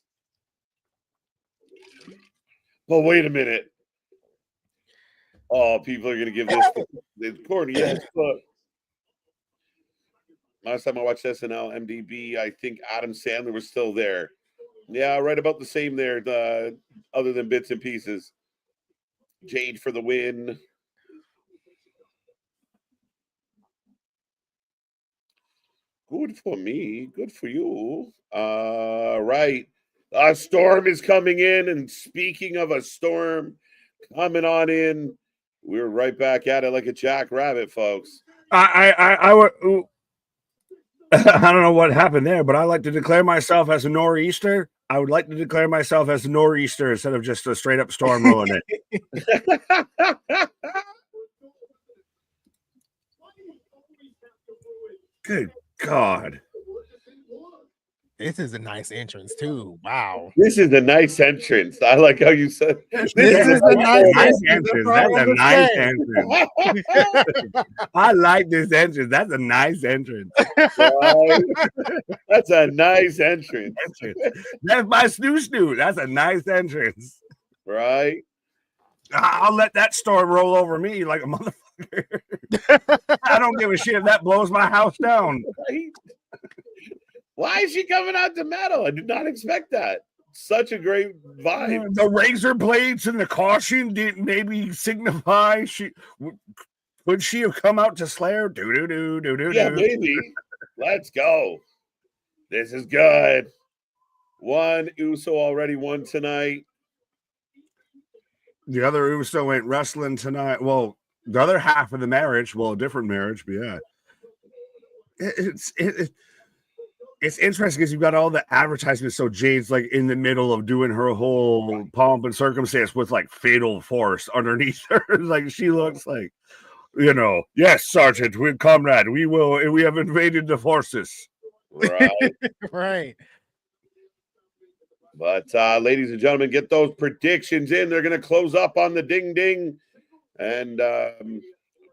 But wait a minute. Oh, people are going to give this corny. Yes, look. Last time I watched SNL, MDB, I think Adam Sandler was still there. Yeah, right about the same there, other than bits and pieces. Jade for the win. Good for me. Good for you. Right. A storm is coming in. And speaking of a storm coming on in, we're right back at it like a jackrabbit, folks. I don't know what happened there, but I like to declare myself as a nor'easter. I would like to declare myself as a nor'easter instead of just a straight up storm rolling it. Good God. This is a nice entrance too. Wow. This is a nice entrance. I like how you said this is a nice entrance. That's a nice entrance. I like this entrance. That's a nice entrance. Right? That's a nice entrance. That's my snoo. That's a nice entrance. Right? I'll let that storm roll over me like a motherfucker. I don't give a shit if that blows my house down. Right? Why is she coming out to metal? I did not expect that. Such a great vibe. The razor blades and the caution did maybe signify could she have come out to Slayer? Yeah, maybe. Let's go. This is good. One Uso already won tonight. The other Uso ain't wrestling tonight. Well, the other half of the marriage, well, a different marriage, but yeah. It's interesting because you've got all the advertisements. So Jade's like in the middle of doing her whole pomp and circumstance with like fatal force underneath her. Like she looks like, yes, Sergeant, comrade, we have invaded the forces. Right. Right. But ladies and gentlemen, get those predictions in. They're going to close up on the ding ding. And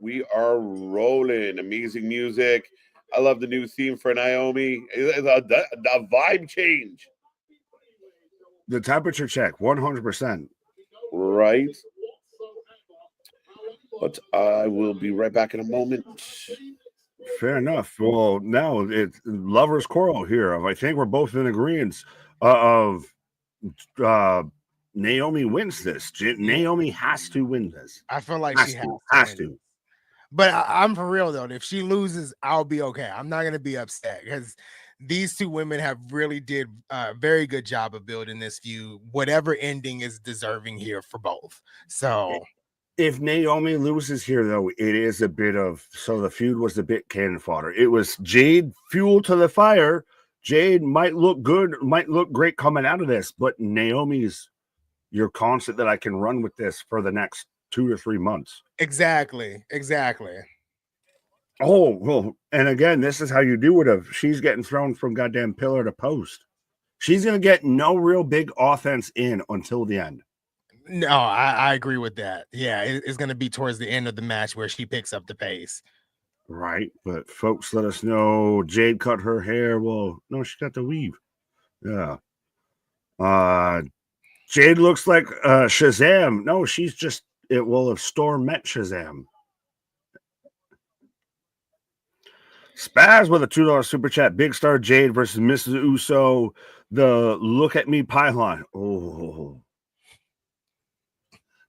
we are rolling. Amazing music. I love the new theme for Naomi. The vibe change. The temperature check, 100%. Right. But I will be right back in a moment. Fair enough. Well, now it's lover's quarrel here. I think we're both in agreement of Naomi wins this. Naomi has to win this. I feel like she has to. But I'm for real though. If she loses, I'll be okay. I'm not gonna be upset because these two women have really did a very good job of building this feud. Whatever ending is deserving here for both. So if Naomi loses here, though, it is a bit of the feud was a bit cannon fodder. It was Jade fuel to the fire. Jade might look good, might look great coming out of this, but Naomi's your constant that I can run with this for the next 2 to 3 months. Exactly. Oh, well, and again, this is how you do it. If she's getting thrown from goddamn pillar to post, she's going to get no real big offense in until the end. No, I agree with that. Yeah, it's going to be towards the end of the match where she picks up the pace. Right, but folks, let us know. Jade cut her hair. Well, no, she got the weave. Yeah. Jade looks like Shazam. No, she's just it. Well, if Storm met Shazam. Spaz with a $2 super chat. Big Star Jade versus Mrs. Uso. The look at me pylon. Oh.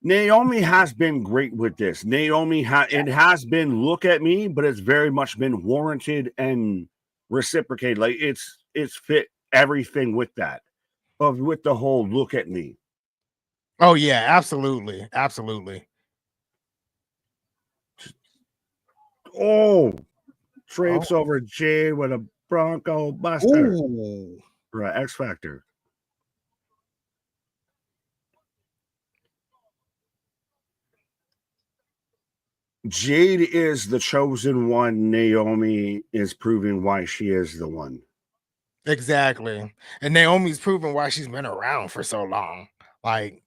Naomi has been great with this. It has been look at me, but it's very much been warranted and reciprocated. Like it's fit everything with that. With the whole look at me. Oh yeah, absolutely. Oh, drapes over Jade with a Bronco Buster. Ooh. Right, X Factor. Jade is the chosen one. Naomi is proving why she is the one. Exactly. And Naomi's proven why she's been around for so long. Like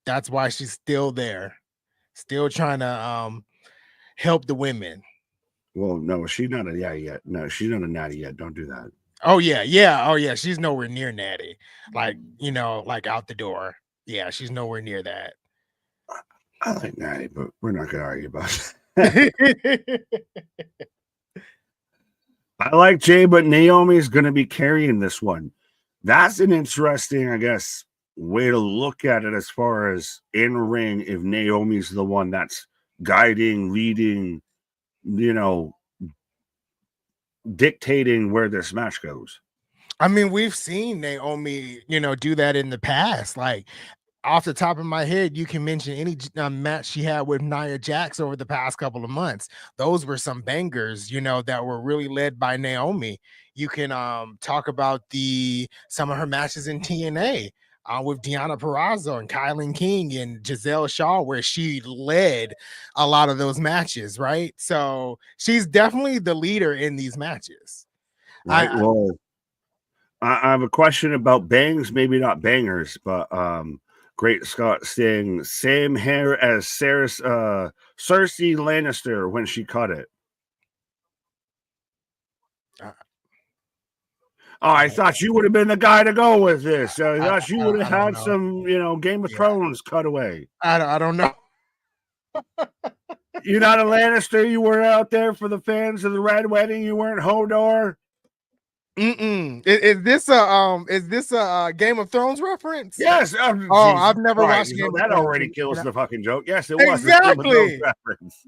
that's why she's still there. Still trying to help the women. Well, no, she's not a natty yet. No, she's not a natty yet. Don't do that. Oh yeah. She's nowhere near natty. Like, like out the door. Yeah, she's nowhere near that. I like natty, but we're not gonna argue about it. I like Jay, but Naomi's gonna be carrying this one. That's an interesting, I guess, way to look at it as far as in ring. If Naomi's the one that's guiding, leading, dictating where this match goes. I mean, we've seen Naomi, do that in the past. Like off the top of my head, you can mention any match she had with Nia Jax over the past couple of months. Those were some bangers, that were really led by Naomi. You can talk about some of her matches in TNA with Deonna Purrazzo and Kylan King and Giselle Shaw, where she led a lot of those matches, right? So she's definitely the leader in these matches. Right. I have a question about bangs, maybe not bangers, but Great Scott saying same hair as Cersei Lannister when she cut it. I thought you would have been the guy to go with this. I thought you would have had some, Game of Thrones cutaway. I don't know. You're not a Lannister. You weren't out there for the fans of the Red Wedding. You weren't Hodor. Is this a Game of Thrones reference? Yes. Oh, Jesus I've never Christ. watched Game So of that Thrones. already kills the fucking joke. Yes, it was a Game of Exactly. Thrones reference.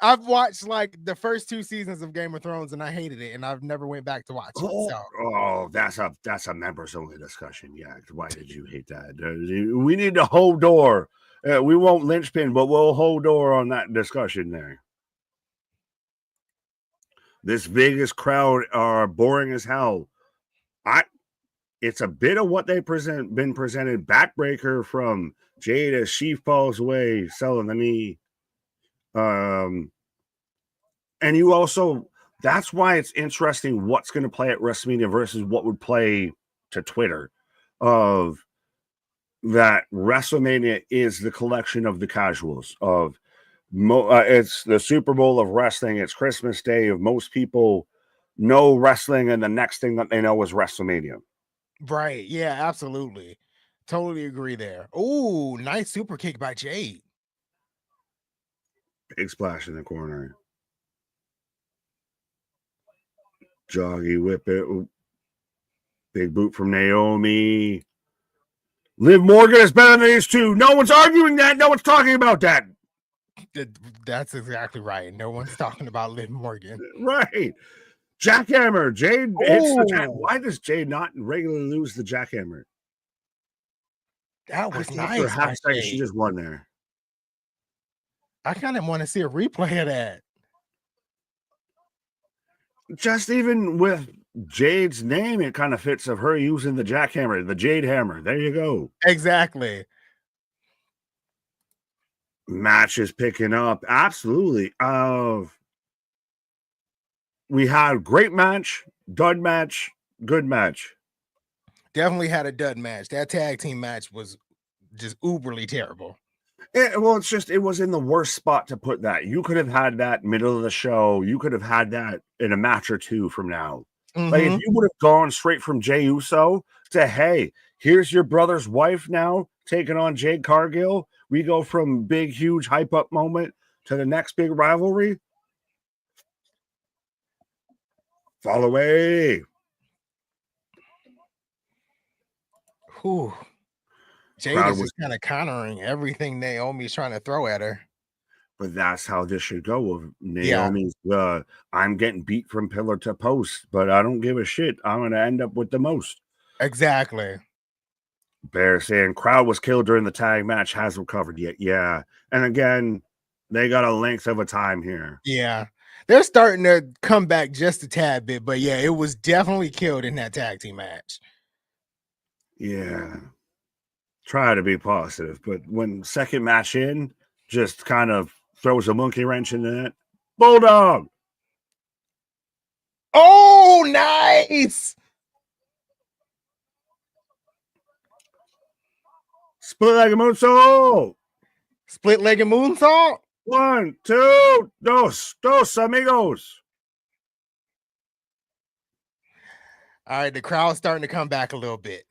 I've watched like the first 2 seasons of Game of Thrones and I hated it, and I've never went back to watch it. So. That's a members only discussion. Yeah, why did you hate that? We need to hold door. We won't linchpin, but we'll hold door on that discussion there. This Vegas crowd are boring as hell. It's a bit of what they been presented. Backbreaker from Jade as she falls away, selling the knee. And you also, that's why it's interesting what's going to play at WrestleMania versus what would play to Twitter. Of that, WrestleMania is the collection of the casuals. Of it's the Super Bowl of wrestling. It's Christmas Day. Of most people know wrestling, and the next thing that they know is WrestleMania. Right. Yeah, absolutely. Totally agree there. Oh, nice super kick by Jade. Big splash in the corner. Joggy whip it. Big boot from Naomi. Liv Morgan is better than these two. No one's arguing that. No one's talking about that. That's exactly right. No one's talking about Liv Morgan. Right. Jackhammer. Jade hits the jack. Why does Jade not regularly lose the jackhammer? That was nice. For half a second, she just won there. I kind of want to see a replay of that. Just even with Jade's name, it kind of fits of her using the jackhammer, the Jade hammer. There you go. Exactly. Match is picking up. Absolutely. We had great match, dud match, good match. Definitely had a dud match. That tag team match was just uberly terrible. It was in the worst spot to put that. You could have had that middle of the show. You could have had that in a match or two from now. Like if you would have gone straight from Jey Uso to, hey, here's your brother's wife now taking on Jade Cargill. We go from big, huge hype up moment to the next big rivalry. Fall away. Whew. Jade is just kind of countering everything Naomi's trying to throw at her. But that's how this should go. Naomi's, I'm getting beat from pillar to post, but I don't give a shit. I'm going to end up with the most. Exactly. Bear saying crowd was killed during the tag match, hasn't recovered yet. Yeah. And again, they got a length of a time here. Yeah. They're starting to come back just a tad bit, but yeah, it was definitely killed in that tag team match. Yeah. Try to be positive, but when second match in, just kind of throws a monkey wrench in it. Bulldog. Oh, nice. Split-legged moonsault. Split-legged moonsault. 1, 2, dos amigos. All right, the crowd's starting to come back a little bit.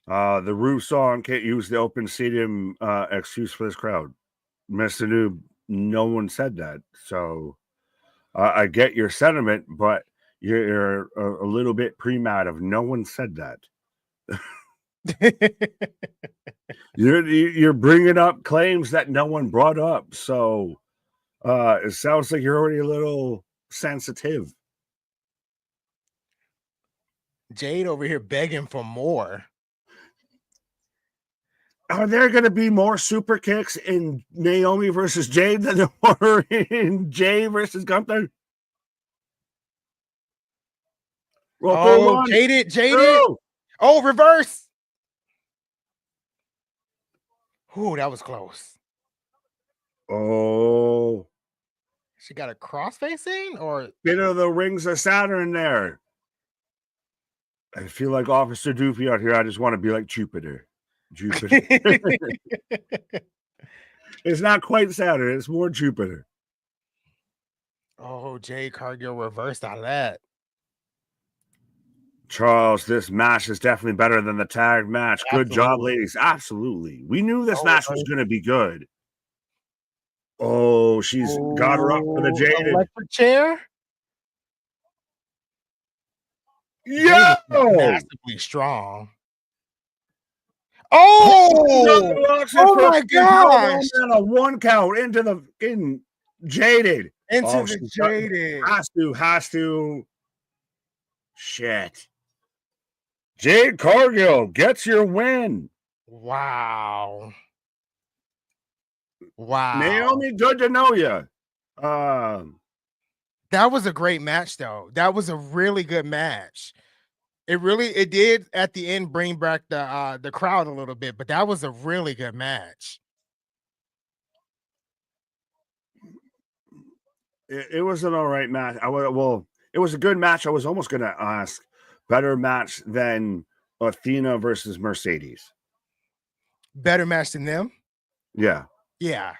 The Roof song can't use the open stadium excuse for this crowd. Mr. Noob, no one said that. So I get your sentiment, but you're a little bit pre-mad of no one said that. You're bringing up claims that no one brought up. So it sounds like you're already a little sensitive. Jade over here begging for more. Are there going to be more super kicks in Naomi versus Jade than there were in Jay versus Gunther? Oh, Jaded. Oh, reverse. Ooh, that was close. Oh. She got a cross-facing or? Bit of the rings of Saturn there. I feel like Officer Doofy out here. I just want to be like Jupiter. It's not quite Saturn. It's more Jupiter. Oh, Jade Cargill reversed out of that. Charles, this match is definitely better than the tag match. Absolutely. Good job, ladies. Absolutely. We knew this match was going to be good. Oh, she's got her up for the Jaded. Electric chair. Yo! Massively strong. Oh! Oh my gosh! And a 1 count into the fucking Jaded. Into the Jaded. Has to. Shit. Jade Cargill gets your win. Wow. Naomi, good to know you. That was a great match, though. That was a really good match. It did at the end bring back the crowd a little bit, but that was a really good match. It was an all right match. It was a good match. I was almost gonna ask better match than Athena versus Mercedes. Better match than them? Yeah. Yeah.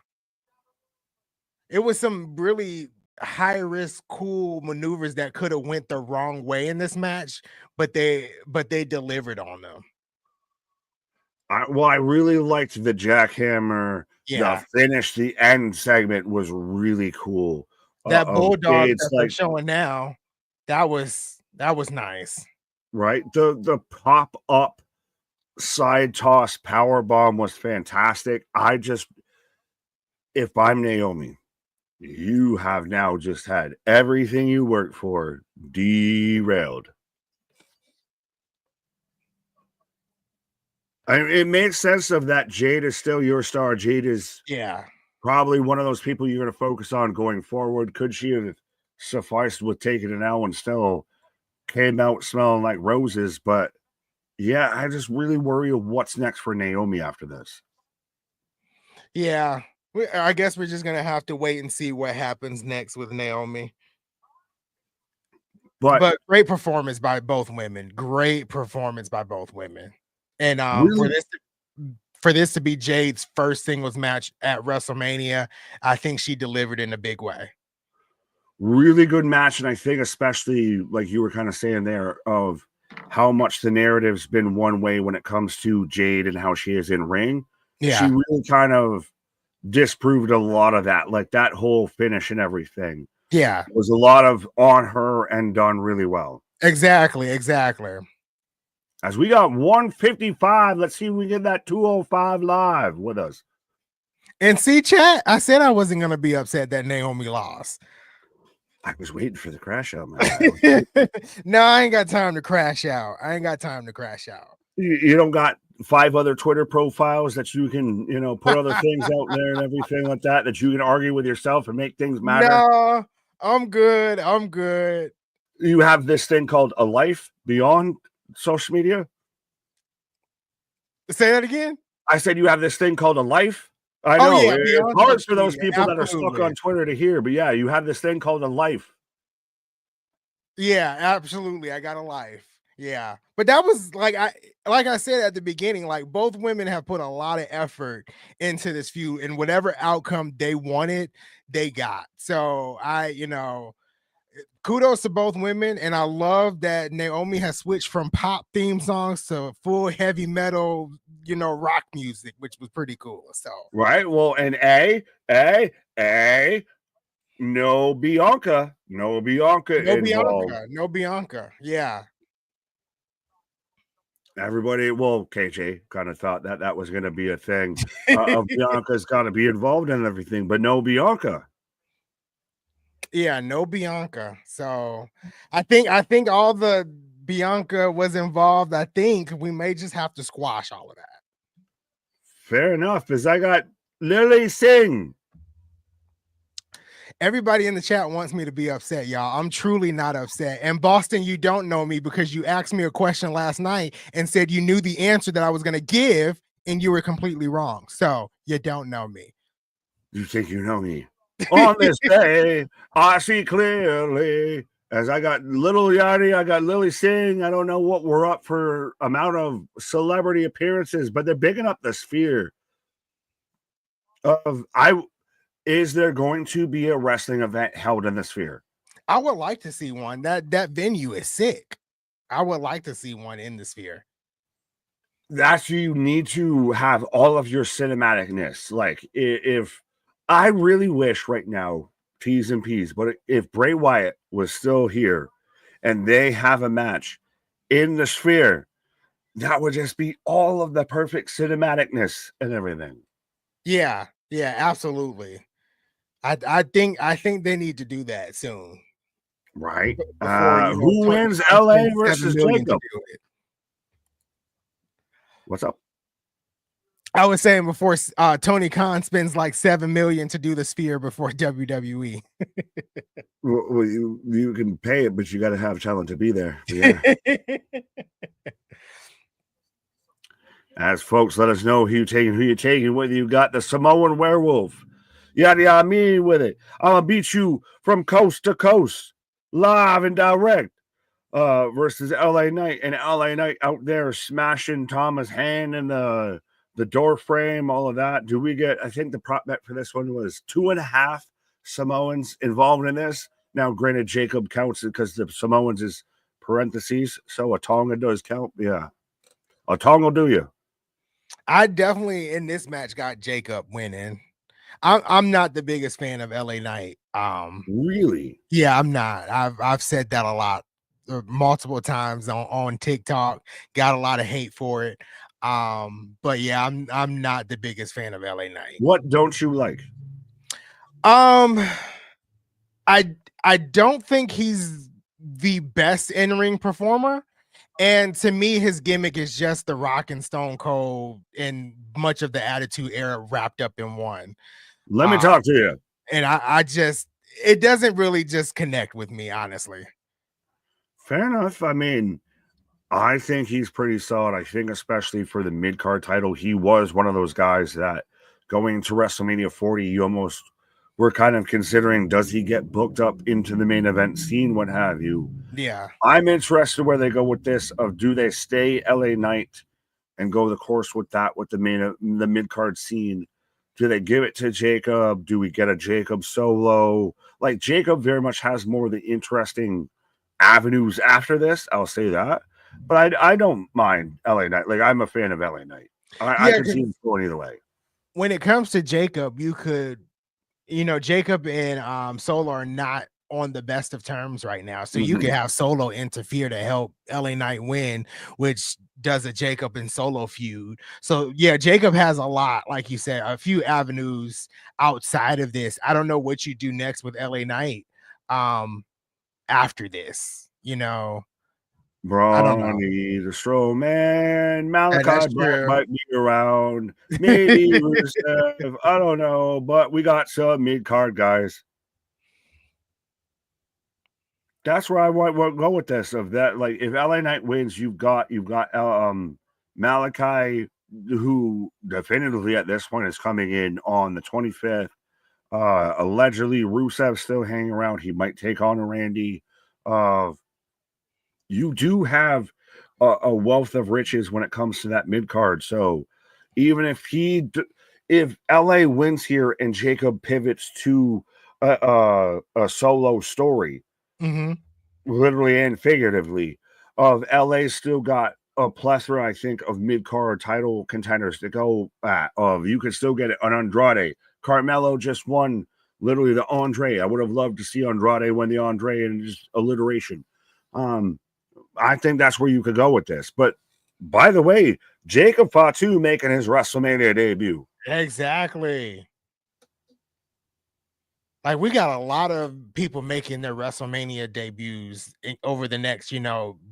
It was some really high risk, cool maneuvers that could have went the wrong way in this match, but they delivered on them. I really liked the jackhammer. Yeah. The finish, the end segment was really cool. That bulldog that they're like showing now, that was nice. Right. The pop up side toss power bomb was fantastic. If I'm Naomi, you have now just had everything you worked for derailed. It makes sense of that. Jade is still your star. Jade is probably one of those people you're going to focus on going forward. Could she have sufficed with taking an L and still came out smelling like roses? But yeah, I just really worry of what's next for Naomi after this. Yeah, I guess we're just going to have to wait and see what happens next with Naomi. But great performance by both women. And really? for this to be Jade's first singles match at WrestleMania, I think she delivered in a big way. Really good match. And I think especially like you were kind of saying there of how much the narrative's been one way when it comes to Jade and how she is in ring. Yeah. She really kind of disproved a lot of that, like that whole finish and everything. Yeah. It was a lot of on her and done really well. Exactly. As we got 155, let's see if we get that 205 live with us. And see, chat, I said I wasn't going to be upset that Naomi lost. I was waiting for the crash out, man. No, I ain't got time to crash out. You don't got 5 other Twitter profiles that you can, put other things out there and everything like that you can argue with yourself and make things matter? No, I'm good. You have this thing called a life beyond social media? Say that again? I said you have this thing called a life. I know. Yeah, it's hard for those people absolutely. that are stuck on Twitter to hear, but yeah, you have this thing called a life. Yeah, absolutely. I got a life. Yeah. But that was like I said at the beginning, like both women have put a lot of effort into this feud, and whatever outcome they wanted, they got. So kudos to both women, and I love that Naomi has switched from pop theme songs to full heavy metal, rock music, which was pretty cool. So right. Well, and no Bianca involved. No Bianca. Yeah. Everybody, KJ kind of thought that was going to be a thing. Bianca's got to be involved in everything, but no Bianca. Yeah, no Bianca. So I think all the Bianca was involved. I think we may just have to squash all of that. Fair enough, as I got Lily Singh. Everybody in the chat wants me to be upset, y'all. I'm truly not upset. And Boston, you don't know me because you asked me a question last night and said you knew the answer that I was going to give, and you were completely wrong. So you don't know me. You think you know me? On this day, I see clearly. As I got Little Yachty, I got Lily Singh. I don't know what we're up for amount of celebrity appearances, but they're bigging up the sphere of Is there going to be a wrestling event held in the sphere? I would like to see one. That venue is sick. I would like to see one in the sphere. That's you need to have all of your cinematicness. Like if I really wish right now, T's and P's, but if Bray Wyatt was still here and they have a match in the Sphere, that would just be all of the perfect cinematicness and everything. Yeah, absolutely. I think they need to do that soon. Right. Before Who Tony wins Khan LA spends $7 versus million to Jacob? do it. What's up? I was saying before Tony Khan spends like $7 million to do the Sphere before WWE. Well, you can pay it, but you got to have talent to be there. Yeah. As folks, let us know who you're taking, whether you got the Samoan werewolf. Yada me with it. I'm gonna beat you from coast to coast, live and direct. Versus LA Knight, and LA Knight out there smashing Thomas' hand in the door frame, all of that. Do we get? I think the prop bet for this one was 2.5 Samoans involved in this. Now, granted, Jacob counts because the Samoans is parentheses, so a Tonga does count. Yeah, a Tonga will do you. I definitely in this match got Jacob winning. I'm not the biggest fan of LA Knight. Really? Yeah, I'm not. I've said that a lot, multiple times on TikTok. Got a lot of hate for it. But yeah, I'm not the biggest fan of LA Knight. What don't you like? I don't think he's the best in-ring performer. And to me, his gimmick is just the Rock and Stone Cold and much of the Attitude Era wrapped up in one. Let me talk to you. And I just, it doesn't really just connect with me, honestly. Fair enough. I mean, I think he's pretty solid. I think especially for the mid-card title, he was one of those guys that going to WrestleMania 40, you almost were kind of considering, does he get booked up into the main event scene, what have you? Yeah. I'm interested where they go with this, of do they stay LA Knight and go the course with that, with the mid-card scene? Do they give it to Jacob? Do we get a Jacob solo? Like, Jacob very much has more of the interesting avenues after this, I'll say that. But I don't mind LA Knight. Like, I'm a fan of LA Knight. I can see him going either way. When it comes to Jacob, you could, Jacob and Solo are not on the best of terms right now. So you could have Solo interfere to help LA Knight win, which does a Jacob and Solo feud. So yeah, Jacob has a lot, like you said, a few avenues outside of this. I don't know what you do next with LA Knight after this, Brawny, the Strowman, Malachi Black might be around. Maybe Rusev, I don't know, but we got some mid-card guys. That's where I want to go with this. Of that, like, if LA Knight wins, you've got Malachi, who definitively at this point is coming in on the 25th. Allegedly, Rusev still hanging around. He might take on a Randy. You do have a wealth of riches when it comes to that mid card. So even if LA wins here and Jacob pivots to a solo story, literally and figuratively, of LA still got a plethora, I think, of mid-card title contenders to go at. Of you could still get it on Andrade. Carmelo just won literally the Andre. I would have loved to see Andrade win the Andre and just alliteration. I think that's where you could go with this. But by the way, Jacob Fatu making his WrestleMania debut. Exactly. Like, we got a lot of people making their WrestleMania debuts over the next,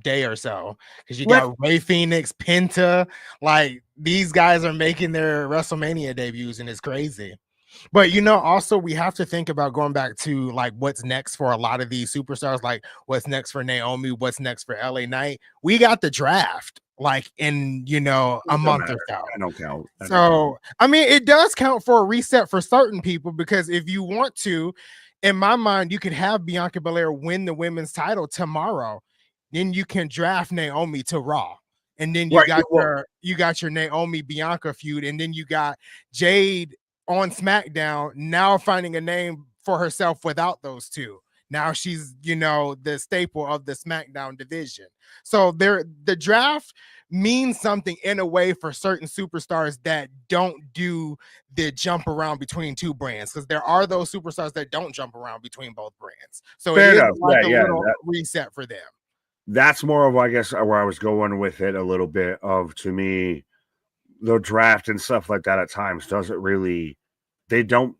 day or so. Because you got Ray Phoenix, Penta. Like, these guys are making their WrestleMania debuts, and it's crazy. But, also we have to think about going back to, like, what's next for a lot of these superstars. Like, what's next for Naomi? What's next for LA Knight? We got the draft, like, in, a month or so. I don't count. So, I mean, it does count for a reset for certain people, because if you want to, in my mind, you could have Bianca Belair win the women's title tomorrow. Then you can draft Naomi to Raw. And then you got your Naomi Bianca feud. And then you got Jade on SmackDown now finding a name for herself without those two. Now she's, the staple of the SmackDown division. So the draft means something in a way for certain superstars that don't do the jump around between two brands, because there are those superstars that don't jump around between both brands. So Fair it is enough. like Yeah, a little reset for them. That's more of, I guess, where I was going with it a little bit of, to me, the draft and stuff like that at times doesn't really, they don't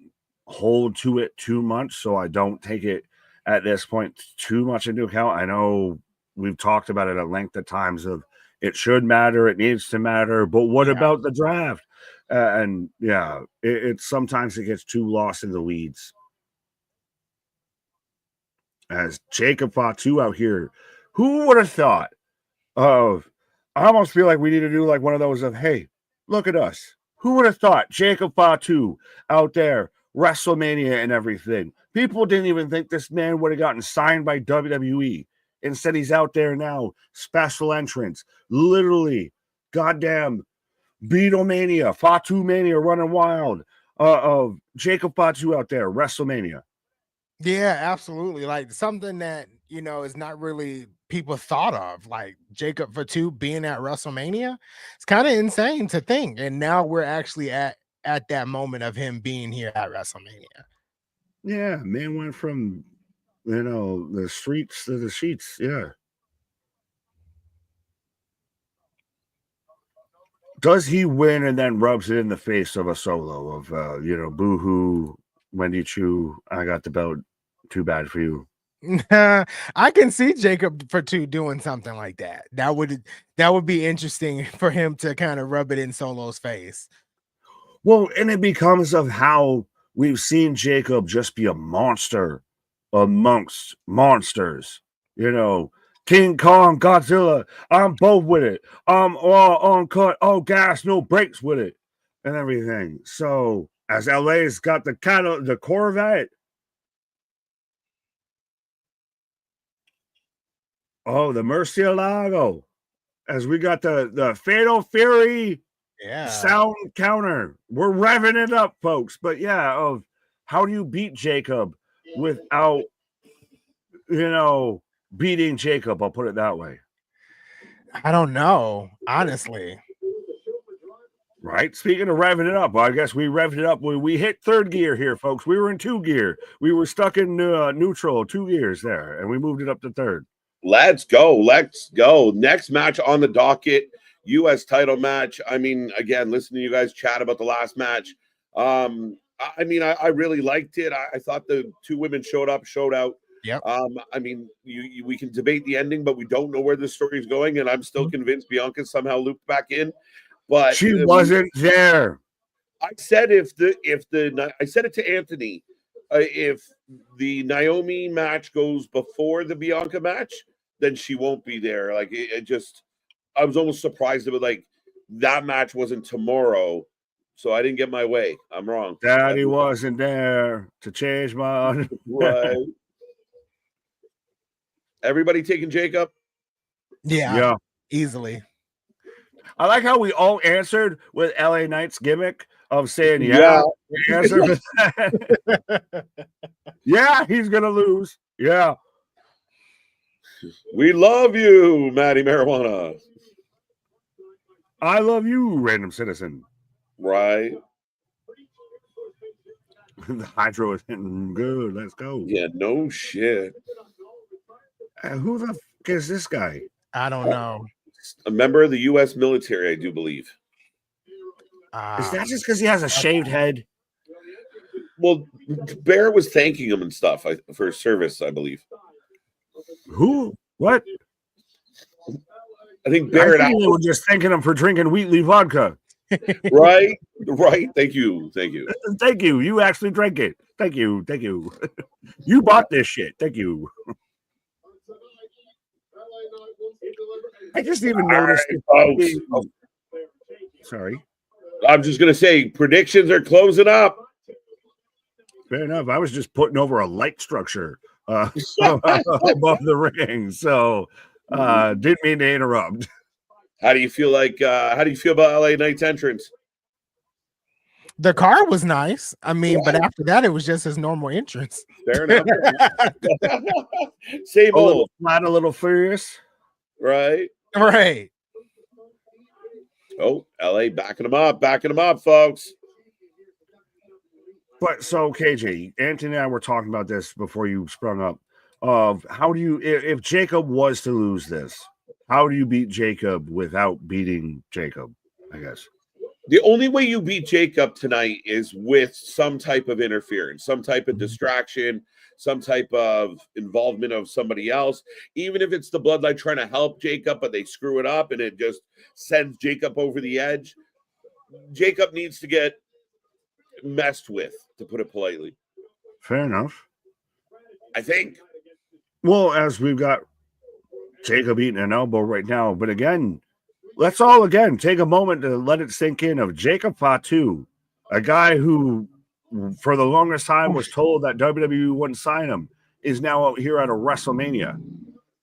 hold to it too much. So I don't take it at this point too much into account. I know we've talked about it at length at times of it should matter, it needs to matter, but what about the draft? And yeah, it sometimes it gets too lost in the weeds. As Jacob Fatu out here, who would have thought of? I almost feel like we need to do like one of those of, hey, look at us. Who would have thought Jacob Fatu out there, WrestleMania and everything? People didn't even think this man would have gotten signed by WWE. Instead, he's out there now, special entrance, literally, goddamn, Beatlemania, Fatu Mania running wild. Of Jacob Fatu out there, WrestleMania. Yeah, absolutely. Like something that, is not really people thought of, like Jacob Fatu being at WrestleMania. It's kind of insane to think. And now we're actually at that moment of him being here at WrestleMania. Yeah, man went from, the streets to the sheets. Yeah. Does he win and then rubs it in the face of a Solo of, boo-hoo, Wendy Chu, I got the belt, too bad for you. I can see Jacob Fatu doing something like that. That would be interesting for him to kind of rub it in Solo's face. Well, and it becomes of how we've seen Jacob just be a monster amongst monsters. King Kong, Godzilla, I'm both with it. I'm all uncut, all gas, no brakes with it, and everything. So as LA's got the Corvette. Oh, the Murcielago. As we got the Fatal Fury sound counter. We're revving it up, folks. But yeah, of how do you beat Jacob without, beating Jacob? I'll put it that way. I don't know, honestly. Right. Speaking of revving it up, I guess we revved it up when we hit third gear here, folks. We were in 2 gear. We were stuck in neutral, 2 gears there, and we moved it up to 3rd. Let's go. Next match on the docket, U.S. title match. I mean, again, listening to you guys chat about the last match. I really liked it. I thought the 2 women showed out. Yep. We can debate the ending, but we don't know where the story is going, and I'm still convinced Bianca somehow looped back in. But she wasn't there. I said I said it to Anthony. If the Naomi match goes before the Bianca match, then she won't be there. Like I was almost surprised about like that match wasn't tomorrow, so I didn't get my way. I'm wrong. Daddy wasn't there to change my right. Everybody taking Jacob? Yeah, easily. I like how we all answered with LA Knight's gimmick of saying, yeah. Answer yeah, he's going to lose. Yeah. We love you, Maddie Marijuana. I love you, random citizen. Right. The hydro is hitting good. Let's go. Yeah, no shit. Who the fuck is this guy? I don't know. A member of the U.S. military, I do believe. Is that just because he has a shaved head? Well, Bear was thanking him and stuff for his service, I believe. Who? What? I think Bear and they were just thanking him for drinking Wheatley vodka. Right. Thank you. Thank you. You actually drank it. Thank you. You bought this shit. Thank you. I just even noticed. Sorry. I'm just going to say predictions are closing up. Fair enough. I was just putting over a light structure above the ring. So didn't mean to interrupt. How do you feel about LA Knight's entrance? The car was nice. I mean, but after that, it was just his normal entrance. Fair enough. Same old. Not a little furious. Right. Right. Oh, LA backing him up, folks. But so KJ, Anthony and I were talking about this before you sprung up. Of how do you, if Jacob was to lose this, how do you beat Jacob without beating Jacob? I guess The only way you beat Jacob tonight is with some type of interference, some type of distraction, some type of involvement of somebody else. Even if it's the Bloodline trying to help Jacob, but they screw it up and it just sends Jacob over the edge. Jacob needs to get messed with, to put it politely. fair enough. I think. Well, as we've got Jacob eating an elbow right now, but again, let's all again take a moment to let it sink in of Jacob Fatu, a guy who for the longest time was told that WWE wouldn't sign him, is now out here at a WrestleMania.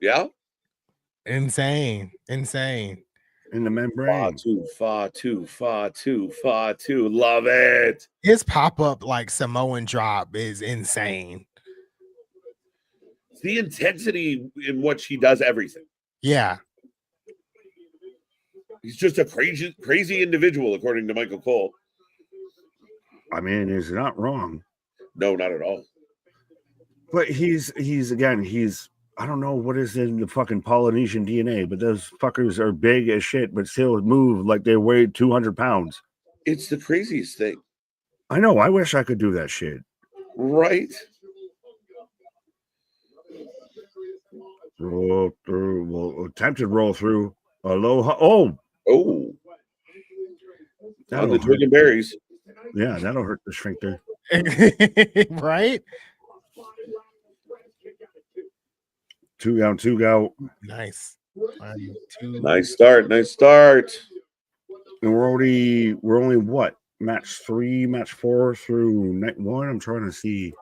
Yeah. Insane. In the membrane. Fatu. Love it. His pop-up like Samoan drop is insane. The intensity in which he does everything. Yeah. He's just a crazy individual, according to Michael Cole. I mean, he's not wrong. No, not at all. But he's I don't know what is in the fucking Polynesian DNA, but those fuckers are big as shit, but still move like they weigh 200 pounds. It's the craziest thing. I know. I wish I could do that shit. Right? Roll through. Well, attempted roll through. Aloha. Oh. On the twig and berries. Yeah, that'll hurt the sphincter. Right? Two out. Nice. 1, 2. Nice start. And we're only what? Match 3, match 4 through night 1. I'm trying to see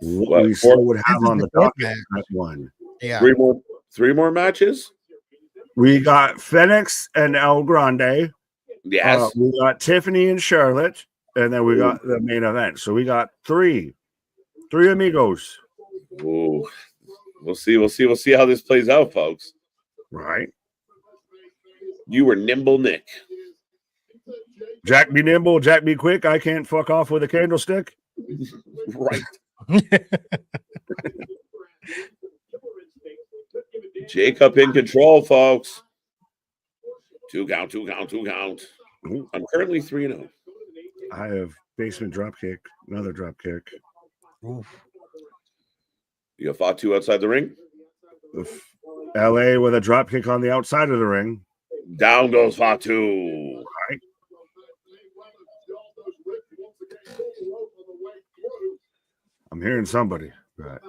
what we still would have on the docket night 1. Yeah. 3 more matches. We got Phoenix and El Grande. Yes. We got Tiffany and Charlotte, and then we got the main event. So we got three amigos. Ooh. We'll see how this plays out, folks. Right. You were nimble, Nick. Jack be nimble, Jack be quick. I can't fuck off with a candlestick. Right. Jacob in control, folks. 2 count. I'm currently 3-0. I have basement drop kick, another drop kick. Oof. You got Fatu outside the ring. LA with a drop kick on the outside of the ring. Down goes Fatu. Right. I'm hearing somebody. Right.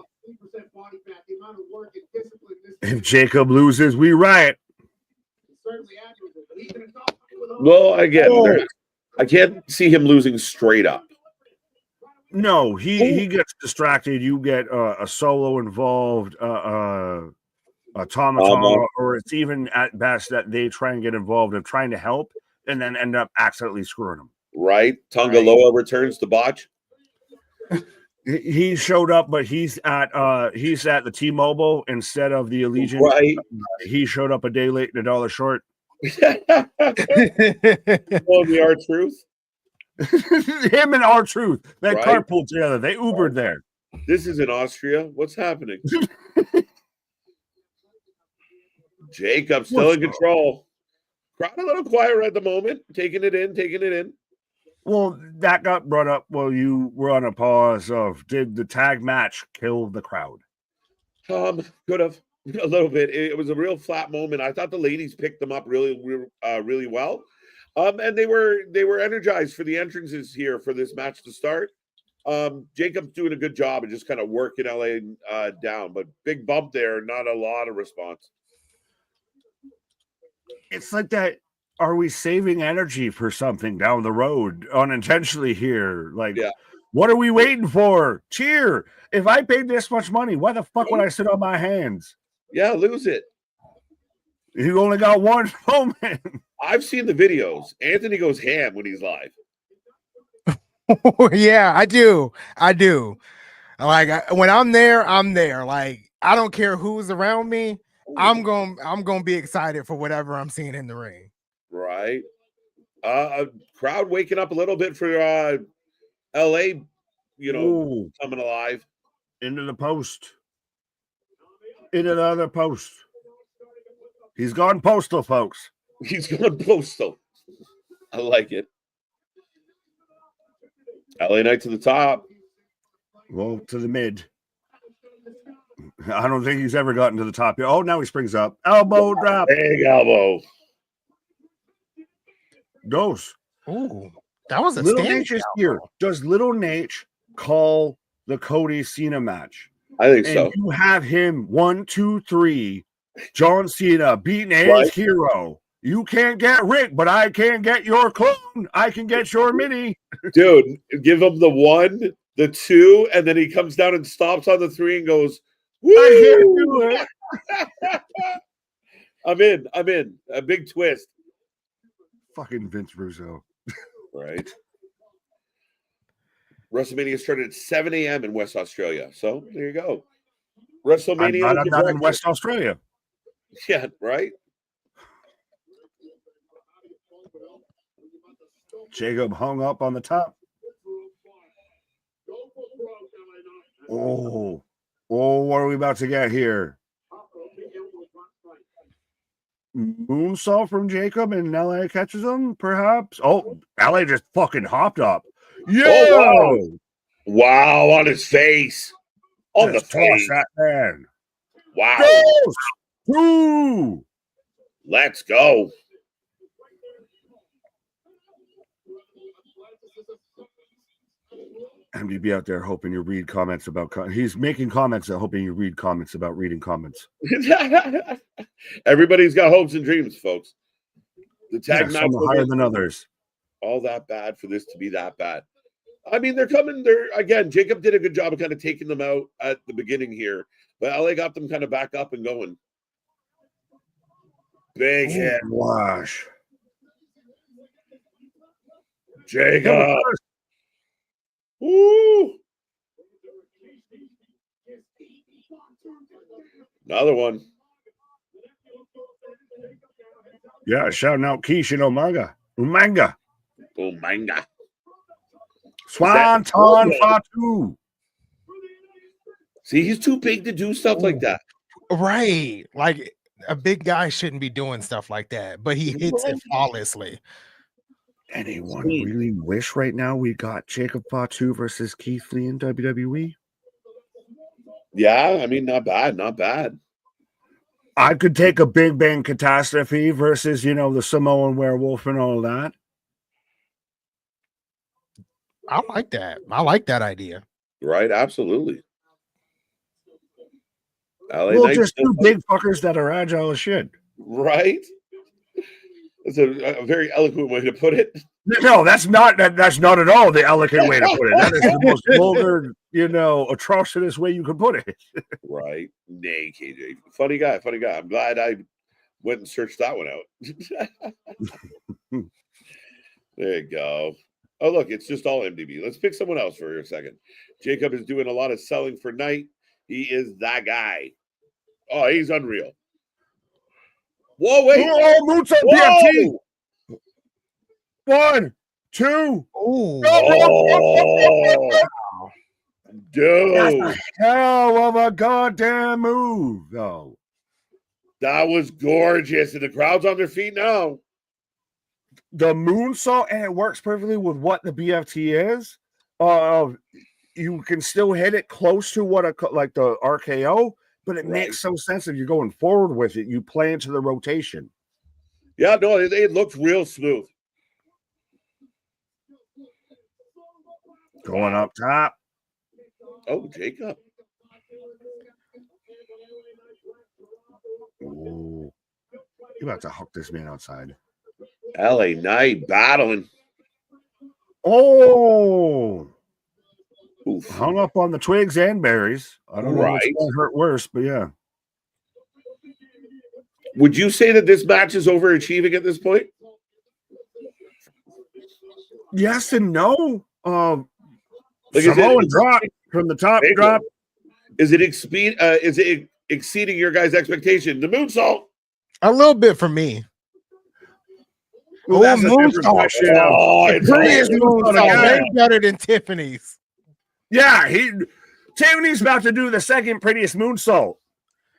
If Jacob loses, we riot. Well, again, I can't see him losing straight up. No, he gets distracted. You get a solo involved, a Tomatama, or it's even at best that they try and get involved in trying to help and then end up accidentally screwing him. Right? Tongaloa returns to botch. He showed up, but he's at the T-Mobile instead of the Allegiant. Right. He showed up a day late and $1 short. Oh, the R-Truth. Him and R-Truth. That Right. carpool together. They Ubered there. This is in Austria. What's happening? Jacob still in control. Crowd a little quieter at the moment. Taking it in. Well, that got brought up while you were on a pause of did the tag match kill the crowd? Could have a little bit. It was a real flat moment. I thought the ladies picked them up really well. And they were energized for the entrances here for this match to start. Jacob's doing a good job of just kind of working LA down, but big bump there, not a lot of response. It's like that. Are we saving energy for something down the road unintentionally here? Like, What are we waiting for? Cheer. If I paid this much money, why the fuck would I sit on my hands? Yeah, lose it. You only got one moment. I've seen the videos. Anthony goes ham when he's live. Yeah, I do. Like when I'm there. Like I don't care who's around me. I'm going to be excited for whatever I'm seeing in the ring. Right. Crowd waking up a little bit for LA, Ooh, coming alive. into the post. Into the other post. He's gone postal, folks. He's going postal. I like it. LA Knight to the top. Well, to the mid. I don't think he's ever gotten to the top yet. Oh, now he springs up. Elbow drop. Big elbow. Goes. Ooh, that was a Little standing Nate is elbow. here. Does Little Nate call the Cody Cena match? I think And so. you have him 1, 2, 3. John Cena beating his Right. hero. You can't get Rick, but I can get your clone. I can get your mini. Dude, give him the 1, the 2, and then he comes down and stops on the 3 and goes, woo! I can't do it. I'm in. A big twist. Fucking Vince Russo. Right. WrestleMania started at 7 a.m. in West Australia. So there you go. WrestleMania. I'm with the not in director. West Australia. Yeah, right. Jacob hung up on the top. Oh, what are we about to get here? Moonsault from Jacob and LA catches him, perhaps. Oh, LA just fucking hopped up. Yeah. Oh, wow, on his face. On Just the toss face. that man. Wow. Goes. Two. Let's go. MDB out there hoping you read comments about. He's making comments and hoping you read comments about reading comments. Everybody's got hopes and dreams, folks. The tag match some are higher wasn't than others. all that bad for this to be that bad. I mean, they're coming. Again, Jacob did a good job of kind of taking them out at the beginning here, but LA got them kind of back up and going. Big hit. Wash. Jacob. Woo! Another one. Yeah, shouting out Kishin Umanga. Oh, manga. Swanton Fatu. See, he's too big to do stuff like that. Right. Like a big guy shouldn't be doing stuff like that, but he hits it flawlessly. Anyone really wish right now we got Jacob Fatu versus Keith Lee in WWE? Yeah, I mean, not bad, not bad. I could take a Big Bang Catastrophe versus, the Samoan Werewolf and all that. I like that. I like that idea. Right, absolutely. Well, just two big fuckers that are agile as shit. Right? That's a very eloquent way to put it. No, that's not at all the eloquent way to put it. That is the most vulgar, atrocious way you could put it. Right. Nay, KJ. Funny guy. I'm glad I went and searched that one out. There you go. Oh, look, it's just all MDB. Let's pick someone else for a second. Jacob is doing a lot of selling for Knight. He is that guy. Oh, he's unreal. Whoa, wait. Oh, Moonsault BFT. 1, 2. Oh, dude. That's a hell of a goddamn move, though. That was gorgeous. And the crowd's on their feet now. The moonsault, and it works perfectly with what the BFT is. You can still hit it close to what like the RKO, but it makes some sense if you're going forward with it. You play into the rotation. Yeah, no, it looked real smooth. Going up top. Oh, Jacob. Ooh. You're about to hook this man outside. LA Knight battling. Oh. Oof. Hung up on the twigs and berries. I don't know what's going to hurt worse, but yeah. Would you say that this match is overachieving at this point? Yes and no. Like, Samoan drop from the top drop. Is it exceeding your guys' expectation? The moonsault. A little bit for me. Well, that's a different moonsault. question. Oh, The it's prettiest all- moonsault Moonsault again. way better than Tiffany's. Yeah, Tiffany's about to do the second prettiest moonsault.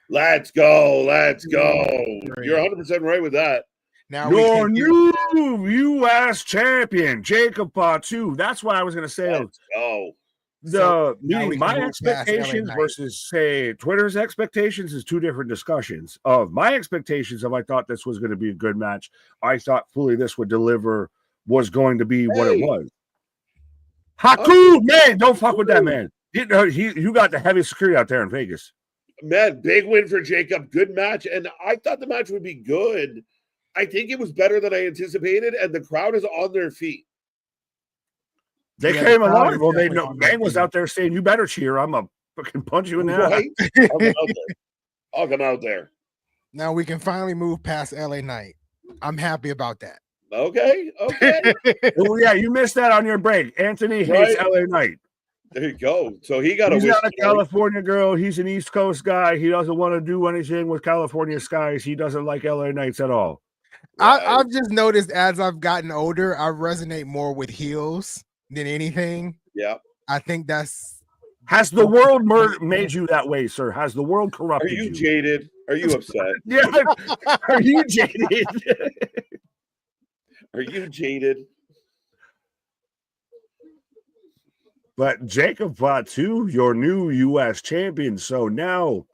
Let's go. Let's go. Great. You're 100% right with that. Now we Your can new U.S. champion, Jacob Fatu. That's what I was going to say. Let's go. So, now we Meaning can my move past LA expectations Knight. versus, say, Twitter's expectations is two different discussions. Of my expectations of I thought this was going to be a good match. I thought fully this would deliver, was going to be what it Hey. was. Haku, man, don't fuck with that man. You got the heavy security out there in Vegas. Man, big win for Jacob. Good match. And I thought the match would be good. I think it was better than I anticipated, and the crowd is on their feet. They Yeah, came the crowd along. is Well, they definitely know on their Bang was feet. out there saying, "You better cheer. I'm a fucking punch you in the eye." Right? I'll come out there. I'll come out there. Now we can finally move past LA Knight. I'm happy about that. Okay. Okay. Oh yeah, you missed that on your break. Anthony hates Right. LA Knight. There you go. So he got a He's wish. not a California girl. He's an East Coast guy. He doesn't want to do anything with California skies. He doesn't like LA Knights at all. I've just noticed as I've gotten older, I resonate more with heels than anything. Yeah. I think that's Has the world made you that way, sir? Has the world Are corrupted you you? jaded? Are you upset? Yeah. Are you jaded? Are you jaded? But Jacob Fatu, your new U.S. champion. So now,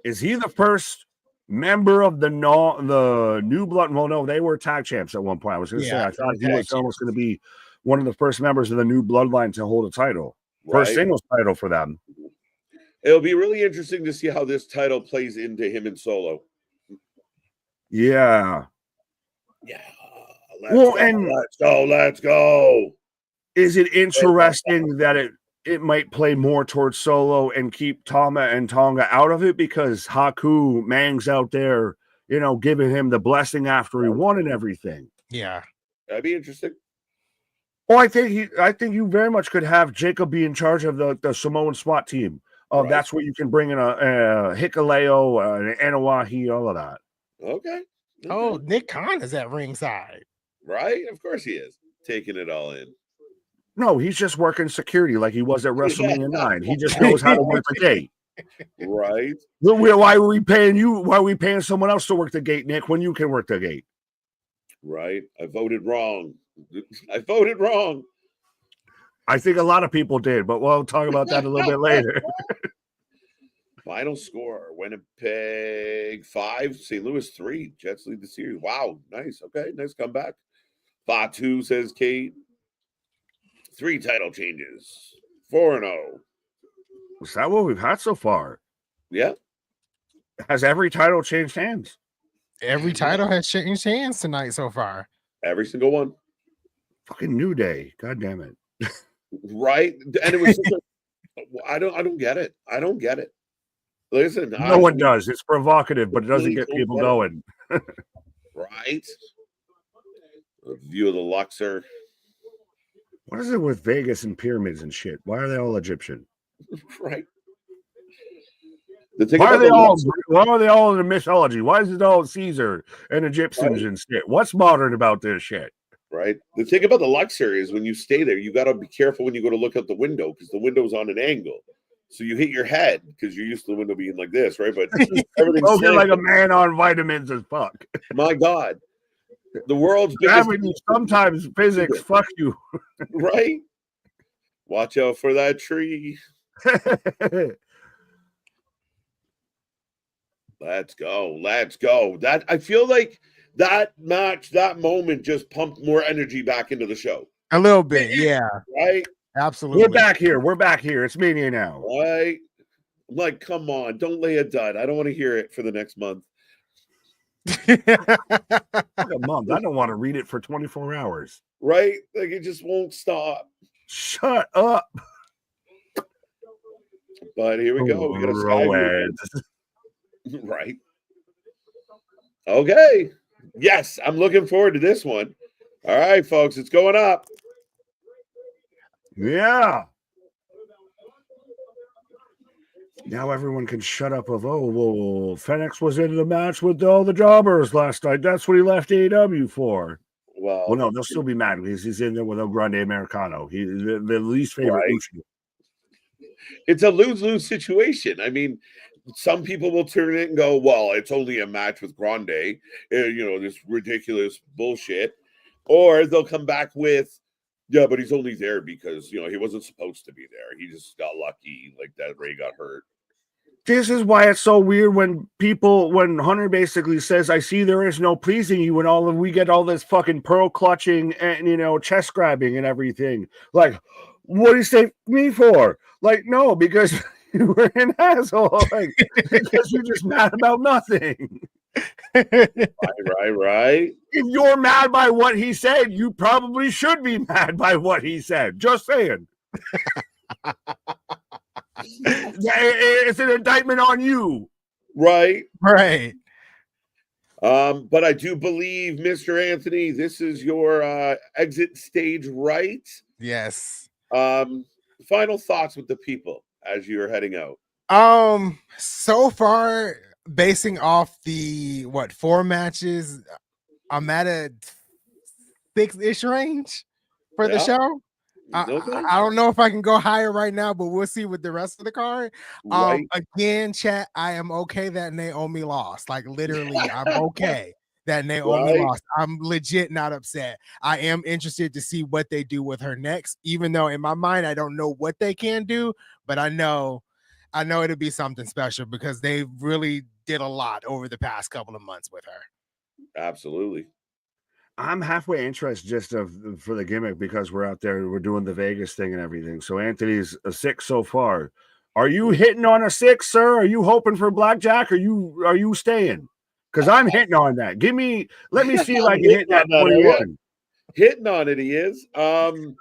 is he the first member of the new blood? Well, no, they were tag champs at one point. I was going to say, I thought he was almost going to be one of the first members of the new bloodline to hold a title. First Right. singles title for them. It'll be really interesting to see how this title plays into him in Solo. Yeah. Yeah. Well, Go, and let's go. Let's go. is it interesting that it might play more towards Solo and keep Tama and Tonga out of it because Haku Mang's out there, giving him the blessing after he won and everything. yeah. That'd be interesting. Well, I think you very much could have Jacob be in charge of the Samoan SWAT team. Right. That's where you can bring in a Hikaleo, an Anawahi, all of that. Okay. Oh, Nick Khan is at ringside. Right? Of course he is. Taking it all in. No, he's just working security like he was at WrestleMania 9. He just knows how to work the gate. Right? Why are we paying you? Why are we paying someone else to work the gate, Nick, when you can work the gate? Right. I voted wrong. I voted wrong. I think a lot of people did, but we'll talk about that a little bit later. Final score: Winnipeg 5, St. Louis 3. Jets lead the series. Wow, nice. Okay, nice comeback. Fatu, says Kate. 3 title changes. 4-0. Is that what we've had so far? Yeah. Has every title changed hands? Every title has changed hands tonight so far. Every single one. Fucking New Day. God damn it. Right? And it was such I don't get it. I don't get it. Listen, No one does. It's provocative, but it doesn't really get don't people get it. going. Right? A view of the Luxor. What is it with Vegas and pyramids and shit? Why are they all Egyptian? Right. The thing Why are about they the all? Luxor, Why are they all in the mythology? Why is it all Caesar and Egyptians and shit? What's modern about this shit? right? The thing about the Luxor is when you stay there, you got to be careful when you go to look out the window because the window's on an angle. So you hit your head because you're used to the window being like this, right? But everything's Spoken like a slanted. man on vitamins as fuck. My God. The world's biggest, Gravity, sometimes physics, fuck you. right? Watch out for that tree. Let's go. Let's go. That I feel like that match, that moment just pumped more energy back into the show. A little bit, yeah, Right? absolutely. We're back here. We're back here. It's Mania now. Right? I'm like, come on, don't lay a dud. I don't want to hear it for the next month. Fuck a month. I don't want to read it for 24 hours. Right? Like it just won't stop. Shut up. But here we go. We got a Rowan. right. Okay. Yes, I'm looking forward to this one. All right, folks, it's going up. Yeah. Now everyone can shut up of, oh, well, Fenix was in the match with all the jobbers last night. That's what he left AEW for. Well, no, they'll still be mad because he's in there with El Grande Americano. He the least favorite Right. Lucha. It's a lose-lose situation. I mean, some people will turn it and go, well, it's only a match with Grande, this ridiculous bullshit. Or they'll come back with, yeah, but he's only there because, he wasn't supposed to be there. He just got lucky, like that Ray got hurt. This is why it's so weird when Hunter basically says, I see there is no pleasing you, and we get all this fucking pearl clutching and, chest grabbing and everything. Like, what do you say me for? Like, no, because you were an asshole. Like, because you're just mad about nothing. Right. If you're mad by what he said, you probably should be mad by what he said. Just saying. It's an indictment on you. Right. But I do believe, Mr. Anthony, this is your exit stage right. Yes. Final thoughts with the people as you're heading out. So far, basing off the 4 matches, I'm at a 6-ish range for the show. Okay. I don't know if I can go higher right now, but we'll see with the rest of the card. Right. Again, chat, I am okay that Naomi lost. Like, literally, I'm okay that Naomi lost. I'm legit not upset. I am interested to see what they do with her next, even though in my mind I don't know what they can do, but I know it'll be something special because they really did a lot over the past couple of months with her. Absolutely. I'm halfway interested for the gimmick because we're out there, we're doing the Vegas thing and everything. So Anthony's a 6 so far. Are you hitting on a 6, sir? Are you hoping for blackjack? Are you staying? Because I'm hitting on that. Let me see if I can hit that 21. Hitting on it, he is. No,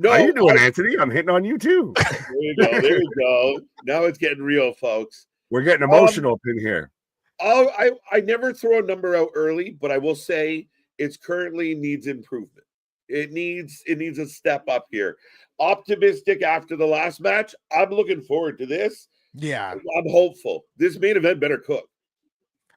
how you doing, Anthony? I'm hitting on you too. There you go. Now it's getting real, folks. We're getting emotional in here. I never throw a number out early, but I will say it's currently needs improvement. It needs a step up here. Optimistic after the last match. I'm looking forward to this. Yeah. I'm hopeful. This main event better cook.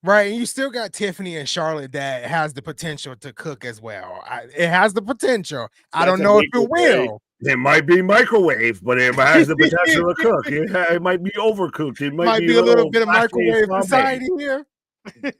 Right. And you still got Tiffany and Charlotte that has the potential to cook as well. It has the potential. I don't know if it will. It might be microwave, but it has the potential to cook. It might be overcooked. It might be a little bit of microwave society here.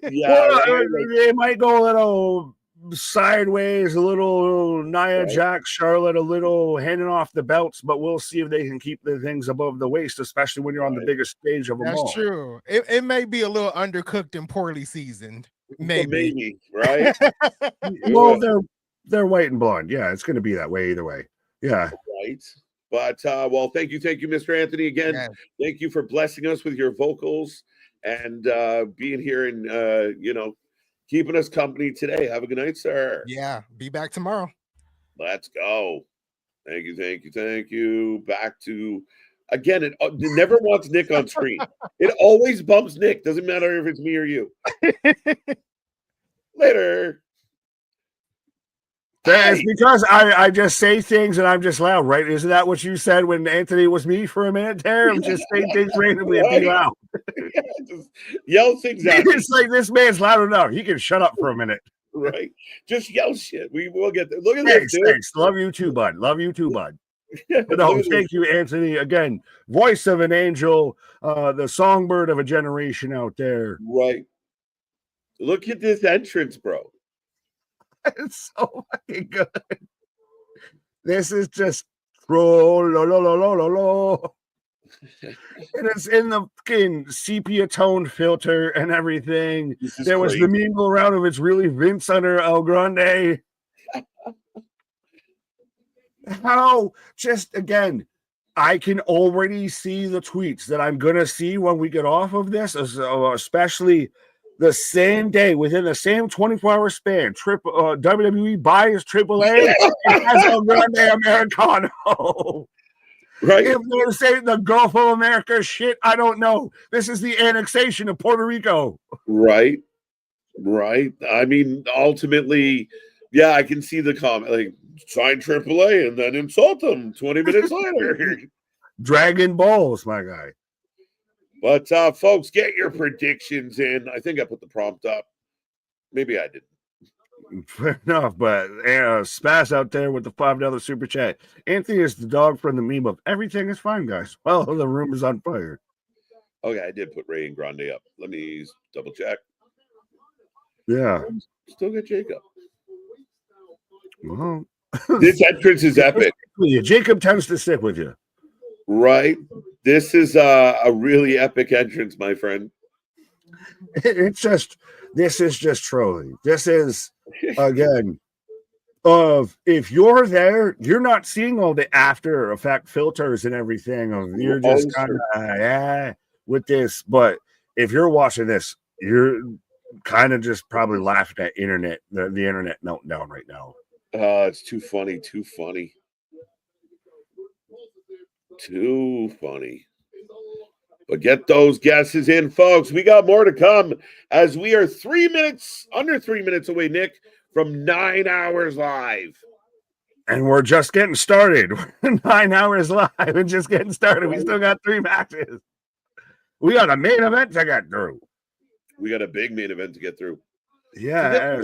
Yeah. It might go a little sideways, a little Nia Jax, Charlotte, a little handing off the belts, but we'll see if they can keep the things above the waist, especially when you're on the biggest stage of them all. That's true. It may be a little undercooked and poorly seasoned. Maybe. Right? Well, they're white and blonde. Yeah, it's going to be that way either way. Yeah. Right. But well, thank you, Mr. Anthony. Again, thank you for blessing us with your vocals and being here and keeping us company today. Have a good night, sir. Yeah, be back tomorrow. Let's go. Thank you. Back to again. It never wants Nick on screen. It always bumps Nick. Doesn't matter if it's me or you. Later. That's because I just say things and I'm just loud, right? Isn't that what you said when Anthony was me for a minute there? I'm just saying things randomly and be loud. Yeah, just yell things out. It's like this man's loud enough. He can shut up for a minute. Right. Just yell shit. We will get there. Look at this. Thanks. Love you too, bud. No, thank you, Anthony. Again, voice of an angel, the songbird of a generation out there. Right. Look at this entrance, bro. It's so fucking good. This is just and it's in the fucking sepia tone filter and everything. There was the mingle around of it's really Vince under El Grande. How just again, I can already see the tweets that I'm gonna see when we get off of this, especially the same day, within the same 24-hour span, WWE buys AAA as El Grande Americano. Right. If they're saying the Gulf of America shit, I don't know. This is the annexation of Puerto Rico. Right. I mean, ultimately, yeah, I can see the comment, like, sign AAA and then insult them 20 minutes later. Dragon Balls, my guy. But folks, get your predictions in. I think I put the prompt up. Maybe I didn't. Fair enough, but Spaz out there with the $5 super chat. Anthony is the dog from the meme of everything is fine, guys. Well, the room is on fire. Okay, I did put Ray and Grande up. Let me double check. Yeah. Still got Jacob. Well, This entrance is epic. Jacob tends to stick with you. Right? This is a really epic entrance, my friend. This is just trolling. This is, again, if you're there, you're not seeing all the after effect filters and everything. You're just kind of with this. But if you're watching this, you're kind of just probably laughing at the internet meltdown right now. It's too funny. Too funny. But get those guesses in, folks. We got more to come as we are under 3 minutes away, Nick, from 9 hours live. And we're just getting started. 9 hours live and just getting started. We still got 3 matches. We got a main event to get through. We got a big main event to get through. Yeah.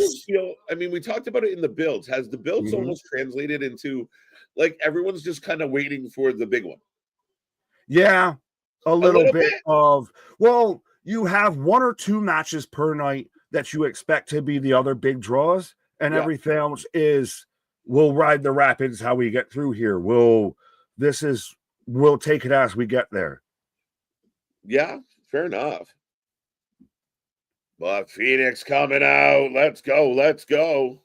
I mean, we talked about it in the builds. Has the builds almost translated into like everyone's just kind of waiting for the big one? Yeah. A little bit of, well, you have 1 or 2 matches per night that you expect to be the other big draws, and everything else is we'll ride the rapids how we get through here. We'll take it as we get there. Yeah, fair enough. But Phoenix coming out. Let's go.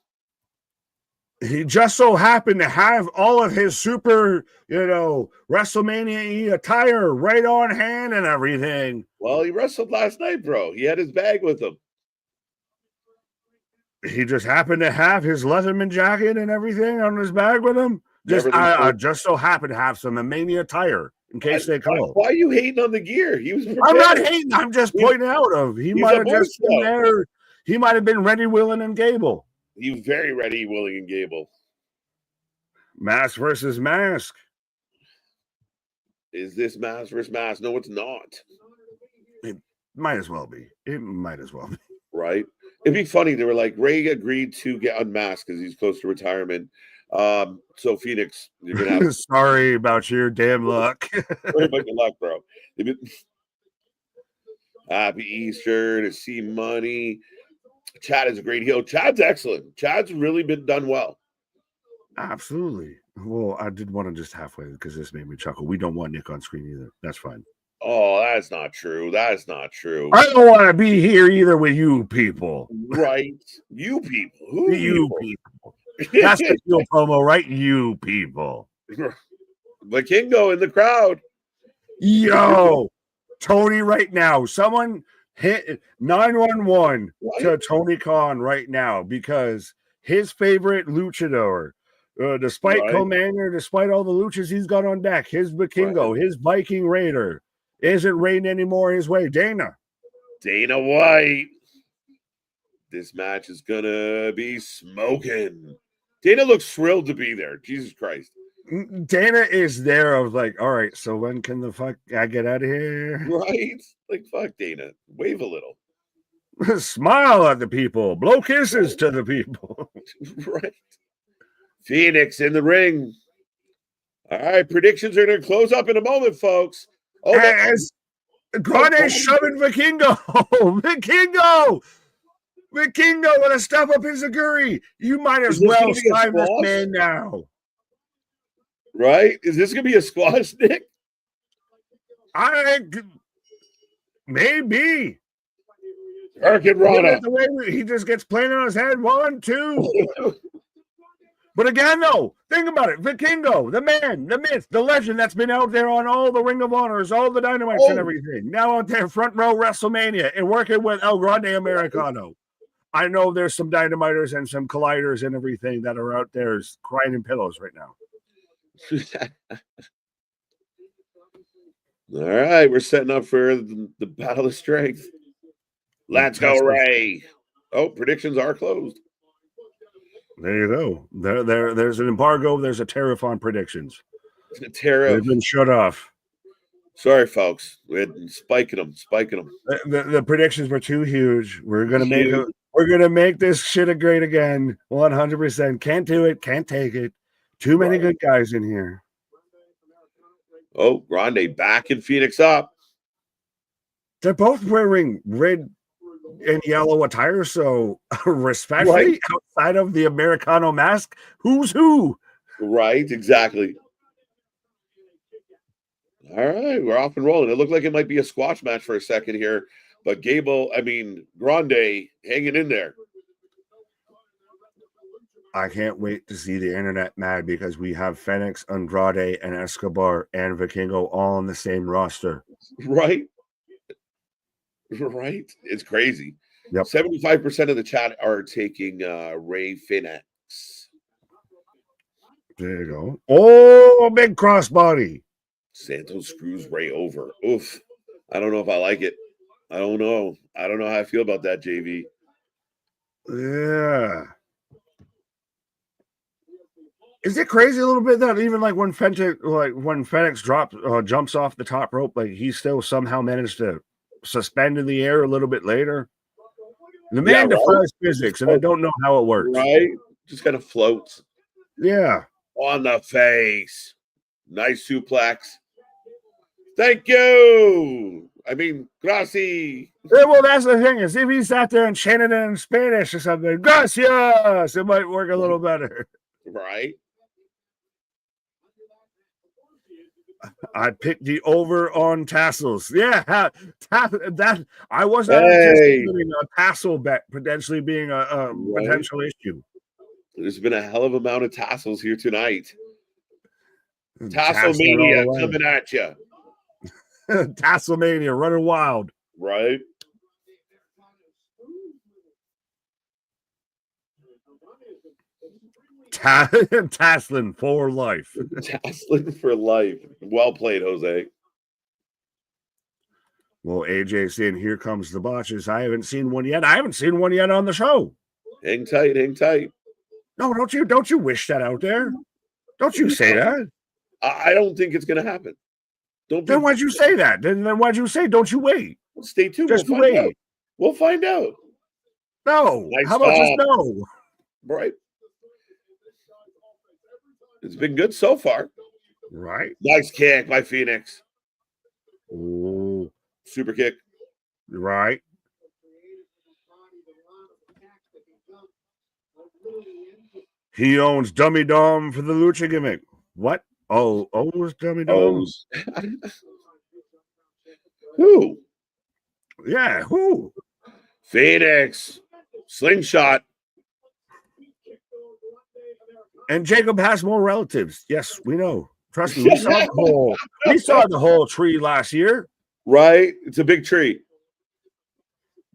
He just so happened to have all of his super, WrestleMania attire right on hand and everything. Well, he wrestled last night, bro. He had his bag with him. He just happened to have his Leatherman jacket and everything on his bag with him. I just so happened to have some Mania attire in case they call. Why are you hating on the gear? He was prepared. I'm not hating. I'm just pointing out he might have just been there. He might have been ready, willing, and Gable. He was very ready, willing, and Gable. Mask versus mask. Is this mask versus mask? No, it's not. It might as well be. Right? It'd be funny. They were like, Ray agreed to get unmasked because he's close to retirement. So Phoenix, you're gonna have sorry about your damn luck. Sorry about your luck, bro. Happy Easter to see money. Chad is a great heel. Chad's excellent. Chad's really been done well. Absolutely. Well, I did want to just halfway because this made me chuckle. We don't want Nick on screen either. That's fine. Oh, that's not true. That's not true. I don't want to be here either with you people. Right. You people. Who you people? That's the heel promo, right? You people. Vikingo in the crowd. Yo, Tony, right now. Someone hit 911 to Tony Khan right now because his favorite luchador, despite Commander, despite all the luchas he's got on deck, his Vikingo, his Viking Raider, isn't raiding anymore his way. Dana White. This match is gonna be smoking. Dana looks thrilled to be there. Jesus Christ. Dana is there. I was like, all right, so when can the fuck I get out of here? Right? Like, fuck Dana. Wave a little. Smile at the people. Blow kisses to the people. Right. Phoenix in the ring. All right, predictions are going to close up in a moment, folks. Oh, as Grande shoving Vikingo. Vikingo with a stuff up his Zaguri. You might as well sign this man now. Right? Is this going to be a squash, Nick? Maybe. The way he just gets playing on his head. 1, 2. But again, though, think about it. Vikingo, the man, the myth, the legend that's been out there on all the Ring of Honors, all the Dynamites and everything. Now out there, front row WrestleMania and working with El Grande Americano. I know there's some Dynamiters and some Colliders and everything that are out there crying in pillows right now. All right, we're setting up for the Battle of Strength. Let's go, Ray. Oh, predictions are closed. There you go. There's an embargo. There's a tariff on predictions. A tariff. They've been shut off. Sorry, folks. We're spiking them. The predictions were too huge. We're going to make We're gonna make this shit great again. 100%. Can't do it. Can't take it. Too many good guys in here. Oh, Grande back in Phoenix up. They're both wearing red and yellow attire, so respectfully, outside of the Americano mask, who's who? Right, exactly. All right, we're off and rolling. It looked like it might be a squash match for a second here, but Grande hanging in there. I can't wait to see the internet mad because we have Phoenix, Andrade, and Escobar and Vikingo all on the same roster. Right? Right? It's crazy. Yep. 75% of the chat are taking Ray Phoenix. There you go. Oh, big crossbody. Santos screws Ray over. Oof. I don't know if I like it. I don't know. I don't know how I feel about that, JV. Yeah. Is it crazy a little bit that even like when Phoenix jumps off the top rope, like he still somehow managed to suspend in the air a little bit later? The man defies physics, and I don't know how it works. Right? Just kind of floats. Yeah. On the face. Nice suplex. Thank you. I mean, gracias. Yeah, well, that's the thing is if he sat there and chanted it in Spanish or something, gracias, it might work a little better. Right? I picked the over on tassels. Yeah, that I was not anticipating a tassel bet potentially being a potential issue. There's been a hell of amount of tassels here tonight. Tasselmania coming at you. Tasselmania running wild. Right? Tasslin for life. Tasslin for life. Well played, Jose. Well, AJ saying, here comes the botches. I haven't seen one yet. I haven't seen one yet on the show. Hang tight, hang tight. No, don't you wish that out there? Don't you say that? I don't think it's going to happen. Then why'd you say that? Then why'd you say, don't you wait? Stay tuned. Just wait. We'll find out. No. Nice How about just no? Right. It's been good so far. Right. Nice kick by Phoenix. Ooh. Super kick. Right. He owns Dummy Dom for the Lucha gimmick. What? Oh, owns Dummy Dom? Who? Yeah, who? Phoenix. Slingshot. And Jacob has more relatives. Yes, we know. Trust me, we saw the whole tree last year. Right? It's a big tree.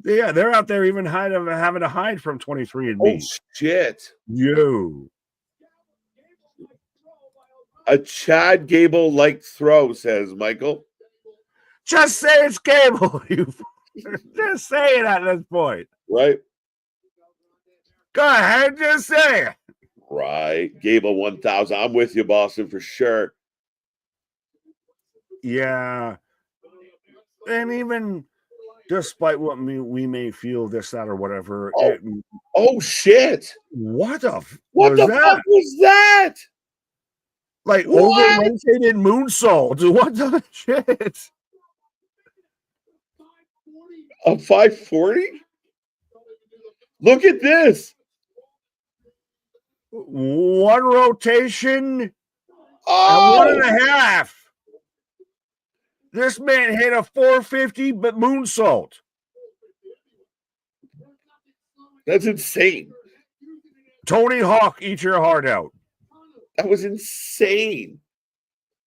Yeah, they're out there even having to hide from 23andMe. Oh, shit. Yo. A Chad Gable-like throw, says Michael. Just say it's Gable. Just say it at this point. Right? Go ahead, just say it. Right. Gable 1000. I'm with you, Boston, for sure. Yeah. And even despite what we may feel this, that, or whatever. Oh shit. What the fuck was that? Like over-rotated moonsault. What the shit? A 540? Look at this. One rotation and 1.5. This man hit a 450 but moonsault. That's insane. Tony Hawk, eat your heart out. That was insane.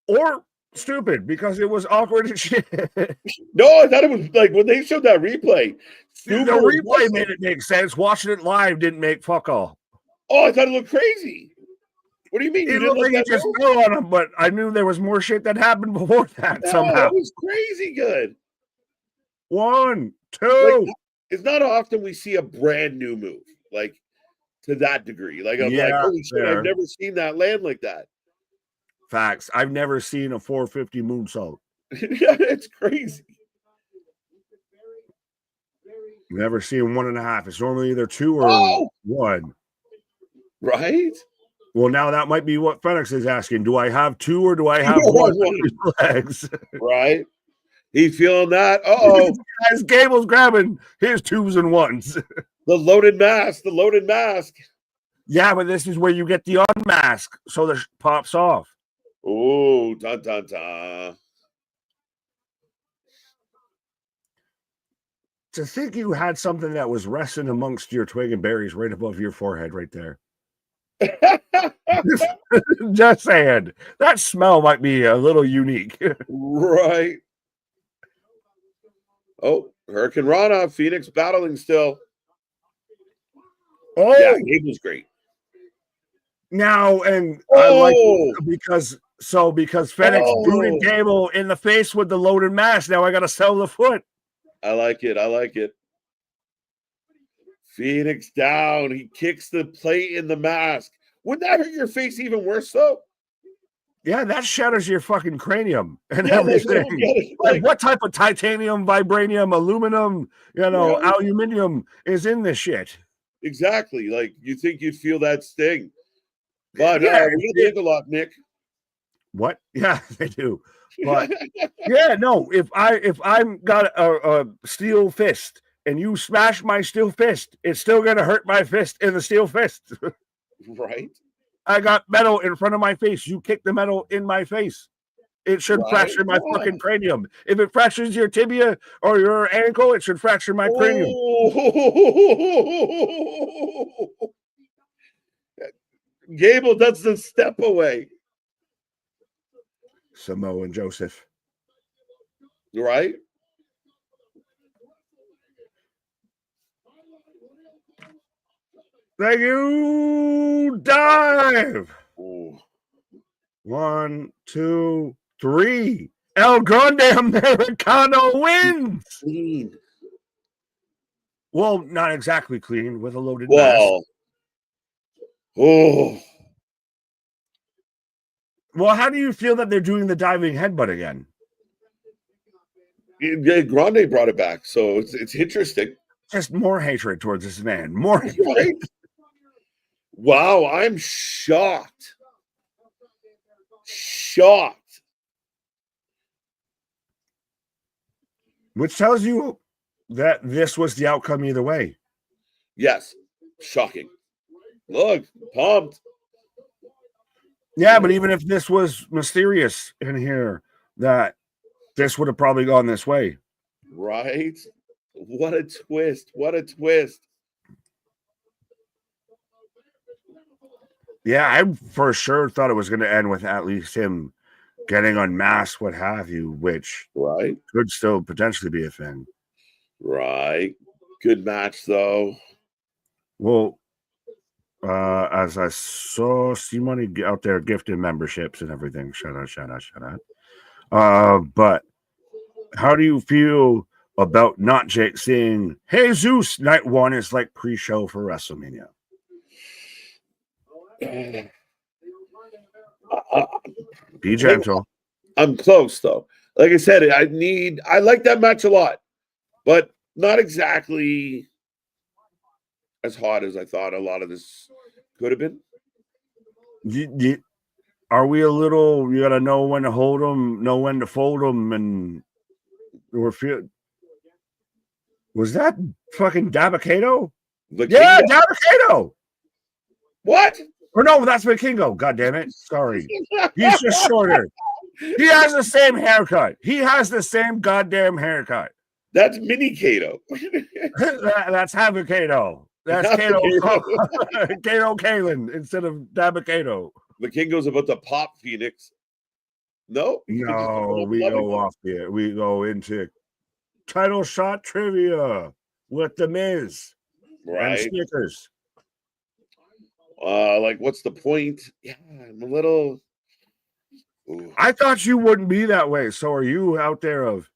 Or stupid because it was awkward as shit. No, I thought it was like when they showed that replay. The replay made it make sense. Watching it live didn't make fuck all. Oh, I thought it looked crazy. What do you mean? It looked like he just fell on him, but I knew there was more shit that happened before that somehow. That was crazy good. 1, 2. Like, it's not often we see a brand new move like to that degree. Like I'm like, holy shit, I've never seen that land like that. Facts. I've never seen a 450 moonsault. Yeah, it's crazy. Never seen 1.5. It's normally either 2 or Oh! 1. Right? Well, now that might be what Phoenix is asking. Do I have 2 or do I have 1 legs? Right? He feeling that? Uh-oh. As Gable's grabbing his 2s and 1s. The loaded mask. The loaded mask. Yeah, but this is where you get the unmask, so the pops off. Oh, dun dun dun. To think you had something that was resting amongst your twig and berries right above your forehead right there. Just saying. That smell might be a little unique. Right. Oh, Hurricane Rana, Phoenix battling still. Oh, yeah, Gable's great. Now, and I like because Phoenix booted Gable in the face with the loaded mask. Now I got to sell the foot. I like it. I like it. Phoenix down. He kicks the plate in the mask. Wouldn't that hurt your face even worse, though? Yeah, that shatters your fucking cranium and Yeah, everything. Like, what type of titanium, vibranium, aluminum, aluminium is in this shit? Exactly. Like, you think you'd feel that sting. But yeah, we think a lot, Nick. What? Yeah, they do. But yeah, no. If I'm got a steel fist and you smash my steel fist, it's still gonna hurt my fist in the steel fist. Right. I got metal in front of my face. You kick the metal in my face. It should fracture my fucking cranium. If it fractures your tibia or your ankle, it should fracture my cranium. Gable does the step away. Samoa and Joseph. Right? Thank you. Dive. Ooh. 1, 2, 3. El Grande Americano wins. Clean. Well, not exactly clean with a loaded mask. Oh. Well, how do you feel that they're doing the diving headbutt again? Grande brought it back, so it's interesting. Just more hatred towards this man. More hatred. Right? Wow, I'm shocked. Shocked. Which tells you that this was the outcome either way. Yes. Shocking. Look, pumped. Yeah, but even if this was mysterious in here, that this would have probably gone this way. Right? What a twist. What a twist. Yeah, I for sure thought it was going to end with at least him getting unmasked, what have you, which could still potentially be a thing. Right. Good match, though. Well, as I saw money out there gifting memberships and everything. Shout out. But how do you feel about not seeing Jesus night 1 is like pre-show for WrestleMania? Be gentle. I'm close, though. Like I said, I like that match a lot, but not exactly as hot as I thought a lot of this could have been. Are we a little, you got to know when to hold them, know when to fold them, and was that fucking Dabakato? Yeah, Dabakato. What? Or no, that's Vikingo. God damn it. Sorry. He's just shorter. He has the same haircut. He has the same goddamn haircut. That's Mini Kato. That's Havakato. That's Kato. Kato Kalen instead of Dabakato. Vikingo's about to pop Phoenix. No, we go off here. We go into title shot trivia with the Miz and Snickers. Like, what's the point? Yeah, I'm a little. Ooh. I thought you wouldn't be that way. So are you out there of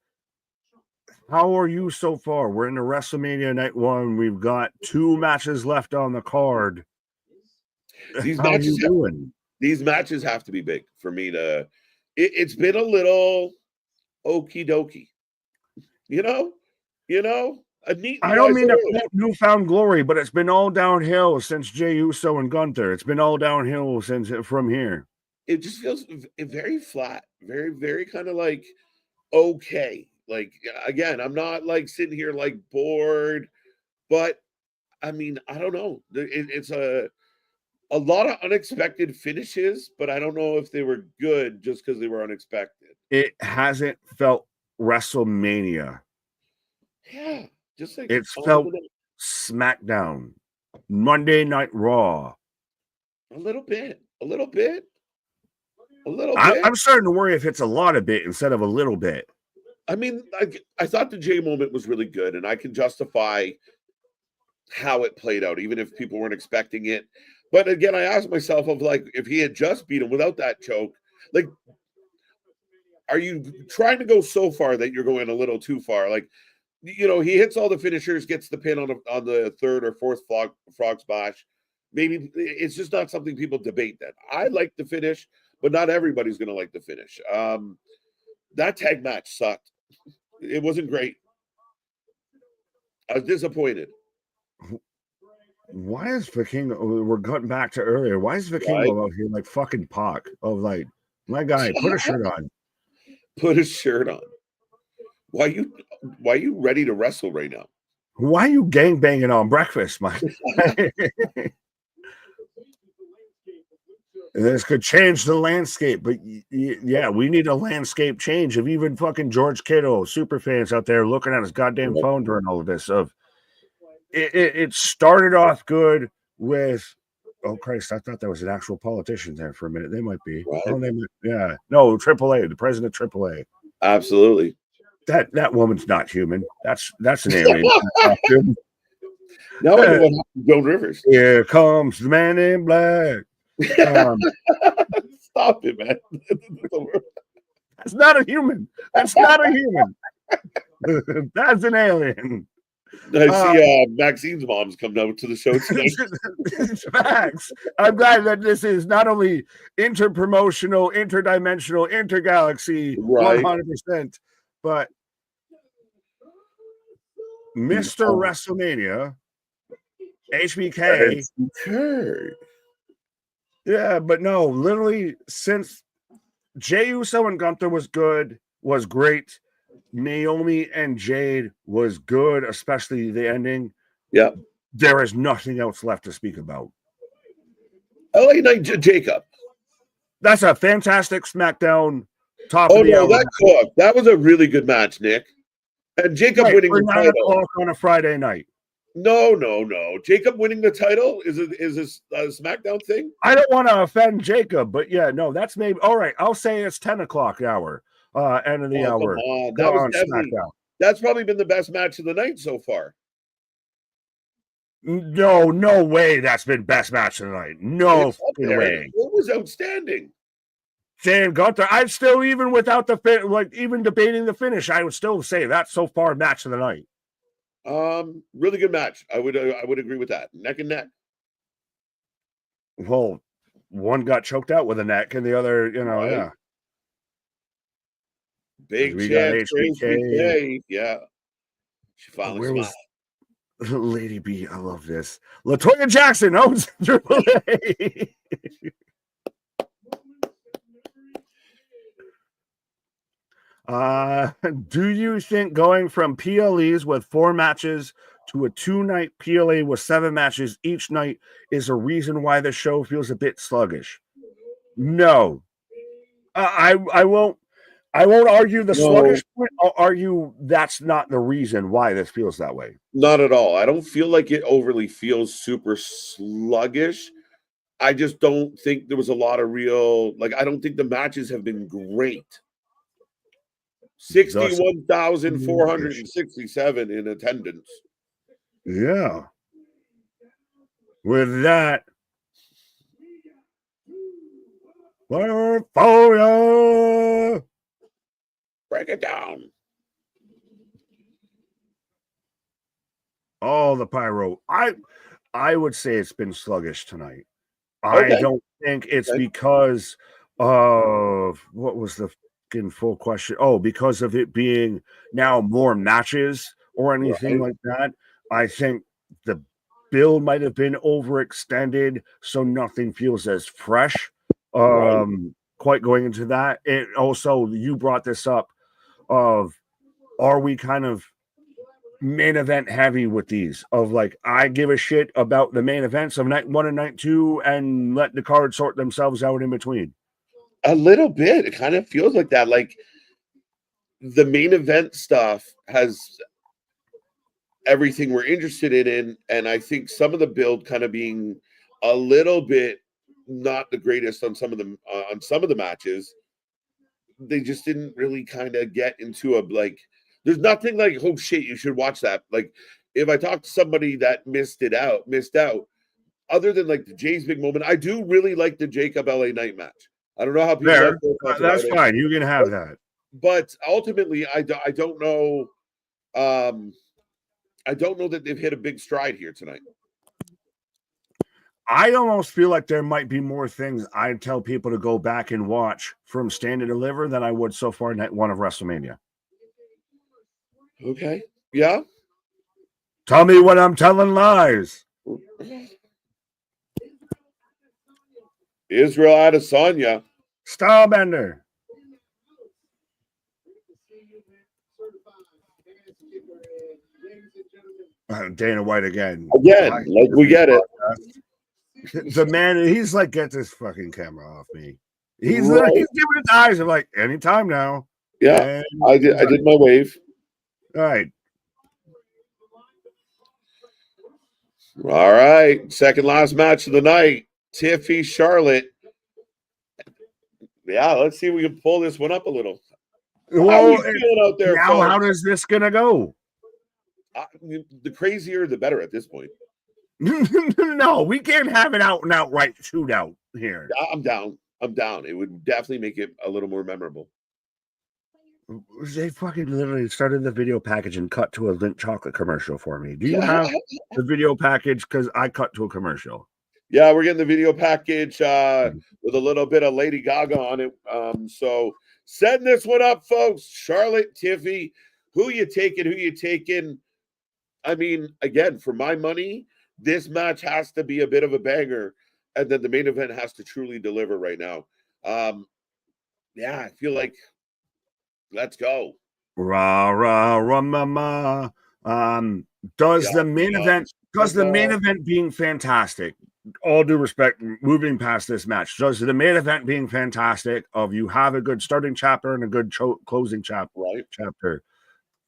how are you so far? We're in the WrestleMania night 1. We've got 2 matches left on the card. These how matches are you doing? These matches have to be big for me to. It's been a little okie dokie. You know. I don't mean to quote newfound glory, but it's been all downhill since Jey Uso and Gunther. It's been all downhill since from here. It just feels very flat, very, very kind of like okay. Like again, I'm not like sitting here like bored, but I mean, I don't know. It's a lot of unexpected finishes, but I don't know if they were good just because they were unexpected. It hasn't felt WrestleMania. Yeah, just like it's felt SmackDown, Monday Night Raw. A little bit. I'm starting to worry if it's a lot of bit instead of a little bit. I mean, I thought the Jey moment was really good, and I can justify how it played out, even if people weren't expecting it. But again, I asked myself of like, if he had just beat him without that choke, like, are you trying to go so far that you're going a little too far? Like, you know, he hits all the finishers, gets the pin on the third or fourth frog splash. Maybe it's just not something people debate. That I like the finish, but not everybody's going to like the finish. That tag match sucked. It wasn't great. I was disappointed. Why is Vikingo? We're going back to earlier. Why is Vikingo out here like fucking Pac? Of like, my guy, put a shirt on. Put a shirt on. Why you ready to wrestle right now? Why are you gangbanging on breakfast, Mike? This could change the landscape, but yeah, we need a landscape change of even fucking George Kittle, super fans out there looking at his goddamn phone during all of this. It started off good with, oh Christ, I thought that was an actual politician there for a minute. They might be. Right. Oh, yeah. No, AAA, the president of AAA. Absolutely. That woman's not human. That's an alien. Now I know what happened to Joan Rivers. Here comes the man in black. Stop it, man. That's not a human. That's not a human. That's an alien. I see Maxine's mom's coming out to the show tonight. Facts. I'm glad that this is not only interpromotional, interdimensional, intergalaxy, right. 100%, but Mr. WrestleMania, HBK. Yeah, but no, literally since Jey Uso and Gunther was great. Naomi and Jade was good, especially the ending. Yeah. There is nothing else left to speak about. LA Knight Jacob. That's a fantastic SmackDown top of the hour. That was a really good match, Nick. And Jacob winning for the 9 title o'clock on a Friday night. No. Jacob winning the title is this a SmackDown thing? I don't want to offend Jacob, but yeah, no, that's maybe all right. I'll say it's 10 o'clock hour, end of the hour. That was SmackDown. That's probably been the best match of the night so far. No way. That's been best match of the night. No way. It was outstanding. Dan Gunther, I'd still, even without the even debating the finish, I would still say that's so far match of the night. Really good match. I would agree with that. Neck and neck. Well, one got choked out with a neck, and the other, right. Yeah. Big chance for HBK. Yeah. She finally smiled. Lady B, I love this. LaToya Jackson owns Triple A. Do you think going from PLEs with 4 matches to a 2-night PLA with 7 matches each night is a reason why the show feels a bit sluggish? No. I won't argue the sluggish point. I'll argue that's not the reason why this feels that way. Not at all. I don't feel like it overly feels super sluggish. I just don't think there was a lot of real, I don't think the matches have been great. 61,467 in attendance. Yeah. With that, for break it down. All the pyro. I would say it's been sluggish tonight. Okay. I don't think it's because of what was the full question. Oh, because of it being now more matches, or anything like that. I think the build might have been overextended, so nothing feels as fresh. Quite going into that. It also, you brought this up of, are we kind of main event heavy with these? Of like, I give a shit about the main events of night 1 and night 2 and let the cards sort themselves out in between. A little bit. It kind of feels like that. Like the main event stuff has everything we're interested in, and I think some of the build kind of being a little bit not the greatest on some of the matches. They just didn't really kind of get into a like. There's nothing like, oh shit, you should watch that. Like, if I talk to somebody that missed out, other than like the Jay's big moment, I do really like the Jacob LA Knight match. I don't know how people There, felt that's about fine. You can have that. But ultimately, I don't know. I don't know that they've hit a big stride here tonight. I almost feel like there might be more things I'd tell people to go back and watch from Stand and Deliver than I would so far night 1 of WrestleMania. Okay. Yeah. Tell me when I'm telling lies. Israel Adesanya. Stylebender. Dana White again. Again, like we get it. The man, he's like, get this fucking camera off me. He's giving his eyes. I'm like, anytime now. Yeah, I did my wave. All right. All right. Second last match of the night. Tiffy Charlotte. Yeah, let's see if we can pull this one up a little. Well, how are you feeling out there, now, folks? how is this gonna go? The crazier, the better at this point. No, we can't have an out and outright shootout here. I'm down. It would definitely make it a little more memorable. They fucking literally started the video package and cut to a Lindt chocolate commercial for me. Do you have the video package? Because I cut to a commercial. Yeah, we're getting the video package with a little bit of Lady Gaga on it. So setting this one up, folks. Charlotte, Tiffy, who you taking? I mean, again, for my money, this match has to be a bit of a banger, and then the main event has to truly deliver right now. Yeah, I feel like let's go. Rah rah rah mama. Does the main event being fantastic? All due respect, moving past this match, does the main event being fantastic of you have a good starting chapter and a good closing chapter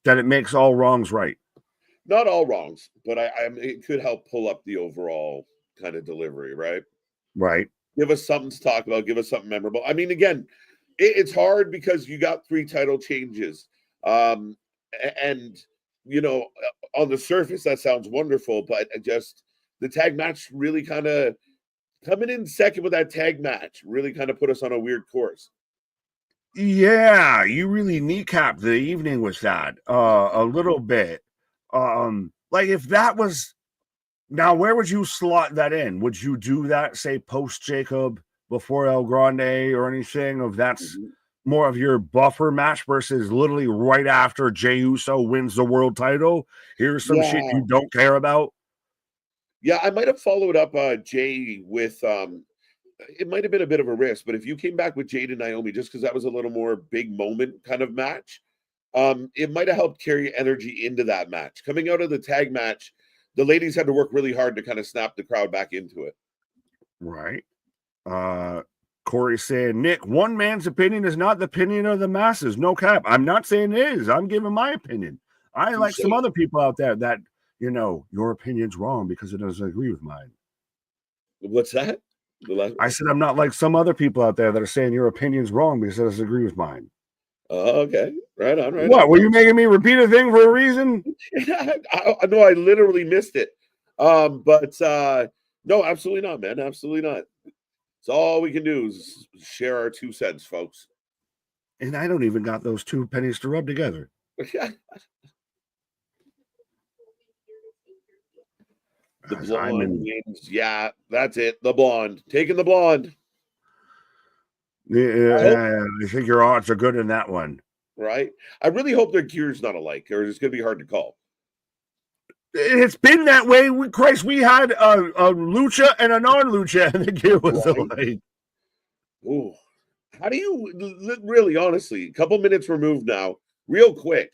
that it makes all wrongs right? Not all wrongs, but it could help pull up the overall kind of delivery, right? Right. Give us something to talk about. Give us something memorable. I mean, again, it's hard because you got 3 title changes. And, you know, on the surface, that sounds wonderful, but just the tag match really kind of coming in second with that tag match really kind of put us on a weird course. Yeah, you really kneecapped the evening with that a little bit. Like if that was now, where would you slot that in? Would you do that, say, post Jacob, before El Grande or anything of that's more of your buffer match versus literally right after Jey Uso wins the world title? Here's some shit you don't care about. Yeah, I might have followed up Jay with it might have been a bit of a risk, but if you came back with Jade and Naomi, just because that was a little more big moment kind of match, it might have helped carry energy into that match. Coming out of the tag match, the ladies had to work really hard to kind of snap the crowd back into it. Right. Corey said, Nick, one man's opinion is not the opinion of the masses. No cap. I'm not saying it is. I'm giving my opinion. I like some other people out there that, you know, your opinion's wrong because it doesn't agree with mine. What's that? I said I'm not like some other people out there that are saying your opinion's wrong because it doesn't agree with mine. Okay. Right on. What? Were you making me repeat a thing for a reason? I know I literally missed it. But no, absolutely not, man. Absolutely not. It's all we can do is share our 2 cents, folks. And I don't even got those 2 pennies to rub together. The blonde wins. Yeah, that's it. The blonde. Taking the blonde. Yeah, I think your odds are good in that one. Right? I really hope their gear's not alike, or it's going to be hard to call. It's been that way. Christ, we had a lucha and a non-lucha, and the kid was like, ooh, how do you really, honestly, a couple minutes removed now, real quick,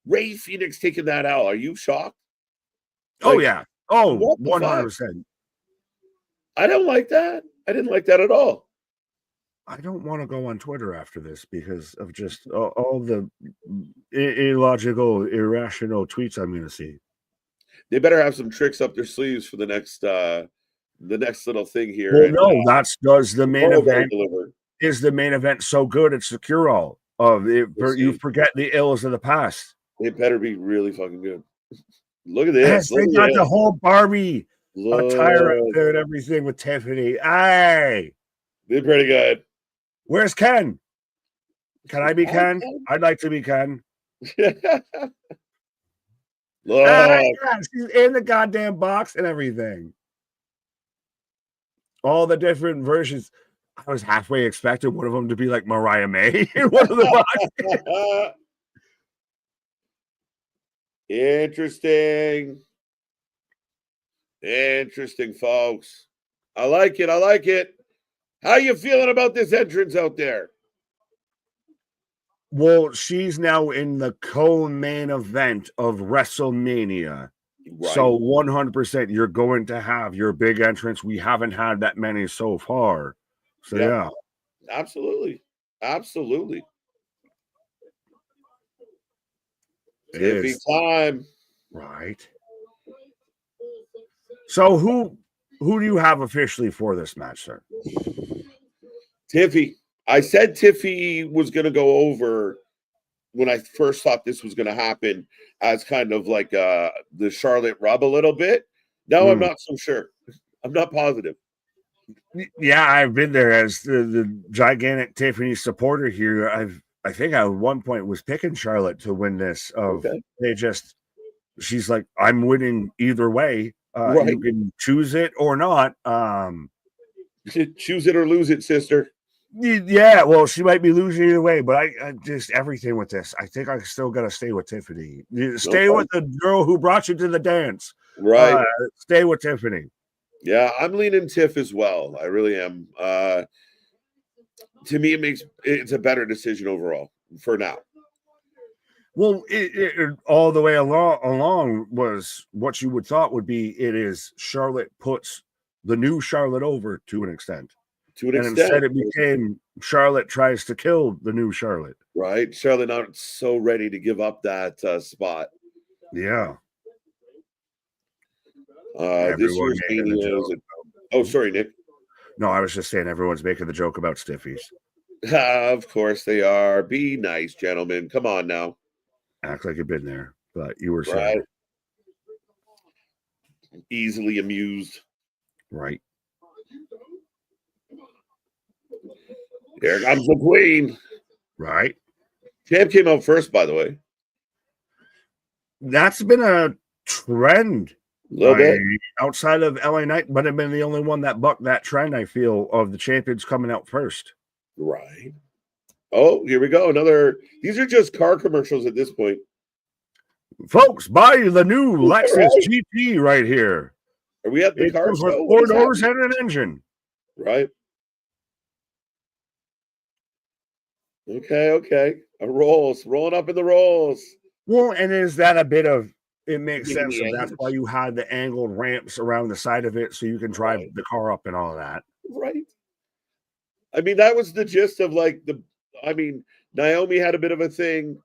Ray Phoenix taking that out? Are you shocked? oh Like, yeah, oh what the fuck? 100%. I don't like that. I didn't like that at all. I don't want to go on Twitter after this because of just all the illogical, irrational tweets I'm going to see. They better have some tricks up their sleeves for the next little thing here. Well, and, no, that's does the main Pearl better event deliver. is the main event so good it's the cure all of it. We'll You see. forget the ills of the past. It better be really fucking good. Look at Yes, this. they Look got at the this. whole Barbie attire up Look. there and everything with Tiffany. Hey, They're pretty good. where's Ken? Can I be Hi, Ken? Ken. I'd like to be Ken. Look. Hey, yeah, she's in the goddamn box and everything. All the different versions. I was halfway expecting one of them to be like Mariah May in one of the boxes. Interesting. Interesting, folks. I like it. I like it. How you feeling about this entrance out there? Well, she's now in the co-main event of WrestleMania. Right. So 100% you're going to have your big entrance. We haven't had that many so far. So yeah. Absolutely. Absolutely. It Tiffy is. time. Right. So who do you have officially for this match, sir? Tiffy. I said Tiffy was going to go over when I first thought this was going to happen as kind of like the Charlotte rub a little bit. Now I'm not so sure. I'm not positive. Yeah, I've been there as the gigantic Tiffany supporter here. I think I at one point was picking Charlotte to win this. She's like, I'm winning either way. You can choose it or not. Choose it or lose it, sister. Yeah, well, she might be losing either way, but I just everything with this. I think I still got to stay with Tiffany. Stay with the girl who brought you to the dance. Right. Stay with Tiffany. Yeah, I'm leaning Tiff as well. I really am. To me, it's a better decision overall for now. Well, it all the way along was what you would thought would be. It is Charlotte puts the new Charlotte over to an extent. To an extent. Instead it became Charlotte tries to kill the new Charlotte. Right. Charlotte not so ready to give up that spot. Yeah. This year's Mania is oh, sorry, Nick. No, I was just saying everyone's making the joke about stiffies. Of course they are. Be nice, gentlemen. Come on now. Act like you've been there, but you were saying. Easily amused. Right. Here comes the queen. Right. Champ came out first, by the way. That's been a trend. A little bit. Outside of LA Knight, but I've been the only one that bucked that trend, I feel, of the champions coming out first. Right. Oh, here we go. These are just car commercials at this point. Folks, buy the new Lexus GT right here. Are we at the car show? With 4 doors and an engine. Right. Okay. Rolling up in the rolls. Well, and is that a bit of it makes sense. So that's why you had the angled ramps around the side of it so you can drive the car up and all of that. Right. I mean, that was the gist of Naomi had a bit of a thing.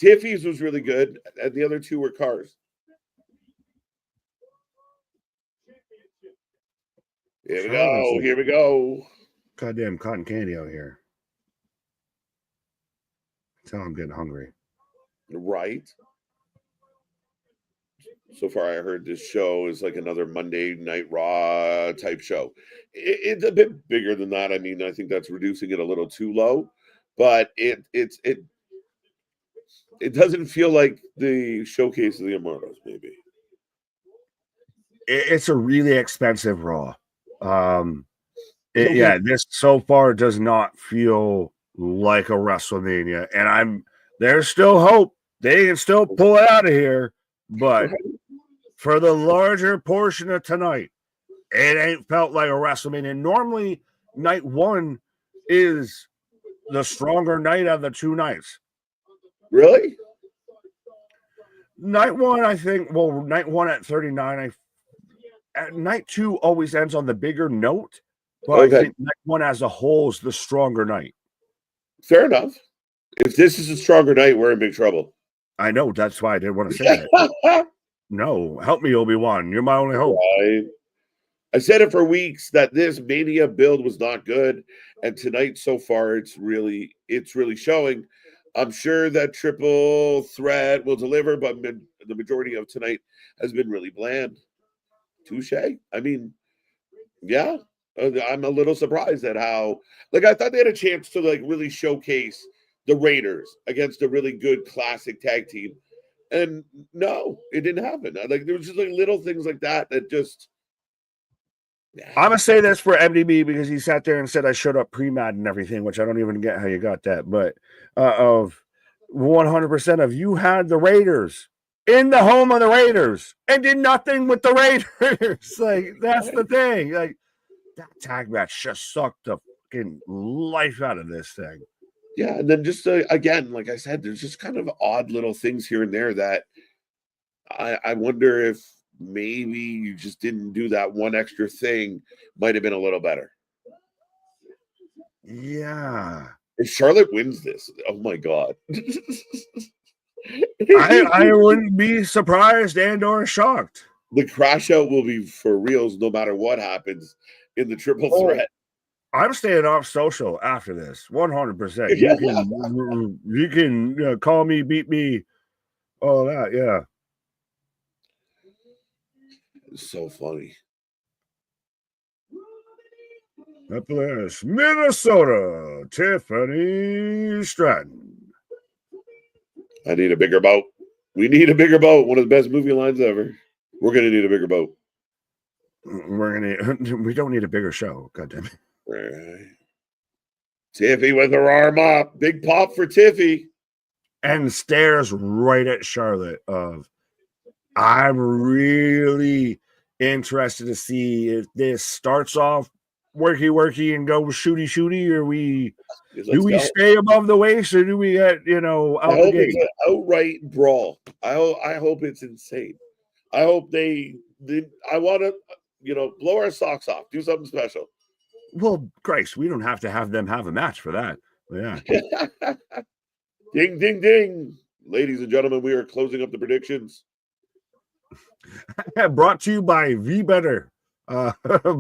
Tiffy's was really good, and the other two were cars. Here we go. Goddamn cotton candy out here. Tell I'm getting hungry. Right. So far, I heard this show is like another Monday Night Raw type show. It's a bit bigger than that. I mean, I think that's reducing it a little too low, but it doesn't feel like the showcase of the Immortals. Maybe it's a really expensive Raw. This so far does not feel like a WrestleMania, and there's still hope they can still pull it out of here, but for the larger portion of tonight, it ain't felt like a WrestleMania. Normally, night one is the stronger night of the two nights. Really? Night one, I think, well, night one at 39, night two always ends on the bigger note, but Okay. I think night one as a whole is the stronger night. Fair enough. If this is a stronger night, we're in big trouble. I know, that's why I didn't want to say that. No, help me, Obi-Wan. You're my only hope. Right. I said it for weeks that this Mania build was not good, and tonight so far it's really showing. I'm sure that triple threat will deliver, but the majority of tonight has been really bland. Touche. I mean, yeah, I'm a little surprised at how, like, I thought they had a chance to like really showcase the Raiders against a really good classic tag team, and no, it didn't happen. Like, there was just like little things like that just. I'm gonna say this for MDB because he sat there and said I showed up pre-Mad and everything, which I don't even get how you got that. But of 100% of you had the Raiders in the home of the Raiders and did nothing with the Raiders. Like, that's the thing. Like, that tag match just sucked the fucking life out of this thing. Yeah, and then just again, like I said, there's just kind of odd little things here and there that I wonder if maybe you just didn't do that one extra thing. Might have been a little better. Yeah. If Charlotte wins this, oh my god. I wouldn't be surprised and or shocked. The crash out will be for reals no matter what happens in the triple threat. I'm staying off social after this, 100%. You can call me, beat me, all that, yeah. It's so funny. Up last, Minnesota, Tiffany Stratton. I need a bigger boat. We need a bigger boat. One of the best movie lines ever. We're gonna need a bigger boat. We don't need a bigger show. God damn it. Right. Tiffy with her arm up. Big pop for Tiffy. And stares right at Charlotte of, I'm really interested to see if this starts off worky and go shooty, or do we stay above the waist, or do we get, out I hope the gate? it's an outright brawl. I hope it's insane. I hope I want to, blow our socks off, do something special. Well, Christ, we don't have to have them have a match for that. Yeah. Ding, ding, ding. Ladies and gentlemen, we are closing up the predictions. Brought to you by V Better.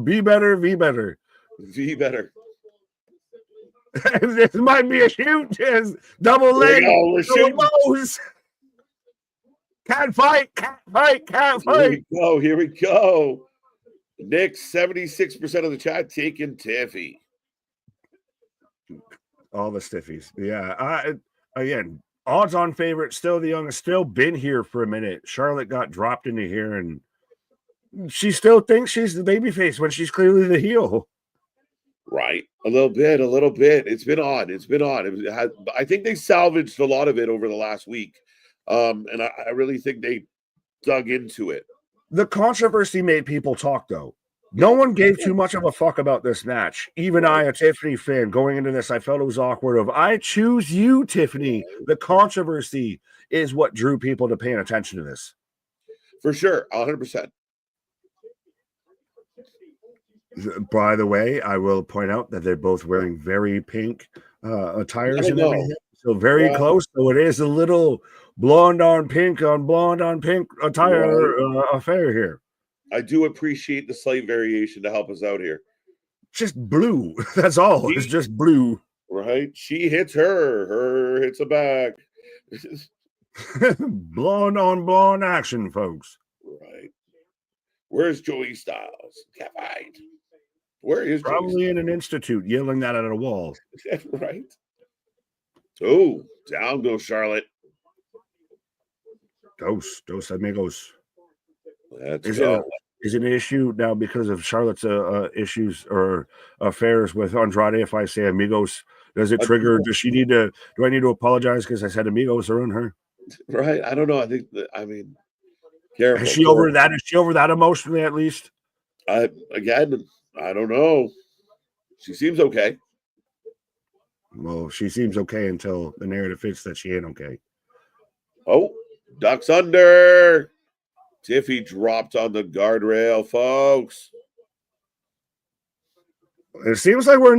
Be better, V Better. V Better. This might be a shoot. Just double leg. We're shooting. Can't fight. Here we go. Nick, 76% of the chat taking Tiffy. All the stiffies. Yeah. Again, odds on favorite, still the youngest, still been here for a minute. Charlotte got dropped into here, and she still thinks she's the babyface when she's clearly the heel. Right. A little bit. It's been odd. I think they salvaged a lot of it over the last week. And I really think they dug into it. The controversy made people talk, though. No one gave too much of a fuck about this match. Even I, a Tiffany fan, going into this, I felt it was awkward I choose you, Tiffany. The controversy is what drew people to paying attention to this. For sure. 100%. By the way, I will point out that they're both wearing very pink attires and everything. So very close. So it is a little blonde on pink attire affair here. I do appreciate the slight variation to help us out here. Just blue. That's all. It's just blue. Right? She hits her hits a back. Blonde on blonde action, folks. Right. Where's Joey Styles? Can't fight. Where is probably in an institute yelling that at a wall. Right. Oh, down goes Charlotte. Dos amigos. Is it an issue now because of Charlotte's issues or affairs with Andrade? If I say amigos, does it trigger? Do I need to apologize because I said amigos around her? Right. I don't know. I think Careful. Is she over that? Is she over that emotionally at least? Again, I don't know. She seems okay. Well, she seems okay until the narrative fits that she ain't okay. Oh, ducks under. Tiffy dropped on the guardrail, folks. It seems like we're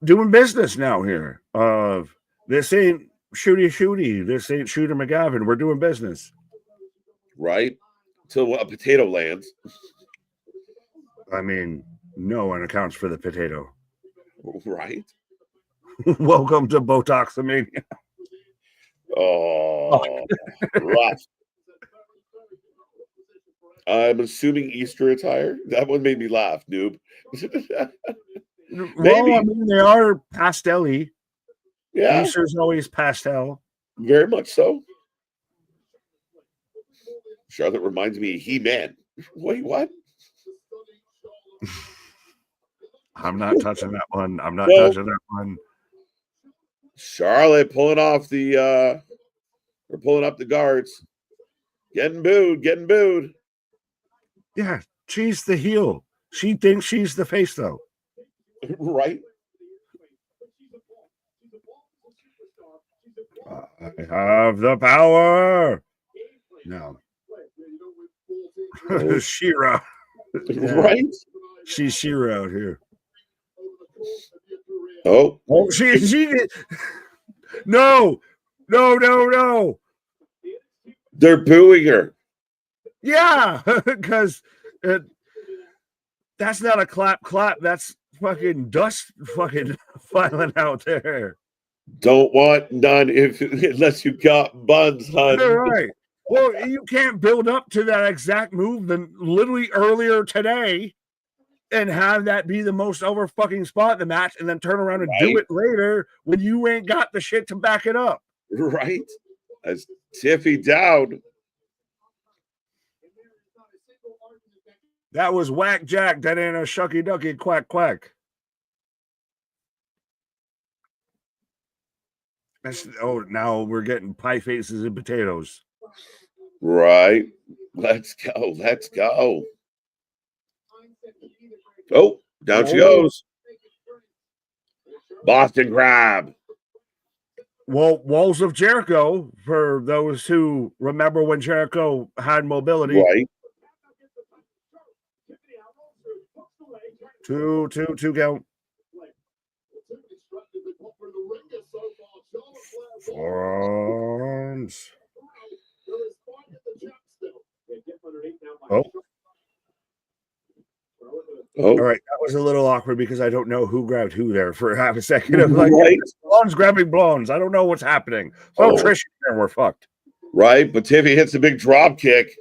doing business now here. This ain't shooty. This ain't Shooter McGavin. We're doing business. Right? Till a potato lands. I mean, no one accounts for the potato. Right? Welcome to Botoxamania. Oh, rough. I'm assuming Easter attire. That one made me laugh, noob. Well, I mean, they are pastel-y. Yeah. Easter's always pastel. Very much so. Charlotte reminds me of He-Man. Wait, what? I'm not touching that one. I'm not touching that one. Charlotte pulling off the we're pulling up the guards. Getting booed. Yeah, she's the heel. She thinks she's the face, though. Right? I have the power. No. She-Ra. Yeah. Right? She's She-Ra out here. Oh, she did. No. They're booing her. Yeah, because that's not a clap. That's fucking dust fucking filing out there. Don't want none unless you got buns, hun. You're right. Well, you can't build up to that exact move than literally earlier today and have that be the most over fucking spot in the match and then turn around and do it later when you ain't got the shit to back it up. Right? As Tiffy down. That was whack jack. That ain't a shucky ducky quack quack. Now we're getting pie faces and potatoes. Right. Let's go. Oh, down she goes. Boston grab. Well, Walls of Jericho, for those who remember when Jericho had mobility. Right. Two count. Forearms. Oh. All right, that was a little awkward because I don't know who grabbed who there for half a second. I'm like, blondes grabbing blondes. I don't know what's happening. So Trish and we're fucked. Right, but Tiffy hits a big drop kick.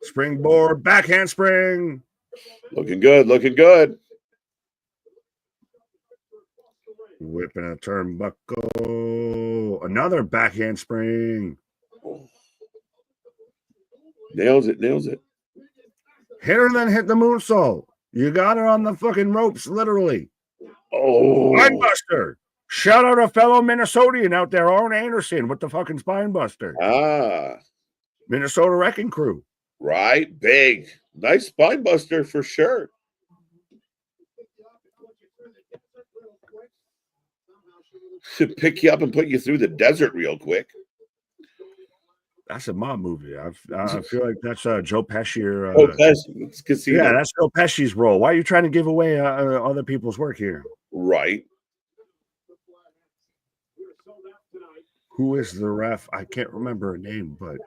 Springboard, backhand spring. Looking good. Whipping a turnbuckle. Another backhand spring. Nails it. Hit her, then hit the moonsault. You got her on the fucking ropes, literally. Oh. Spinebuster. Shout out a fellow Minnesotan out there, Arn Anderson, with the fucking Spinebuster. Minnesota Wrecking Crew. Right, big. Nice Spinebuster for sure. Should pick you up and put you through the desert real quick. That's a mob movie. I feel like that's Joe Pesci or Pesci. Yeah, that's Joe Pesci's role. Why are you trying to give away other people's work here? Right. Who is the ref? I can't remember her name, but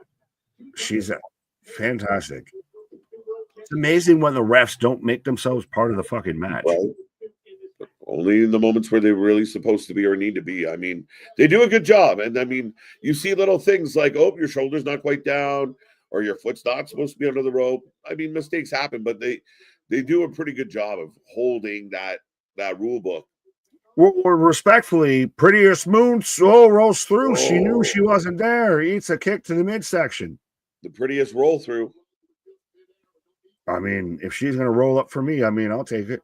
she's fantastic. It's amazing when the refs don't make themselves part of the fucking match. Right. Only in the moments where they're really supposed to be or need to be. I mean, they do a good job. And I mean, you see little things like, oh, your shoulder's not quite down or your foot's not supposed to be under the rope. I mean, mistakes happen, but they do a pretty good job of holding that rule book. Well, respectfully, Prettiest Moon rolls through. She knew she wasn't there. Eats a kick to the midsection. The prettiest roll through. I mean, if she's going to roll up for me, I mean, I'll take it.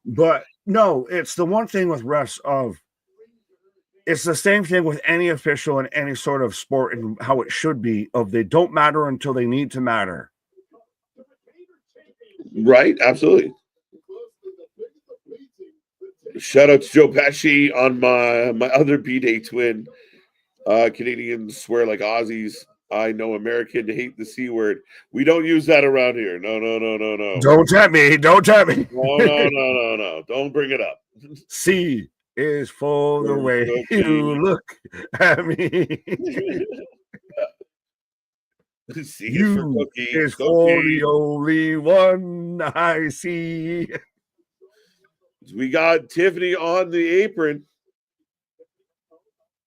But no, it's the one thing with refs of it's the same thing with any official in any sort of sport and how it should be. Of they don't matter until they need to matter. Right? Absolutely. Shout out to Joe Pesci on my other B-Day twin. Canadians swear like Aussies. I know American hate the C word. We don't use that around here. No. Don't tempt me. Don't tempt me. No. Don't bring it up. C is for the way you look at me. C You is for cookie. is for the only one I see. We got Tiffany on the apron.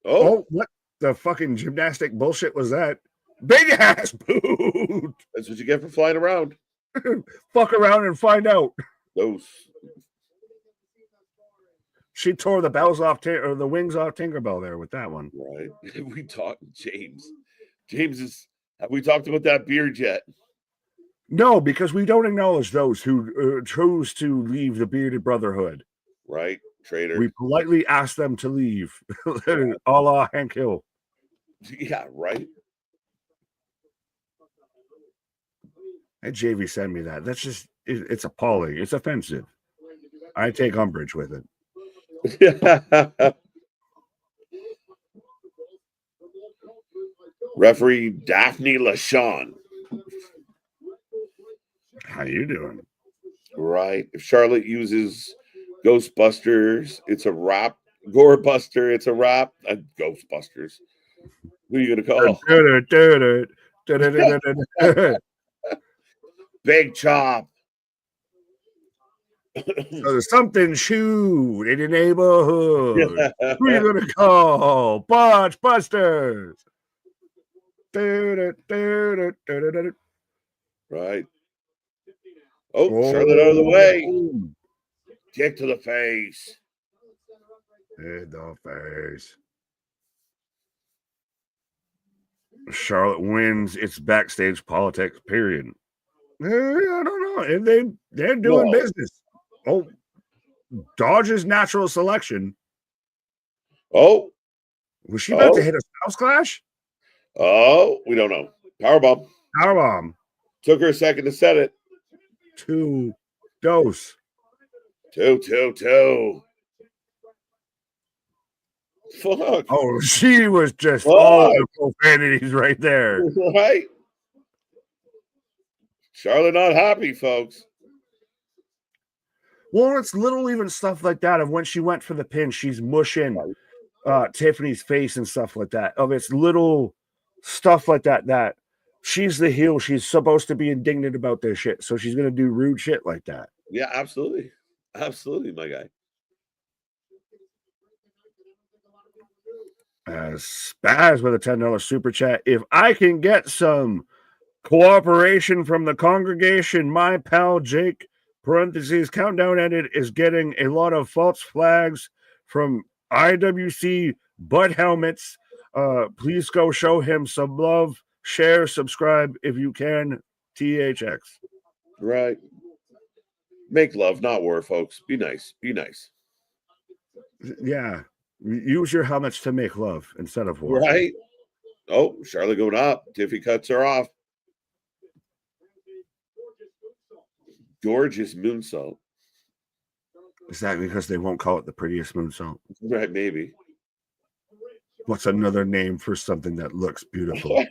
Oh, what the fucking gymnastic bullshit was that? Big ass boot. That's what you get for flying around. Fuck around and find out. Those. She tore the bells off, or the wings off Tinkerbell there with that one. Right. We talked, James. Have we talked about that beard yet? No, because we don't acknowledge those who chose to leave the bearded brotherhood. Right. Traitor. We politely ask them to leave. A la Hank Hill. Yeah, right. Had JV send me that. That's just, it's appalling. It's offensive. I take umbrage with it. Referee Daphne LaShawn. How you doing? Right. If Charlotte uses Ghostbusters, it's a wrap. Gorebuster, it's a wrap. Ghostbusters. Who are you gonna call? Big Chop. So there's something shoot in the neighborhood. Who are you gonna call? Botch Busters. Right. Oh, Charlotte out of the way. Kick to the face. In the face. Charlotte wins its backstage politics, period. I don't know. And they're doing business. Oh, Dodge's natural selection. Oh. Was she about to hit a house clash? Oh, we don't know. Powerbomb. Powerbomb. Took her a second to set it. 2 dose. 2. Fuck. Oh, she was just all the profanities right there. Right. Charlotte not happy, folks. Well, it's little even stuff like that of when she went for the pin, she's mushing Tiffany's face and stuff like that. Of it's little stuff like that she's the heel. She's supposed to be indignant about this shit. So she's going to do rude shit like that. Yeah, absolutely. Absolutely, my guy. Spaz with a $10 super chat. If I can get some cooperation from the congregation, my pal Jake, parentheses, countdown ended, is getting a lot of false flags from IWC butt helmets. Please go show him some love. Share, subscribe if you can. THX. Right. Make love, not war, folks. Be nice. Be nice. Yeah. Use your helmets to make love instead of war. Right. Oh, Charlotte going up. Tiffy cuts her off. Gorgeous moonsault. Is that because they won't call it the prettiest moonsault? Right, maybe. What's another name for something that looks beautiful?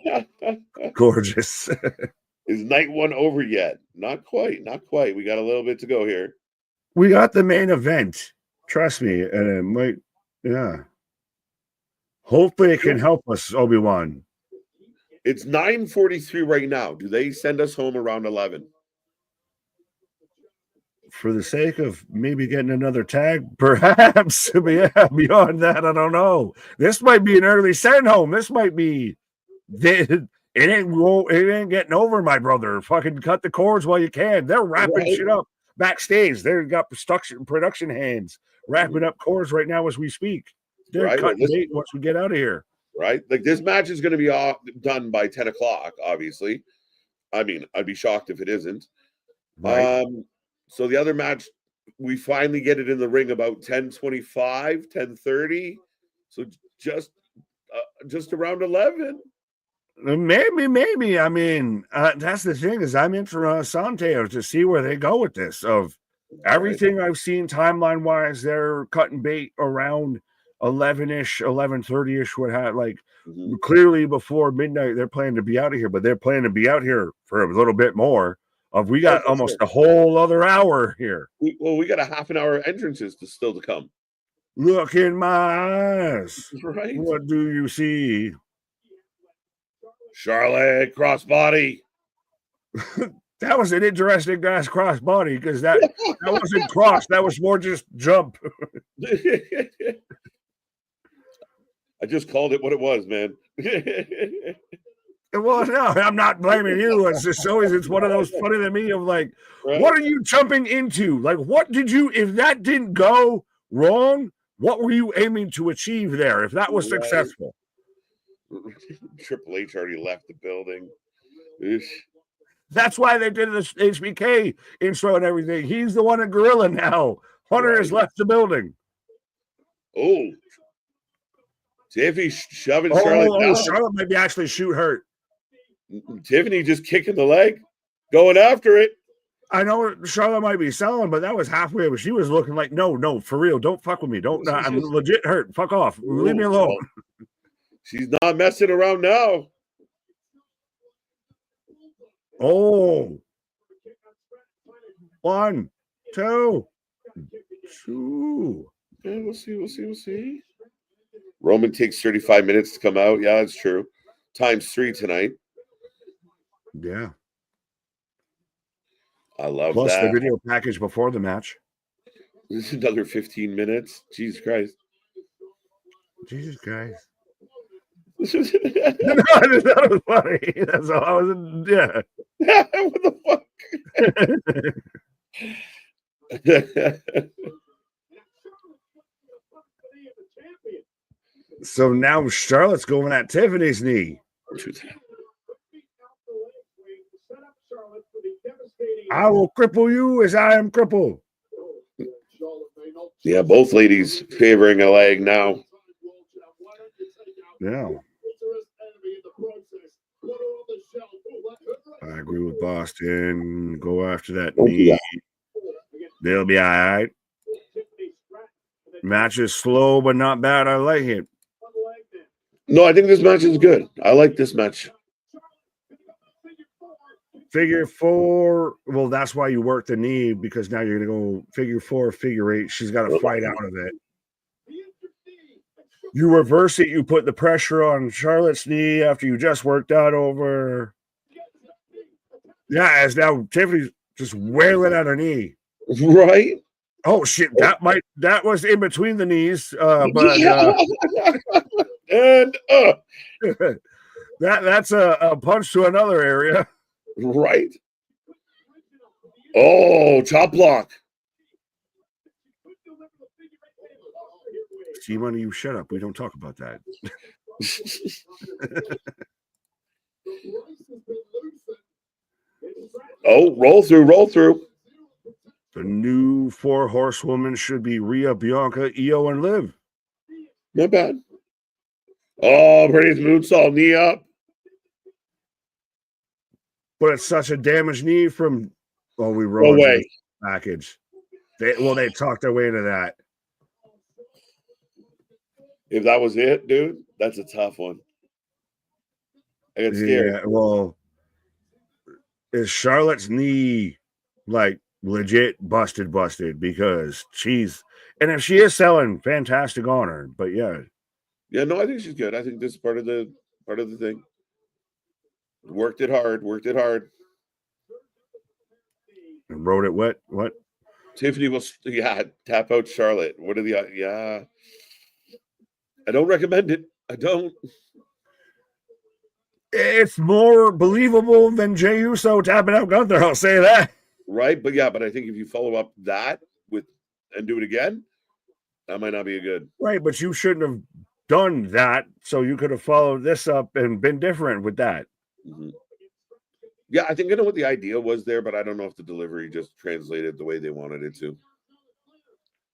Gorgeous. Is night one over yet? Not quite. Not quite. We got a little bit to go here. We got the main event. Trust me. And it might, yeah. Hopefully it can help us, Obi-Wan. It's 9:43 right now. Do they send us home around 11? For the sake of maybe getting another tag, perhaps. But yeah, beyond that, I don't know. This might be an early send home. This might be it ain't getting over, my brother. Fucking cut the cords while you can. They're wrapping shit up backstage. They've got production hands wrapping up cords right now as we speak. They're cutting bait once we get out of here. Right? Like this match is going to be done by 10 o'clock, obviously. I mean, I'd be shocked if it isn't. Right. So the other match, we finally get it in the ring about 10:25, 10:30. So just around 11. Maybe. I mean, that's the thing is I'm in for Sante to see where they go with this. Of everything I've seen timeline wise, they're cutting bait around 11-ish, 11:30-ish. What had like clearly before midnight they're planning to be out of here, but they're planning to be out here for a little bit more. We got almost a whole other hour here. We got a half an hour entrances still to come. Look in my eyes. Right. What do you see? Charlotte crossbody. That was an interesting ass crossbody because that wasn't cross. That was more just jump. I just called it what it was, man. Well, no, I'm not blaming you. It's just always it's one of those funny to me of like, what are you jumping into? Like, what did you? If that didn't go wrong, what were you aiming to achieve there? If that was successful. Triple H already left the building. That's why they did this HBK intro and everything. He's the one in Gorilla now. Hunter has left the building. Oh, Tiffany shoving Charlotte down. Charlotte might be actually shoot hurt. Tiffany just kicking the leg, going after it. I know Charlotte might be selling, but that was halfway. She was looking like, no, for real, don't fuck with me. Don't. I'm legit hurt. Fuck off. Leave me alone. She's not messing around now. Oh. 1, 2. Yeah, we'll see. Roman takes 35 minutes to come out. Yeah, that's true. Times 3 tonight. Yeah. I love Plus that. the video package before the match. This is another 15 minutes. Jesus Christ. That was funny. That's all I was. Yeah. What the fuck? So now Charlotte's going at Tiffany's knee. I will cripple you as I am crippled. Yeah, both ladies favoring a leg now. Yeah. I agree with Boston. Go after that knee. They'll be all right. Match is slow, but not bad. I like it. No, I think this match is good. I like this match. Figure 4. Well, that's why you work the knee, because now you're going to go figure 4, figure 8. She's got to fight out of it. You reverse it. You put the pressure on Charlotte's knee after you just worked out over. Yeah, as now Tiffany's just wailing at her knee. Right? Oh shit! That was in between the knees, but and that's a punch to another area. Right. Oh, chop block. See, money, you shut up. We don't talk about that. Oh, roll through. The new 4 horsewomen should be Rhea, Bianca, Io, and Liv. Not bad. Oh, Brady's moonsault, knee up. But it's such a damaged knee from. Oh, we No rolled way. Package. They talked their way to that. If that was it, dude, that's a tough one. I got scared. Yeah, well, is Charlotte's knee like legit busted? Because and if she is selling, fantastic on her. But yeah, no, I think she's good. I think this is part of the thing. Worked it hard. And wrote it what? Tiffany will tap out Charlotte. What are the I don't recommend it. I don't. It's more believable than Jey Uso tapping out Gunther. I'll say that. Right, but I think if you follow up that and do it again, that might not be a good. Right, but you shouldn't have done that. So you could have followed this up and been different with that. Mm-hmm. Yeah, I think I know what the idea was there, but I don't know if the delivery just translated the way they wanted it to.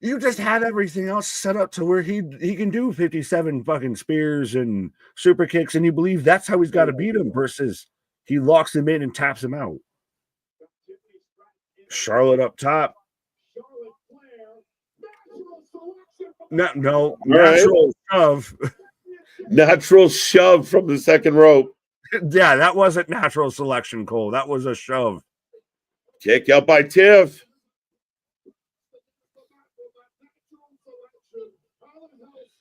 You just had everything else set up to where he can do 57 fucking spears and super kicks, and you believe that's how he's got to beat him versus he locks him in and taps him out. Charlotte up top. No, natural shove. Natural shove from the second rope. Yeah, that wasn't natural selection, Cole. That was a shove. Kick out by Tiff.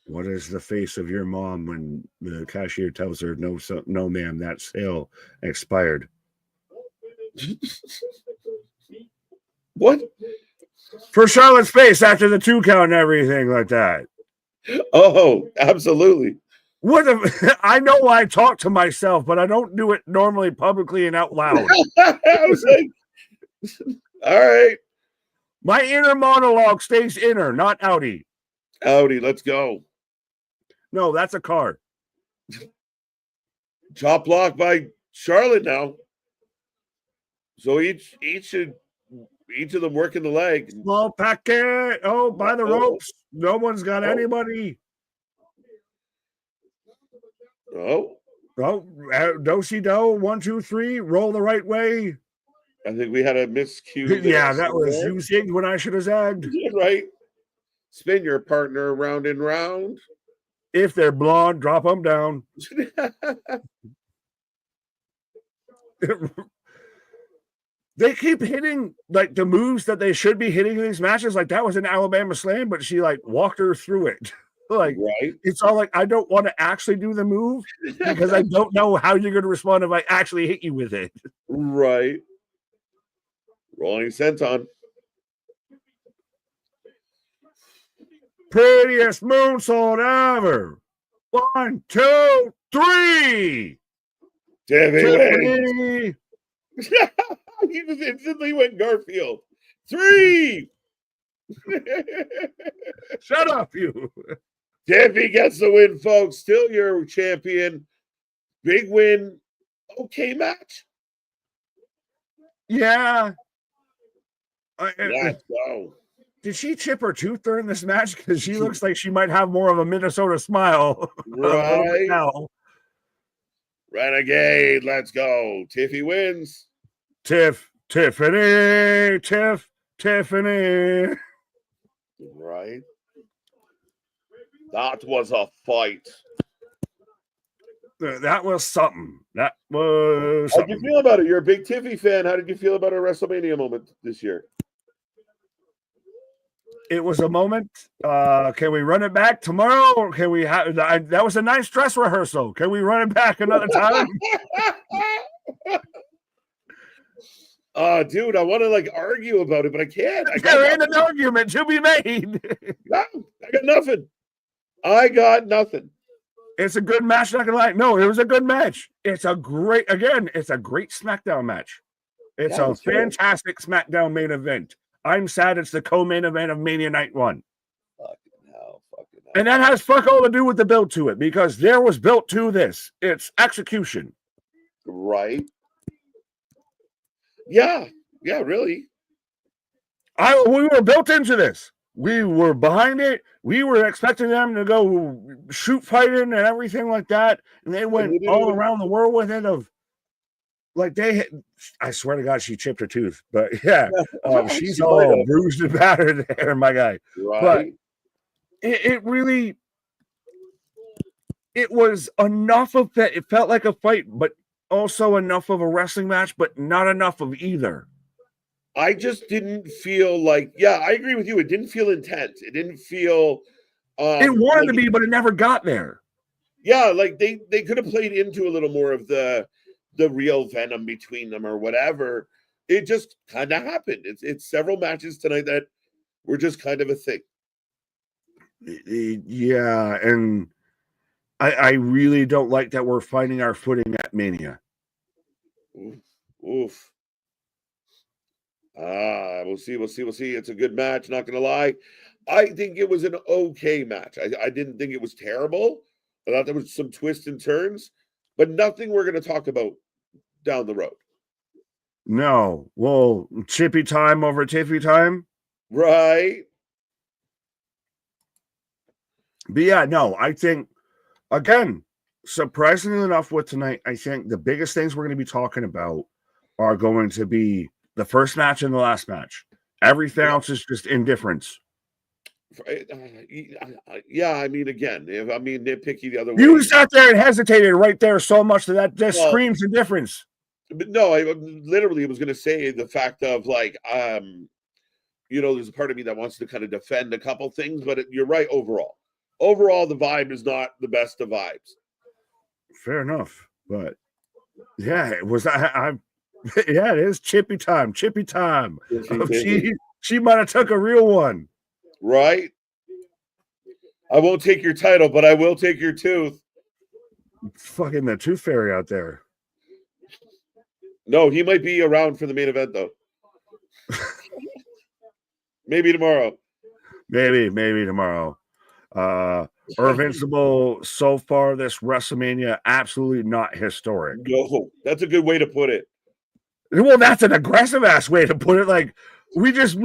What is the face of your mom when the cashier tells her, no, ma'am, that sale expired? What? For Charlotte's face after the 2 count and everything like that. Oh, absolutely. What if, I know I talk to myself, but I don't do it normally publicly and out loud. I was like, all right. My inner monologue stays inner, not outie. Outie, let's go. No, that's a car. Chop block by Charlotte now. So each of them working the leg. Small packet. Oh, by the ropes. No one's got anybody. Oh. Do-si-do. 1, 2, 3. Roll the right way. I think we had a miscue. Yeah, that was you zigged when I should have zagged. Right. Spin your partner round and round. If they're blonde, drop them down. They keep hitting like the moves that they should be hitting in these matches. Like that was an Alabama slam, but she like walked her through it. Like right. It's all like I don't want to actually do the move because I don't know how you're going to respond if I actually hit you with it. Right. Rolling senton. Prettiest moonsault ever. 1, 2, 3. Tiffany. He just instantly went Garfield. 3. Shut up, you. Tiffy gets the win, folks. Still your champion. Big win. Okay match. Yeah. Let's go. Did she chip her tooth during this match? Because she looks like she might have more of a Minnesota smile. Right now. Renegade, let's go. Tiffy wins. Tiffany. Right. That was a fight. That was something. That was something. How did you feel about it? You're a big Tiffy fan. How did you feel about our WrestleMania moment this year? It was a moment. Can we run it back tomorrow? Or can we have that was a nice dress rehearsal. Can we run it back another time? Dude, I want to like argue about it, but I can't. There ain't an argument to be made. No, I got nothing. It's a good match, not gonna lie. No, it was a good match. It's a great SmackDown match. It's a fantastic SmackDown main event. I'm sad it's the co-main event of Mania Night 1. Fucking hell. And that has fuck all to do with the build to it, because there was built to this. It's execution. Right. Yeah, really. We were built into this. We were behind it. We were expecting them to go shoot fighting and everything like that. And they went all around the world with it I swear to God, she chipped her tooth. But yeah, she's all bruised and battered there, my guy. Right. But it really, it was enough of that. It felt like a fight, but also enough of a wrestling match, but not enough of either. I just didn't feel like, I agree with you. It didn't feel intense. It didn't feel. It wanted to be, but it never got there. Yeah, like they could have played into a little more of the real venom between them or whatever. It just kind of happened. It's several matches tonight that were just kind of a thing. Yeah, and I really don't like that we're finding our footing at Mania. Oof. We'll see. It's a good match, not gonna lie. I think it was an okay match. I didn't think it was terrible. I thought there was some twists and turns, but nothing we're gonna talk about down the road. No. Well, chippy time over tiffy time. Right. But yeah, no, I think, again, surprisingly enough with tonight, I think the biggest things we're going to be talking about are going to be the first match and the last match. Everything else is just indifference. Yeah, I mean, again, if I mean nitpicky the other way. You sat there and hesitated right there so much that just Well, screams indifference. But no, I literally was going to say the fact of like, there's a part of me that wants to kind of defend a couple things, but you're right overall. Overall, the vibe is not the best of vibes. Fair enough, but yeah, it was. Yeah, it is chippy time. Chippy time. She might have took a real one, right? I won't take your title, but I will take your tooth. Fucking the tooth fairy out there. No, he might be around for the main event though. Maybe tomorrow. Maybe tomorrow. Invincible so far this WrestleMania, absolutely not historic. No, that's a good way to put it. Well, that's an aggressive ass way to put it. Like, we just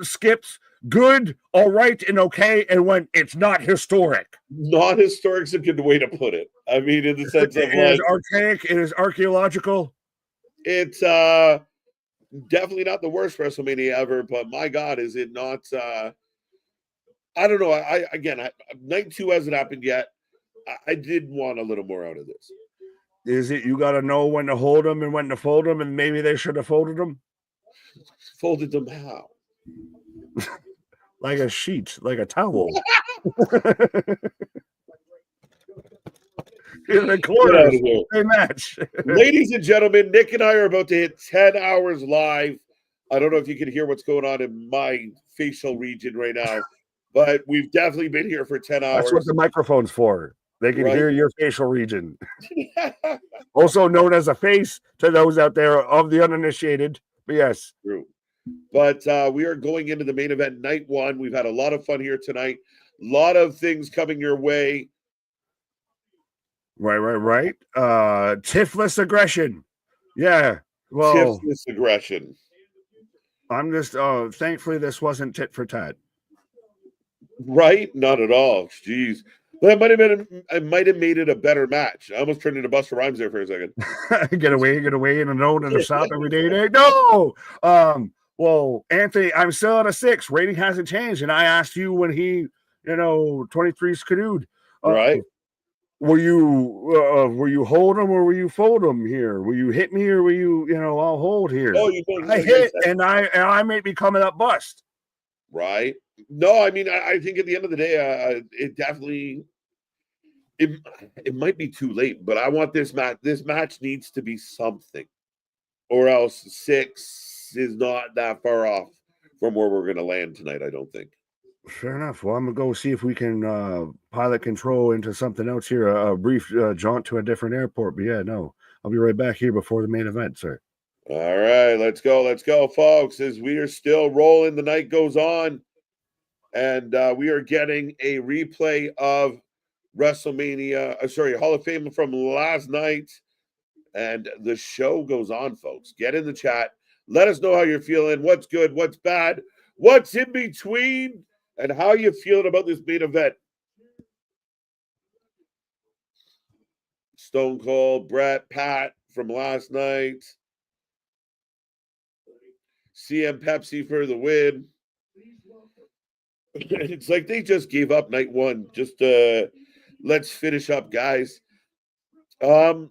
skipped good, all right, and okay, and went, it's not historic. Not historic is a good way to put it. I mean, in the sense of it is archaic, it is archaeological. It's definitely not the worst WrestleMania ever, but my God, is it not? I don't know. Night 2 hasn't happened yet. I did want a little more out of this. Is it you got to know when to hold them and when to fold them, and maybe they should have folded them? Folded them how? Like a sheet, like a towel. In the quarters, they match. Ladies and gentlemen, Nick and I are about to hit 10 hours live. I don't know if you can hear what's going on in my facial region right now, but we've definitely been here for 10 hours. That's what the microphone's for. They can hear your facial region. Also known as a face to those out there of the uninitiated. But yes. True. But we are going into the main event, night 1. We've had a lot of fun here tonight. A lot of things coming your way. Right. Tiffless aggression. Yeah. Well, tiffless aggression. I'm just thankfully this wasn't tit for tat. Right? Not at all. Jeez. But I might have made it a better match. I almost turned into Busta Rhymes there for a second. get away in a note and a stop every day. No. Well, Anthony, I'm still at a 6. Rating hasn't changed. And I asked you when he, 23 skidooed. Right. Were you hold him or were you fold him here? Will you hit me or were you, I'll hold here? Oh, I hit and I may be coming up bust. Right. No, I mean, I think at the end of the day, it definitely it might be too late, but I want this match. This match needs to be something, or else 6 is not that far off from where we're going to land tonight. I don't think. Fair enough. Well, I'm gonna go see if we can pilot control into something else here. A brief jaunt to a different airport. But yeah, no, I'll be right back here before the main event, sir. All right, let's go, folks. As we are still rolling, the night goes on, and we are getting a replay of WrestleMania. Hall of Fame from last night, and the show goes on, folks. Get in the chat. Let us know how you're feeling. What's good? What's bad? What's in between? And how you feeling about this main event? Stone Cold, Brett, Pat from last night. CM Pepsi for the win. It's like they just gave up night 1. Just let's finish up, guys. I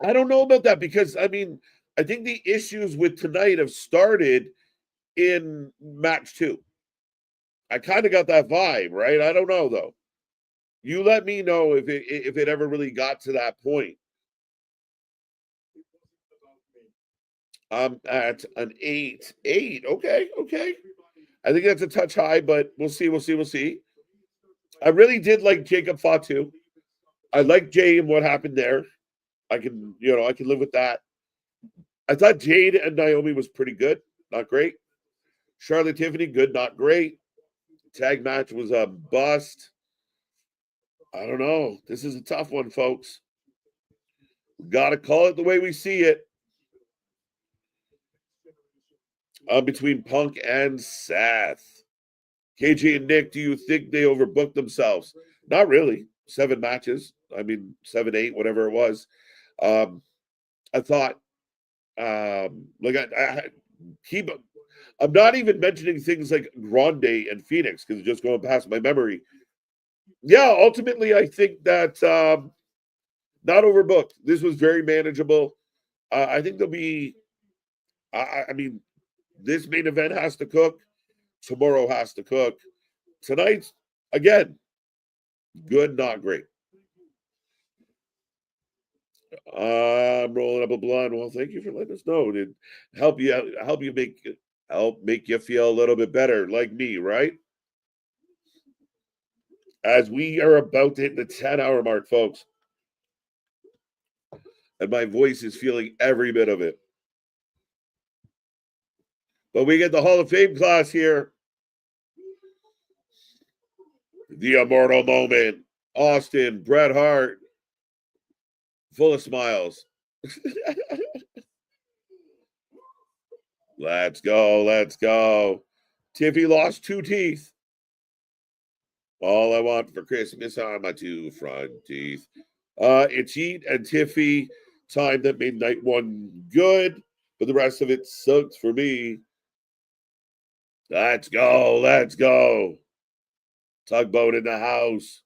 don't know about that because I think the issues with tonight have started in match 2. I kind of got that vibe, right? I don't know though. You let me know if it ever really got to that point. I'm at an 8. 8. Okay. I think that's a touch high, but we'll see. I really did like Jacob Fatu. I like Jay and what happened there. I can live with that. I thought Jade and Naomi was pretty good, not great. Charlotte Tiffany, good, not great. Tag match was a bust. I don't know. This is a tough one, folks. We got to call it the way we see it. Between Punk and Seth. KJ and Nick, do you think they overbooked themselves? Not really. 7 matches. I mean, 7, 8, whatever it was. I thought, like I keep. I'm not even mentioning things like Grande and Phoenix because it's just going past my memory. Yeah, ultimately, I think that not overbooked. This was very manageable. I think there'll be. I mean, this main event has to cook. Tomorrow has to cook. Tonight, again, good, not great. I'm rolling up a blunt. Well, thank you for letting us know. It help you make you feel a little bit better, like me, right? As we are about to hit the 10-hour mark, folks, and my voice is feeling every bit of it. But we get the Hall of Fame class here. The immortal moment. Austin, Bret Hart, full of smiles. Let's go, let's go. Tiffy lost 2 teeth. All I want for Christmas are my 2 front teeth. It's Heat and Tiffy. Time that made night 1 good, but the rest of it sucks for me. Let's go, let's go. Tugboat in the house.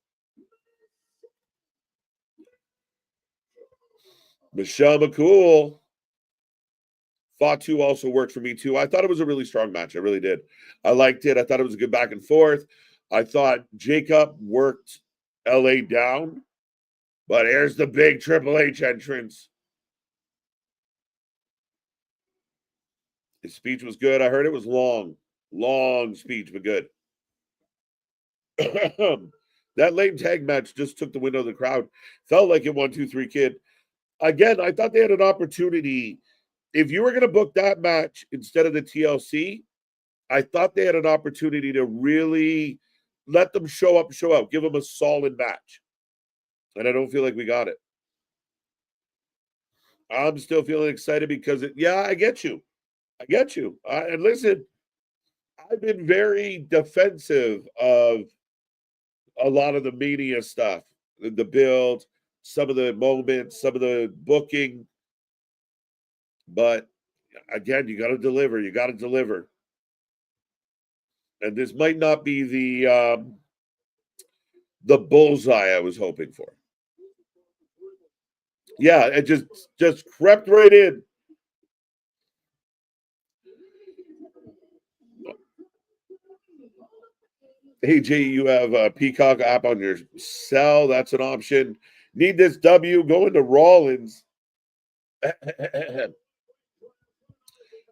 Michelle McCool. Fatu also worked for me too. I thought it was a really strong match. I really did. I liked it. I thought it was a good back and forth. I thought Jacob worked LA down. But here's the big Triple H entrance. His speech was good. I heard it was long. Long speech, but good. That late tag match just took the wind out of the crowd. Felt like it 1, 2, 3 kid. Again, I thought they had an opportunity. If you were going to book that match instead of the TLC, I thought they had an opportunity to really let them show up, show out, give them a solid match. And I don't feel like we got it. I'm still feeling excited because, I get you. I get you. And listen, I've been very defensive of a lot of the media stuff, the build, some of the moments, some of the booking. But again, you got to deliver. You got to deliver. And this might not be the bullseye I was hoping for. Yeah, it just crept right in. Hey, Jay, you have a Peacock app on your cell. That's an option. Need this W? Go into Rollins.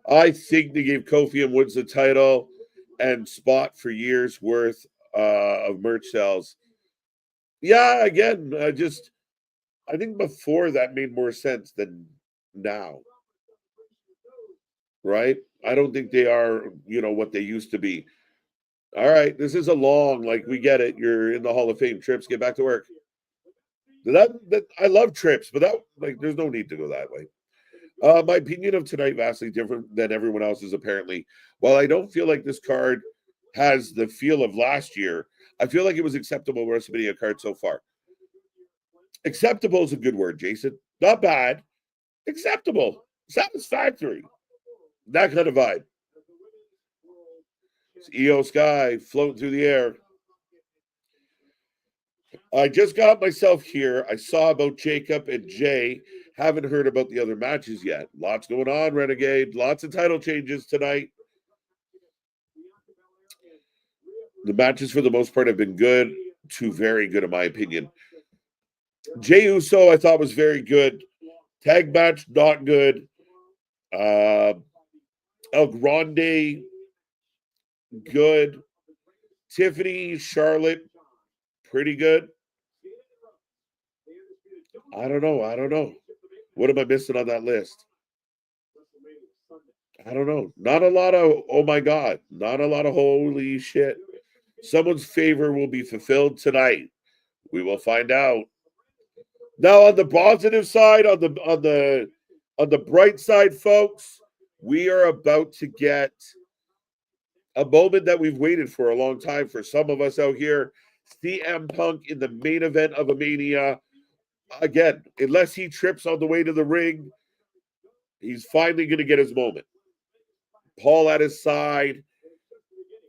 I think they gave Kofi and Woods the title and spot for years worth of merch sales. Yeah, again, I think before that made more sense than now. Right? I don't think they are, what they used to be. All right, this is a long, we get it. You're in the Hall of Fame. Trips, get back to work. That I love Trips, but there's no need to go that way. My opinion of tonight vastly different than everyone else's, apparently. While I don't feel like this card has the feel of last year, I feel like it was acceptable WrestleMania card so far. Acceptable is a good word, Jason. Not bad. Acceptable. Satisfactory. That kind of vibe. It's EO Sky floating through the air. I just got myself here. I saw about Jacob and Jay. Haven't heard about the other matches yet. Lots going on, Renegade. Lots of title changes tonight. The matches, for the most part, have been good to very good, in my opinion. Jey Uso, I thought, was very good. Tag match, not good. El Grande, good. Tiffany, Charlotte, pretty good. I don't know. What am I missing on that list? I don't know. Not a lot of, oh my God. Not a lot of holy shit. Someone's favor will be fulfilled tonight. We will find out. Now, on the positive side, on the bright side, folks, we are about to get a moment that we've waited for a long time for some of us out here. CM Punk in the main event of a Mania. Again, unless he trips on the way to the ring, he's finally going to get his moment. Paul at his side.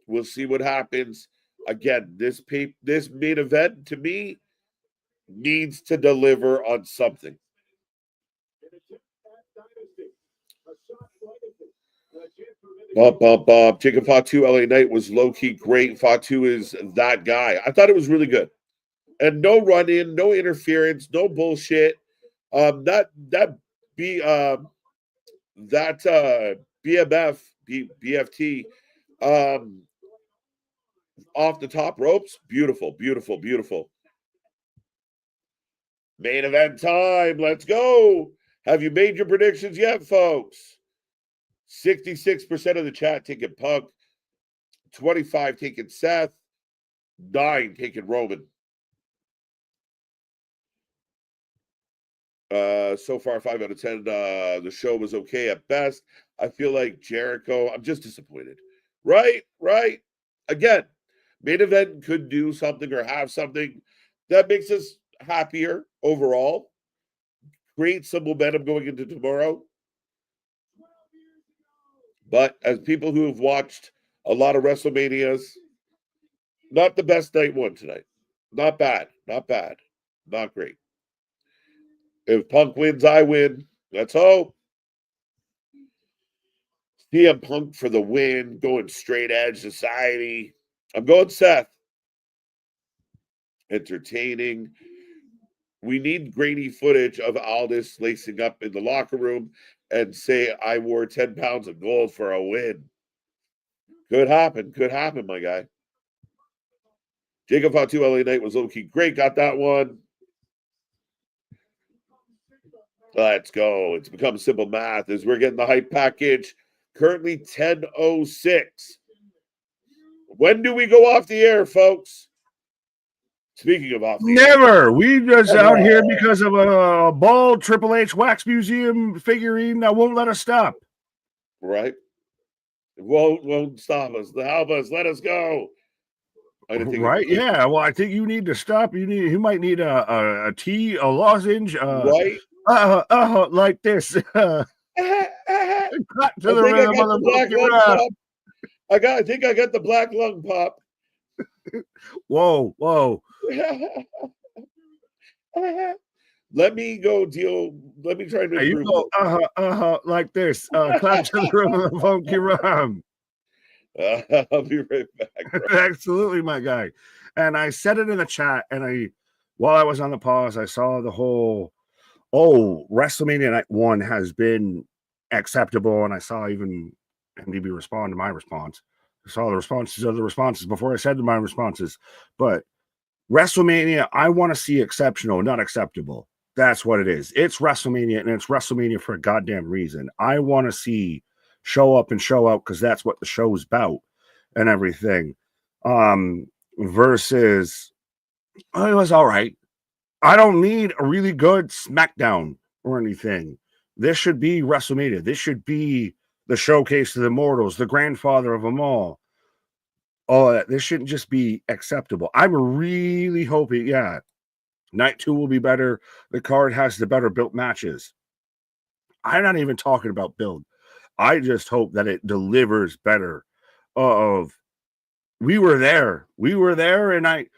We'll see what happens. Again, this main event to me needs to deliver on something. Jacob Fatu, LA Knight was low-key great. Fatu is that guy. I thought it was really good. And no run-in, no interference, no bullshit. BFT off the top ropes, beautiful, beautiful, beautiful. Main event time, let's go. Have you made your predictions yet, folks? 66% of the chat taking Punk, 25 taking Seth, 9 taking Roman. So far, 5 out of 10. The show was okay at best. I feel like Jericho, I'm just disappointed. Right. Again, main event could do something or have something that makes us happier overall. Create some momentum going into tomorrow. But as people who have watched a lot of WrestleManias, not the best night one tonight. Not bad. Not great. If Punk wins, I win. Let's hope. CM Punk for the win, going straight edge society. I'm going Seth. Entertaining. We need grainy footage of Aldis lacing up in the locker room and say, I wore 10 pounds of gold for a win. Could happen, my guy. Jacob Fatu, LA Knight was low-key great. Got that one. Let's go. It's become simple math as we're getting the hype package. Currently 10:06. When do we go off the air, folks? Speaking of off the Never. We just out here because of a bald Triple H wax museum figurine that won't let us stop. Right. Won't stop us. Help us. Let us go. Right? Yeah. Well, I think you need to stop. You might need a tea, a lozenge. Right. Like this. Cut to the rhythm of the black lung pop. I think I got the black lung pop. Whoa. Let me go deal. Let me try to you go like this. Clap to the rhythm of the funky rhyme. I'll be right back. Bro. Absolutely, my guy. And I said it in the chat, and while I was on the pause, I saw the whole WrestleMania Night 1 has been acceptable, and I saw even MDB respond to my response. I saw the responses of the responses before I said my responses. But WrestleMania, I want to see exceptional, not acceptable. That's what it is. It's WrestleMania, and it's WrestleMania for a goddamn reason. I want to see show up and show out because that's what the show's about and everything. Versus, it was all right. I don't need a really good SmackDown or anything. This should be WrestleMania. This should be the showcase of the immortals, the grandfather of them all. This shouldn't just be acceptable. I'm really hoping, Night 2 will be better. The card has the better built matches. I'm not even talking about build. I just hope that it delivers better. We were there, and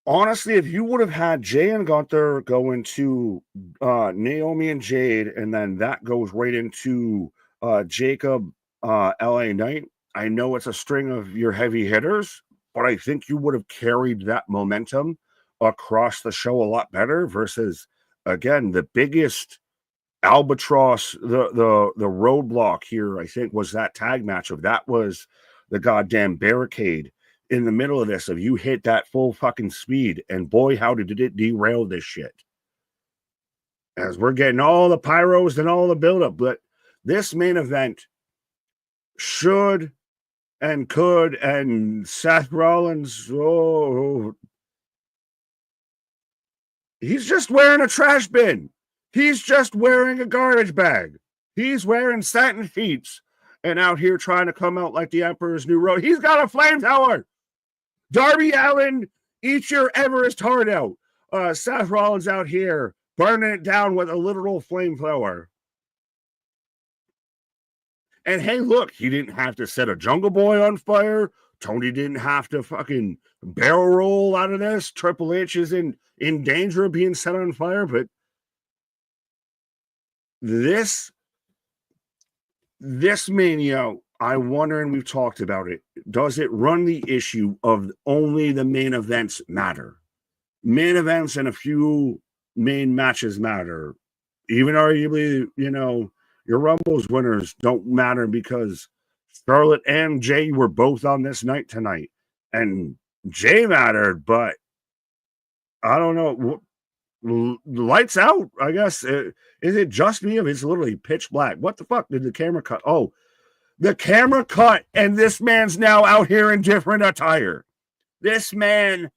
honestly, if you would have had Jay and Gunther go into Naomi and Jade, and then that goes right into Jacob, LA Knight, I know it's a string of your heavy hitters, but I think you would have carried that momentum across the show a lot better versus, again, the biggest albatross, the roadblock here, I think, was that tag match that was the goddamn barricade in the middle of this. If you hit that full fucking speed, and boy, how did it derail this shit. As we're getting all the pyros and all the buildup, but this main event should and could, and Seth Rollins, he's just wearing a trash bin. He's just wearing a garbage bag. He's wearing satin sheets, and out here trying to come out like the Emperor's New Road. He's got a flamethrower. Darby Allin, eat your Everest heart out. Seth Rollins out here burning it down with a literal flamethrower. And hey, look, he didn't have to set a Jungle Boy on fire. Tony didn't have to fucking barrel roll out of this. Triple H is in danger of being set on fire, but this Mania, I wonder, and we've talked about it, does it run the issue of only the main events matter? Main events and a few main matches matter. Even arguably, your Rumbles winners don't matter because Charlotte and Jay were both on this night tonight. And Jay mattered, but I don't know. Lights out, I guess. Is it just me or it's literally pitch black? What the fuck did the camera cut? Oh, the camera cut, and this man's now out here in different attire. This man,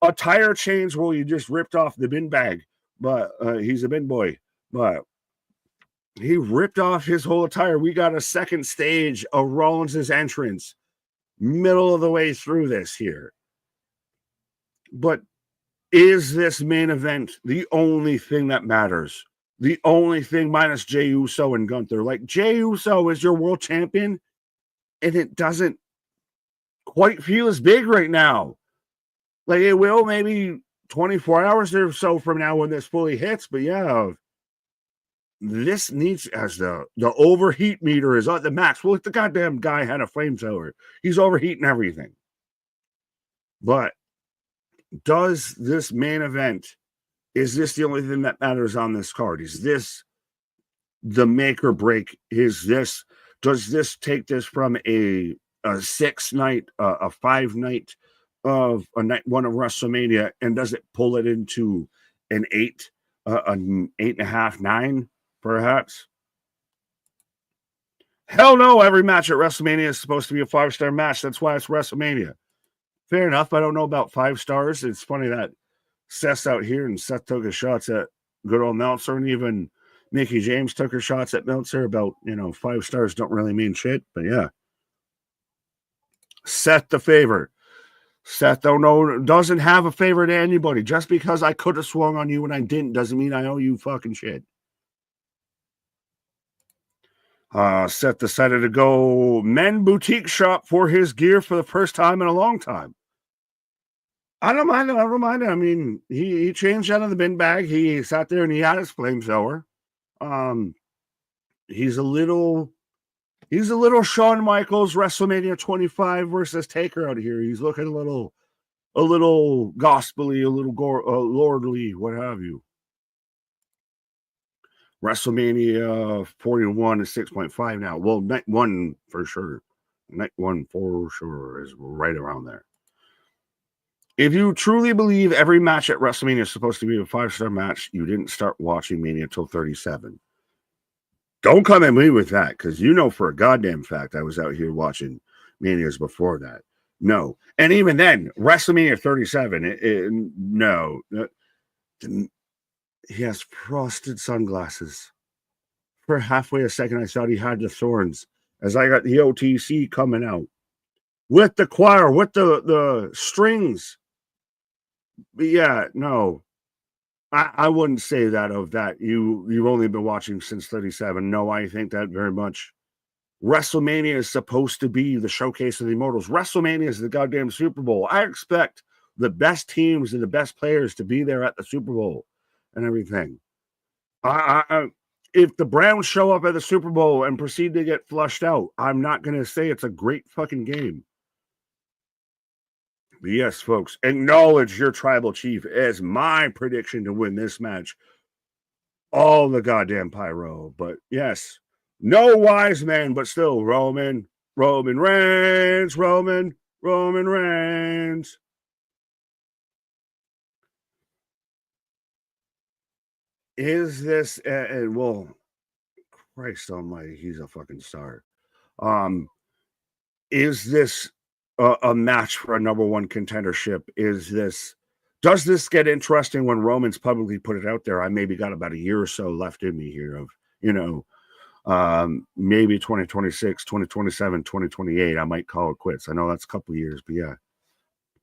attire change, well, you just ripped off the bin bag, but he's a bin boy. But he ripped off his whole attire. We got a second stage of Rollins' entrance, middle of the way through this here. But is this main event the only thing that matters? The only thing minus Jey Uso and Gunther. Like, Jey Uso is your world champion, and it doesn't quite feel as big right now. Like, it will maybe 24 hours or so from now when this fully hits, but yeah, this needs, as the overheat meter is at the max. Well, if the goddamn guy had a flamethrower, he's overheating everything. But does this main event, is this the only thing that matters on this card? Is this the make or break? Does this take this from a 6-night, a 5-night of a night one of WrestleMania, and does it pull it into an 8, an 8.5, 9? Perhaps. Hell no, every match at WrestleMania is supposed to be a 5-star match. That's why it's WrestleMania. Fair enough. I don't know about 5 stars. It's funny that Seth's out here and Seth took his shots at good old Meltzer, and even Mickie James took her shots at Meltzer about, 5 stars don't really mean shit. But yeah. Seth the favorite. Seth doesn't have a favor to anybody. Just because I could have swung on you and I didn't doesn't mean I owe you fucking shit. Seth decided to go men boutique shop for his gear for the first time in a long time. I don't mind it. I mean, he changed out of the bin bag. He sat there and he had his flamethrower. He's a little Shawn Michaels WrestleMania 25 versus Taker out here. He's looking a little gospely, a little lordly, what have you. WrestleMania 41 is 6.5 now. Well, night one for sure. Night one for sure is right around there. If you truly believe every match at WrestleMania is supposed to be a 5-star match, you didn't start watching Mania until 37. Don't come at me with that, because for a goddamn fact I was out here watching Manias before that. No. And even then, WrestleMania 37, no. He has frosted sunglasses. For halfway a second, I thought he had the thorns as I got the OTC coming out. With the choir, with the strings. But yeah, no. I wouldn't say that of that. You've only been watching since 37. No, I think that very much. WrestleMania is supposed to be the showcase of the Immortals. WrestleMania is the goddamn Super Bowl. I expect the best teams and the best players to be there at the Super Bowl and everything. If the Browns show up at the Super Bowl and proceed to get flushed out, I'm not going to say it's a great fucking game. But yes, folks, acknowledge your tribal chief as my prediction to win this match. All the goddamn pyro. But yes, no wise man, but still Roman Reigns. Is this, well, Christ almighty, he's a fucking star. Is this a match for a number one contendership? Does this get interesting when Roman's publicly put it out there? I maybe got about a year or so left in me here of, Maybe 2026, 2027, 2028, I might call it quits. I know that's a couple of years, but yeah,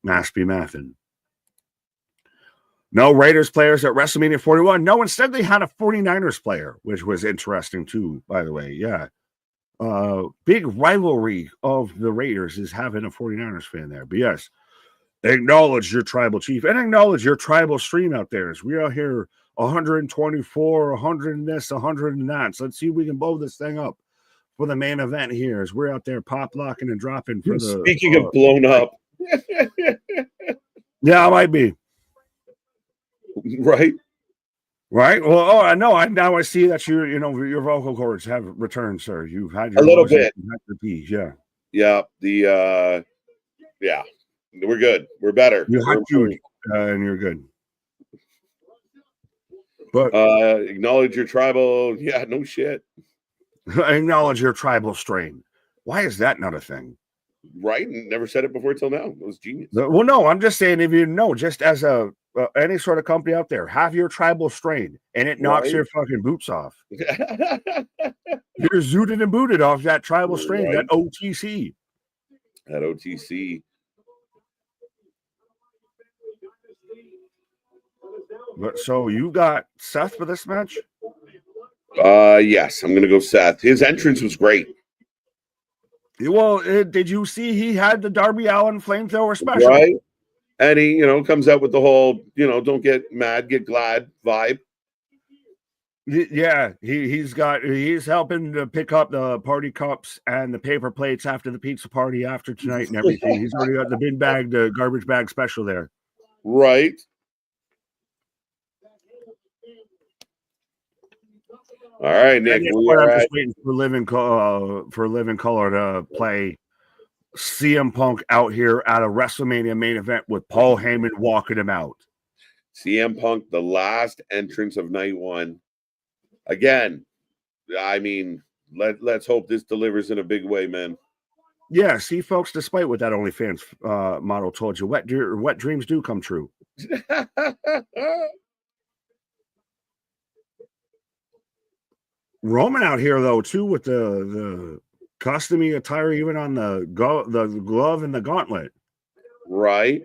math be mathin'. No Raiders players at WrestleMania 41. No, instead they had a 49ers player, which was interesting too, by the way. Yeah. Big rivalry of the Raiders is having a 49ers fan there. But yes, acknowledge your tribal chief and acknowledge your tribal stream out there. As we are here 124, 100 and this, 100 and that. So let's see if we can blow this thing up for the main event here as we're out there pop locking and dropping for the Speaking of blown up. Yeah, I might be. Right. Right. Well, oh, I know. Now I see that your vocal cords have returned, sir. You've had your a little bit. Yeah. Yeah. Yeah. We're good. We're better. You had food, and you're good. But acknowledge your tribal. Yeah. No shit. Acknowledge your tribal strain. Why is that not a thing? Right. Never said it before till now. It was genius. Well, no, I'm just saying, if you know, just as a any sort of company out there, have your tribal strain, and it knocks your fucking boots off. You're zooted and booted off that tribal strain, that OTC. That OTC. But so you got Seth for this match? Yes, I'm gonna go Seth. His entrance was great. Well, did you see he had the Darby Allin flamethrower special? Right. And he, comes out with the whole, don't get mad, get glad vibe. Yeah, he's helping to pick up the party cups and the paper plates after the pizza party after tonight and everything. He's already got the bin bag, the garbage bag special there. Right. All right, Nick. I'm just waiting for Living Color to play CM Punk out here at a WrestleMania main event with Paul Heyman walking him out. CM Punk, the last entrance of night one. Again, I mean, let's hope this delivers in a big way, man. Yeah, see, folks, despite what that OnlyFans model told you, what dreams do come true. Roman out here, though, too, with the custom-y attire, even on the glove and the gauntlet. Right.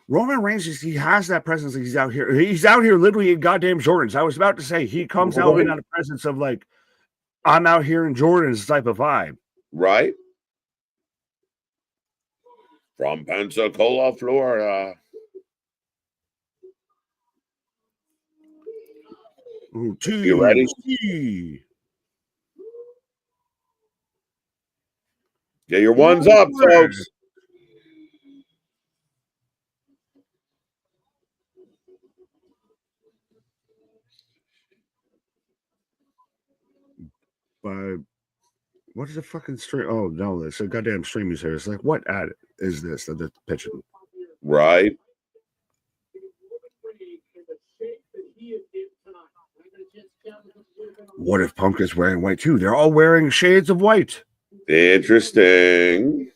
Roman Reigns, he has that presence. He's out here. He's out here literally in goddamn Jordans. I was about to say, he comes out in a presence of like, I'm out here in Jordans type of vibe. Right. From Pensacola, Florida. You ready? Get your ones up, folks. What is the fucking stream? Oh no, it's a goddamn stream is here. It's like, what ad is this that they're pitching? Right. What if Punk is wearing white too? They're all wearing shades of white. Interesting.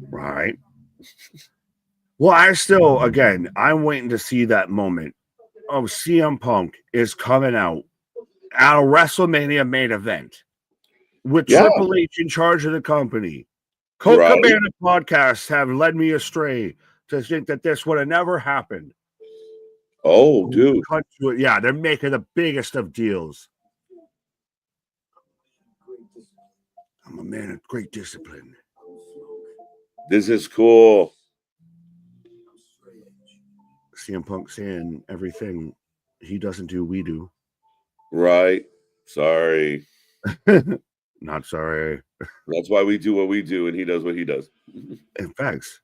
Right. Well, I'm waiting to see that moment of CM Punk is coming out at a WrestleMania main event with Triple H in charge of the company. Colt Cabana podcasts have led me astray to think that this would have never happened. Oh, dude. Yeah, they're making the biggest of deals. I'm a man of great discipline. This is cool. CM Punk saying everything he doesn't do, we do. Right. Sorry. Not sorry. That's why we do what we do and he does what he does. In facts.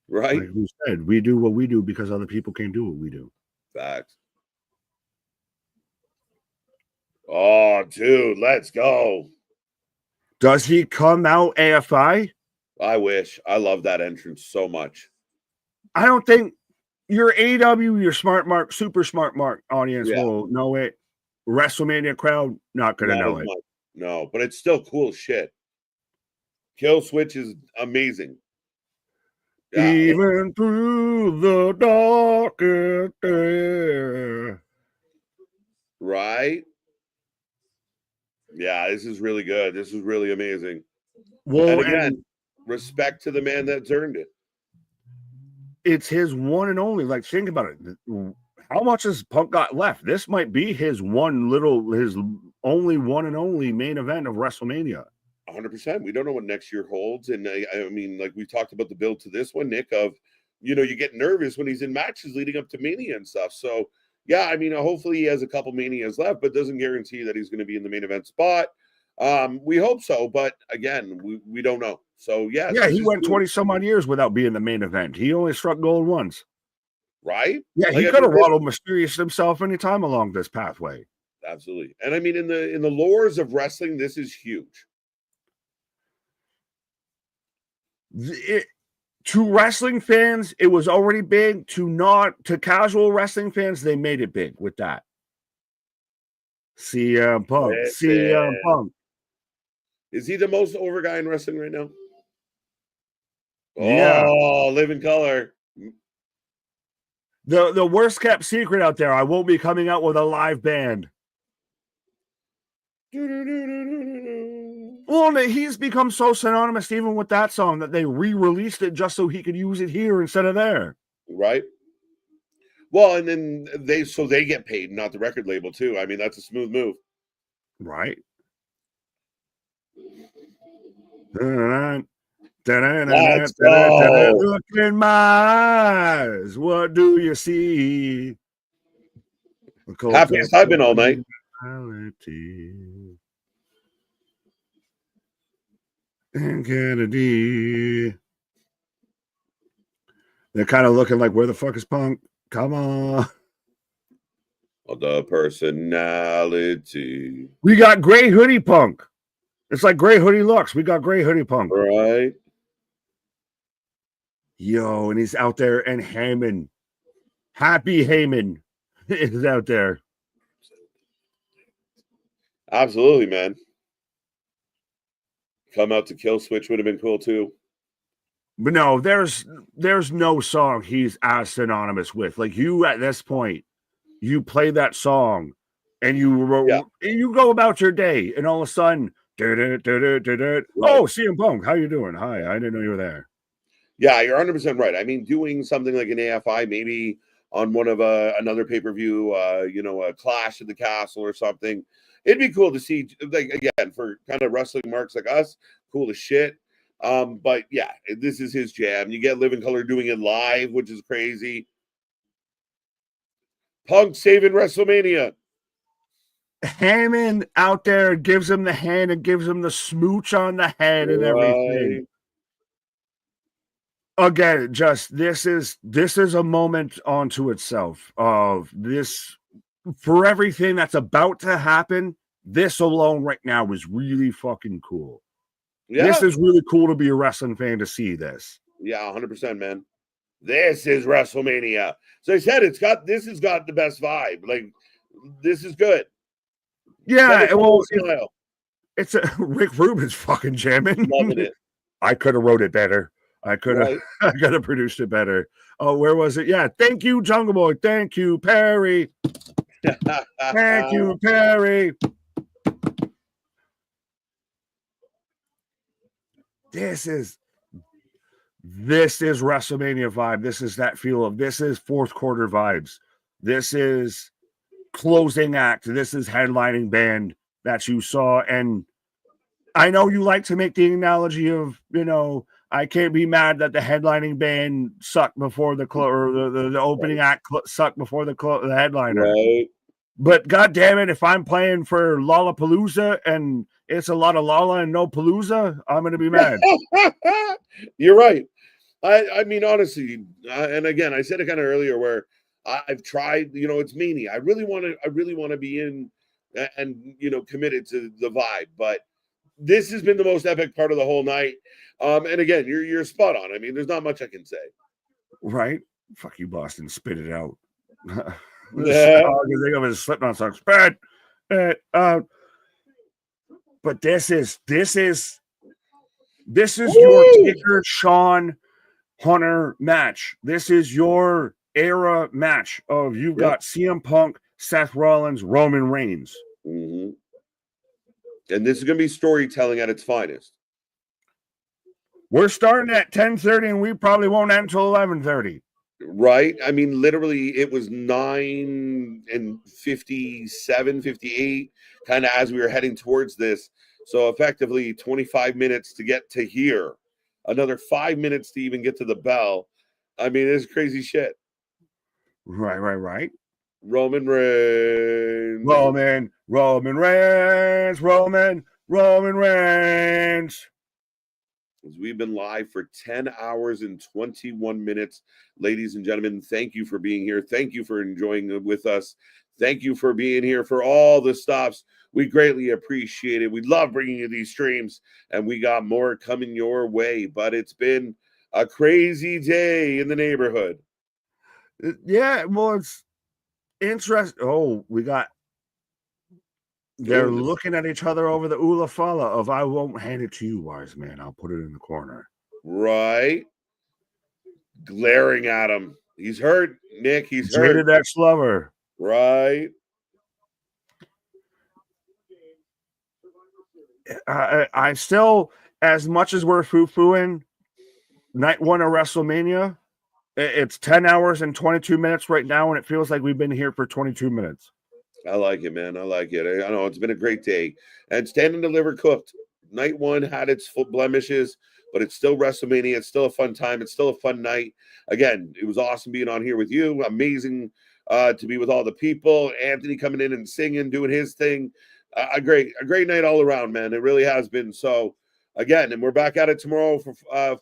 Right. Like who said we do what we do because other people can't do what we do. Facts. Oh, dude, let's go. Does he come out AFI? I wish. I love that entrance so much. I don't think your AW, your smart mark, super smart mark audience will know it. WrestleMania crowd, not going to know it. No, but it's still cool shit. Kill Switch is amazing. Yeah. Even through the darkest day. Right? Yeah, this is really good. This is really amazing. Well, And again, respect to the man that's earned it. it's his one and only. Like, think about it. How much has Punk got left? This might be his only one and only main event of WrestleMania. 100%. We don't know what next year holds. And I mean, like we talked about the build to this one, Nick, of, you know, you get nervous when he's in matches leading up to Mania and stuff. So, yeah, I mean, hopefully he has a couple Manias left, but doesn't guarantee that he's going to be in the main event spot. We hope so, but again, we don't know. So, yeah. He went 20 some odd years without being the main event. He only struck gold once. Right? Yeah, he could have waddled mysterious himself anytime along this pathway. Absolutely. And I mean, in the lores of wrestling, this is huge. To wrestling fans, it was already big. To casual wrestling fans, they made it big with that. CM Punk. CM Punk. Is he the most over guy in wrestling right now? Yeah. Oh, live in color. The worst kept secret out there. I won't be coming out with a live band. Well, he's become so synonymous even with that song that they re-released it just so he could use it here instead of there. Right. Well, and then they get paid, not the record label too. I mean, that's a smooth move. Right. Let's go. Look in my eyes. What do you see? Happiest I've been all night. And Kennedy. They're kind of looking like, where the fuck is Punk? Come on. The personality. We got gray hoodie Punk. It's like gray hoodie looks. We got gray hoodie Punk. Right. Yo, and he's out there, and Heyman. Happy Heyman is out there. Absolutely, man. Come out to Kill Switch would have been cool too. But no, there's no song he's as synonymous with. Like, you at this point, you play that song and you go about your day, and all of a sudden, right. Oh, CM Punk, how you doing? Hi, I didn't know you were there. Yeah, you're 100% right. I mean, doing something like an AFI, maybe on one of another pay-per-view, a Clash at the Castle or something. It'd be cool to see, like, again, for kind of wrestling marks like us, cool as shit. But yeah, this is his jam. You get Living Color doing it live, which is crazy. Punk saving WrestleMania. Heyman out there gives him the hand and gives him the smooch on the head and everything. Again, just this is a moment onto itself of this. For everything that's about to happen, this alone right now is really fucking cool. Yeah. This is really cool to be a wrestling fan to see this. Yeah, 100%, man. This is WrestleMania. So I said this has got the best vibe. Like, this is good. Yeah, well, it's a Rick Rubin's fucking jamming. Loving it. I could have wrote it better. I could have produced it better. Oh, where was it? Yeah, thank you, Jungle Boy. Thank you, Perry. Thank you, Perry. This is WrestleMania vibe. This is that feel of, this is fourth quarter vibes. This is closing act. This is headlining band that you saw. And I know you like to make the analogy of, I can't be mad that the headlining band sucked before the opening act sucked before the headliner. Right. But God damn it, if I'm playing for Lollapalooza and it's a lot of Lala and no Palooza, I'm going to be mad. You're right. I mean, honestly, and again, I said it kind of earlier where I've tried, it's Mania. I really want to be in and, committed to the vibe, but this has been the most epic part of the whole night. And again, you're spot on. I mean, there's not much I can say. Right? Fuck you, Boston. Spit it out. Yeah. You think of it as Slipknot song. Spit it out. But this is your Taker Sean Hunter match. This is your era match of you've got CM Punk Seth Rollins, Roman Reigns. Mhm. And this is going to be storytelling at its finest. We're starting at 10:30 and we probably won't end until 11:30. Right? I mean, literally, it was 9:57, 58, kind of as we were heading towards this. So effectively 25 minutes to get to here, another 5 minutes to even get to the bell. I mean, it's crazy shit. Right. Roman Reigns. Roman Reigns. We've been live for 10 hours and 21 minutes. Ladies and gentlemen, thank you for being here. Thank you for enjoying it with us. Thank you for being here for all the stops. We greatly appreciate it. We love bringing you these streams, and we got more coming your way. But it's been a crazy day in the neighborhood. Yeah, well, it's interesting. Oh, they're looking at each other over the Ula Fala of I won't hand it to you, wise man. I'll put it in the corner. Right? Glaring at him. He's hurt, Nick. He's hurt. Jaded ex-lover. Right? I still, as much as we're foo-fooing night one of WrestleMania, it's 10 hours and 22 minutes right now, and it feels like we've been here for 22 minutes. I like it, man. I like it. I know it's been a great day. And Stand and Deliver cooked. Night one had its full blemishes, but it's still WrestleMania. It's still a fun time. It's still a fun night. Again, it was awesome being on here with you. Amazing to be with all the people. Anthony coming in and singing, doing his thing. A great night all around, man. It really has been. So, again, and we're back at it tomorrow for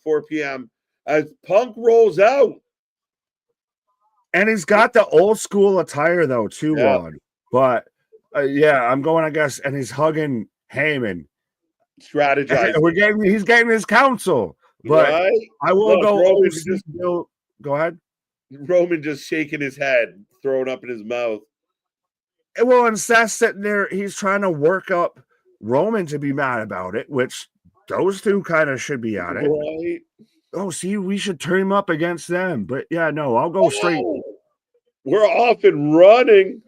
4 p.m. as Punk rolls out. And he's got the old school attire, though, too, Rod. But, I'm going, I guess, and he's hugging Heyman. Strategizing. He's getting his counsel. But right? I will go. Go ahead. Roman just shaking his head, throwing up in his mouth. Well, and Seth's sitting there, he's trying to work up Roman to be mad about it, which those two kind of should be at it. Right. Oh, see, we should turn him up against them. But I'll go straight. We're off and running.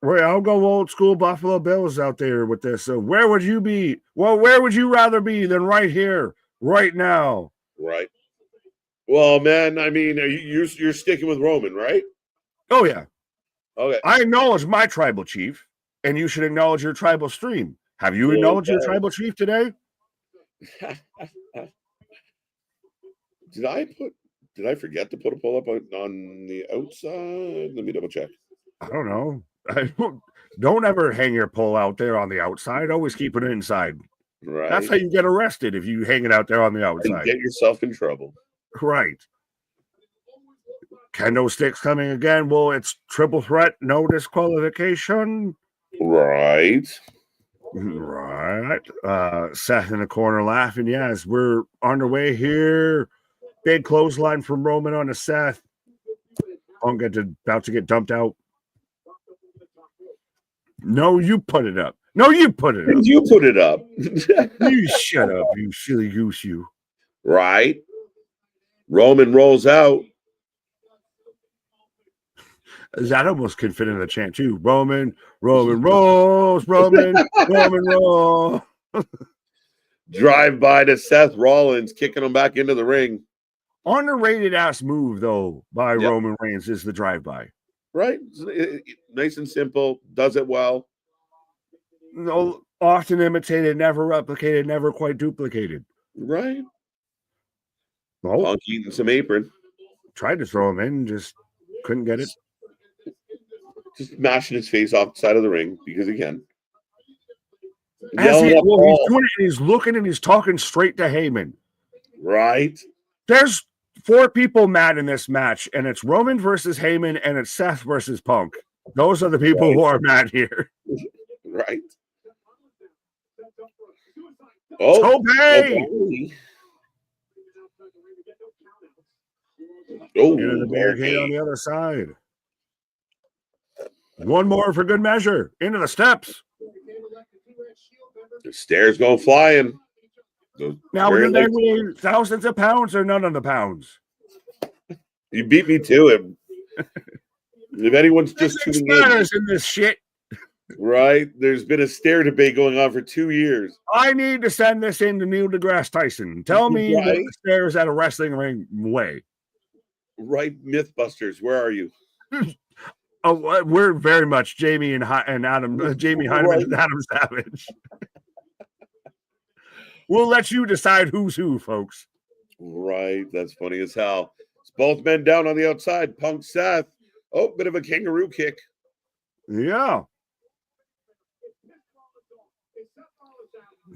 Right, I'll go old school Buffalo Bills out there with this. So where would you be? Well, where would you rather be than right here, right now? Right. Well, man, I mean, you're sticking with Roman, right? Oh, yeah. Okay. I acknowledge my tribal chief, and you should acknowledge your tribal stream. Have you acknowledged your tribal chief today? Did I forget to put a pull up on the outside? Let me double check. I don't know. Don't ever hang your pole out there on the outside. Always keep it inside. Right. That's how you get arrested if you hang it out there on the outside. And get yourself in trouble. Right. Kendo sticks coming again. Well, it's triple threat, no disqualification. Right. Seth in the corner laughing. Yes, we're underway here. Big clothesline from Roman on to Seth. Punk about to get dumped out. No, you put it up. You put it up. You shut up, you silly goose, you. Right. Roman rolls out. That almost can fit in the chant too. Roman rolls. Roman rolls. Drive by to Seth Rollins, kicking him back into the ring. Underrated ass move though by Roman Reigns is the drive by. Right, nice and simple. Does it well. No, often imitated, never replicated, never quite duplicated. Right. Oh, Punk eating some apron. Tried to throw him in, just couldn't get it. Just mashing his face off the side of the ring because again. He's doing it and he's looking and he's talking straight to Heyman. Right. There's 4 people mad in this match, and it's Roman versus Heyman, and it's Seth versus Punk. Those are the people who are mad here. Right. Oh, the barricade on the other side. One more for good measure. Into the steps. The stairs go flying. Now, do they weigh thousands of pounds or none of the pounds? You beat me to it. If anyone's just Physics tuning in, matters in this shit. right? There's been a stare debate going on for 2 years. I need to send this in to Neil deGrasse Tyson. Tell me what Right? the stairs at a wrestling ring weigh. Right, Mythbusters, where are you? Oh, we're very much Jamie and Adam, Jamie Heineman and Adam Savage. We'll let you decide who's who, folks. Right, that's funny as hell. It's both men down on the outside. Punk Seth. Oh, bit of a kangaroo kick. Yeah.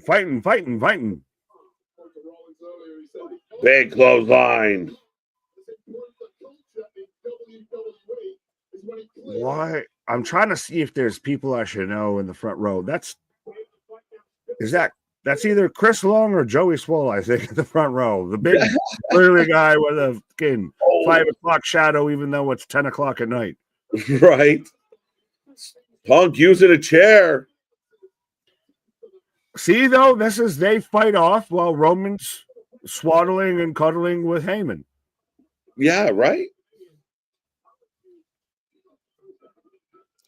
Fighting. Big clothesline. Why? I'm trying to see if there's people I should know in the front row. That's either Chris Long or Joey Swole, I think, in the front row. The big burly guy with a fucking 5 o'clock shadow, even though it's 10 o'clock at night. Right. Punk using a chair. See, though, they fight off while Roman's swaddling and cuddling with Heyman. Yeah, right.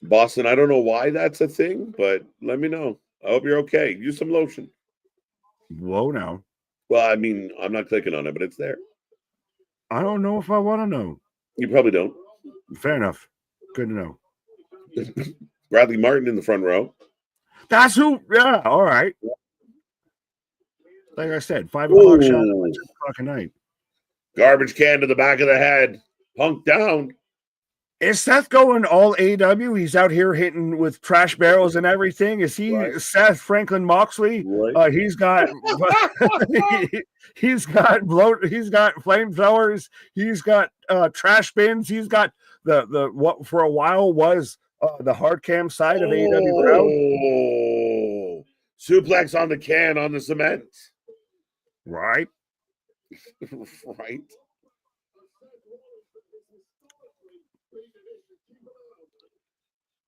Boston, I don't know why that's a thing, but let me know. I hope you're okay. Use some lotion. Whoa, now. Well, I mean, I'm not clicking on it, but it's there. I don't know if I want to know. You probably don't. Fair enough. Good to know. Bradley Martin in the front row. That's who. Yeah, all right. Like I said, 5 o'clock shot at 10 o'clock at night. Garbage can to the back of the head. Punk down. Is Seth going all AW? He's out here hitting with trash barrels and everything. Is he Seth Franklin Moxley? Right. He's got he's got flamethrowers. He's got trash bins. He's got the what for a while was the hard cam side of AW crowd. Suplex on the can on the cement. Right. Right.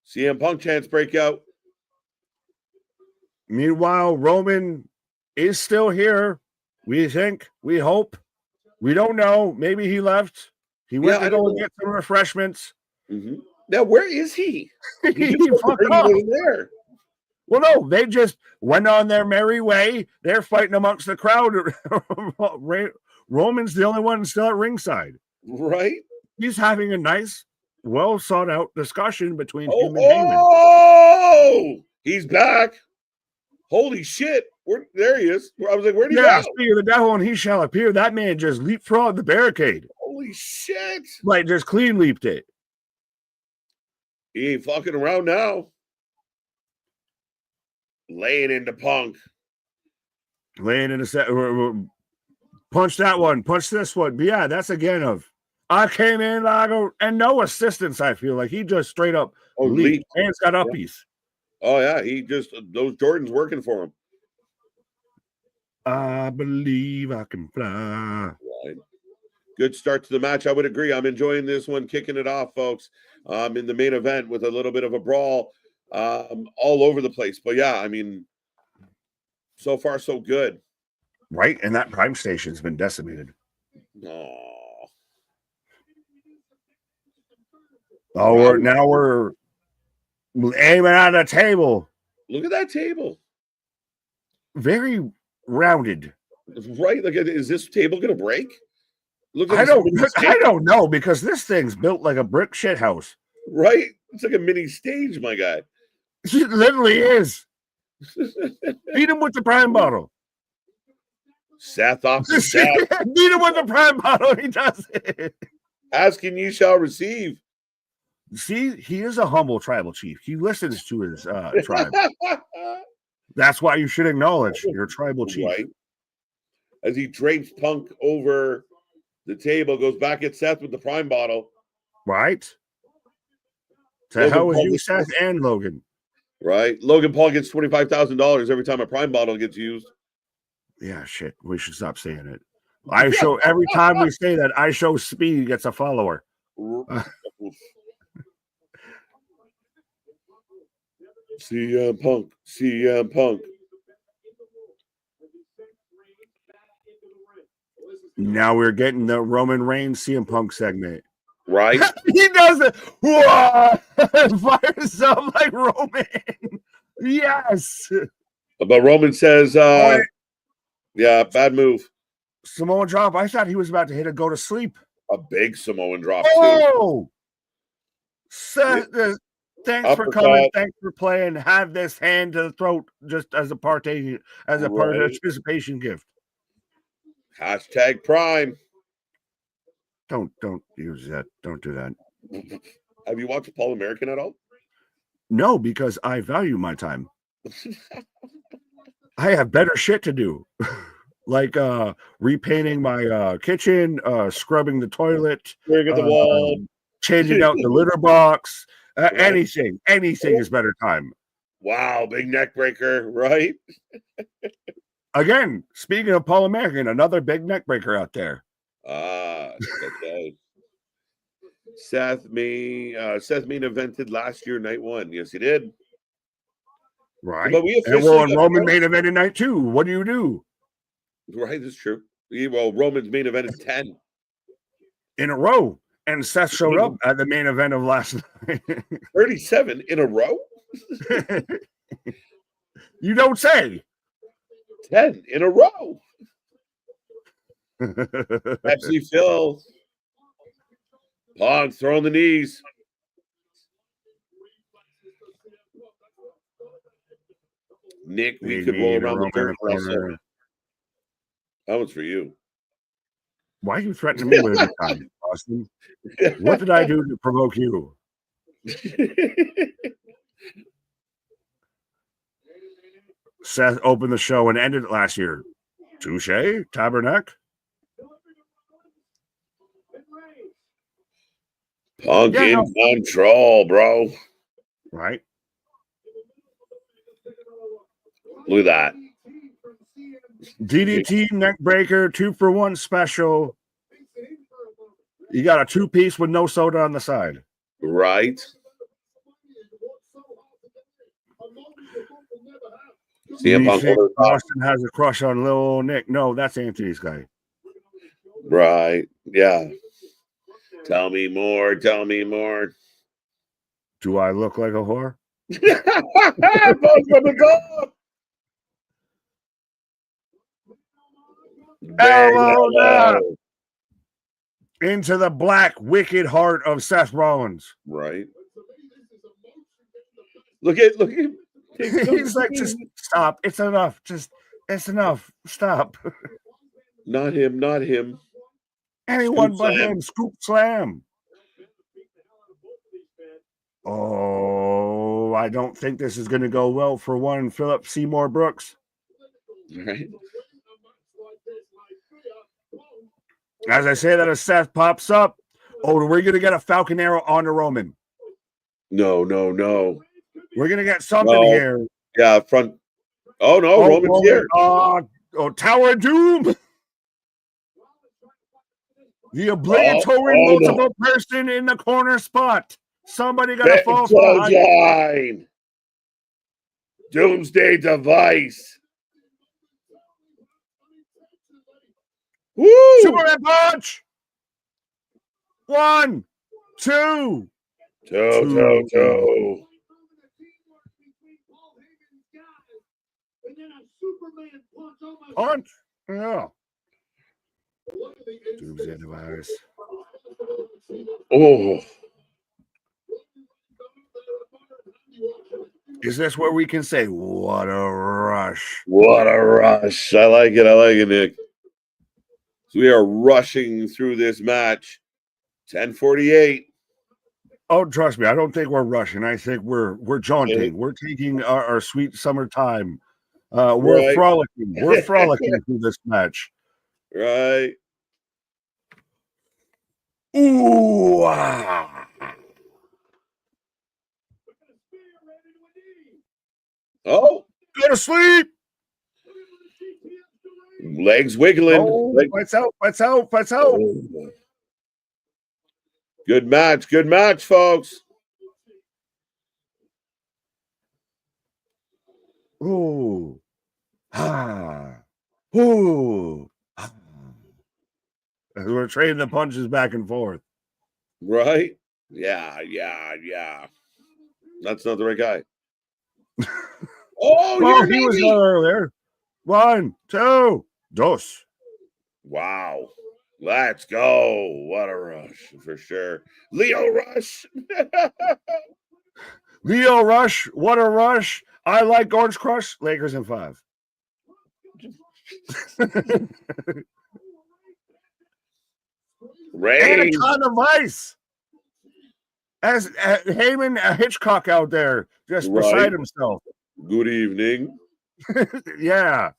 CM Punk chants break out. Meanwhile, Roman is still here. We think, we hope. We don't know. Maybe he left. He went to go and get some refreshments. Mm-hmm. Now, where is he? He fucked off. There. Well, no, they just went on their merry way. They're fighting amongst the crowd. Roman's the only one still at ringside. Right. He's having a nice, well sought out discussion between him and Heyman. Oh, he's back. Holy shit. There he is. I was like, where'd he go? Speak of the devil and he shall appear. That man just leapfrogged the barricade. Holy shit. Like, just clean leaped it. He ain't fucking around now. Laying into Punk. Laying in a set. Punch that one. Punch this one. But yeah, that's again of I came in and no assistance. I feel like he just straight up leaped. Hands got uppies. Oh yeah, he just those Jordans working for him. I believe I can fly. Right. Good start to the match. I would agree. I'm enjoying this one, kicking it off, folks. In the main event with a little bit of a brawl, all over the place. But yeah, I mean, so far so good. Right, and that Prime Station's been decimated. We're aiming at a table. Look at that table. Very rounded. Right. Like, is this table gonna break? Look at I don't know, because this thing's built like a brick shit house. Right? It's like a mini stage, my guy. It literally is. Beat him with the Prime bottle. Seth off the beat him with the Prime bottle. He does it. Asking ye shall receive. See, he is a humble tribal chief. He listens to his tribe. That's why you should acknowledge your tribal chief. Right. As he drapes Punk over the table, goes back at Seth with the Prime bottle. Right. To hell with you, Seth and Logan. Right. Logan Paul gets $25,000 every time a Prime bottle gets used. Yeah, shit. We should stop saying it. I show every time we say that, I show Speed gets a follower. CM Punk. CM Punk. Now we're getting the Roman Reigns CM Punk segment. right? He does it. Whoa! Fires up like Roman. Yes. But Roman says, Oh, yeah, bad move. Samoan drop. I thought he was about to hit a go to sleep. A big Samoan drop, too. Oh! Seth, thanks for Uppercut. coming. Thanks for playing. Have this hand to the throat just as a participation gift. Hashtag Prime. Don't use that. Don't do that. Have you watched Paul American at all? No, because I value my time. I have better shit to do. Like repainting my kitchen, scrubbing the toilet, Clearing the wall, changing out the litter box, Right. anything is better time. Wow, big neck breaker, right? Again, speaking of Paul American, another big neck breaker out there. Okay. Seth main evented last year, night one. Yes, he did. Right. But we And officially well, Roman main event in night two. What do you do? Right, that's true. Well, Roman's main event is 10 in a row. And Seth showed up at the main event of last night. 37 in a row? You don't say. 10 in a row. Pepsi Phil. Pog throwing the knees. Nick, we could roll around the dirt wrestle. That one's for you. Why are you threatening me with every time, Austin? What did I do to provoke you? Seth opened the show and ended it last year. Touche, Tabernacle. Punk in control, bro. Right. Look at that. DDT neck breaker, 2-for-1 special. You got a 2-piece with no soda on the side. Right. Austin has a crush on Lil Nick. No, that's Anthony's guy. Right. Yeah. Tell me more. Tell me more. Do I look like a whore? Elbow into the black, wicked heart of Seth Rollins. Right. Look at He's like, just stop. It's enough. It's enough. Stop. Not him. Not him. Anyone but him. Scoop slam. Oh, I don't think this is going to go well for one Philip Seymour Brooks. Right. As I say that, as Seth pops up, we're going to get a Falcon Arrow onto Roman. No. We're going to get something here. Yeah, front. Oh, no, Roman's here. Tower of Doom. The obligatory multiple person in the corner spot. Somebody got to fall for line. Doomsday device. Woo! Superman punch. 1, 2. Two. Punch. Yeah. Doomsday device. Oh. Is this where we can say, what a rush? What a rush. I like it, Nick. So we are rushing through this match. 10:48. Oh, trust me, I don't think we're rushing. I think we're jaunting. Yeah. We're taking our sweet summer time. We're frolicking. We're frolicking through this match. Right. Ooh. Oh. Go to sleep. Legs wiggling. Lights out. Oh. Good match, folks. Ooh. Ooh. We're trading the punches back and forth. Right? Yeah. That's not the right guy. Oh, Well, you're he was maybe. earlier. 1, 2, dos. Wow. Let's go. What a rush for sure. Leo Rush. Leo Rush, what a rush. I like Orange Crush. Lakers in 5. Reigns. Anaconda Vice. As Heyman Hitchcock out there, just beside himself. Good evening. Yeah.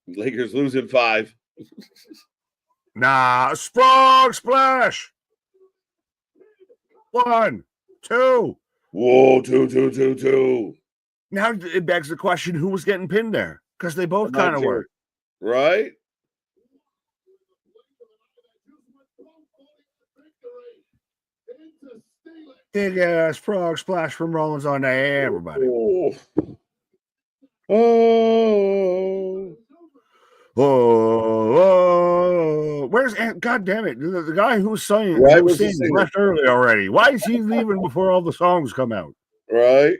Lakers losing 5. Nah, Frog Splash. 1, 2. Whoa, 2. Now it begs the question, who was getting pinned there? Because they both I'm not kind of sure. were. Right? Big ass frog splash from Rollins on to everybody. Oh. Where's God damn it? The guy who's singing, Right, who was the sings singer. left early already. Why is he leaving before all the songs come out? Right?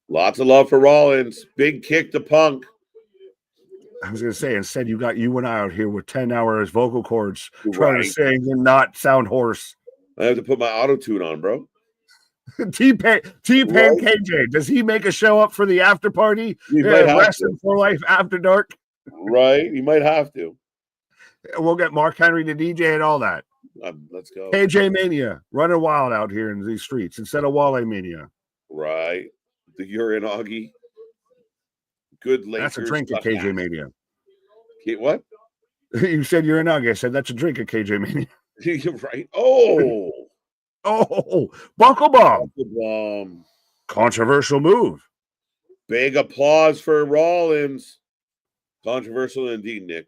Lots of love for Rollins. Big kick to Punk. I was gonna say, instead you got you and I out here with 10 hours vocal cords trying to Right. sing and not sound hoarse. I have to put my auto tune on, bro. T-Pain Right. KJ, does he make a show up for the after party? You might have Wrestling for Life After Dark. Right? You might have to. We'll get Mark Henry to DJ and all that. Let's go. KJ Mania running wild out here in these streets instead of Wale Mania. Right. The urine Augie. Good Lakers. That's a drink at KJ Mania. What? You said you're an Augie. I said that's a drink at KJ Mania. You're right. Oh. Buckle bomb. Bomb. Controversial move. Big applause for Rollins. Controversial indeed, Nick.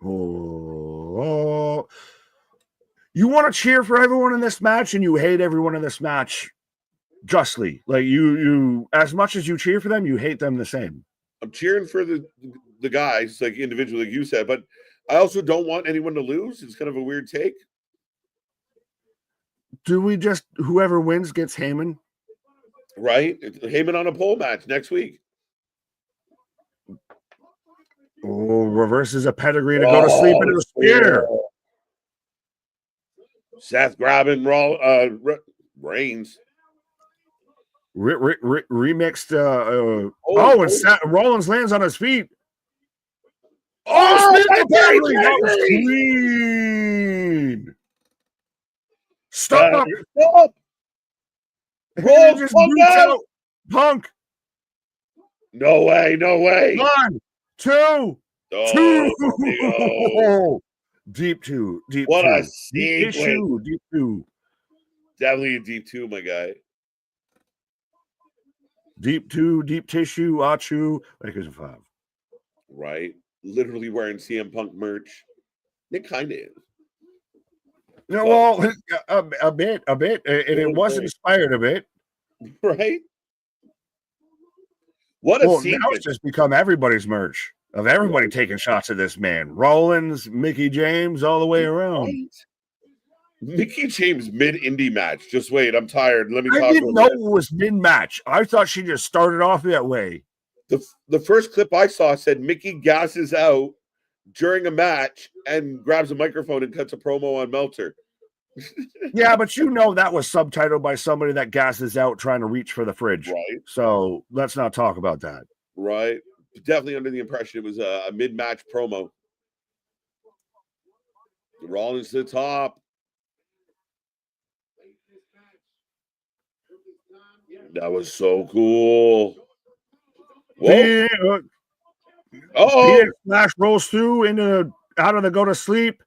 Oh. You want to cheer for everyone in this match and you hate everyone in this match justly. Like you as much as you cheer for them, you hate them the same. I'm cheering for the guys, like individually, like you said, but I also don't want anyone to lose. It's kind of a weird take. Do we just whoever wins gets Heyman? Right? It's Heyman on a pole match next week. Oh, reverses a pedigree to go to sleep into a spear. Seth grabbing Reigns. Remixed. And Rollins lands on his feet. That was clean. Stop. Roll just Punk beats out. out Punk. No way. 1, 2. Oh, Deep two. What two. a Deep sequence. Deep two. Definitely a deep 2, my guy. Deep 2, deep tissue, Achu. Lakers in 5. Right? Literally wearing CM Punk merch. It kind of is. No, well, a bit, and it was inspired a bit, right? What a now sequence. it's just become everybody's merch of everybody taking shots at this man. Rollins, Mickey James, all the way around. Right. Mickey James mid-indie match. Just wait, I'm tired. Let me talk. I didn't know it was mid-match. I thought she just started off that way. The first clip I saw said Mickey gasses out during a match and grabs a microphone and cuts a promo on Meltzer. Yeah, but you know that was subtitled by somebody that gasses out trying to reach for the fridge. Right. So let's not talk about that. Right. Definitely under the impression it was a mid-match promo. Rollins to the top. That was so cool. Oh, Flash rolls through into out of the go to sleep.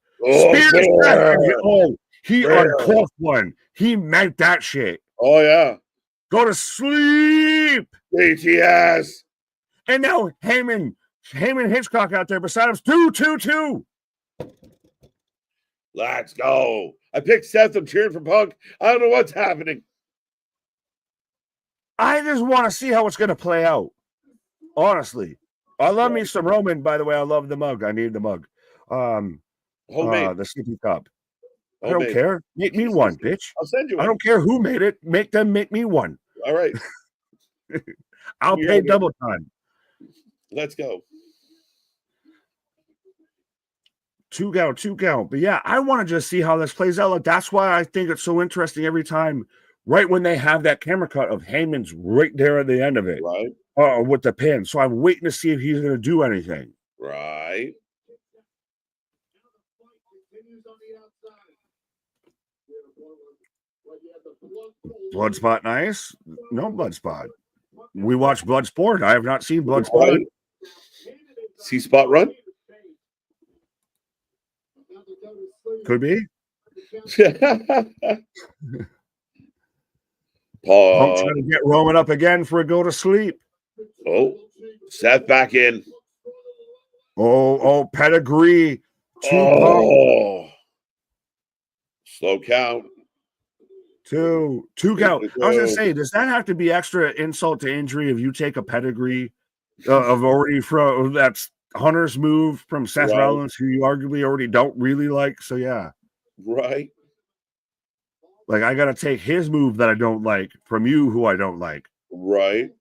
He uncorked one. He meant that shit. Oh yeah. Go to sleep. ATS. And now Heyman Hitchcock out there beside him. 2-2-2. Let's go. I picked Seth. I'm cheering for Punk. I don't know what's happening. I just want to see how it's going to play out. Honestly. I love me some Roman, by the way. I love the mug. I need the mug. Homemade. The sippy cup. I don't Homemade. care. Make me one, bitch. I'll send you I one. don't care who made it. Make them make me one. All right. I'll You're pay okay. double time. Let's go. 2 count. But yeah, I want to just see how this plays out. Like, that's why I think it's so interesting every time, right when they have that camera cut of Heyman's right there at the end of it, Right. with the pin. So I'm waiting to see if he's going to do anything. Right. Blood spot nice? No blood spot. We watch blood sport. I have not seen blood spot. Right. See spot run? Could be. Paul. Trying to get Roman up again for a go to sleep. Oh, Seth back in. Oh, pedigree. Slow count. Two count. I was gonna say, does that have to be extra insult to injury if you take a pedigree of already from that's Hunter's move from Seth Rollins, who you arguably already don't really like? So yeah, right. Like, I gotta take his move that I don't like from you, who I don't like. Right.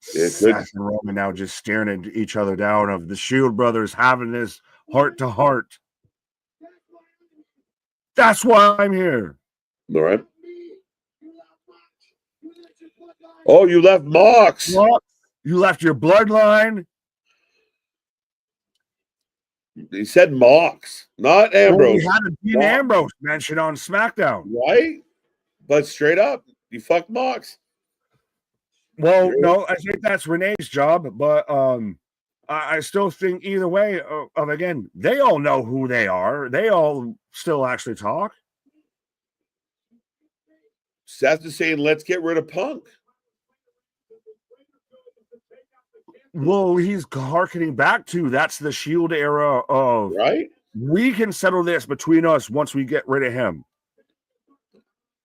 Seth and Roman now just staring at each other down of the Shield brothers having this heart to heart. That's why I'm here. All right. Oh, you left Mox. You left your bloodline. He said Mox, not Ambrose. Well, we had a Dean Ambrose mention on SmackDown. Right? But straight up, you fucked Mox. Well, no, I think that's Renee's job, but I still think either way, again, they all know who they are. They all still actually talk. Seth is saying, let's get rid of Punk. Well, he's harkening back to that's the Shield era of right. We can settle this between us once we get rid of him.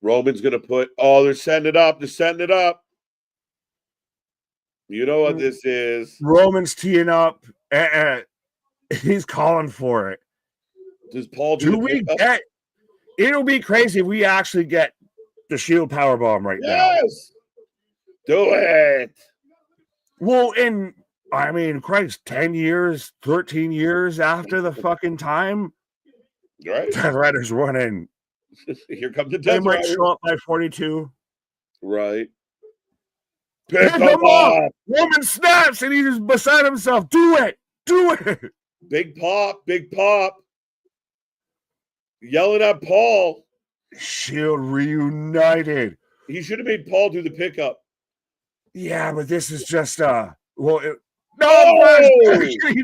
Roman's gonna put. Oh, they're setting it up. They're setting it up. You know what this is? Roman's teeing up. He's calling for it. Does Paul do we get? It'll be crazy if we actually get the Shield powerbomb right now. Yes, do it. Well, I mean, Christ, 10 years, 13 years after the fucking time, right? Death Rider's running. Here comes the Death Rider. They might show up by 42. Right. Pick him up. Roman snaps and he's beside himself. Do it. Do it. Big pop. Big pop. Yelling at Paul. Shield reunited. He should have made Paul do the pickup. Yeah, but this is just he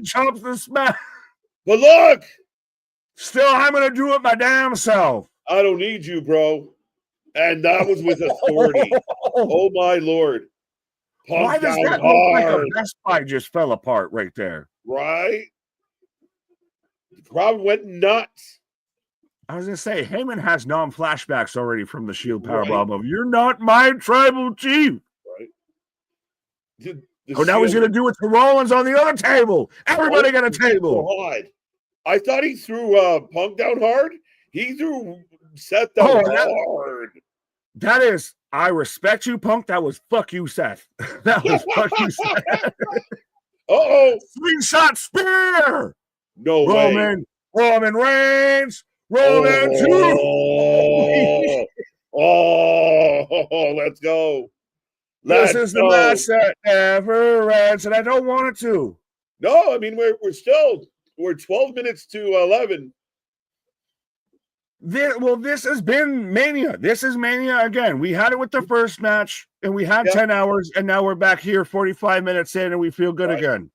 chops the smack. But look, still, I'm gonna do it my damn self. I don't need you, bro. And that was with authority. Oh my lord! Punk. Why does that look like a Best Buy just fell apart right there? Right? The crowd went nuts. I was gonna say, Heyman has non-flashbacks already from the Shield powerbomb of "You're not my tribal chief." Now he's going to do it to Rollins on the other table. Everybody got a table. God. I thought he threw Punk down hard. He threw Seth down hard. That is, I respect you, Punk. That was fuck you, Seth. That was fuck you, Seth. Slingshot spear. No Roman. way. Roman Reigns. Roman 2. Let's go. This is the match that never ends, and I don't want it to. No, I mean we're 12 minutes to 11. This has been Mania. This is Mania again. We had it with the first match, and we had 10 hours, and now we're back here 45 minutes in, and we feel good again.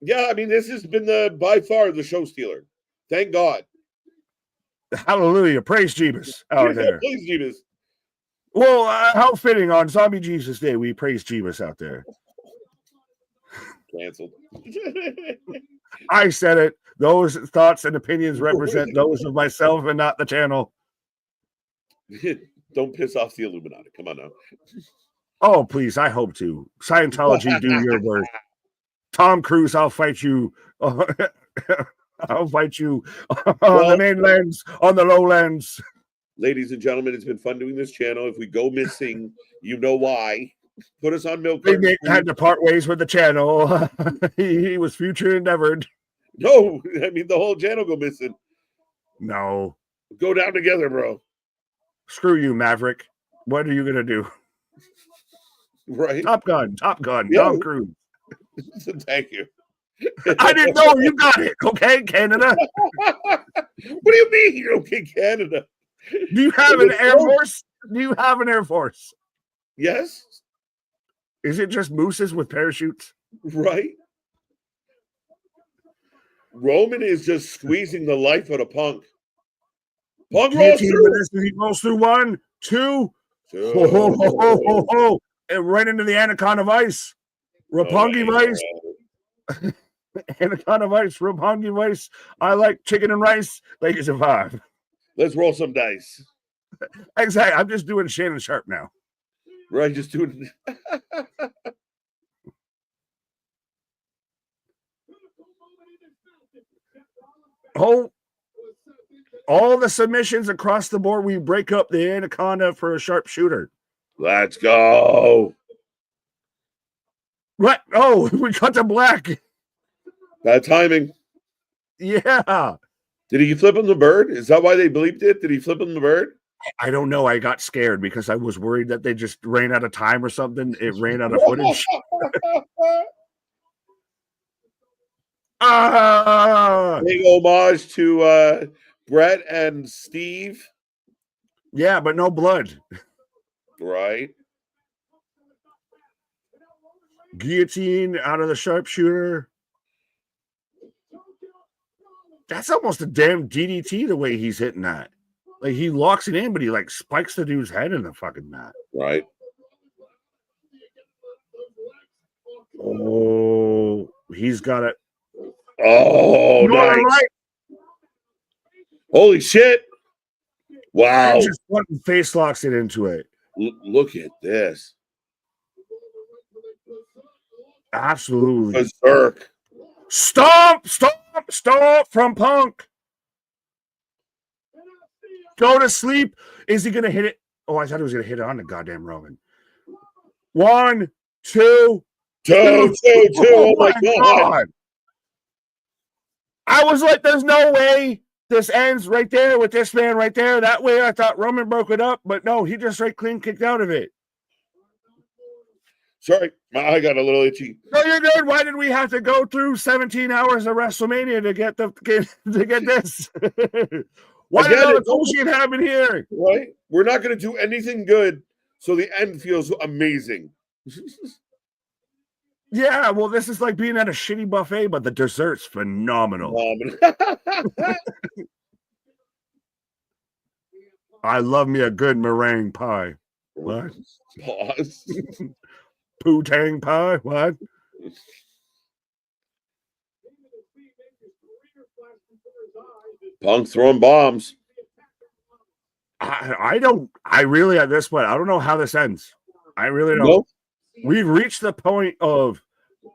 Yeah, I mean this has been by far the show stealer. Thank God. Hallelujah! Praise Jeebus out there. Praise Jeebus. Well, how fitting on Zombie Jesus Day we praise Jeebus out there. Canceled. I said it. Those thoughts and opinions represent those of myself and not the channel. Don't piss off the Illuminati. Come on now. Oh, please. I hope to. Scientology, do your work. Tom Cruise, I'll fight you. I'll fight you on the mainlands, on the lowlands. Ladies and gentlemen, it's been fun doing this channel. If we go missing, you know why. Put us on milk. Big Nick had to part ways with the channel. he was future endeavored. No, I mean the whole channel go missing. No. Go down together, bro. Screw you, Maverick. What are you gonna do? Right? Top Gun, Yeah. Tom Cruise. Thank you. I didn't know you got it. Okay, Canada. What do you mean? Okay, Canada. Do you have an Air Force? Do you have an Air Force? Yes. Is it just mooses with parachutes? Right. Roman is just squeezing the life out of Punk. Punk rolls through. He rolls through 1, 2. Oh. And right into the Anaconda Vice. Roppongi Vice. Anaconda Vice. Roppongi Vice. I like chicken and rice. They can survive. Let's roll some dice. Exactly. I'm just doing Shannon Sharp now. Right, just doing. Oh, all the submissions across the board. We break up the Anaconda for a sharpshooter. Let's go. What? Oh, we cut to black. Bad timing. Yeah. Did he flip him the bird? Is that why they bleeped it? Did he flip him the bird? I don't know. I got scared because I was worried that they just ran out of time or something. It ran out of footage. Big homage to Brett and Steve. Yeah, but no blood. Right. Guillotine out of the sharpshooter. That's almost a damn DDT the way he's hitting that. Like he locks it in, but he like spikes the dude's head in the fucking mat. Right. Oh, he's got it. Oh, nice. Right. Holy shit. Wow. Just fucking face locks it into it. Look at this. Absolutely. Berserk. Stomp from Punk. Go to sleep. Is he going to hit it? Oh, I thought he was going to hit it on the goddamn Roman. 1, 2, 2. Oh my God. I was like, there's no way this ends right there with this man right there. That way I thought Roman broke it up, but no, he just right clean kicked out of it. Sorry, my eye got a little itchy. No, you're good. Why did we have to go through 17 hours of WrestleMania to get this? Why did all the bullshit happen here? Right? We're not going to do anything good, so the end feels amazing. Yeah, well, this is like being at a shitty buffet, but the dessert's phenomenal. I love me a good meringue pie. What? Pause. Poo-tang pie? What? Punk throwing bombs. I really at this point, I don't know how this ends. I really don't. Nope. We've reached the point of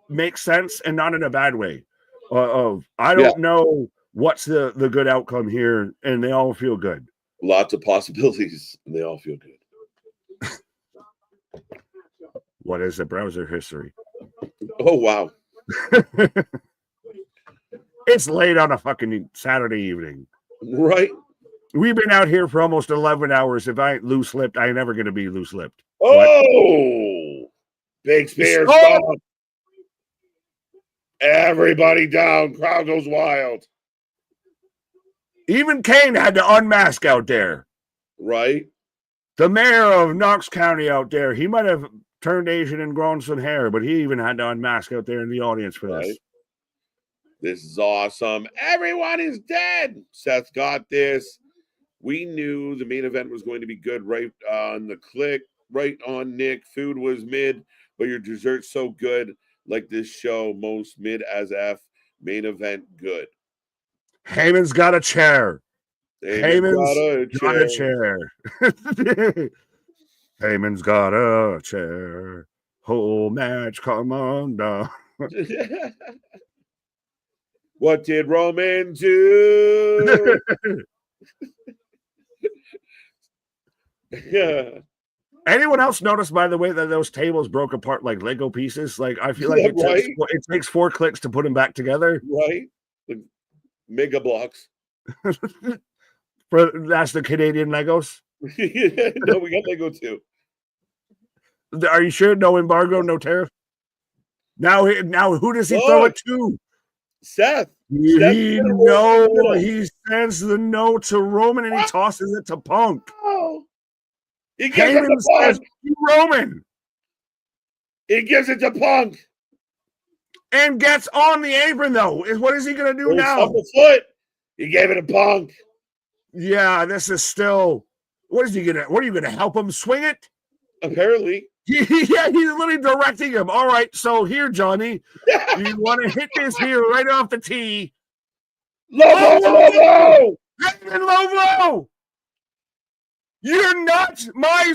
makes sense and not in a bad way. I don't know what's the good outcome here, and they all feel good. Lots of possibilities, and they all feel good. What is the browser history? Oh, wow. It's late on a fucking Saturday evening. Right. We've been out here for almost 11 hours. If I ain't loose-lipped, I ain't never going to be loose-lipped. Oh! What? Big spear. Everybody down. Crowd goes wild. Even Kane had to unmask out there. Right. The mayor of Knox County out there, he might have turned Asian and grown some hair, but he even had to unmask out there in the audience for this. This is awesome. Everyone is dead. Seth got this. We knew the main event was going to be good right on the click, right on Nick. Food was mid, but your dessert's so good. Like this show, most mid as F. Main event good. Heyman's got a chair. Heyman's got a chair. Heyman's got a chair. Whole match, come on down. What did Roman do? Yeah. Anyone else notice, by the way, that those tables broke apart like Lego pieces? Like, I feel like Right? it takes 4 clicks to put them back together. Right? The mega blocks. That's the Canadian Legos. No, we got Lego too. Are you sure? No embargo, no tariff. Now who does he throw it to? Seth. He sends the note to Roman and he tosses it to Punk. Oh. He gives it Heyman to Punk. says, Roman. He gives it to Punk. And gets on the apron, though. What is he going to do now? Off the foot. He gave it to Punk. Yeah, this is still. What are you going to help him swing it? Apparently. Yeah, he's literally directing him. All right, so here, Johnny, you want to hit this here right off the tee. Low blow! Low! You're not my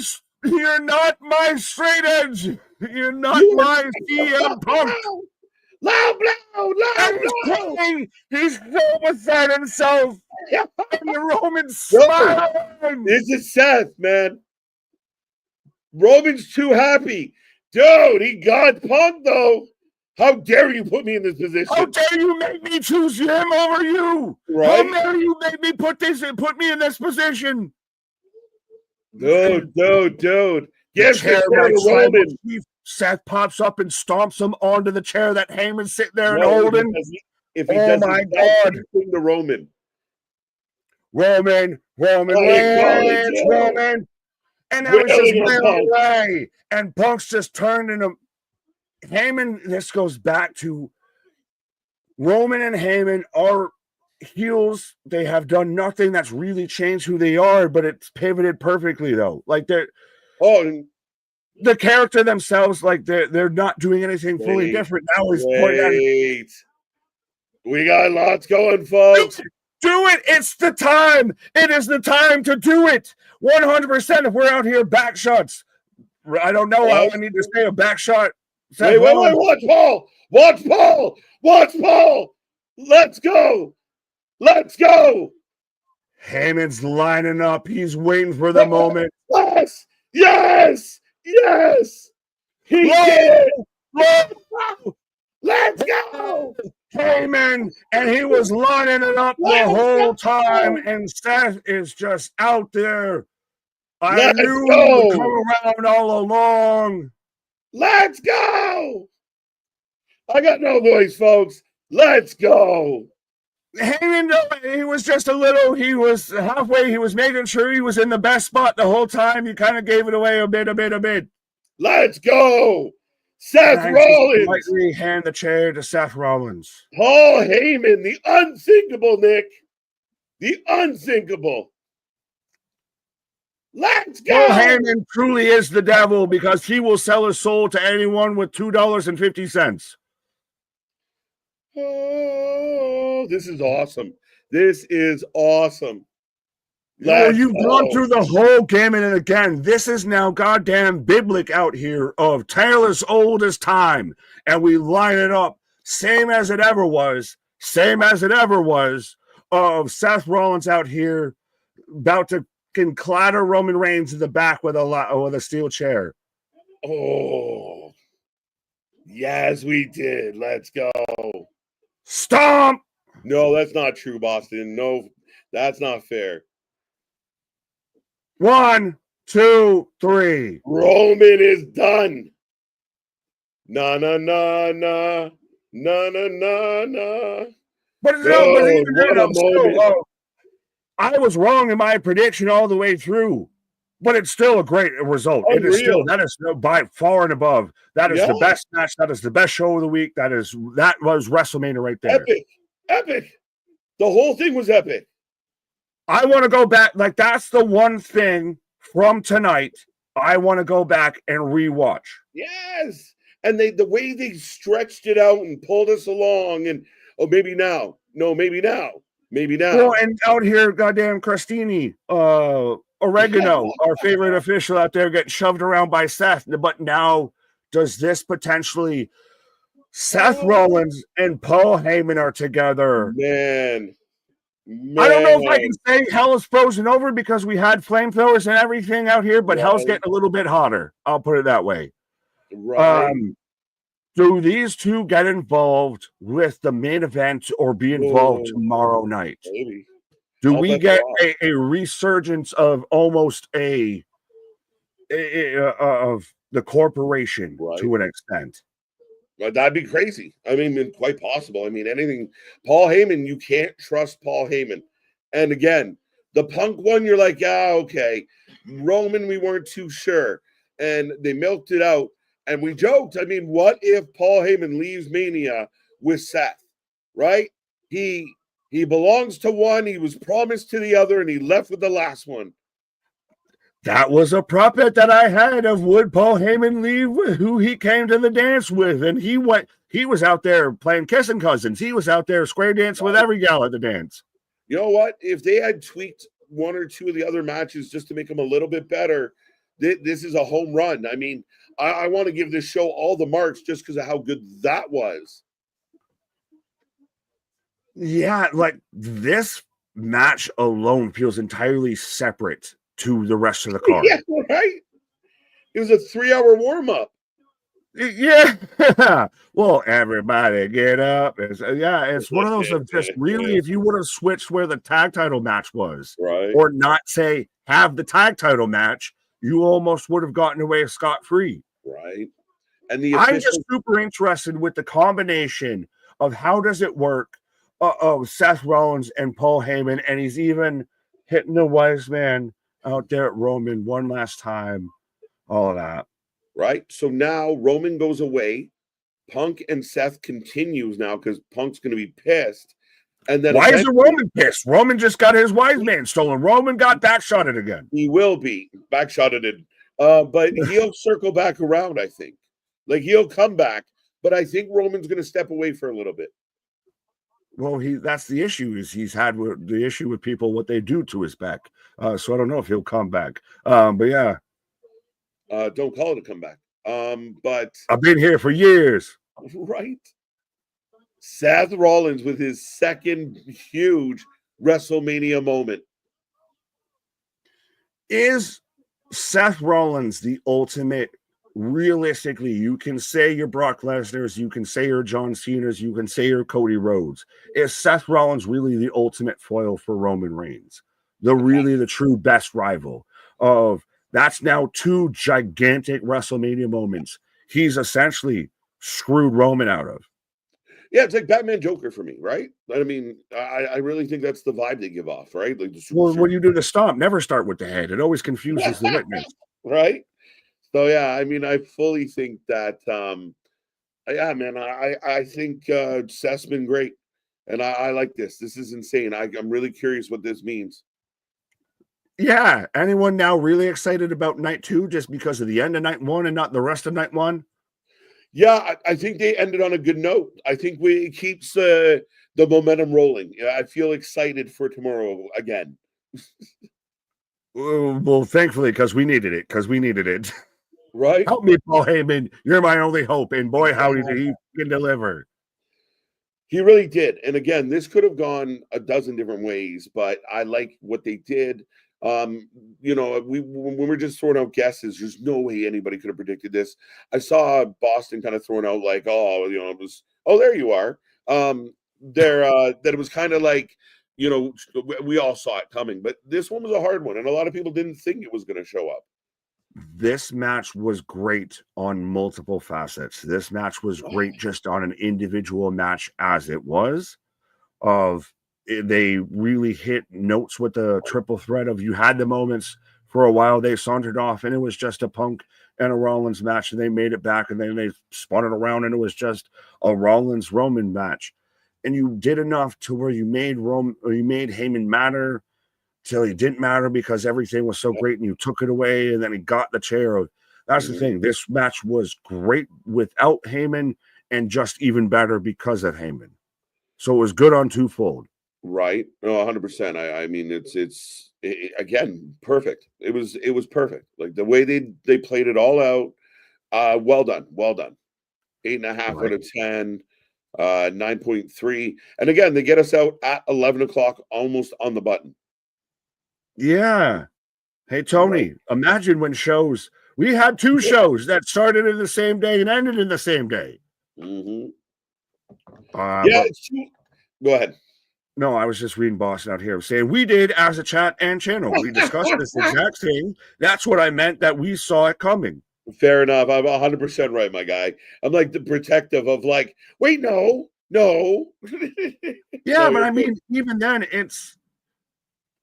straight edge. You're not my CM Punk. Low blow! He's so beside himself. And the Roman smiling. This is Seth, man. Roman's too happy. Dude, he got Punk, though. How dare you put me in this position? How dare you make me choose him over you? Right? How dare you make me put me in this position? Dude. Give the chair to Roman. Seth pops up and stomps him onto the chair that Heyman's sitting there and holding. If he does, my God. The Roman. Roman. And that was just wailing away. And Punk's just turned into Heyman. This goes back to Roman and Heyman are heels. They have done nothing that's really changed who they are, but it's pivoted perfectly, though. Like they're the character themselves, like they're not doing anything fully different. Now he's pointing at it. We got lots going, folks. Do it. It's the time. It is the time to do it. 100%. If we're out here back shots, I don't know how I need to say a back shot. Wait. Watch Paul. Let's go. Heyman's lining up. He's waiting for the moment. Yes. He did. Let's go. Heyman, and he was lining it up the whole time, and Seth is just out there. I knew he would come around all along. Let's go. I got no voice, folks. Let's go. Heyman, he was just he was halfway. He was making sure he was in the best spot the whole time. He kind of gave it away a bit. Let's go. Seth Rollins. Lightly hand the chair to Seth Rollins. Paul Heyman, the unthinkable, Nick. The unthinkable. Let's go. Paul Heyman truly is the devil because he will sell his soul to anyone with $2.50. Oh, this is awesome. You've gone through the whole gamut, and again, this is now goddamn biblic out here of tale as old as time, and we line it up same as it ever was, of Seth Rollins out here about to clatter Roman Reigns in the back with a steel chair. Oh, yes, we did. Let's go. Stomp. No, that's not true, Boston. No, that's not fair. 1, 2, 3. Roman is done. Na. But I was wrong in my prediction all the way through, but it's still a great result. Unreal. It is still by far and above. That is the best match. That is the best show of the week. That was WrestleMania right there. Epic. The whole thing was epic. I want to go back. Like, that's the one thing from tonight I want to go back and rewatch. Yes. And the way they stretched it out and pulled us along, and maybe now. Well, and out here, goddamn Christini, Oregano, our favorite official out there, getting shoved around by Seth. But now, does this potentially Seth Rollins and Paul Heyman are together. Man. I don't know if I can say hell is frozen over because we had flamethrowers and everything out here, but hell's getting a little bit hotter. I'll put it that way. Right. Do these two get involved with the main event or be involved tomorrow night? Maybe. Do we get a resurgence of almost of the corporation to an extent? That'd be crazy. I mean, quite possible. I mean, anything. Paul Heyman, you can't trust Paul Heyman. And again, the Punk one, you're like, yeah, okay. Roman, we weren't too sure. And they milked it out. And we joked. I mean, what if Paul Heyman leaves Mania with Seth? Right? He belongs to one. He was promised to the other, and he left with the last one. That was a prop bet that I had of would Paul Heyman leave with who he came to the dance with, and he was out there playing kissing cousins. He was out there square dancing with every gal at the dance. You know what? If they had tweaked one or two of the other matches just to make them a little bit better, this is a home run. I mean, I want to give this show all the marks just because of how good that was. Yeah, like this match alone feels entirely separate to the rest of the card. Yeah, right? It was a 3-hour warm-up. Yeah. Well, everybody get up. It's one of those of just really, if you would have switched where the tag title match was, right, or not say have the tag title match, you almost would have gotten away scot-free. Right. And I'm just super interested with the combination of how does it work of Seth Rollins and Paul Heyman, and he's even hitting the wise man out there at Roman one last time, all of that. Right. So now Roman goes away. Punk and Seth continues now because Punk's going to be pissed. And then why is Roman pissed? Roman just got his wise man stolen. Roman got backshotted again. He will be backshotted, but he'll circle back around. I think, like he'll come back, but I think Roman's going to step away for a little bit. Well, that's the issue. Is he's had the issue with people what they do to his back. So I don't know if he'll come back. But yeah. Don't call it a comeback. But I've been here for years. Right. Seth Rollins with his second huge WrestleMania moment. Is Seth Rollins the ultimate? Realistically, you can say you're Brock Lesnar's, you can say you're John Cena's, you can say you're Cody Rhodes. Is Seth Rollins really the ultimate foil for Roman Reigns? The true best rival of that's now two gigantic WrestleMania moments he's essentially screwed Roman out of. Yeah, it's like Batman Joker for me, right? I mean, I really think that's the vibe they give off, right? Like when you do the stomp, never start with the head. It always confuses the witness. Right? So yeah, I mean, I fully think that yeah, man, I think Seth's been great. And I like this. This is insane. I'm really curious what this means. Yeah. Anyone now really excited about night 2 just because of the end of night 1 and not the rest of night 1? Yeah, I think they ended on a good note. I think it keeps the momentum rolling. I feel excited for tomorrow again. Well, thankfully, because we needed it. Right? Help me, Paul Heyman. You're my only hope. And boy, howdy did he can deliver. He really did. And again, this could have gone a dozen different ways, but I like what they did. You know, when we're just throwing out guesses, there's no way anybody could have predicted this. I saw Boston kind of throwing out like, oh, you know, it was, oh, there you are. That it was kind of like, you know, we all saw it coming, but this one was a hard one, and a lot of people didn't think it was going to show up. This match was great on multiple facets. This match was great just on an individual match as it was. They really hit notes with the triple threat of you had the moments for a while. They sauntered off and it was just a Punk and a Rollins match, and they made it back, and then they spun it around and it was just a Rollins Roman match. And you did enough to where you made Heyman matter till he didn't matter because everything was so great, and you took it away, and then he got the chair. That's the thing. This match was great without Heyman, and just even better because of Heyman. So it was good on twofold. Right. No, 100%. I mean, it's again, perfect. It was perfect. Like the way they played it all out. Well done. 8.5 Right. out of 10, 9.3. And again, they get us out at 11 o'clock, almost on the button. Yeah. Hey, Tony, imagine when shows, we had 2 shows that started in the same day and ended in the same day. Mm-hmm. But It's true. Go ahead. no, I was just reading Boston out here saying we did as a chat and channel. We discussed this exact thing. That's what I meant, that we saw it coming. Fair enough. I'm 100% right, my guy. I'm like the protective of like, wait, no. Yeah, No, but you're I good. mean, even then,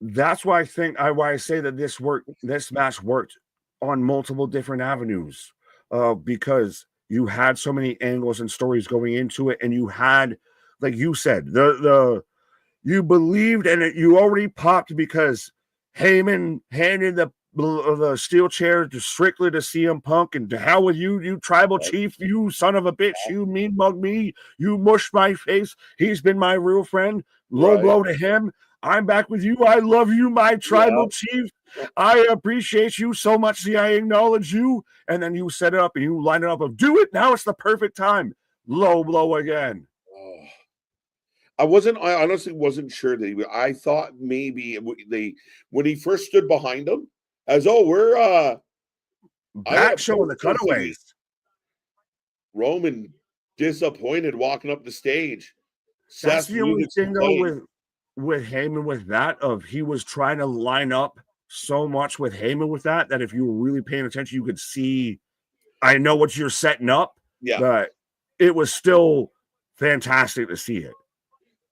that's why I think why I say that this match worked on multiple different avenues, because you had so many angles and stories going into it, and you had, like you said, you believed, and you already popped because Heyman handed the steel chair strictly to CM Punk, and to hell with you, you tribal chief, you son of a bitch, you mean mug me, you mush my face. He's been my real friend. Low blow to him. I'm back with you. I love you, my tribal chief. I appreciate you so much. See, I acknowledge you. And then you set it up and you line it up of do it. Now it's the perfect time. Low blow again. I honestly wasn't sure that I thought maybe when he first stood behind him, as we're back showing the cutaways. Roman disappointed walking up the stage. That's the only thing though with Heyman with that, of he was trying to line up so much with Heyman with that if you were really paying attention, you could see, I know what you're setting up, but it was still fantastic to see it.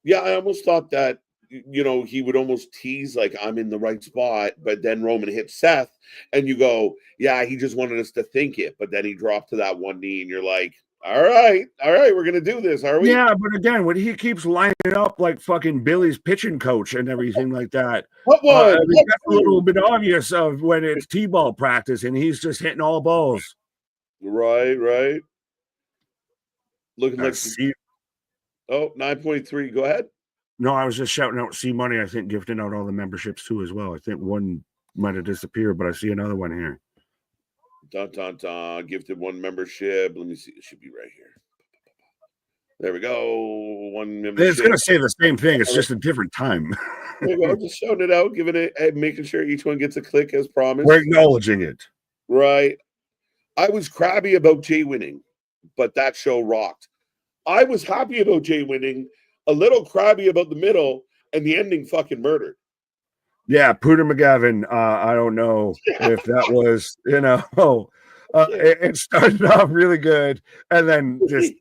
Yeah, I almost thought that, he would almost tease like I'm in the right spot, but then Roman hit Seth, and you go, yeah, he just wanted us to think it, but then he dropped to that one knee, and you're like, all right, we're gonna do this, are we? Yeah, but again, when he keeps lining up like fucking Billy's pitching coach and everything like that, that's a little bit obvious of when it's T-ball practice and he's just hitting all balls. Right. Looking like C. 9.3. Go ahead. No, I was just shouting out C Money. I think gifting out all the memberships too as well. I think one might have disappeared, but I see another one here. Gifted 1 membership. Let me see. It should be right here. There we go. 1 membership. It's going to say the same thing. It's just a different time. There we go. Just shouting it out, giving it, making sure each one gets a click as promised. We're acknowledging it. Right. I was crabby about Jay winning, but that show rocked. I was happy about Jay winning, a little crabby about the middle, and the ending fucking murdered. Yeah, Pooter McGavin. I don't know if that was, it started off really good, and then just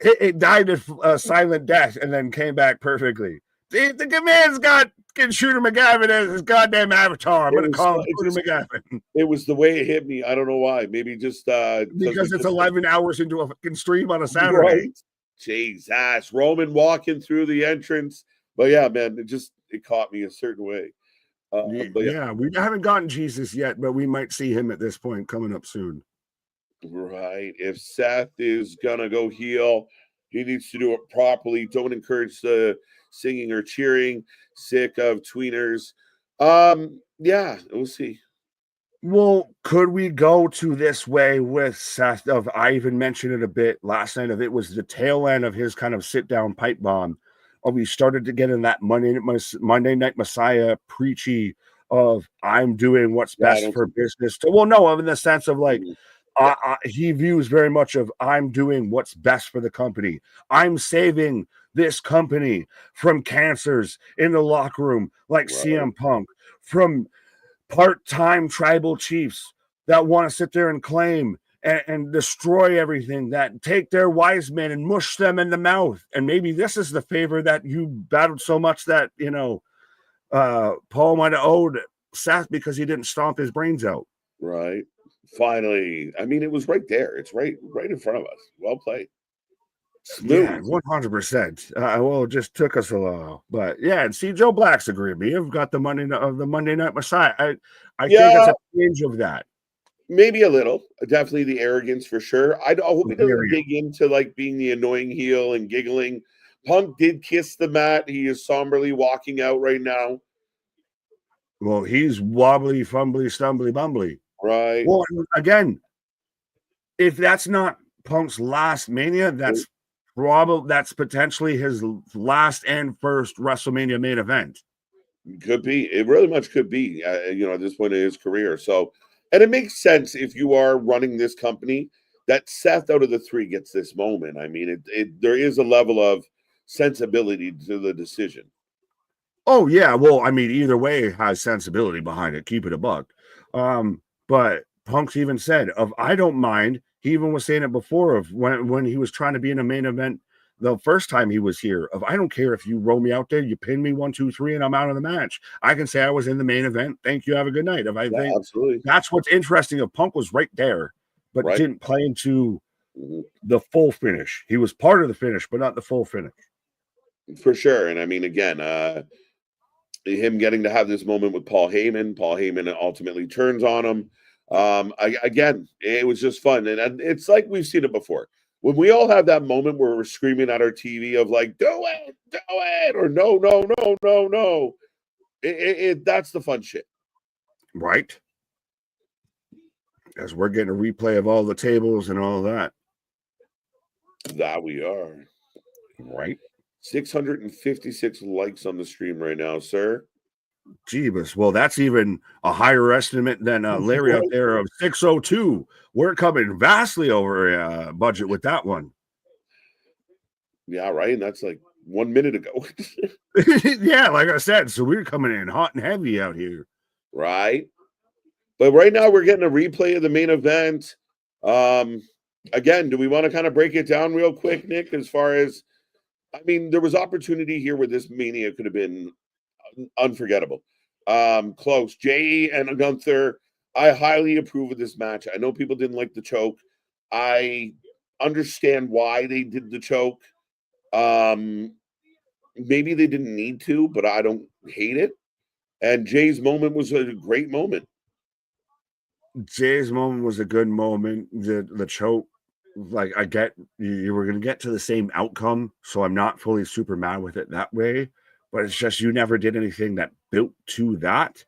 it died a silent death, and then came back perfectly. The man's got Shooter McGavin as his goddamn avatar. I'm going to call him Pooter McGavin. It was the way it hit me. I don't know why. Maybe just because it's 11 hours into a fucking stream on a Saturday. Right. Jesus, Roman walking through the entrance. But yeah, man, it caught me a certain way. Yeah, we haven't gotten Jesus yet, but we might see him at this point coming up soon. Right. If Seth is gonna go heel, he needs to do it properly. Don't encourage the singing or cheering. Sick of tweeners. Yeah, we'll see. Well, could we go to this way with Seth? I even mentioned it a bit last night. It was the tail end of his kind of sit down pipe bomb. We started to get in that Monday Night Messiah preachy of I'm doing what's best for business. No, in the sense of like he views very much of I'm doing what's best for the company. I'm saving this company from cancers in the locker room, like CM Punk, from part-time tribal chiefs that want to sit there and claim and destroy everything, that take their wise men and mush them in the mouth. And maybe this is the favor that you battled so much that, Paul might have owed Seth because he didn't stomp his brains out. Right. Finally. I mean, it was right there. It's right in front of us. Well played. Smooth. Yeah, 100%. Well, it just took us a while, but yeah, and see, Joe Black's agreed. You've got the Monday Night Messiah. I think it's a change of that. Maybe a little. Definitely the arrogance for sure. I hope he doesn't dig into like being the annoying heel and giggling. Punk did kiss the mat. He is somberly walking out right now. Well, he's wobbly, fumbly, stumbly, bumbly. Right. Well, again, if that's not Punk's last Mania. That's potentially his last and first WrestleMania main event. Could be. It really much could be, at this point in his career. So, and it makes sense if you are running this company that Seth out of the three gets this moment. I mean, there is a level of sensibility to the decision. Oh yeah, well, I mean, either way has sensibility behind it. Keep it a buck. But Punk's even said I don't mind. He even was saying it before of when he was trying to be in a main event the first time he was here. I don't care if you roll me out there, you pin me 1, 2, 3, and I'm out of the match. I can say I was in the main event. Thank you. Have a good night. If I think absolutely, that's what's interesting. Of Punk was right there, but didn't play into the full finish. He was part of the finish, but not the full finish. For sure. And I mean, again, him getting to have this moment with Paul Heyman ultimately turns on him. Again, it was just fun. And it's like we've seen it before. When we all have that moment where we're screaming at our TV of like, do it, or no, that's the fun shit. Right. As we're getting a replay of all the tables and all that. That we are. Right. 656 likes on the stream right now, sir. Jeebus. Well, that's even a higher estimate than Larry out there of 602. We're coming vastly over budget with that one. Yeah, right. And that's like 1 minute ago. Yeah, like I said. So we're coming in hot and heavy out here. Right. But right now we're getting a replay of the main event. Again, do we want to kind of break it down real quick, Nick, as far as, I mean, there was opportunity here where this Mania could have been unforgettable. Close. Jay and Gunther, I highly approve of this match. I know people didn't like the choke. I understand why they did the choke. Maybe they didn't need to, but I don't hate it. And Jay's moment was a great moment. Jay's moment was a good moment. The choke, like, I get you were going to get to the same outcome, so I'm not fully super mad with it that way. But it's just you never did anything that built to that.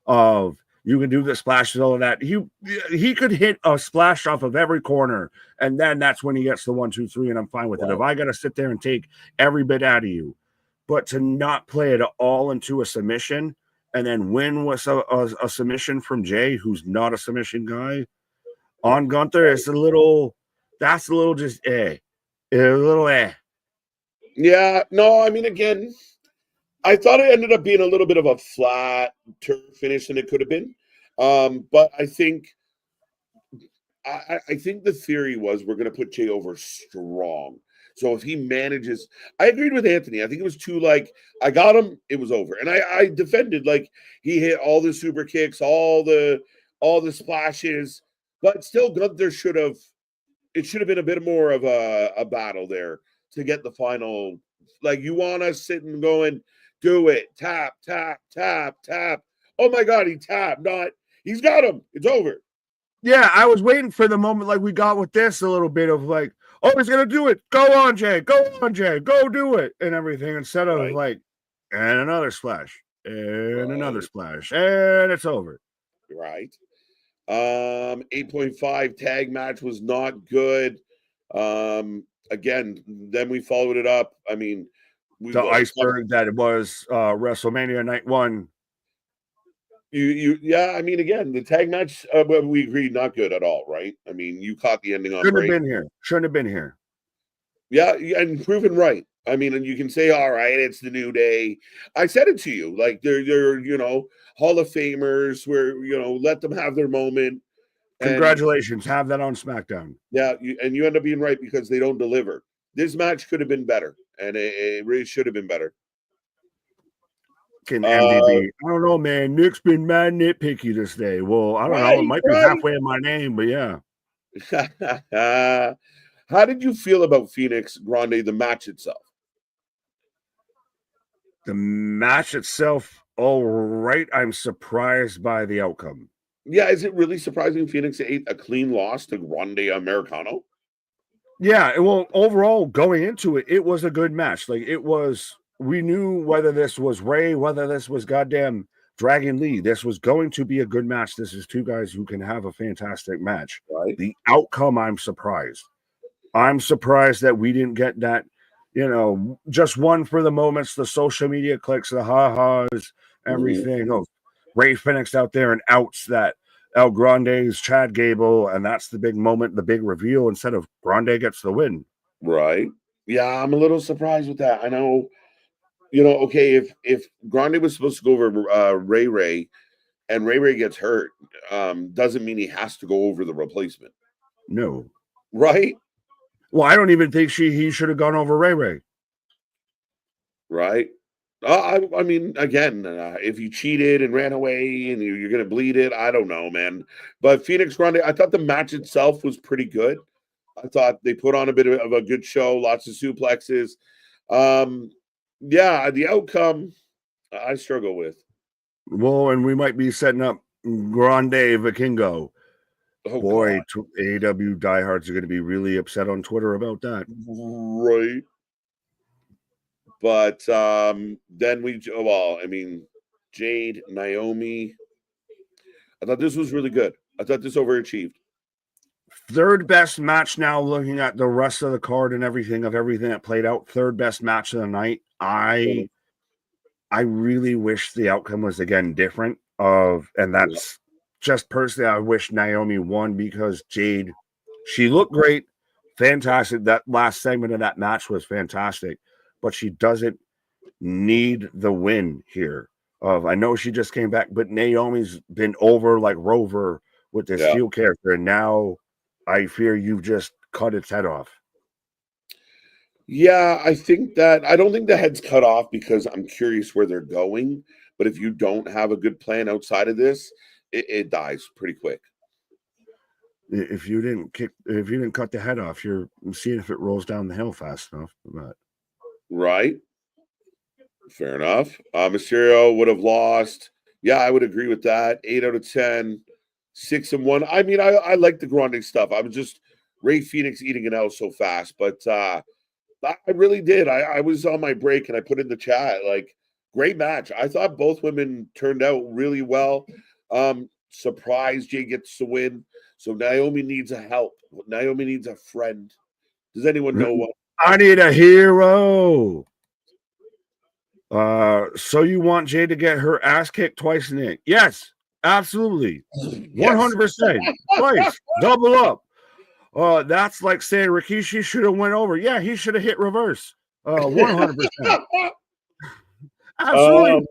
Of you can do the splashes, all of that. He could hit a splash off of every corner, and then that's when he gets the 1, 2, 3, and I'm fine with it. If I got to sit there and take every bit out of you, but to not play it all into a submission and then win with a submission from Jay, who's not a submission guy, on Gunther, that's a little just a little. Yeah, no, I mean, again, I thought it ended up being a little bit of a flat turn finish than it could have been. But I think the theory was we're going to put Jay over strong. So if he manages, I agreed with Anthony. I think it was too, like, I got him, it was over. And I defended, like, he hit all the super kicks, all the splashes, but still Gunther should have been a bit more of a battle there to get the final. Like, you want us sitting going, do it, tap, tap, tap, tap. Oh my God, he tapped. He's got him. It's over. Yeah, I was waiting for the moment like we got with this, a little bit of like, oh, he's gonna do it. Go on, Jay. Go do it, and everything. Instead of like, and another splash, and another splash, and it's over. Right. 8.5 tag match was not good. Again, then we followed it up. I mean, the iceberg that it was WrestleMania night 1. Yeah, I mean, again, the tag match, we agreed, not good at all, right? I mean, you caught the ending on Shouldn't have been here. Yeah, and proven right. I mean, and you can say, all right, it's the New Day. I said it to you, like they're Hall of Famers where, let them have their moment. Congratulations, have that on SmackDown. Yeah, you end up being right because they don't deliver. This match could have been better, and it really should have been better. MVP. I don't know, man. Nick's been mad nitpicky this day. Well, I don't know. It might be halfway in my name, but yeah. How did you feel about Phoenix Grande, the match itself? The match itself, all right. I'm surprised by the outcome. Yeah, is it really surprising Phoenix ate a clean loss to Grande Americano? Yeah, well, overall, going into it, it was a good match. Like, it was, we knew whether this was Ray, whether this was goddamn Dragon Lee, this was going to be a good match. This is two guys who can have a fantastic match. Right. The outcome, I'm surprised. I'm surprised that we didn't get that, just one for the moments, the social media clicks, the ha-has, everything. Oh, Ray Phoenix out there and outs that El Grande's Chad Gable, and that's the big moment, the big reveal, instead of Grande gets the win. Right. Yeah, I'm a little surprised with that. I know, okay, if Grande was supposed to go over Ray and Ray gets hurt, doesn't mean he has to go over the replacement. No. Right? Well, I don't even think he should have gone over Ray. Right? I mean, again, if you cheated and ran away and you're going to bleed it, I don't know, man. But Phoenix Grande, I thought the match itself was pretty good. I thought they put on a bit of a good show, lots of suplexes. Yeah, the outcome I struggle with. Well, and we might be setting up Grande Vikingo. Oh, boy, AEW diehards are going to be really upset on Twitter about that. Right. But then Jade, Naomi. I thought this was really good. I thought this overachieved. Third best match now, looking at the rest of the card and everything that played out. Third best match of the night. I really wish the outcome was again different. And that's just personally, I wish Naomi won because Jade, she looked great, fantastic. That last segment of that match was fantastic, but she doesn't need the win here. I know she just came back, but Naomi's been over like Rover with this heel character, and now I fear you've just cut its head off. Yeah, I don't think the head's cut off because I'm curious where they're going. But if you don't have a good plan outside of this, it dies pretty quick. If you didn't cut the head off, you're seeing if it rolls down the hill fast enough. But right. Fair enough. Mysterio would have lost. Yeah, I would agree with that. 8 out of 10, 6-1. I mean, I like the Grande stuff. I was just Ray Phoenix eating an L so fast, but I really did. I was on my break and I put in the chat, like, great match. I thought both women turned out really well. Surprised Jay gets the win. So Naomi needs a help. Naomi needs a friend. Does anyone know what? I need a hero. So you want Jay to get her ass kicked twice in it? Yes, absolutely. 100%. Twice. Double up. That's like saying Rikishi should have went over. Yeah, he should have hit reverse. 100%. Absolutely.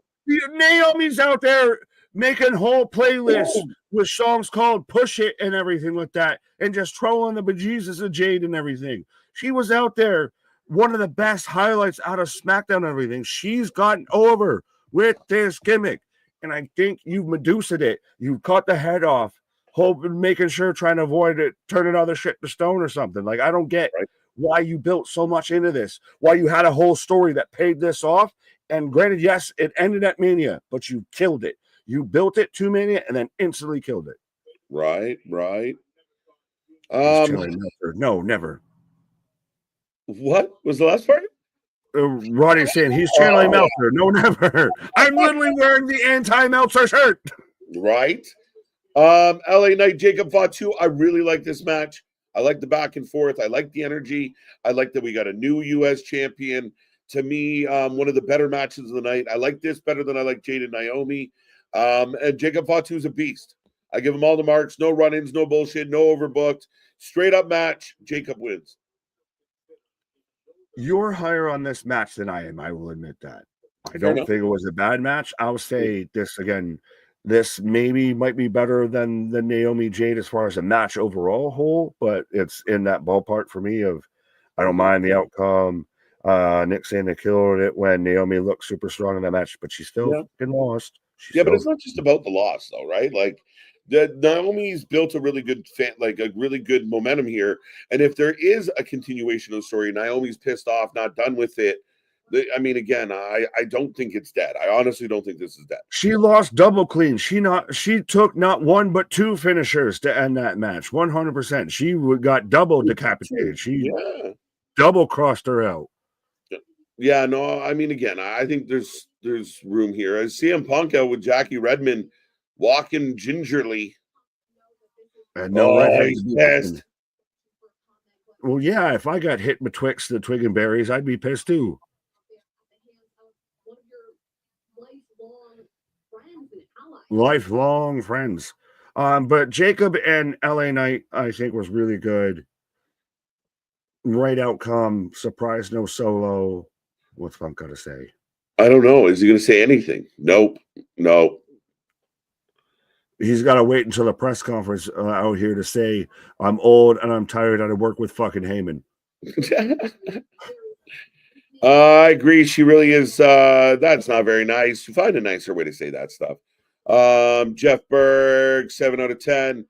Naomi's out there making whole playlists with songs called Push It and everything like that, and just trolling the bejesus of Jade and everything. She was out there, one of the best highlights out of SmackDown and everything. She's gotten over with this gimmick, and I think you've Medusa'd it. You cut the head off, making sure, trying to avoid it, turning other shit to stone or something. Like, I don't get why you built so much into this, why you had a whole story that paid this off. And granted, yes, it ended at Mania, but you killed it. You built it to Mania and then instantly killed it. Right. No, never. What was the last part? Roddy's saying he's channeling Meltzer. No, never. I'm literally wearing the anti-Meltzer shirt. Right. LA Knight, Jacob Fatu. I really like this match. I like the back and forth. I like the energy. I like that we got a new U.S. champion. To me, one of the better matches of the night. I like this better than I like Jade and Naomi. And Jacob Fatu is a beast. I give him all the marks. No run-ins, no bullshit, no overbooked. Straight up match. Jacob wins. You're higher on this match than I am. I will admit that. I don't think it was a bad match. I'll say this again. This maybe might be better than the Naomi Jade as far as a match overall whole, but it's in that ballpark for me of I don't mind the outcome. Nick saying they killed it when Naomi looked super strong in that match, but she still fucking lost. But it's not just about the loss, though, right? Like, Naomi's built a really good a really good momentum here. And if there is a continuation of the story, Naomi's pissed off, not done with it. I mean, again, I don't think it's dead. I honestly don't think this is dead. She lost double clean. She took not one but two finishers to end that match. 100%. She got double decapitated. She double crossed her out. Yeah, no, I mean, again, I think there's room here. I see CM Punk out with Jackie Redmond walking gingerly. And no he's pissed. Well, yeah, if I got hit betwixt the twig and berries, I'd be pissed too. Lifelong friends. But Jacob and LA Knight, I think, was really good. Right outcome, surprise, no solo. What's Funk got to say? I don't know. Is he going to say anything? Nope. No. He's got to wait until the press conference out here to say, I'm old and I'm tired and I work with fucking Heyman. I agree. She really is. That's not very nice. You find a nicer way to say that stuff. Jeff Berg, 7 out of 10.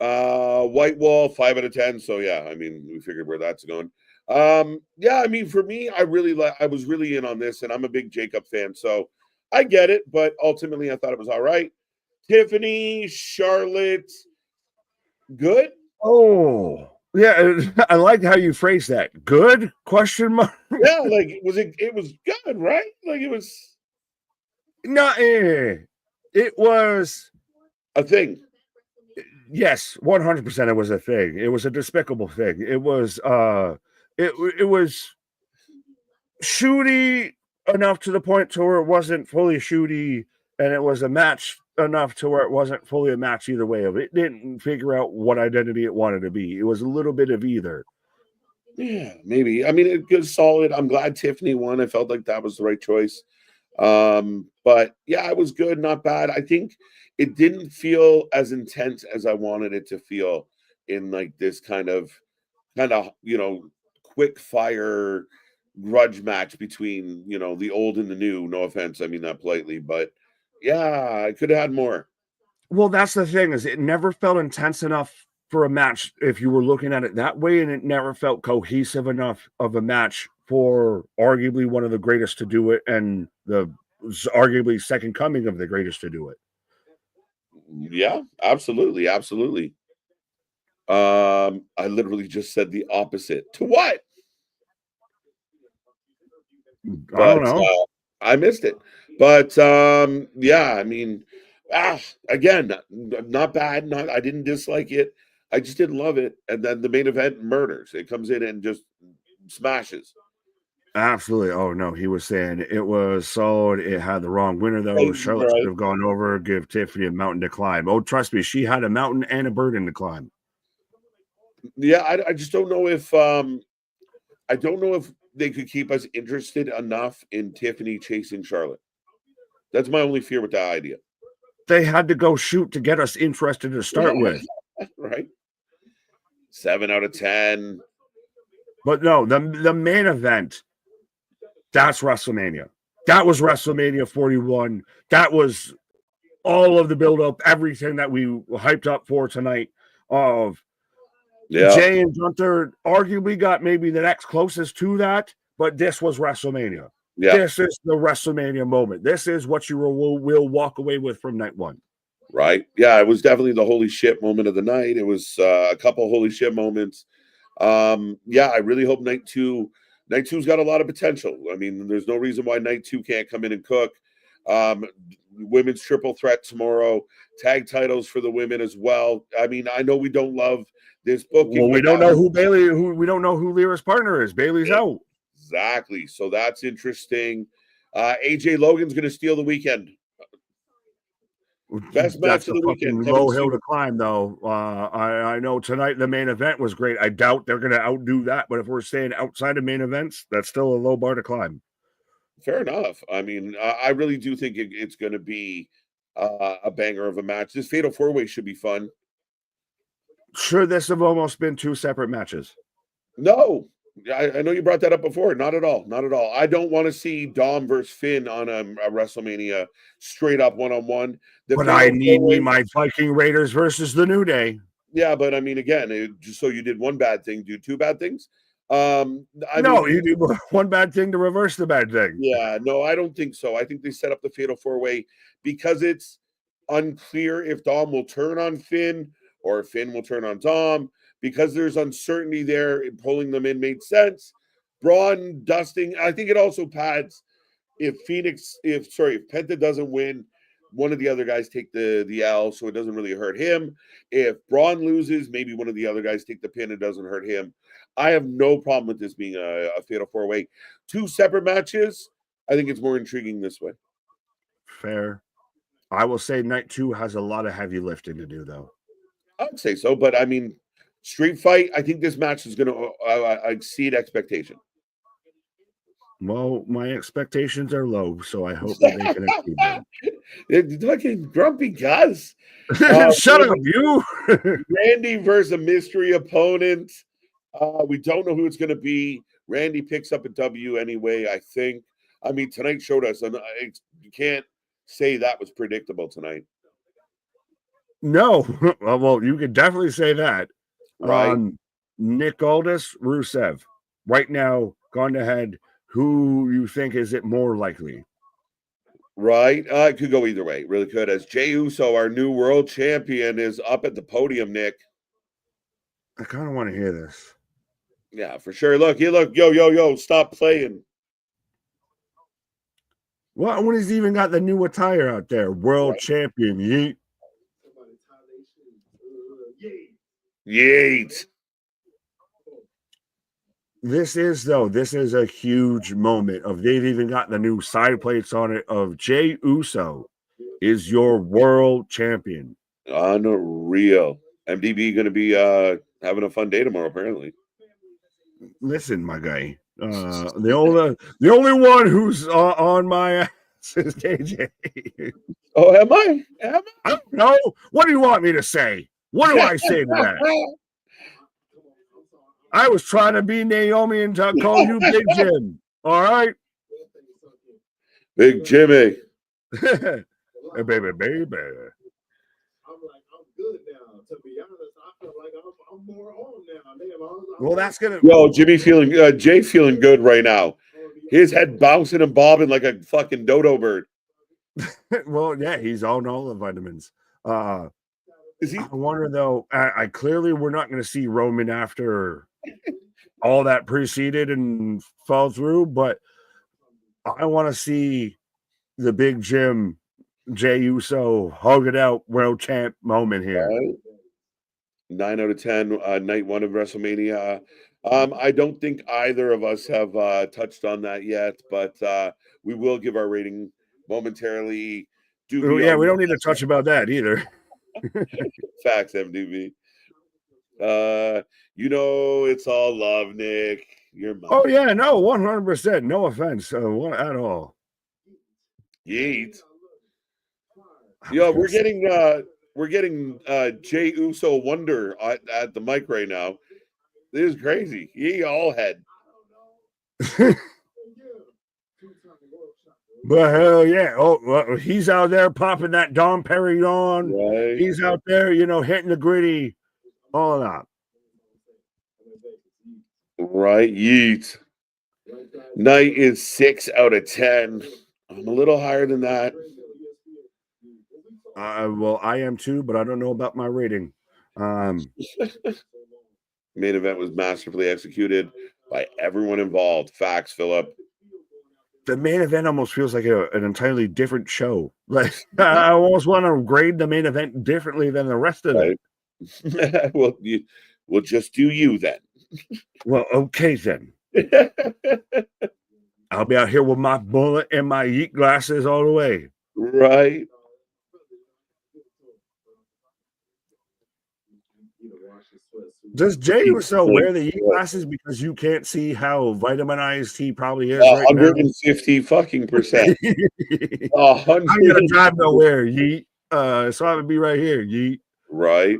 White Wall, 5 out of 10. So yeah, I mean, we figured where that's going. Yeah, I mean, for me, I was really in on this, and I'm a big Jacob fan, so I get it, but ultimately I thought it was all right. Tiffany, Charlotte, good. Oh, yeah, I like how you phrased that. Good? Question mark. Yeah, like it was good, right? Like it was No, it was a thing. Yes, 100% it was a thing. It was a despicable thing. It was it was shooty enough to the point to where it wasn't fully shooty, and it was a match enough to where it wasn't fully a match either way. It didn't figure out what identity it wanted to be. It was a little bit of either. Yeah, maybe. I mean, it was solid. I'm glad Tiffany won. I felt like that was the right choice. But yeah, it was good, not bad. I think it didn't feel as intense as I wanted it to feel in like this kind of quick fire grudge match between the old and the new. No offense, I mean that politely, but yeah, I could have had more. Well, that's the thing, is it never felt intense enough for a match if you were looking at it that way, and it never felt cohesive enough of a match for arguably one of the greatest to do it, and the arguably second coming of the greatest to do it. Yeah, absolutely. I literally just said the opposite to what? I don't know. I missed it. But yeah, I mean, again, not bad. I didn't dislike it. I just didn't love it. And then the main event murders. It comes in and just smashes. Absolutely. Oh no, he was saying it was solid. It had the wrong winner though. Right, Charlotte should have gone over, give Tiffany a mountain to climb. Oh, trust me, she had a mountain and a burden to climb. Yeah, I just don't know if they could keep us interested enough in Tiffany chasing Charlotte. That's my only fear with that idea. They had to go shoot to get us interested to start with. Right. 7 out of 10. But no, the main event, that's WrestleMania. That was WrestleMania 41. That was all of the buildup, everything that we hyped up for tonight. Of Jay and Gunther arguably got maybe the next closest to that, but this was WrestleMania. Yeah. This is the WrestleMania moment. This is what you will walk away with from night one. Right. Yeah, it was definitely the holy shit moment of the night. It was a couple holy shit moments. Yeah, I really hope night two's got a lot of potential. I mean, there's no reason why night 2 can't come in and cook. Women's triple threat tomorrow, tag titles for the women as well. I mean, I know we don't love this booking. Well, we don't know we don't know who Lyra's partner is. Bailey's out. Exactly. So that's interesting. AJ Logan's going to steal the weekend. Best match of the weekend. Low hill to climb, though. I know tonight the main event was great. I doubt they're going to outdo that. But if we're staying outside of main events, that's still a low bar to climb. Fair enough. I mean, I really do think it's going to be a banger of a match. This Fatal 4-Way should be fun. Should this have almost been 2 separate matches? No. I know you brought that up before. Not at all. Not at all. I don't want to see Dom versus Finn on a WrestleMania straight up one-on-one. But I need my Viking Raiders versus the New Day. Yeah, but I mean, again, just so you did one bad thing, do 2 bad things. You do one bad thing to reverse the bad thing. Yeah, no, I don't think so. I think they set up the Fatal 4-Way because it's unclear if Dom will turn on Finn or if Finn will turn on Dom. Because there's uncertainty there, pulling them in made sense. Braun dusting. I think it also pads if Penta doesn't win, one of the other guys take the L, so it doesn't really hurt him. If Braun loses, maybe one of the other guys take the pin. It doesn't hurt him. I have no problem with this being a fatal 4-way. 2 separate matches. I think it's more intriguing this way. Fair. I will say night 2 has a lot of heavy lifting to do, though. I'd say so, but I mean, street fight. I think this match is going to exceed expectation. Well, my expectations are low, so I hope that they can exceed them. It's fucking grumpy Gus. Shut up, you. Randy versus a mystery opponent. We don't know who it's going to be. Randy picks up a W anyway, I think. I mean, tonight showed us, and you can't say that was predictable tonight. No. Well, you could definitely say that. Right. Nick Aldis, Rusev. Right now, gone ahead. Who you think is it more likely? Right. It could go either way. Really could. As Jey Uso, our new world champion, is up at the podium, Nick. I kind of want to hear this. Yeah, for sure. Look, yo, stop playing. Well, when he's even got the new attire out there, world champion, yeet. Yeet. This is a huge moment of they've even got the new side plates on it of Jey Uso is your world champion. Unreal. MDB going to be having a fun day tomorrow, apparently. Listen, my guy. The only one who's on my ass is KJ. Oh, am I? I don't know. What do you want me to say? What do I say to that? I was trying to be Naomi and call you Big Jim. All right? Big Jimmy. Hey, baby. I'm good now. To be honest, I feel like I'm more on now. Well, that's gonna. Yo, Jay feeling good right now. His head bouncing and bobbing like a fucking dodo bird. Well, yeah, he's on all the vitamins. Is he? I wonder though. I clearly we're not going to see Roman after all that preceded and fall through, but I want to see the Big Jim, Jey Uso hug it out world champ moment here. 9 out of 10, night 1 of WrestleMania. I don't think either of us have touched on that yet, but we will give our rating momentarily. Yeah, we don't need to touch about that either. Facts, MDB. It's all love, Nick. You're mine. Oh yeah, no, 100%. No offense at all. Yeet. Yo, we're getting Jey Uso Wonder at the mic right now. This is crazy. Ye all head. But hell yeah. Oh, well, he's out there popping that Dom Perignon. Right. He's out there, hitting the gritty. All that. Right. Yeet. Night is 6 out of 10. I'm a little higher than that. Well, I am too, but I don't know about my rating. Main event was masterfully executed by everyone involved. Facts, Philip. The main event almost feels like an entirely different show. Like I almost want to grade the main event differently than the rest of it. Well, we'll just do you then. Well, okay then. I'll be out here with my bullet and my yeet glasses all the way. Right. Does Jey Uso wear the yeet glasses because you can't see how vitaminized he probably is right 150 fucking percent. I'm gonna drive nowhere, yeet. So I would be right here, yeet. Right.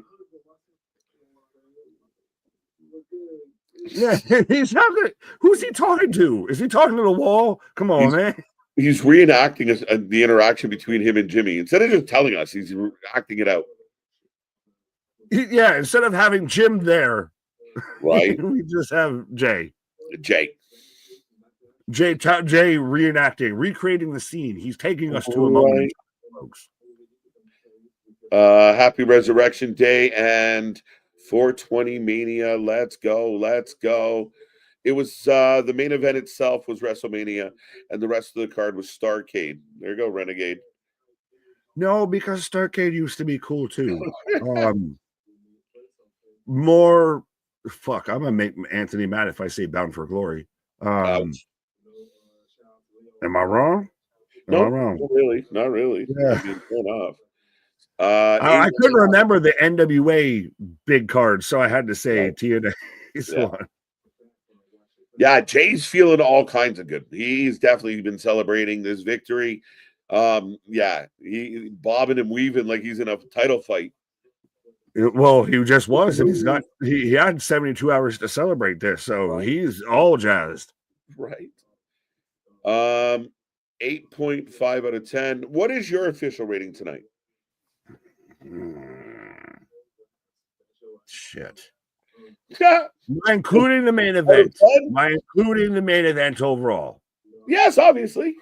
Yeah, he's not gonna. Who's he talking to? Is he talking to the wall? Come on, man. He's reenacting the interaction between him and Jimmy. Instead of just telling us, he's acting it out. Yeah, instead of having Jim there, right? We just have Jay reenacting, recreating the scene. He's taking us to a moment, folks. Happy Resurrection Day and 420 Mania. Let's go. It was the main event itself was WrestleMania, and the rest of the card was Starrcade. There you go, Renegade. No, because Starcade used to be cool too. More fuck. I'm gonna make Anthony mad if I say Bound for Glory. Ouch. Am I wrong? Am I No, wrong? not really. Not really. Yeah. I mean, fair enough. I couldn't remember the NWA big card, so I had to say Right. TNA's Yeah. one. Yeah, Jay's feeling all kinds of good. He's definitely been celebrating this victory. Yeah, he bobbing and weaving like he's in a title fight. Well, he just was, and he's got he had 72 hours to celebrate this, so he's all jazzed. Right. 8.5 out of 10. What is your official rating tonight? Shit. Including the main event. Including the main event overall. Yes, obviously.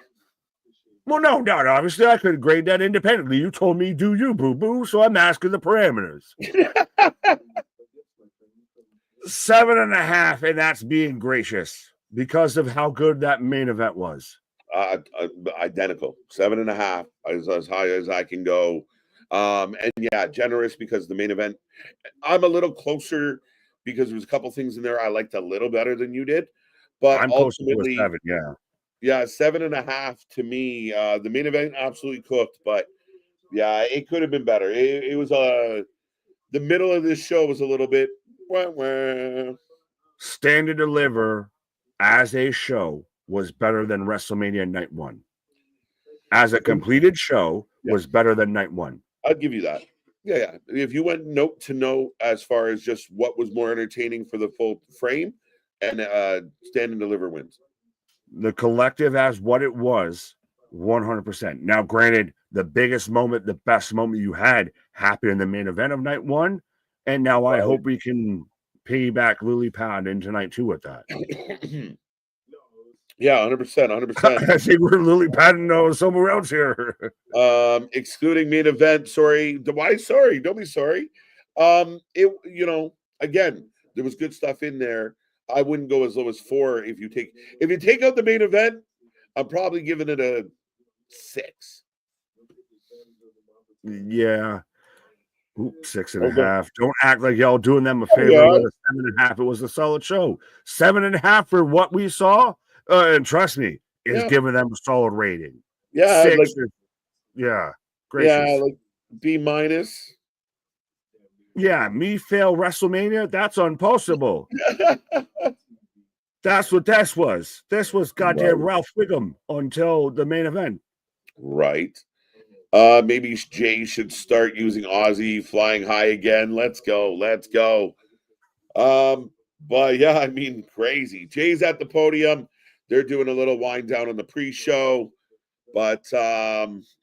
Well, no, obviously I could grade that independently. You told me do you, boo-boo, so I'm asking the parameters. 7.5, and that's being gracious because of how good that main event was. Identical. 7.5 is as high as I can go. And yeah, generous because the main event, I'm a little closer because there was a couple things in there I liked a little better than you did. But I'm ultimately, closer to a 7, yeah. Yeah, 7.5 to me. The main event absolutely cooked, but yeah, it could have been better. It was the middle of this show was a little bit Stand and Deliver as a show was better than WrestleMania Night 1. As a completed show was better than Night 1. I'd give you that. Yeah. If you went note to note as far as just what was more entertaining for the full frame, and Stand and Deliver wins. The collective as what it was, 100%. Now, granted, the biggest moment, the best moment you had happened in the main event of Night 1, and now I hope we can piggyback Lily Pad into Night 2 with that. Yeah, 100%. I think we're Lily Padding somewhere else here. Excluding main event. Sorry. Why sorry? Don't be sorry. Again, there was good stuff in there. I wouldn't go as low as 4 if you take out the main event. I'm probably giving it a 6. Yeah. Oops, 6.5. Don't act like y'all doing them a favor with a 7.5. It was a solid show. 7.5 for what we saw. And trust me, is giving them a solid rating. Yeah, 6 like, gracious. Yeah, like B-. Yeah, me fail WrestleMania. That's impossible. That's what this was. This was goddamn Ralph Wiggum until the main event. Right. Maybe Jay should start using Aussie flying high again. Let's go. But yeah, I mean, crazy. Jay's at the podium. They're doing a little wind down on the pre-show, but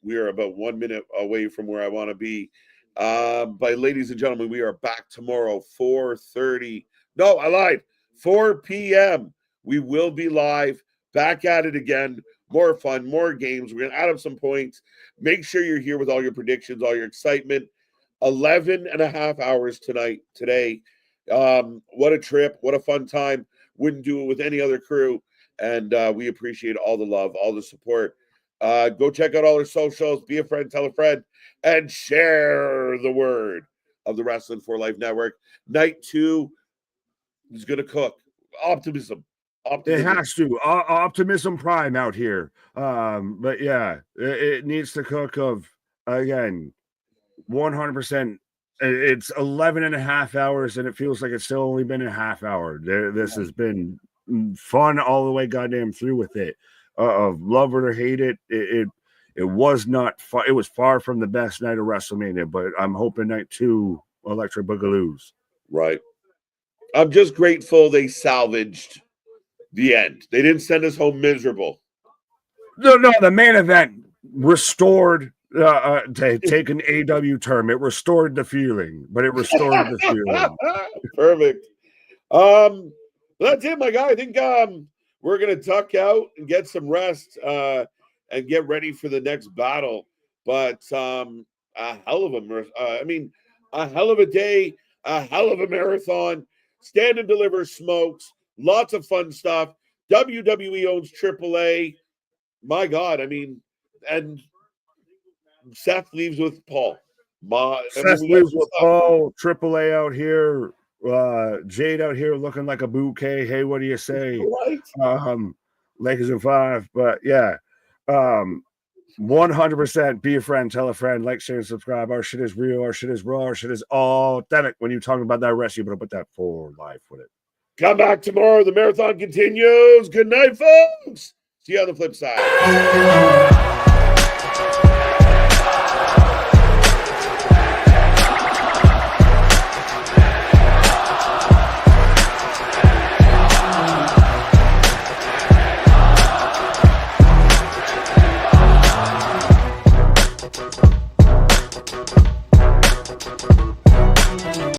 we are about 1 minute away from where I want to be. But ladies and gentlemen, we are back tomorrow, 4:30. No, I lied. 4 p.m. We will be live, back at it again. More fun, more games. We're going to add up some points. Make sure you're here with all your predictions, all your excitement. 11.5 hours today. What a trip. What a fun time. Wouldn't do it with any other crew. And we appreciate all the love, all the support. Go check out all our socials. Be a friend, tell a friend, and share the word of the Wrestling for Life Network. Night 2 is going to cook. Optimism. It has to. Optimism Prime out here. But yeah, it needs to cook of, again, 100%. It's 11.5 hours, and it feels like it's still only been a half hour. This has been fun all the way goddamn through with it. Love it or hate it, it was not far. It was far from the best night of WrestleMania, but I'm hoping Night 2 Electric Boogaloos. Right. I'm just grateful they salvaged the end. They didn't send us home miserable. No, the main event restored, to take an AW term, it restored the feeling, but it restored the feeling. Perfect. That's it, my guy. I think we're gonna duck out and get some rest and get ready for the next battle. But a hell of a hell of a day, a hell of a marathon. Stand and Deliver smokes, lots of fun stuff. WWE owns AAA. My God, I mean, and Seth leaves with Paul. Seth leaves with Paul. Triple A out here. Jade out here looking like a bouquet. Hey, what do you say? Right. Lakers in 5. But yeah. 100% be a friend, tell a friend, like, share, and subscribe. Our shit is real, our shit is raw, our shit is authentic. When you're talking about that rest, you better put that full life with it. Come back tomorrow. The marathon continues. Good night, folks. See you on the flip side.